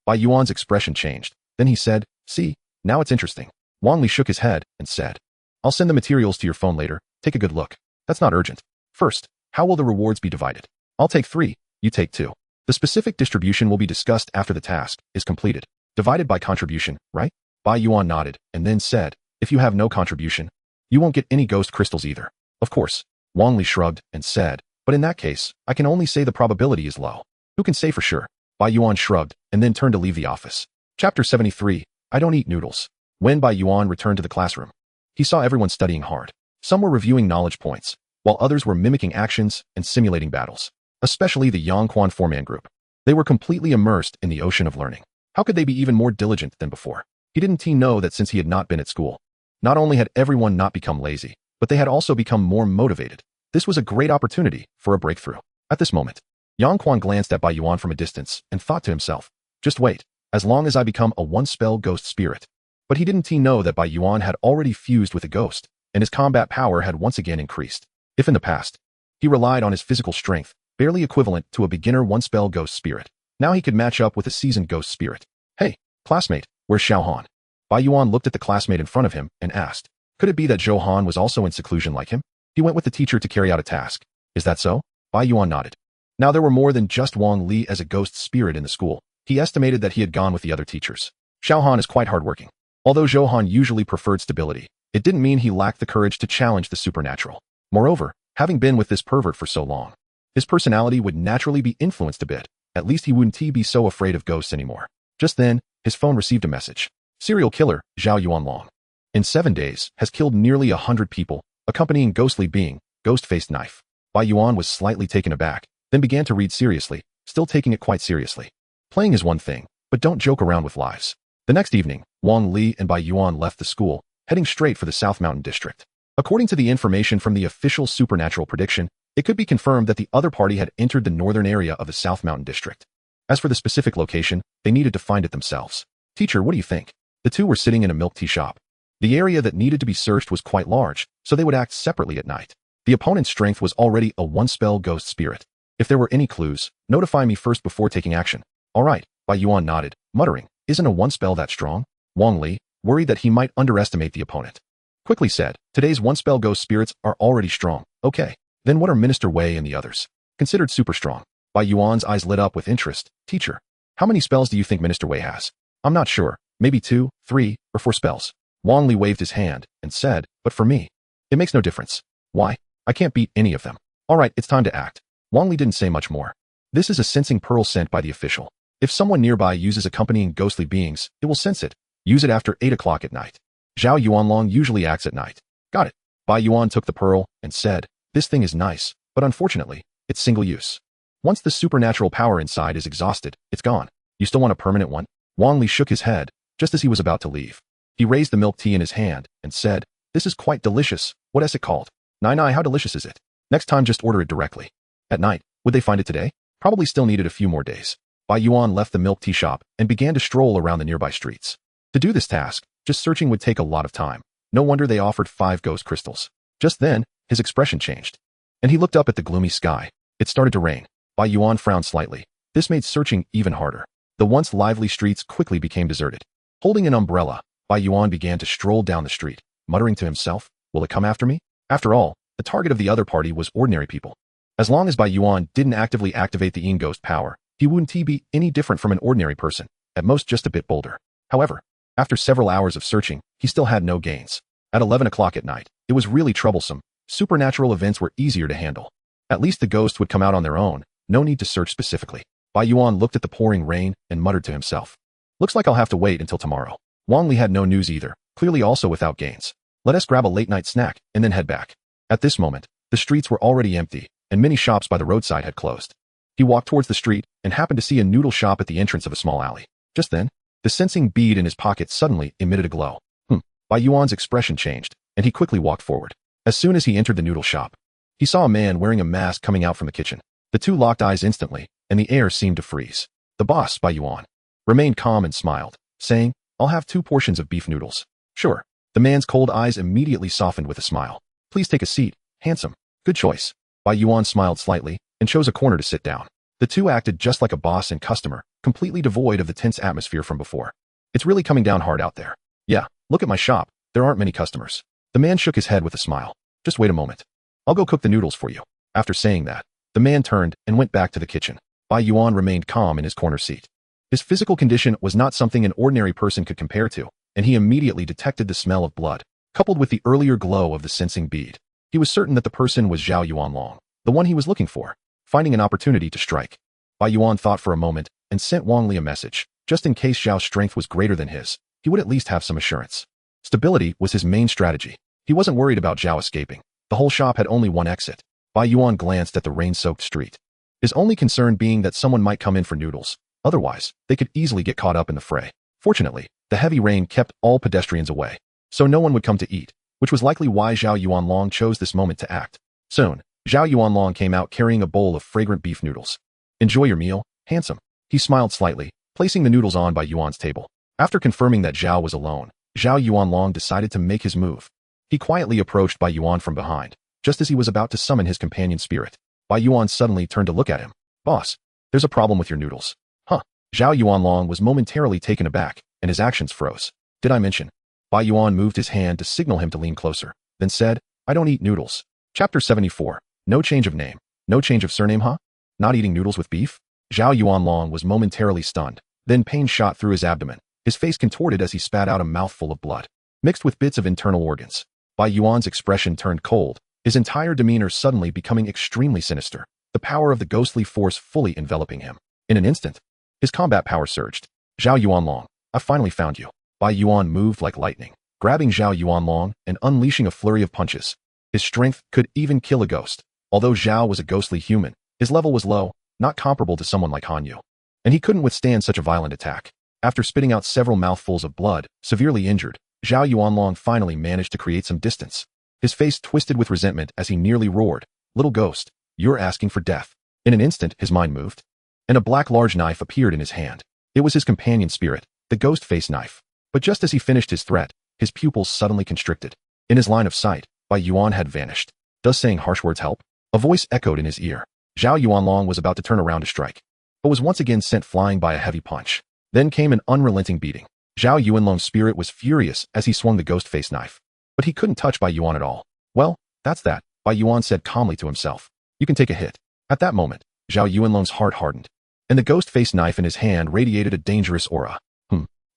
Bai Yuan's expression changed. Then he said, see, now it's interesting. Wang Li shook his head and said, I'll send the materials to your phone later. Take a good look. That's not urgent. First, how will the rewards be divided? I'll take 3, you take 2. The specific distribution will be discussed after the task is completed. Divided by contribution, right? Bai Yuan nodded and then said, if you have no contribution, you won't get any ghost crystals either. Of course. Wang Li shrugged and said, but in that case, I can only say the probability is low. Who can say for sure? Bai Yuan shrugged and then turned to leave the office. Chapter 73. I don't eat noodles. When Bai Yuan returned to the classroom, he saw everyone studying hard. Some were reviewing knowledge points, while others were mimicking actions and simulating battles. Especially the Yangquan 4-man group. They were completely immersed in the ocean of learning. How could they be even more diligent than before? He didn't know that since he had not been at school, not only had everyone not become lazy, but they had also become more motivated. This was a great opportunity for a breakthrough. At this moment, Yangquan glanced at Bai Yuan from a distance and thought to himself, just wait, as long as I become a 1-spell ghost spirit. But he didn't know that Bai Yuan had already fused with a ghost, and his combat power had once again increased. If in the past, he relied on his physical strength, barely equivalent to a beginner 1-spell ghost spirit, now he could match up with a seasoned ghost spirit. Hey, classmate, where's Xiao Han? Bai Yuan looked at the classmate in front of him and asked, could it be that Zhou Han was also in seclusion like him? He went with the teacher to carry out a task. Is that so? Bai Yuan nodded. Now there were more than just Wang Li as a ghost spirit in the school. He estimated that he had gone with the other teachers. Xiao Han is quite hardworking. Although Zhou Han usually preferred stability, it didn't mean he lacked the courage to challenge the supernatural. Moreover, having been with this pervert for so long, his personality would naturally be influenced a bit. At least he wouldn't be so afraid of ghosts anymore. Just then, his phone received a message. Serial killer, Zhao Yuanlong. In 7 days, has killed nearly 100 people, accompanying ghostly being, ghost-faced knife. Bai Yuan was slightly taken aback, then began to read seriously, still taking it quite seriously. Playing is one thing, but don't joke around with lives. The next evening, Wang Li and Bai Yuan left the school, heading straight for the South Mountain District. According to the information from the official supernatural prediction, it could be confirmed that the other party had entered the northern area of the South Mountain District. As for the specific location, they needed to find it themselves. Teacher, what do you think? The two were sitting in a milk tea shop. The area that needed to be searched was quite large, so they would act separately at night. The opponent's strength was already a 1-spell ghost spirit. If there were any clues, notify me first before taking action. All right, Bai Yuan nodded, muttering, isn't a 1-spell that strong? Wang Li, worried that he might underestimate the opponent, quickly said, today's 1-spell ghost spirits are already strong. Okay, then what are Minister Wei and the others? Considered super strong. Bai Yuan's eyes lit up with interest. Teacher, how many spells do you think Minister Wei has? I'm not sure, maybe 2, 3, or 4 spells. Wang Li waved his hand and said, but for me, it makes no difference. Why? I can't beat any of them. All right, it's time to act. Wang Li didn't say much more. This is a sensing pearl sent by the official. If someone nearby uses accompanying ghostly beings, it will sense it. Use it after 8 o'clock at night. Zhao Yuanlong usually acts at night. Got it. Bai Yuan took the pearl and said, this thing is nice, but unfortunately, it's single use. Once the supernatural power inside is exhausted, it's gone. You still want a permanent one? Wang Li shook his head, just as he was about to leave. He raised the milk tea in his hand and said, this is quite delicious. What is it called? Nai, how delicious is it? Next time just order it directly. At night, would they find it today? Probably still needed a few more days. Bai Yuan left the milk tea shop and began to stroll around the nearby streets. To do this task, just searching would take a lot of time. No wonder they offered 5 ghost crystals. Just then, his expression changed, and he looked up at the gloomy sky. It started to rain. Bai Yuan frowned slightly. This made searching even harder. The once lively streets quickly became deserted. Holding an umbrella, Bai Yuan began to stroll down the street, muttering to himself, will it come after me? After all, the target of the other party was ordinary people. As long as Bai Yuan didn't actively activate the Yin Ghost power, he wouldn't be any different from an ordinary person, at most just a bit bolder. However, after several hours of searching, he still had no gains. At 11 o'clock at night, it was really troublesome. Supernatural events were easier to handle. At least the ghosts would come out on their own, no need to search specifically. Bai Yuan looked at the pouring rain and muttered to himself. Looks like I'll have to wait until tomorrow. Wang Li had no news either, clearly also without gains. Let us grab a late-night snack and then head back. At this moment, the streets were already empty, and many shops by the roadside had closed. He walked towards the street and happened to see a noodle shop at the entrance of a small alley. Just then, the sensing bead in his pocket suddenly emitted a glow. Bai Yuan's expression changed, and he quickly walked forward. As soon as he entered the noodle shop, he saw a man wearing a mask coming out from the kitchen. The two locked eyes instantly, and the air seemed to freeze. The boss, Bai Yuan, remained calm and smiled, saying, I'll have 2 portions of beef noodles. Sure. The man's cold eyes immediately softened with a smile. Please take a seat, handsome. Good choice. Bai Yuan smiled slightly and chose a corner to sit down. The two acted just like a boss and customer, completely devoid of the tense atmosphere from before. It's really coming down hard out there. Yeah, look at my shop. There aren't many customers. The man shook his head with a smile. Just wait a moment. I'll go cook the noodles for you. After saying that, the man turned and went back to the kitchen. Bai Yuan remained calm in his corner seat. His physical condition was not something an ordinary person could compare to, and he immediately detected the smell of blood, coupled with the earlier glow of the sensing bead. He was certain that the person was Zhao Yuanlong, the one he was looking for, finding an opportunity to strike. Bai Yuan thought for a moment and sent Wang Li a message. Just in case Zhao's strength was greater than his, he would at least have some assurance. Stability was his main strategy. He wasn't worried about Zhao escaping. The whole shop had only one exit. Bai Yuan glanced at the rain-soaked street, his only concern being that someone might come in for noodles. Otherwise, they could easily get caught up in the fray. Fortunately, the heavy rain kept all pedestrians away, so no one would come to eat, which was likely why Zhao Yuanlong chose this moment to act. Soon, Zhao Yuanlong came out carrying a bowl of fragrant beef noodles. Enjoy your meal, handsome. He smiled slightly, placing the noodles on Bai Yuan's table. After confirming that Zhao was alone, Zhao Yuanlong decided to make his move. He quietly approached Bai Yuan from behind, just as he was about to summon his companion spirit. Bai Yuan suddenly turned to look at him. Boss, there's a problem with your noodles. Huh. Zhao Yuanlong was momentarily taken aback, and his actions froze. Did I mention? Bai Yuan moved his hand to signal him to lean closer, then said, I don't eat noodles. Chapter 74. No change of name. No change of surname, huh? Not eating noodles with beef? Zhao Yuanlong was momentarily stunned. Then pain shot through his abdomen. His face contorted as he spat out a mouthful of blood, mixed with bits of internal organs. Bai Yuan's expression turned cold, his entire demeanor suddenly becoming extremely sinister, the power of the ghostly force fully enveloping him. In an instant, his combat power surged. Zhao Yuanlong, I finally found you. Bai Yuan moved like lightning, grabbing Zhao Yuanlong and unleashing a flurry of punches. His strength could even kill a ghost. Although Zhao was a ghostly human, his level was low, not comparable to someone like Han Yu, and he couldn't withstand such a violent attack. After spitting out several mouthfuls of blood, severely injured, Zhao Yuanlong finally managed to create some distance. His face twisted with resentment as he nearly roared, Little ghost, you're asking for death. In an instant, his mind moved, and a black large knife appeared in his hand. It was his companion spirit, the ghost face knife. But just as he finished his threat, his pupils suddenly constricted. In his line of sight, Bai Yuan had vanished. Does saying harsh words help? A voice echoed in his ear. Zhao Yuanlong was about to turn around to strike, but was once again sent flying by a heavy punch. Then came an unrelenting beating. Zhao Yuanlong's spirit was furious as he swung the ghost face knife, but he couldn't touch Bai Yuan at all. Well, that's that, Bai Yuan said calmly to himself. You can take a hit. At that moment, Zhao Yuanlong's heart hardened, and the ghost face knife in his hand radiated a dangerous aura.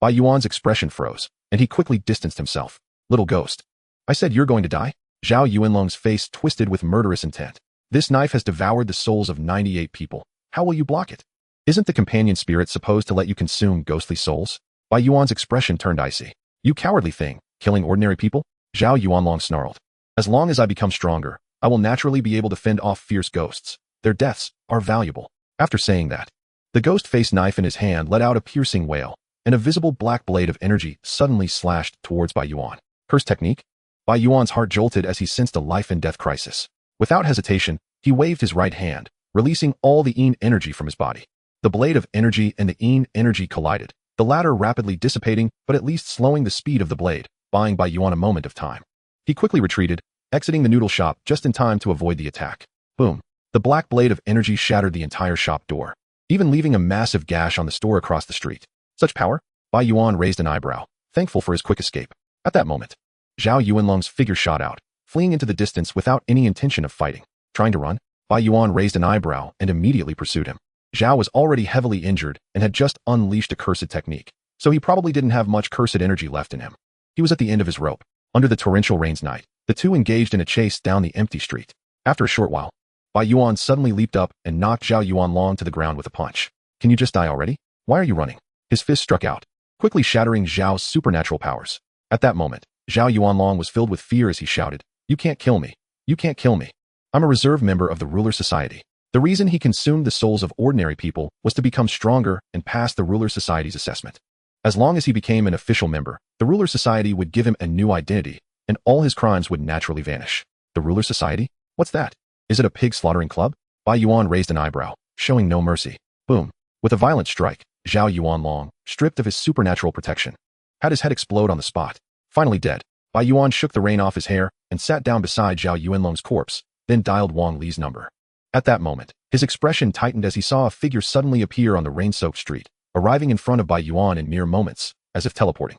Bai Yuan's expression froze, and he quickly distanced himself. Little ghost. I said you're going to die? Zhao Yuanlong's face twisted with murderous intent. This knife has devoured the souls of 98 people. How will you block it? Isn't the companion spirit supposed to let you consume ghostly souls? Bai Yuan's expression turned icy. You cowardly thing, killing ordinary people? Zhao Yuanlong snarled. As long as I become stronger, I will naturally be able to fend off fierce ghosts. Their deaths are valuable. After saying that, the ghost face knife in his hand let out a piercing wail, and a visible black blade of energy suddenly slashed towards Bai Yuan. Curse technique? Bai Yuan's heart jolted as he sensed a life and death crisis. Without hesitation, he waved his right hand, releasing all the Yin energy from his body. The blade of energy and the Yin energy collided. The the latter rapidly dissipating but at least slowing the speed of the blade, buying Bai Yuan a moment of time. He quickly retreated, exiting the noodle shop just in time to avoid the attack. Boom. The black blade of energy shattered the entire shop door, even leaving a massive gash on the store across the street. Such power? Bai Yuan raised an eyebrow, thankful for his quick escape. At that moment, Zhao Yuanlong's figure shot out, fleeing into the distance without any intention of fighting. Trying to run? Bai Yuan raised an eyebrow and immediately pursued him. Zhao was already heavily injured and had just unleashed a cursed technique, so he probably didn't have much cursed energy left in him. He was at the end of his rope. Under the torrential rain's night, the two engaged in a chase down the empty street. After a short while, Bai Yuan suddenly leaped up and knocked Zhao Yuanlong to the ground with a punch. Can you just die already? Why are you running? His fist struck out, quickly shattering Zhao's supernatural powers. At that moment, Zhao Yuanlong was filled with fear as he shouted, "You can't kill me. You can't kill me. I'm a reserve member of the ruler society." The reason he consumed the souls of ordinary people was to become stronger and pass the ruler society's assessment. As long as he became an official member, the ruler society would give him a new identity, and all his crimes would naturally vanish. The ruler society? What's that? Is it a pig slaughtering club? Bai Yuan raised an eyebrow, showing no mercy. Boom. With a violent strike, Zhao Yuanlong, stripped of his supernatural protection, had his head explode on the spot. Finally dead, Bai Yuan shook the rain off his hair and sat down beside Zhao Yuanlong's corpse, then dialed Wang Li's number. At that moment, his expression tightened as he saw a figure suddenly appear on the rain-soaked street, arriving in front of Bai Yuan in mere moments, as if teleporting.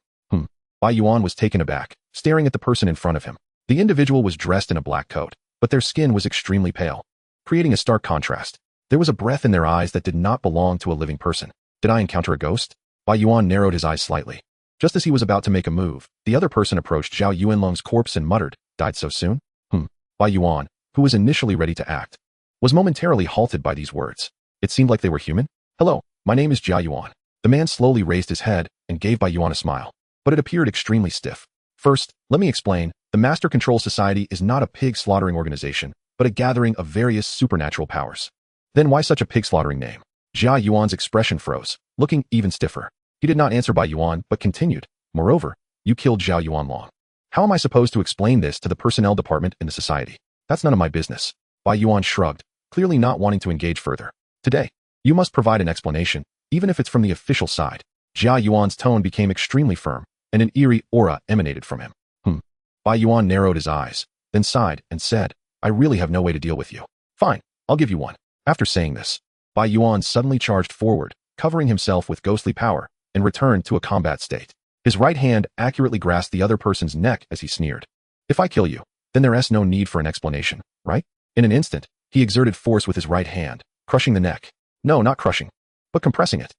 Bai Yuan was taken aback, staring at the person in front of him. The individual was dressed in a black coat, but their skin was extremely pale, creating a stark contrast. There was a breath in their eyes that did not belong to a living person. Did I encounter a ghost? Bai Yuan narrowed his eyes slightly. Just as he was about to make a move, the other person approached Zhao Yuanlong's corpse and muttered, "Died so soon?" Bai Yuan, who was initially ready to act, was momentarily halted by these words. It seemed like they were human. "Hello, my name is Jia Yuan." The man slowly raised his head and gave Bai Yuan a smile, but it appeared extremely stiff. "First, let me explain. The Master Control Society is not a pig slaughtering organization, but a gathering of various supernatural powers." "Then why such a pig slaughtering name?" Jia Yuan's expression froze, looking even stiffer. He did not answer Bai Yuan, but continued, "Moreover, you killed Zhao Yuanlong. How am I supposed to explain this to the personnel department in the society? That's none of my business." Bai Yuan shrugged, clearly not wanting to engage further. "Today, you must provide an explanation, even if it's from the official side." Jia Yuan's tone became extremely firm, and an eerie aura emanated from him. Bai Yuan narrowed his eyes, then sighed and said, "I really have no way to deal with you. Fine, I'll give you one." After saying this, Bai Yuan suddenly charged forward, covering himself with ghostly power, and returned to a combat state. His right hand accurately grasped the other person's neck as he sneered. "If I kill you, then there's no need for an explanation, right?" In an instant, he exerted force with his right hand, crushing the neck. No, not crushing, but compressing it.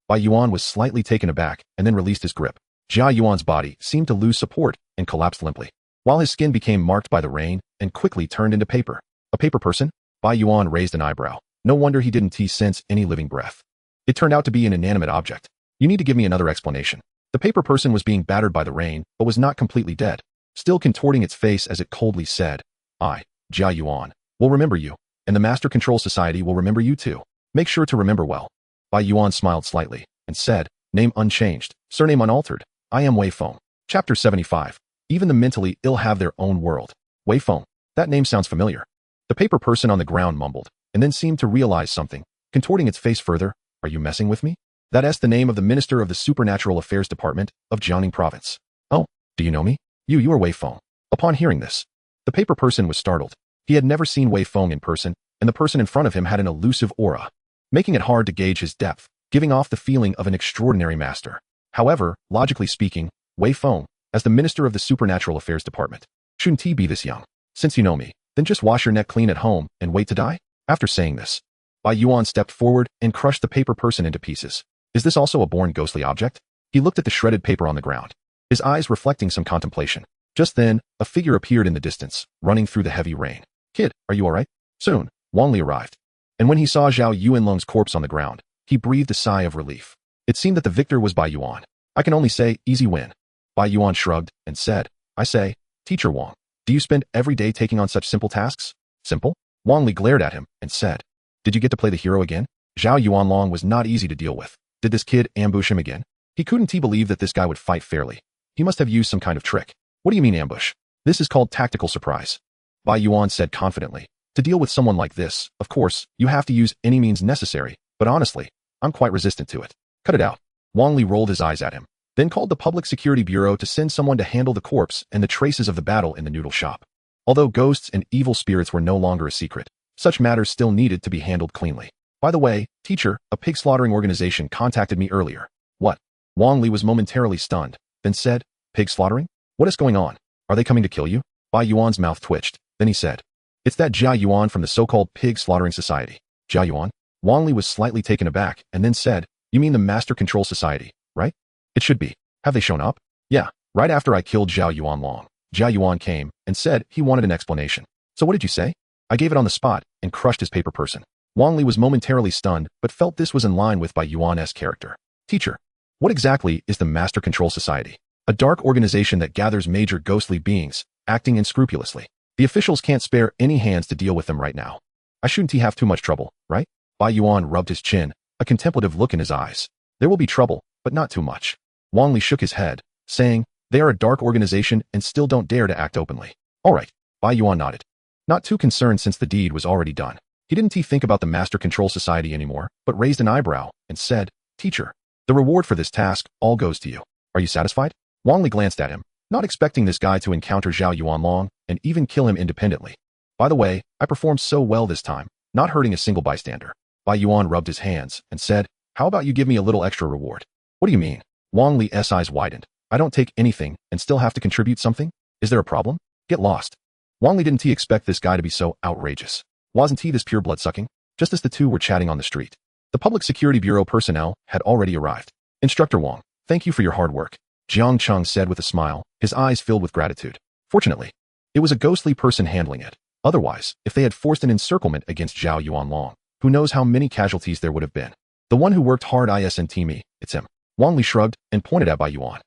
Bai Yuan was slightly taken aback and then released his grip. Jia Yuan's body seemed to lose support and collapsed limply, while his skin became marked by the rain and quickly turned into paper. "A paper person?" Bai Yuan raised an eyebrow. No wonder he didn't sense any living breath. It turned out to be an inanimate object. "You need to give me another explanation." The paper person was being battered by the rain, but was not completely dead, still contorting its face as it coldly said, "I, Jia Yuan, will remember you, and the Master Control Society will remember you too. Make sure to remember well." Bai Yuan smiled slightly and said, "Name unchanged, surname unaltered. I am Wei Feng." Chapter 75. Even the mentally ill have their own world. Wei Feng. That name sounds familiar. The paper person on the ground mumbled, and then seemed to realize something, contorting its face further. "Are you messing with me?" That's the name of the Minister of the Supernatural Affairs Department of Jiangning Province. "Oh, do you know me? You are Wei Feng." Upon hearing this, the paper person was startled. He had never seen Wei Feng in person, and the person in front of him had an elusive aura, making it hard to gauge his depth, giving off the feeling of an extraordinary master. However, logically speaking, Wei Feng, as the Minister of the Supernatural Affairs Department, shouldn't he be this young? "Since you know me, then just wash your neck clean at home and wait to die?" After saying this, Bai Yuan stepped forward and crushed the paper person into pieces. Is this also a born ghostly object? He looked at the shredded paper on the ground, his eyes reflecting some contemplation. Just then, a figure appeared in the distance, running through the heavy rain. "Kid, are you alright?" Soon, Wang Li arrived, and when he saw Zhao Yuanlong's corpse on the ground, he breathed a sigh of relief. It seemed that the victor was Bai Yuan. "I can only say, easy win." Bai Yuan shrugged and said, "I say, Teacher Wang, do you spend every day taking on such simple tasks?" "Simple?" Wang Li glared at him and said, "Did you get to play the hero again?" Zhao Yuanlong was not easy to deal with. Did this kid ambush him again? He couldn't believe that this guy would fight fairly. He must have used some kind of trick. "What do you mean ambush?" "This is called tactical surprise," Bai Yuan said confidently. "To deal with someone like this, of course, you have to use any means necessary, but honestly, I'm quite resistant to it." "Cut it out. Wang Li rolled his eyes at him, then called the Public Security Bureau to send someone to handle the corpse and the traces of the battle in the noodle shop. Although ghosts and evil spirits were no longer a secret, such matters still needed to be handled cleanly. By the way, teacher, a pig slaughtering organization contacted me earlier. What? Wang Li was momentarily stunned, then said, pig slaughtering? What is going on? Are they coming to kill you? Bai Yuan's mouth twitched. Then he said, it's that Jia Yuan from the so-called pig slaughtering society. Jia Yuan? Wang Li was slightly taken aback and then said, you mean the Master Control Society, right? It should be. Have they shown up? Yeah, right after I killed Zhao Yuan Long. Jia Yuan came and said he wanted an explanation. So what did you say? I gave it on the spot and crushed his paper person. Wang Li was momentarily stunned but felt this was in line with Bai Yuan's character. Teacher, what exactly is the Master Control Society? A dark organization that gathers major ghostly beings, acting unscrupulously. The officials can't spare any hands to deal with them right now. I shouldn't have too much trouble, right? Bai Yuan rubbed his chin, a contemplative look in his eyes. There will be trouble, but not too much. Wang Li shook his head, saying, they are a dark organization and still don't dare to act openly. All right, Bai Yuan nodded. Not too concerned since the deed was already done. He didn't think about the Master Control Society anymore, but raised an eyebrow and said, teacher, the reward for this task all goes to you. Are you satisfied? Wang Li glanced at him, not expecting this guy to encounter Zhao Yuan Long and even kill him independently. By the way, I performed so well this time, not hurting a single bystander. Bai Yuan rubbed his hands and said, how about you give me a little extra reward? What do you mean? Wang Li's eyes widened. I don't take anything and still have to contribute something? Is there a problem? Get lost. Wang Li didn't expect this guy to be so outrageous. Wasn't he this pure blood-sucking? Just as the two were chatting on the street, the Public Security Bureau personnel had already arrived. Instructor Wang, thank you for your hard work, Jiang Cheng said with a smile, his eyes filled with gratitude. Fortunately, it was a ghostly person handling it. Otherwise, if they had forced an encirclement against Zhao Yuan Long, who knows how many casualties there would have been. The one who worked hard isn't me, it's him. Wang Li shrugged and pointed at Bai Yuan.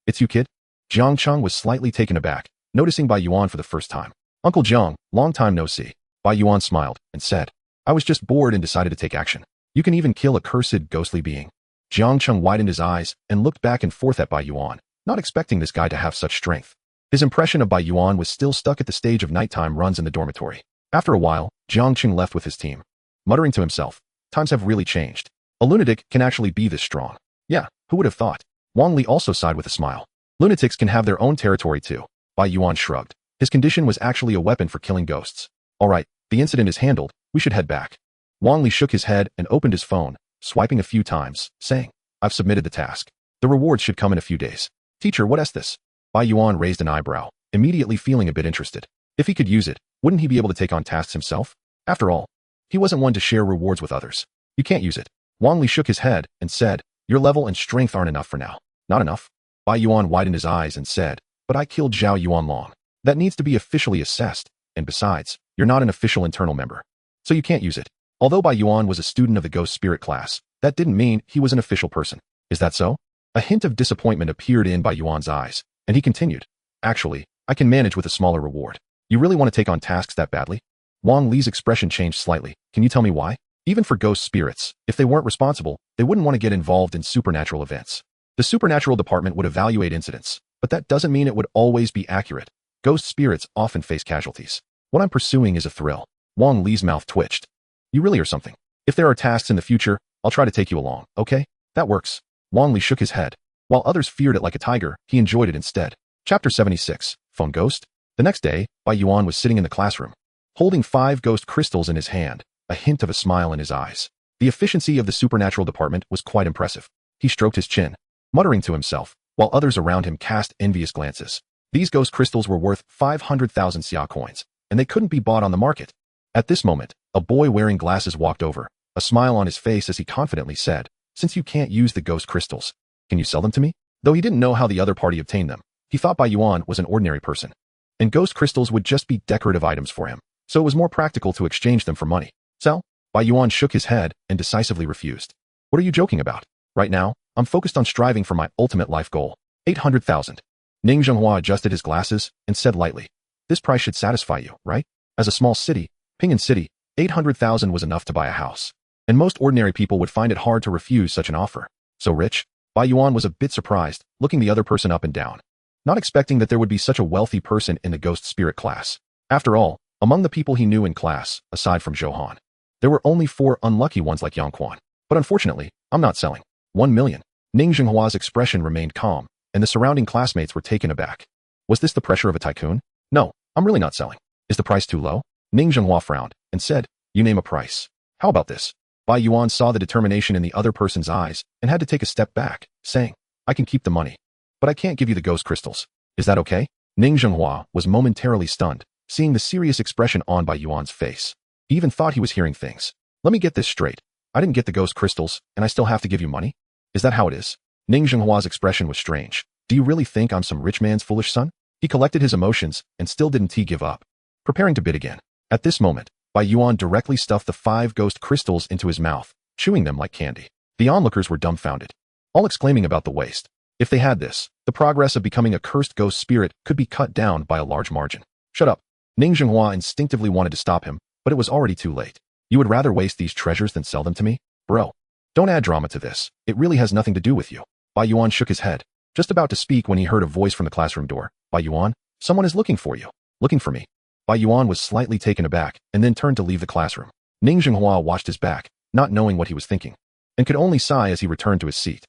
It's you, kid? Jiang Cheng was slightly taken aback, noticing Bai Yuan for the first time. Uncle Jiang, long time no see. Bai Yuan smiled and said, I was just bored and decided to take action. You can even kill a cursed ghostly being. Jiang Cheng widened his eyes and looked back and forth at Bai Yuan, not expecting this guy to have such strength. His impression of Bai Yuan was still stuck at the stage of nighttime runs in the dormitory. After a while, Jiang Cheng left with his team, muttering to himself, times have really changed. A lunatic can actually be this strong. Yeah, who would have thought? Wang Li also sighed with a smile. Lunatics can have their own territory too. Bai Yuan shrugged. His condition was actually a weapon for killing ghosts. All right, the incident is handled. We should head back. Wang Li shook his head and opened his phone, swiping a few times, saying, I've submitted the task. The rewards should come in a few days. Teacher, what is this? Bai Yuan raised an eyebrow, immediately feeling a bit interested. If he could use it, wouldn't he be able to take on tasks himself? After all, he wasn't one to share rewards with others. You can't use it. Wang Li shook his head and said, your level and strength aren't enough for now. Not enough? Bai Yuan widened his eyes and said, but I killed Zhao Yuan Long. That needs to be officially assessed, and besides, you're not an official internal member. So you can't use it. Although Bai Yuan was a student of the Ghost Spirit class, that didn't mean he was an official person. Is that so? A hint of disappointment appeared in Bai Yuan's eyes, and he continued, actually, I can manage with a smaller reward. You really want to take on tasks that badly? Wang Li's expression changed slightly. Can you tell me why? Even for ghost spirits, if they weren't responsible, they wouldn't want to get involved in supernatural events. The supernatural department would evaluate incidents, but that doesn't mean it would always be accurate. Ghost spirits often face casualties. What I'm pursuing is a thrill. Wang Li's mouth twitched. You really are something. If there are tasks in the future, I'll try to take you along, okay? That works. Wang Li shook his head. While others feared it like a tiger, he enjoyed it instead. Chapter 76, Phone Ghost. The next day, Bai Yuan was sitting in the classroom, holding 5 ghost crystals in his hand, a hint of a smile in his eyes. The efficiency of the supernatural department was quite impressive. He stroked his chin, muttering to himself, while others around him cast envious glances. These ghost crystals were worth 500,000 xia coins, and they couldn't be bought on the market. At this moment, a boy wearing glasses walked over, a smile on his face as he confidently said, since you can't use the ghost crystals, can you sell them to me? Though he didn't know how the other party obtained them, he thought Bai Yuan was an ordinary person, and ghost crystals would just be decorative items for him, so it was more practical to exchange them for money. Sell? Bai Yuan shook his head and decisively refused. What are you joking about? Right now, I'm focused on striving for my ultimate life goal, 800,000. Ning Zhenghua adjusted his glasses and said lightly, this price should satisfy you, right? As a small city, Ping'an City, 800,000 was enough to buy a house, and most ordinary people would find it hard to refuse such an offer. So rich? Bai Yuan was a bit surprised, looking the other person up and down, not expecting that there would be such a wealthy person in the ghost spirit class. After all, among the people he knew in class, aside from Zhou Han, there were only 4 unlucky ones like Yang Quan. But unfortunately, I'm not selling. 1 million. Ning Zhenghua's expression remained calm, and the surrounding classmates were taken aback. Was this the pressure of a tycoon? No, I'm really not selling. Is the price too low? Ning Zhenghua frowned and said, you name a price. How about this? Bai Yuan saw the determination in the other person's eyes and had to take a step back, saying, I can keep the money, but I can't give you the ghost crystals. Is that okay? Ning Zhenghua was momentarily stunned, seeing the serious expression on Bai Yuan's face. He even thought he was hearing things. Let me get this straight. I didn't get the ghost crystals, and I still have to give you money? Is that how it is? Ning Zhenghua's expression was strange. Do you really think I'm some rich man's foolish son? He collected his emotions and still didn't give up. Preparing to bid again. At this moment, Bai Yuan directly stuffed the 5 ghost crystals into his mouth, chewing them like candy. The onlookers were dumbfounded, all exclaiming about the waste. If they had this, the progress of becoming a cursed ghost spirit could be cut down by a large margin. Shut up. Ning Zhenghua instinctively wanted to stop him, but it was already too late. You would rather waste these treasures than sell them to me? Bro, don't add drama to this. It really has nothing to do with you. Bai Yuan shook his head, just about to speak when he heard a voice from the classroom door. Bai Yuan, someone is looking for you. Looking for me. Bai Yuan was slightly taken aback and then turned to leave the classroom. Ning Zhenghua watched his back, not knowing what he was thinking, and could only sigh as he returned to his seat.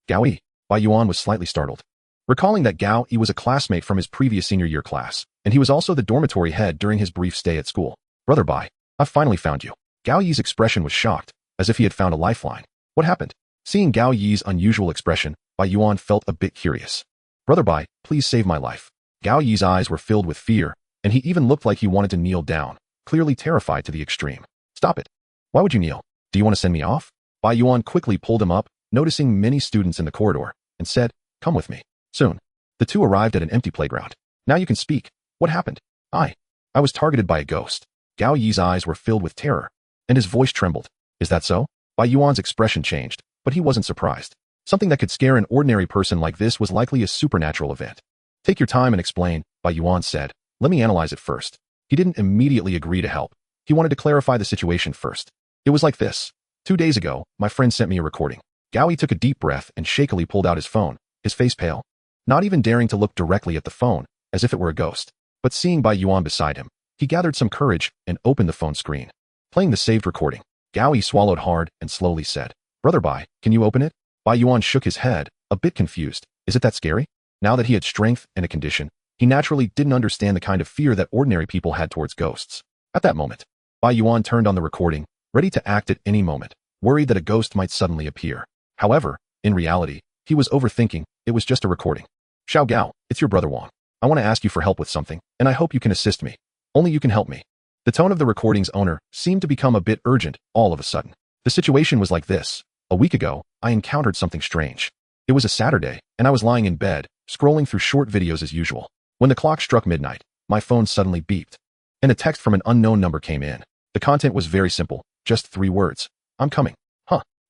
Gao Yi. Bai Yuan was slightly startled, recalling that Gao Yi was a classmate from his previous senior year class, and he was also the dormitory head during his brief stay at school. Brother Bai, I've finally found you. Gao Yi's expression was shocked, as if he had found a lifeline. What happened? Seeing Gao Yi's unusual expression, Bai Yuan felt a bit curious. Brother Bai, please save my life. Gao Yi's eyes were filled with fear, and he even looked like he wanted to kneel down, clearly terrified to the extreme. Stop it. Why would you kneel? Do you want to send me off? Bai Yuan quickly pulled him up, noticing many students in the corridor, and said, come with me. Soon. The two arrived at an empty playground. Now you can speak. What happened? I was targeted by a ghost. Gao Yi's eyes were filled with terror, and his voice trembled. Is that so? Bai Yuan's expression changed, but he wasn't surprised. Something that could scare an ordinary person like this was likely a supernatural event. Take your time and explain, Bai Yuan said. Let me analyze it first. He didn't immediately agree to help. He wanted to clarify the situation first. It was like this. 2 days ago, my friend sent me a recording. Gao Yi took a deep breath and shakily pulled out his phone, his face pale, not even daring to look directly at the phone, as if it were a ghost. But seeing Bai Yuan beside him, he gathered some courage and opened the phone screen. Playing the saved recording, Gao Yi swallowed hard and slowly said, Brother Bai, can you open it? Bai Yuan shook his head, a bit confused. Is it that scary? Now that he had strength and a condition, he naturally didn't understand the kind of fear that ordinary people had towards ghosts. At that moment, Bai Yuan turned on the recording, ready to act at any moment, worried that a ghost might suddenly appear. However, in reality, he was overthinking. It was just a recording. Xiao Gao, it's your brother Wang. I want to ask you for help with something, and I hope you can assist me. Only you can help me. The tone of the recording's owner seemed to become a bit urgent all of a sudden. The situation was like this. A week ago, I encountered something strange. It was a Saturday, and I was lying in bed, scrolling through short videos as usual. When the clock struck midnight, my phone suddenly beeped, and a text from an unknown number came in. The content was very simple, just 3 words. I'm coming.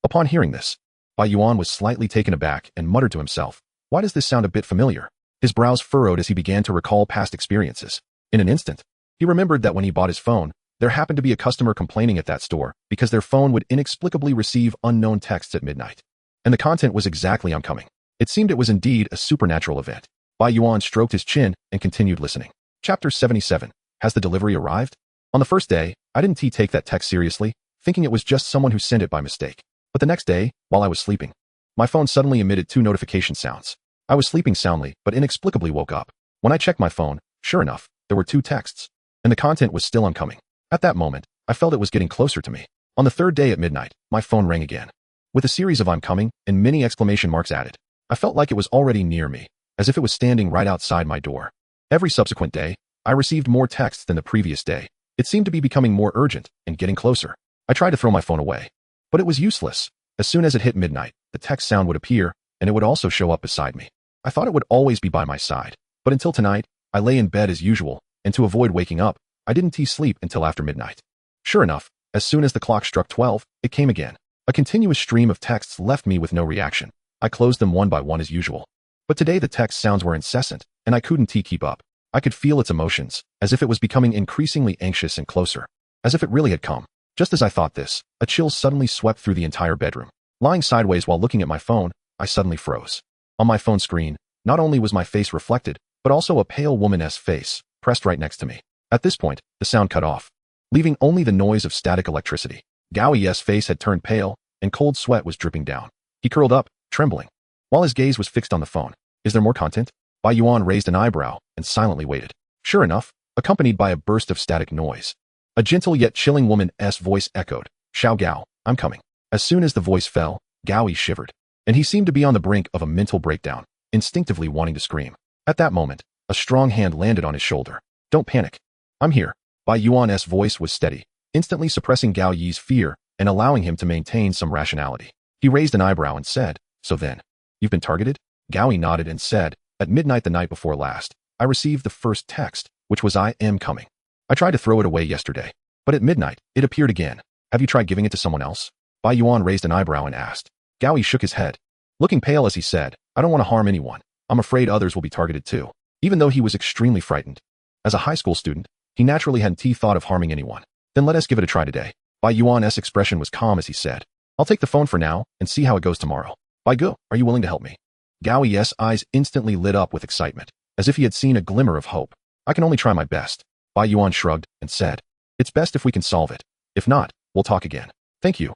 Upon hearing this, Bai Yuan was slightly taken aback and muttered to himself, why does this sound a bit familiar? His brows furrowed as he began to recall past experiences. In an instant, he remembered that when he bought his phone, there happened to be a customer complaining at that store because their phone would inexplicably receive unknown texts at midnight. And the content was exactly I'm coming. It seemed it was indeed a supernatural event. Bai Yuan stroked his chin and continued listening. Chapter 77. Has the delivery arrived? On the first day, I didn't take that text seriously, thinking it was just someone who sent it by mistake. But the next day, while I was sleeping, my phone suddenly emitted 2 notification sounds. I was sleeping soundly, but inexplicably woke up. When I checked my phone, sure enough, there were 2 texts, and the content was still oncoming. At that moment, I felt it was getting closer to me. On the 3rd day at midnight, my phone rang again, with a series of I'm coming and many exclamation marks added. I felt like it was already near me, as if it was standing right outside my door. Every subsequent day, I received more texts than the previous day. It seemed to be becoming more urgent and getting closer. I tried to throw my phone away, but it was useless. As soon as it hit midnight, the text sound would appear, and it would also show up beside me. I thought it would always be by my side, but until tonight, I lay in bed as usual, and to avoid waking up, I didn't sleep until after midnight. Sure enough, as soon as the clock struck 12, it came again. A continuous stream of texts left me with no reaction. I closed them one by one as usual. But today the text sounds were incessant, and I couldn't keep up. I could feel its emotions, as if it was becoming increasingly anxious and closer, as if it really had come. Just as I thought this, a chill suddenly swept through the entire bedroom. Lying sideways while looking at my phone, I suddenly froze. On my phone screen, not only was my face reflected, but also a pale woman's face, pressed right next to me. At this point, the sound cut off, leaving only the noise of static electricity. Gao Yi's face had turned pale, and cold sweat was dripping down. He curled up, trembling. While his gaze was fixed on the phone. Is there more content? Bai Yuan raised an eyebrow and silently waited. Sure enough, accompanied by a burst of static noise. A gentle yet chilling woman's voice echoed. Xiao Gao, I'm coming. As soon as the voice fell, Gao Yi shivered, and he seemed to be on the brink of a mental breakdown, instinctively wanting to scream. At that moment, a strong hand landed on his shoulder. Don't panic. I'm here. Bai Yuan's voice was steady, instantly suppressing Gao Yi's fear and allowing him to maintain some rationality. He raised an eyebrow and said, So then, you've been targeted? Gao Yi nodded and said, At midnight the night before last, I received the first text, which was I am coming. I tried to throw it away yesterday, but at midnight, it appeared again. Have you tried giving it to someone else? Bai Yuan raised an eyebrow and asked. Gao Yi shook his head, looking pale as he said, I don't want to harm anyone. I'm afraid others will be targeted too. Even though he was extremely frightened. As a high school student, he naturally hadn't thought of harming anyone. Then let us give it a try today. Bai Yuan's expression was calm as he said, I'll take the phone for now and see how it goes tomorrow. Bai Gu, are you willing to help me? Gao Yi's eyes instantly lit up with excitement, as if he had seen a glimmer of hope. I can only try my best. Bai Yuan shrugged and said, It's best if we can solve it. If not, we'll talk again. Thank you,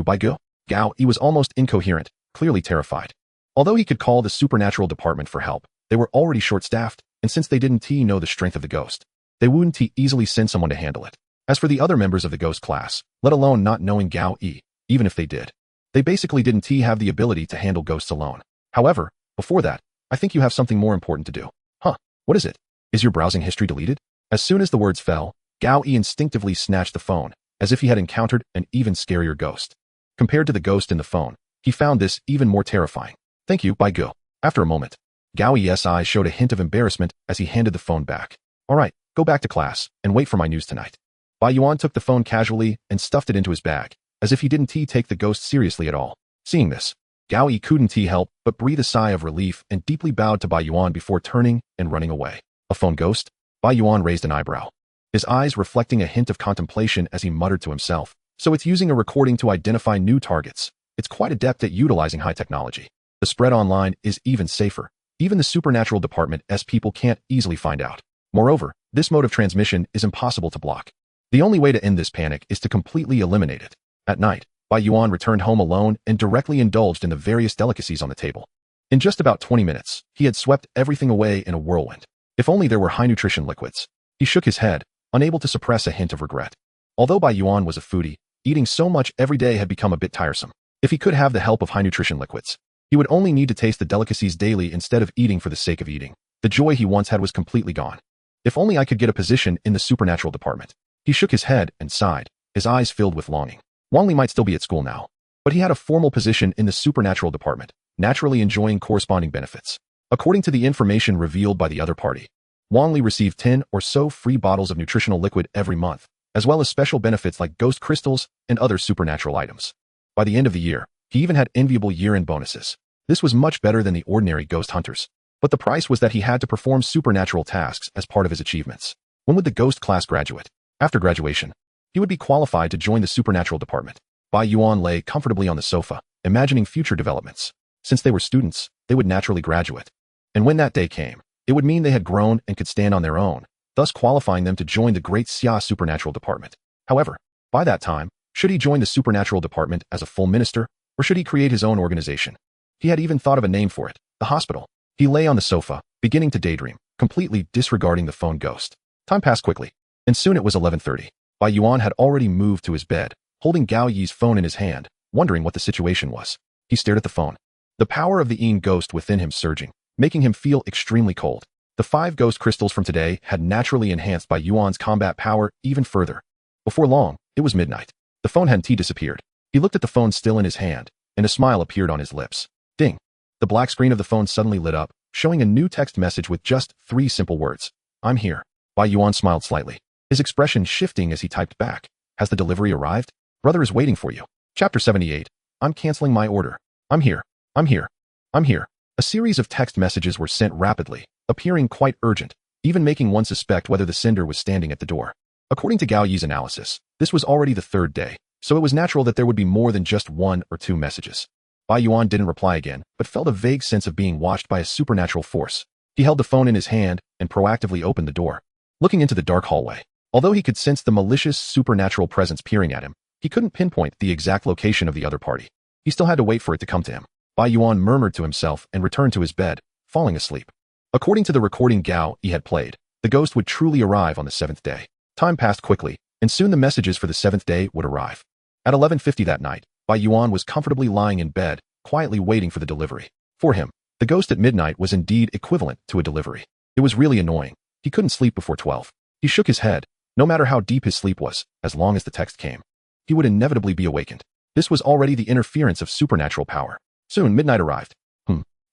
Bai Gu. Gao Yi was almost incoherent, clearly terrified. Although he could call the supernatural department for help, they were already short-staffed, and since they didn't know the strength of the ghost, they wouldn't easily send someone to handle it. As for the other members of the ghost class, let alone not knowing Gao Yi, even if they did, they basically didn't have the ability to handle ghosts alone. However, before that, I think you have something more important to do. Huh, what is it? Is your browsing history deleted? As soon as the words fell, Gao Yi instinctively snatched the phone, as if he had encountered an even scarier ghost. Compared to the ghost in the phone, he found this even more terrifying. Thank you, Bai Gu. After a moment, Gao Yi's eyes showed a hint of embarrassment as he handed the phone back. All right, go back to class and wait for my news tonight. Bai Yuan took the phone casually and stuffed it into his bag, as if he didn't take the ghost seriously at all. Seeing this, Gao Yi couldn't help but breathe a sigh of relief and deeply bowed to Bai Yuan before turning and running away. A phone ghost? Bai Yuan raised an eyebrow, his eyes reflecting a hint of contemplation as he muttered to himself. So it's using a recording to identify new targets. It's quite adept at utilizing high technology. The spread online is even safer. Even the supernatural department's people can't easily find out. Moreover, this mode of transmission is impossible to block. The only way to end this panic is to completely eliminate it. At night, Bai Yuan returned home alone and directly indulged in the various delicacies on the table. In just about 20 minutes, he had swept everything away in a whirlwind. If only there were high-nutrition liquids. He shook his head, unable to suppress a hint of regret. Although Bai Yuan was a foodie, eating so much every day had become a bit tiresome. If he could have the help of high-nutrition liquids, he would only need to taste the delicacies daily instead of eating for the sake of eating. The joy he once had was completely gone. If only I could get a position in the supernatural department. He shook his head and sighed, his eyes filled with longing. Wang Li might still be at school now, but he had a formal position in the supernatural department, naturally enjoying corresponding benefits. According to the information revealed by the other party, Wang Li received 10 or so free bottles of nutritional liquid every month, as well as special benefits like ghost crystals and other supernatural items. By the end of the year, he even had enviable year-end bonuses. This was much better than the ordinary ghost hunters, but the price was that he had to perform supernatural tasks as part of his achievements. When would the ghost class graduate? After graduation, he would be qualified to join the supernatural department. Bai Yuan lay comfortably on the sofa, imagining future developments. Since they were students, they would naturally graduate. And when that day came, it would mean they had grown and could stand on their own, thus qualifying them to join the Great Xia Supernatural Department. However, by that time, should he join the Supernatural Department as a full minister, or should he create his own organization? He had even thought of a name for it, the hospital. He lay on the sofa, beginning to daydream, completely disregarding the phone ghost. Time passed quickly, and soon it was 11:30. Bai Yuan had already moved to his bed, holding Gao Yi's phone in his hand, wondering what the situation was. He stared at the phone, the power of the Yin ghost within him surging, making him feel extremely cold. The 5 ghost crystals from today had naturally enhanced Bai Yuan's combat power even further. Before long, it was midnight. The phone hadn't disappeared. He looked at the phone still in his hand, and a smile appeared on his lips. Ding! The black screen of the phone suddenly lit up, showing a new text message with just 3 simple words. I'm here. Bai Yuan smiled slightly, his expression shifting as he typed back. Has the delivery arrived? Brother is waiting for you. Chapter 78. I'm canceling my order. I'm here. I'm here. I'm here. A series of text messages were sent rapidly, appearing quite urgent, even making one suspect whether the sender was standing at the door. According to Gao Yi's analysis, this was already the 3rd day, so it was natural that there would be more than just 1 or 2 messages. Bai Yuan didn't reply again, but felt a vague sense of being watched by a supernatural force. He held the phone in his hand and proactively opened the door, looking into the dark hallway. Although he could sense the malicious supernatural presence peering at him, he couldn't pinpoint the exact location of the other party. He still had to wait for it to come to him. Bai Yuan murmured to himself and returned to his bed, falling asleep. According to the recording Gao Yi had played, the ghost would truly arrive on the 7th day. Time passed quickly, and soon the messages for the 7th day would arrive. At 11:50 that night, Bai Yuan was comfortably lying in bed, quietly waiting for the delivery. For him, the ghost at midnight was indeed equivalent to a delivery. It was really annoying. He couldn't sleep before 12. He shook his head. No matter how deep his sleep was, as long as the text came, he would inevitably be awakened. This was already the interference of supernatural power. Soon midnight arrived.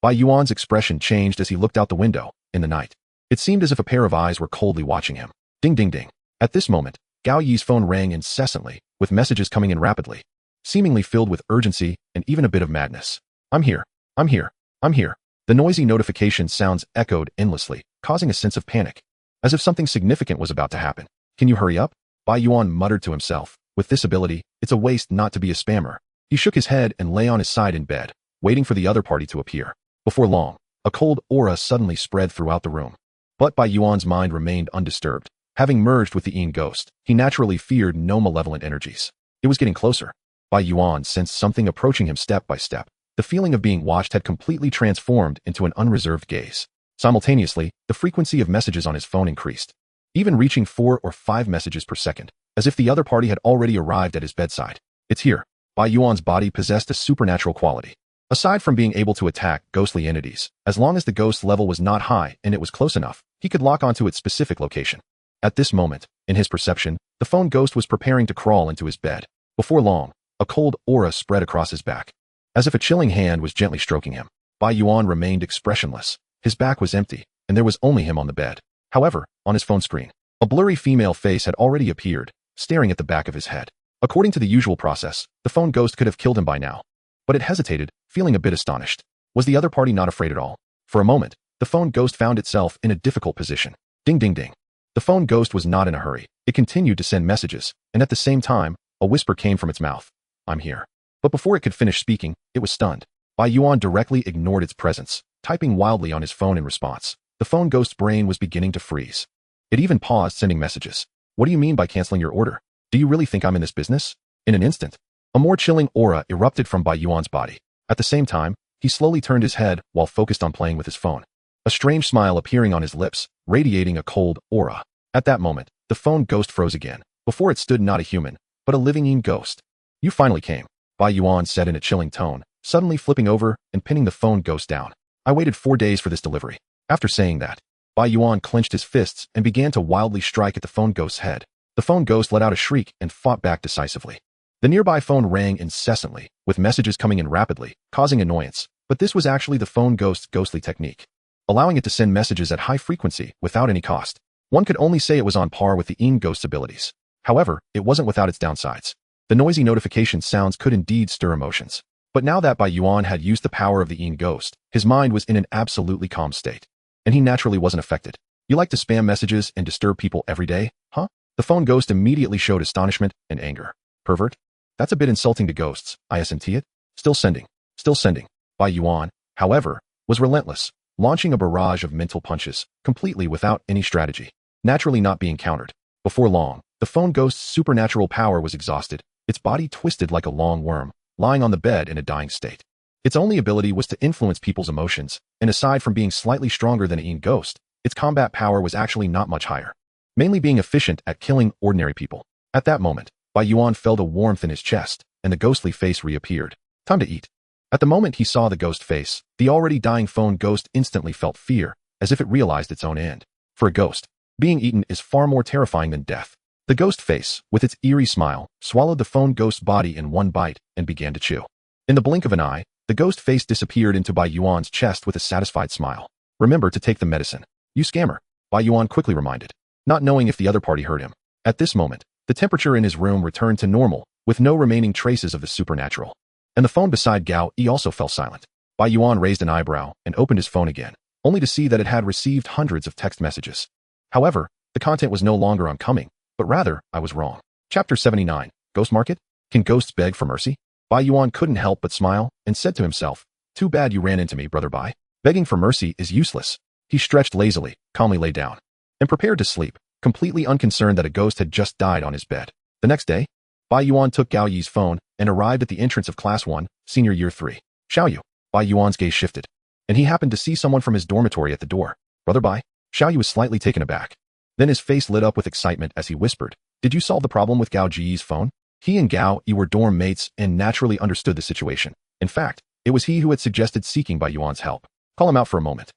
Bai Yuan's expression changed as he looked out the window, in the night. It seemed as if a pair of eyes were coldly watching him. Ding ding ding. At this moment, Gao Yi's phone rang incessantly, with messages coming in rapidly, seemingly filled with urgency and even a bit of madness. I'm here. I'm here. I'm here. The noisy notification sounds echoed endlessly, causing a sense of panic, as if something significant was about to happen. Can you hurry up? Bai Yuan muttered to himself. With this ability, it's a waste not to be a spammer. He shook his head and lay on his side in bed, waiting for the other party to appear. Before long, a cold aura suddenly spread throughout the room. But Bai Yuan's mind remained undisturbed. Having merged with the Yin ghost, he naturally feared no malevolent energies. It was getting closer. Bai Yuan sensed something approaching him step by step. The feeling of being watched had completely transformed into an unreserved gaze. Simultaneously, the frequency of messages on his phone increased, even reaching 4 or 5 messages per second, as if the other party had already arrived at his bedside. It's here. Bai Yuan's body possessed a supernatural quality. Aside from being able to attack ghostly entities, as long as the ghost level was not high and it was close enough, he could lock onto its specific location. At this moment, in his perception, the phone ghost was preparing to crawl into his bed. Before long, a cold aura spread across his back, as if a chilling hand was gently stroking him. Bai Yuan remained expressionless. His back was empty, and there was only him on the bed. However, on his phone screen, a blurry female face had already appeared, staring at the back of his head. According to the usual process, the phone ghost could have killed him by now. But it hesitated, feeling a bit astonished. Was the other party not afraid at all? For a moment, the phone ghost found itself in a difficult position. Ding ding ding. The phone ghost was not in a hurry. It continued to send messages, and at the same time, a whisper came from its mouth. I'm here. But before it could finish speaking, it was stunned. Bai Yuan directly ignored its presence, typing wildly on his phone in response. The phone ghost's brain was beginning to freeze. It even paused sending messages. What do you mean by canceling your order? Do you really think I'm in this business? In an instant, a more chilling aura erupted from Bai Yuan's body. At the same time, he slowly turned his head while focused on playing with his phone. A strange smile appearing on his lips, radiating a cold aura. At that moment, the phone ghost froze again. Before it stood not a human, but a living Yin ghost. You finally came, Bai Yuan said in a chilling tone, suddenly flipping over and pinning the phone ghost down. I waited 4 days for this delivery. After saying that, Bai Yuan clenched his fists and began to wildly strike at the phone ghost's head. The phone ghost let out a shriek and fought back decisively. The nearby phone rang incessantly, with messages coming in rapidly, causing annoyance. But this was actually the phone ghost's ghostly technique, allowing it to send messages at high frequency without any cost. One could only say it was on par with the Yin ghost's abilities. However, it wasn't without its downsides. The noisy notification sounds could indeed stir emotions. But now that Bai Yuan had used the power of the Yin ghost, his mind was in an absolutely calm state. And he naturally wasn't affected. You like to spam messages and disturb people every day, huh? The phone ghost immediately showed astonishment and anger. Pervert? That's a bit insulting to ghosts, isn't it? Still sending. Still sending. Bai Yuan, however, was relentless, launching a barrage of mental punches, completely without any strategy, naturally not being countered. Before long, the phone ghost's supernatural power was exhausted, its body twisted like a long worm, lying on the bed in a dying state. Its only ability was to influence people's emotions, and aside from being slightly stronger than a Yin ghost, its combat power was actually not much higher, mainly being efficient at killing ordinary people. At that moment, Bai Yuan felt a warmth in his chest, and the ghostly face reappeared. Time to eat. At the moment he saw the ghost face, the already dying phone ghost instantly felt fear, as if it realized its own end. For a ghost, being eaten is far more terrifying than death. The ghost face, with its eerie smile, swallowed the phone ghost's body in one bite and began to chew. In the blink of an eye, the ghost face disappeared into Bai Yuan's chest with a satisfied smile. Remember to take the medicine. You scammer, Bai Yuan quickly reminded, not knowing if the other party heard him. At this moment, the temperature in his room returned to normal, with no remaining traces of the supernatural. And the phone beside Gao Yi also fell silent. Bai Yuan raised an eyebrow and opened his phone again, only to see that it had received hundreds of text messages. However, the content was no longer oncoming, but rather, I was wrong. Chapter 79, Ghost Market? Can ghosts beg for mercy? Bai Yuan couldn't help but smile, and said to himself, too bad you ran into me, brother Bai. Begging for mercy is useless. He stretched lazily, calmly lay down, and prepared to sleep, completely unconcerned that a ghost had just died on his bed. The next day, Bai Yuan took Gao Yi's phone and arrived at the entrance of Class 1, Senior Year 3. Xiaoyu. Bai Yuan's gaze shifted, and he happened to see someone from his dormitory at the door. Brother Bai? Xiao Yu was slightly taken aback. Then his face lit up with excitement as he whispered, "Did you solve the problem with Gao Ji's phone?" He and Gao Yi were dorm mates and naturally understood the situation. In fact, it was he who had suggested seeking Bai Yuan's help. "Call him out for a moment."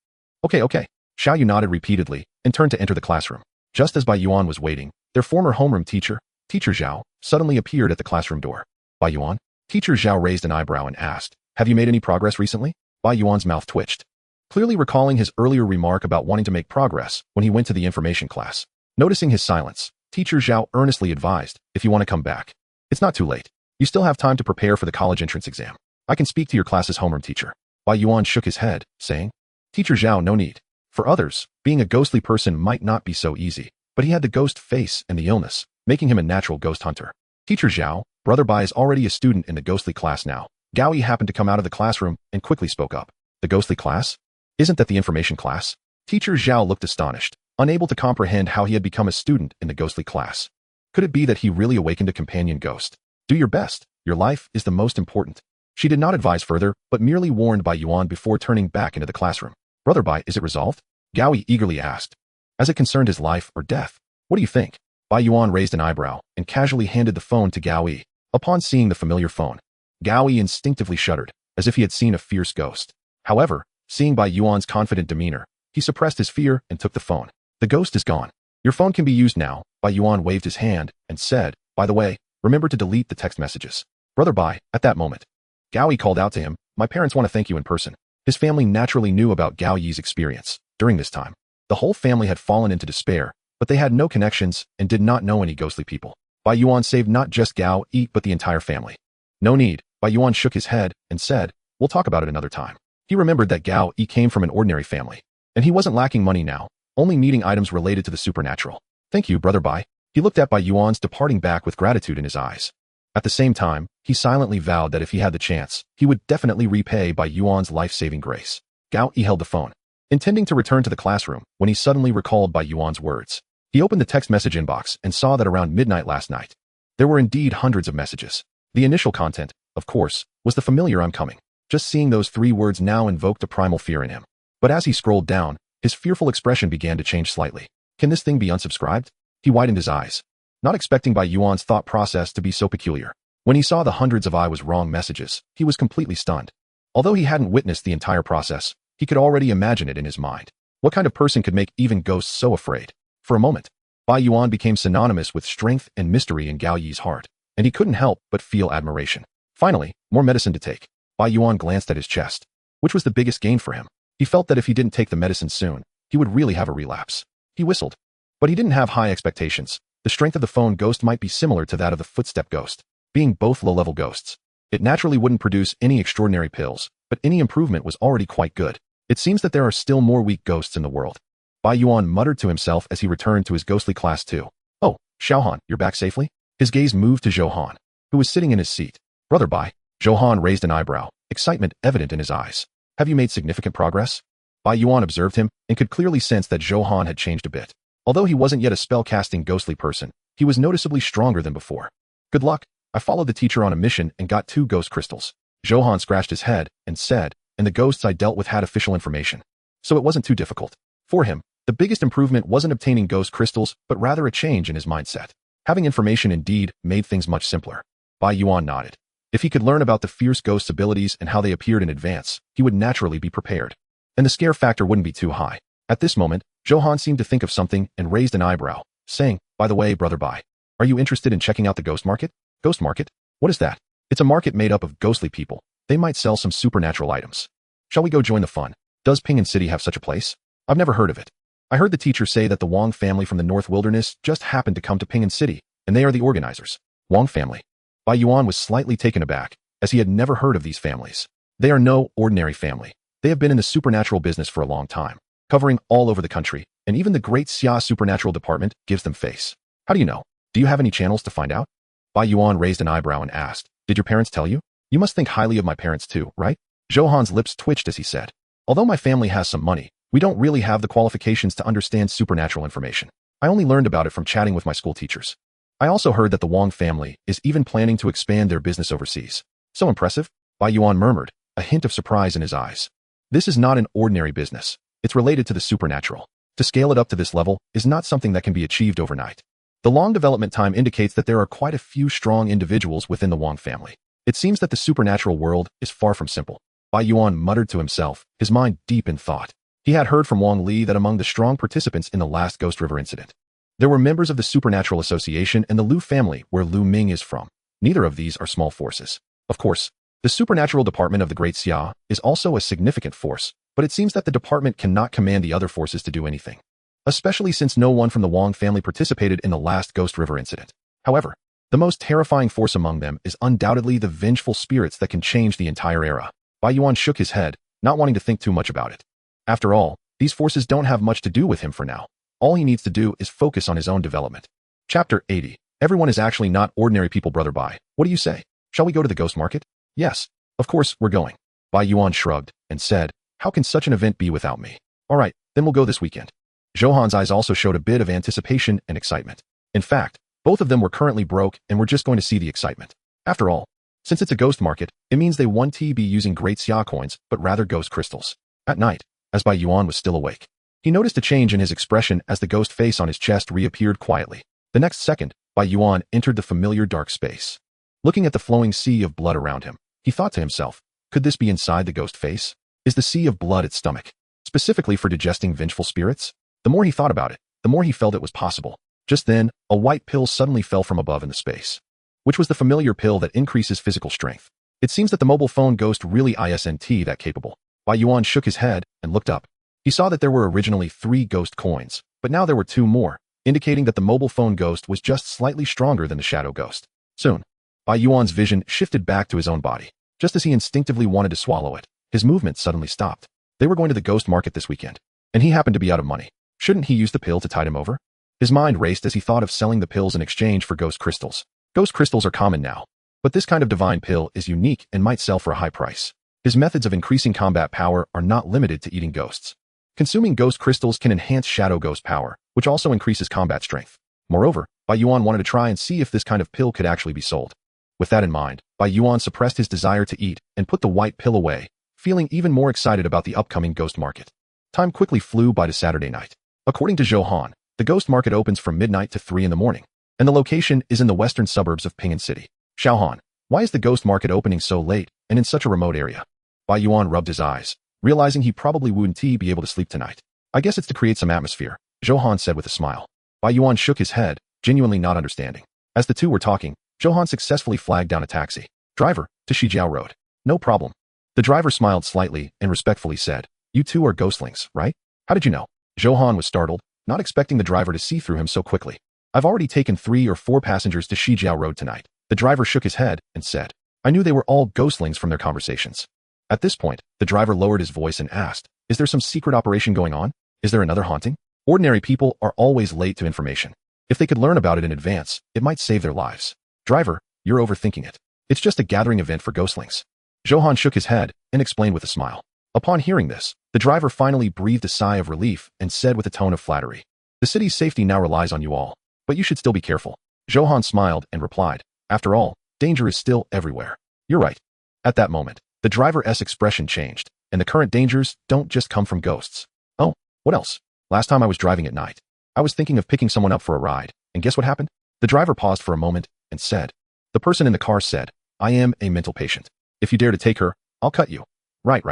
Okay. Xiao Yu nodded repeatedly and turned to enter the classroom. Just as Bai Yuan was waiting, their former homeroom teacher, Teacher Zhao, suddenly appeared at the classroom door. "Bai Yuan?" Teacher Zhao raised an eyebrow and asked, "Have you made any progress recently?" Bai Yuan's mouth twitched, clearly recalling his earlier remark about wanting to make progress when he went to the information class. Noticing his silence, Teacher Zhao earnestly advised, "If you want to come back, it's not too late. You still have time to prepare for the college entrance exam. I can speak to your class's homeroom teacher." Bai Yuan shook his head, saying, "Teacher Zhao, no need." For others, being a ghostly person might not be so easy, but he had the ghost face and the illness, making him a natural ghost hunter. "Teacher Zhao, Brother Bai is already a student in the ghostly class now." Gao Yi happened to come out of the classroom and quickly spoke up. "The ghostly class? Isn't that the information class?" Teacher Zhao looked astonished, unable to comprehend how he had become a student in the ghostly class. Could it be that he really awakened a companion ghost? "Do your best. Your life is the most important." She did not advise further, but merely warned Bai Yuan before turning back into the classroom. "Brother Bai, is it resolved?" Gao Yi eagerly asked. "As it concerned his life or death, what do you think?" Bai Yuan raised an eyebrow and casually handed the phone to Gao Yi. Upon seeing the familiar phone, Gao Yi instinctively shuddered, as if he had seen a fierce ghost. However, seeing Bai Yuan's confident demeanor, he suppressed his fear and took the phone. "The ghost is gone. Your phone can be used now." Bai Yuan waved his hand and said, "By the way, remember to delete the text messages." Brother Bai, at that moment, Gao Yi called out to him, "My parents want to thank you in person." His family naturally knew about Gao Yi's experience. During this time, the whole family had fallen into despair, but they had no connections and did not know any ghostly people. Bai Yuan saved not just Gao Yi but the entire family. "No need." Bai Yuan shook his head and said, "We'll talk about it another time." He remembered that Gao Yi came from an ordinary family, and he wasn't lacking money now, only needing items related to the supernatural. "Thank you, Brother Bai." He looked at Bai Yuan's departing back with gratitude in his eyes. At the same time, he silently vowed that if he had the chance, he would definitely repay Bai Yuan's life-saving grace. Gao Yi held the phone, intending to return to the classroom when he suddenly recalled Bai Yuan's words. He opened the text message inbox and saw that around midnight last night, there were indeed hundreds of messages. The initial content, of course, was the familiar "I'm coming." Just seeing those 3 words now invoked a primal fear in him. But as he scrolled down, his fearful expression began to change slightly. "Can this thing be unsubscribed?" He widened his eyes, not expecting Bai Yuan's thought process to be so peculiar. When he saw the hundreds of "I was wrong" messages, he was completely stunned. Although he hadn't witnessed the entire process, he could already imagine it in his mind. What kind of person could make even ghosts so afraid? For a moment, Bai Yuan became synonymous with strength and mystery in Gao Yi's heart, and he couldn't help but feel admiration. Finally, more medicine to take. Bai Yuan glanced at his chest, which was the biggest gain for him. He felt that if he didn't take the medicine soon, he would really have a relapse. He whistled. But he didn't have high expectations. The strength of the phone ghost might be similar to that of the footstep ghost. Being both low-level ghosts, it naturally wouldn't produce any extraordinary pills, but any improvement was already quite good. It seems that there are still more weak ghosts in the world. Bai Yuan muttered to himself as he returned to his ghostly class too. "Oh, Xiaohan, you're back safely?" His gaze moved to Zhouhan, who was sitting in his seat. "Brother Bai." Zhouhan raised an eyebrow, excitement evident in his eyes. "Have you made significant progress?" Bai Yuan observed him and could clearly sense that Zhouhan had changed a bit. Although he wasn't yet a spell-casting ghostly person, he was noticeably stronger than before. "Good luck. I followed the teacher on a mission and got 2 ghost crystals." Zhouhan scratched his head and said, "And the ghosts I dealt with had official information. So it wasn't too difficult." For him, the biggest improvement wasn't obtaining ghost crystals, but rather a change in his mindset. Having information indeed made things much simpler. Bai Yuan nodded. If he could learn about the fierce ghost's abilities and how they appeared in advance, he would naturally be prepared. And the scare factor wouldn't be too high. At this moment, Zhouhan seemed to think of something and raised an eyebrow, saying, "By the way, Brother Bai, are you interested in checking out the ghost market?" "Ghost market? What is that?" "It's a market made up of ghostly people. They might sell some supernatural items. Shall we go join the fun? Does Ping'an City have such a place?" "I've never heard of it. I heard the teacher say that the Wang family from the North Wilderness just happened to come to Ping'an City, and they are the organizers." "Wang family?" Bai Yuan was slightly taken aback, as he had never heard of these families. They are no ordinary family. They have been in the supernatural business for a long time, covering all over the country, and even the Great Xia Supernatural Department gives them face. "How do you know? Do you have any channels to find out?" Bai Yuan raised an eyebrow and asked, "Did your parents tell you?" "You must think highly of my parents too, right?" Zhouhan's lips twitched as he said, "Although my family has some money, we don't really have the qualifications to understand supernatural information. I only learned about it from chatting with my school teachers. I also heard that the Wang family is even planning to expand their business overseas." "So impressive," Bai Yuan murmured, a hint of surprise in his eyes. This is not an ordinary business. It's related to the supernatural. To scale it up to this level is not something that can be achieved overnight. The long development time indicates that there are quite a few strong individuals within the Wang family. It seems that the supernatural world is far from simple. Bai Yuan muttered to himself, his mind deep in thought. He had heard from Wang Li that among the strong participants in the last Ghost River incident, there were members of the Supernatural Association and the Lu family where Lu Ming is from. Neither of these are small forces. Of course, the Supernatural Department of the Great Xia is also a significant force, but it seems that the department cannot command the other forces to do anything, especially since no one from the Wang family participated in the last Ghost River incident. However, the most terrifying force among them is undoubtedly the vengeful spirits that can change the entire era. Bai Yuan shook his head, not wanting to think too much about it. After all, these forces don't have much to do with him for now. All he needs to do is focus on his own development. Chapter 80. Everyone is actually not ordinary people, Brother Bai. What do you say? Shall we go to the ghost market? Yes, of course, we're going. Bai Yuan shrugged and said, how can such an event be without me? All right, then we'll go this weekend. Johan's eyes also showed a bit of anticipation and excitement. In fact, both of them were currently broke and were just going to see the excitement. After all, since it's a ghost market, it means they won't be using Great Xia coins, but rather ghost crystals. At night, as Bai Yuan was still awake, he noticed a change in his expression as the ghost face on his chest reappeared quietly. The next second, Bai Yuan entered the familiar dark space. Looking at the flowing sea of blood around him, he thought to himself, could this be inside the ghost face? Is the sea of blood its stomach, specifically for digesting vengeful spirits? The more he thought about it, the more he felt it was possible. Just then, a white pill suddenly fell from above in the space, which was the familiar pill that increases physical strength. It seems that the mobile phone ghost really isn't that capable. Bai Yuan shook his head and looked up. He saw that there were originally 3 ghost coins, but now there were 2 more, indicating that the mobile phone ghost was just slightly stronger than the shadow ghost. Soon, Bai Yuan's vision shifted back to his own body. Just as he instinctively wanted to swallow it, his movement suddenly stopped. They were going to the ghost market this weekend, and he happened to be out of money. Shouldn't he use the pill to tide him over? His mind raced as he thought of selling the pills in exchange for ghost crystals. Ghost crystals are common now, but this kind of divine pill is unique and might sell for a high price. His methods of increasing combat power are not limited to eating ghosts. Consuming ghost crystals can enhance shadow ghost power, which also increases combat strength. Moreover, Bai Yuan wanted to try and see if this kind of pill could actually be sold. With that in mind, Bai Yuan suppressed his desire to eat and put the white pill away, feeling even more excited about the upcoming ghost market. Time quickly flew by to Saturday night. According to Johan, the ghost market opens from midnight to 3 in the morning, and the location is in the western suburbs of Ping'an City. Xiaohan, why is the ghost market opening so late and in such a remote area? Bai Yuan rubbed his eyes, realizing he probably wouldn't be able to sleep tonight. I guess it's to create some atmosphere, Johan said with a smile. Bai Yuan shook his head, genuinely not understanding. As the two were talking, Johan successfully flagged down a taxi. Driver, to Shijiao Road. No problem. The driver smiled slightly and respectfully said, you two are ghostlings, right? How did you know? Johan was startled, not expecting the driver to see through him so quickly. I've already taken 3 or 4 passengers to Shijiao Road tonight. The driver shook his head and said, I knew they were all ghostlings from their conversations. At this point, the driver lowered his voice and asked, is there some secret operation going on? Is there another haunting? Ordinary people are always late to information. If they could learn about it in advance, it might save their lives. Driver, you're overthinking it. It's just a gathering event for ghostlings. Johan shook his head and explained with a smile. Upon hearing this, the driver finally breathed a sigh of relief and said with a tone of flattery, the city's safety now relies on you all, but you should still be careful. Johan smiled and replied, after all, danger is still everywhere. You're right. At that moment, the driver's expression changed, and the current dangers don't just come from ghosts. Oh, what else? Last time I was driving at night, I was thinking of picking someone up for a ride, and guess what happened? The driver paused for a moment and said, the person in the car said, I am a mental patient. If you dare to take her, I'll cut you. Right.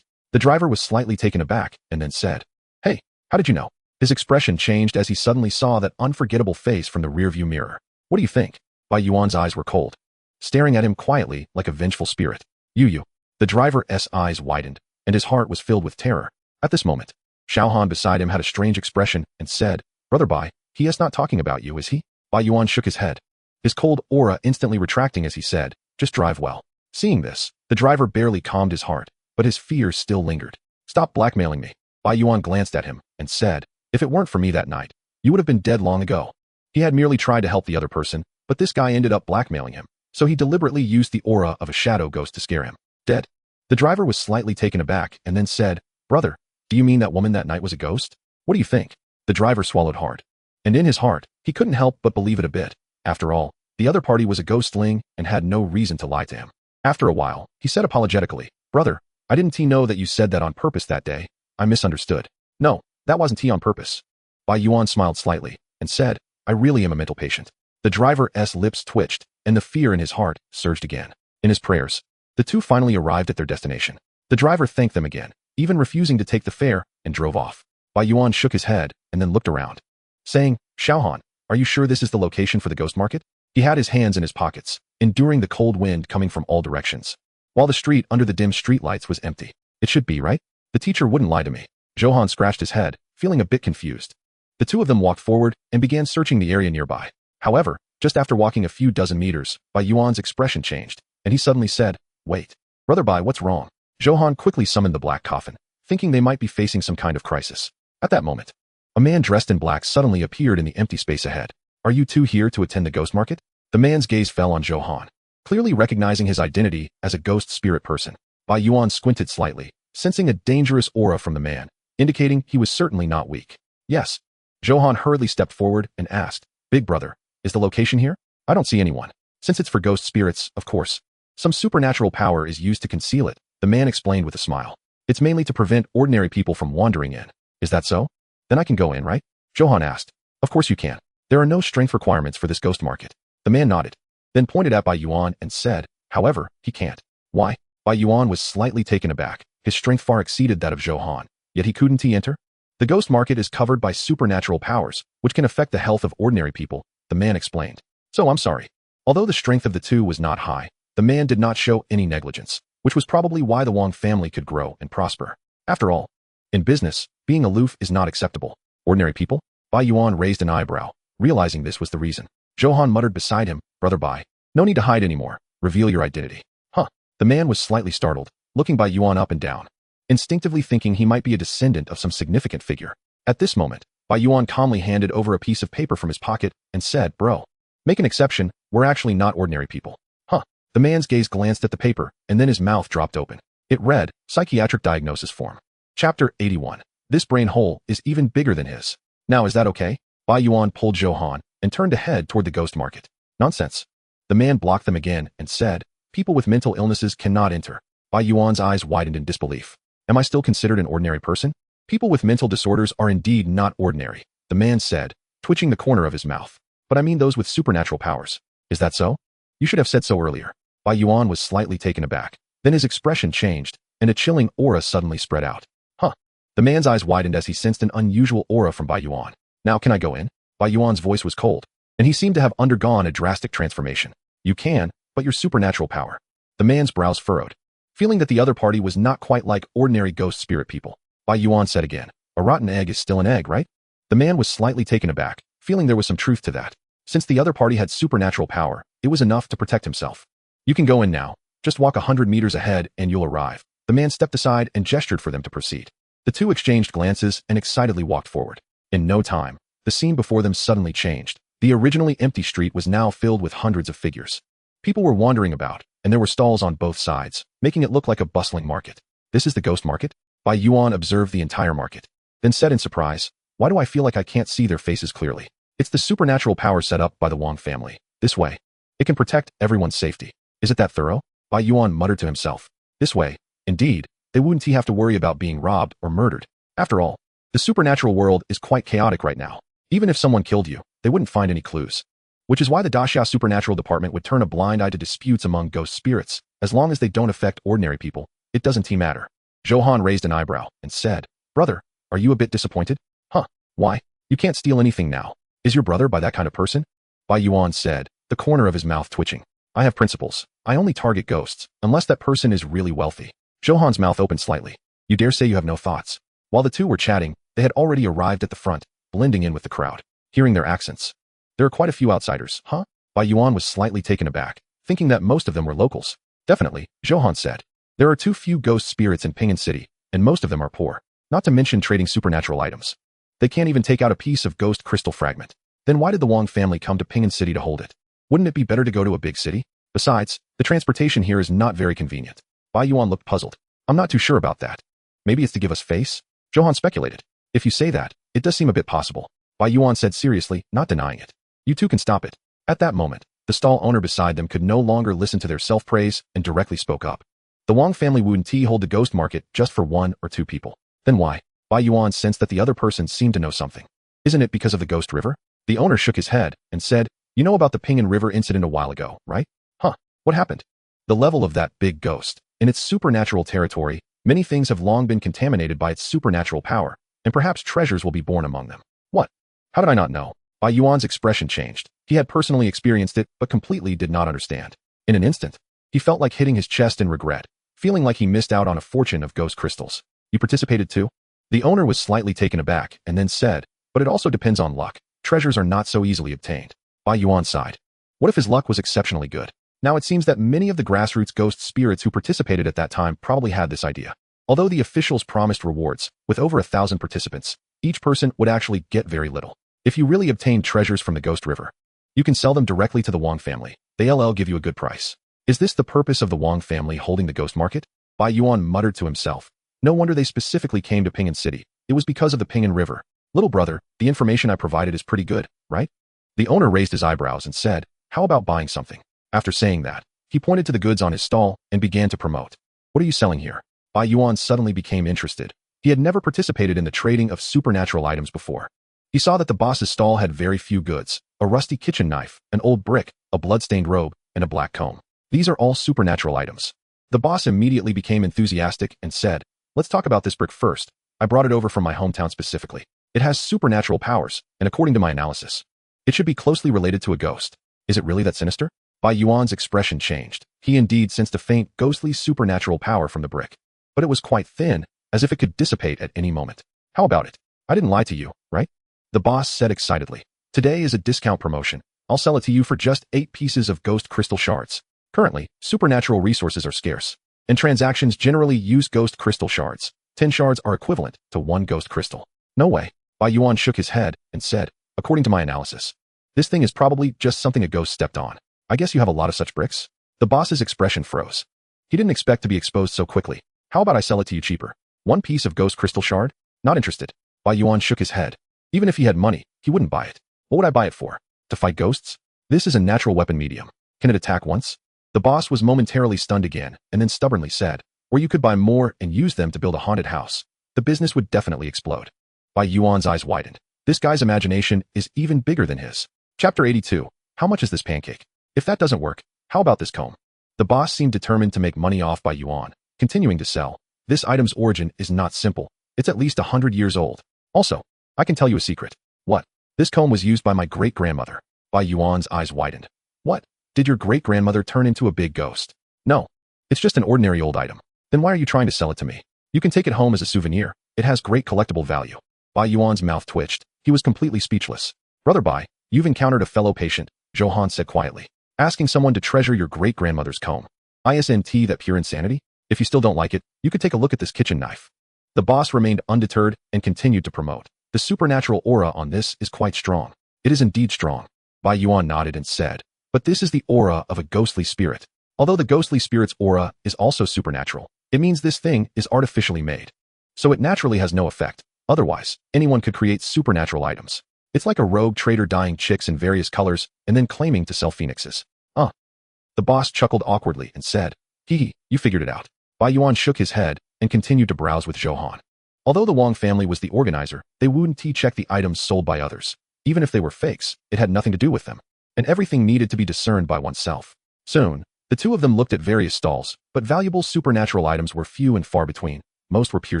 The driver was slightly taken aback and then said, hey, how did you know? His expression changed as he suddenly saw that unforgettable face from the rearview mirror. What do you think? Bai Yuan's eyes were cold, staring at him quietly like a vengeful spirit. You. The driver's eyes widened, and his heart was filled with terror. At this moment, Xiaohan beside him had a strange expression and said, Brother Bai, he is not talking about you, is he? Bai Yuan shook his head, his cold aura instantly retracting as he said, just drive well. Seeing this, the driver barely calmed his heart, but his fears still lingered. Stop blackmailing me. Bai Yuan glanced at him and said, if it weren't for me that night, you would have been dead long ago. He had merely tried to help the other person, but this guy ended up blackmailing him, so he deliberately used the aura of a shadow ghost to scare him. Dead. The driver was slightly taken aback and then said, brother, do you mean that woman that night was a ghost? What do you think? The driver swallowed hard. And in his heart, he couldn't help but believe it a bit. After all, the other party was a ghostling and had no reason to lie to him. After a while, he said apologetically, brother, I didn't know that you said that on purpose that day. I misunderstood. No, that wasn't on purpose. Bai Yuan smiled slightly and said, I really am a mental patient. The driver's lips twitched, and the fear in his heart surged again. In his prayers, the two finally arrived at their destination. The driver thanked them again, even refusing to take the fare, and drove off. Bai Yuan shook his head and then looked around, saying, Xiaohan, are you sure this is the location for the ghost market? He had his hands in his pockets, enduring the cold wind coming from all directions, while the street under the dim streetlights was empty. It should be, right? The teacher wouldn't lie to me. Johann scratched his head, feeling a bit confused. The two of them walked forward and began searching the area nearby. However, just after walking a few dozen meters, Bai Yuan's expression changed, and he suddenly said, Wait. Brother Bai, what's wrong? Johann quickly summoned the black coffin, thinking they might be facing some kind of crisis. At that moment, a man dressed in black suddenly appeared in the empty space ahead. Are you two here to attend the ghost market? The man's gaze fell on Johann, clearly recognizing his identity as a ghost spirit person. Bai Yuan squinted slightly, sensing a dangerous aura from the man, indicating he was certainly not weak. Yes. Johann hurriedly stepped forward and asked, Big brother, is the location here? I don't see anyone. Since it's for ghost spirits, of course. Some supernatural power is used to conceal it, the man explained with a smile. It's mainly to prevent ordinary people from wandering in. Is that so? Then I can go in, right? Johann asked. Of course you can. There are no strength requirements for this ghost market. The man nodded, then pointed at Bai Yuan and said, however, he can't. Why? Bai Yuan was slightly taken aback. His strength far exceeded that of Johann, yet he couldn't enter? The ghost market is covered by supernatural powers, which can affect the health of ordinary people, the man explained. So I'm sorry. Although the strength of the two was not high, the man did not show any negligence, which was probably why the Wang family could grow and prosper. After all, in business, being aloof is not acceptable. Ordinary people? Bai Yuan raised an eyebrow, realizing this was the reason. Johann muttered beside him, Brother Bai, no need to hide anymore. Reveal your identity. Huh. The man was slightly startled, looking Bai Yuan up and down, instinctively thinking he might be a descendant of some significant figure. At this moment, Bai Yuan calmly handed over a piece of paper from his pocket and said, Bro, make an exception, we're actually not ordinary people. Huh. The man's gaze glanced at the paper, and then his mouth dropped open. It read, Psychiatric Diagnosis Form. Chapter 81. This brain hole is even bigger than his. Now is that okay? Bai Yuan pulled Johann and turned to head toward the ghost market. Nonsense. The man blocked them again and said, People with mental illnesses cannot enter. Bai Yuan's eyes widened in disbelief. Am I still considered an ordinary person? People with mental disorders are indeed not ordinary, the man said, twitching the corner of his mouth. But I mean those with supernatural powers. Is that so? You should have said so earlier. Bai Yuan was slightly taken aback. Then his expression changed, and a chilling aura suddenly spread out. Huh. The man's eyes widened as he sensed an unusual aura from Bai Yuan. Now can I go in? Bai Yuan's voice was cold, and he seemed to have undergone a drastic transformation. You can, but your supernatural power. The man's brows furrowed, feeling that the other party was not quite like ordinary ghost spirit people. Bai Yuan said again, a rotten egg is still an egg, right? The man was slightly taken aback, feeling there was some truth to that. Since the other party had supernatural power, it was enough to protect himself. You can go in now. Just walk 100 meters ahead and you'll arrive. The man stepped aside and gestured for them to proceed. The two exchanged glances and excitedly walked forward. In no time, the scene before them suddenly changed. The originally empty street was now filled with hundreds of figures. People were wandering about, and there were stalls on both sides, making it look like a bustling market. This is the ghost market? Bai Yuan observed the entire market, then said in surprise, Why do I feel like I can't see their faces clearly? It's the supernatural power set up by the Wang family. This way, it can protect everyone's safety. Is it that thorough? Bai Yuan muttered to himself. This way, indeed, they wouldn't have to worry about being robbed or murdered. After all, the supernatural world is quite chaotic right now. Even if someone killed you, they wouldn't find any clues. Which is why the Daxia Supernatural Department would turn a blind eye to disputes among ghost spirits. As long as they don't affect ordinary people, it doesn't matter. Johann raised an eyebrow and said, Brother, are you a bit disappointed? Huh, why? You can't steal anything now. Is your brother by that kind of person? Bai Yuan said, the corner of his mouth twitching. I have principles. I only target ghosts, unless that person is really wealthy. Johann's mouth opened slightly. You dare say you have no thoughts? While the two were chatting, they had already arrived at the front, blending in with the crowd. Hearing their accents, there are quite a few outsiders, huh? Bai Yuan was slightly taken aback, thinking that most of them were locals. Definitely, Johann said. There are too few ghost spirits in Pingan City, and most of them are poor, not to mention trading supernatural items. They can't even take out a piece of ghost crystal fragment. Then why did the Wang family come to Pingan City to hold it? Wouldn't it be better to go to a big city? Besides, the transportation here is not very convenient. Bai Yuan looked puzzled. I'm not too sure about that. Maybe it's to give us face? Johann speculated. If you say that, it does seem a bit possible. Bai Yuan said seriously, not denying it. You two can stop it. At that moment, the stall owner beside them could no longer listen to their self-praise and directly spoke up. The Wang family wouldn't hold the ghost market just for 1 or 2 people. Then why? Bai Yuan sensed that the other person seemed to know something. Isn't it because of the ghost river? The owner shook his head and said, you know about the Pingan River incident a while ago, right? Huh, what happened? The level of that big ghost. In its supernatural territory, many things have long been contaminated by its supernatural power, and perhaps treasures will be born among them. What? How did I not know? Bai Yuan's expression changed. He had personally experienced it, but completely did not understand. In an instant, he felt like hitting his chest in regret, feeling like he missed out on a fortune of ghost crystals. You participated too? The owner was slightly taken aback and then said, but it also depends on luck. Treasures are not so easily obtained. Bai Yuan sighed. What if his luck was exceptionally good? Now it seems that many of the grassroots ghost spirits who participated at that time probably had this idea. Although the officials promised rewards, with over 1,000 participants, each person would actually get very little. If you really obtain treasures from the Ghost River, you can sell them directly to the Wang family. They'll give you a good price. Is this the purpose of the Wang family holding the ghost market? Bai Yuan muttered to himself. No wonder they specifically came to Pingan City. It was because of the Pingan River. Little brother, the information I provided is pretty good, right? The owner raised his eyebrows and said, how about buying something? After saying that, he pointed to the goods on his stall and began to promote. What are you selling here? Bai Yuan suddenly became interested. He had never participated in the trading of supernatural items before. He saw that the boss's stall had very few goods, a rusty kitchen knife, an old brick, a blood-stained robe, and a black comb. These are all supernatural items. The boss immediately became enthusiastic and said, let's talk about this brick first. I brought it over from my hometown specifically. It has supernatural powers, and according to my analysis, it should be closely related to a ghost. Is it really that sinister? Bai Yuan's expression changed. He indeed sensed a faint, ghostly supernatural power from the brick. But it was quite thin, as if it could dissipate at any moment. How about it? I didn't lie to you, right? The boss said excitedly. Today is a discount promotion. I'll sell it to you for just 8 pieces of ghost crystal shards. Currently, supernatural resources are scarce, and transactions generally use ghost crystal shards. 10 shards are equivalent to 1 ghost crystal. No way. Bai Yuan shook his head and said, according to my analysis, this thing is probably just something a ghost stepped on. I guess you have a lot of such bricks? The boss's expression froze. He didn't expect to be exposed so quickly. How about I sell it to you cheaper? 1 piece of ghost crystal shard? Not interested. Bai Yuan shook his head. Even if he had money, he wouldn't buy it. What would I buy it for? To fight ghosts? This is a natural weapon medium. Can it attack once? The boss was momentarily stunned again, and then stubbornly said, or you could buy more and use them to build a haunted house. The business would definitely explode. Bai Yuan's eyes widened. This guy's imagination is even bigger than his. Chapter 82. How much is this pancake? If that doesn't work, how about this comb? The boss seemed determined to make money off Bai Yuan, continuing to sell. This item's origin is not simple. It's at least 100 years old. Also, I can tell you a secret. What? This comb was used by my great-grandmother. Bai Yuan's eyes widened. What? Did your great-grandmother turn into a big ghost? No. It's just an ordinary old item. Then why are you trying to sell it to me? You can take it home as a souvenir. It has great collectible value. Bai Yuan's mouth twitched. He was completely speechless. Brother Bai, you've encountered a fellow patient, Johan said quietly. Asking someone to treasure your great-grandmother's comb. Isn't that pure insanity? If you still don't like it, you could take a look at this kitchen knife. The boss remained undeterred and continued to promote. The supernatural aura on this is quite strong. It is indeed strong. Bai Yuan nodded and said, but this is the aura of a ghostly spirit. Although the ghostly spirit's aura is also supernatural, it means this thing is artificially made. So it naturally has no effect. Otherwise, anyone could create supernatural items. It's like a rogue trader dyeing chicks in various colors and then claiming to sell phoenixes. The boss chuckled awkwardly and said, hee, you figured it out. Bai Yuan shook his head and continued to browse with Johan. Although the Wang family was the organizer, they wouldn't check the items sold by others. Even if they were fakes, it had nothing to do with them. And everything needed to be discerned by oneself. Soon, the two of them looked at various stalls, but valuable supernatural items were few and far between. Most were pure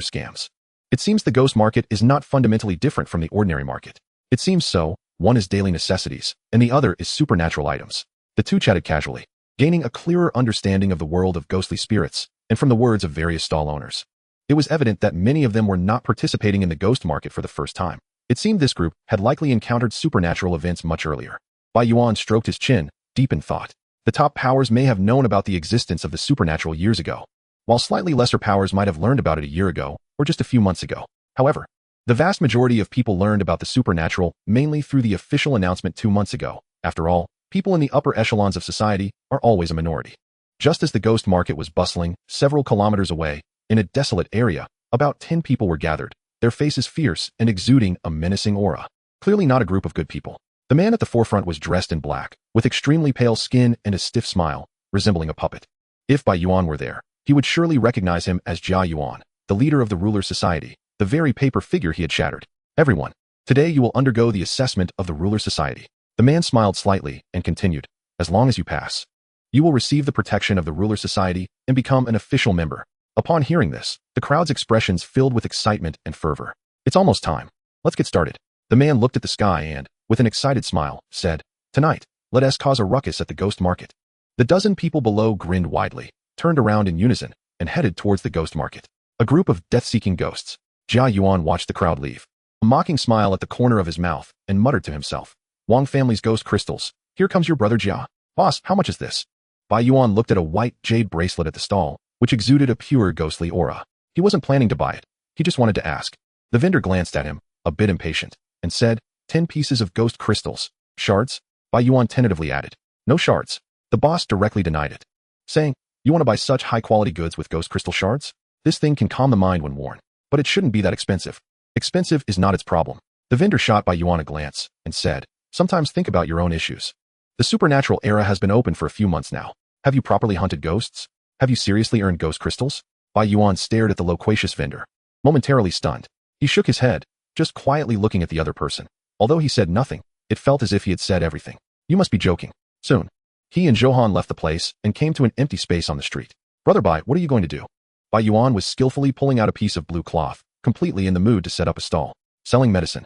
scams. It seems the ghost market is not fundamentally different from the ordinary market. It seems so. One is daily necessities, and the other is supernatural items. The two chatted casually, gaining a clearer understanding of the world of ghostly spirits, and from the words of various stall owners. It was evident that many of them were not participating in the ghost market for the first time. It seemed this group had likely encountered supernatural events much earlier. Bai Yuan stroked his chin, deep in thought. The top powers may have known about the existence of the supernatural years ago, while slightly lesser powers might have learned about it a year ago, or just a few months ago. However, the vast majority of people learned about the supernatural mainly through the official announcement 2 months ago. After all, people in the upper echelons of society are always a minority. Just as the ghost market was bustling, several kilometers away, in a desolate area, about 10 people were gathered, their faces fierce and exuding a menacing aura. Clearly not a group of good people. The man at the forefront was dressed in black, with extremely pale skin and a stiff smile, resembling a puppet. If Bai Yuan were there, He would surely recognize him as Jia Yuan, the leader of the ruler's society, the very paper figure he had shattered. Everyone, today you will undergo the assessment of the ruler's society. The man smiled slightly and continued, as long as you pass, you will receive the protection of the ruler's society and become an official member. Upon hearing this, the crowd's expressions filled with excitement and fervor. It's almost time. Let's get started. The man looked at the sky and, with an excited smile, said, Tonight, let us cause a ruckus at the ghost market. The dozen people below grinned widely, turned around in unison, and headed towards the ghost market. A group of death-seeking ghosts. Jia Yuan watched the crowd leave, a mocking smile at the corner of his mouth, and muttered to himself, Wang family's ghost crystals. Here comes your brother Jia. Boss, how much is this? Bai Yuan looked at a white jade bracelet at the stall, which exuded a pure ghostly aura. He wasn't planning to buy it. He just wanted to ask. The vendor glanced at him, a bit impatient, and said, 10 pieces of ghost crystals. Shards? Bai Yuan tentatively added. No shards. The boss directly denied it, saying, You want to buy such high-quality goods with ghost crystal shards? This thing can calm the mind when worn, but it shouldn't be that expensive. Expensive is not its problem. The vendor shot Bai Yuan a glance and said, Sometimes think about your own issues. The supernatural era has been open for a few months now. Have you properly hunted ghosts? Have you seriously earned ghost crystals? Bai Yuan stared at the loquacious vendor, momentarily stunned. He shook his head, just quietly looking at the other person. Although he said nothing, it felt as if he had said everything. You must be joking. Soon, he and Johan left the place and came to an empty space on the street. Brother Bai, what are you going to do? Bai Yuan was skillfully pulling out a piece of blue cloth, completely in the mood to set up a stall. Selling medicine.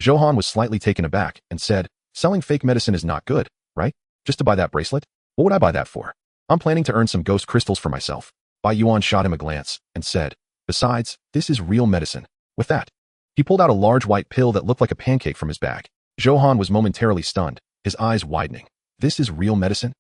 Johan was slightly taken aback and said, Selling fake medicine is not good, right? Just to buy that bracelet? What would I buy that for? I'm planning to earn some ghost crystals for myself. Bai Yuan shot him a glance and said, Besides, this is real medicine. With that, he pulled out a large white pill that looked like a pancake from his bag. Johan was momentarily stunned, his eyes widening. This is real medicine?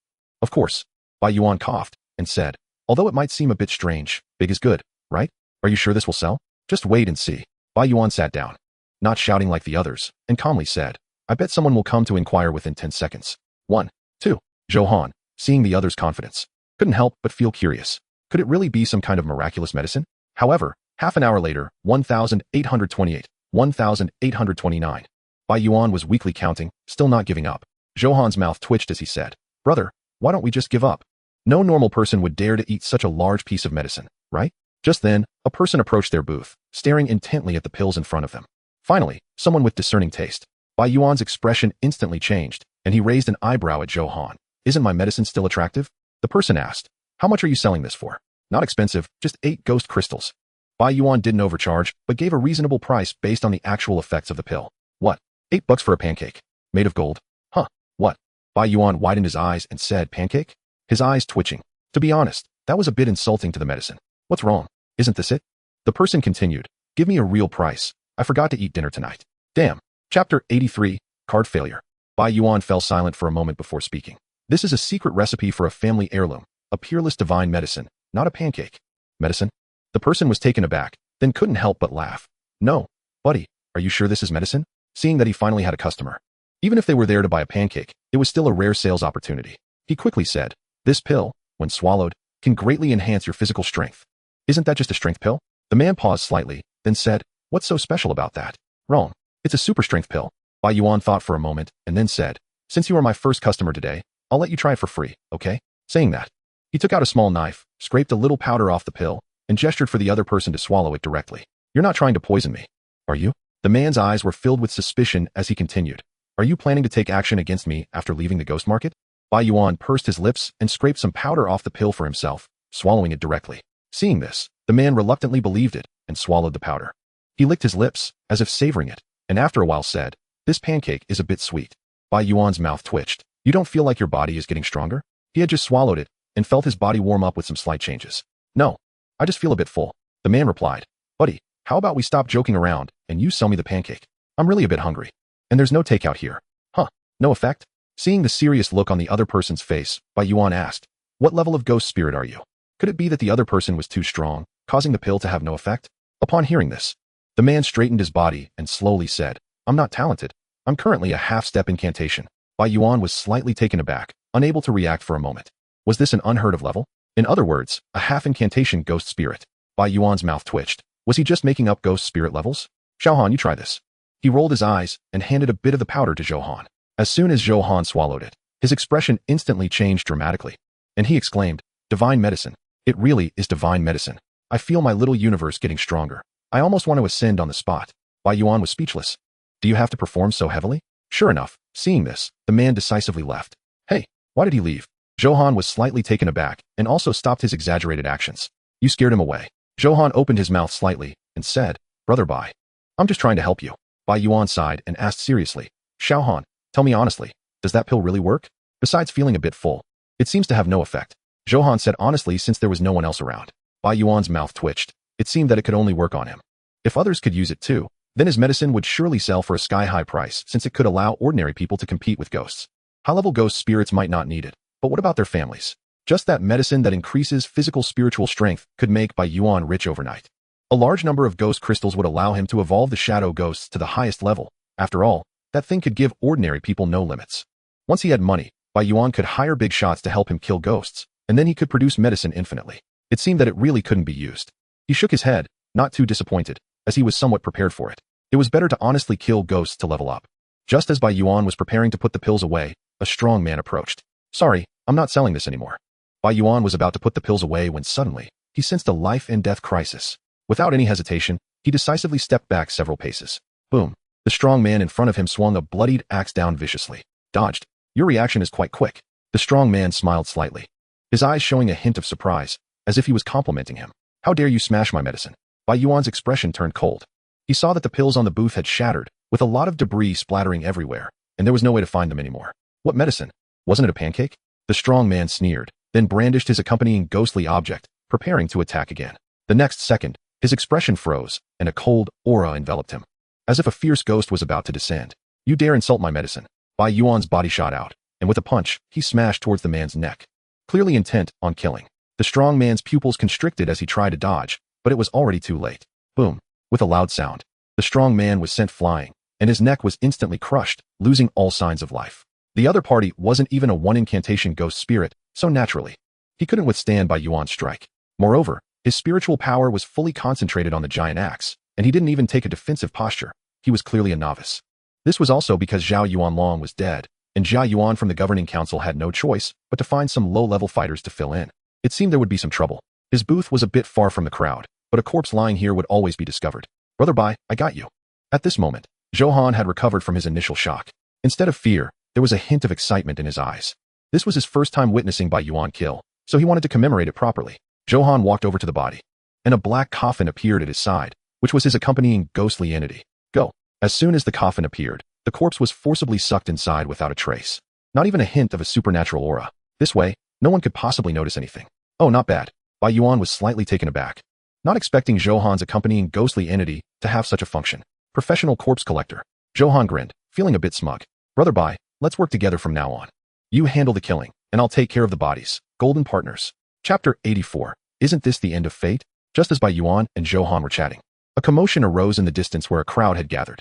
Of course. Bai Yuan coughed and said, Although it might seem a bit strange, big is good, right? Are you sure this will sell? Just wait and see. Bai Yuan sat down, not shouting like the others, and calmly said, I bet someone will come to inquire within 10 seconds. 1, 2. Johan, seeing the other's confidence, couldn't help but feel curious. Could it really be some kind of miraculous medicine? However, half an hour later, 1,828, 1,829. Bai Yuan was weakly counting, still not giving up. Johan's mouth twitched as he said, Brother, why don't we just give up? No normal person would dare to eat such a large piece of medicine, right? Just then, a person approached their booth, staring intently at the pills in front of them. Finally, someone with discerning taste. Bai Yuan's expression instantly changed, and he raised an eyebrow at Johan. Isn't my medicine still attractive? The person asked, How much are you selling this for? Not expensive, just 8 ghost crystals. Bai Yuan didn't overcharge, but gave a reasonable price based on the actual effects of the pill. What? $8 for a pancake? Made of gold? Huh, what? Bai Yuan widened his eyes and said, Pancake? His eyes twitching. To be honest, that was a bit insulting to the medicine. What's wrong? Isn't this it? The person continued, Give me a real price. I forgot to eat dinner tonight. Damn. Chapter 83, Card Failure. Bai Yuan fell silent for a moment before speaking. This is a secret recipe for a family heirloom, a peerless divine medicine, not a pancake. Medicine? The person was taken aback, then couldn't help but laugh. No, buddy, are you sure this is medicine? Seeing that he finally had a customer. Even if they were there to buy a pancake, it was still a rare sales opportunity. He quickly said, This pill, when swallowed, can greatly enhance your physical strength. Isn't that just a strength pill? The man paused slightly, then said, What's so special about that? Wrong. It's a super strength pill. Bai Yuan thought for a moment and then said, Since you are my first customer today, I'll let you try it for free, okay? Saying that, he took out a small knife, scraped a little powder off the pill, and gestured for the other person to swallow it directly. You're not trying to poison me, are you? The man's eyes were filled with suspicion as he continued. Are you planning to take action against me after leaving the ghost market? Bai Yuan pursed his lips and scraped some powder off the pill for himself, swallowing it directly. Seeing this, the man reluctantly believed it and swallowed the powder. He licked his lips, as if savoring it, and after a while said, This pancake is a bit sweet. Bai Yuan's mouth twitched. You don't feel like your body is getting stronger? He had just swallowed it, and felt his body warm up with some slight changes. No, I just feel a bit full. The man replied, Buddy, how about we stop joking around, and you sell me the pancake? I'm really a bit hungry. And there's no takeout here. Huh, no effect? Seeing the serious look on the other person's face, Bai Yuan asked, What level of ghost spirit are you? Could it be that the other person was too strong, causing the pill to have no effect? Upon hearing this, the man straightened his body and slowly said, I'm not talented. I'm currently a half-step incantation. Bai Yuan was slightly taken aback, unable to react for a moment. Was this an unheard of level? In other words, a half-incantation ghost spirit. Bai Yuan's mouth twitched. Was he just making up ghost spirit levels? Xiaohan, you try this. He rolled his eyes and handed a bit of the powder to Johan. As soon as Johan swallowed it, his expression instantly changed dramatically, and he exclaimed, Divine medicine. It really is divine medicine. I feel my little universe getting stronger. I almost want to ascend on the spot. Bai Yuan was speechless. Do you have to perform so heavily? Sure enough, seeing this, the man decisively left. Hey, why did he leave? Johan was slightly taken aback and also stopped his exaggerated actions. You scared him away. Johan opened his mouth slightly and said, Brother Bai, I'm just trying to help you. Bai Yuan sighed and asked seriously, Xiaohan, tell me honestly, does that pill really work? Besides feeling a bit full, it seems to have no effect. Johan said honestly since there was no one else around. Bai Yuan's mouth twitched. It seemed that it could only work on him. If others could use it too, then his medicine would surely sell for a sky-high price since it could allow ordinary people to compete with ghosts. High-level ghost spirits might not need it, but what about their families? Just that medicine that increases physical spiritual strength could make Bai Yuan rich overnight. A large number of ghost crystals would allow him to evolve the shadow ghosts to the highest level. After all, that thing could give ordinary people no limits. Once he had money, Bai Yuan could hire big shots to help him kill ghosts, and then he could produce medicine infinitely. It seemed that it really couldn't be used. He shook his head, not too disappointed, as he was somewhat prepared for it. It was better to honestly kill ghosts to level up. Just as Bai Yuan was preparing to put the pills away, a strong man approached. Sorry, I'm not selling this anymore. Bai Yuan was about to put the pills away when suddenly, he sensed a life-and-death crisis. Without any hesitation, he decisively stepped back several paces. Boom. The strong man in front of him swung a bloodied axe down viciously. Dodged. Your reaction is quite quick. The strong man smiled slightly, his eyes showing a hint of surprise, as if he was complimenting him. How dare you smash my medicine? Bai Yuan's expression turned cold. He saw that the pills on the booth had shattered, with a lot of debris splattering everywhere, and there was no way to find them anymore. What medicine? Wasn't it a pancake? The strong man sneered, then brandished his accompanying ghostly object, preparing to attack again. The next second, his expression froze, and a cold aura enveloped him, as if a fierce ghost was about to descend. You dare insult my medicine? Bai Yuan's body shot out, and with a punch, he smashed towards the man's neck, clearly intent on killing. The strong man's pupils constricted as he tried to dodge, but it was already too late. Boom. With a loud sound, the strong man was sent flying, and his neck was instantly crushed, losing all signs of life. The other party wasn't even a one-incantation ghost spirit, so naturally, he couldn't withstand Bai Yuan's strike. Moreover, his spiritual power was fully concentrated on the giant axe, and he didn't even take a defensive posture. He was clearly a novice. This was also because Zhao Yuanlong was dead, and Zhao Yuan from the governing council had no choice but to find some low-level fighters to fill in. It seemed there would be some trouble. His booth was a bit far from the crowd, but a corpse lying here would always be discovered. Brother Bai, I got you. At this moment, Johan had recovered from his initial shock. Instead of fear, there was a hint of excitement in his eyes. This was his first time witnessing Bai Yuan kill, so he wanted to commemorate it properly. Johan walked over to the body, and a black coffin appeared at his side, which was his accompanying ghostly entity. Go. As soon as the coffin appeared, the corpse was forcibly sucked inside without a trace. Not even a hint of a supernatural aura. This way, no one could possibly notice anything. Oh, not bad. Bai Yuan was slightly taken aback, not expecting Johan's accompanying ghostly entity to have such a function. Professional corpse collector. Johan grinned, feeling a bit smug. Brother Bai, let's work together from now on. You handle the killing, and I'll take care of the bodies. Golden partners. Chapter 84. Isn't this the end of fate? Just as Bai Yuan and Johan were chatting, a commotion arose in the distance where a crowd had gathered.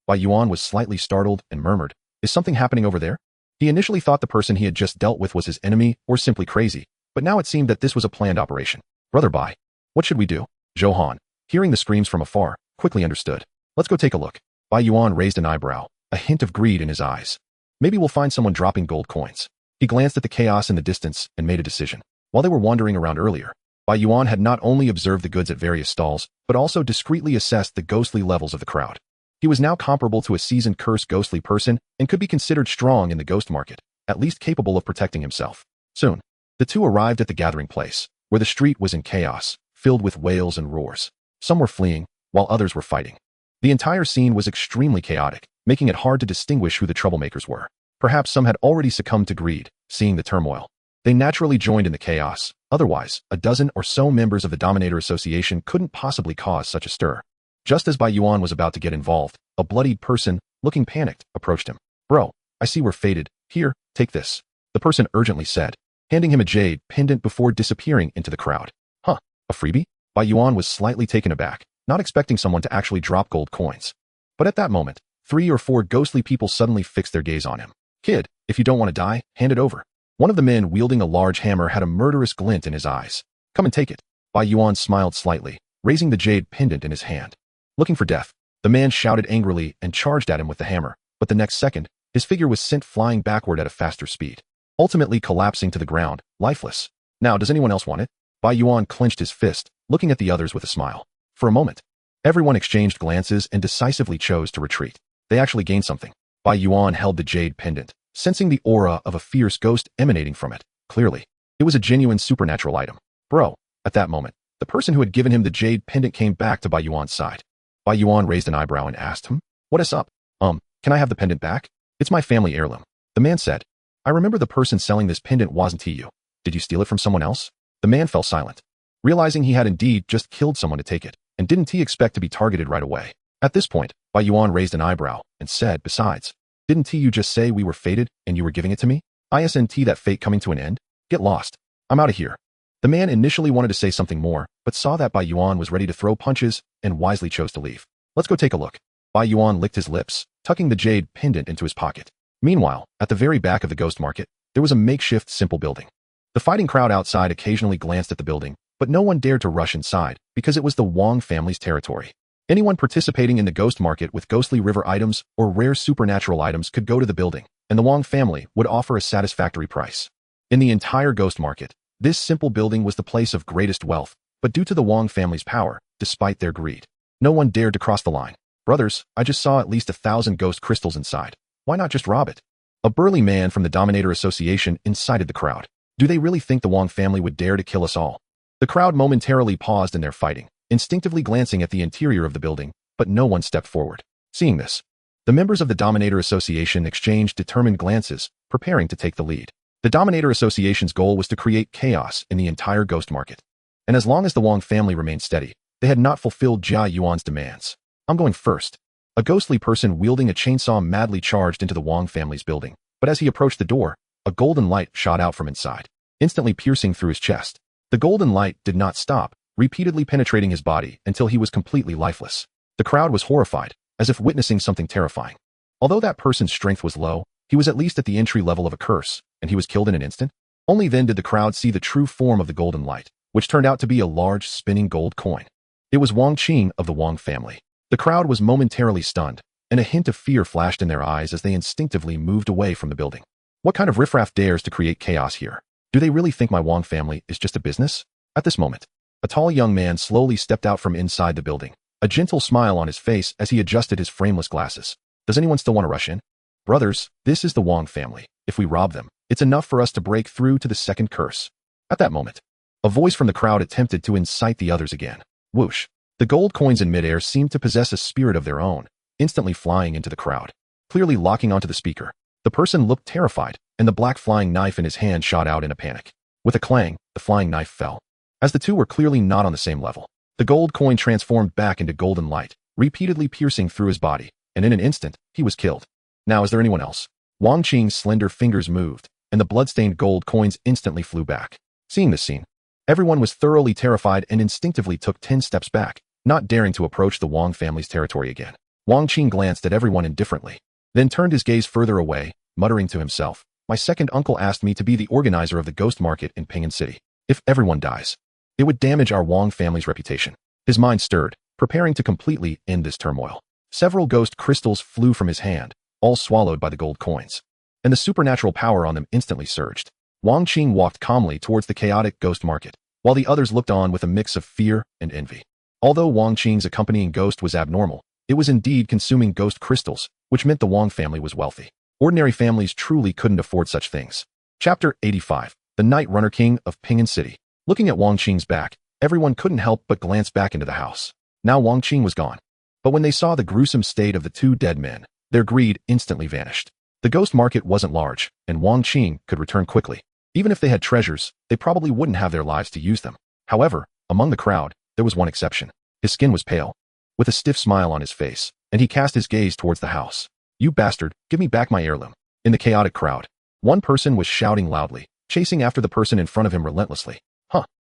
Bai Yuan was slightly startled and murmured, Is something happening over there? He initially thought the person he had just dealt with was his enemy or simply crazy, but now it seemed that this was a planned operation. Brother Bai, what should we do? Johan, hearing the screams from afar, quickly understood. Let's go take a look. Bai Yuan raised an eyebrow, a hint of greed in his eyes. Maybe we'll find someone dropping gold coins. He glanced at the chaos in the distance and made a decision. While they were wandering around earlier, Bai Yuan had not only observed the goods at various stalls, but also discreetly assessed the ghostly levels of the crowd. He was now comparable to a seasoned cursed ghostly person and could be considered strong in the ghost market, at least capable of protecting himself. Soon, the two arrived at the gathering place, where the street was in chaos, filled with wails and roars. Some were fleeing, while others were fighting. The entire scene was extremely chaotic, making it hard to distinguish who the troublemakers were. Perhaps some had already succumbed to greed, seeing the turmoil. They naturally joined in the chaos. Otherwise, a dozen or so members of the Dominator Association couldn't possibly cause such a stir. Just as Bai Yuan was about to get involved, a bloodied person, looking panicked, approached him. Bro, I see we're fated. Here, take this. The person urgently said, handing him a jade pendant before disappearing into the crowd. Huh, a freebie? Bai Yuan was slightly taken aback, not expecting someone to actually drop gold coins. But at that moment, 3 or 4 ghostly people suddenly fixed their gaze on him. Kid, if you don't want to die, hand it over. One of the men wielding a large hammer had a murderous glint in his eyes. Come and take it. Bai Yuan smiled slightly, raising the jade pendant in his hand. Looking for death, the man shouted angrily and charged at him with the hammer, but the next second, his figure was sent flying backward at a faster speed, ultimately collapsing to the ground, lifeless. Now, does anyone else want it? Bai Yuan clenched his fist, looking at the others with a smile. For a moment, everyone exchanged glances and decisively chose to retreat. They actually gained something. Bai Yuan held the jade pendant, sensing the aura of a fierce ghost emanating from it. Clearly, it was a genuine supernatural item. Bro, at that moment, the person who had given him the jade pendant came back to Bai Yuan's side. Bai Yuan raised an eyebrow and asked him, "What is up? Can I have the pendant back? It's my family heirloom." The man said, "I remember the person selling this pendant wasn't you. Did you steal it from someone else?" The man fell silent, realizing he had indeed just killed someone to take it, and didn't he expect to be targeted right away. At this point, Bai Yuan raised an eyebrow and said, "Besides, didn't you just say we were fated and you were giving it to me? Isn't that fate coming to an end? Get lost. I'm out of here." The man initially wanted to say something more, but saw that Bai Yuan was ready to throw punches and wisely chose to leave. "Let's go take a look." Bai Yuan licked his lips, tucking the jade pendant into his pocket. Meanwhile, at the very back of the ghost market, there was a makeshift simple building. The fighting crowd outside occasionally glanced at the building, but no one dared to rush inside because it was the Wang family's territory. Anyone participating in the ghost market with ghostly river items or rare supernatural items could go to the building, and the Wang family would offer a satisfactory price. In the entire ghost market, this simple building was the place of greatest wealth, but due to the Wang family's power, despite their greed, no one dared to cross the line. "Brothers, I just saw at least 1,000 ghost crystals inside. Why not just rob it?" A burly man from the Dominator Association incited the crowd. "Do they really think the Wang family would dare to kill us all?" The crowd momentarily paused in their fighting, instinctively glancing at the interior of the building, but no one stepped forward. Seeing this, the members of the Dominator Association exchanged determined glances, preparing to take the lead. The Dominator Association's goal was to create chaos in the entire ghost market. And as long as the Wang family remained steady, they had not fulfilled Jia Yuan's demands. "I'm going first." A ghostly person wielding a chainsaw madly charged into the Wang family's building, but as he approached the door, a golden light shot out from inside, instantly piercing through his chest. The golden light did not stop, repeatedly penetrating his body until he was completely lifeless. The crowd was horrified, as if witnessing something terrifying. Although that person's strength was low, he was at least at the entry level of a curse, and he was killed in an instant. Only then did the crowd see the true form of the golden light, which turned out to be a large spinning gold coin. It was Wang Qing of the Wang family. The crowd was momentarily stunned, and a hint of fear flashed in their eyes as they instinctively moved away from the building. What kind of riffraff dares to create chaos here? Do they really think my Wang family is just a business? At this moment, a tall young man slowly stepped out from inside the building, a gentle smile on his face as he adjusted his frameless glasses. "Does anyone still want to rush in?" "Brothers, this is the Wang family. If we rob them, it's enough for us to break through to the second curse." At that moment, a voice from the crowd attempted to incite the others again. Whoosh! The gold coins in midair seemed to possess a spirit of their own, instantly flying into the crowd, clearly locking onto the speaker. The person looked terrified, and the black flying knife in his hand shot out in a panic. With a clang, the flying knife fell. As the two were clearly not on the same level, the gold coin transformed back into golden light, repeatedly piercing through his body, and in an instant, he was killed. "Now is there anyone else?" Wang Qing's slender fingers moved, and the bloodstained gold coins instantly flew back. Seeing this scene, everyone was thoroughly terrified and instinctively took 10 steps back, not daring to approach the Wang family's territory again. Wang Qing glanced at everyone indifferently, then turned his gaze further away, muttering to himself, "My second uncle asked me to be the organizer of the ghost market in Pingan City. If everyone dies, it would damage our Wang family's reputation." His mind stirred, preparing to completely end this turmoil. Several ghost crystals flew from his hand, all swallowed by the gold coins, and the supernatural power on them instantly surged. Wang Qing walked calmly towards the chaotic ghost market, while the others looked on with a mix of fear and envy. Although Wang Qing's accompanying ghost was abnormal, it was indeed consuming ghost crystals, which meant the Wang family was wealthy. Ordinary families truly couldn't afford such things. Chapter 85. The Night Runner King of Pingan City. Looking at Wang Qing's back, everyone couldn't help but glance back into the house. Now Wang Qing was gone. But when they saw the gruesome state of the two dead men, their greed instantly vanished. The ghost market wasn't large, and Wang Qing could return quickly. Even if they had treasures, they probably wouldn't have their lives to use them. However, among the crowd, there was one exception. His skin was pale, with a stiff smile on his face, and he cast his gaze towards the house. "You bastard, give me back my heirloom." In the chaotic crowd, one person was shouting loudly, chasing after the person in front of him relentlessly.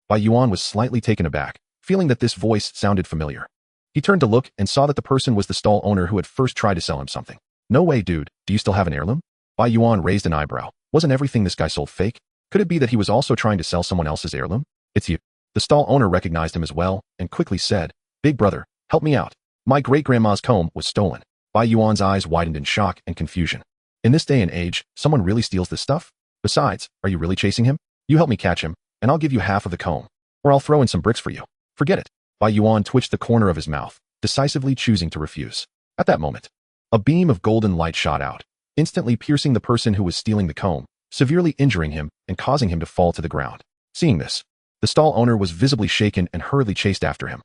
Bai Yuan was slightly taken aback, feeling that this voice sounded familiar. He turned to look and saw that the person was the stall owner who had first tried to sell him something. "No way, dude, do you still have an heirloom?" Bai Yuan raised an eyebrow. Wasn't everything this guy sold fake? Could it be that he was also trying to sell someone else's heirloom? "It's you." The stall owner recognized him as well, and quickly said, "Big brother, help me out. My great-grandma's comb was stolen." Bai Yuan's eyes widened in shock and confusion. In this day and age, someone really steals this stuff? Besides, are you really chasing him? You help me catch him, and I'll give you half of the comb. or I'll throw in some bricks for you. Forget it. Bai Yuan twitched the corner of his mouth, decisively choosing to refuse. At that moment, a beam of golden light shot out, instantly piercing the person who was stealing the comb, severely injuring him and causing him to fall to the ground. Seeing this, the stall owner was visibly shaken and hurriedly chased after him.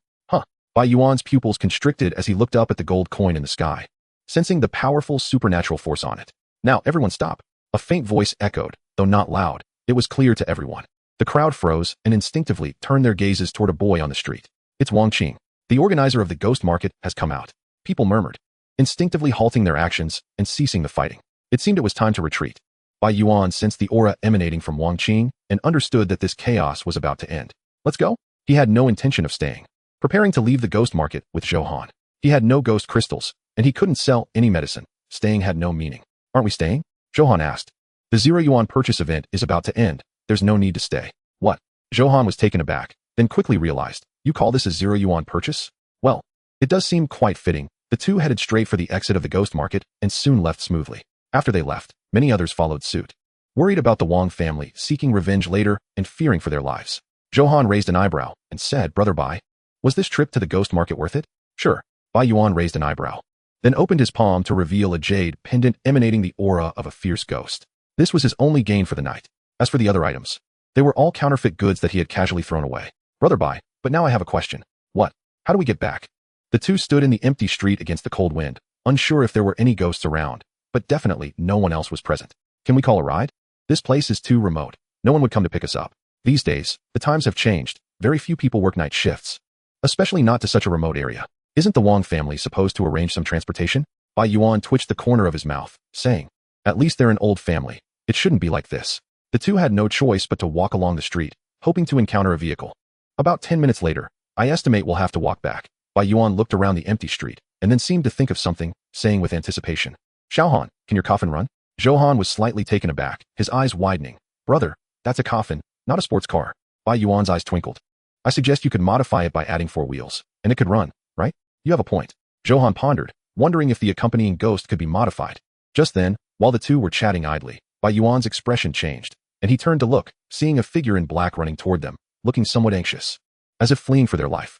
Bai Yuan's pupils constricted as he looked up at the gold coin in the sky, sensing the powerful supernatural force on it. Now, everyone stop. A faint voice echoed, though not loud. It was clear to everyone. The crowd froze and instinctively turned their gazes toward a boy on the street. It's Wang Qing. The organizer of the ghost market has come out. People murmured, instinctively halting their actions and ceasing the fighting. It seemed it was time to retreat. Bai Yuan sensed the aura emanating from Wang Qing and understood that this chaos was about to end. Let's go? He had no intention of staying. Preparing to leave the ghost market with Zhou Han. He had no ghost crystals, and he couldn't sell any medicine. Staying had no meaning. Aren't we staying? Zhou Han asked. The 0 yuan purchase event is about to end. There's no need to stay. What? Zhou Han was taken aback, then quickly realized, you call this a 0 yuan purchase? Well, it does seem quite fitting. The two headed straight for the exit of the ghost market and soon left smoothly. After they left, many others followed suit. Worried about the Wang family seeking revenge later and fearing for their lives, Zhou Han raised an eyebrow and said, Brother Bai, was this trip to the ghost market worth it? Sure. Bai Yuan raised an eyebrow, then opened his palm to reveal a jade pendant emanating the aura of a fierce ghost. This was his only gain for the night. As for the other items, they were all counterfeit goods that he had casually thrown away. Brother Bai, but now I have a question. What? How do we get back? The two stood in the empty street against the cold wind, unsure if there were any ghosts around, but definitely no one else was present. Can we call a ride? This place is too remote. No one would come to pick us up. These days, the times have changed. Very few people work night shifts, especially not to such a remote area. Isn't the Wang family supposed to arrange some transportation? Bai Yuan twitched the corner of his mouth, saying, at least they're an old family. It shouldn't be like this. The two had no choice but to walk along the street, hoping to encounter a vehicle. About 10 minutes later, I estimate we'll have to walk back. Bai Yuan looked around the empty street, and then seemed to think of something, saying with anticipation, Xiaohan, can your coffin run? Zhou Han was slightly taken aback, his eyes widening. Brother, that's a coffin, not a sports car. Bai Yuan's eyes twinkled. I suggest you could modify it by adding 4 wheels, and it could run, right? You have a point. Zhou Han pondered, wondering if the accompanying ghost could be modified. Just then, while the two were chatting idly, Bai Yuan's expression changed, and he turned to look, seeing a figure in black running toward them, looking somewhat anxious, as if fleeing for their life.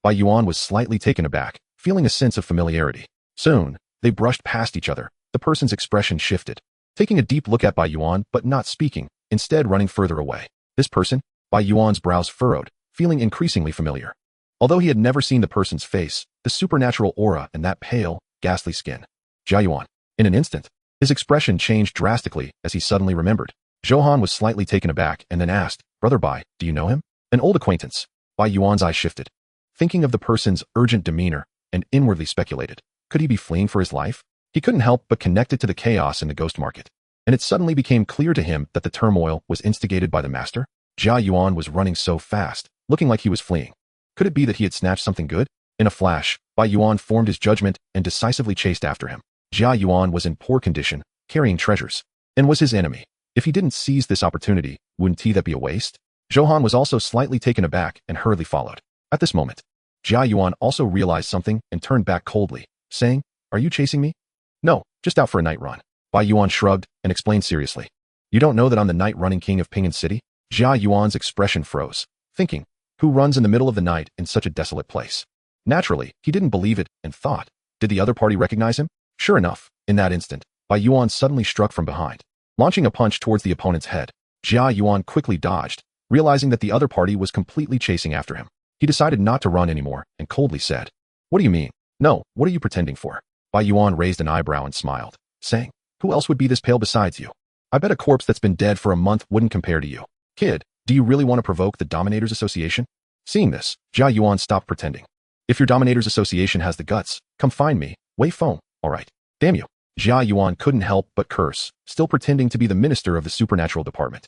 Bai Yuan was slightly taken aback, feeling a sense of familiarity. Soon, they brushed past each other. The person's expression shifted, taking a deep look at Bai Yuan but not speaking, instead running further away. This person? Bai Yuan's brows furrowed, feeling increasingly familiar. Although he had never seen the person's face, the supernatural aura and that pale, ghastly skin. Jia Yuan. In an instant, his expression changed drastically as he suddenly remembered. Zhou Han was slightly taken aback and then asked, Brother Bai, do you know him? An old acquaintance. Bai Yuan's eyes shifted, thinking of the person's urgent demeanor, and inwardly speculated, could he be fleeing for his life? He couldn't help but connect it to the chaos in the ghost market, and it suddenly became clear to him that the turmoil was instigated by the master. Jia Yuan was running so fast, looking like he was fleeing. Could it be that he had snatched something good? In a flash, Bai Yuan formed his judgment and decisively chased after him. Jia Yuan was in poor condition, carrying treasures, and was his enemy. If he didn't seize this opportunity, wouldn't that be a waste? Zhou Han was also slightly taken aback and hurriedly followed. At this moment, Jia Yuan also realized something and turned back coldly, saying, Are you chasing me? No, just out for a night run. Bai Yuan shrugged and explained seriously. You don't know that I'm the night running king of Ping'an City? Jia Yuan's expression froze, thinking, who runs in the middle of the night in such a desolate place? Naturally, he didn't believe it and thought, did the other party recognize him? Sure enough, in that instant, Bai Yuan suddenly struck from behind, launching a punch towards the opponent's head. Jia Yuan quickly dodged, realizing that the other party was completely chasing after him. He decided not to run anymore and coldly said, What do you mean? No, what are you pretending for? Bai Yuan raised an eyebrow and smiled, saying, Who else would be this pale besides you? I bet a corpse that's been dead for a month wouldn't compare to you. Kid, do you really want to provoke the Dominators Association? Seeing this, Jia Yuan stopped pretending. If your Dominators Association has the guts, come find me, Wei Feng, alright. Damn you. Jia Yuan couldn't help but curse, still pretending to be the minister of the supernatural department.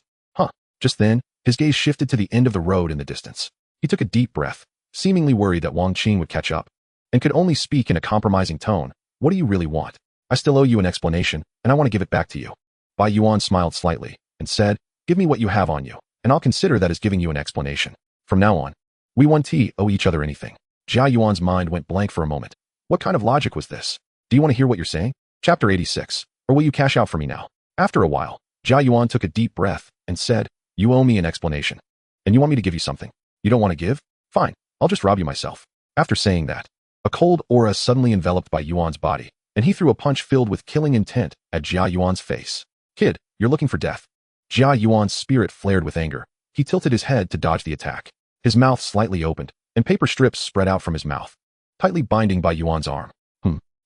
Just then, his gaze shifted to the end of the road in the distance. He took a deep breath, seemingly worried that Wang Qing would catch up, and could only speak in a compromising tone. What do you really want? I still owe you an explanation, and I want to give it back to you. Bai Yuan smiled slightly, and said, Give me what you have on you, and I'll consider that as giving you an explanation. From now on, we 1T owe each other anything. Jia Yuan's mind went blank for a moment. What kind of logic was this? Do you want to hear what you're saying? Chapter 86. Or will you cash out for me now? After a while, Jia Yuan took a deep breath, and said, You owe me an explanation. And you want me to give you something? You don't want to give? Fine, I'll just rob you myself. After saying that, a cold aura suddenly enveloped by Yuan's body, and he threw a punch filled with killing intent at Jia Yuan's face. Kid, you're looking for death. Jia Yuan's spirit flared with anger. He tilted his head to dodge the attack. His mouth slightly opened, and paper strips spread out from his mouth, tightly binding Bai Yuan's arm.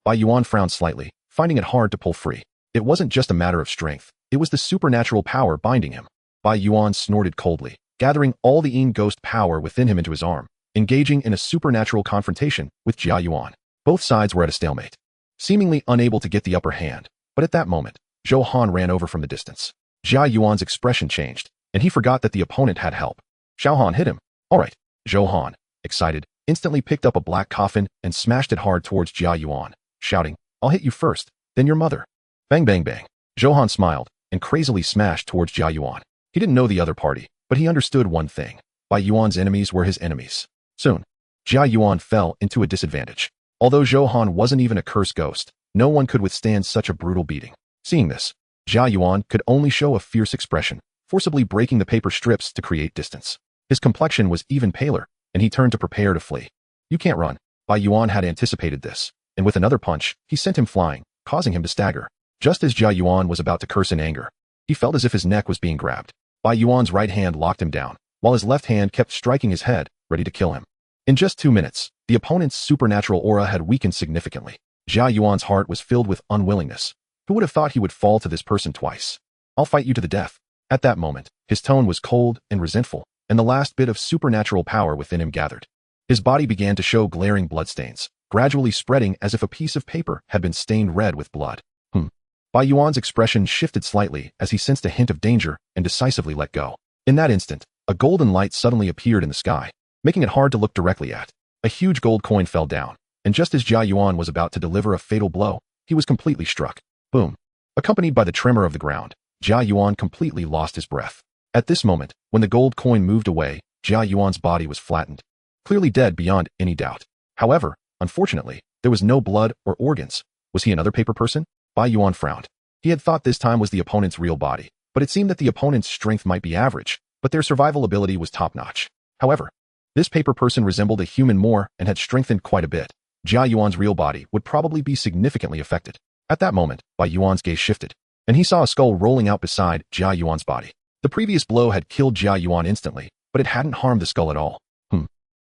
Bai Yuan frowned slightly, finding it hard to pull free. It wasn't just a matter of strength, it was the supernatural power binding him. Bai Yuan snorted coldly, gathering all the Yin ghost power within him into his arm, engaging in a supernatural confrontation with Jia Yuan. Both sides were at a stalemate, seemingly unable to get the upper hand. But at that moment, Zhou Han ran over from the distance. Jia Yuan's expression changed, and he forgot that the opponent had help. Xiao Han hit him. All right. Zhou Han, excited, instantly picked up a black coffin and smashed it hard towards Jia Yuan, shouting, I'll hit you first, then your mother. Bang bang bang. Zhou Han smiled and crazily smashed towards Jia Yuan. He didn't know the other party, but he understood one thing. Bai Yuan's enemies were his enemies. Soon, Jia Yuan fell into a disadvantage. Although Zhou Han wasn't even a cursed ghost, no one could withstand such a brutal beating. Seeing this, Jia Yuan could only show a fierce expression, forcibly breaking the paper strips to create distance. His complexion was even paler, and he turned to prepare to flee. You can't run. Bai Yuan had anticipated this, and with another punch, he sent him flying, causing him to stagger. Just as Jia Yuan was about to curse in anger, he felt as if his neck was being grabbed. Bai Yuan's right hand locked him down, while his left hand kept striking his head, ready to kill him. In just 2 minutes, the opponent's supernatural aura had weakened significantly. Jia Yuan's heart was filled with unwillingness. Who would have thought he would fall to this person twice? I'll fight you to the death. At that moment, his tone was cold and resentful, and the last bit of supernatural power within him gathered. His body began to show glaring bloodstains, gradually spreading as if a piece of paper had been stained red with blood. Bai Yuan's expression shifted slightly as he sensed a hint of danger and decisively let go. In that instant, a golden light suddenly appeared in the sky, making it hard to look directly at. A huge gold coin fell down, and just as Jia Yuan was about to deliver a fatal blow, he was completely struck. Boom. Accompanied by the tremor of the ground, Jia Yuan completely lost his breath. At this moment, when the gold coin moved away, Jia Yuan's body was flattened, clearly dead beyond any doubt. However, unfortunately, there was no blood or organs. Was he another paper person? Bai Yuan frowned. He had thought this time was the opponent's real body, but it seemed that the opponent's strength might be average, but their survival ability was top-notch. However, this paper person resembled a human more and had strengthened quite a bit. Jia Yuan's real body would probably be significantly affected. At that moment, Bai Yuan's gaze shifted, and he saw a skull rolling out beside Jia Yuan's body. The previous blow had killed Jia Yuan instantly, but it hadn't harmed the skull at all.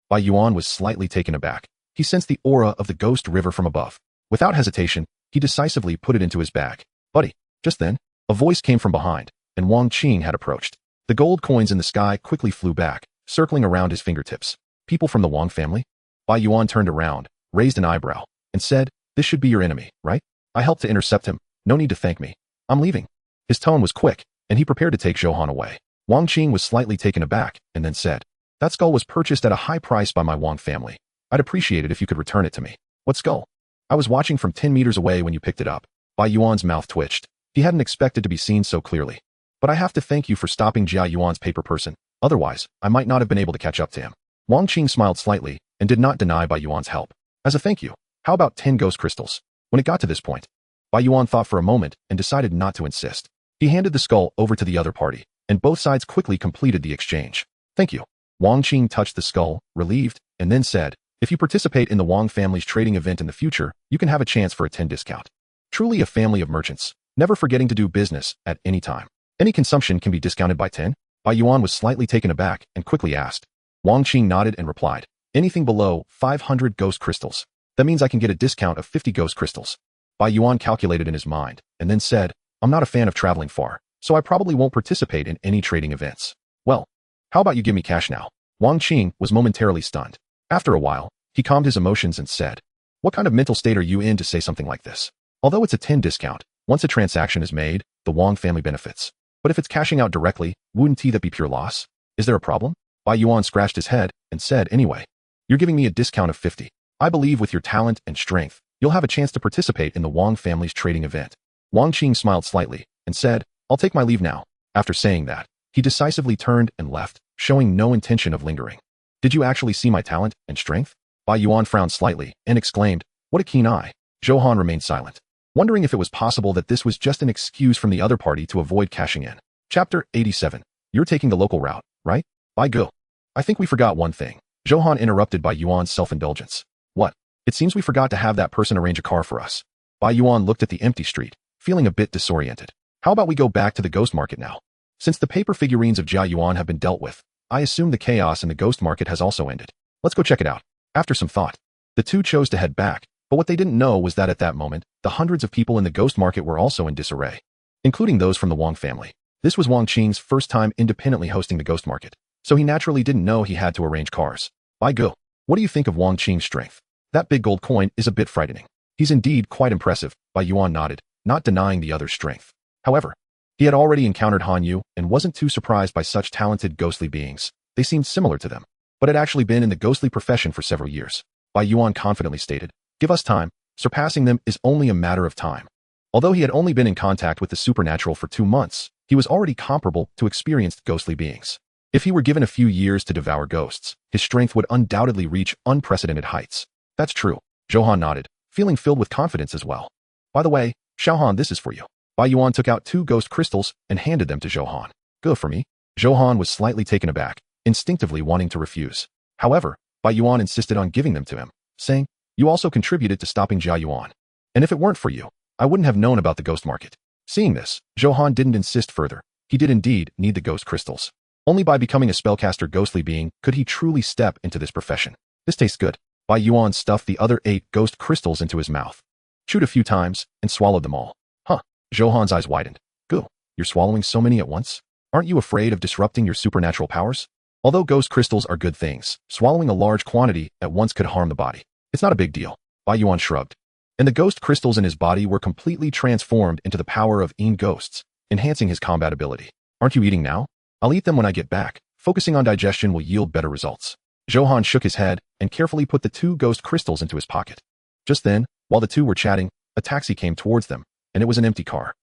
Bai Yuan was slightly taken aback. He sensed the aura of the ghost river from above. Without hesitation, he decisively put it into his bag. Buddy. Just then, a voice came from behind, and Wang Qing had approached. The gold coins in the sky quickly flew back, circling around his fingertips. People from the Wang family? Bai Yuan turned around, raised an eyebrow, and said, This should be your enemy, right? I helped to intercept him. No need to thank me. I'm leaving. His tone was quick, and he prepared to take Zhou Han away. Wang Qing was slightly taken aback, and then said, That skull was purchased at a high price by my Wang family. I'd appreciate it if you could return it to me. What skull? I was watching from 10 meters away when you picked it up. Bai Yuan's mouth twitched. He hadn't expected to be seen so clearly. But I have to thank you for stopping Jia Yuan's paper person. Otherwise, I might not have been able to catch up to him. Wang Qing smiled slightly and did not deny Bai Yuan's help. As a thank you, how about 10 ghost crystals? When it got to this point, Bai Yuan thought for a moment and decided not to insist. He handed the skull over to the other party, and both sides quickly completed the exchange. Thank you. Wang Qing touched the skull, relieved, and then said, If you participate in the Wang family's trading event in the future, you can have a chance for a 10 discount. Truly a family of merchants, never forgetting to do business at any time. Any consumption can be discounted by 10? Bai Yuan was slightly taken aback and quickly asked. Wang Qing nodded and replied, Anything below 500 ghost crystals. That means I can get a discount of 50 ghost crystals. Bai Yuan calculated in his mind, and then said, I'm not a fan of traveling far, so I probably won't participate in any trading events. Well, how about you give me cash now? Wang Qing was momentarily stunned. After a while, he calmed his emotions and said, What kind of mental state are you in to say something like this? Although it's a 10 discount, once a transaction is made, the Wang family benefits. But if it's cashing out directly, wouldn't that be pure loss? Is there a problem? Bai Yuan scratched his head and said, Anyway, you're giving me a discount of 50. I believe with your talent and strength, you'll have a chance to participate in the Wang family's trading event. Wang Qing smiled slightly and said, I'll take my leave now. After saying that, he decisively turned and left, showing no intention of lingering. Did you actually see my talent and strength? Bai Yuan frowned slightly and exclaimed, What a keen eye. Zhou Han remained silent, wondering if it was possible that this was just an excuse from the other party to avoid cashing in. Chapter 87. You're taking the local route, right? Bai Gu. I think we forgot one thing. Johan interrupted Bai Yuan's self-indulgence. What? It seems we forgot to have that person arrange a car for us. Bai Yuan looked at the empty street, feeling a bit disoriented. How about we go back to the ghost market now? Since the paper figurines of Jia Yuan have been dealt with, I assume the chaos in the ghost market has also ended. Let's go check it out. After some thought, the two chose to head back, but what they didn't know was that at that moment, the hundreds of people in the ghost market were also in disarray, including those from the Wang family. This was Wang Qing's first time independently hosting the ghost market, so he naturally didn't know he had to arrange cars. Bai Ge, what do you think of Wang Qing's strength? That big gold coin is a bit frightening. He's indeed quite impressive, Bai Yuan nodded, not denying the other's strength. However, he had already encountered Han Yu and wasn't too surprised by such talented ghostly beings. They seemed similar to them, but had actually been in the ghostly profession for several years. Bai Yuan confidently stated, give us time, surpassing them is only a matter of time. Although he had only been in contact with the supernatural for 2 months, he was already comparable to experienced ghostly beings. If he were given a few years to devour ghosts, his strength would undoubtedly reach unprecedented heights. That's true. Johan nodded, feeling filled with confidence as well. By the way, Xiaohan, this is for you. Bai Yuan took out 2 ghost crystals and handed them to Johan. Good for me. Johan was slightly taken aback, instinctively wanting to refuse. However, Bai Yuan insisted on giving them to him, saying, you also contributed to stopping Jia Yuan. And if it weren't for you, I wouldn't have known about the ghost market. Seeing this, Johan didn't insist further. He did indeed need the ghost crystals. Only by becoming a spellcaster ghostly being could he truly step into this profession. This tastes good. Bai Yuan stuffed the other 8 ghost crystals into his mouth, chewed a few times, and swallowed them all. Huh. Johan's eyes widened. Goo, you're swallowing so many at once? Aren't you afraid of disrupting your supernatural powers? Although ghost crystals are good things, swallowing a large quantity at once could harm the body. It's not a big deal. Bai Yuan shrugged. And the ghost crystals in his body were completely transformed into the power of Yin ghosts, enhancing his combat ability. Aren't you eating now? I'll eat them when I get back. Focusing on digestion will yield better results. Johan shook his head and carefully put the 2 ghost crystals into his pocket. Just then, while the two were chatting, a taxi came towards them, and it was an empty car.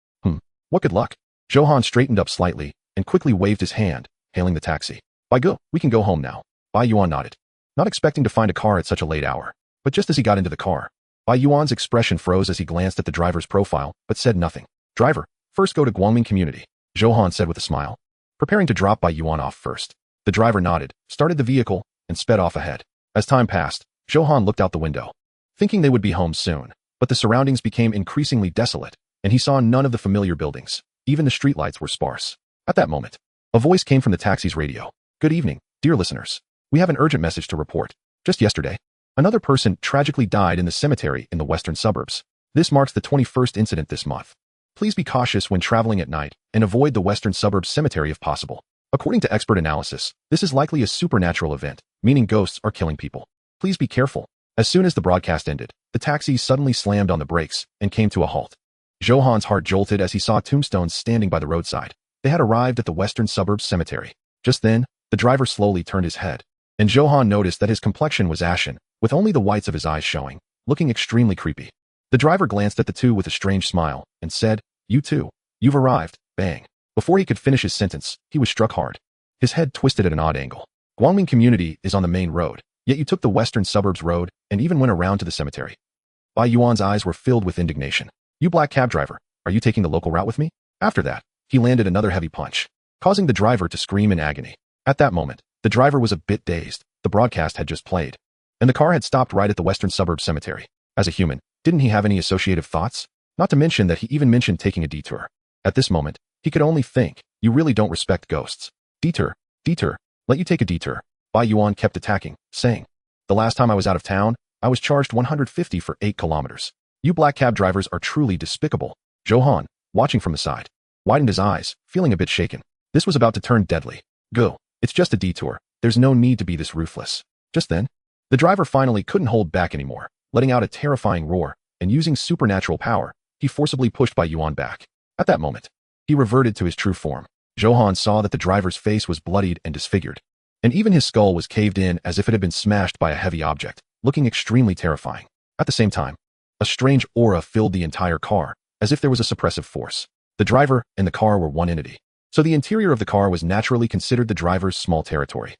What good luck? Johan straightened up slightly and quickly waved his hand, hailing the taxi. Bai Ge, we can go home now. Bai Yuan nodded, not expecting to find a car at such a late hour. But just as he got into the car, Bai Yuan's expression froze as he glanced at the driver's profile, but said nothing. Driver, first go to Guangming Community, Johan said with a smile, preparing to drop Bai Yuan off first. The driver nodded, started the vehicle, and sped off ahead. As time passed, Johan looked out the window, thinking they would be home soon, but the surroundings became increasingly desolate, and he saw none of the familiar buildings. Even the streetlights were sparse. At that moment, a voice came from the taxi's radio. Good evening, dear listeners. We have an urgent message to report. Just yesterday, another person tragically died in the cemetery in the western suburbs. This marks the 21st incident this month. Please be cautious when traveling at night and avoid the western suburbs cemetery if possible. According to expert analysis, this is likely a supernatural event, meaning ghosts are killing people. Please be careful. As soon as the broadcast ended, the taxi suddenly slammed on the brakes and came to a halt. Johan's heart jolted as he saw tombstones standing by the roadside. They had arrived at the western suburbs cemetery. Just then, the driver slowly turned his head, and Johan noticed that his complexion was ashen, with only the whites of his eyes showing, looking extremely creepy. The driver glanced at the two with a strange smile and said, "You too. You've arrived." Bang. Before he could finish his sentence, he was struck hard. His head twisted at an odd angle. Guangming Community is on the main road, yet you took the western suburbs road and even went around to the cemetery. Bai Yuan's eyes were filled with indignation. "You black cab driver, are you taking the local route with me?" After that, he landed another heavy punch, causing the driver to scream in agony. At that moment, the driver was a bit dazed. The broadcast had just played, and the car had stopped right at the western suburbs cemetery. As a human, didn't he have any associative thoughts? Not to mention that he even mentioned taking a detour. At this moment, he could only think, you really don't respect ghosts. Detour, let you take a detour. Bai Yuan kept attacking, saying, "The last time I was out of town, I was charged 150 for 8 kilometers. You black cab drivers are truly despicable." Johan, watching from the side, widened his eyes, feeling a bit shaken. This was about to turn deadly. "Go, it's just a detour. There's no need to be this ruthless." Just then, the driver finally couldn't hold back anymore, letting out a terrifying roar, and using supernatural power, he forcibly pushed Bai Yuan back. At that moment, he reverted to his true form. Johan saw that the driver's face was bloodied and disfigured, and even his skull was caved in as if it had been smashed by a heavy object, looking extremely terrifying. At the same time, a strange aura filled the entire car, as if there was a suppressive force. The driver and the car were one entity, so the interior of the car was naturally considered the driver's small territory.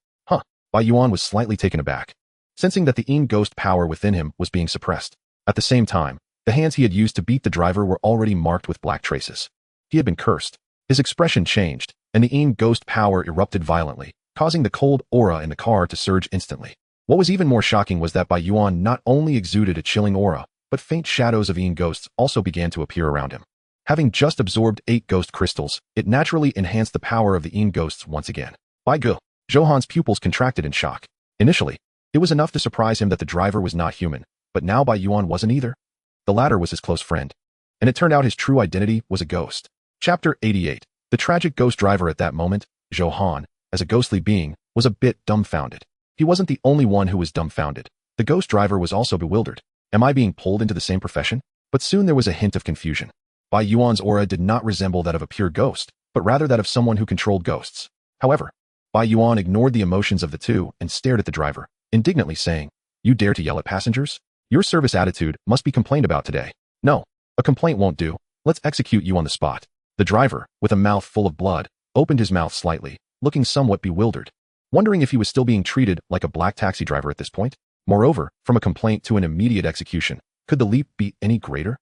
Bai Yuan was slightly taken aback, sensing that the Yin ghost power within him was being suppressed. At the same time, the hands he had used to beat the driver were already marked with black traces. He had been cursed. His expression changed, and the Yin ghost power erupted violently, causing the cold aura in the car to surge instantly. What was even more shocking was that Bai Yuan not only exuded a chilling aura, but faint shadows of Yin ghosts also began to appear around him. Having just absorbed 8 ghost crystals, it naturally enhanced the power of the Yin ghosts once again. Bai Ge, Zhou pupils contracted in shock. Initially, it was enough to surprise him that the driver was not human, but now Bai Yuan wasn't either. The latter was his close friend, and it turned out his true identity was a ghost. Chapter 88. The tragic ghost driver. At that moment, Zhou, as a ghostly being, was a bit dumbfounded. He wasn't the only one who was dumbfounded. The ghost driver was also bewildered. Am I being pulled into the same profession? But soon there was a hint of confusion. Bai Yuan's aura did not resemble that of a pure ghost, but rather that of someone who controlled ghosts. However, Bai Yuan ignored the emotions of the two and stared at the driver, indignantly saying, "You dare to yell at passengers? Your service attitude must be complained about today. No, a complaint won't do. Let's execute you on the spot." The driver, with a mouth full of blood, opened his mouth slightly, looking somewhat bewildered, wondering if he was still being treated like a black taxi driver at this point. Moreover, from a complaint to an immediate execution, could the leap be any greater?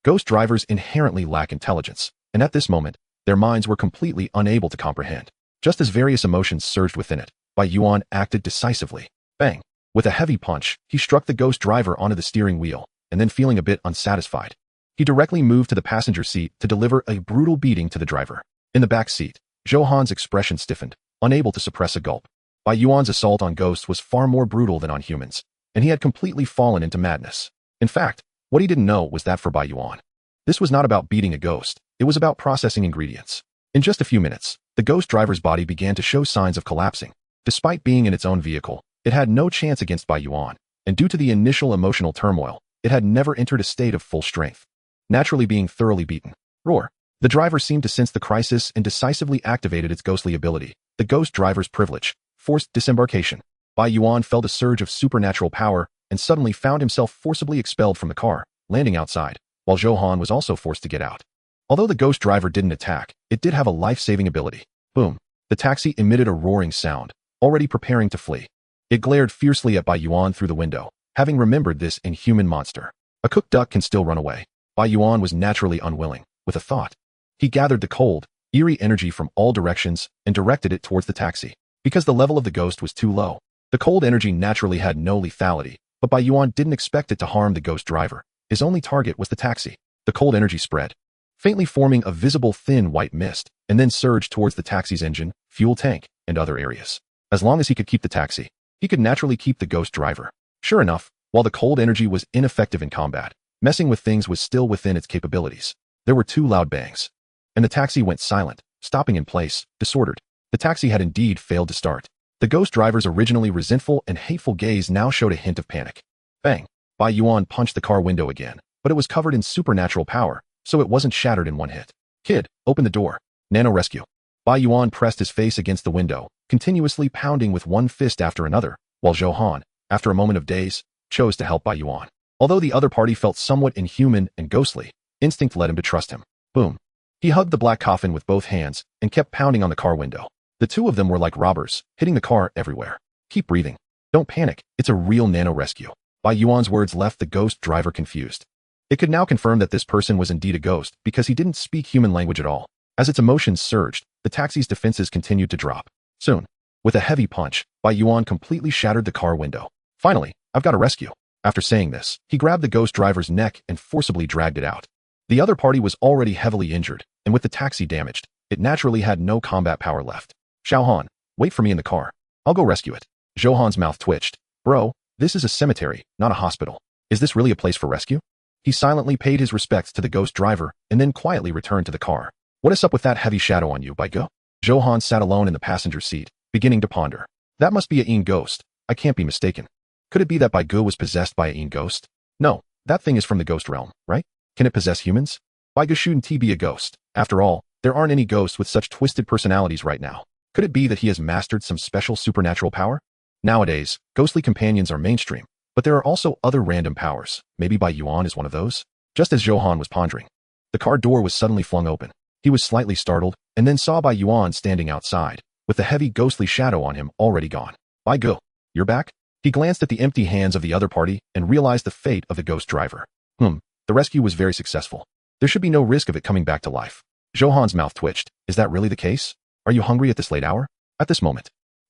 Ghost drivers inherently lack intelligence, and at this moment, their minds were completely unable to comprehend. Just as various emotions surged within it, Bai Yuan acted decisively. Bang! With a heavy punch, he struck the ghost driver onto the steering wheel, and then feeling a bit unsatisfied, he directly moved to the passenger seat to deliver a brutal beating to the driver. In the back seat, Zhou expression stiffened, unable to suppress a gulp. Bai Yuan's assault on ghosts was far more brutal than on humans, and he had completely fallen into madness. In fact, what he didn't know was that for Bai Yuan, this was not about beating a ghost, it was about processing ingredients. In just a few minutes, the ghost driver's body began to show signs of collapsing. Despite being in its own vehicle, it had no chance against Bai Yuan, and due to the initial emotional turmoil, it had never entered a state of full strength. Naturally being thoroughly beaten. Roar. The driver seemed to sense the crisis and decisively activated its ghostly ability, the ghost driver's privilege, forced disembarkation. Bai Yuan felt a surge of supernatural power and suddenly found himself forcibly expelled from the car, landing outside, while Zhou was also forced to get out. Although the ghost driver didn't attack, it did have a life-saving ability. Boom. The taxi emitted a roaring sound, already preparing to flee. It glared fiercely at Bai Yuan through the window, having remembered this inhuman monster. A cooked duck can still run away. Bai Yuan was naturally unwilling, with a thought. He gathered the cold, eerie energy from all directions and directed it towards the taxi. Because the level of the ghost was too low, the cold energy naturally had no lethality, but Bai Yuan didn't expect it to harm the ghost driver. His only target was the taxi. The cold energy spread, faintly forming a visible thin white mist, and then surged towards the taxi's engine, fuel tank, and other areas. As long as he could keep the taxi, he could naturally keep the ghost driver. Sure enough, while the cold energy was ineffective in combat, messing with things was still within its capabilities. There were 2 loud bangs, and the taxi went silent, stopping in place, disordered. The taxi had indeed failed to start. The ghost driver's originally resentful and hateful gaze now showed a hint of panic. Bang! Bai Yuan punched the car window again, but it was covered in supernatural power, so it wasn't shattered in one hit. Kid, open the door. Nano rescue. Bai Yuan pressed his face against the window, continuously pounding with one fist after another, while Zhou, after a moment of daze, chose to help Bai Yuan. Although the other party felt somewhat inhuman and ghostly, instinct led him to trust him. Boom. He hugged the black coffin with both hands and kept pounding on the car window. The 2 of them were like robbers, hitting the car everywhere. Keep breathing. Don't panic, it's a real nano rescue. Bai Yuan's words left the ghost driver confused. It could now confirm that this person was indeed a ghost because he didn't speak human language at all. As its emotions surged, the taxi's defenses continued to drop. Soon, with a heavy punch, Bai Yuan completely shattered the car window. Finally, I've got a rescue. After saying this, he grabbed the ghost driver's neck and forcibly dragged it out. The other party was already heavily injured, and with the taxi damaged, it naturally had no combat power left. Xiaohan, wait for me in the car. I'll go rescue it. Zhouhan's mouth twitched. Bro, this is a cemetery, not a hospital. Is this really a place for rescue? He silently paid his respects to the ghost driver and then quietly returned to the car. What is up with that heavy shadow on you, Bai Ge? Zhouhan sat alone in the passenger seat, beginning to ponder. That must be a Yin ghost. I can't be mistaken. Could it be that Bai Ge was possessed by a Yin ghost? No, that thing is from the ghost realm, right? Can it possess humans? Bai Ge shouldn't be a ghost. After all, there aren't any ghosts with such twisted personalities right now. Could it be that he has mastered some special supernatural power? Nowadays, ghostly companions are mainstream, but there are also other random powers. Maybe Bai Yuan is one of those? Just as Zhou was pondering, the car door was suddenly flung open. He was slightly startled, and then saw Bai Yuan standing outside, with the heavy ghostly shadow on him already gone. Bai Ge, you're back? He glanced at the empty hands of the other party and realized the fate of the ghost driver. The rescue was very successful. There should be no risk of it coming back to life. Zhouhan's mouth twitched. Is that really the case? Are you hungry at this late hour? At this moment,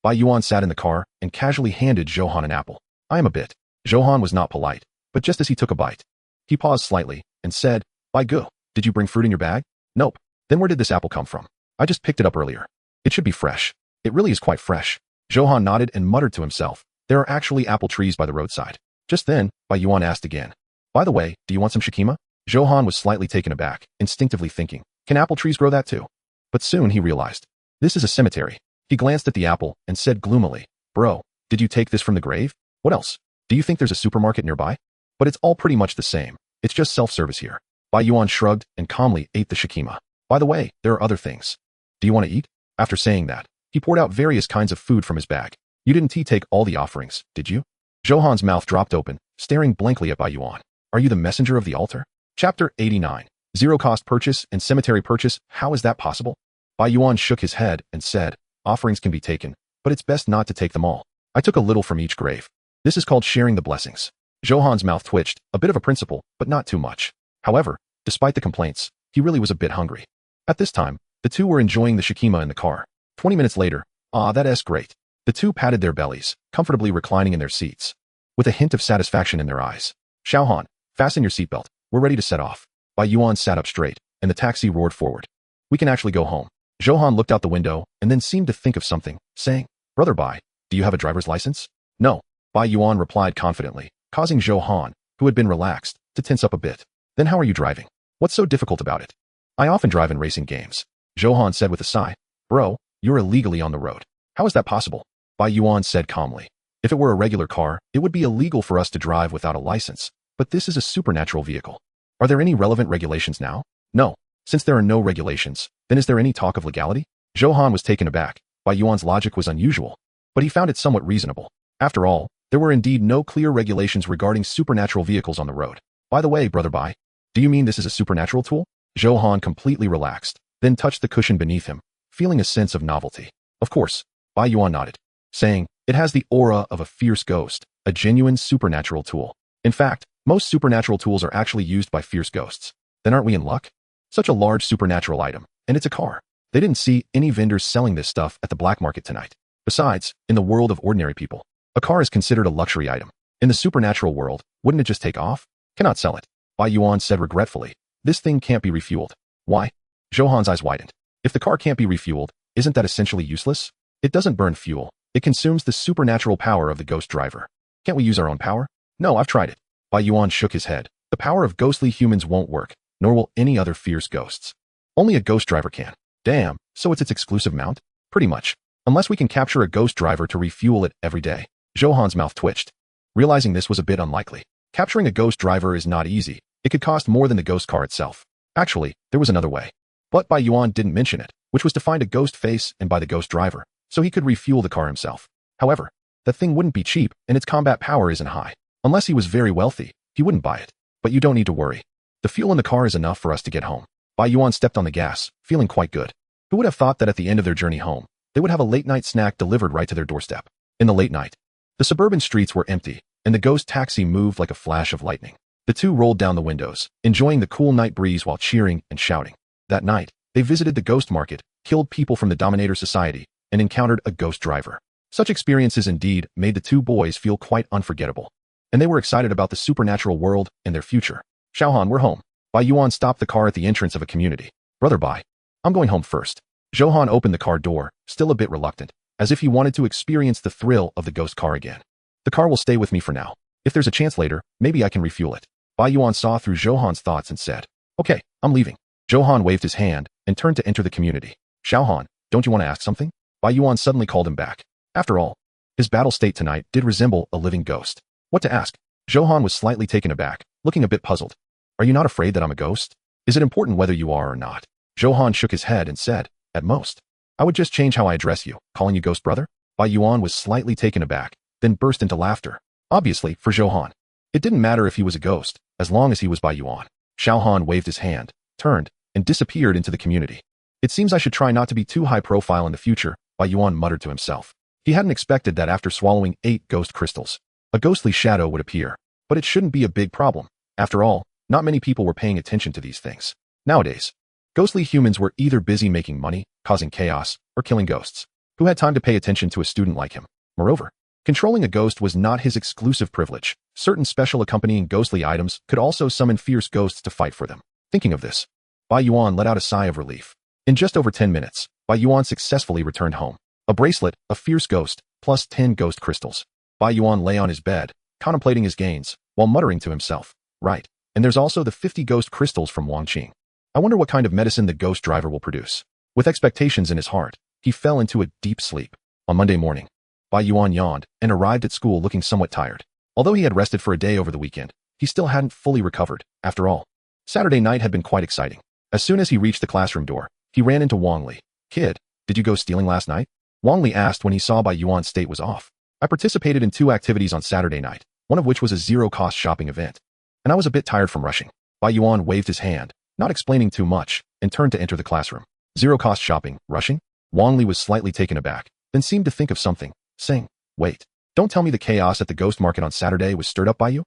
Bai Yuan sat in the car and casually handed Johan an apple. I am a bit. Johan was not polite, but just as he took a bite, he paused slightly and said, Bai Gu, did you bring fruit in your bag? Nope. Then where did this apple come from? I just picked it up earlier. It should be fresh. It really is quite fresh. Johan nodded and muttered to himself. There are actually apple trees by the roadside. Just then, Bai Yuan asked again. By the way, do you want some shikima? Johan was slightly taken aback, instinctively thinking, can apple trees grow that too? But soon he realized. This is a cemetery. He glanced at the apple and said gloomily, Bro, did you take this from the grave? What else? Do you think there's a supermarket nearby? But it's all pretty much the same. It's just self-service here. Bai Yuan shrugged and calmly ate the shikima. By the way, there are other things. Do you want to eat? After saying that, he poured out various kinds of food from his bag. You didn't take all the offerings, did you? Johan's mouth dropped open, staring blankly at Bai Yuan. Are you the messenger of the altar? Chapter 89. Zero-cost purchase and cemetery purchase, how is that possible? Bai Yuan shook his head and said, offerings can be taken, but it's best not to take them all. I took a little from each grave. This is called sharing the blessings. Johan's mouth twitched, a bit of a principle, but not too much. However, despite the complaints, he really was a bit hungry. At this time, the two were enjoying the shikima in the car. 20 minutes later, that's great. The two patted their bellies, comfortably reclining in their seats, with a hint of satisfaction in their eyes. Xiaohan, fasten your seatbelt. We're ready to set off. Bai Yuan sat up straight, and the taxi roared forward. We can actually go home. Johan looked out the window and then seemed to think of something, saying, Brother Bai, do you have a driver's license? No. Bai Yuan replied confidently, causing Johan, who had been relaxed, to tense up a bit. Then how are you driving? What's so difficult about it? I often drive in racing games. Johan said with a sigh. Bro, you're illegally on the road. How is that possible? Bai Yuan said calmly. If it were a regular car, it would be illegal for us to drive without a license. But this is a supernatural vehicle. Are there any relevant regulations now? No. Since there are no regulations, then is there any talk of legality? Johan was taken aback. Bai Yuan's logic was unusual, but he found it somewhat reasonable. After all, there were indeed no clear regulations regarding supernatural vehicles on the road. By the way, Brother Bai, do you mean this is a supernatural tool? Johan completely relaxed, then touched the cushion beneath him, feeling a sense of novelty. Of course, Bai Yuan nodded, saying, it has the aura of a fierce ghost, a genuine supernatural tool. In fact, most supernatural tools are actually used by fierce ghosts. Then aren't we in luck? Such a large supernatural item, and it's a car. They didn't see any vendors selling this stuff at the black market tonight. Besides, in the world of ordinary people, a car is considered a luxury item. In the supernatural world, wouldn't it just take off? Cannot sell it. Bai Yuan said regretfully, this thing can't be refueled. Why? Johan's eyes widened. If the car can't be refueled, isn't that essentially useless? It doesn't burn fuel. It consumes the supernatural power of the ghost driver. Can't we use our own power? No, I've tried it. Bai Yuan shook his head. The power of ghostly humans won't work, nor will any other fierce ghosts. Only a ghost driver can. Damn, so it's its exclusive mount? Pretty much. Unless we can capture a ghost driver to refuel it every day. Johan's mouth twitched. Realizing this was a bit unlikely. Capturing a ghost driver is not easy. It could cost more than the ghost car itself. Actually, there was another way. But Bai Yuan didn't mention it, which was to find a ghost face and buy the ghost driver, so he could refuel the car himself. However, that thing wouldn't be cheap and its combat power isn't high. Unless he was very wealthy, he wouldn't buy it. But you don't need to worry. The fuel in the car is enough for us to get home. Bai Yuan stepped on the gas, feeling quite good. Who would have thought that at the end of their journey home, they would have a late-night snack delivered right to their doorstep? In the late night, the suburban streets were empty, and the ghost taxi moved like a flash of lightning. The two rolled down the windows, enjoying the cool night breeze while cheering and shouting. That night, they visited the ghost market, killed people from the Dominator Society, and encountered a ghost driver. Such experiences indeed made the two boys feel quite unforgettable. And they were excited about the supernatural world and their future. Xiaohan, we're home. Bai Yuan stopped the car at the entrance of a community. Brother Bai, I'm going home first. Johan opened the car door, still a bit reluctant, as if he wanted to experience the thrill of the ghost car again. The car will stay with me for now. If there's a chance later, maybe I can refuel it. Bai Yuan saw through Johan's thoughts and said, okay, I'm leaving. Johan waved his hand and turned to enter the community. Xiaohan, don't you want to ask something? Bai Yuan suddenly called him back. After all, his battle state tonight did resemble a living ghost. What to ask? Johan was slightly taken aback, looking a bit puzzled. Are you not afraid that I'm a ghost? Is it important whether you are or not? Johan shook his head and said, at most. I would just change how I address you, calling you ghost brother? Bai Yuan was slightly taken aback, then burst into laughter. Obviously, for Johan, it didn't matter if he was a ghost, as long as he was Bai Yuan. Xiaohan waved his hand, turned, and disappeared into the community. It seems I should try not to be too high profile in the future, Bai Yuan muttered to himself. He hadn't expected that after swallowing 8 ghost crystals, a ghostly shadow would appear, but it shouldn't be a big problem. After all, not many people were paying attention to these things. Nowadays, ghostly humans were either busy making money, causing chaos, or killing ghosts. Who had time to pay attention to a student like him? Moreover, controlling a ghost was not his exclusive privilege. Certain special accompanying ghostly items could also summon fierce ghosts to fight for them. Thinking of this, Bai Yuan let out a sigh of relief. In just over 10 minutes, Bai Yuan successfully returned home. A bracelet, a fierce ghost, plus 10 ghost crystals. Bai Yuan lay on his bed, contemplating his gains, while muttering to himself, right, and there's also the 50 ghost crystals from Wang Qing. I wonder what kind of medicine the ghost driver will produce. With expectations in his heart, he fell into a deep sleep. On Monday morning, Bai Yuan yawned and arrived at school looking somewhat tired. Although he had rested for a day over the weekend, he still hadn't fully recovered. After all, Saturday night had been quite exciting. As soon as he reached the classroom door, he ran into Wang Li. Kid, did you go stealing last night? Wang Li asked when he saw Bai Yuan's state was off. I participated in 2 activities on Saturday night, one of which was a zero-cost shopping event. And I was a bit tired from rushing. Bai Yuan waved his hand, not explaining too much, and turned to enter the classroom. Zero-cost shopping, rushing? Wang Li was slightly taken aback, then seemed to think of something, saying, wait, don't tell me the chaos at the ghost market on Saturday was stirred up by you?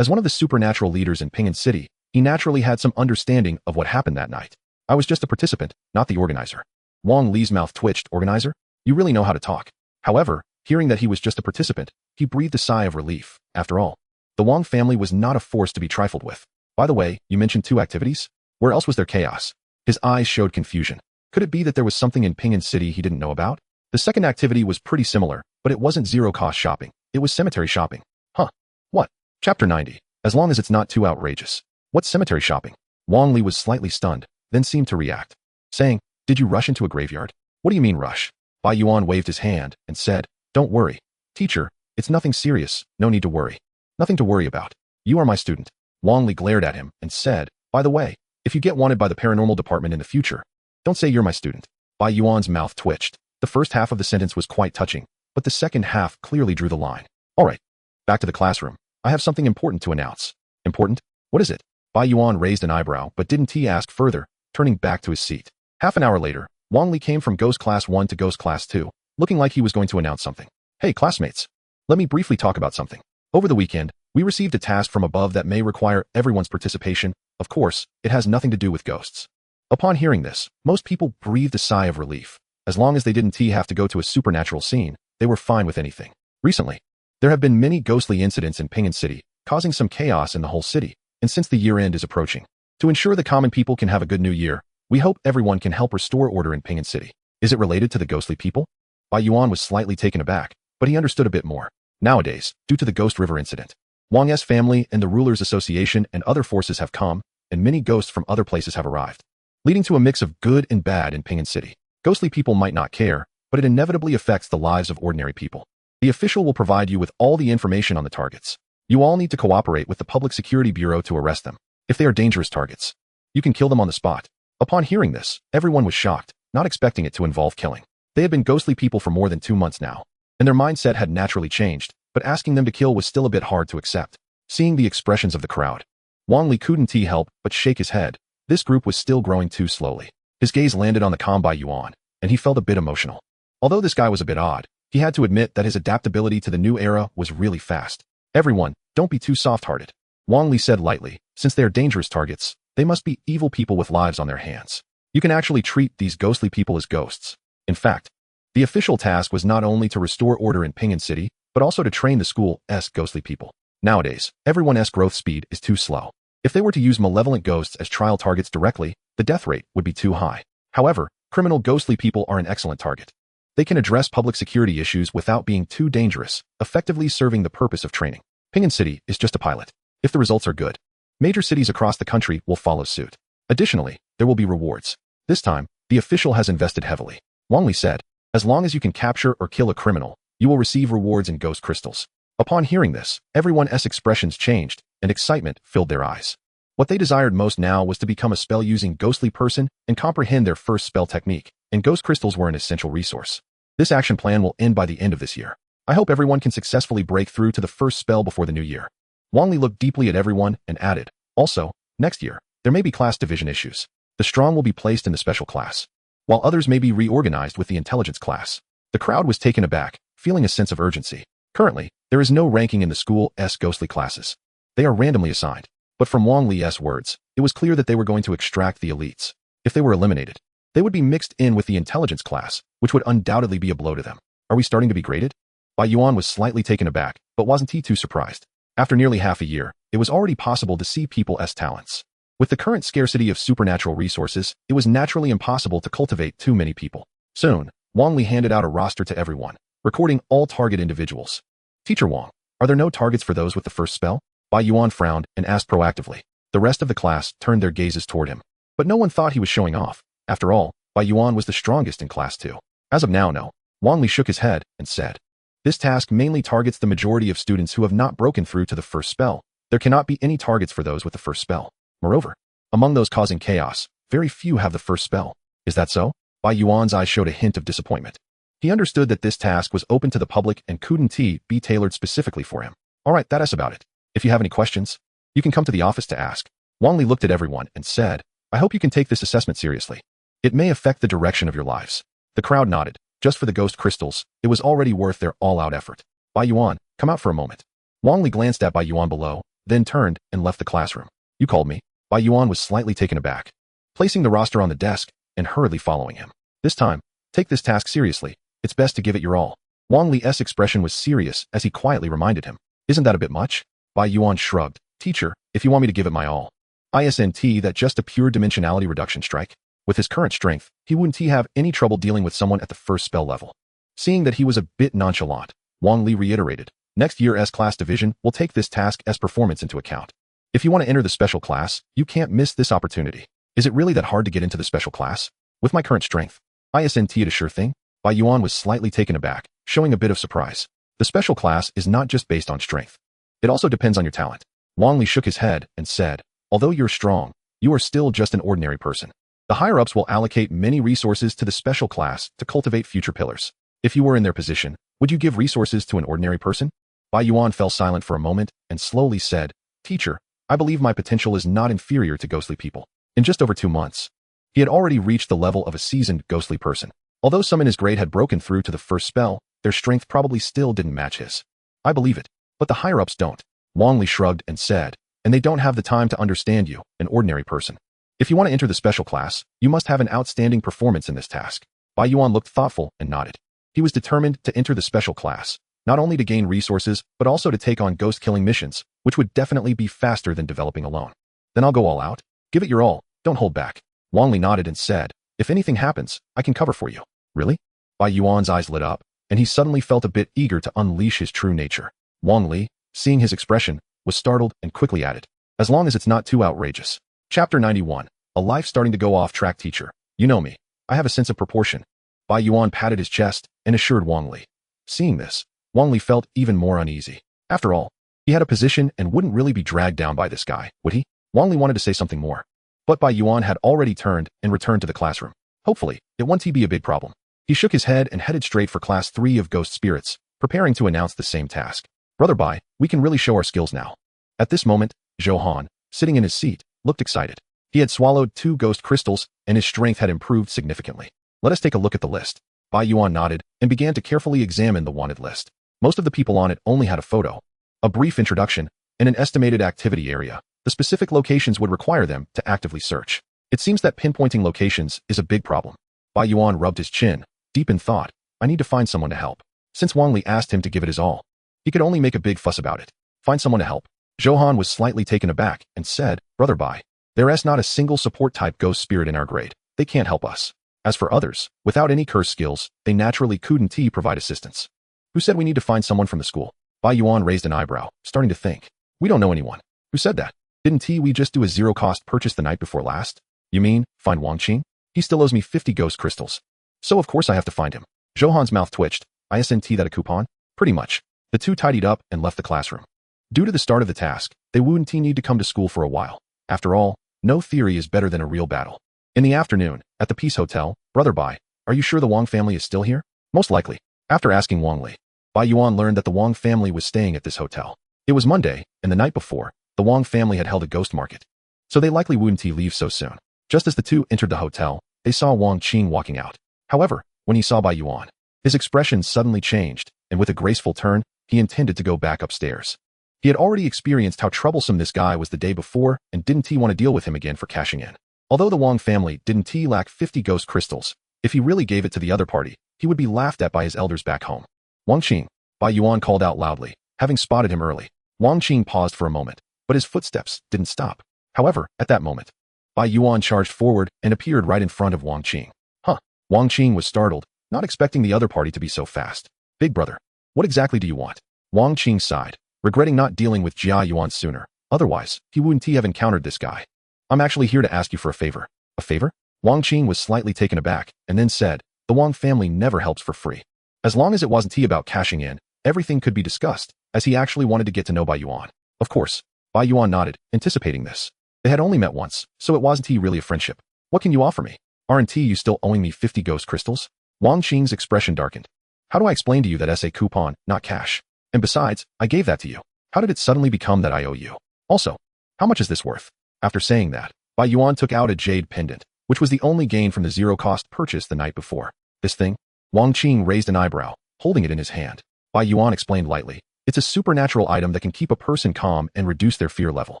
As one of the supernatural leaders in Ping'an City, he naturally had some understanding of what happened that night. I was just a participant, not the organizer. Wang Li's mouth twitched. Organizer? You really know how to talk. However, hearing that he was just a participant, he breathed a sigh of relief. After all, the Wang family was not a force to be trifled with. By the way, you mentioned 2 activities? Where else was there chaos? His eyes showed confusion. Could it be that there was something in Ping'an City he didn't know about? The second activity was pretty similar, but it wasn't zero-cost shopping. It was cemetery shopping. Huh. What? Chapter 90. As long as it's not too outrageous. What's cemetery shopping? Wang Li was slightly stunned, then seemed to react, saying, did you rush into a graveyard? What do you mean rush? Bai Yuan waved his hand and said, don't worry. Teacher, it's nothing serious, no need to worry. Nothing to worry about. You are my student. Wang Li glared at him and said, by the way, if you get wanted by the paranormal department in the future, don't say you're my student. Bai Yuan's mouth twitched. The first half of the sentence was quite touching, but the second half clearly drew the line. All right, back to the classroom. I have something important to announce. Important? What is it? Bai Yuan raised an eyebrow, but didn't he ask further, turning back to his seat. Half an hour later, Wang Li came from Ghost Class 1 to Ghost Class 2, looking like he was going to announce something. Hey, classmates. Let me briefly talk about something. Over the weekend, we received a task from above that may require everyone's participation. Of course, it has nothing to do with ghosts. Upon hearing this, most people breathed a sigh of relief. As long as they didn't have to go to a supernatural scene, they were fine with anything. Recently, there have been many ghostly incidents in Ping'an City, causing some chaos in the whole city, and since the year-end is approaching, to ensure the common people can have a good new year, we hope everyone can help restore order in Ping'an City. Is it related to the ghostly people? Bai Yuan was slightly taken aback, but he understood a bit more. Nowadays, due to the Ghost River incident, Wang's family and the Rulers Association and other forces have come, and many ghosts from other places have arrived, leading to a mix of good and bad in Ping'an City. Ghostly people might not care, but it inevitably affects the lives of ordinary people. The official will provide you with all the information on the targets. You all need to cooperate with the Public Security Bureau to arrest them. If they are dangerous targets, you can kill them on the spot. Upon hearing this, everyone was shocked, not expecting it to involve killing. They had been ghostly people for more than 2 months now, and their mindset had naturally changed, but asking them to kill was still a bit hard to accept. Seeing the expressions of the crowd, Wang Li couldn't help but shake his head. This group was still growing too slowly. His gaze landed on the calm Bai Yuan, and he felt a bit emotional. Although this guy was a bit odd, he had to admit that his adaptability to the new era was really fast. Everyone, don't be too soft-hearted. Wang Li said lightly, since they are dangerous targets, they must be evil people with lives on their hands. You can actually treat these ghostly people as ghosts. In fact, the official task was not only to restore order in Ping'an City, but also to train the school's ghostly people. Nowadays, everyone's growth speed is too slow. If they were to use malevolent ghosts as trial targets directly, the death rate would be too high. However, criminal ghostly people are an excellent target. They can address public security issues without being too dangerous, effectively serving the purpose of training. Ping'an City is just a pilot. If the results are good, major cities across the country will follow suit. Additionally, there will be rewards. This time, the official has invested heavily. Wang Li said, as long as you can capture or kill a criminal, you will receive rewards in ghost crystals. Upon hearing this, everyone's expressions changed, and excitement filled their eyes. What they desired most now was to become a spell-using ghostly person and comprehend their first spell technique, and ghost crystals were an essential resource. This action plan will end by the end of this year. I hope everyone can successfully break through to the first spell before the new year. Wang Li looked deeply at everyone and added, also, next year, there may be class division issues. The strong will be placed in the special class, while others may be reorganized with the intelligence class. The crowd was taken aback, feeling a sense of urgency. Currently, there is no ranking in the school's ghostly classes. They are randomly assigned. But from Wang Li's words, it was clear that they were going to extract the elites. If they were eliminated, They would be mixed in with the intelligence class, which would undoubtedly be a blow to them. Are we starting to be graded? Bai Yuan was slightly taken aback, but wasn't he too surprised? After nearly half a year, it was already possible to see people's talents. With the current scarcity of supernatural resources, it was naturally impossible to cultivate too many people. Soon, Wang Li handed out a roster to everyone, recording all target individuals. Teacher Wang, are there no targets for those with the first spell? Bai Yuan frowned and asked proactively. The rest of the class turned their gazes toward him. But no one thought he was showing off. After all, Bai Yuan was the strongest in class too. As of now, no. Wang Li shook his head and said, this task mainly targets the majority of students who have not broken through to the first spell. There cannot be any targets for those with the first spell. Moreover, among those causing chaos, very few have the first spell. Is that so? Bai Yuan's eyes showed a hint of disappointment. He understood that this task was open to the public and couldn't be tailored specifically for him. Alright, that's about it. If you have any questions, you can come to the office to ask. Wang Li looked at everyone and said, I hope you can take this assessment seriously. It may affect the direction of your lives. The crowd nodded. Just for the ghost crystals, it was already worth their all-out effort. Bai Yuan, come out for a moment. Wang Li glanced at Bai Yuan below, then turned and left the classroom. You called me? Bai Yuan was slightly taken aback, placing the roster on the desk and hurriedly following him. This time, take this task seriously. It's best to give it your all. Wang Li's expression was serious as he quietly reminded him. Isn't that a bit much? Bai Yuan shrugged. Teacher, if you want me to give it my all. Isn't that just a pure dimensionality reduction strike? With his current strength, he wouldn't have any trouble dealing with someone at the first spell level. Seeing that he was a bit nonchalant, Wang Li reiterated, next year's class division will take this task as performance into account. If you want to enter the special class, you can't miss this opportunity. Is it really that hard to get into the special class? With my current strength, isn't it a sure thing? Bai Yuan was slightly taken aback, showing a bit of surprise. The special class is not just based on strength. It also depends on your talent. Wang Li shook his head and said, although you're strong, you are still just an ordinary person. The higher-ups will allocate many resources to the special class to cultivate future pillars. If you were in their position, would you give resources to an ordinary person? Bai Yuan fell silent for a moment and slowly said, Teacher, I believe my potential is not inferior to ghostly people. In just over 2 months, he had already reached the level of a seasoned ghostly person. Although some in his grade had broken through to the first spell, their strength probably still didn't match his. I believe it, but the higher-ups don't. Wang Li shrugged and said, and they don't have the time to understand you, an ordinary person. If you want to enter the special class, you must have an outstanding performance in this task. Bai Yuan looked thoughtful and nodded. He was determined to enter the special class, not only to gain resources, but also to take on ghost-killing missions, which would definitely be faster than developing alone. Then I'll go all out. Give it your all. Don't hold back. Wang Li nodded and said, if anything happens, I can cover for you. Really? Bai Yuan's eyes lit up, and he suddenly felt a bit eager to unleash his true nature. Wang Li, seeing his expression, was startled and quickly added, as long as it's not too outrageous. Chapter 91. A life starting to go off track. Teacher, you know me. I have a sense of proportion. Bai Yuan patted his chest and assured Wang Li. Seeing this, Wang Li felt even more uneasy. After all, he had a position and wouldn't really be dragged down by this guy, would he? Wang Li wanted to say something more, but Bai Yuan had already turned and returned to the classroom. Hopefully, it won't be a big problem. He shook his head and headed straight for Class 3 of Ghost Spirits, preparing to announce the same task. Brother Bai, we can really show our skills now. At this moment, Zhou Han, sitting in his seat, looked excited. He had swallowed 2 ghost crystals, and his strength had improved significantly. Let us take a look at the list. Bai Yuan nodded and began to carefully examine the wanted list. Most of the people on it only had a photo, a brief introduction, and an estimated activity area. The specific locations would require them to actively search. It seems that pinpointing locations is a big problem. Bai Yuan rubbed his chin, deep in thought. I need to find someone to help. Since Wang Li asked him to give it his all, he could only make a big fuss about it. Find someone to help. Zhou Han was slightly taken aback and said, Brother Bai, there's not a single support-type ghost spirit in our grade. They can't help us. As for others, without any curse skills, they naturally couldn't provide assistance. Who said we need to find someone from the school? Bai Yuan raised an eyebrow, starting to think. We don't know anyone. Who said that? Didn't we just do a zero-cost purchase the night before last? You mean, find Wang Qing? He still owes me 50 ghost crystals. So of course I have to find him. Zhou Han's mouth twitched. Isn't that a coupon? Pretty much. The two tidied up and left the classroom. Due to the start of the task, they wouldn't need to come to school for a while. After all, no theory is better than a real battle. In the afternoon, at the Peace Hotel, Brother Bai, are you sure the Wang family is still here? Most likely. After asking Wang Li, Bai Yuan learned that the Wang family was staying at this hotel. It was Monday, and the night before, the Wang family had held a ghost market. So they likely wouldn't leave so soon. Just as the two entered the hotel, they saw Wang Qing walking out. However, when he saw Bai Yuan, his expression suddenly changed, and with a graceful turn, he intended to go back upstairs. He had already experienced how troublesome this guy was the day before, and didn't want to deal with him again for cashing in. Although the Wang family didn't lack 50 ghost crystals, if he really gave it to the other party, he would be laughed at by his elders back home. Wang Qing, Bai Yuan called out loudly, having spotted him early. Wang Qing paused for a moment, but his footsteps didn't stop. However, at that moment, Bai Yuan charged forward and appeared right in front of Wang Qing. Huh. Wang Qing was startled, not expecting the other party to be so fast. Big brother, what exactly do you want? Wang Qing sighed, regretting not dealing with Jia Yuan sooner. Otherwise, he wouldn't have encountered this guy. I'm actually here to ask you for a favor. A favor? Wang Qing was slightly taken aback, and then said, the Wang family never helps for free. As long as it wasn't about cashing in, everything could be discussed, as he actually wanted to get to know Bai Yuan. Of course. Bai Yuan nodded, anticipating this. They had only met once, so it wasn't really a friendship. What can you offer me? Aren't you still owing me 50 ghost crystals? Wang Qing's expression darkened. How do I explain to you that it's a coupon, not cash? And besides, I gave that to you. How did it suddenly become that I owe you? Also, how much is this worth? After saying that, Bai Yuan took out a jade pendant, which was the only gain from the zero-cost purchase the night before. This thing? Wang Qing raised an eyebrow, holding it in his hand. Bai Yuan explained lightly. It's a supernatural item that can keep a person calm and reduce their fear level.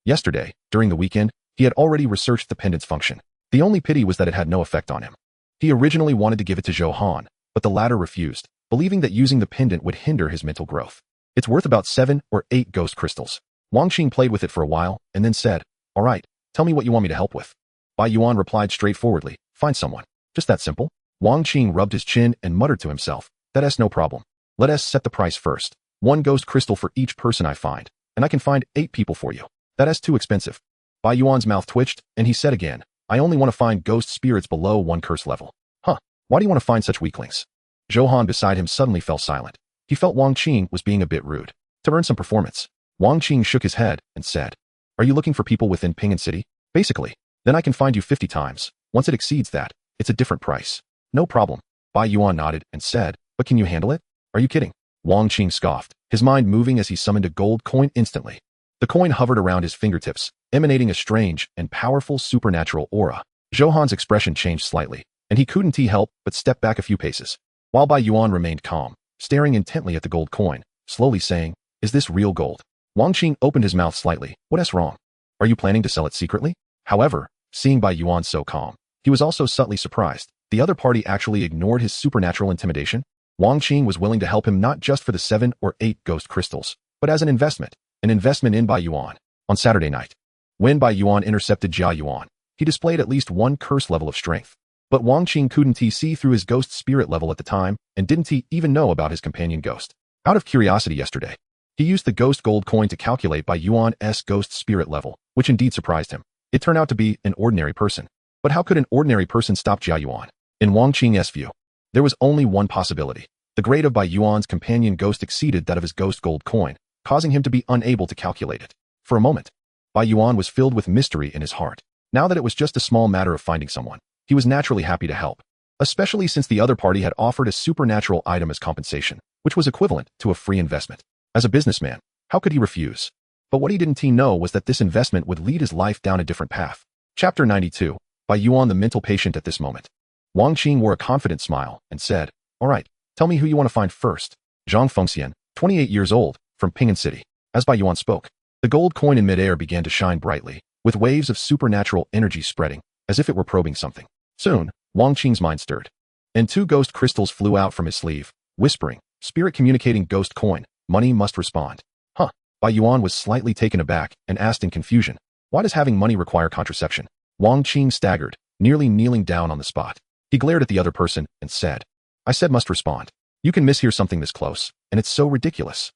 Yesterday, during the weekend, he had already researched the pendant's function. The only pity was that it had no effect on him. He originally wanted to give it to Zhou Han, but the latter refused, believing that using the pendant would hinder his mental growth. It's worth about 7 or 8 ghost crystals. Wang Qing played with it for a while, and then said, all right, tell me what you want me to help with. Bai Yuan replied straightforwardly, find someone. Just that simple. Wang Qing rubbed his chin and muttered to himself, that's no problem. Let us set the price first. 1 ghost crystal for each person I find, and I can find 8 people for you. That's too expensive. Bai Yuan's mouth twitched, and he said again, I only want to find ghost spirits below 1 curse level. Huh, why do you want to find such weaklings? Zhou Han beside him suddenly fell silent. He felt Wang Qing was being a bit rude. To earn some performance. Wang Qing shook his head and said, are you looking for people within Ping'an City? Basically. Then I can find you 50 times. Once it exceeds that, it's a different price. No problem. Bai Yuan nodded and said, but can you handle it? Are you kidding? Wang Qing scoffed, his mind moving as he summoned a gold coin instantly. The coin hovered around his fingertips, emanating a strange and powerful supernatural aura. Zhou Han's expression changed slightly, and he couldn't help but step back a few paces, while Bai Yuan remained calm, staring intently at the gold coin, slowly saying, is this real gold? Wang Qing opened his mouth slightly. What's wrong? Are you planning to sell it secretly? However, seeing Bai Yuan so calm, he was also subtly surprised. The other party actually ignored his supernatural intimidation. Wang Qing was willing to help him not just for the 7 or 8 ghost crystals, but as an investment in Bai Yuan. On Saturday night, when Bai Yuan intercepted Jia Yuan, he displayed at least 1 curse level of strength. But Wang Qing couldn't see through his ghost spirit level at the time, and didn't even know about his companion ghost. Out of curiosity yesterday, he used the ghost gold coin to calculate Bai Yuan's ghost spirit level, which indeed surprised him. It turned out to be an ordinary person. But how could an ordinary person stop Jia Yuan? In Wang Qing's view, there was only one possibility. The grade of Bai Yuan's companion ghost exceeded that of his ghost gold coin, causing him to be unable to calculate it. For a moment, Bai Yuan was filled with mystery in his heart. Now that it was just a small matter of finding someone, he was naturally happy to help, especially since the other party had offered a supernatural item as compensation, which was equivalent to a free investment. As a businessman, how could he refuse? But what he didn't know was that this investment would lead his life down a different path. Chapter 92, Bai Yuan the mental patient at this moment. Wang Qing wore a confident smile and said, all right, tell me who you want to find first. Zhang Fengxian, 28 years old, from Ping'an City. As Bai Yuan spoke, the gold coin in midair began to shine brightly, with waves of supernatural energy spreading, as if it were probing something. Soon, Wang Qing's mind stirred, and 2 ghost crystals flew out from his sleeve, whispering, spirit communicating ghost coin, money must respond. Huh. Bai Yuan was slightly taken aback and asked in confusion, why does having money require contraception? Wang Qing staggered, nearly kneeling down on the spot. He glared at the other person and said, I said must respond. You can mishear something this close, and it's so ridiculous.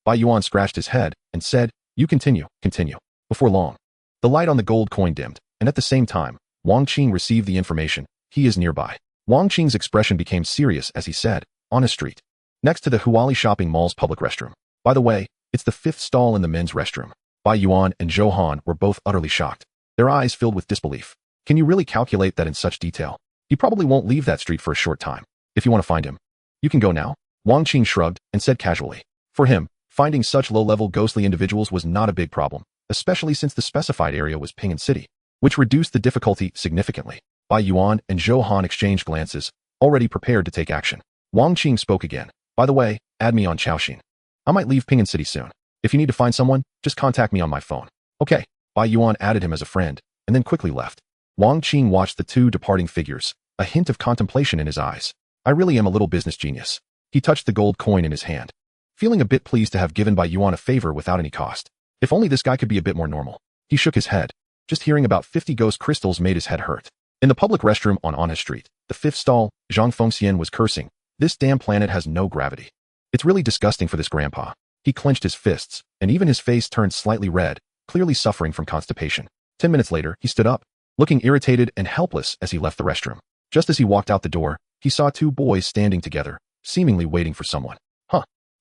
Bai Yuan scratched his head and said, you continue. Before long, the light on the gold coin dimmed, and at the same time, Wang Qing received the information, he is nearby. Wang Qing's expression became serious as he said, on a street, next to the Huali Shopping Mall's public restroom. By the way, it's the 5th stall in the men's restroom. Bai Yuan and Zhou Han were both utterly shocked, their eyes filled with disbelief. Can you really calculate that in such detail? He probably won't leave that street for a short time. If you want to find him, you can go now. Wang Qing shrugged and said casually. For him, finding such low-level ghostly individuals was not a big problem, especially since the specified area was Ping'an City, which reduced the difficulty significantly. Bai Yuan and Zhou Han exchanged glances, already prepared to take action. Wang Qing spoke again. By the way, add me on Chaoxin. I might leave Ping'an City soon. If you need to find someone, just contact me on my phone. Okay. Bai Yuan added him as a friend, and then quickly left. Wang Qing watched the two departing figures, a hint of contemplation in his eyes. I really am a little business genius. He touched the gold coin in his hand, feeling a bit pleased to have given Bai Yuan a favor without any cost. If only this guy could be a bit more normal. He shook his head. Just hearing about 50 ghost crystals made his head hurt. In the public restroom on Anha Street, the fifth stall, Zhang Fengxian was cursing. This damn planet has no gravity. It's really disgusting for this grandpa. He clenched his fists, and even his face turned slightly red, clearly suffering from constipation. 10 minutes later, he stood up, looking irritated and helpless as he left the restroom. Just as he walked out the door, he saw two boys standing together, seemingly waiting for someone.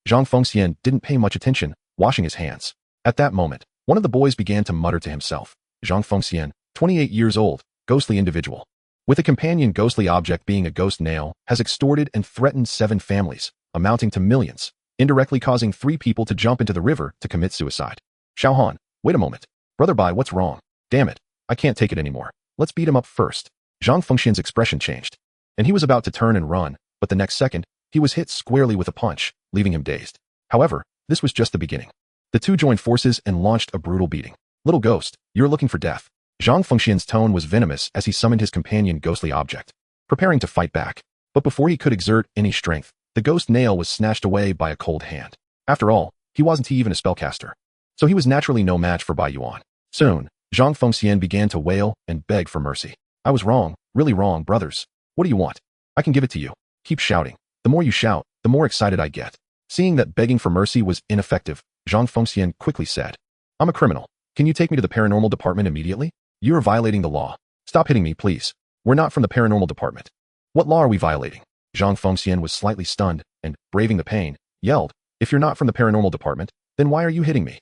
Zhang Fengxian didn't pay much attention, washing his hands. At that moment, one of the boys began to mutter to himself. Zhang Fengxian, 28 years old, ghostly individual. With a companion ghostly object being a ghost nail, has extorted and threatened 7 families, amounting to millions, indirectly causing 3 people to jump into the river to commit suicide. Xiaohan, wait a moment. Brother Bai, what's wrong? Damn it. I can't take it anymore. Let's beat him up first. Zhang Fengxian's expression changed, and he was about to turn and run, but the next second, he was hit squarely with a punch, leaving him dazed. However, this was just the beginning. The two joined forces and launched a brutal beating. Little ghost, you're looking for death. Zhang Fengxian's tone was venomous as he summoned his companion ghostly object, preparing to fight back. But before he could exert any strength, the ghost nail was snatched away by a cold hand. After all, he wasn't even a spellcaster. So he was naturally no match for Bai Yuan. Soon, Zhang Fengxian began to wail and beg for mercy. I was wrong, really wrong, brothers. What do you want? I can give it to you. Keep shouting. The more you shout, the more excited I get. Seeing that begging for mercy was ineffective, Zhang Fengxian quickly said, I'm a criminal. Can you take me to the paranormal department immediately? You are violating the law. Stop hitting me, please. We're not from the paranormal department. What law are we violating? Zhang Fengxian was slightly stunned and, braving the pain, yelled, If you're not from the paranormal department, then why are you hitting me?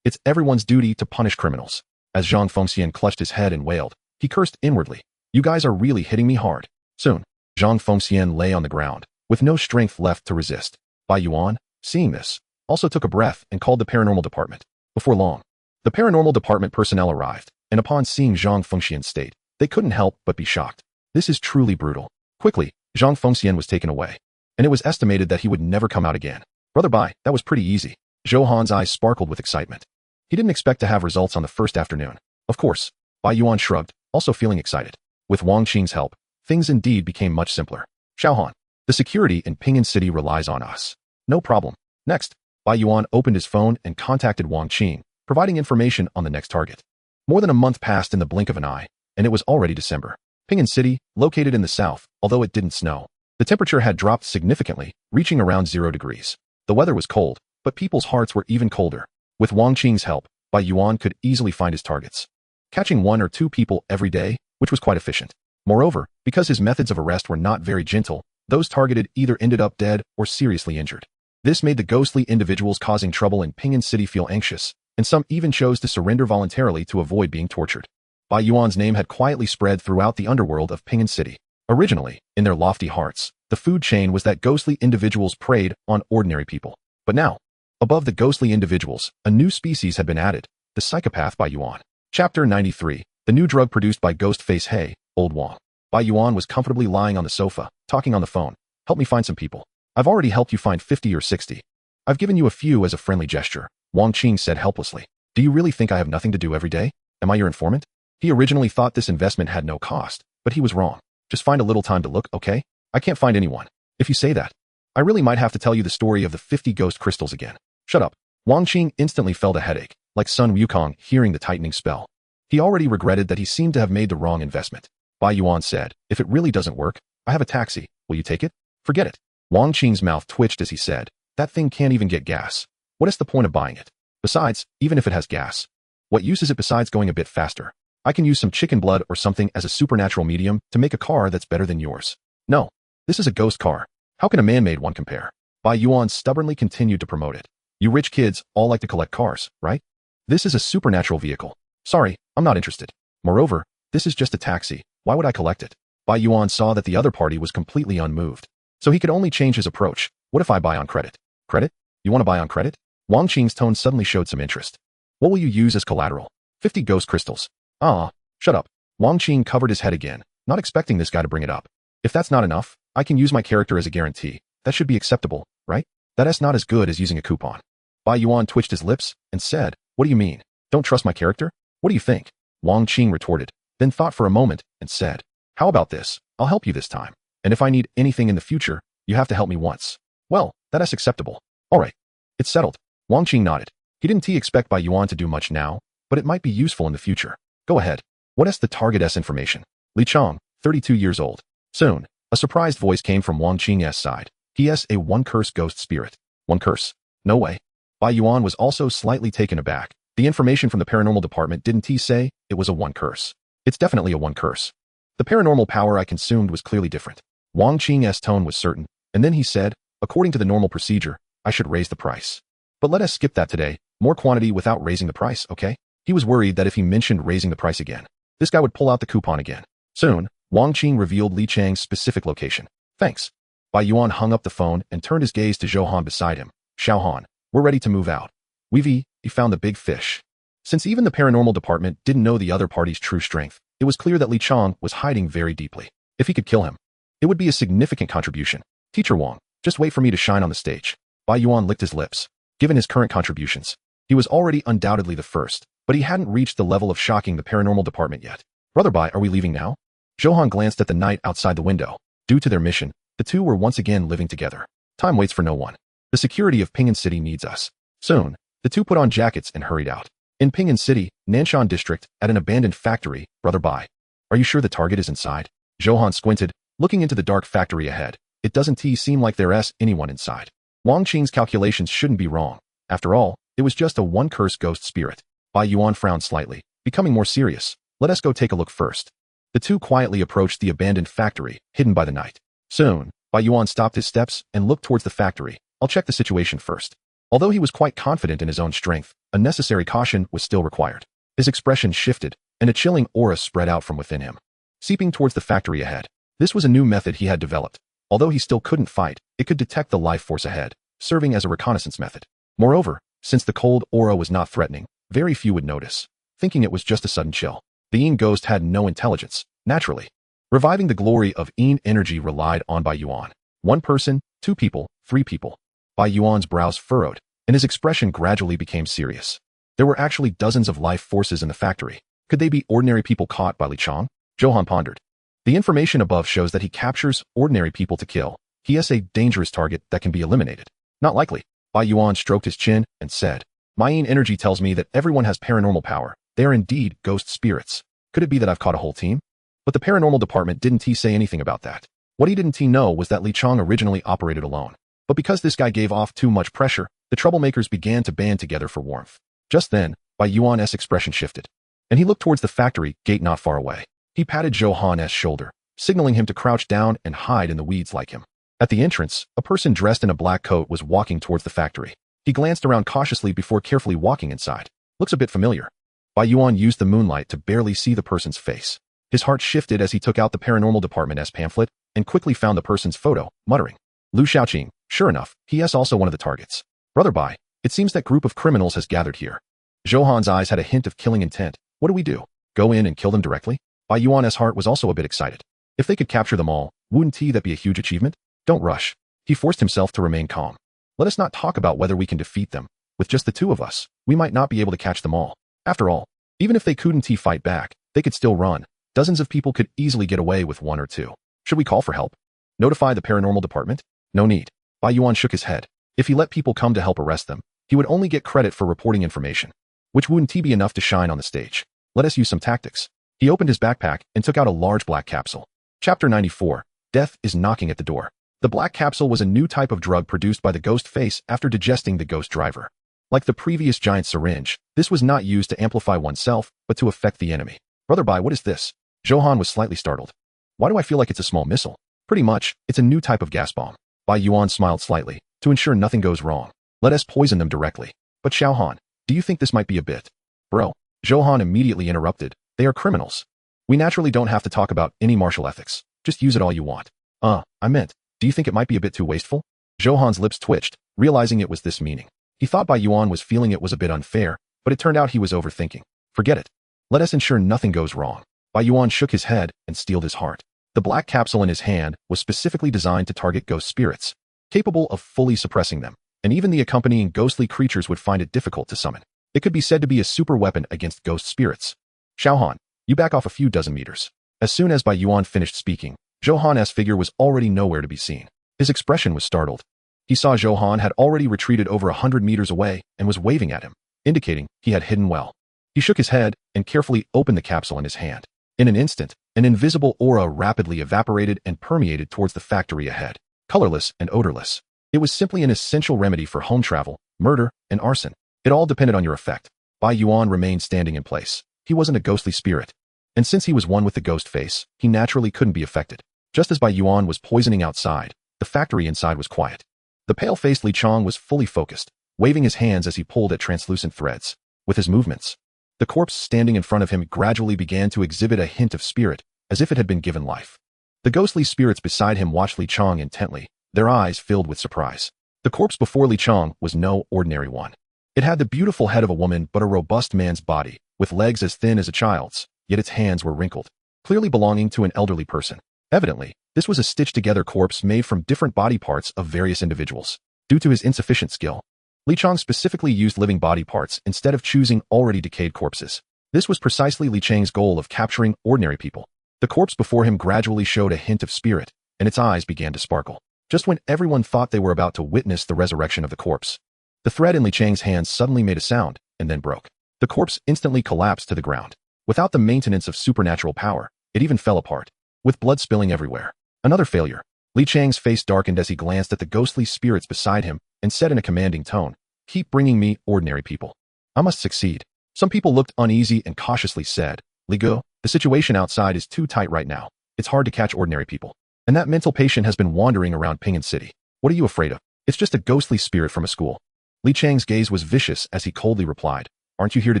It's everyone's duty to punish criminals. As Zhang Fengxian clutched his head and wailed, he cursed inwardly. You guys are really hitting me hard. Soon, Zhang Fengxian lay on the ground, with no strength left to resist. Bai Yuan, seeing this, also took a breath and called the paranormal department. Before long, the paranormal department personnel arrived, and upon seeing Zhang Fengxian's state, they couldn't help but be shocked. This is truly brutal. Quickly, Zhang Fengxian was taken away, and it was estimated that he would never come out again. Brother Bai, that was pretty easy. Zhou Han's eyes sparkled with excitement. He didn't expect to have results on the first afternoon. Of course, Bai Yuan shrugged, also feeling excited. With Wang Qing's help, things indeed became much simpler. Xiaohan, the security in Ping'an City relies on us. No problem. Next, Bai Yuan opened his phone and contacted Wang Qing, providing information on the next target. More than a month passed in the blink of an eye, and it was already December. Ping'an City, located in the south, although it didn't snow, the temperature had dropped significantly, reaching around 0 degrees. The weather was cold, but people's hearts were even colder. With Wang Qing's help, Bai Yuan could easily find his targets, catching 1 or 2 people every day, which was quite efficient. Moreover, because his methods of arrest were not very gentle, those targeted either ended up dead or seriously injured. This made the ghostly individuals causing trouble in Ping'an City feel anxious, and some even chose to surrender voluntarily to avoid being tortured. Bai Yuan's name had quietly spread throughout the underworld of Ping'an City. Originally, in their lofty hearts, the food chain was that ghostly individuals preyed on ordinary people. But now, above the ghostly individuals, a new species had been added, the psychopath Bai Yuan. Chapter 93, the new drug produced by Ghostface Hey, Old Wang. Bai Yuan was comfortably lying on the sofa, talking on the phone. Help me find some people. I've already helped you find 50 or 60. I've given you a few as a friendly gesture, Wang Qing said helplessly. Do you really think I have nothing to do every day? Am I your informant? He originally thought this investment had no cost, but he was wrong. Just find a little time to look, okay? I can't find anyone. If you say that, I really might have to tell you the story of the 50 ghost crystals again. Shut up. Wang Qing instantly felt a headache, like Sun Wukong hearing the tightening spell. He already regretted that he seemed to have made the wrong investment. Bai Yuan said, if it really doesn't work, I have a taxi. Will you take it? Forget it. Wang Qing's mouth twitched as he said, that thing can't even get gas. What is the point of buying it? Besides, even if it has gas, what use is it besides going a bit faster? I can use some chicken blood or something as a supernatural medium to make a car that's better than yours. No, this is a ghost car. How can a man-made one compare? Bai Yuan stubbornly continued to promote it. You rich kids all like to collect cars, right? This is a supernatural vehicle. Sorry, I'm not interested. Moreover, this is just a taxi. Why would I collect it? Bai Yuan saw that the other party was completely unmoved. So he could only change his approach. What if I buy on credit? Credit? You want to buy on credit? Wang Qing's tone suddenly showed some interest. What will you use as collateral? 50 ghost crystals. Ah, shut up. Wang Qing covered his head again, not expecting this guy to bring it up. If that's not enough, I can use my character as a guarantee. That should be acceptable, right? That's not as good as using a coupon. Bai Yuan twitched his lips and said, what do you mean? Don't trust my character? What do you think? Wang Qing retorted, then thought for a moment and said, "How about this? I'll help you this time. And if I need anything in the future, you have to help me once." "Well, that's acceptable. All right. It's settled." Wang Qing nodded. He didn't expect Bai Yuan to do much now, but it might be useful in the future. "Go ahead. What is the target's information?" Li Chong, 32 years old. Soon, a surprised voice came from Wang Qing's side. "He is a one-curse ghost spirit." "One curse? No way." Bai Yuan was also slightly taken aback. The information from the paranormal department didn't say it was a one curse. "It's definitely a one curse. The paranormal power I consumed was clearly different." Wang Qing's tone was certain, and then he said, "According to the normal procedure, I should raise the price. But let us skip that today. More quantity without raising the price, okay?" He was worried that if he mentioned raising the price again, this guy would pull out the coupon again. Soon, Wang Qing revealed Li Chang's specific location. "Thanks." Bai Yuan hung up the phone and turned his gaze to Zhou Han beside him. "Xiao Han, we're ready to move out. He found the big fish." Since even the paranormal department didn't know the other party's true strength, it was clear that Li Chang was hiding very deeply. If he could kill him, it would be a significant contribution. "Teacher Wang, just wait for me to shine on the stage." Bai Yuan licked his lips. Given his current contributions, he was already undoubtedly the first, but he hadn't reached the level of shocking the paranormal department yet. "Brother Bai, are we leaving now?" Zhou Han glanced at the night outside the window. Due to their mission, the two were once again living together. Time waits for no one. The security of Pingan City needs us. Soon, the two put on jackets and hurried out. In Pingan City, Nanshan District, at an abandoned factory, "Brother Bai, are you sure the target is inside?" Zhou Han squinted, looking into the dark factory ahead. "It doesn't seem like there's anyone inside." Wang Qing's calculations shouldn't be wrong. After all, it was just a one-curse ghost spirit. Bai Yuan frowned slightly, becoming more serious. "Let us go take a look first." The two quietly approached the abandoned factory, hidden by the night. Soon, Bai Yuan stopped his steps and looked towards the factory. "I'll check the situation first." Although he was quite confident in his own strength, a necessary caution was still required. His expression shifted, and a chilling aura spread out from within him, seeping towards the factory ahead. This was a new method he had developed. Although he still couldn't fight, it could detect the life force ahead, serving as a reconnaissance method. Moreover, since the cold aura was not threatening, very few would notice, thinking it was just a sudden chill. The Yin ghost had no intelligence, naturally. Reviving the glory of Yin energy relied on Bai Yuan. One person, two people, three people. Bai Yuan's brows furrowed, and his expression gradually became serious. There were actually dozens of life forces in the factory. Could they be ordinary people caught by Li Chang? Zhou Han pondered. The information above shows that he captures ordinary people to kill. He is a dangerous target that can be eliminated. Not likely. Bai Yuan stroked his chin and said, "My Yin energy tells me that everyone has paranormal power. They are indeed ghost spirits. Could it be that I've caught a whole team?" But the paranormal department didn't say anything about that. What he didn't know was that Li Chang originally operated alone. But because this guy gave off too much pressure, the troublemakers began to band together for warmth. Just then, Bai Yuan's expression shifted, and he looked towards the factory gate not far away. He patted Zhou Han's shoulder, signaling him to crouch down and hide in the weeds like him. At the entrance, a person dressed in a black coat was walking towards the factory. He glanced around cautiously before carefully walking inside. "Looks a bit familiar." Bai Yuan used the moonlight to barely see the person's face. His heart shifted as he took out the paranormal department's pamphlet and quickly found the person's photo, muttering, "Lu Xiaoqing, sure enough, he is also one of the targets. Brother Bai, it seems that group of criminals has gathered here." Zhou Han's eyes had a hint of killing intent. What do we do? Go in and kill them directly? Bai Yuan's heart was also a bit excited. If they could capture them all, wouldn't that be a huge achievement? Don't rush. He forced himself to remain calm. Let us not talk about whether we can defeat them. With just the two of us, we might not be able to catch them all. After all, even if they couldn't fight back, they could still run. Dozens of people could easily get away with one or two. Should we call for help? Notify the paranormal department? No need. Bai Yuan shook his head. If he let people come to help arrest them, he would only get credit for reporting information, which wouldn't be enough to shine on the stage. Let us use some tactics. He opened his backpack and took out a large black capsule. Chapter 94. Death is knocking at the door. The black capsule was a new type of drug produced by the ghost face after digesting the ghost driver. Like the previous giant syringe, this was not used to amplify oneself, but to affect the enemy. Brother Bai, what is this? Zhou Han was slightly startled. Why do I feel like it's a small missile? Pretty much, it's a new type of gas bomb. Bai Yuan smiled slightly, to ensure nothing goes wrong. Let us poison them directly. But Xiao Han, do you think this might be a bit? Bro, Zhou Han immediately interrupted. They are criminals. We naturally don't have to talk about any martial ethics. Just use it all you want. I meant, do you think it might be a bit too wasteful? Zhou Han's lips twitched, realizing it was this meaning. He thought Bai Yuan was feeling it was a bit unfair, but it turned out he was overthinking. Forget it. Let us ensure nothing goes wrong. Bai Yuan shook his head and steeled his heart. The black capsule in his hand was specifically designed to target ghost spirits, capable of fully suppressing them, and even the accompanying ghostly creatures would find it difficult to summon. It could be said to be a super weapon against ghost spirits. Xiao Han, You back off a few dozen meters. As soon as Bai Yuan finished speaking, Zhou Han's figure was already nowhere to be seen. His expression was startled. He saw Zhou Han had already retreated over 100 meters away and was waving at him, indicating he had hidden well. He shook his head and carefully opened the capsule in his hand. In an instant, an invisible aura rapidly evaporated and permeated towards the factory ahead, colorless and odorless. It was simply an essential remedy for home travel, murder, and arson. It all depended on your effect. Bai Yuan remained standing in place. He wasn't a ghostly spirit. And since he was one with the ghost face, he naturally couldn't be affected. Just as Bai Yuan was poisoning outside, the factory inside was quiet. The pale-faced Li Chong was fully focused, waving his hands as he pulled at translucent threads. With his movements, the corpse standing in front of him gradually began to exhibit a hint of spirit, as if it had been given life. The ghostly spirits beside him watched Li Chong intently, their eyes filled with surprise. The corpse before Li Chong was no ordinary one. It had the beautiful head of a woman but a robust man's body, with legs as thin as a child's, yet its hands were wrinkled, clearly belonging to an elderly person. Evidently, this was a stitched-together corpse made from different body parts of various individuals. Due to his insufficient skill, Li Chong specifically used living body parts instead of choosing already decayed corpses. This was precisely Li Chang's goal of capturing ordinary people. The corpse before him gradually showed a hint of spirit, and its eyes began to sparkle. Just when everyone thought they were about to witness the resurrection of the corpse, the thread in Li Chang's hands suddenly made a sound, and then broke. The corpse instantly collapsed to the ground. Without the maintenance of supernatural power, it even fell apart, with blood spilling everywhere. Another failure. Li Chang's face darkened as he glanced at the ghostly spirits beside him and said in a commanding tone, "Keep bringing me ordinary people. I must succeed." Some people looked uneasy and cautiously said, "Li Go, the situation outside is too tight right now. It's hard to catch ordinary people. And that mental patient has been wandering around Ping'an City. What are you afraid of? It's just a ghostly spirit from a school." Li Chang's gaze was vicious as he coldly replied, "Aren't you here to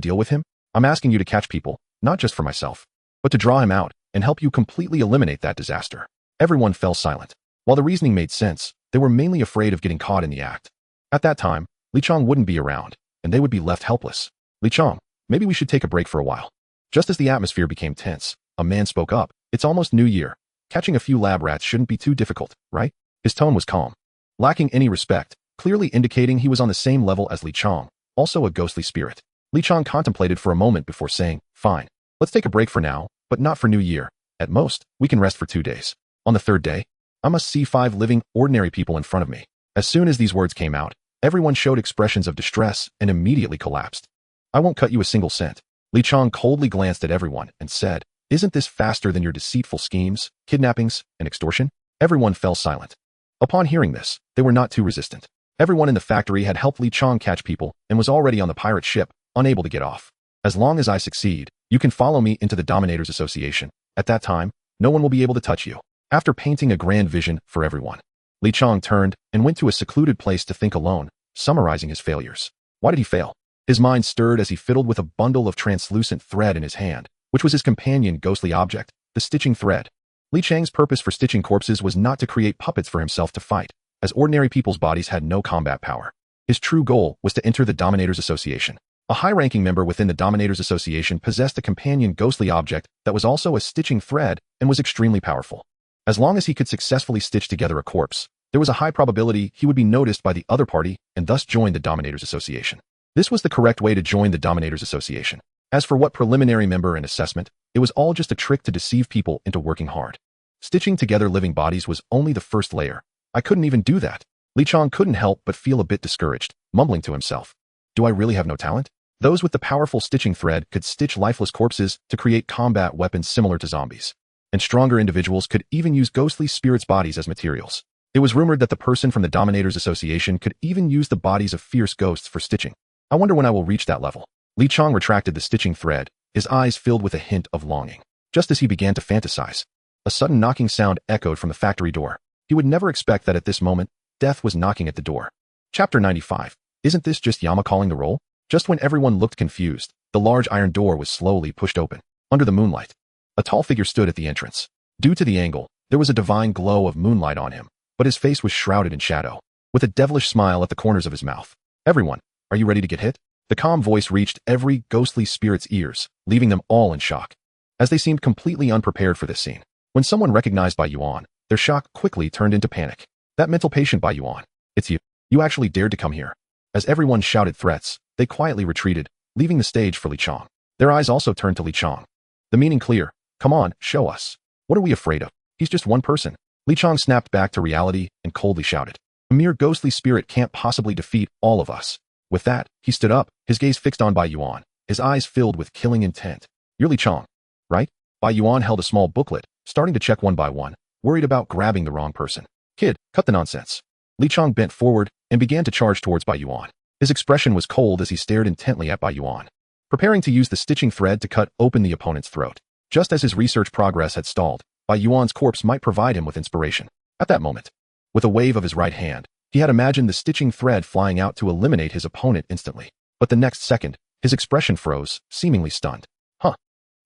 deal with him? I'm asking you to catch people, not just for myself, but to draw him out and help you completely eliminate that disaster." Everyone fell silent. While the reasoning made sense, they were mainly afraid of getting caught in the act. At that time, Li Chong wouldn't be around, and they would be left helpless. "Li Chong, maybe we should take a break for a while." Just as the atmosphere became tense, a man spoke up. "It's almost New Year. Catching a few lab rats shouldn't be too difficult, right?" His tone was calm, lacking any respect, clearly indicating he was on the same level as Li Chong, also a ghostly spirit. Li Chong contemplated for a moment before saying, "Fine. Let's take a break for now, but not for New Year. At most, we can rest for 2 days. On the third day, I must see 5 living, ordinary people in front of me." As soon as these words came out, everyone showed expressions of distress and immediately collapsed. "I won't cut you a single cent." Li Chong coldly glanced at everyone and said, "Isn't this faster than your deceitful schemes, kidnappings, and extortion?" Everyone fell silent. Upon hearing this, they were not too resistant. Everyone in the factory had helped Li Chong catch people and was already on the pirate ship, unable to get off. "As long as I succeed, you can follow me into the Dominators Association. At that time, no one will be able to touch you." After painting a grand vision for everyone, Li Chong turned and went to a secluded place to think alone, summarizing his failures. Why did he fail? His mind stirred as he fiddled with a bundle of translucent thread in his hand, which was his companion ghostly object, the stitching thread. Li Chang's purpose for stitching corpses was not to create puppets for himself to fight, as ordinary people's bodies had no combat power. His true goal was to enter the Dominators Association. A high-ranking member within the Dominators Association possessed a companion ghostly object that was also a stitching thread and was extremely powerful. As long as he could successfully stitch together a corpse, there was a high probability he would be noticed by the other party and thus join the Dominators Association. This was the correct way to join the Dominators Association. As for what preliminary member and assessment, it was all just a trick to deceive people into working hard. Stitching together living bodies was only the first layer. I couldn't even do that. Li Chong couldn't help but feel a bit discouraged, mumbling to himself, "Do I really have no talent?" Those with the powerful stitching thread could stitch lifeless corpses to create combat weapons similar to zombies. And stronger individuals could even use ghostly spirits' bodies as materials. It was rumored that the person from the Dominators Association could even use the bodies of fierce ghosts for stitching. I wonder when I will reach that level. Li Chong retracted the stitching thread, his eyes filled with a hint of longing. Just as he began to fantasize, a sudden knocking sound echoed from the factory door. He would never expect that at this moment, death was knocking at the door. Chapter 95. Isn't this just Yama calling the roll? Just when everyone looked confused, the large iron door was slowly pushed open. Under the moonlight, a tall figure stood at the entrance. Due to the angle, there was a divine glow of moonlight on him, but his face was shrouded in shadow, with a devilish smile at the corners of his mouth. "Everyone, are you ready to get hit?" The calm voice reached every ghostly spirit's ears, leaving them all in shock, as they seemed completely unprepared for this scene. When someone recognized Bai Yuan, their shock quickly turned into panic. "That mental patient, Bai Yuan. It's you. You actually dared to come here." As everyone shouted threats, they quietly retreated, leaving the stage for Li Chong. Their eyes also turned to Li Chong. The meaning clear. Come on, show us. What are we afraid of? He's just one person. Li Chong snapped back to reality and coldly shouted. A mere ghostly spirit can't possibly defeat all of us. With that, he stood up, his gaze fixed on Bai Yuan, his eyes filled with killing intent. You're Li Chong, right? Bai Yuan held a small booklet, starting to check one by one, worried about grabbing the wrong person. Kid, cut the nonsense. Li Chong bent forward and began to charge towards Bai Yuan. His expression was cold as he stared intently at Bai Yuan, preparing to use the stitching thread to cut open the opponent's throat. Just as his research progress had stalled, Bai Yuan's corpse might provide him with inspiration. At that moment, with a wave of his right hand, he had imagined the stitching thread flying out to eliminate his opponent instantly. But the next second, his expression froze, seemingly stunned. Huh.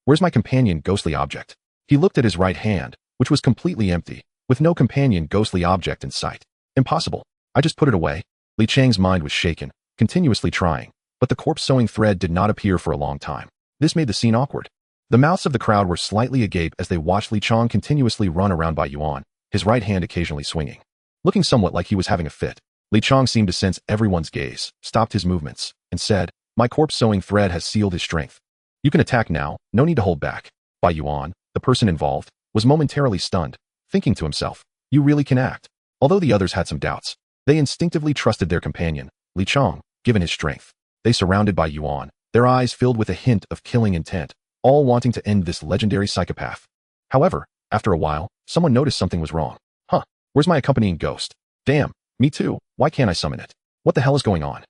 Where's my companion ghostly object? He looked at his right hand, which was completely empty, with no companion ghostly object in sight. Impossible. I just put it away. Li Chang's mind was shaken, continuously trying, but the corpse sewing thread did not appear for a long time. This made the scene awkward. The mouths of the crowd were slightly agape as they watched Li Chong continuously run around Bai Yuan, his right hand occasionally swinging. Looking somewhat like he was having a fit, Li Chong seemed to sense everyone's gaze, stopped his movements, and said, My corpse sewing thread has sealed his strength. You can attack now, no need to hold back. Bai Yuan, the person involved, was momentarily stunned, thinking to himself, You really can act. Although the others had some doubts, they instinctively trusted their companion, Li Chong, given his strength. They surrounded Bai Yuan, their eyes filled with a hint of killing intent, all wanting to end this legendary psychopath. However, after a while, someone noticed something was wrong. Huh, where's my accompanying ghost? Damn, me too, why can't I summon it? What the hell is going on?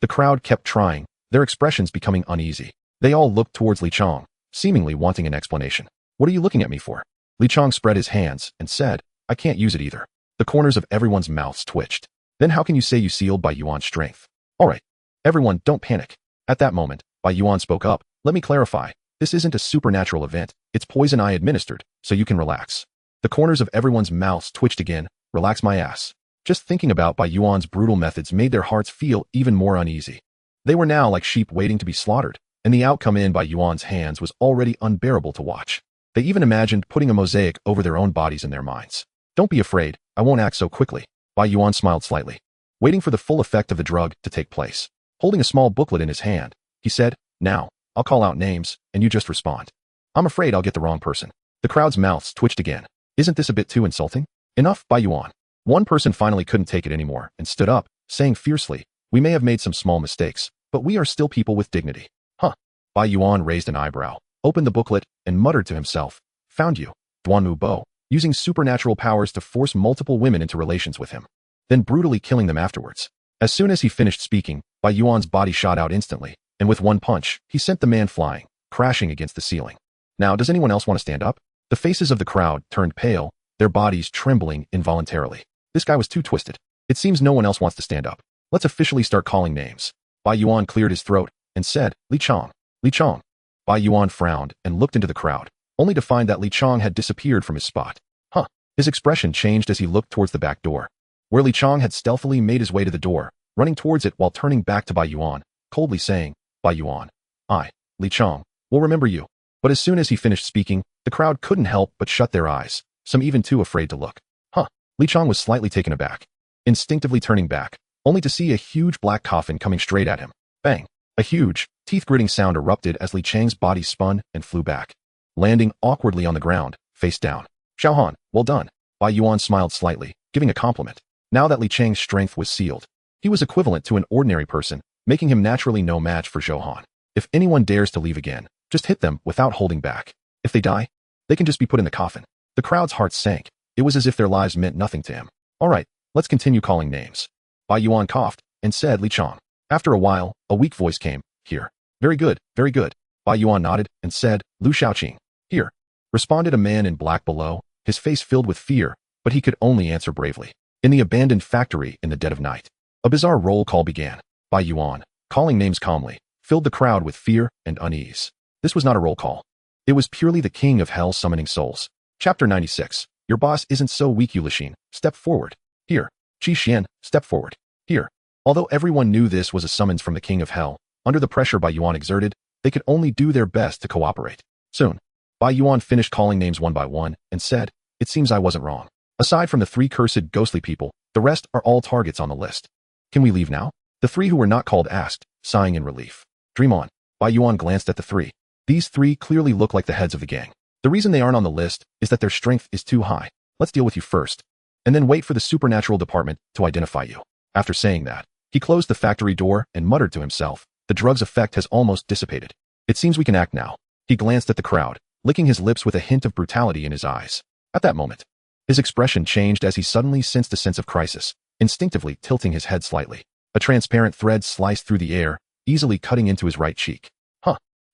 The crowd kept trying, their expressions becoming uneasy. They all looked towards Li Chong, seemingly wanting an explanation. What are you looking at me for? Li Chong spread his hands and said, I can't use it either. The corners of everyone's mouths twitched. Then how can you say you sealed Bai Yuan's strength? All right, everyone, don't panic. At that moment, Bai Yuan spoke up. Let me clarify. This isn't a supernatural event. It's poison I administered, so you can relax. The corners of everyone's mouths twitched again. Relax my ass. Just thinking about Bai Yuan's brutal methods made their hearts feel even more uneasy. They were now like sheep waiting to be slaughtered, and the outcome in Bai Yuan's hands was already unbearable to watch. They even imagined putting a mosaic over their own bodies in their minds. Don't be afraid, I won't act so quickly. Bai Yuan smiled slightly, waiting for the full effect of the drug to take place. Holding a small booklet in his hand, he said, Now, I'll call out names, and you just respond. I'm afraid I'll get the wrong person. The crowd's mouths twitched again. Isn't this a bit too insulting? Enough, Bai Yuan. One person finally couldn't take it anymore and stood up, saying fiercely, We may have made some small mistakes, but we are still people with dignity. Huh. Bai Yuan raised an eyebrow, opened the booklet, and muttered to himself, Found you, Duanmu Bo, using supernatural powers to force multiple women into relations with him, then brutally killing them afterwards. As soon as he finished speaking, Bai Yuan's body shot out instantly, and with one punch, he sent the man flying, crashing against the ceiling. Now, does anyone else want to stand up? The faces of the crowd turned pale, their bodies trembling involuntarily. This guy was too twisted. It seems no one else wants to stand up. Let's officially start calling names. Bai Yuan cleared his throat and said, Li Chong, Li Chong. Bai Yuan frowned and looked into the crowd, only to find that Li Chong had disappeared from his spot. Huh. His expression changed as he looked towards the back door, where Li Chong had stealthily made his way to the door, running towards it while turning back to Bai Yuan, coldly saying, Bai Yuan, I, Li Chong, will remember you. But as soon as he finished speaking, the crowd couldn't help but shut their eyes, some even too afraid to look. Huh. Li Chong was slightly taken aback, instinctively turning back, only to see a huge black coffin coming straight at him. Bang. A huge, teeth-gritting sound erupted as Li Chang's body spun and flew back, landing awkwardly on the ground, face down. Xiaohan, well done. Bai Yuan smiled slightly, giving a compliment. Now that Li Chang's strength was sealed, he was equivalent to an ordinary person, making him naturally no match for Xiaohan. If anyone dares to leave again, just hit them without holding back. If they die, they can just be put in the coffin. The crowd's hearts sank. It was as if their lives meant nothing to him. All right, let's continue calling names. Bai Yuan coughed and said Li Chong. After a while, a weak voice came. Here. Very good, very good. Bai Yuan nodded and said, Lu Shaoqing. Here. Responded a man in black below, his face filled with fear, but he could only answer bravely. In the abandoned factory in the dead of night, a bizarre roll call began. Bai Yuan, calling names calmly, filled the crowd with fear and unease. This was not a roll call. It was purely the king of hell summoning souls. Chapter 96. Your boss isn't so weak, Yulishin. Step forward. Here. Qi Xian, step forward. Here. Although everyone knew this was a summons from the king of hell, under the pressure Bai Yuan exerted, they could only do their best to cooperate. Soon, Bai Yuan finished calling names one by one and said, It seems I wasn't wrong. Aside from the 3 cursed ghostly people, the rest are all targets on the list. Can we leave now? The 3 who were not called asked, sighing in relief. Dream on. Bai Yuan glanced at the 3. These three clearly look like the heads of the gang. The reason they aren't on the list is that their strength is too high. Let's deal with you first, and then wait for the supernatural department to identify you. After saying that, he closed the factory door and muttered to himself, the drug's effect has almost dissipated. It seems we can act now. He glanced at the crowd, licking his lips with a hint of brutality in his eyes. At that moment, his expression changed as he suddenly sensed a sense of crisis, instinctively tilting his head slightly. A transparent thread sliced through the air, easily cutting into his right cheek.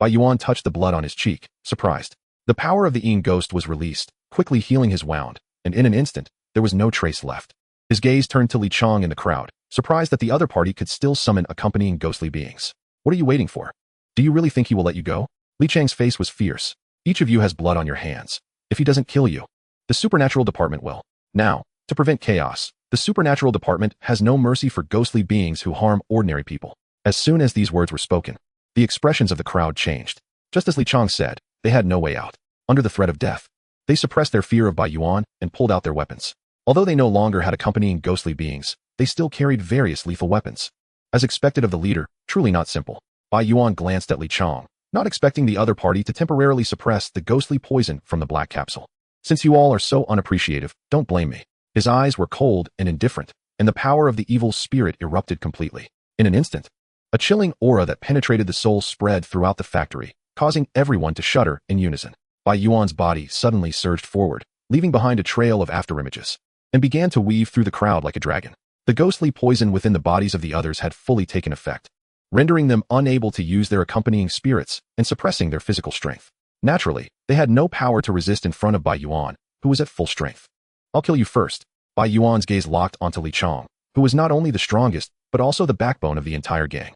Bai Yuan touched the blood on his cheek, surprised. The power of the Yin ghost was released, quickly healing his wound, and in an instant, there was no trace left. His gaze turned to Li Chong in the crowd, surprised that the other party could still summon accompanying ghostly beings. What are you waiting for? Do you really think he will let you go? Li Chang's face was fierce. Each of you has blood on your hands. If he doesn't kill you, the supernatural department will. Now, to prevent chaos, the supernatural department has no mercy for ghostly beings who harm ordinary people. As soon as these words were spoken, the expressions of the crowd changed. Just as Li Chong said, they had no way out. Under the threat of death, they suppressed their fear of Bai Yuan and pulled out their weapons. Although they no longer had accompanying ghostly beings, they still carried various lethal weapons. As expected of the leader, truly not simple, Bai Yuan glanced at Li Chong, not expecting the other party to temporarily suppress the ghostly poison from the black capsule. Since you all are so unappreciative, don't blame me. His eyes were cold and indifferent, and the power of the evil spirit erupted completely. In an instant, a chilling aura that penetrated the soul spread throughout the factory, causing everyone to shudder in unison. Bai Yuan's body suddenly surged forward, leaving behind a trail of afterimages, and began to weave through the crowd like a dragon. The ghostly poison within the bodies of the others had fully taken effect, rendering them unable to use their accompanying spirits and suppressing their physical strength. Naturally, they had no power to resist in front of Bai Yuan, who was at full strength. I'll kill you first. Bai Yuan's gaze locked onto Li Chong, who was not only the strongest, but also the backbone of the entire gang.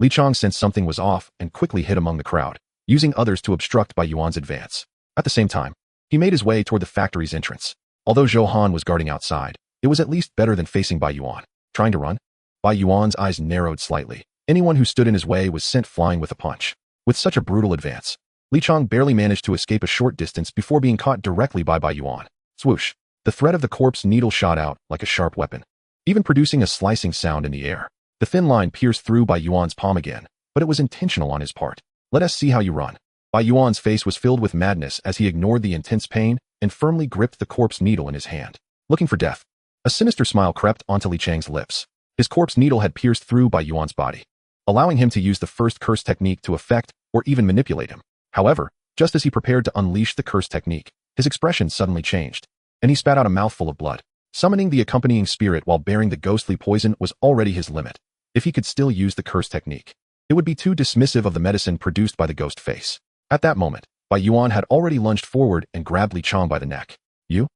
Li Chong sensed something was off and quickly hid among the crowd, using others to obstruct Bai Yuan's advance. At the same time, he made his way toward the factory's entrance. Although Zhou Han was guarding outside, it was at least better than facing Bai Yuan. Trying to run? Bai Yuan's eyes narrowed slightly. Anyone who stood in his way was sent flying with a punch. With such a brutal advance, Li Chong barely managed to escape a short distance before being caught directly by Bai Yuan. Swoosh! The thread of the corpse needle shot out like a sharp weapon, even producing a slicing sound in the air. The thin line pierced through Bai Yuan's palm again, but it was intentional on his part. Let us see how you run. Bai Yuan's face was filled with madness as he ignored the intense pain and firmly gripped the corpse needle in his hand. Looking for death. A sinister smile crept onto Li Chang's lips. His corpse needle had pierced through Bai Yuan's body, allowing him to use the first curse technique to affect or even manipulate him. However, just as he prepared to unleash the curse technique, his expression suddenly changed, and he spat out a mouthful of blood. Summoning the accompanying spirit while bearing the ghostly poison was already his limit. If he could still use the curse technique, it would be too dismissive of the medicine produced by the ghost face. At that moment, Bai Yuan had already lunged forward and grabbed Li Chong by the neck. You?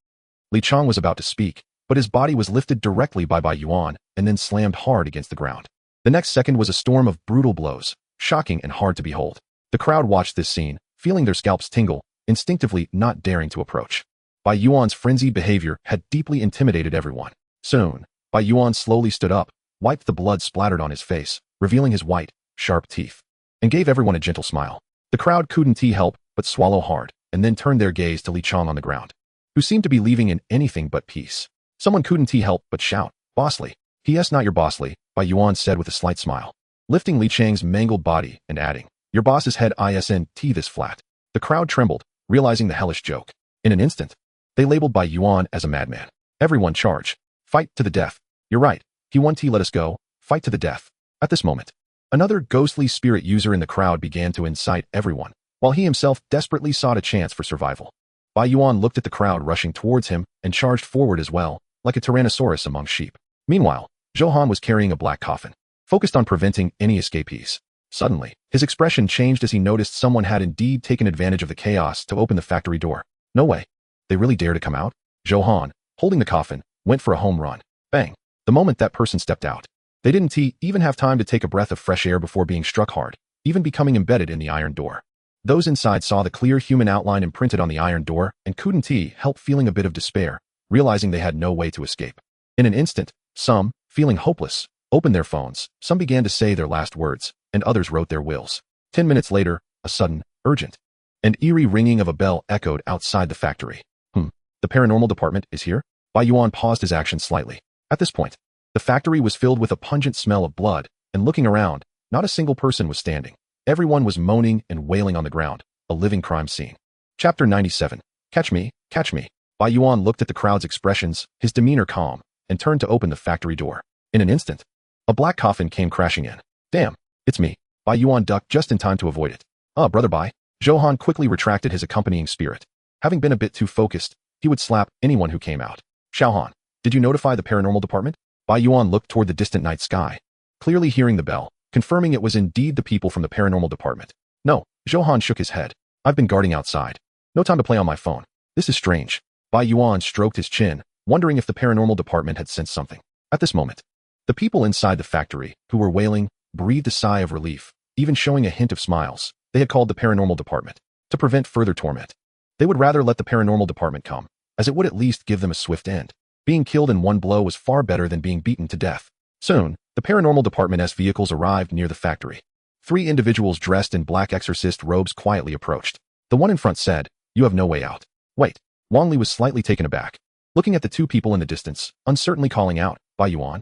Li Chong was about to speak, but his body was lifted directly by Bai Yuan and then slammed hard against the ground. The next second was a storm of brutal blows, shocking and hard to behold. The crowd watched this scene, feeling their scalps tingle, instinctively not daring to approach. Bai Yuan's frenzied behavior had deeply intimidated everyone. Soon, Bai Yuan slowly stood up, wiped the blood splattered on his face, revealing his white, sharp teeth, and gave everyone a gentle smile. The crowd couldn't help but swallow hard, and then turned their gaze to Li Chong on the ground, who seemed to be leaving in anything but peace. Someone couldn't help but shout, "Bossly." "P.S. Not your bossly," Bai Yuan said with a slight smile, lifting Li Chang's mangled body and adding, "Your boss's head isn't this flat." The crowd trembled, realizing the hellish joke. In an instant, they labeled Bai Yuan as a madman. Everyone charge. Fight to the death. You're right. He won't let us go. Fight to the death. At this moment, another ghostly spirit user in the crowd began to incite everyone, while he himself desperately sought a chance for survival. Bai Yuan looked at the crowd rushing towards him and charged forward as well, like a tyrannosaurus among sheep. Meanwhile, Zhou Han was carrying a black coffin, focused on preventing any escapees. Suddenly, his expression changed as he noticed someone had indeed taken advantage of the chaos to open the factory door. No way. They really dare to come out? Zhou Han, holding the coffin, went for a home run. Bang. The moment that person stepped out, they didn't even have time to take a breath of fresh air before being struck hard, even becoming embedded in the iron door. Those inside saw the clear human outline imprinted on the iron door and couldn't help feeling a bit of despair, realizing they had no way to escape. In an instant, some, feeling hopeless, opened their phones, some began to say their last words, and others wrote their wills. 10 minutes later, a sudden, urgent, and eerie ringing of a bell echoed outside the factory. The paranormal department is here? Bai Yuan paused his action slightly. At this point, the factory was filled with a pungent smell of blood, and looking around, not a single person was standing. Everyone was moaning and wailing on the ground, a living crime scene. Chapter 97. Catch me, catch me. Bai Yuan looked at the crowd's expressions, his demeanor calm, and turned to open the factory door. In an instant, a black coffin came crashing in. Damn, it's me. Bai Yuan ducked just in time to avoid it. Brother Bai. Zhou quickly retracted his accompanying spirit. Having been a bit too focused, he would slap anyone who came out. Xiaohan, did you notify the paranormal department? Bai Yuan looked toward the distant night sky, clearly hearing the bell, confirming it was indeed the people from the paranormal department. No, Zhou shook his head. I've been guarding outside. No time to play on my phone. This is strange. Bai Yuan stroked his chin, wondering if the paranormal department had sensed something. At this moment, the people inside the factory, who were wailing, breathed a sigh of relief, even showing a hint of smiles. They had called the paranormal department to prevent further torment. They would rather let the paranormal department come, as it would at least give them a swift end. Being killed in one blow was far better than being beaten to death. Soon, the paranormal department's vehicles arrived near the factory. 3 individuals dressed in black exorcist robes quietly approached. The one in front said, "You have no way out." Wait. Wang Li was slightly taken aback, looking at the 2 people in the distance, uncertainly calling out, "Bai Yuan?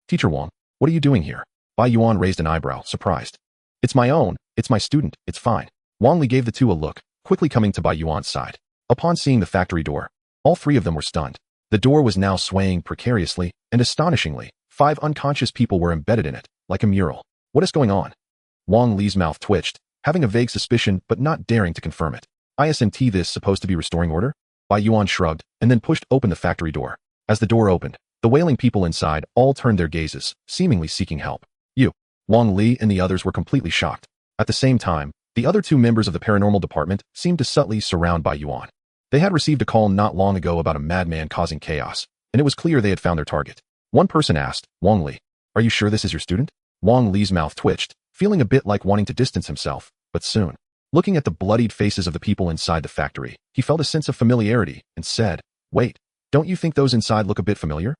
Teacher Wang, what are you doing here?" Bai Yuan raised an eyebrow, surprised. "It's my own, it's my student, it's fine." Wang Li gave the 2 a look, quickly coming to Bai Yuan's side. Upon seeing the factory door, all 3 of them were stunned. The door was now swaying precariously, and astonishingly, 5 unconscious people were embedded in it, like a mural. What is going on? Wang Li's mouth twitched, having a vague suspicion but not daring to confirm it. Isn't this supposed to be restoring order? Bai Yuan shrugged, and then pushed open the factory door. As the door opened, the wailing people inside all turned their gazes, seemingly seeking help. You. Wang Li and the others were completely shocked. At the same time, the other 2 members of the paranormal department seemed to subtly surround Bai Yuan. They had received a call not long ago about a madman causing chaos, and it was clear they had found their target. One person asked, "Wang Li, are you sure this is your student?" Wang Li's mouth twitched, feeling a bit like wanting to distance himself, but soon, looking at the bloodied faces of the people inside the factory, he felt a sense of familiarity and said, "Wait, don't you think those inside look a bit familiar?"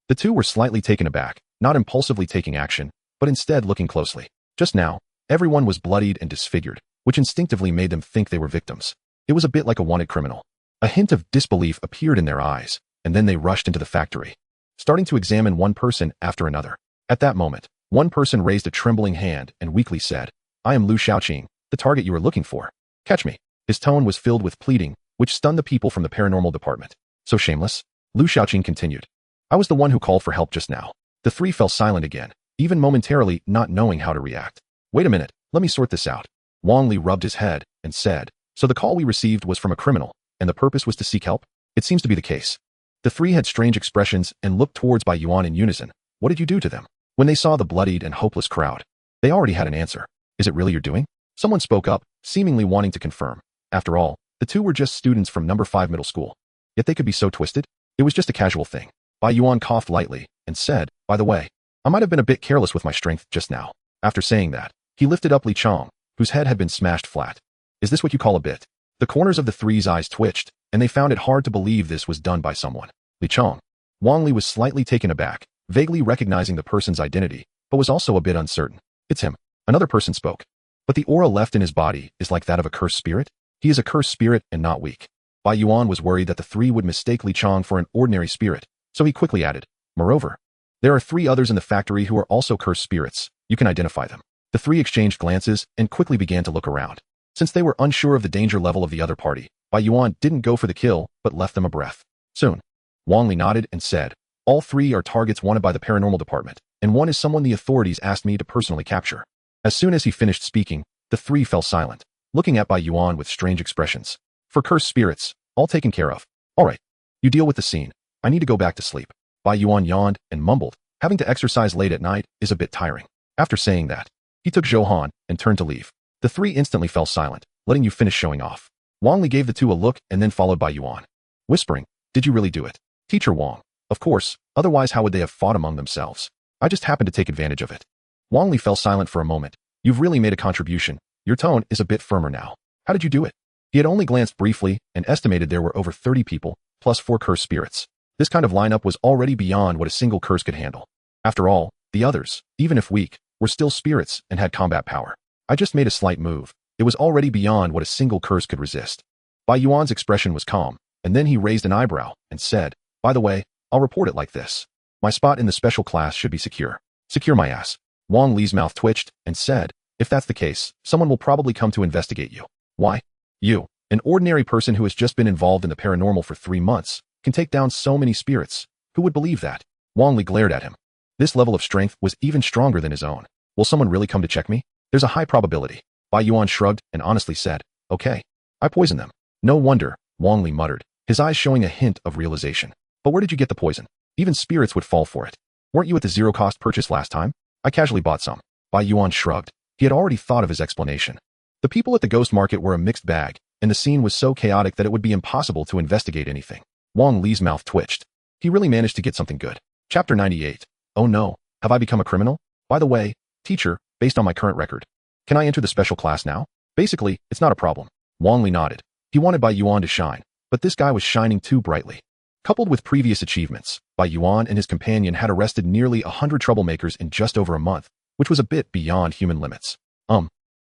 The 2 were slightly taken aback, not impulsively taking action, but instead looking closely. Just now, everyone was bloodied and disfigured, which instinctively made them think they were victims. It was a bit like a wanted criminal. A hint of disbelief appeared in their eyes, and then they rushed into the factory, starting to examine one person after another. At that moment, one person raised a trembling hand and weakly said, "I am Lu Xiaoqing, the target you were looking for. Catch me." His tone was filled with pleading, which stunned the people from the paranormal department. "So shameless?" Lu Xiaoqing continued. "I was the one who called for help just now." The 3 fell silent again, even momentarily not knowing how to react. "Wait a minute, let me sort this out." Wang Li rubbed his head and said, "So the call we received was from a criminal, and the purpose was to seek help?" "It seems to be the case." The 3 had strange expressions and looked towards Bai Yuan in unison. "What did you do to them?" When they saw the bloodied and hopeless crowd, they already had an answer. "Is it really your doing?" Someone spoke up, seemingly wanting to confirm. After all, the 2 were just students from number 5 middle school. Yet they could be so twisted. It was just a casual thing. Bai Yuan coughed lightly and said, "By the way, I might have been a bit careless with my strength just now." After saying that, he lifted up Li Chong, whose head had been smashed flat. "Is this what you call a bit?" The corners of the 3's eyes twitched, and they found it hard to believe this was done by someone. Li Chong. Wang Li was slightly taken aback, vaguely recognizing the person's identity, but was also a bit uncertain. "It's him." Another person spoke. "But the aura left in his body is like that of a cursed spirit? He is a cursed spirit and not weak." Bai Yuan was worried that the 3 would mistake Li Chong for an ordinary spirit, so he quickly added, "Moreover, there are 3 others in the factory who are also cursed spirits. You can identify them." The 3 exchanged glances and quickly began to look around. Since they were unsure of the danger level of the other party, Bai Yuan didn't go for the kill, but left them a breath. Soon, Wang Li nodded and said, "All 3 are targets wanted by the paranormal department, and one is someone the authorities asked me to personally capture." As soon as he finished speaking, the 3 fell silent, looking at Bai Yuan with strange expressions. "For cursed spirits, all taken care of. All right, you deal with the scene. I need to go back to sleep." Bai Yuan yawned and mumbled, "Having to exercise late at night is a bit tiring." After saying that, he took Zhou and turned to leave. The 3 instantly fell silent, letting you finish showing off. Wang Li gave the 2 a look and then followed Bai Yuan, whispering, "Did you really do it?" "Teacher Wang, of course, otherwise how would they have fought among themselves? I just happened to take advantage of it." Wang Li fell silent for a moment. "You've really made a contribution. Your tone is a bit firmer now. How did you do it?" He had only glanced briefly and estimated there were over 30 people, plus 4 cursed spirits. This kind of lineup was already beyond what a single curse could handle. After all, the others, even if weak, were still spirits and had combat power. "I just made a slight move. It was already beyond what a single curse could resist." Bai Yuan's expression was calm, and then he raised an eyebrow and said, "By the way, I'll report it like this. My spot in the special class should be secure." "Secure my ass." Wang Li's mouth twitched and said, If that's the case, someone will probably come to investigate you. Why? You, an ordinary person who has just been involved in the paranormal for 3 months, can take down so many spirits. Who would believe that? Wang Li glared at him. This level of strength was even stronger than his own. Will someone really come to check me? There's a high probability. Bai Yuan shrugged and honestly said, okay. I poisoned them. No wonder, Wang Li muttered, his eyes showing a hint of realization. But where did you get the poison? Even spirits would fall for it. Weren't you at the zero-cost purchase last time? I casually bought some. Bai Yuan shrugged. He had already thought of his explanation. The people at the ghost market were a mixed bag, and the scene was so chaotic that it would be impossible to investigate anything. Wang Li's mouth twitched. He really managed to get something good. Chapter 98. Oh no, have I become a criminal? By the way, teacher, based on my current record, can I enter the special class now? Basically, it's not a problem. Wang Li nodded. He wanted Bai Yuan to shine, but this guy was shining too brightly. Coupled with previous achievements, Bai Yuan and his companion had arrested nearly 100 troublemakers in just over a month, which was a bit beyond human limits.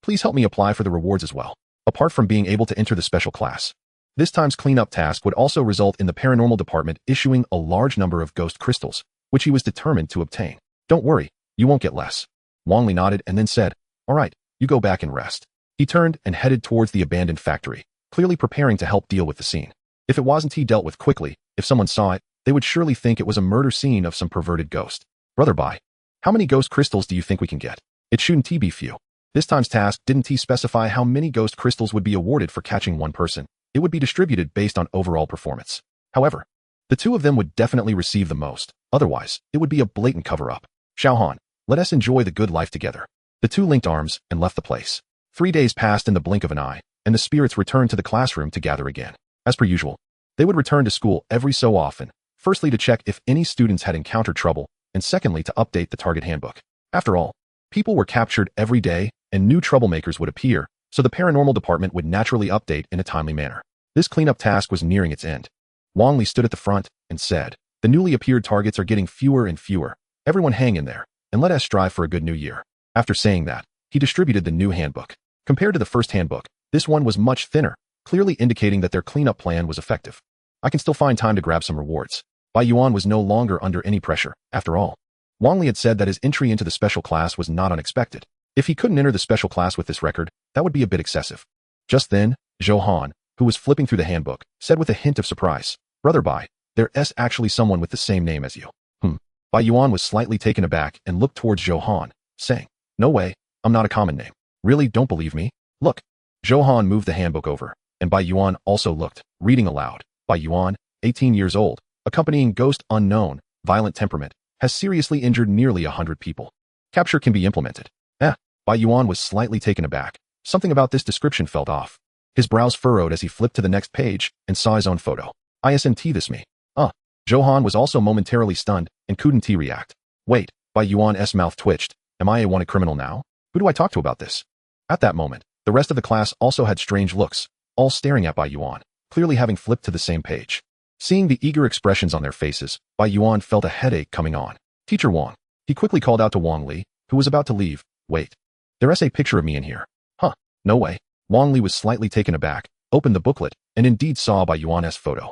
Please help me apply for the rewards as well. Apart from being able to enter the special class, this time's cleanup task would also result in the paranormal department issuing a large number of ghost crystals, which he was determined to obtain. Don't worry, you won't get less. Wang Li nodded and then said, all right, you go back and rest. He turned and headed towards the abandoned factory, clearly preparing to help deal with the scene. If it wasn't he dealt with quickly, if someone saw it, they would surely think it was a murder scene of some perverted ghost. Brother Bai, how many ghost crystals do you think we can get? It shouldn't be few. This time's task didn't specify how many ghost crystals would be awarded for catching one person. It would be distributed based on overall performance. However, the two of them would definitely receive the most. Otherwise, it would be a blatant cover-up. Xiaohan, let us enjoy the good life together. The two linked arms and left the place. 3 days passed in the blink of an eye, and the spirits returned to the classroom to gather again. As per usual, they would return to school every so often, firstly to check if any students had encountered trouble, and secondly to update the target handbook. After all, people were captured every day, and new troublemakers would appear, so the paranormal department would naturally update in a timely manner. This cleanup task was nearing its end. Wang Li stood at the front and said, the newly appeared targets are getting fewer and fewer. Everyone hang in there, and let us strive for a good new year. After saying that, he distributed the new handbook. Compared to the first handbook, this one was much thinner, clearly indicating that their cleanup plan was effective. I can still find time to grab some rewards. Bai Yuan was no longer under any pressure, after all. Wang Li had said that his entry into the special class was not unexpected. If he couldn't enter the special class with this record, that would be a bit excessive. Just then, Zhou Han, who was flipping through the handbook, said with a hint of surprise, Brother Bai, there's actually someone with the same name as you. Bai Yuan was slightly taken aback and looked towards Zhou Han, saying, no way, I'm not a common name. Really, don't believe me? Look. Zhou Han moved the handbook over, and Bai Yuan also looked, reading aloud. Bai Yuan, 18 years old, accompanying ghost unknown, violent temperament, has seriously injured nearly 100 people. Capture can be implemented. Bai Yuan was slightly taken aback. Something about this description felt off. His brows furrowed as he flipped to the next page and saw his own photo. Isn't this me? Zhou Han was also momentarily stunned and couldn't react. Wait, Bai Yuan's mouth twitched. Am I a wanted criminal now? Who do I talk to about this? At that moment, the rest of the class also had strange looks, all staring at Bai Yuan, clearly having flipped to the same page. Seeing the eager expressions on their faces, Bai Yuan felt a headache coming on. Teacher Wang. He quickly called out to Wang Li, who was about to leave. Wait. There's a picture of me in here. No way. Wang Li was slightly taken aback, opened the booklet, and indeed saw Bai Yuan's photo.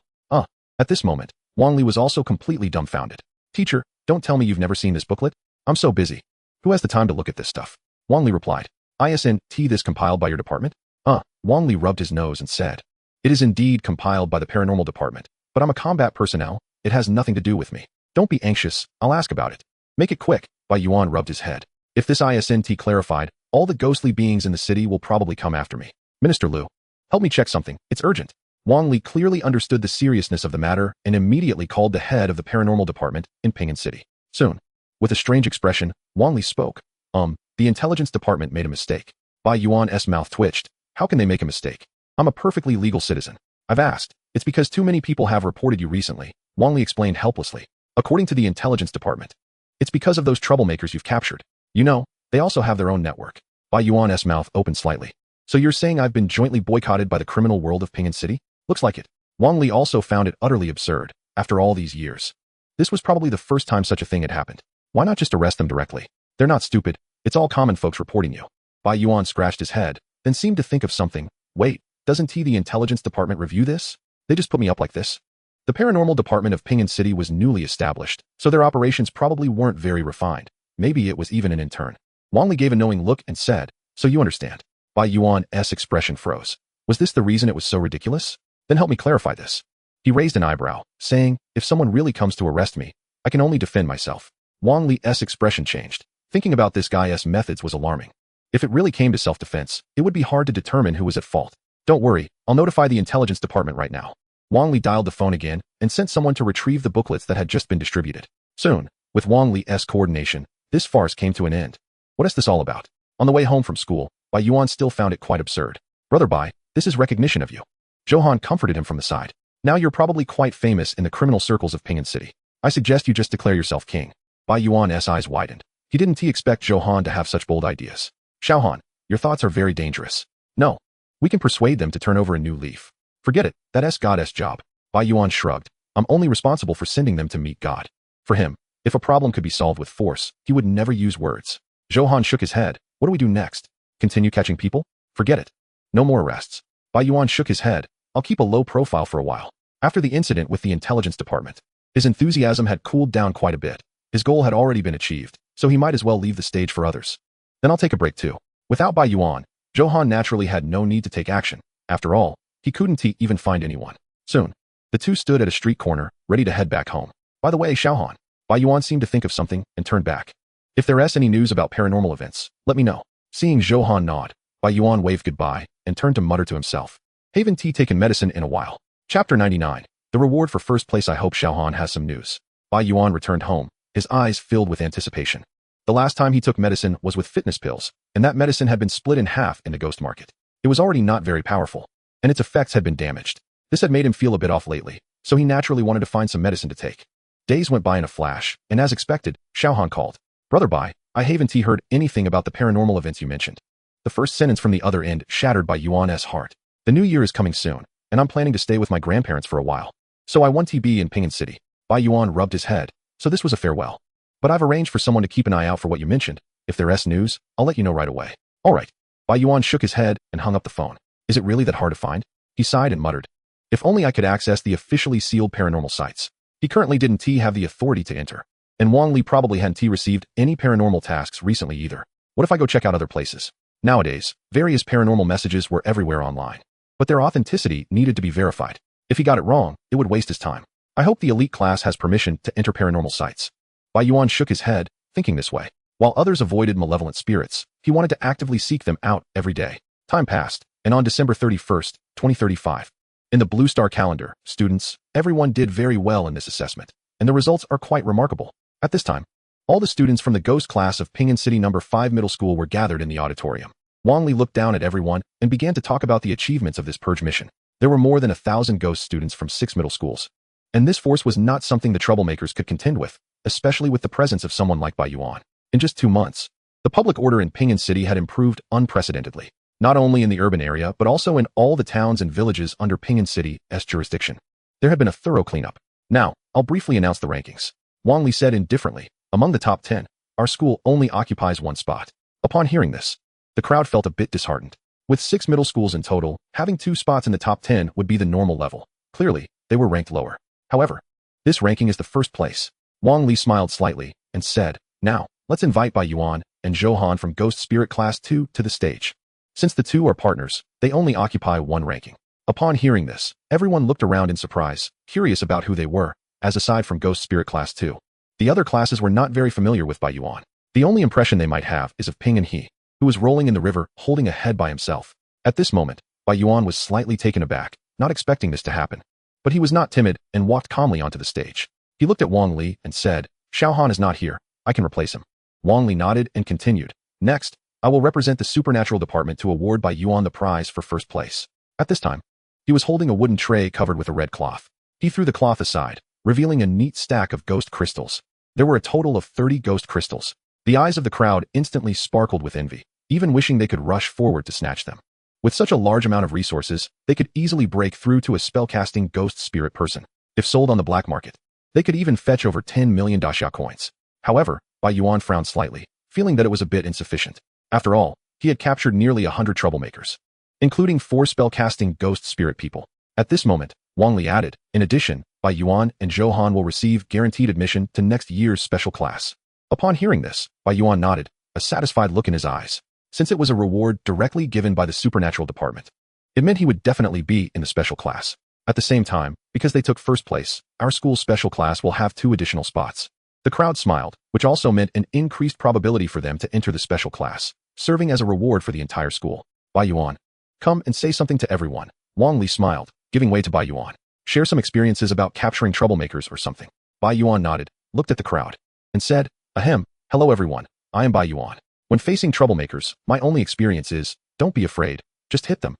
At this moment, Wang Li was also completely dumbfounded. Teacher, don't tell me you've never seen this booklet? I'm so busy. Who has the time to look at this stuff? Wang Li replied. Isn't this compiled by your department? Wang Li rubbed his nose and said. It is indeed compiled by the paranormal department, but I'm a combat personnel. It has nothing to do with me. Don't be anxious, I'll ask about it. Make it quick. Bai Yuan rubbed his head. If this isn't clarified, all the ghostly beings in the city will probably come after me. Minister Liu, help me check something. It's urgent. Wang Li clearly understood the seriousness of the matter and immediately called the head of the paranormal department in Ping'an City. Soon, with a strange expression, Wang Li spoke. The intelligence department made a mistake. Bai Yuan's mouth twitched. How can they make a mistake? I'm a perfectly legal citizen. I've asked. It's because too many people have reported you recently, Wang Li explained helplessly. According to the intelligence department, it's because of those troublemakers you've captured. You know, they also have their own network. Bai Yuan's mouth opened slightly. So you're saying I've been jointly boycotted by the criminal world of Ping'an City? Looks like it. Wang Li also found it utterly absurd, after all these years. This was probably the first time such a thing had happened. Why not just arrest them directly? They're not stupid. It's all common folks reporting you. Bai Yuan scratched his head, then seemed to think of something. Wait, doesn't the intelligence department review this? They just put me up like this? The paranormal department of Ping'an City was newly established, so their operations probably weren't very refined. Maybe it was even an intern. Wang Li gave a knowing look and said, So you understand. Bai Yuan's expression froze. Was this the reason it was so ridiculous? Then help me clarify this. He raised an eyebrow, saying, if someone really comes to arrest me, I can only defend myself. Wang Li's expression changed. Thinking about this guy's methods was alarming. If it really came to self-defense, it would be hard to determine who was at fault. Don't worry, I'll notify the intelligence department right now. Wang Li dialed the phone again and sent someone to retrieve the booklets that had just been distributed. Soon, with Wang Li's coordination, this farce came to an end. What is this all about? On the way home from school, Bai Yuan still found it quite absurd. Brother Bai, this is recognition of you. Johan comforted him from the side. Now you're probably quite famous in the criminal circles of Pingan City. I suggest you just declare yourself king. Bai Yuan's eyes widened. He didn't expect Johan to have such bold ideas. Xiaohan, your thoughts are very dangerous. No. We can persuade them to turn over a new leaf. Forget it, that's God's job. Bai Yuan shrugged. I'm only responsible for sending them to meet God. For him, if a problem could be solved with force, he would never use words. Johan shook his head. What do we do next? Continue catching people? Forget it. No more arrests. Bai Yuan shook his head. I'll keep a low profile for a while. After the incident with the intelligence department, his enthusiasm had cooled down quite a bit. His goal had already been achieved, so he might as well leave the stage for others. Then I'll take a break too. Without Bai Yuan, Johan naturally had no need to take action. After all, he couldn't even find anyone. Soon, the two stood at a street corner, ready to head back home. By the way, Xiaohan, Bai Yuan seemed to think of something and turned back. If there's any news about paranormal events, let me know. Seeing Johan nod, Bai Yuan waved goodbye and turned to mutter to himself. Haven't taken medicine in a while. Chapter 99. The reward for first place. I hope Xiaohan has some news. Bai Yuan returned home, his eyes filled with anticipation. The last time he took medicine was with fitness pills, and that medicine had been split in half in the ghost market. It was already not very powerful, and its effects had been damaged. This had made him feel a bit off lately, so he naturally wanted to find some medicine to take. Days went by in a flash, and as expected, Xiaohan called. Brother Bai, I haven't heard anything about the paranormal events you mentioned. The first sentence from the other end shattered Bai Yuan's heart. The new year is coming soon, and I'm planning to stay with my grandparents for a while. So I want to be in Pingan City. Bai Yuan rubbed his head. So this was a farewell. But I've arranged for someone to keep an eye out for what you mentioned. If there's news, I'll let you know right away. All right. Bai Yuan shook his head and hung up the phone. Is it really that hard to find? He sighed and muttered. If only I could access the officially sealed paranormal sites. He currently didn't have the authority to enter. And Wang Li probably hadn't received any paranormal tasks recently either. What if I go check out other places? Nowadays, various paranormal messages were everywhere online. But their authenticity needed to be verified. If he got it wrong, it would waste his time. I hope the elite class has permission to enter paranormal sites. Bai Yuan shook his head, thinking this way. While others avoided malevolent spirits, he wanted to actively seek them out every day. Time passed, and on December 31st, 2035, in the Blue Star calendar, students, everyone did very well in this assessment, and the results are quite remarkable. At this time, all the students from the ghost class of Pingan City No. 5 Middle School were gathered in the auditorium. Wang Li looked down at everyone and began to talk about the achievements of this purge mission. There were more than 1,000 ghost students from 6 middle schools. And this force was not something the troublemakers could contend with, especially with the presence of someone like Bai Yuan. In just 2 months, the public order in Pingan City had improved unprecedentedly, not only in the urban area but also in all the towns and villages under Pingan City's jurisdiction. There had been a thorough cleanup. Now, I'll briefly announce the rankings. Wang Li said indifferently, among the top 10, our school only occupies 1 spot. Upon hearing this, the crowd felt a bit disheartened. With 6 middle schools in total, having 2 spots in the top 10 would be the normal level. Clearly, they were ranked lower. However, this ranking is the first place. Wang Li smiled slightly and said, now, let's invite Bai Yuan and Johan from Ghost Spirit Class 2 to the stage. Since the two are partners, they only occupy 1 ranking. Upon hearing this, everyone looked around in surprise, curious about who they were, as aside from Ghost Spirit Class 2. The other classes were not very familiar with Bai Yuan. The only impression they might have is of Ping and he, who was rolling in the river, holding a head by himself. At this moment, Bai Yuan was slightly taken aback, not expecting this to happen. But he was not timid and walked calmly onto the stage. He looked at Wang Li and said, Xiaohan is not here. I can replace him. Wang Li nodded and continued. Next, I will represent the supernatural department to award Bai Yuan the prize for first place. At this time, he was holding a wooden tray covered with a red cloth. He threw the cloth aside, revealing a neat stack of ghost crystals. There were a total of 30 ghost crystals. The eyes of the crowd instantly sparkled with envy, even wishing they could rush forward to snatch them. With such a large amount of resources, they could easily break through to a spellcasting ghost spirit person. If sold on the black market, they could even fetch over 10 million daxia coins. However, Bai Yuan frowned slightly, feeling that it was a bit insufficient. After all, he had captured nearly 100 troublemakers, including 4 spellcasting ghost spirit people. At this moment, Wang Li added, in addition, Bai Yuan and Johan will receive guaranteed admission to next year's special class. Upon hearing this, Bai Yuan nodded, a satisfied look in his eyes. since it was a reward directly given by the supernatural department. It meant he would definitely be in the special class. At the same time, because they took first place, our school's special class will have 2 additional spots. The crowd smiled, which also meant an increased probability for them to enter the special class, serving as a reward for the entire school. Bai Yuan. Come and say something to everyone. Wang Li smiled, giving way to Bai Yuan. Share some experiences about capturing troublemakers or something. Bai Yuan nodded, looked at the crowd, and said, Ahem, hello everyone, I am Bai Yuan. When facing troublemakers, my only experience is, don't be afraid, just hit them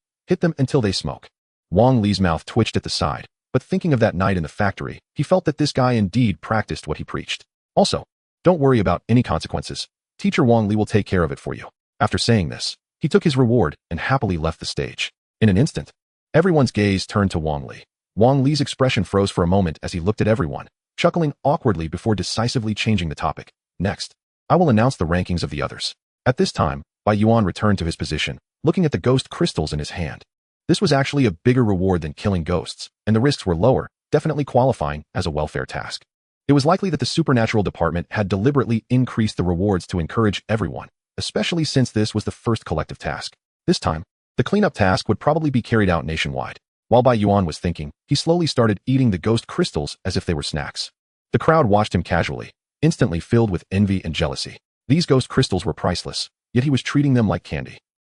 until they smoke. Wang Li's mouth twitched at the side, but thinking of that night in the factory, he felt that this guy indeed practiced what he preached. Also, don't worry about any consequences. Teacher Wang Li will take care of it for you. After saying this, he took his reward and happily left the stage. In an instant, everyone's gaze turned to Wang Li. Wang Li's expression froze for a moment as he looked at everyone, chuckling awkwardly before decisively changing the topic. Next, I will announce the rankings of the others. At this time, Bai Yuan returned to his position, looking at the ghost crystals in his hand. This was actually a bigger reward than killing ghosts, and the risks were lower, definitely qualifying as a welfare task. It was likely that the supernatural department had deliberately increased the rewards to encourage everyone, especially since this was the first collective task. This time, the cleanup task would probably be carried out nationwide. While Bai Yuan was thinking, he slowly started eating the ghost crystals as if they were snacks. The crowd watched him casually, instantly filled with envy and jealousy. These ghost crystals were priceless, yet he was treating them like candy.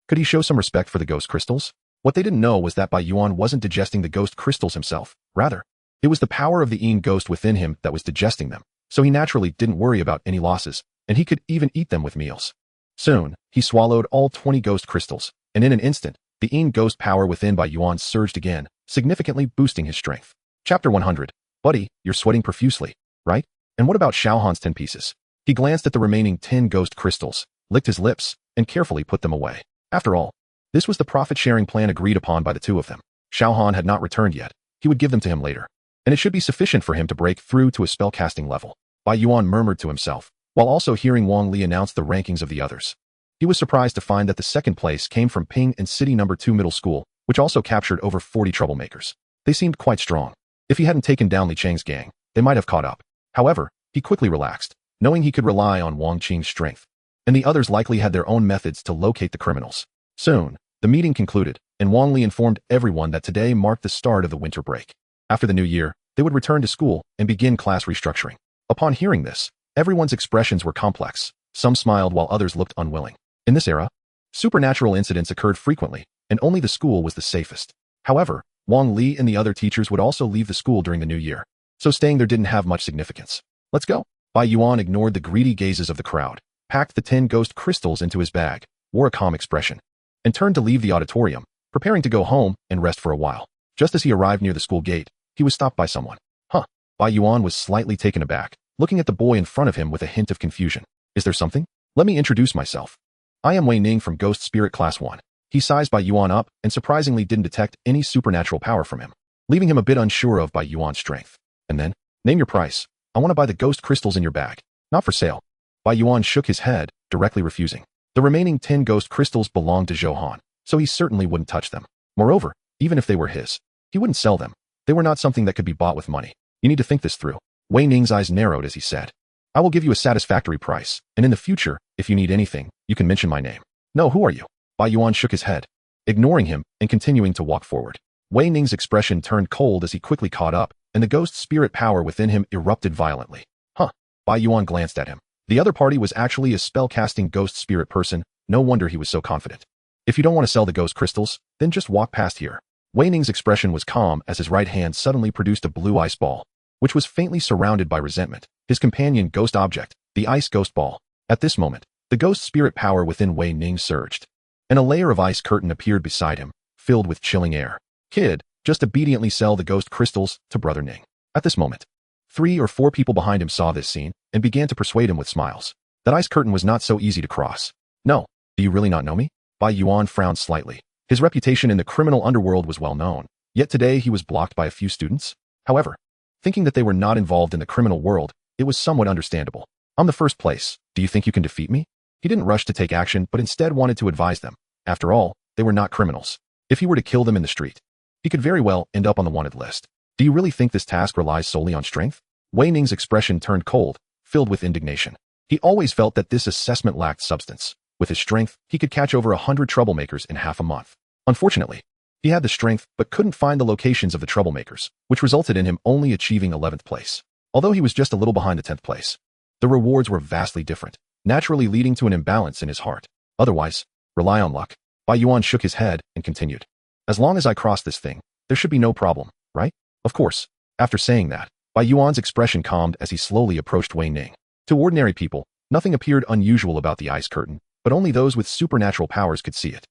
Could he show some respect for the ghost crystals? What they didn't know was that Bai Yuan wasn't digesting the ghost crystals himself. Rather, it was the power of the Yin ghost within him that was digesting them, so he naturally didn't worry about any losses, and he could even eat them with meals. Soon, he swallowed all 20 ghost crystals, and in an instant, the Yin ghost power within Bai Yuan surged again, significantly boosting his strength. Chapter 100. Buddy, you're sweating profusely, right? And what about Xiaohan's 10 pieces? He glanced at the remaining 10 ghost crystals, licked his lips, and carefully put them away. After all, this was the profit-sharing plan agreed upon by the 2 of them. Xiaohan had not returned yet. He would give them to him later, and it should be sufficient for him to break through to a spellcasting level. Bai Yuan murmured to himself, while also hearing Wang Li announce the rankings of the others. He was surprised to find that the second place came from Ping and City No. 2 Middle School, which also captured over 40 troublemakers. They seemed quite strong. If he hadn't taken down Li Cheng's gang, they might have caught up. However, he quickly relaxed, knowing he could rely on Wang Qing's strength, and the others likely had their own methods to locate the criminals. Soon, the meeting concluded, and Wang Li informed everyone that today marked the start of the winter break. After the new year, they would return to school and begin class restructuring. Upon hearing this, everyone's expressions were complex. Some smiled while others looked unwilling. In this era, supernatural incidents occurred frequently, and only the school was the safest. However, Wang Li and the other teachers would also leave the school during the new year, so staying there didn't have much significance. Let's go. Bai Yuan ignored the greedy gazes of the crowd, packed the 10 ghost crystals into his bag, wore a calm expression, and turned to leave the auditorium, preparing to go home and rest for a while. Just as he arrived near the school gate, he was stopped by someone. Huh. Bai Yuan was slightly taken aback, looking at the boy in front of him with a hint of confusion. Is there something? Let me introduce myself. I am Wei Ning from Ghost Spirit Class 1. He sized Bai Yuan up and surprisingly didn't detect any supernatural power from him, leaving him a bit unsure of Bai Yuan's strength. And then, name your price. I want to buy the ghost crystals in your bag. Not for sale. Bai Yuan shook his head, directly refusing. The remaining 10 ghost crystals belonged to Xiaohan, so he certainly wouldn't touch them. Moreover, even if they were his, he wouldn't sell them. They were not something that could be bought with money. You need to think this through. Wei Ning's eyes narrowed as he said, I will give you a satisfactory price, and in the future, if you need anything, you can mention my name. No, who are you? Bai Yuan shook his head, ignoring him and continuing to walk forward. Wei Ning's expression turned cold as he quickly caught up, and the ghost spirit power within him erupted violently. Huh. Bai Yuan glanced at him. The other party was actually a spell-casting ghost spirit person. No wonder he was so confident. If you don't want to sell the ghost crystals, then just walk past here. Wei Ning's expression was calm as his right hand suddenly produced a blue ice ball, which was faintly surrounded by resentment. His companion ghost object, the ice ghost ball. At this moment, the ghost spirit power within Wei Ning surged, and a layer of ice curtain appeared beside him, filled with chilling air. Kid, just obediently sell the ghost crystals to Brother Ning. At this moment, 3 or 4 people behind him saw this scene and began to persuade him with smiles. That ice curtain was not so easy to cross. No, do you really not know me? Bai Yuan frowned slightly. His reputation in the criminal underworld was well known, yet today he was blocked by a few students. However, thinking that they were not involved in the criminal world, it was somewhat understandable. I'm the first place. Do you think you can defeat me? He didn't rush to take action, but instead wanted to advise them. After all, they were not criminals. If he were to kill them in the street, he could very well end up on the wanted list. Do you really think this task relies solely on strength? Wei Ning's expression turned cold, filled with indignation. He always felt that this assessment lacked substance. With his strength, he could catch over 100 troublemakers in half a month. Unfortunately, he had the strength but couldn't find the locations of the troublemakers, which resulted in him only achieving 11th place. Although he was just a little behind the 10th place, the rewards were vastly different, naturally leading to an imbalance in his heart. Otherwise, rely on luck. Bai Yuan shook his head and continued. As long as I cross this thing, there should be no problem, right? Of course. After saying that, Bai Yuan's expression calmed as he slowly approached Wei Ning. To ordinary people, nothing appeared unusual about the ice curtain, but only those with supernatural powers could see it.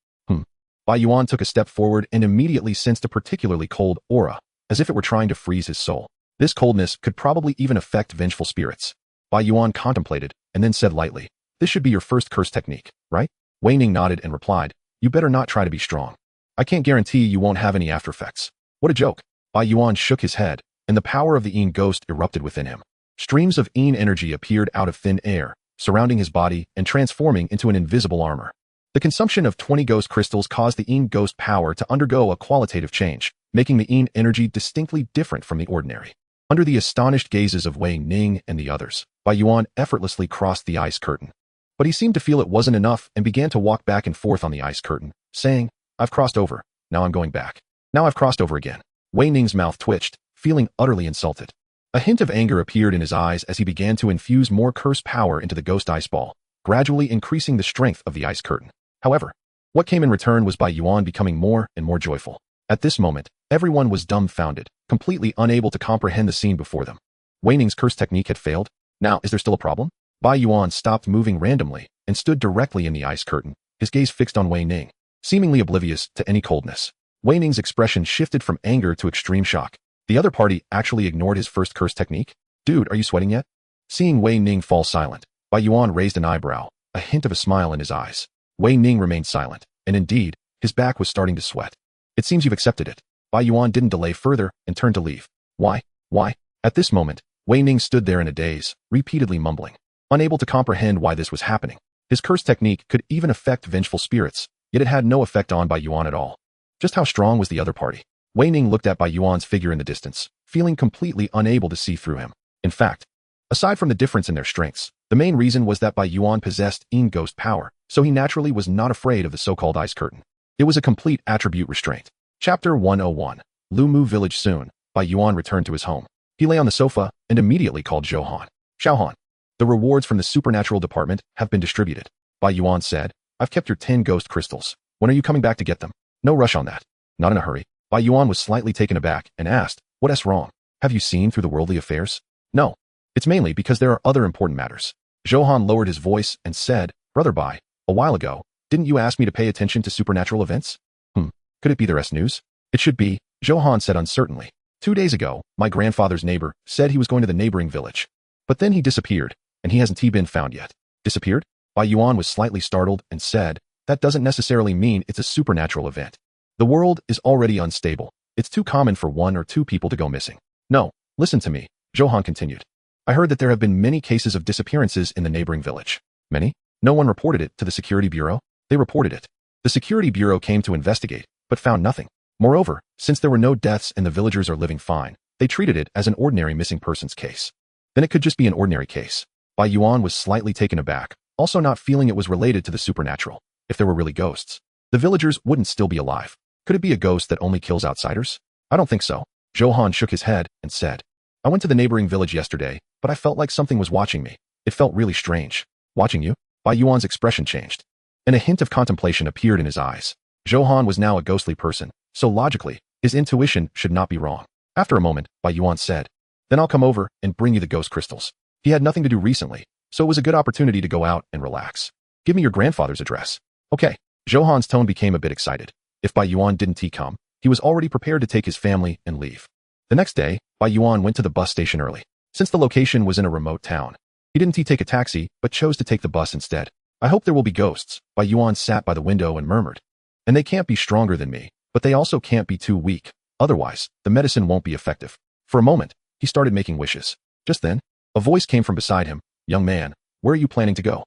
Bai Yuan took a step forward and immediately sensed a particularly cold aura, as if it were trying to freeze his soul. This coldness could probably even affect vengeful spirits. Bai Yuan contemplated, and then said lightly, this should be your first curse technique, right? Wei Ning nodded and replied, you better not try to be strong. I can't guarantee you won't have any after effects. What a joke. Bai Yuan shook his head, and the power of the Yin ghost erupted within him. Streams of Yin energy appeared out of thin air, surrounding his body and transforming into an invisible armor. The consumption of 20 ghost crystals caused the Yin ghost power to undergo a qualitative change, making the Yin energy distinctly different from the ordinary. Under the astonished gazes of Wei Ning and the others, Bai Yuan effortlessly crossed the ice curtain. But he seemed to feel it wasn't enough and began to walk back and forth on the ice curtain, saying, I've crossed over, now I'm going back. Now I've crossed over again. Wei Ning's mouth twitched, feeling utterly insulted. A hint of anger appeared in his eyes as he began to infuse more curse power into the ghost ice ball, gradually increasing the strength of the ice curtain. However, what came in return was Bai Yuan becoming more and more joyful. At this moment, everyone was dumbfounded, completely unable to comprehend the scene before them. Wei Ning's curse technique had failed. Now, is there still a problem? Bai Yuan stopped moving randomly and stood directly in the ice curtain, his gaze fixed on Wei Ning, seemingly oblivious to any coldness. Wei Ning's expression shifted from anger to extreme shock. The other party actually ignored his first curse technique? Dude, are you sweating yet? Seeing Wei Ning fall silent, Bai Yuan raised an eyebrow, a hint of a smile in his eyes. Wei Ning remained silent, and indeed, his back was starting to sweat. It seems you've accepted it. Bai Yuan didn't delay further and turned to leave. Why? Why? At this moment, Wei Ning stood there in a daze, repeatedly mumbling, unable to comprehend why this was happening. His curse technique could even affect vengeful spirits, yet it had no effect on Bai Yuan at all. Just how strong was the other party? Wei Ning looked at Bai Yuan's figure in the distance, feeling completely unable to see through him. In fact, aside from the difference in their strengths, the main reason was that Bai Yuan possessed Yin ghost power, so he naturally was not afraid of the so-called ice curtain. It was a complete attribute restraint. Chapter 101. Lumu Village. Soon, Bai Yuan returned to his home. He lay on the sofa and immediately called Zhou Han. Xiao Han, the rewards from the supernatural department have been distributed. Bai Yuan said, I've kept your 10 ghost crystals. When are you coming back to get them? No rush on that. Not in a hurry. Bai Yuan was slightly taken aback and asked, what's wrong? Have you seen through the worldly affairs? No. It's mainly because there are other important matters. Zhou Han lowered his voice and said, Brother Bai, a while ago, didn't you ask me to pay attention to supernatural events? Could it be the rest news? It should be, Zhou Han said uncertainly. 2 days ago, my grandfather's neighbor said he was going to the neighboring village. But then he disappeared, and he hasn't been found yet. Disappeared? Bai Yuan was slightly startled and said, that doesn't necessarily mean it's a supernatural event. The world is already unstable. It's too common for 1 or 2 people to go missing. No, listen to me, Zhou Han continued. I heard that there have been many cases of disappearances in the neighboring village. Many? No one reported it to the security bureau? They reported it. The security bureau came to investigate, but found nothing. Moreover, since there were no deaths and the villagers are living fine, they treated it as an ordinary missing persons case. Then it could just be an ordinary case. Bai Yuan was slightly taken aback, also not feeling it was related to the supernatural. If there were really ghosts, the villagers wouldn't still be alive. Could it be a ghost that only kills outsiders? I don't think so. Zhou Han shook his head and said, I went to the neighboring village yesterday, but I felt like something was watching me. It felt really strange. Watching you? Bai Yuan's expression changed, and a hint of contemplation appeared in his eyes. Zhou Han was now a ghostly person, so logically, his intuition should not be wrong. After a moment, Bai Yuan said, then I'll come over and bring you the ghost crystals. He had nothing to do recently, so it was a good opportunity to go out and relax. Give me your grandfather's address. Okay. Zhou Han's tone became a bit excited. If Bai Yuan didn't come, he was already prepared to take his family and leave. The next day, Bai Yuan went to the bus station early. Since the location was in a remote town, he didn't take a taxi, but chose to take the bus instead. I hope there will be ghosts. Bai Yuan sat by the window and murmured. And they can't be stronger than me, but they also can't be too weak. Otherwise, the medicine won't be effective. For a moment, he started making wishes. Just then, a voice came from beside him. Young man, where are you planning to go?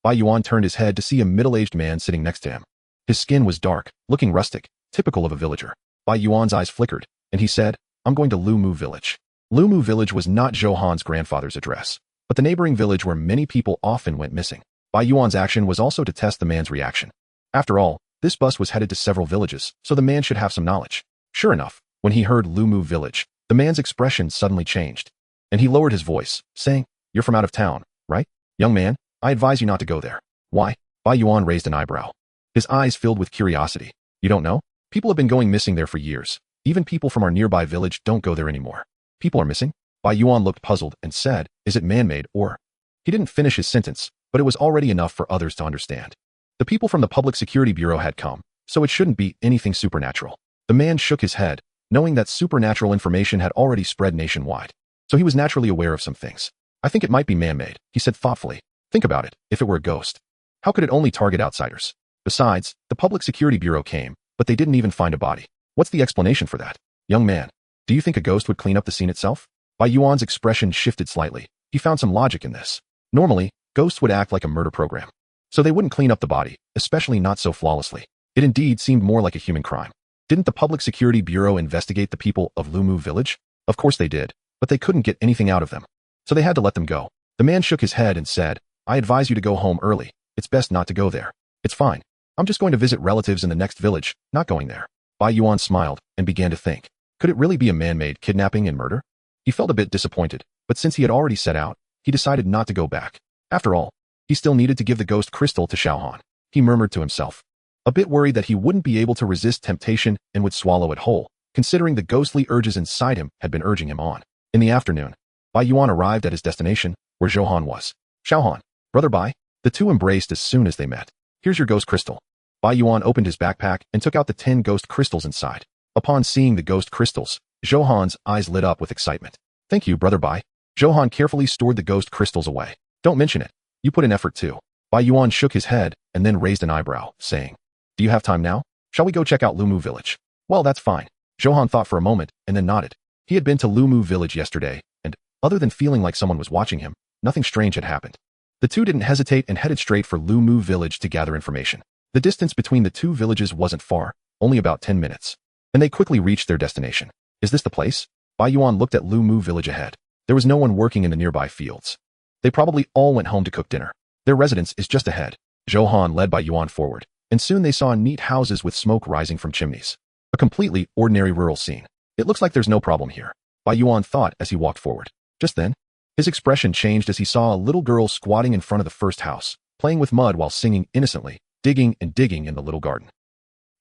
Bai Yuan turned his head to see a middle-aged man sitting next to him. His skin was dark, looking rustic, typical of a villager. Bai Yuan's eyes flickered, and he said, I'm going to Lumu Village. Lumu Village was not Zhou Han's grandfather's address, but the neighboring village where many people often went missing. Bai Yuan's action was also to test the man's reaction. After all, this bus was headed to several villages, so the man should have some knowledge. Sure enough, when he heard Lumu village, the man's expression suddenly changed, and he lowered his voice, saying, "You're from out of town, right? Young man, I advise you not to go there." "Why?" Bai Yuan raised an eyebrow. His eyes filled with curiosity. "You don't know? People have been going missing there for years. Even people from our nearby village don't go there anymore." "People are missing?" Bai Yuan looked puzzled and said, "Is it man-made or—" He didn't finish his sentence, but it was already enough for others to understand. The people from the Public Security Bureau had come, so it shouldn't be anything supernatural. The man shook his head, knowing that supernatural information had already spread nationwide. So he was naturally aware of some things. "I think it might be man-made," he said thoughtfully. "Think about it, if it were a ghost, how could it only target outsiders? Besides, the Public Security Bureau came, but they didn't even find a body. What's the explanation for that? Young man, do you think a ghost would clean up the scene itself?" Bai Yuan's expression shifted slightly. He found some logic in this. Normally, ghosts would act like a murder program. So they wouldn't clean up the body, especially not so flawlessly. It indeed seemed more like a human crime. Didn't the Public Security Bureau investigate the people of Lumu village? Of course they did, but they couldn't get anything out of them. So they had to let them go. The man shook his head and said, "I advise you to go home early. It's best not to go there." "It's fine. I'm just going to visit relatives in the next village, not going there." Bai Yuan smiled and began to think. Could it really be a man-made kidnapping and murder? He felt a bit disappointed, but since he had already set out, he decided not to go back. After all, he still needed to give the ghost crystal to Xiaohan. He murmured to himself, a bit worried that he wouldn't be able to resist temptation and would swallow it whole, considering the ghostly urges inside him had been urging him on. In the afternoon, Bai Yuan arrived at his destination, where Xiaohan was. "Xiaohan, brother Bai." The two embraced as soon as they met. "Here's your ghost crystal." Bai Yuan opened his backpack and took out the 10 ghost crystals inside. Upon seeing the ghost crystals, Xiaohan's eyes lit up with excitement. "Thank you, brother Bai." Xiaohan carefully stored the ghost crystals away. "Don't mention it. You put in effort too." Bai Yuan shook his head and then raised an eyebrow, saying, "Do you have time now? Shall we go check out Lumu village?" "Well, that's fine." Xiaohan thought for a moment and then nodded. He had been to Lumu village yesterday, and, other than feeling like someone was watching him, nothing strange had happened. The two didn't hesitate and headed straight for Lumu village to gather information. The distance between the two villages wasn't far, only about 10 minutes. And they quickly reached their destination. "Is this the place?" Bai Yuan looked at Lumu village ahead. There was no one working in the nearby fields. They probably all went home to cook dinner. Their residence is just ahead. Xiaohan led Bai Yuan forward, and soon they saw neat houses with smoke rising from chimneys. A completely ordinary rural scene. "It looks like there's no problem here," Bai Yuan thought as he walked forward. Just then, his expression changed as he saw a little girl squatting in front of the first house, playing with mud while singing innocently, digging and digging in the little garden.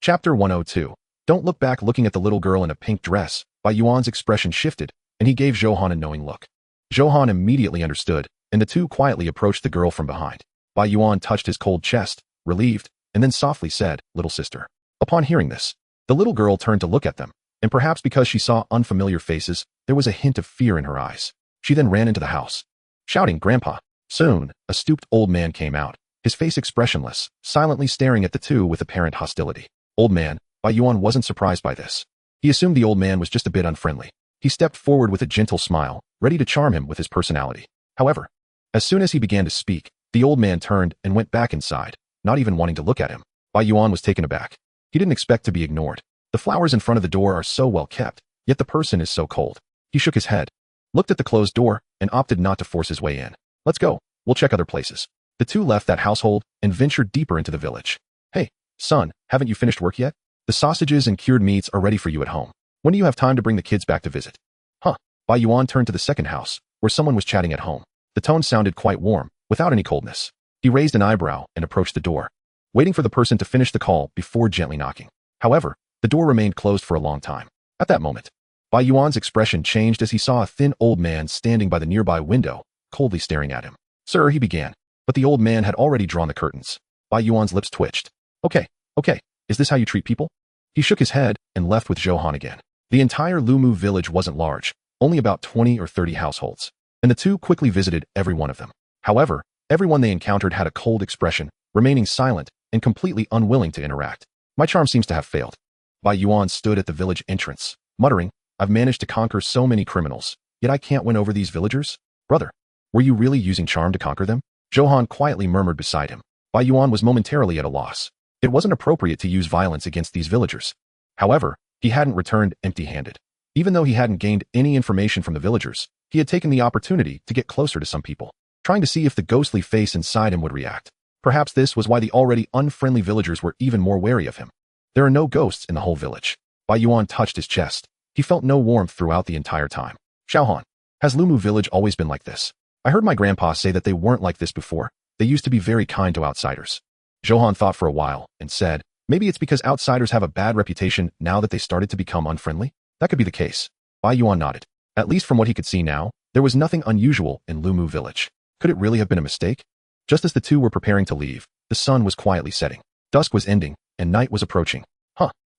Chapter 102. Don't look back. Looking at the little girl in a pink dress, Bai Yuan's expression shifted, and he gave Xiaohan a knowing look. Xiaohan immediately understood, and the two quietly approached the girl from behind. Bai Yuan touched his cold chest, relieved, and then softly said, "Little sister." Upon hearing this, the little girl turned to look at them, and perhaps because she saw unfamiliar faces, there was a hint of fear in her eyes. She then ran into the house, shouting, "Grandpa." Soon, a stooped old man came out, his face expressionless, silently staring at the two with apparent hostility. "Old man." Bai Yuan wasn't surprised by this. He assumed the old man was just a bit unfriendly. He stepped forward with a gentle smile, ready to charm him with his personality. However, as soon as he began to speak, the old man turned and went back inside, not even wanting to look at him. Bai Yuan was taken aback. He didn't expect to be ignored. The flowers in front of the door are so well kept, yet the person is so cold. He shook his head, looked at the closed door, and opted not to force his way in. "Let's go. We'll check other places." The two left that household and ventured deeper into the village. "Hey, son, haven't you finished work yet? The sausages and cured meats are ready for you at home. When do you have time to bring the kids back to visit?" "Huh." Bai Yuan turned to the second house, where someone was chatting at home. The tone sounded quite warm, without any coldness. He raised an eyebrow and approached the door, waiting for the person to finish the call before gently knocking. However, the door remained closed for a long time. At that moment, Bai Yuan's expression changed as he saw a thin old man standing by the nearby window, coldly staring at him. "Sir," he began, but the old man had already drawn the curtains. Bai Yuan's lips twitched. Okay. Is this how you treat people?" He shook his head and left with Xiaohan again. The entire Lumu village wasn't large, only about 20 or 30 households, and the two quickly visited every one of them. However, everyone they encountered had a cold expression, remaining silent and completely unwilling to interact. "My charm seems to have failed." Bai Yuan stood at the village entrance, muttering, "I've managed to conquer so many criminals, yet I can't win over these villagers? Brother, were you really using charm to conquer them?" Xiaohan quietly murmured beside him. Bai Yuan was momentarily at a loss. It wasn't appropriate to use violence against these villagers. However, he hadn't returned empty-handed. Even though he hadn't gained any information from the villagers, he had taken the opportunity to get closer to some people, trying to see if the ghostly face inside him would react. Perhaps this was why the already unfriendly villagers were even more wary of him. There are no ghosts in the whole village. Bai Yuan touched his chest. He felt no warmth throughout the entire time. Xiaohan, has Lumu village always been like this? I heard my grandpa say that they weren't like this before. They used to be very kind to outsiders. Zhouhan thought for a while and said, maybe it's because outsiders have a bad reputation now that they started to become unfriendly? That could be the case. Bai Yuan nodded. At least from what he could see now, there was nothing unusual in Lumu village. Could it really have been a mistake? Just as the two were preparing to leave, the sun was quietly setting. Dusk was ending, and night was approaching.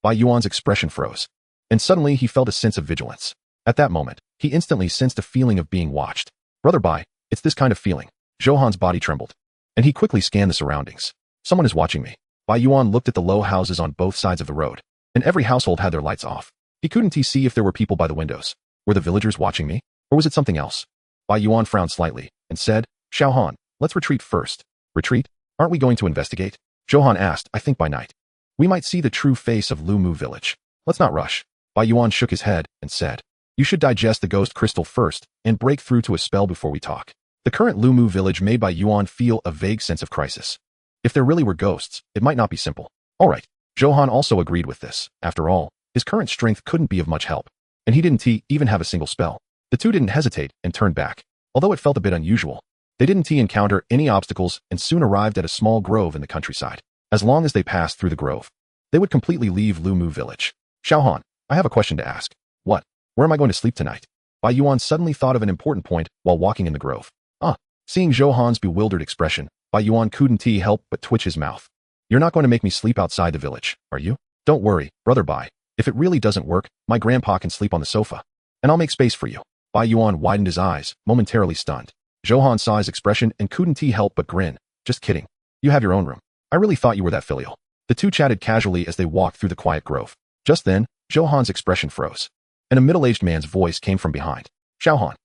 Bai Yuan's expression froze. And suddenly he felt a sense of vigilance. At that moment, he instantly sensed a feeling of being watched. Brother Bai, it's this kind of feeling. Zhouhan's body trembled. And he quickly scanned the surroundings. Someone is watching me. Bai Yuan looked at the low houses on both sides of the road. And every household had their lights off. He couldn't see if there were people by the windows. Were the villagers watching me? Or was it something else? Bai Yuan frowned slightly and said, Xiaohan, let's retreat first. Retreat? Aren't we going to investigate? Zhouhan asked, I think by night. We might see the true face of Lumu village. Let's not rush. Bai Yuan shook his head and said, you should digest the ghost crystal first and break through to a spell before we talk. The current Lumu village made Bai Yuan feel a vague sense of crisis. If there really were ghosts, it might not be simple. All right. Zhouhan also agreed with this. After all, his current strength couldn't be of much help. And he didn't even have a single spell. The two didn't hesitate and turned back. Although it felt a bit unusual, they didn't encounter any obstacles and soon arrived at a small grove in the countryside. As long as they passed through the grove, they would completely leave Lumu village. Xiaohan, I have a question to ask. What? Where am I going to sleep tonight? Bai Yuan suddenly thought of an important point while walking in the grove. Seeing Zhouhan's bewildered expression, Bai Yuan couldn't help but twitch his mouth. You're not going to make me sleep outside the village, are you? Don't worry, brother Bai. If it really doesn't work, my grandpa can sleep on the sofa. And I'll make space for you. Bai Yuan widened his eyes, momentarily stunned. Zhouhan saw his expression and couldn't help but grin. Just kidding. You have your own room. I really thought you were that filial. The two chatted casually as they walked through the quiet grove. Just then, Zhouhan's expression froze. And a middle-aged man's voice came from behind. Xiaohan.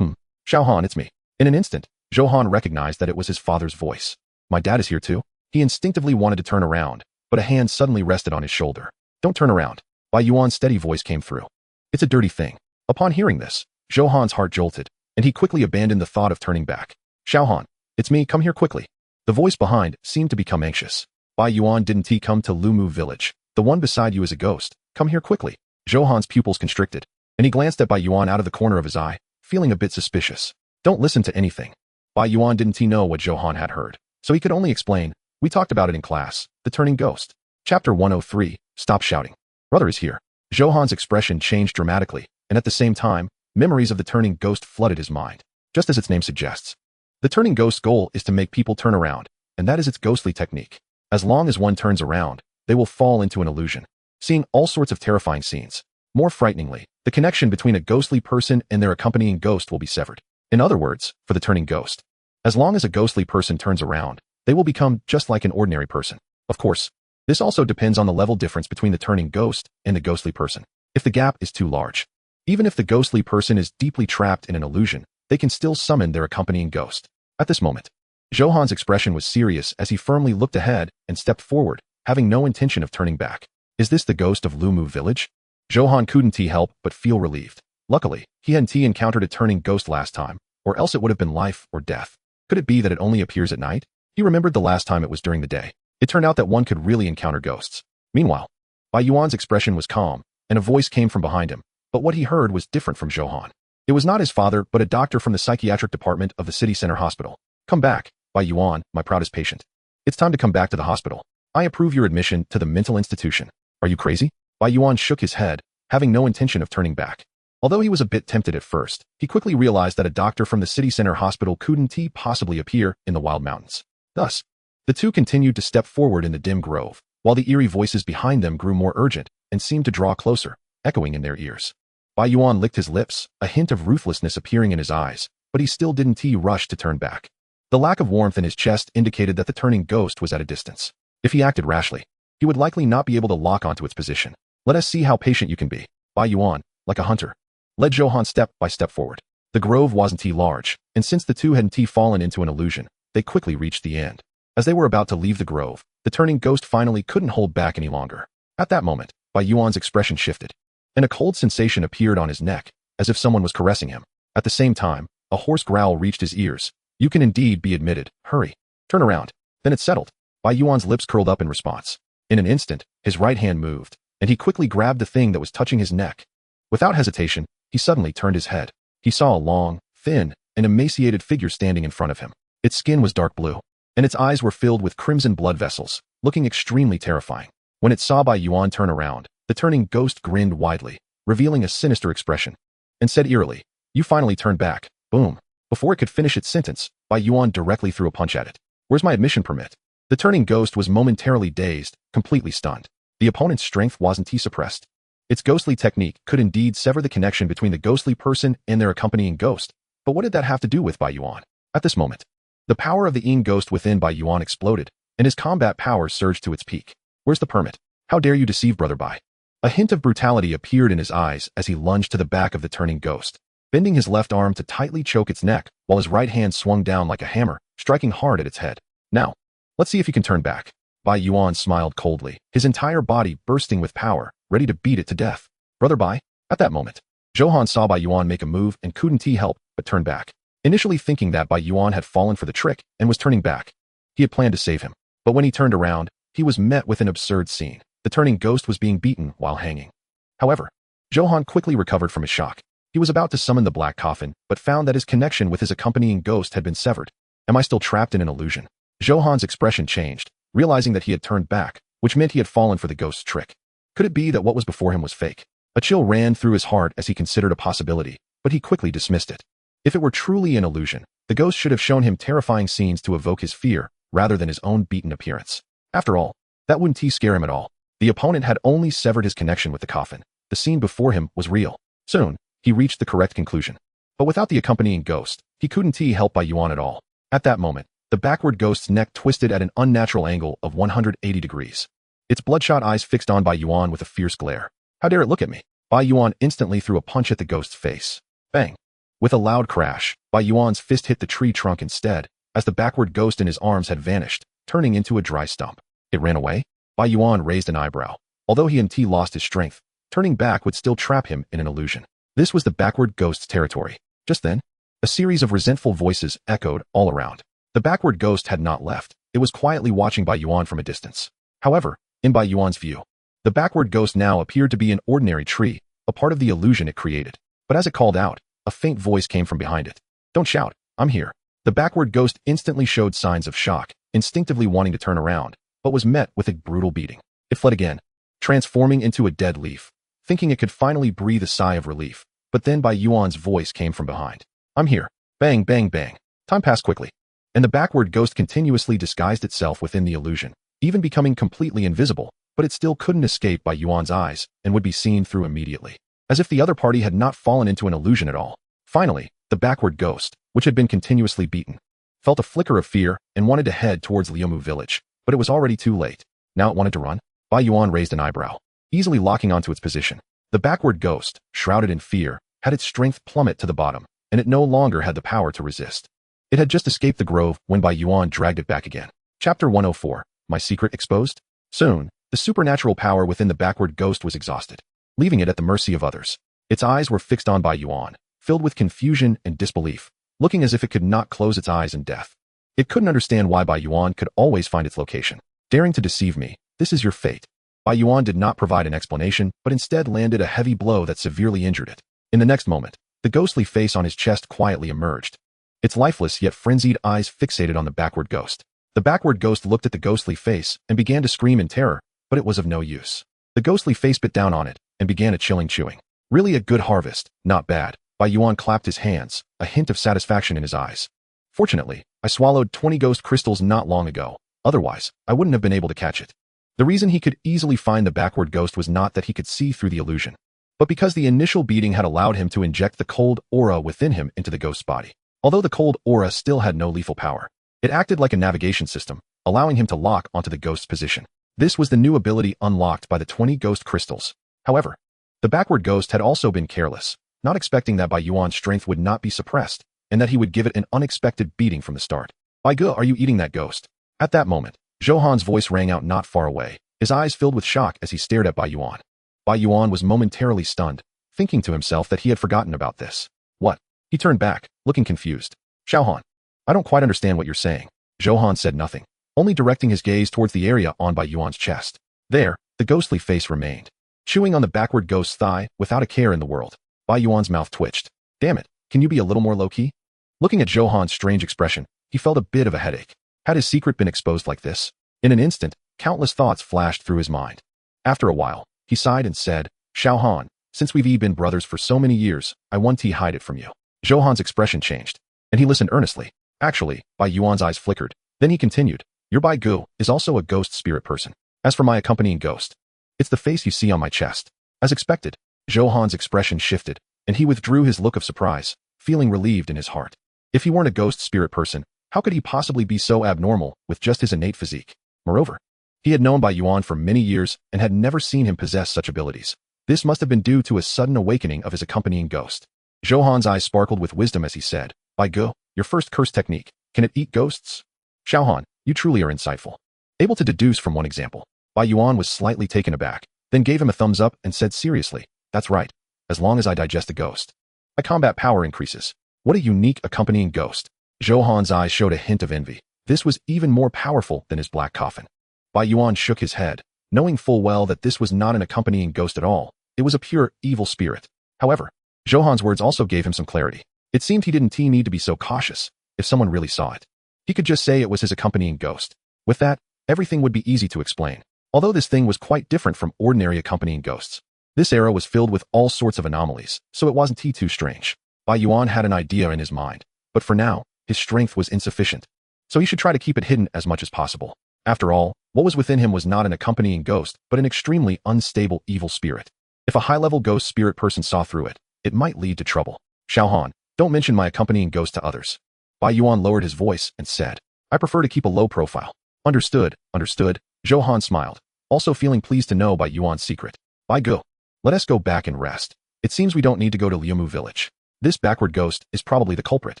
Xiaohan, it's me. In an instant, Zhouhan recognized that it was his father's voice. My dad is here too. He instinctively wanted to turn around, but a hand suddenly rested on his shoulder. Don't turn around. Bai Yuan's steady voice came through. It's a dirty thing. Upon hearing this, Zhouhan's heart jolted, and he quickly abandoned the thought of turning back. Xiaohan, it's me, come here quickly. The voice behind seemed to become anxious. Bai Yuan, didn't he come to Lumu village? The one beside you is a ghost. Come here quickly. Zhouhan's pupils constricted, and he glanced at Bai Yuan out of the corner of his eye, feeling a bit suspicious. Don't listen to anything. Bai Yuan didn't know what Zhouhan had heard, so he could only explain, we talked about it in class, the turning ghost. Chapter 103, Stop Shouting. Brother is here. Zhouhan's expression changed dramatically, and at the same time, memories of the turning ghost flooded his mind. Just as its name suggests. The turning ghost's goal is to make people turn around, and that is its ghostly technique. As long as one turns around, they will fall into an illusion, seeing all sorts of terrifying scenes. More frighteningly, the connection between a ghostly person and their accompanying ghost will be severed. In other words, for the turning ghost, as long as a ghostly person turns around, they will become just like an ordinary person. Of course, this also depends on the level difference between the turning ghost and the ghostly person. If the gap is too large, even if the ghostly person is deeply trapped in an illusion, they can still summon their accompanying ghost. At this moment, Zhouhan's expression was serious as he firmly looked ahead and stepped forward, having no intention of turning back. Is this the ghost of Lumu village? Zhouhan couldn't help but feel relieved. Luckily, he hadn't encountered a turning ghost last time, or else it would have been life or death. Could it be that it only appears at night? He remembered the last time it was during the day. It turned out that one could really encounter ghosts. Meanwhile, Bai Yuan's expression was calm, and a voice came from behind him, but what he heard was different from Zhouhan. It was not his father, but a doctor from the psychiatric department of the city center hospital. Come back, Bai Yuan, my proudest patient. It's time to come back to the hospital. I approve your admission to the mental institution. Are you crazy? Bai Yuan shook his head, having no intention of turning back. Although he was a bit tempted at first, he quickly realized that a doctor from the city center hospital couldn't possibly appear in the wild mountains. Thus, the two continued to step forward in the dim grove, while the eerie voices behind them grew more urgent and seemed to draw closer, echoing in their ears. Bai Yuan licked his lips, a hint of ruthlessness appearing in his eyes, but he still didn't rush to turn back. The lack of warmth in his chest indicated that the turning ghost was at a distance. If he acted rashly, he would likely not be able to lock onto its position. Let us see how patient you can be. Bai Yuan, like a hunter, led Zhouhan step by step forward. The grove wasn't large, and since the two hadn't fallen into an illusion, they quickly reached the end. As they were about to leave the grove, the turning ghost finally couldn't hold back any longer. At that moment, Bai Yuan's expression shifted, and a cold sensation appeared on his neck, as if someone was caressing him. At the same time, a hoarse growl reached his ears. You can indeed be admitted. Hurry. Turn around. Then it settled. Bai Yuan's lips curled up in response. In an instant, his right hand moved, and he quickly grabbed the thing that was touching his neck. Without hesitation, he suddenly turned his head. He saw a long, thin, and emaciated figure standing in front of him. Its skin was dark blue, and its eyes were filled with crimson blood vessels, looking extremely terrifying. When it saw Bai Yuan turn around, the turning ghost grinned widely, revealing a sinister expression, and said eerily, "You finally turned back." Boom. Before it could finish its sentence, Bai Yuan directly threw a punch at it. "Where's my admission permit?" The turning ghost was momentarily dazed, completely stunned. The opponent's strength wasn't suppressed. Its ghostly technique could indeed sever the connection between the ghostly person and their accompanying ghost, but what did that have to do with Bai Yuan? At this moment, the power of the Yin ghost within Bai Yuan exploded, and his combat power surged to its peak. "Where's the permit? How dare you deceive Brother Bai?" A hint of brutality appeared in his eyes as he lunged to the back of the turning ghost, bending his left arm to tightly choke its neck while his right hand swung down like a hammer, striking hard at its head. "Now, let's see if you can turn back." Bai Yuan smiled coldly, his entire body bursting with power, ready to beat it to death. "Brother Bai?" At that moment, Johan saw Bai Yuan make a move and couldn't help but turn back, initially thinking that Bai Yuan had fallen for the trick and was turning back. He had planned to save him, but when he turned around, he was met with an absurd scene. The turning ghost was being beaten while hanging. However, Johan quickly recovered from his shock. He was about to summon the black coffin, but found that his connection with his accompanying ghost had been severed. "Am I still trapped in an illusion?" Johan's expression changed, realizing that he had turned back, which meant he had fallen for the ghost's trick. Could it be that what was before him was fake? A chill ran through his heart as he considered a possibility, but he quickly dismissed it. If it were truly an illusion, the ghost should have shown him terrifying scenes to evoke his fear, rather than his own beaten appearance. After all, that wouldn't scare him at all. The opponent had only severed his connection with the coffin. The scene before him was real. Soon, he reached the correct conclusion. But without the accompanying ghost, he couldn't help Bai Yuan at all. At that moment, the backward ghost's neck twisted at an unnatural angle of 180 degrees. Its bloodshot eyes fixed on Bai Yuan with a fierce glare. "How dare it look at me?" Bai Yuan instantly threw a punch at the ghost's face. Bang! With a loud crash, Bai Yuan's fist hit the tree trunk instead, as the backward ghost in his arms had vanished, turning into a dry stump. It ran away? Bai Yuan raised an eyebrow. Although he lost his strength, turning back would still trap him in an illusion. This was the backward ghost's territory. Just then, a series of resentful voices echoed all around. The backward ghost had not left. It was quietly watching Bai Yuan from a distance. However, in Bai Yuan's view, the backward ghost now appeared to be an ordinary tree, a part of the illusion it created. But as it called out, a faint voice came from behind it. "Don't shout, I'm here." The backward ghost instantly showed signs of shock, instinctively wanting to turn around, but was met with a brutal beating. It fled again, transforming into a dead leaf, thinking it could finally breathe a sigh of relief. But then Bai Yuan's voice came from behind. "I'm here." Bang, bang, bang. Time passed quickly, and the backward ghost continuously disguised itself within the illusion, even becoming completely invisible, but it still couldn't escape Bai Yuan's eyes and would be seen through immediately, as if the other party had not fallen into an illusion at all. Finally, the backward ghost, which had been continuously beaten, felt a flicker of fear and wanted to head towards Liumu village, but it was already too late. Now it wanted to run? Bai Yuan raised an eyebrow, easily locking onto its position. The backward ghost, shrouded in fear, had its strength plummet to the bottom, and it no longer had the power to resist. It had just escaped the grove when Bai Yuan dragged it back again. Chapter 104. My secret exposed? Soon, the supernatural power within the backward ghost was exhausted, leaving it at the mercy of others. Its eyes were fixed on Bai Yuan, filled with confusion and disbelief, looking as if it could not close its eyes in death. It couldn't understand why Bai Yuan could always find its location. "Daring to deceive me, this is your fate." Bai Yuan did not provide an explanation, but instead landed a heavy blow that severely injured it. In the next moment, the ghostly face on his chest quietly emerged, its lifeless yet frenzied eyes fixated on the backward ghost. The backward ghost looked at the ghostly face and began to scream in terror, but it was of no use. The ghostly face bit down on it and began a chilling chewing. "Really a good harvest, not bad." Bai Yuan clapped his hands, a hint of satisfaction in his eyes. "Fortunately, I swallowed 20 ghost crystals not long ago. Otherwise, I wouldn't have been able to catch it." The reason he could easily find the backward ghost was not that he could see through the illusion, but because the initial beating had allowed him to inject the cold aura within him into the ghost's body. Although the cold aura still had no lethal power, it acted like a navigation system, allowing him to lock onto the ghost's position. This was the new ability unlocked by the 20 ghost crystals. However, the backward ghost had also been careless, not expecting that Bai Yuan's strength would not be suppressed, and that he would give it an unexpected beating from the start. "Bai Ge, are you eating that ghost?" At that moment, Johan's voice rang out not far away, his eyes filled with shock as he stared at Bai Yuan. Bai Yuan was momentarily stunned, thinking to himself that he had forgotten about this. "What?" He turned back, looking confused. "Xiaohan, I don't quite understand what you're saying." Johan said nothing. only directing his gaze towards the area on Bai Yuan's chest. There, the ghostly face remained, chewing on the backward ghost's thigh without a care in the world. Bai Yuan's mouth twitched. Damn it, can you be a little more low-key? Looking at Zhou strange expression, he felt a bit of a headache. Had his secret been exposed like this? In an instant, countless thoughts flashed through his mind. After a while, he sighed and said, Zhou, since we've been brothers for so many years, I want to hide it from you. Zhou expression changed, and he listened earnestly. Actually, Bai Yuan's eyes flickered. Then he continued, your Bai Gu is also a ghost spirit person. As for my accompanying ghost, it's the face you see on my chest. As expected, Zhou expression shifted, and he withdrew his look of surprise, feeling relieved in his heart. If he weren't a ghost spirit person, how could he possibly be so abnormal with just his innate physique? Moreover, he had known Bai Yuan for many years and had never seen him possess such abilities. This must have been due to a sudden awakening of his accompanying ghost. Zhou eyes sparkled with wisdom as he said, Bai Gu, your first curse technique, can it eat ghosts? Zhou, you truly are insightful. Able to deduce from one example. Bai Yuan was slightly taken aback, then gave him a thumbs up and said seriously, that's right, as long as I digest the ghost. My combat power increases. What a unique accompanying ghost. Zhou eyes showed a hint of envy. This was even more powerful than his black coffin. Bai Yuan shook his head, knowing full well that this was not an accompanying ghost at all. It was a pure evil spirit. However, Zhou words also gave him some clarity. It seemed he didn't need to be so cautious if someone really saw it. He could just say it was his accompanying ghost. With that, everything would be easy to explain. Although this thing was quite different from ordinary accompanying ghosts. This era was filled with all sorts of anomalies, so it wasn't too strange. Bai Yuan had an idea in his mind, but for now, his strength was insufficient. So he should try to keep it hidden as much as possible. After all, what was within him was not an accompanying ghost, but an extremely unstable evil spirit. If a high-level ghost spirit person saw through it, it might lead to trouble. Zhou, don't mention my accompanying ghost to others. Bai Yuan lowered his voice and said, I prefer to keep a low profile. Understood. Zhou smiled, also feeling pleased to know Bai Yuan's secret. Bai Gu, let us go back and rest. It seems we don't need to go to Liumu village. This backward ghost is probably the culprit.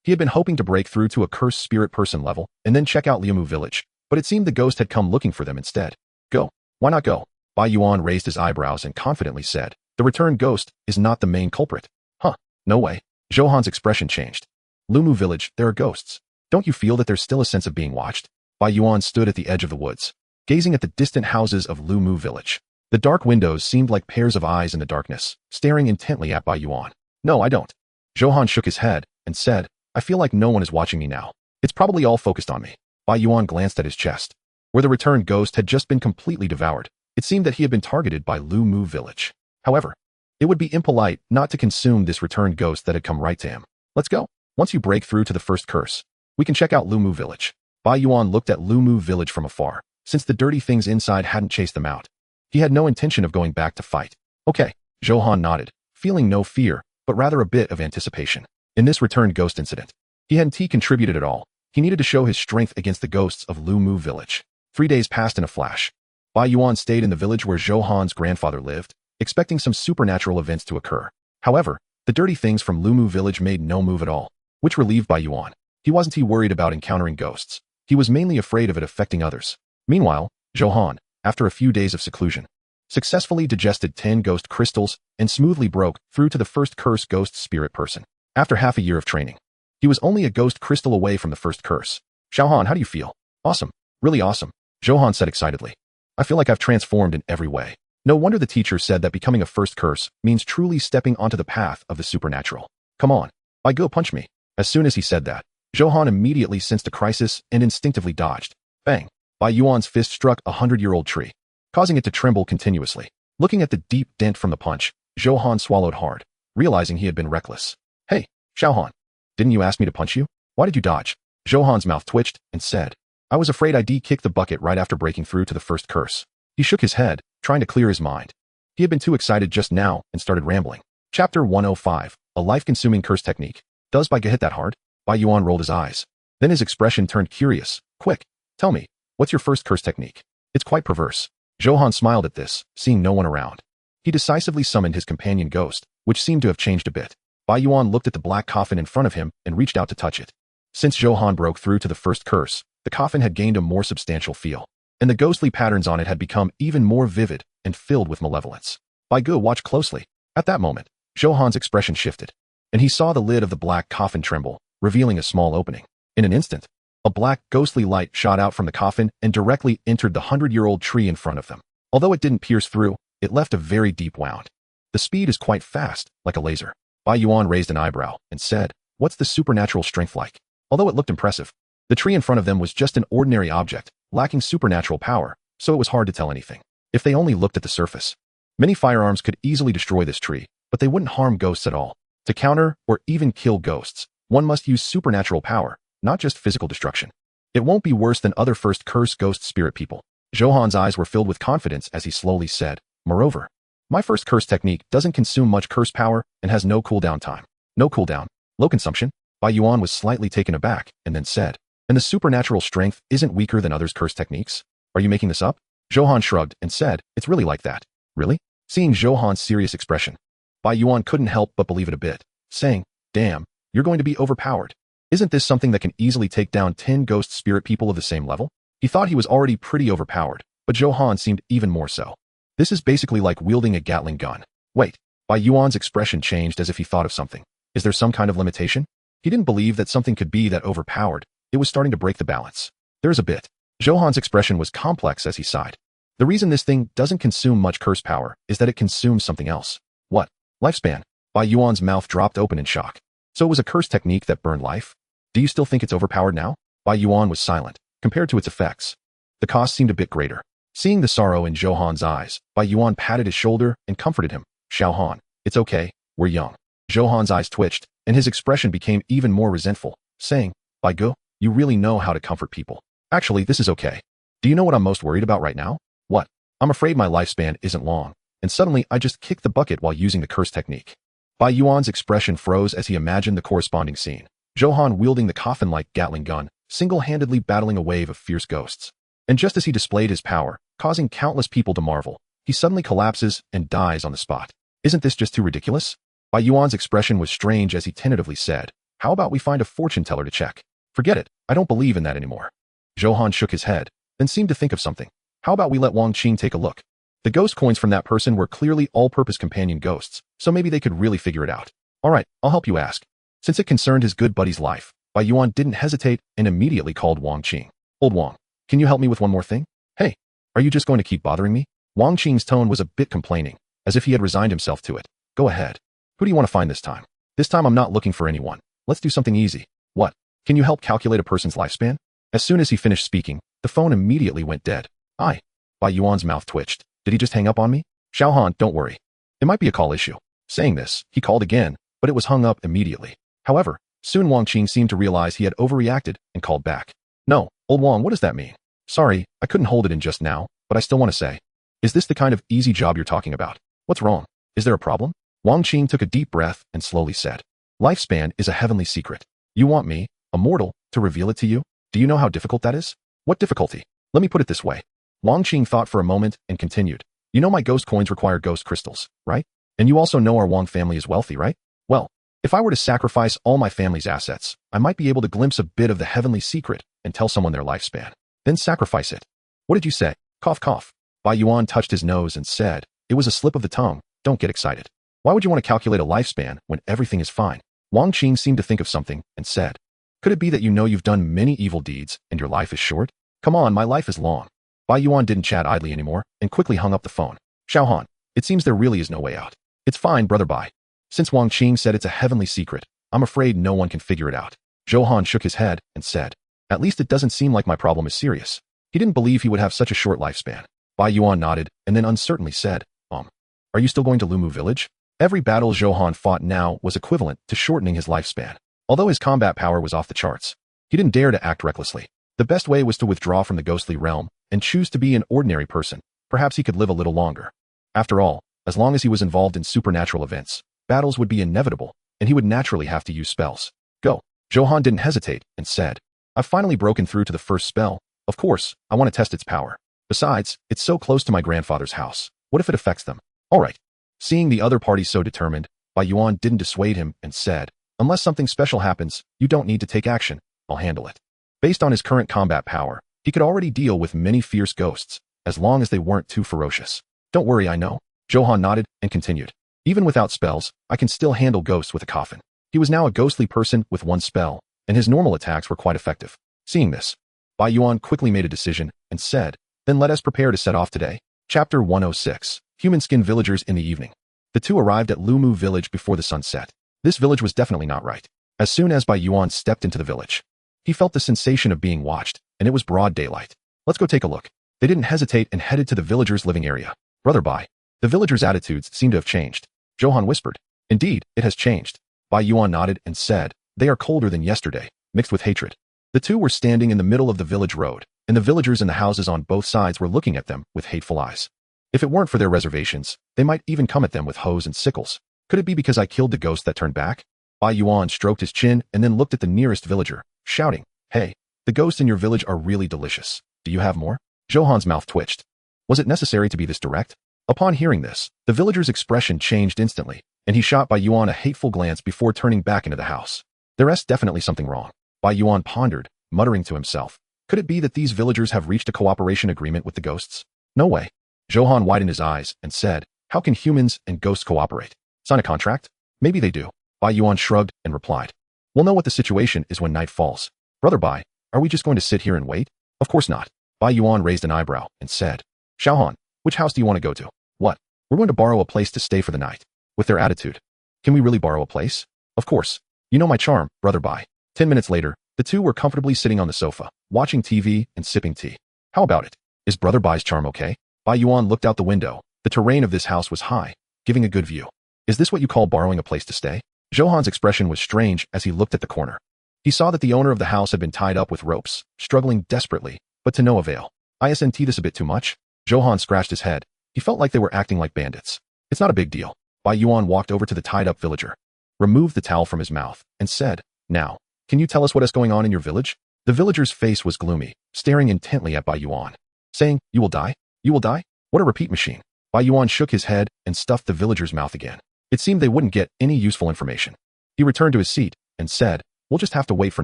He had been hoping to break through to a cursed spirit person level and then check out Liumu village, but it seemed the ghost had come looking for them instead. Go. Why not go? Bai Yuan raised his eyebrows and confidently said, the returned ghost is not the main culprit. Huh, no way. Zhou expression changed. Liumu village, there are ghosts. Don't you feel that there's still a sense of being watched? Bai Yuan stood at the edge of the woods, gazing at the distant houses of Liumu village. The dark windows seemed like pairs of eyes in the darkness, staring intently at Bai Yuan. No, I don't. Zhou shook his head and said, I feel like no one is watching me now. It's probably all focused on me. Bai Yuan glanced at his chest, where the returned ghost had just been completely devoured. It seemed that he had been targeted by Liumu village. However, it would be impolite not to consume this returned ghost that had come right to him. Let's go. Once you break through to the first curse, we can check out Liumu village. Bai Yuan looked at Liumu village from afar, since the dirty things inside hadn't chased them out. He had no intention of going back to fight. Okay, Zhou nodded, feeling no fear, but rather a bit of anticipation. In this returned ghost incident, he hadn't contributed at all. He needed to show his strength against the ghosts of Liumu village. 3 days passed in a flash. Bai Yuan stayed in the village where Zhou grandfather lived, expecting some supernatural events to occur. However, the dirty things from Liumu village made no move at all, which relieved Bai Yuan. He wasn't worried about encountering ghosts. He was mainly afraid of it affecting others. Meanwhile, Zhou, after a few days of seclusion, successfully digested 10 ghost crystals and smoothly broke through to the first curse ghost spirit person. After half a year of training, he was only a ghost crystal away from the first curse. Zhou, how do you feel? Awesome. Really awesome. Zhou said excitedly. I feel like I've transformed in every way. No wonder the teacher said that becoming a first curse means truly stepping onto the path of the supernatural. Come on. Bai Gu, punch me. As soon as he said that, Zhou immediately sensed a crisis and instinctively dodged. Bang. Bai Yuan's fist struck a 100-year-old tree, causing it to tremble continuously. Looking at the deep dent from the punch, Zhou swallowed hard, realizing he had been reckless. Hey, Zhou, didn't you ask me to punch you? Why did you dodge? Zhou's mouth twitched and said, I was afraid I'd kick the bucket right after breaking through to the first curse. He shook his head, trying to clear his mind. He had been too excited just now and started rambling. Chapter 105, a life-consuming curse technique. Does Bai Gu hit that hard? Bai Yuan rolled his eyes. Then his expression turned curious. Quick, tell me, what's your first curse technique? It's quite perverse. Zhou smiled at this, seeing no one around. He decisively summoned his companion ghost, which seemed to have changed a bit. Bai Yuan looked at the black coffin in front of him and reached out to touch it. Since Zhou broke through to the first curse, the coffin had gained a more substantial feel, and the ghostly patterns on it had become even more vivid and filled with malevolence. Bai Gu watched closely. At that moment, Zhou's expression shifted, and he saw the lid of the black coffin tremble, revealing a small opening. In an instant, A black, ghostly light shot out from the coffin and directly entered the 100-year-old tree in front of them. Although it didn't pierce through, it left a very deep wound. The speed is quite fast, like a laser. Bai Yuan raised an eyebrow and said, "What's the supernatural strength like?" Although it looked impressive, the tree in front of them was just an ordinary object, lacking supernatural power, so it was hard to tell anything. If they only looked at the surface. Many firearms could easily destroy this tree, but they wouldn't harm ghosts at all. To counter or even kill ghosts, one must use supernatural power, not just physical destruction. It won't be worse than other first curse ghost spirit people. Johan's eyes were filled with confidence as he slowly said, "Moreover, my first curse technique doesn't consume much curse power and has no cooldown time." No cooldown, low consumption? Bai Yuan was slightly taken aback and then said, "And the supernatural strength isn't weaker than others' curse techniques? Are you making this up?" Johan shrugged and said, "It's really like that." "Really?" Seeing Johan's serious expression, Bai Yuan couldn't help but believe it a bit, saying, "Damn, you're going to be overpowered. Isn't this something that can easily take down 10 ghost spirit people of the same level?" He thought he was already pretty overpowered, but Johan seemed even more so. "This is basically like wielding a Gatling gun." "Wait." Bai Yuan's expression changed as if he thought of something. "Is there some kind of limitation?" He didn't believe that something could be that overpowered. It was starting to break the balance. "There's a bit." Johan's expression was complex as he sighed. "The reason this thing doesn't consume much curse power is that it consumes something else." "What?" "Lifespan." Bai Yuan's mouth dropped open in shock. "So it was a curse technique that burned life? Do you still think it's overpowered now?" Bai Yuan was silent. Compared to its effects, the cost seemed a bit greater. Seeing the sorrow in Johan's eyes, Bai Yuan patted his shoulder and comforted him. "Xiaohan, it's okay, we're young." Johan's eyes twitched, and his expression became even more resentful, saying, "Bai Gu, you really know how to comfort people. Actually, this is okay. Do you know what I'm most worried about right now?" "What?" "I'm afraid my lifespan isn't long, and suddenly I just kicked the bucket while using the curse technique." Bai Yuan's expression froze as he imagined the corresponding scene. Johan wielding the coffin-like Gatling gun, single-handedly battling a wave of fierce ghosts. And just as he displayed his power, causing countless people to marvel, he suddenly collapses and dies on the spot. "Isn't this just too ridiculous?" Bai Yuan's expression was strange as he tentatively said, "How about we find a fortune teller to check?" "Forget it, I don't believe in that anymore." Johan shook his head, then seemed to think of something. "How about we let Wang Qing take a look? The ghost coins from that person were clearly all-purpose companion ghosts, so maybe they could really figure it out." "All right, I'll help you ask." Since it concerned his good buddy's life, Bai Yuan didn't hesitate and immediately called Wang Qing. "Old Wang, can you help me with one more thing?" "Hey, are you just going to keep bothering me?" Wang Qing's tone was a bit complaining, as if he had resigned himself to it. "Go ahead. Who do you want to find this time?" "This time I'm not looking for anyone. Let's do something easy." "What? Can you help calculate a person's lifespan?" As soon as he finished speaking, the phone immediately went dead. "Aye." Bai Yuan's mouth twitched. "Did he just hang up on me?" "Xiaohan, don't worry. It might be a call issue." Saying this, he called again, but it was hung up immediately. However, soon Wang Qing seemed to realize he had overreacted and called back. "No, old Wang, what does that mean?" "Sorry, I couldn't hold it in just now, but I still want to say. Is this the kind of easy job you're talking about? What's wrong? Is there a problem?" Wang Qing took a deep breath and slowly said, "Lifespan is a heavenly secret. You want me, a mortal, to reveal it to you? Do you know how difficult that is?" "What difficulty?" "Let me put it this way." Wang Qing thought for a moment and continued. "You know my ghost coins require ghost crystals, right? And you also know our Wang family is wealthy, right? Well, if I were to sacrifice all my family's assets, I might be able to glimpse a bit of the heavenly secret and tell someone their lifespan. Then sacrifice it." "What did you say?" Cough, cough. Bai Yuan touched his nose and said, "It was a slip of the tongue. Don't get excited. Why would you want to calculate a lifespan when everything is fine?" Wang Qing seemed to think of something and said, "Could it be that you know you've done many evil deeds and your life is short? Come on, my life is long." Bai Yuan didn't chat idly anymore and quickly hung up the phone. "Xiaohan, it seems there really is no way out." "It's fine, brother Bai. Since Wang Qing said it's a heavenly secret, I'm afraid no one can figure it out." Johan shook his head and said, "At least it doesn't seem like my problem is serious." He didn't believe he would have such a short lifespan. Bai Yuan nodded and then uncertainly said, Are you still going to Lumu village?" Every battle Johan fought now was equivalent to shortening his lifespan. Although his combat power was off the charts, he didn't dare to act recklessly. The best way was to withdraw from the ghostly realm and choose to be an ordinary person. Perhaps he could live a little longer. After all, as long as he was involved in supernatural events, battles would be inevitable, and he would naturally have to use spells. "Go." Johan didn't hesitate and said, "I've finally broken through to the first spell. Of course, I want to test its power. Besides, it's so close to my grandfather's house. What if it affects them?" "All right." Seeing the other party so determined, Bai Yuan didn't dissuade him and said, "Unless something special happens, you don't need to take action. I'll handle it." Based on his current combat power, he could already deal with many fierce ghosts, as long as they weren't too ferocious. "Don't worry, I know." Johan nodded and continued. "Even without spells, I can still handle ghosts with a coffin." He was now a ghostly person with one spell, and his normal attacks were quite effective. Seeing this, Bai Yuan quickly made a decision and said, then let us prepare to set off today. Chapter 106. Human Skin Villagers in the Evening. The two arrived at Lumu village before the sun set. This village was definitely not right. As soon as Bai Yuan stepped into the village, he felt the sensation of being watched, and it was broad daylight. Let's go take a look. They didn't hesitate and headed to the villagers' living area. Brother Bai. The villagers' attitudes seem to have changed. Johan whispered. Indeed, it has changed. Bai Yuan nodded and said, they are colder than yesterday, mixed with hatred. The two were standing in the middle of the village road, and the villagers in the houses on both sides were looking at them with hateful eyes. If it weren't for their reservations, they might even come at them with hoes and sickles. Could it be because I killed the ghost that turned back? Bai Yuan stroked his chin and then looked at the nearest villager, shouting, hey, the ghosts in your village are really delicious. Do you have more? Johan's mouth twitched. Was it necessary to be this direct? Upon hearing this, the villager's expression changed instantly, and he shot Bai Yuan a hateful glance before turning back into the house. There's definitely something wrong. Bai Yuan pondered, muttering to himself. Could it be that these villagers have reached a cooperation agreement with the ghosts? No way. Johan widened his eyes and said, how can humans and ghosts cooperate? Sign a contract? Maybe they do. Bai Yuan shrugged and replied. We'll know what the situation is when night falls. Brother Bai, are we just going to sit here and wait? Of course not. Bai Yuan raised an eyebrow and said, Xiaohan, which house do you want to go to? What? We're going to borrow a place to stay for the night. With their attitude. Can we really borrow a place? Of course. You know my charm, Brother Bai. 10 minutes later, the two were comfortably sitting on the sofa, watching TV and sipping tea. How about it? Is Brother Bai's charm okay? Bai Yuan looked out the window. The terrain of this house was high, giving a good view. Is this what you call borrowing a place to stay? Johan's expression was strange as he looked at the corner. He saw that the owner of the house had been tied up with ropes, struggling desperately, but to no avail. Isn't this a bit too much? Johan scratched his head. He felt like they were acting like bandits. It's not a big deal. Bai Yuan walked over to the tied-up villager, removed the towel from his mouth, and said, now, can you tell us what is going on in your village? The villager's face was gloomy, staring intently at Bai Yuan, saying, you will die? You will die? What a repeat machine. Bai Yuan shook his head and stuffed the villager's mouth again. It seemed they wouldn't get any useful information. He returned to his seat and said, we'll just have to wait for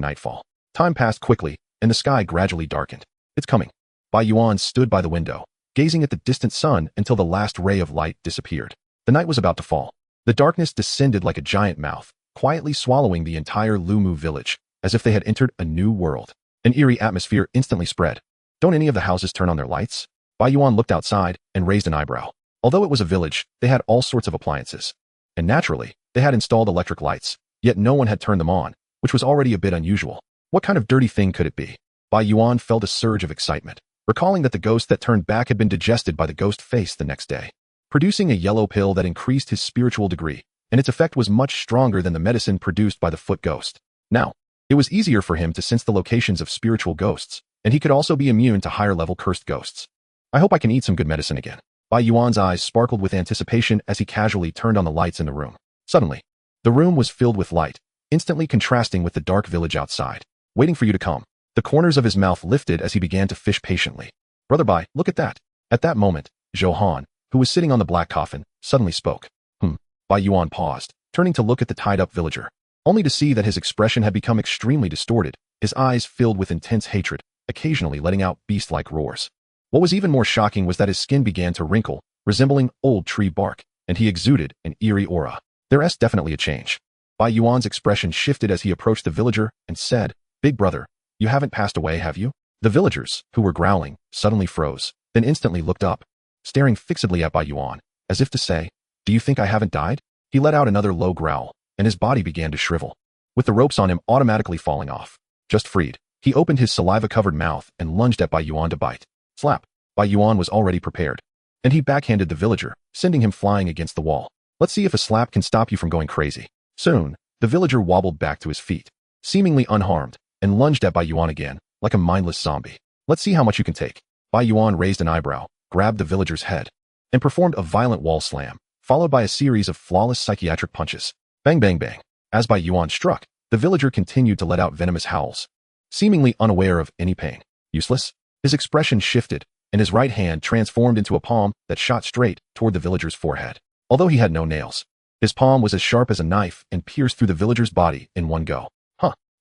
nightfall. Time passed quickly, and the sky gradually darkened. It's coming. Bai Yuan stood by the window, gazing at the distant sun until the last ray of light disappeared. The night was about to fall. The darkness descended like a giant mouth, quietly swallowing the entire Lumu village, as if they had entered a new world. An eerie atmosphere instantly spread. Don't any of the houses turn on their lights? Bai Yuan looked outside and raised an eyebrow. Although it was a village, they had all sorts of appliances. And naturally, they had installed electric lights, yet no one had turned them on, which was already a bit unusual. What kind of dirty thing could it be? Bai Yuan felt a surge of excitement, recalling that the ghost that turned back had been digested by the ghost face the next day, producing a yellow pill that increased his spiritual degree, and its effect was much stronger than the medicine produced by the foot ghost. Now, it was easier for him to sense the locations of spiritual ghosts, and he could also be immune to higher-level cursed ghosts. I hope I can eat some good medicine again. Bai Yuan's eyes sparkled with anticipation as he casually turned on the lights in the room. Suddenly, the room was filled with light, instantly contrasting with the dark village outside. Waiting for you to come. The corners of his mouth lifted as he began to fish patiently. Brother Bai, look at that. At that moment, Johan, who was sitting on the black coffin, suddenly spoke. Bai Yuan paused, turning to look at the tied-up villager, only to see that his expression had become extremely distorted, his eyes filled with intense hatred, occasionally letting out beast-like roars. What was even more shocking was that his skin began to wrinkle, resembling old tree bark, and he exuded an eerie aura. There's definitely a change. Bai Yuan's expression shifted as he approached the villager and said, Big brother, you haven't passed away, have you? The villagers, who were growling, suddenly froze, then instantly looked up, staring fixedly at Bai Yuan, as if to say, do you think I haven't died? He let out another low growl, and his body began to shrivel, with the ropes on him automatically falling off. Just freed, he opened his saliva-covered mouth and lunged at Bai Yuan to bite. Slap. Bai Yuan was already prepared, and he backhanded the villager, sending him flying against the wall. Let's see if a slap can stop you from going crazy. Soon, the villager wobbled back to his feet, seemingly unharmed, and lunged at Bai Yuan again, like a mindless zombie. Let's see how much you can take. Bai Yuan raised an eyebrow, grabbed the villager's head, and performed a violent wall slam, followed by a series of flawless psychiatric punches. Bang bang bang. As Bai Yuan struck, the villager continued to let out venomous howls, seemingly unaware of any pain. Useless? His expression shifted, and his right hand transformed into a palm that shot straight toward the villager's forehead. Although he had no nails, his palm was as sharp as a knife and pierced through the villager's body in one go.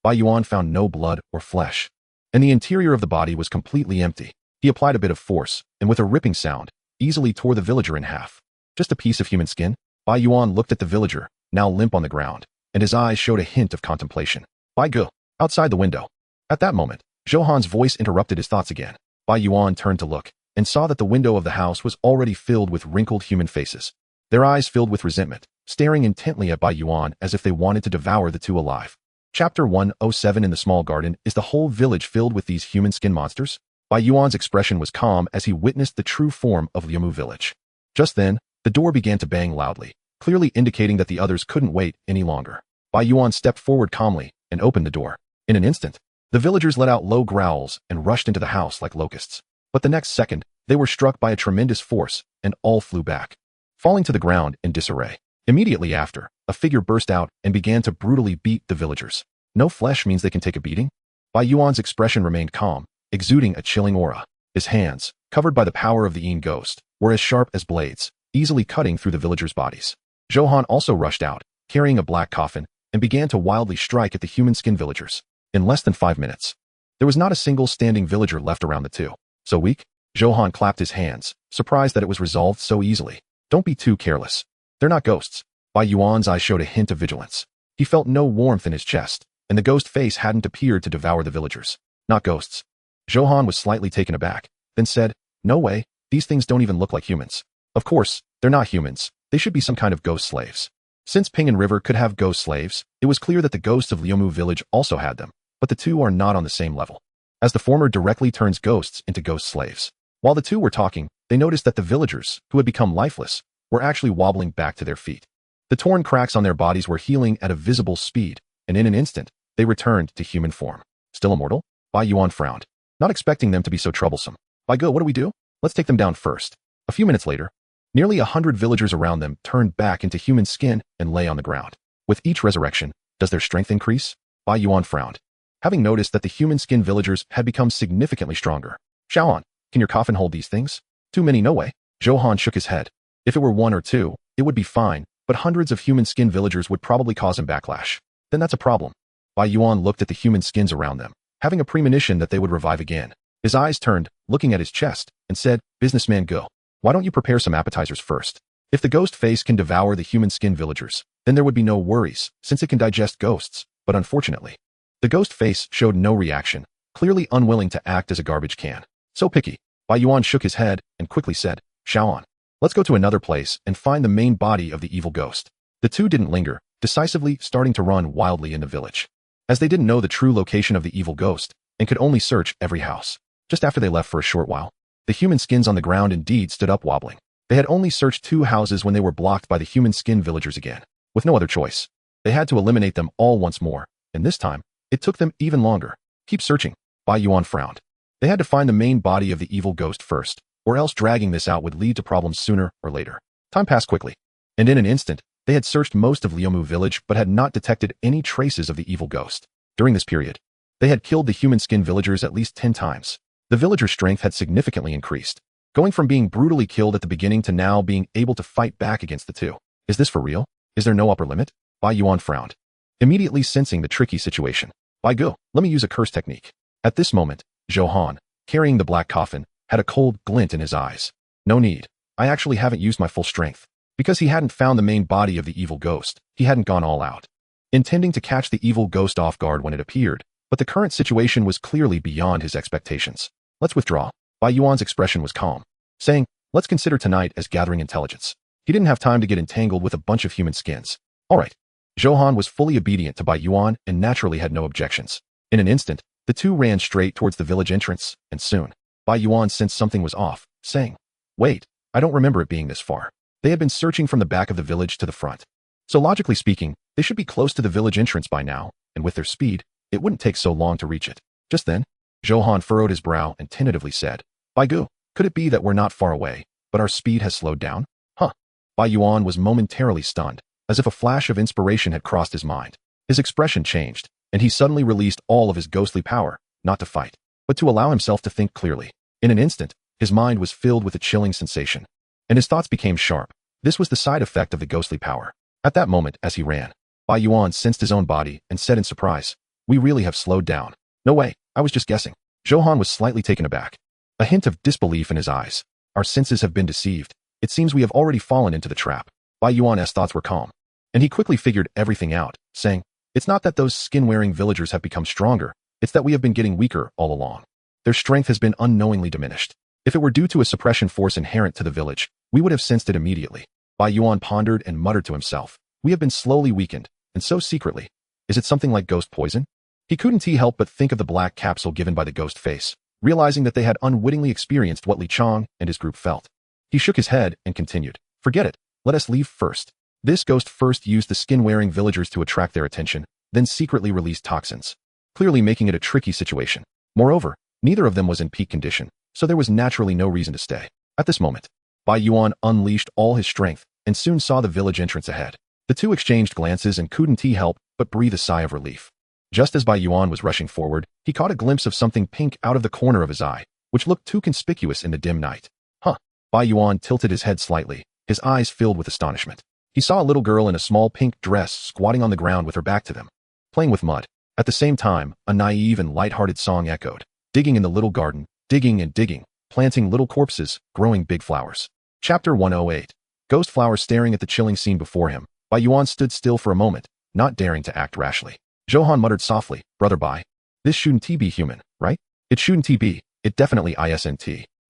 Bai Yuan found no blood or flesh, and the interior of the body was completely empty. He applied a bit of force, and with a ripping sound, easily tore the villager in half. Just a piece of human skin? Bai Yuan looked at the villager, now limp on the ground, and his eyes showed a hint of contemplation. Bai Gu, outside the window. At that moment, Johan's voice interrupted his thoughts again. Bai Yuan turned to look, and saw that the window of the house was already filled with wrinkled human faces. Their eyes filled with resentment, staring intently at Bai Yuan as if they wanted to devour the two alive. Chapter 107 in the small garden. Is the whole village filled with these human skin monsters? Bai Yuan's expression was calm as he witnessed the true form of Liamu village. Just then, the door began to bang loudly, clearly indicating that the others couldn't wait any longer. Bai Yuan stepped forward calmly and opened the door. In an instant, the villagers let out low growls and rushed into the house like locusts. But the next second, they were struck by a tremendous force and all flew back, falling to the ground in disarray. Immediately after, a figure burst out and began to brutally beat the villagers. No flesh means they can take a beating? Bai Yuan's expression remained calm, exuding a chilling aura. His hands, covered by the power of the Yin ghost, were as sharp as blades, easily cutting through the villagers' bodies. Johan also rushed out, carrying a black coffin, and began to wildly strike at the human skin villagers. In less than 5 minutes, there was not a single standing villager left around the two. So weak? Johan clapped his hands, surprised that it was resolved so easily. Don't be too careless. They're not ghosts. Bai Yuan's eyes showed a hint of vigilance. He felt no warmth in his chest, and the ghost face hadn't appeared to devour the villagers. Not ghosts. Johan was slightly taken aback, then said, no way, these things don't even look like humans. Of course, they're not humans. They should be some kind of ghost slaves. Since Pingan River could have ghost slaves, it was clear that the ghosts of Liamu village also had them, but the two are not on the same level, as the former directly turns ghosts into ghost slaves. While the two were talking, they noticed that the villagers, who had become lifeless, were actually wobbling back to their feet. The torn cracks on their bodies were healing at a visible speed, and in an instant, they returned to human form. Still immortal? Bai Yuan frowned, not expecting them to be so troublesome. Bai Ge, what do we do? Let's take them down first. A few minutes later, nearly 100 villagers around them turned back into human skin and lay on the ground. With each resurrection, does their strength increase? Bai Yuan frowned, having noticed that the human skin villagers had become significantly stronger. Xiaoan, can your coffin hold these things? Too many, no way. Johan shook his head. If it were 1 or 2, it would be fine, but hundreds of human skin villagers would probably cause him backlash. Then that's a problem. Bai Yuan looked at the human skins around them, having a premonition that they would revive again. His eyes turned, looking at his chest, and said, Businessman Go, why don't you prepare some appetizers first? If the ghost face can devour the human skin villagers, then there would be no worries, since it can digest ghosts. But unfortunately, the ghost face showed no reaction, clearly unwilling to act as a garbage can. So picky. Bai Yuan shook his head and quickly said, Xiaoan, let's go to another place and find the main body of the evil ghost. The two didn't linger, decisively starting to run wildly in the village, as they didn't know the true location of the evil ghost and could only search every house. Just after they left for a short while, the human skins on the ground indeed stood up wobbling. They had only searched 2 houses when they were blocked by the human skin villagers again. With no other choice, they had to eliminate them all once more, and this time, it took them even longer. Keep searching. Bai Yuan frowned. They had to find the main body of the evil ghost first, or else dragging this out would lead to problems sooner or later. Time passed quickly, and in an instant, they had searched most of Liamu village but had not detected any traces of the evil ghost. During this period, they had killed the human skin villagers at least 10 times. The villagers' strength had significantly increased, going from being brutally killed at the beginning to now being able to fight back against the two. Is this for real? Is there no upper limit? Bai Yuan frowned, immediately sensing the tricky situation. Bai Ge, let me use a curse technique. At this moment, Johan, carrying the black coffin, had a cold glint in his eyes. No need. I actually haven't used my full strength. Because he hadn't found the main body of the evil ghost, he hadn't gone all out, intending to catch the evil ghost off guard when it appeared, but the current situation was clearly beyond his expectations. Let's withdraw. Bai Yuan's expression was calm, saying, let's consider tonight as gathering intelligence. He didn't have time to get entangled with a bunch of human skins. All right. Johan was fully obedient to Bai Yuan and naturally had no objections. In an instant, the two ran straight towards the village entrance, and soon, Bai Yuan sensed something was off, saying, wait, I don't remember it being this far. They had been searching from the back of the village to the front. So logically speaking, they should be close to the village entrance by now, and with their speed, it wouldn't take so long to reach it. Just then, Johan furrowed his brow and tentatively said, Bai Ge, could it be that we're not far away, but our speed has slowed down? Huh. Bai Yuan was momentarily stunned, as if a flash of inspiration had crossed his mind. His expression changed, and he suddenly released all of his ghostly power, not to fight, but to allow himself to think clearly. In an instant, his mind was filled with a chilling sensation, and his thoughts became sharp. This was the side effect of the ghostly power. At that moment, as he ran, Bai Yuan sensed his own body and said in surprise, we really have slowed down. No way, I was just guessing. Johan was slightly taken aback, a hint of disbelief in his eyes. Our senses have been deceived. It seems we have already fallen into the trap. Bai Yuan's thoughts were calm, and he quickly figured everything out, saying, it's not that those skin-wearing villagers have become stronger, It's that we have been getting weaker all along. Their strength has been unknowingly diminished. If it were due to a suppression force inherent to the village, we would have sensed it immediately. Bai Yuan pondered and muttered to himself. We have been slowly weakened, and so secretly. Is it something like ghost poison? He couldn't help but think of the black capsule given by the ghost face, realizing that they had unwittingly experienced what Li Chang and his group felt. He shook his head and continued. Forget it. Let us leave first. This ghost first used the skin-wearing villagers to attract their attention, then secretly released toxins, clearly making it a tricky situation. Moreover, neither of them was in peak condition, so there was naturally no reason to stay. At this moment, Bai Yuan unleashed all his strength and soon saw the village entrance ahead. The two exchanged glances and couldn't help but breathe a sigh of relief. Just as Bai Yuan was rushing forward, he caught a glimpse of something pink out of the corner of his eye, which looked too conspicuous in the dim night. Huh. Bai Yuan tilted his head slightly, his eyes filled with astonishment. He saw a little girl in a small pink dress squatting on the ground with her back to them, playing with mud. At the same time, a naive and light-hearted song echoed. Digging in the little garden, digging and digging, planting little corpses, growing big flowers. Chapter 108. Ghost Flower. Staring at the chilling scene before him, Bai Yuan stood still for a moment, not daring to act rashly. Johan muttered softly, Brother Bai. This shouldn't be human, right? It shouldn't be. It definitely isn't.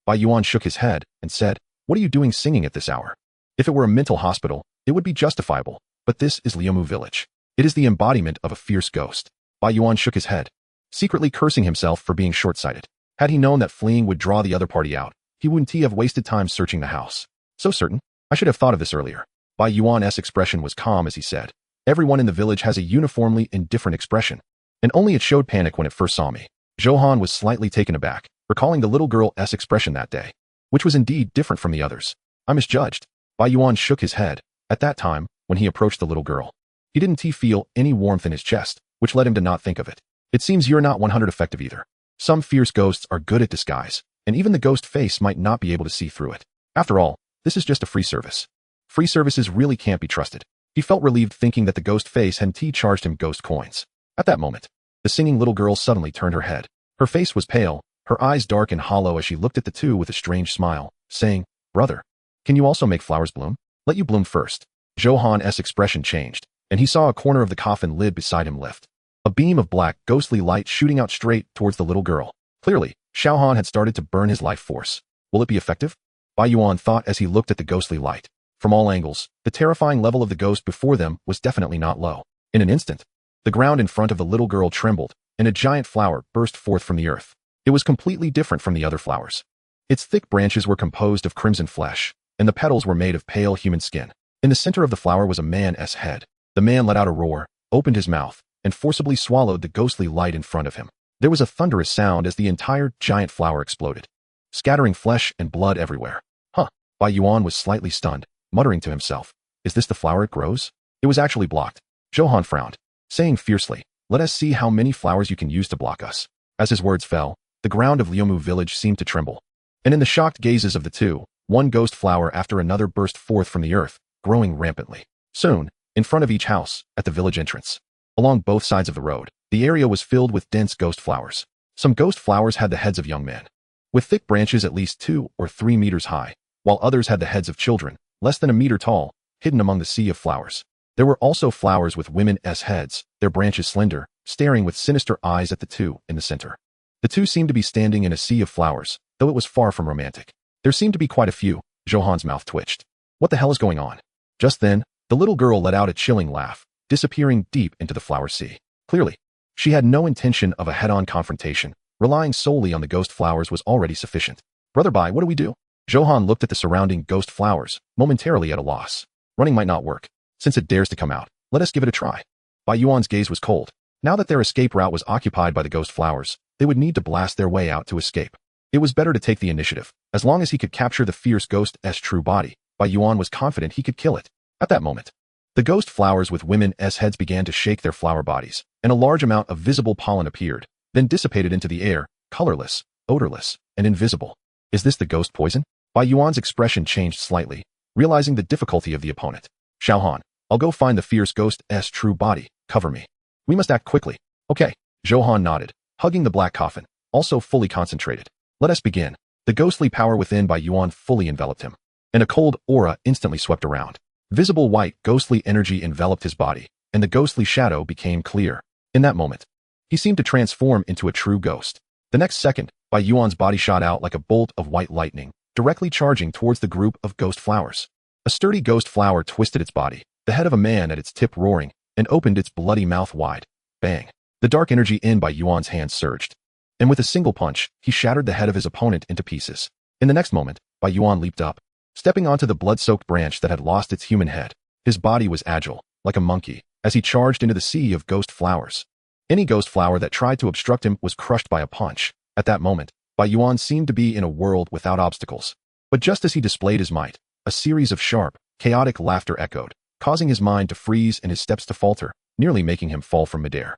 Bai Yuan shook his head and said, What are you doing singing at this hour? If it were a mental hospital, it would be justifiable, but this is Liamu village. It is the embodiment of a fierce ghost. Bai Yuan shook his head, secretly cursing himself for being short-sighted. Had he known that fleeing would draw the other party out, he wouldn't have wasted time searching the house. So certain. I should have thought of this earlier. Bai Yuan's expression was calm as he said, Everyone in the village has a uniformly indifferent expression, and only it showed panic when it first saw me. Johan was slightly taken aback, recalling the little girl's expression that day, which was indeed different from the others. I misjudged. Bai Yuan shook his head. At that time, when he approached the little girl, he didn't feel any warmth in his chest, which led him to not think of it. It seems you're not 100 effective either. Some fierce ghosts are good at disguise, and even the ghost face might not be able to see through it. After all, this is just a free service. Free services really can't be trusted. He felt relieved thinking that the ghost face hadn't charged him ghost coins. At that moment, the singing little girl suddenly turned her head. Her face was pale, her eyes dark and hollow as she looked at the two with a strange smile, saying, Brother, can you also make flowers bloom? Let you bloom first. Johan's expression changed, and he saw a corner of the coffin lid beside him lift. A beam of black, ghostly light shooting out straight towards the little girl. Clearly, Xiaohan had started to burn his life force. Will it be effective? Bai Yuan thought as he looked at the ghostly light. From all angles, the terrifying level of the ghost before them was definitely not low. In an instant, the ground in front of the little girl trembled, and a giant flower burst forth from the earth. It was completely different from the other flowers. Its thick branches were composed of crimson flesh, and the petals were made of pale human skin. In the center of the flower was a man's head. The man let out a roar, opened his mouth, and forcibly swallowed the ghostly light in front of him. There was a thunderous sound as the entire giant flower exploded, scattering flesh and blood everywhere. Huh. Bai Yuan was slightly stunned, muttering to himself, Is this the flower it grows? It was actually blocked. Johan frowned, saying fiercely, Let us see how many flowers you can use to block us. As his words fell, the ground of Liamu village seemed to tremble. And in the shocked gazes of the two, one ghost flower after another burst forth from the earth, growing rampantly. Soon, in front of each house, at the village entrance, along both sides of the road, the area was filled with dense ghost flowers. Some ghost flowers had the heads of young men, with thick branches at least 2 or 3 meters high, while others had the heads of children, less than a meter tall, hidden among the sea of flowers. There were also flowers with women's heads, their branches slender, staring with sinister eyes at the two in the center. The two seemed to be standing in a sea of flowers, though it was far from romantic. There seemed to be quite a few. Johan's mouth twitched. What the hell is going on? Just then, the little girl let out a chilling laugh, disappearing deep into the flower sea. Clearly, she had no intention of a head-on confrontation. Relying solely on the ghost flowers was already sufficient. Brother Bai, what do we do? Johan looked at the surrounding ghost flowers, momentarily at a loss. Running might not work. Since it dares to come out, let us give it a try. Bai Yuan's gaze was cold. Now that their escape route was occupied by the ghost flowers, they would need to blast their way out to escape. It was better to take the initiative. As long as he could capture the fierce ghost's true body, Bai Yuan was confident he could kill it. At that moment, the ghost flowers with women's heads began to shake their flower bodies, and a large amount of visible pollen appeared, then dissipated into the air, colorless, odorless, and invisible. Is this the ghost poison? Bai Yuan's expression changed slightly, realizing the difficulty of the opponent. Xiaohan, I'll go find the fierce ghost's true body. Cover me. We must act quickly. Okay. Johan nodded, hugging the black coffin, also fully concentrated. Let us begin. The ghostly power within Bai Yuan fully enveloped him, and a cold aura instantly swept around. Visible white ghostly energy enveloped his body, and the ghostly shadow became clear. In that moment, He seemed to transform into a true ghost. The next second, Bai Yuan's body shot out like a bolt of white lightning, directly charging towards the group of ghost flowers. A sturdy ghost flower twisted its body, the head of a man at its tip roaring, and opened its bloody mouth wide. Bang! The dark energy in Bai Yuan's hand surged, and with a single punch, he shattered the head of his opponent into pieces. In the next moment, Bai Yuan leaped up, stepping onto the blood-soaked branch that had lost its human head. His body was agile, like a monkey, as he charged into the sea of ghost flowers. Any ghost flower that tried to obstruct him was crushed by a punch. At that moment, Bai Yuan seemed to be in a world without obstacles. But just as he displayed his might, a series of sharp, chaotic laughter echoed, causing his mind to freeze and his steps to falter, nearly making him fall from midair.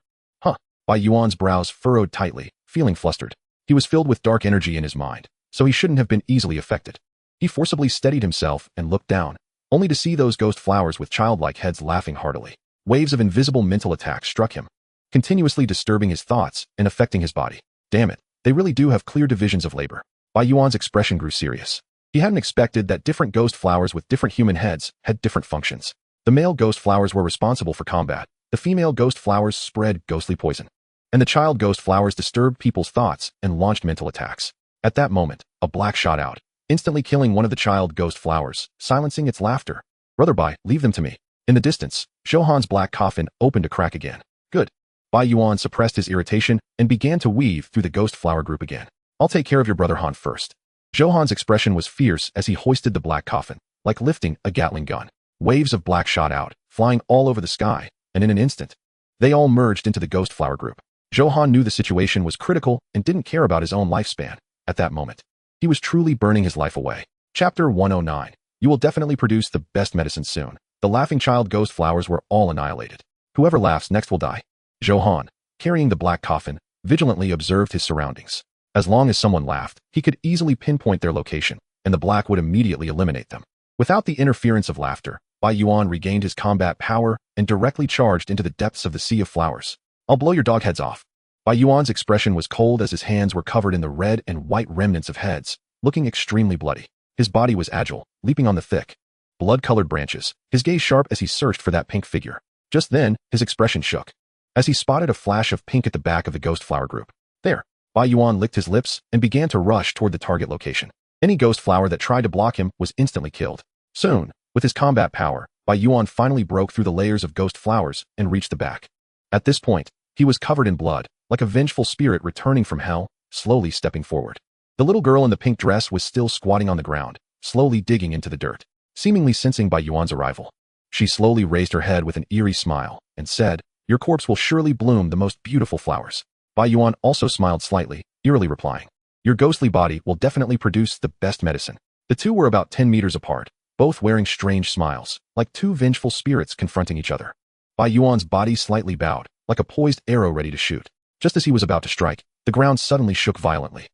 Bai Yuan's brows furrowed tightly, feeling flustered. He was filled with dark energy in his mind, so he shouldn't have been easily affected. He forcibly steadied himself and looked down, only to see those ghost flowers with childlike heads laughing heartily. Waves of invisible mental attacks struck him, continuously disturbing his thoughts and affecting his body. Damn it, they really do have clear divisions of labor. Bai Yuan's expression grew serious. He hadn't expected that different ghost flowers with different human heads had different functions. The male ghost flowers were responsible for combat, the female ghost flowers spread ghostly poison, and the child ghost flowers disturbed people's thoughts and launched mental attacks. At that moment, a black shot out, instantly killing one of the child ghost flowers, silencing its laughter. Brother Bai, leave them to me. In the distance, Zhou black coffin opened a crack again. Good. Bai Yuan suppressed his irritation and began to weave through the ghost flower group again. I'll take care of your brother Han first. Zhou expression was fierce as he hoisted the black coffin, like lifting a Gatling gun. Waves of black shot out, flying all over the sky, and in an instant, they all merged into the ghost flower group. Zhou knew the situation was critical and didn't care about his own lifespan. At that moment, he was truly burning his life away. Chapter 109. You will definitely produce the best medicine soon. The laughing child ghost flowers were all annihilated. Whoever laughs next will die. Zhou, carrying the black coffin, vigilantly observed his surroundings. As long as someone laughed, he could easily pinpoint their location, and the black would immediately eliminate them. Without the interference of laughter, Bai Yuan regained his combat power and directly charged into the depths of the sea of flowers. I'll blow your dog heads off. Bai Yuan's expression was cold as his hands were covered in the red and white remnants of heads, looking extremely bloody. His body was agile, leaping on the thick, blood-colored branches, his gaze sharp as he searched for that pink figure. Just then, his expression shook, as he spotted a flash of pink at the back of the ghost flower group. There. Bai Yuan licked his lips and began to rush toward the target location. Any ghost flower that tried to block him was instantly killed. Soon, with his combat power, Bai Yuan finally broke through the layers of ghost flowers and reached the back. At this point, he was covered in blood, like a vengeful spirit returning from hell, slowly stepping forward. The little girl in the pink dress was still squatting on the ground, slowly digging into the dirt, seemingly sensing Bai Yuan's arrival. She slowly raised her head with an eerie smile and said, "Your corpse will surely bloom the most beautiful flowers." Bai Yuan also smiled slightly, eerily replying, "Your ghostly body will definitely produce the best medicine." The two were about 10 meters apart, both wearing strange smiles, like two vengeful spirits confronting each other. Bai Yuan's body slightly bowed, like a poised arrow ready to shoot. Just as he was about to strike, the ground suddenly shook violently.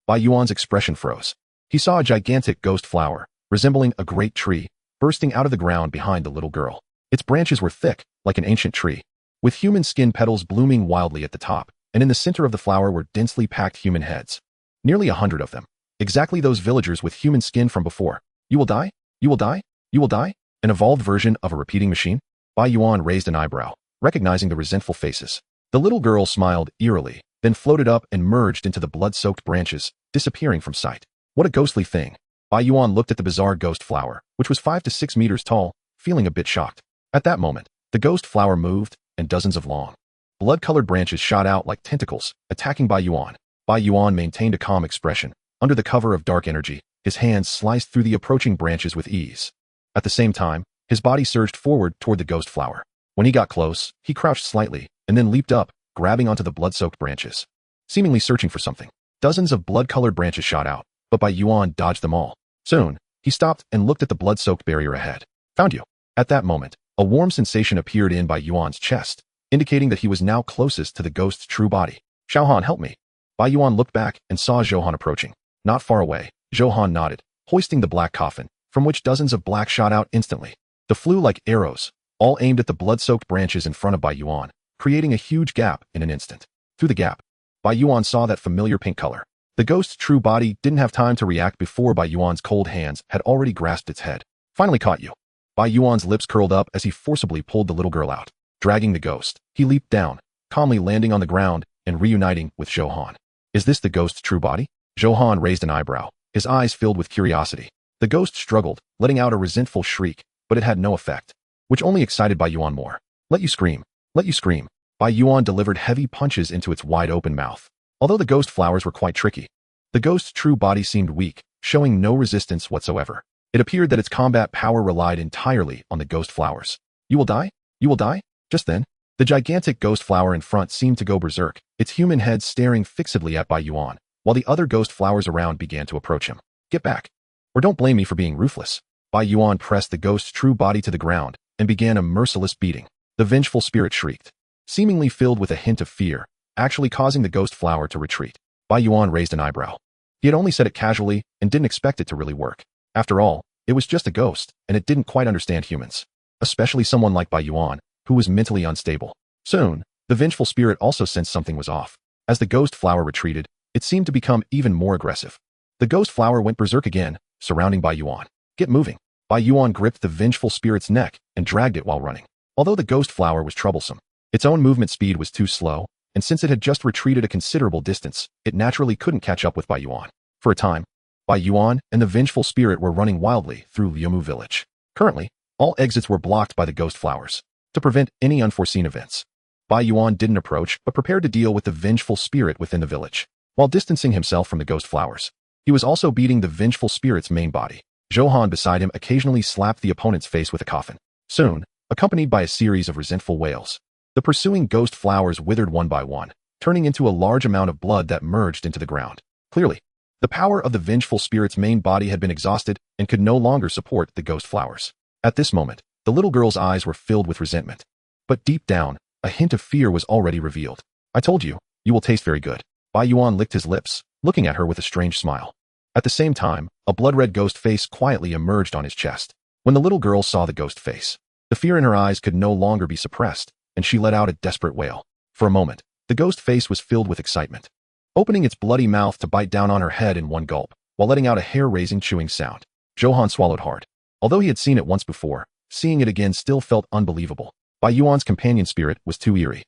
Bai Yuan's expression froze. He saw a gigantic ghost flower, resembling a great tree, bursting out of the ground behind the little girl. Its branches were thick, like an ancient tree, with human skin petals blooming wildly at the top, and in the center of the flower were densely packed human heads. Nearly 100 of them. Exactly those villagers with human skin from before. You will die? You will die? You will die? An evolved version of a repeating machine? Bai Yuan raised an eyebrow, recognizing the resentful faces. The little girl smiled eerily, then floated up and merged into the blood-soaked branches, disappearing from sight. What a ghostly thing. Bai Yuan looked at the bizarre ghost flower, which was 5 to 6 meters tall, feeling a bit shocked. At that moment, the ghost flower moved, and dozens of long, blood-colored branches shot out like tentacles, attacking Bai Yuan. Bai Yuan maintained a calm expression. Under the cover of dark energy, his hands sliced through the approaching branches with ease. At the same time, his body surged forward toward the ghost flower. When he got close, he crouched slightly, and then leaped up, grabbing onto the blood-soaked branches, seemingly searching for something. Dozens of blood-colored branches shot out, but Bai Yuan dodged them all. Soon, he stopped and looked at the blood-soaked barrier ahead. Found you. At that moment, a warm sensation appeared in Bai Yuan's chest, indicating that he was now closest to the ghost's true body. Zhou, help me. Bai Yuan looked back and saw Zhou approaching. Not far away, Zhou nodded, hoisting the black coffin, from which dozens of black shot out instantly. They flew like arrows, all aimed at the blood-soaked branches in front of Bai Yuan, creating a huge gap in an instant. Through the gap, Bai Yuan saw that familiar pink color. The ghost's true body didn't have time to react before Bai Yuan's cold hands had already grasped its head. Finally caught you. Bai Yuan's lips curled up as he forcibly pulled the little girl out. Dragging the ghost, he leaped down, calmly landing on the ground and reuniting with Zhou Han. Is this the ghost's true body? Zhou Han raised an eyebrow, his eyes filled with curiosity. The ghost struggled, letting out a resentful shriek, but it had no effect, which only excited Bai Yuan more. Let you scream. Let you scream. Bai Yuan delivered heavy punches into its wide-open mouth. Although the ghost flowers were quite tricky, the ghost's true body seemed weak, showing no resistance whatsoever. It appeared that its combat power relied entirely on the ghost flowers. You will die? You will die? Just then, the gigantic ghost flower in front seemed to go berserk, its human head staring fixedly at Bai Yuan, while the other ghost flowers around began to approach him. Get back. Or don't blame me for being ruthless. Bai Yuan pressed the ghost's true body to the ground and began a merciless beating. The vengeful spirit shrieked, seemingly filled with a hint of fear, actually causing the ghost flower to retreat. Bai Yuan raised an eyebrow. He had only said it casually and didn't expect it to really work. After all, it was just a ghost, and it didn't quite understand humans, especially someone like Bai Yuan, who was mentally unstable. Soon, the vengeful spirit also sensed something was off. As the ghost flower retreated, it seemed to become even more aggressive. The ghost flower went berserk again, surrounding Bai Yuan. Get moving. Bai Yuan gripped the vengeful spirit's neck and dragged it while running. Although the ghost flower was troublesome, its own movement speed was too slow, and since it had just retreated a considerable distance, it naturally couldn't catch up with Bai Yuan. For a time, Bai Yuan and the vengeful spirit were running wildly through Liumu village. Currently, all exits were blocked by the ghost flowers. To prevent any unforeseen events, Bai Yuan didn't approach but prepared to deal with the vengeful spirit within the village. While distancing himself from the ghost flowers, he was also beating the vengeful spirit's main body. Zhou Han beside him occasionally slapped the opponent's face with a coffin. Soon, accompanied by a series of resentful wails, the pursuing ghost flowers withered one by one, turning into a large amount of blood that merged into the ground. Clearly, the power of the vengeful spirit's main body had been exhausted and could no longer support the ghost flowers. At this moment, the little girl's eyes were filled with resentment. But deep down, a hint of fear was already revealed. I told you, you will taste very good. Bai Yuan licked his lips, looking at her with a strange smile. At the same time, a blood-red ghost face quietly emerged on his chest. When the little girl saw the ghost face, the fear in her eyes could no longer be suppressed, and she let out a desperate wail. For a moment, the ghost face was filled with excitement, opening its bloody mouth to bite down on her head in one gulp, while letting out a hair-raising chewing sound. Zhou Han swallowed hard. Although he had seen it once before, seeing it again still felt unbelievable. Bai Yuan's companion spirit was too eerie.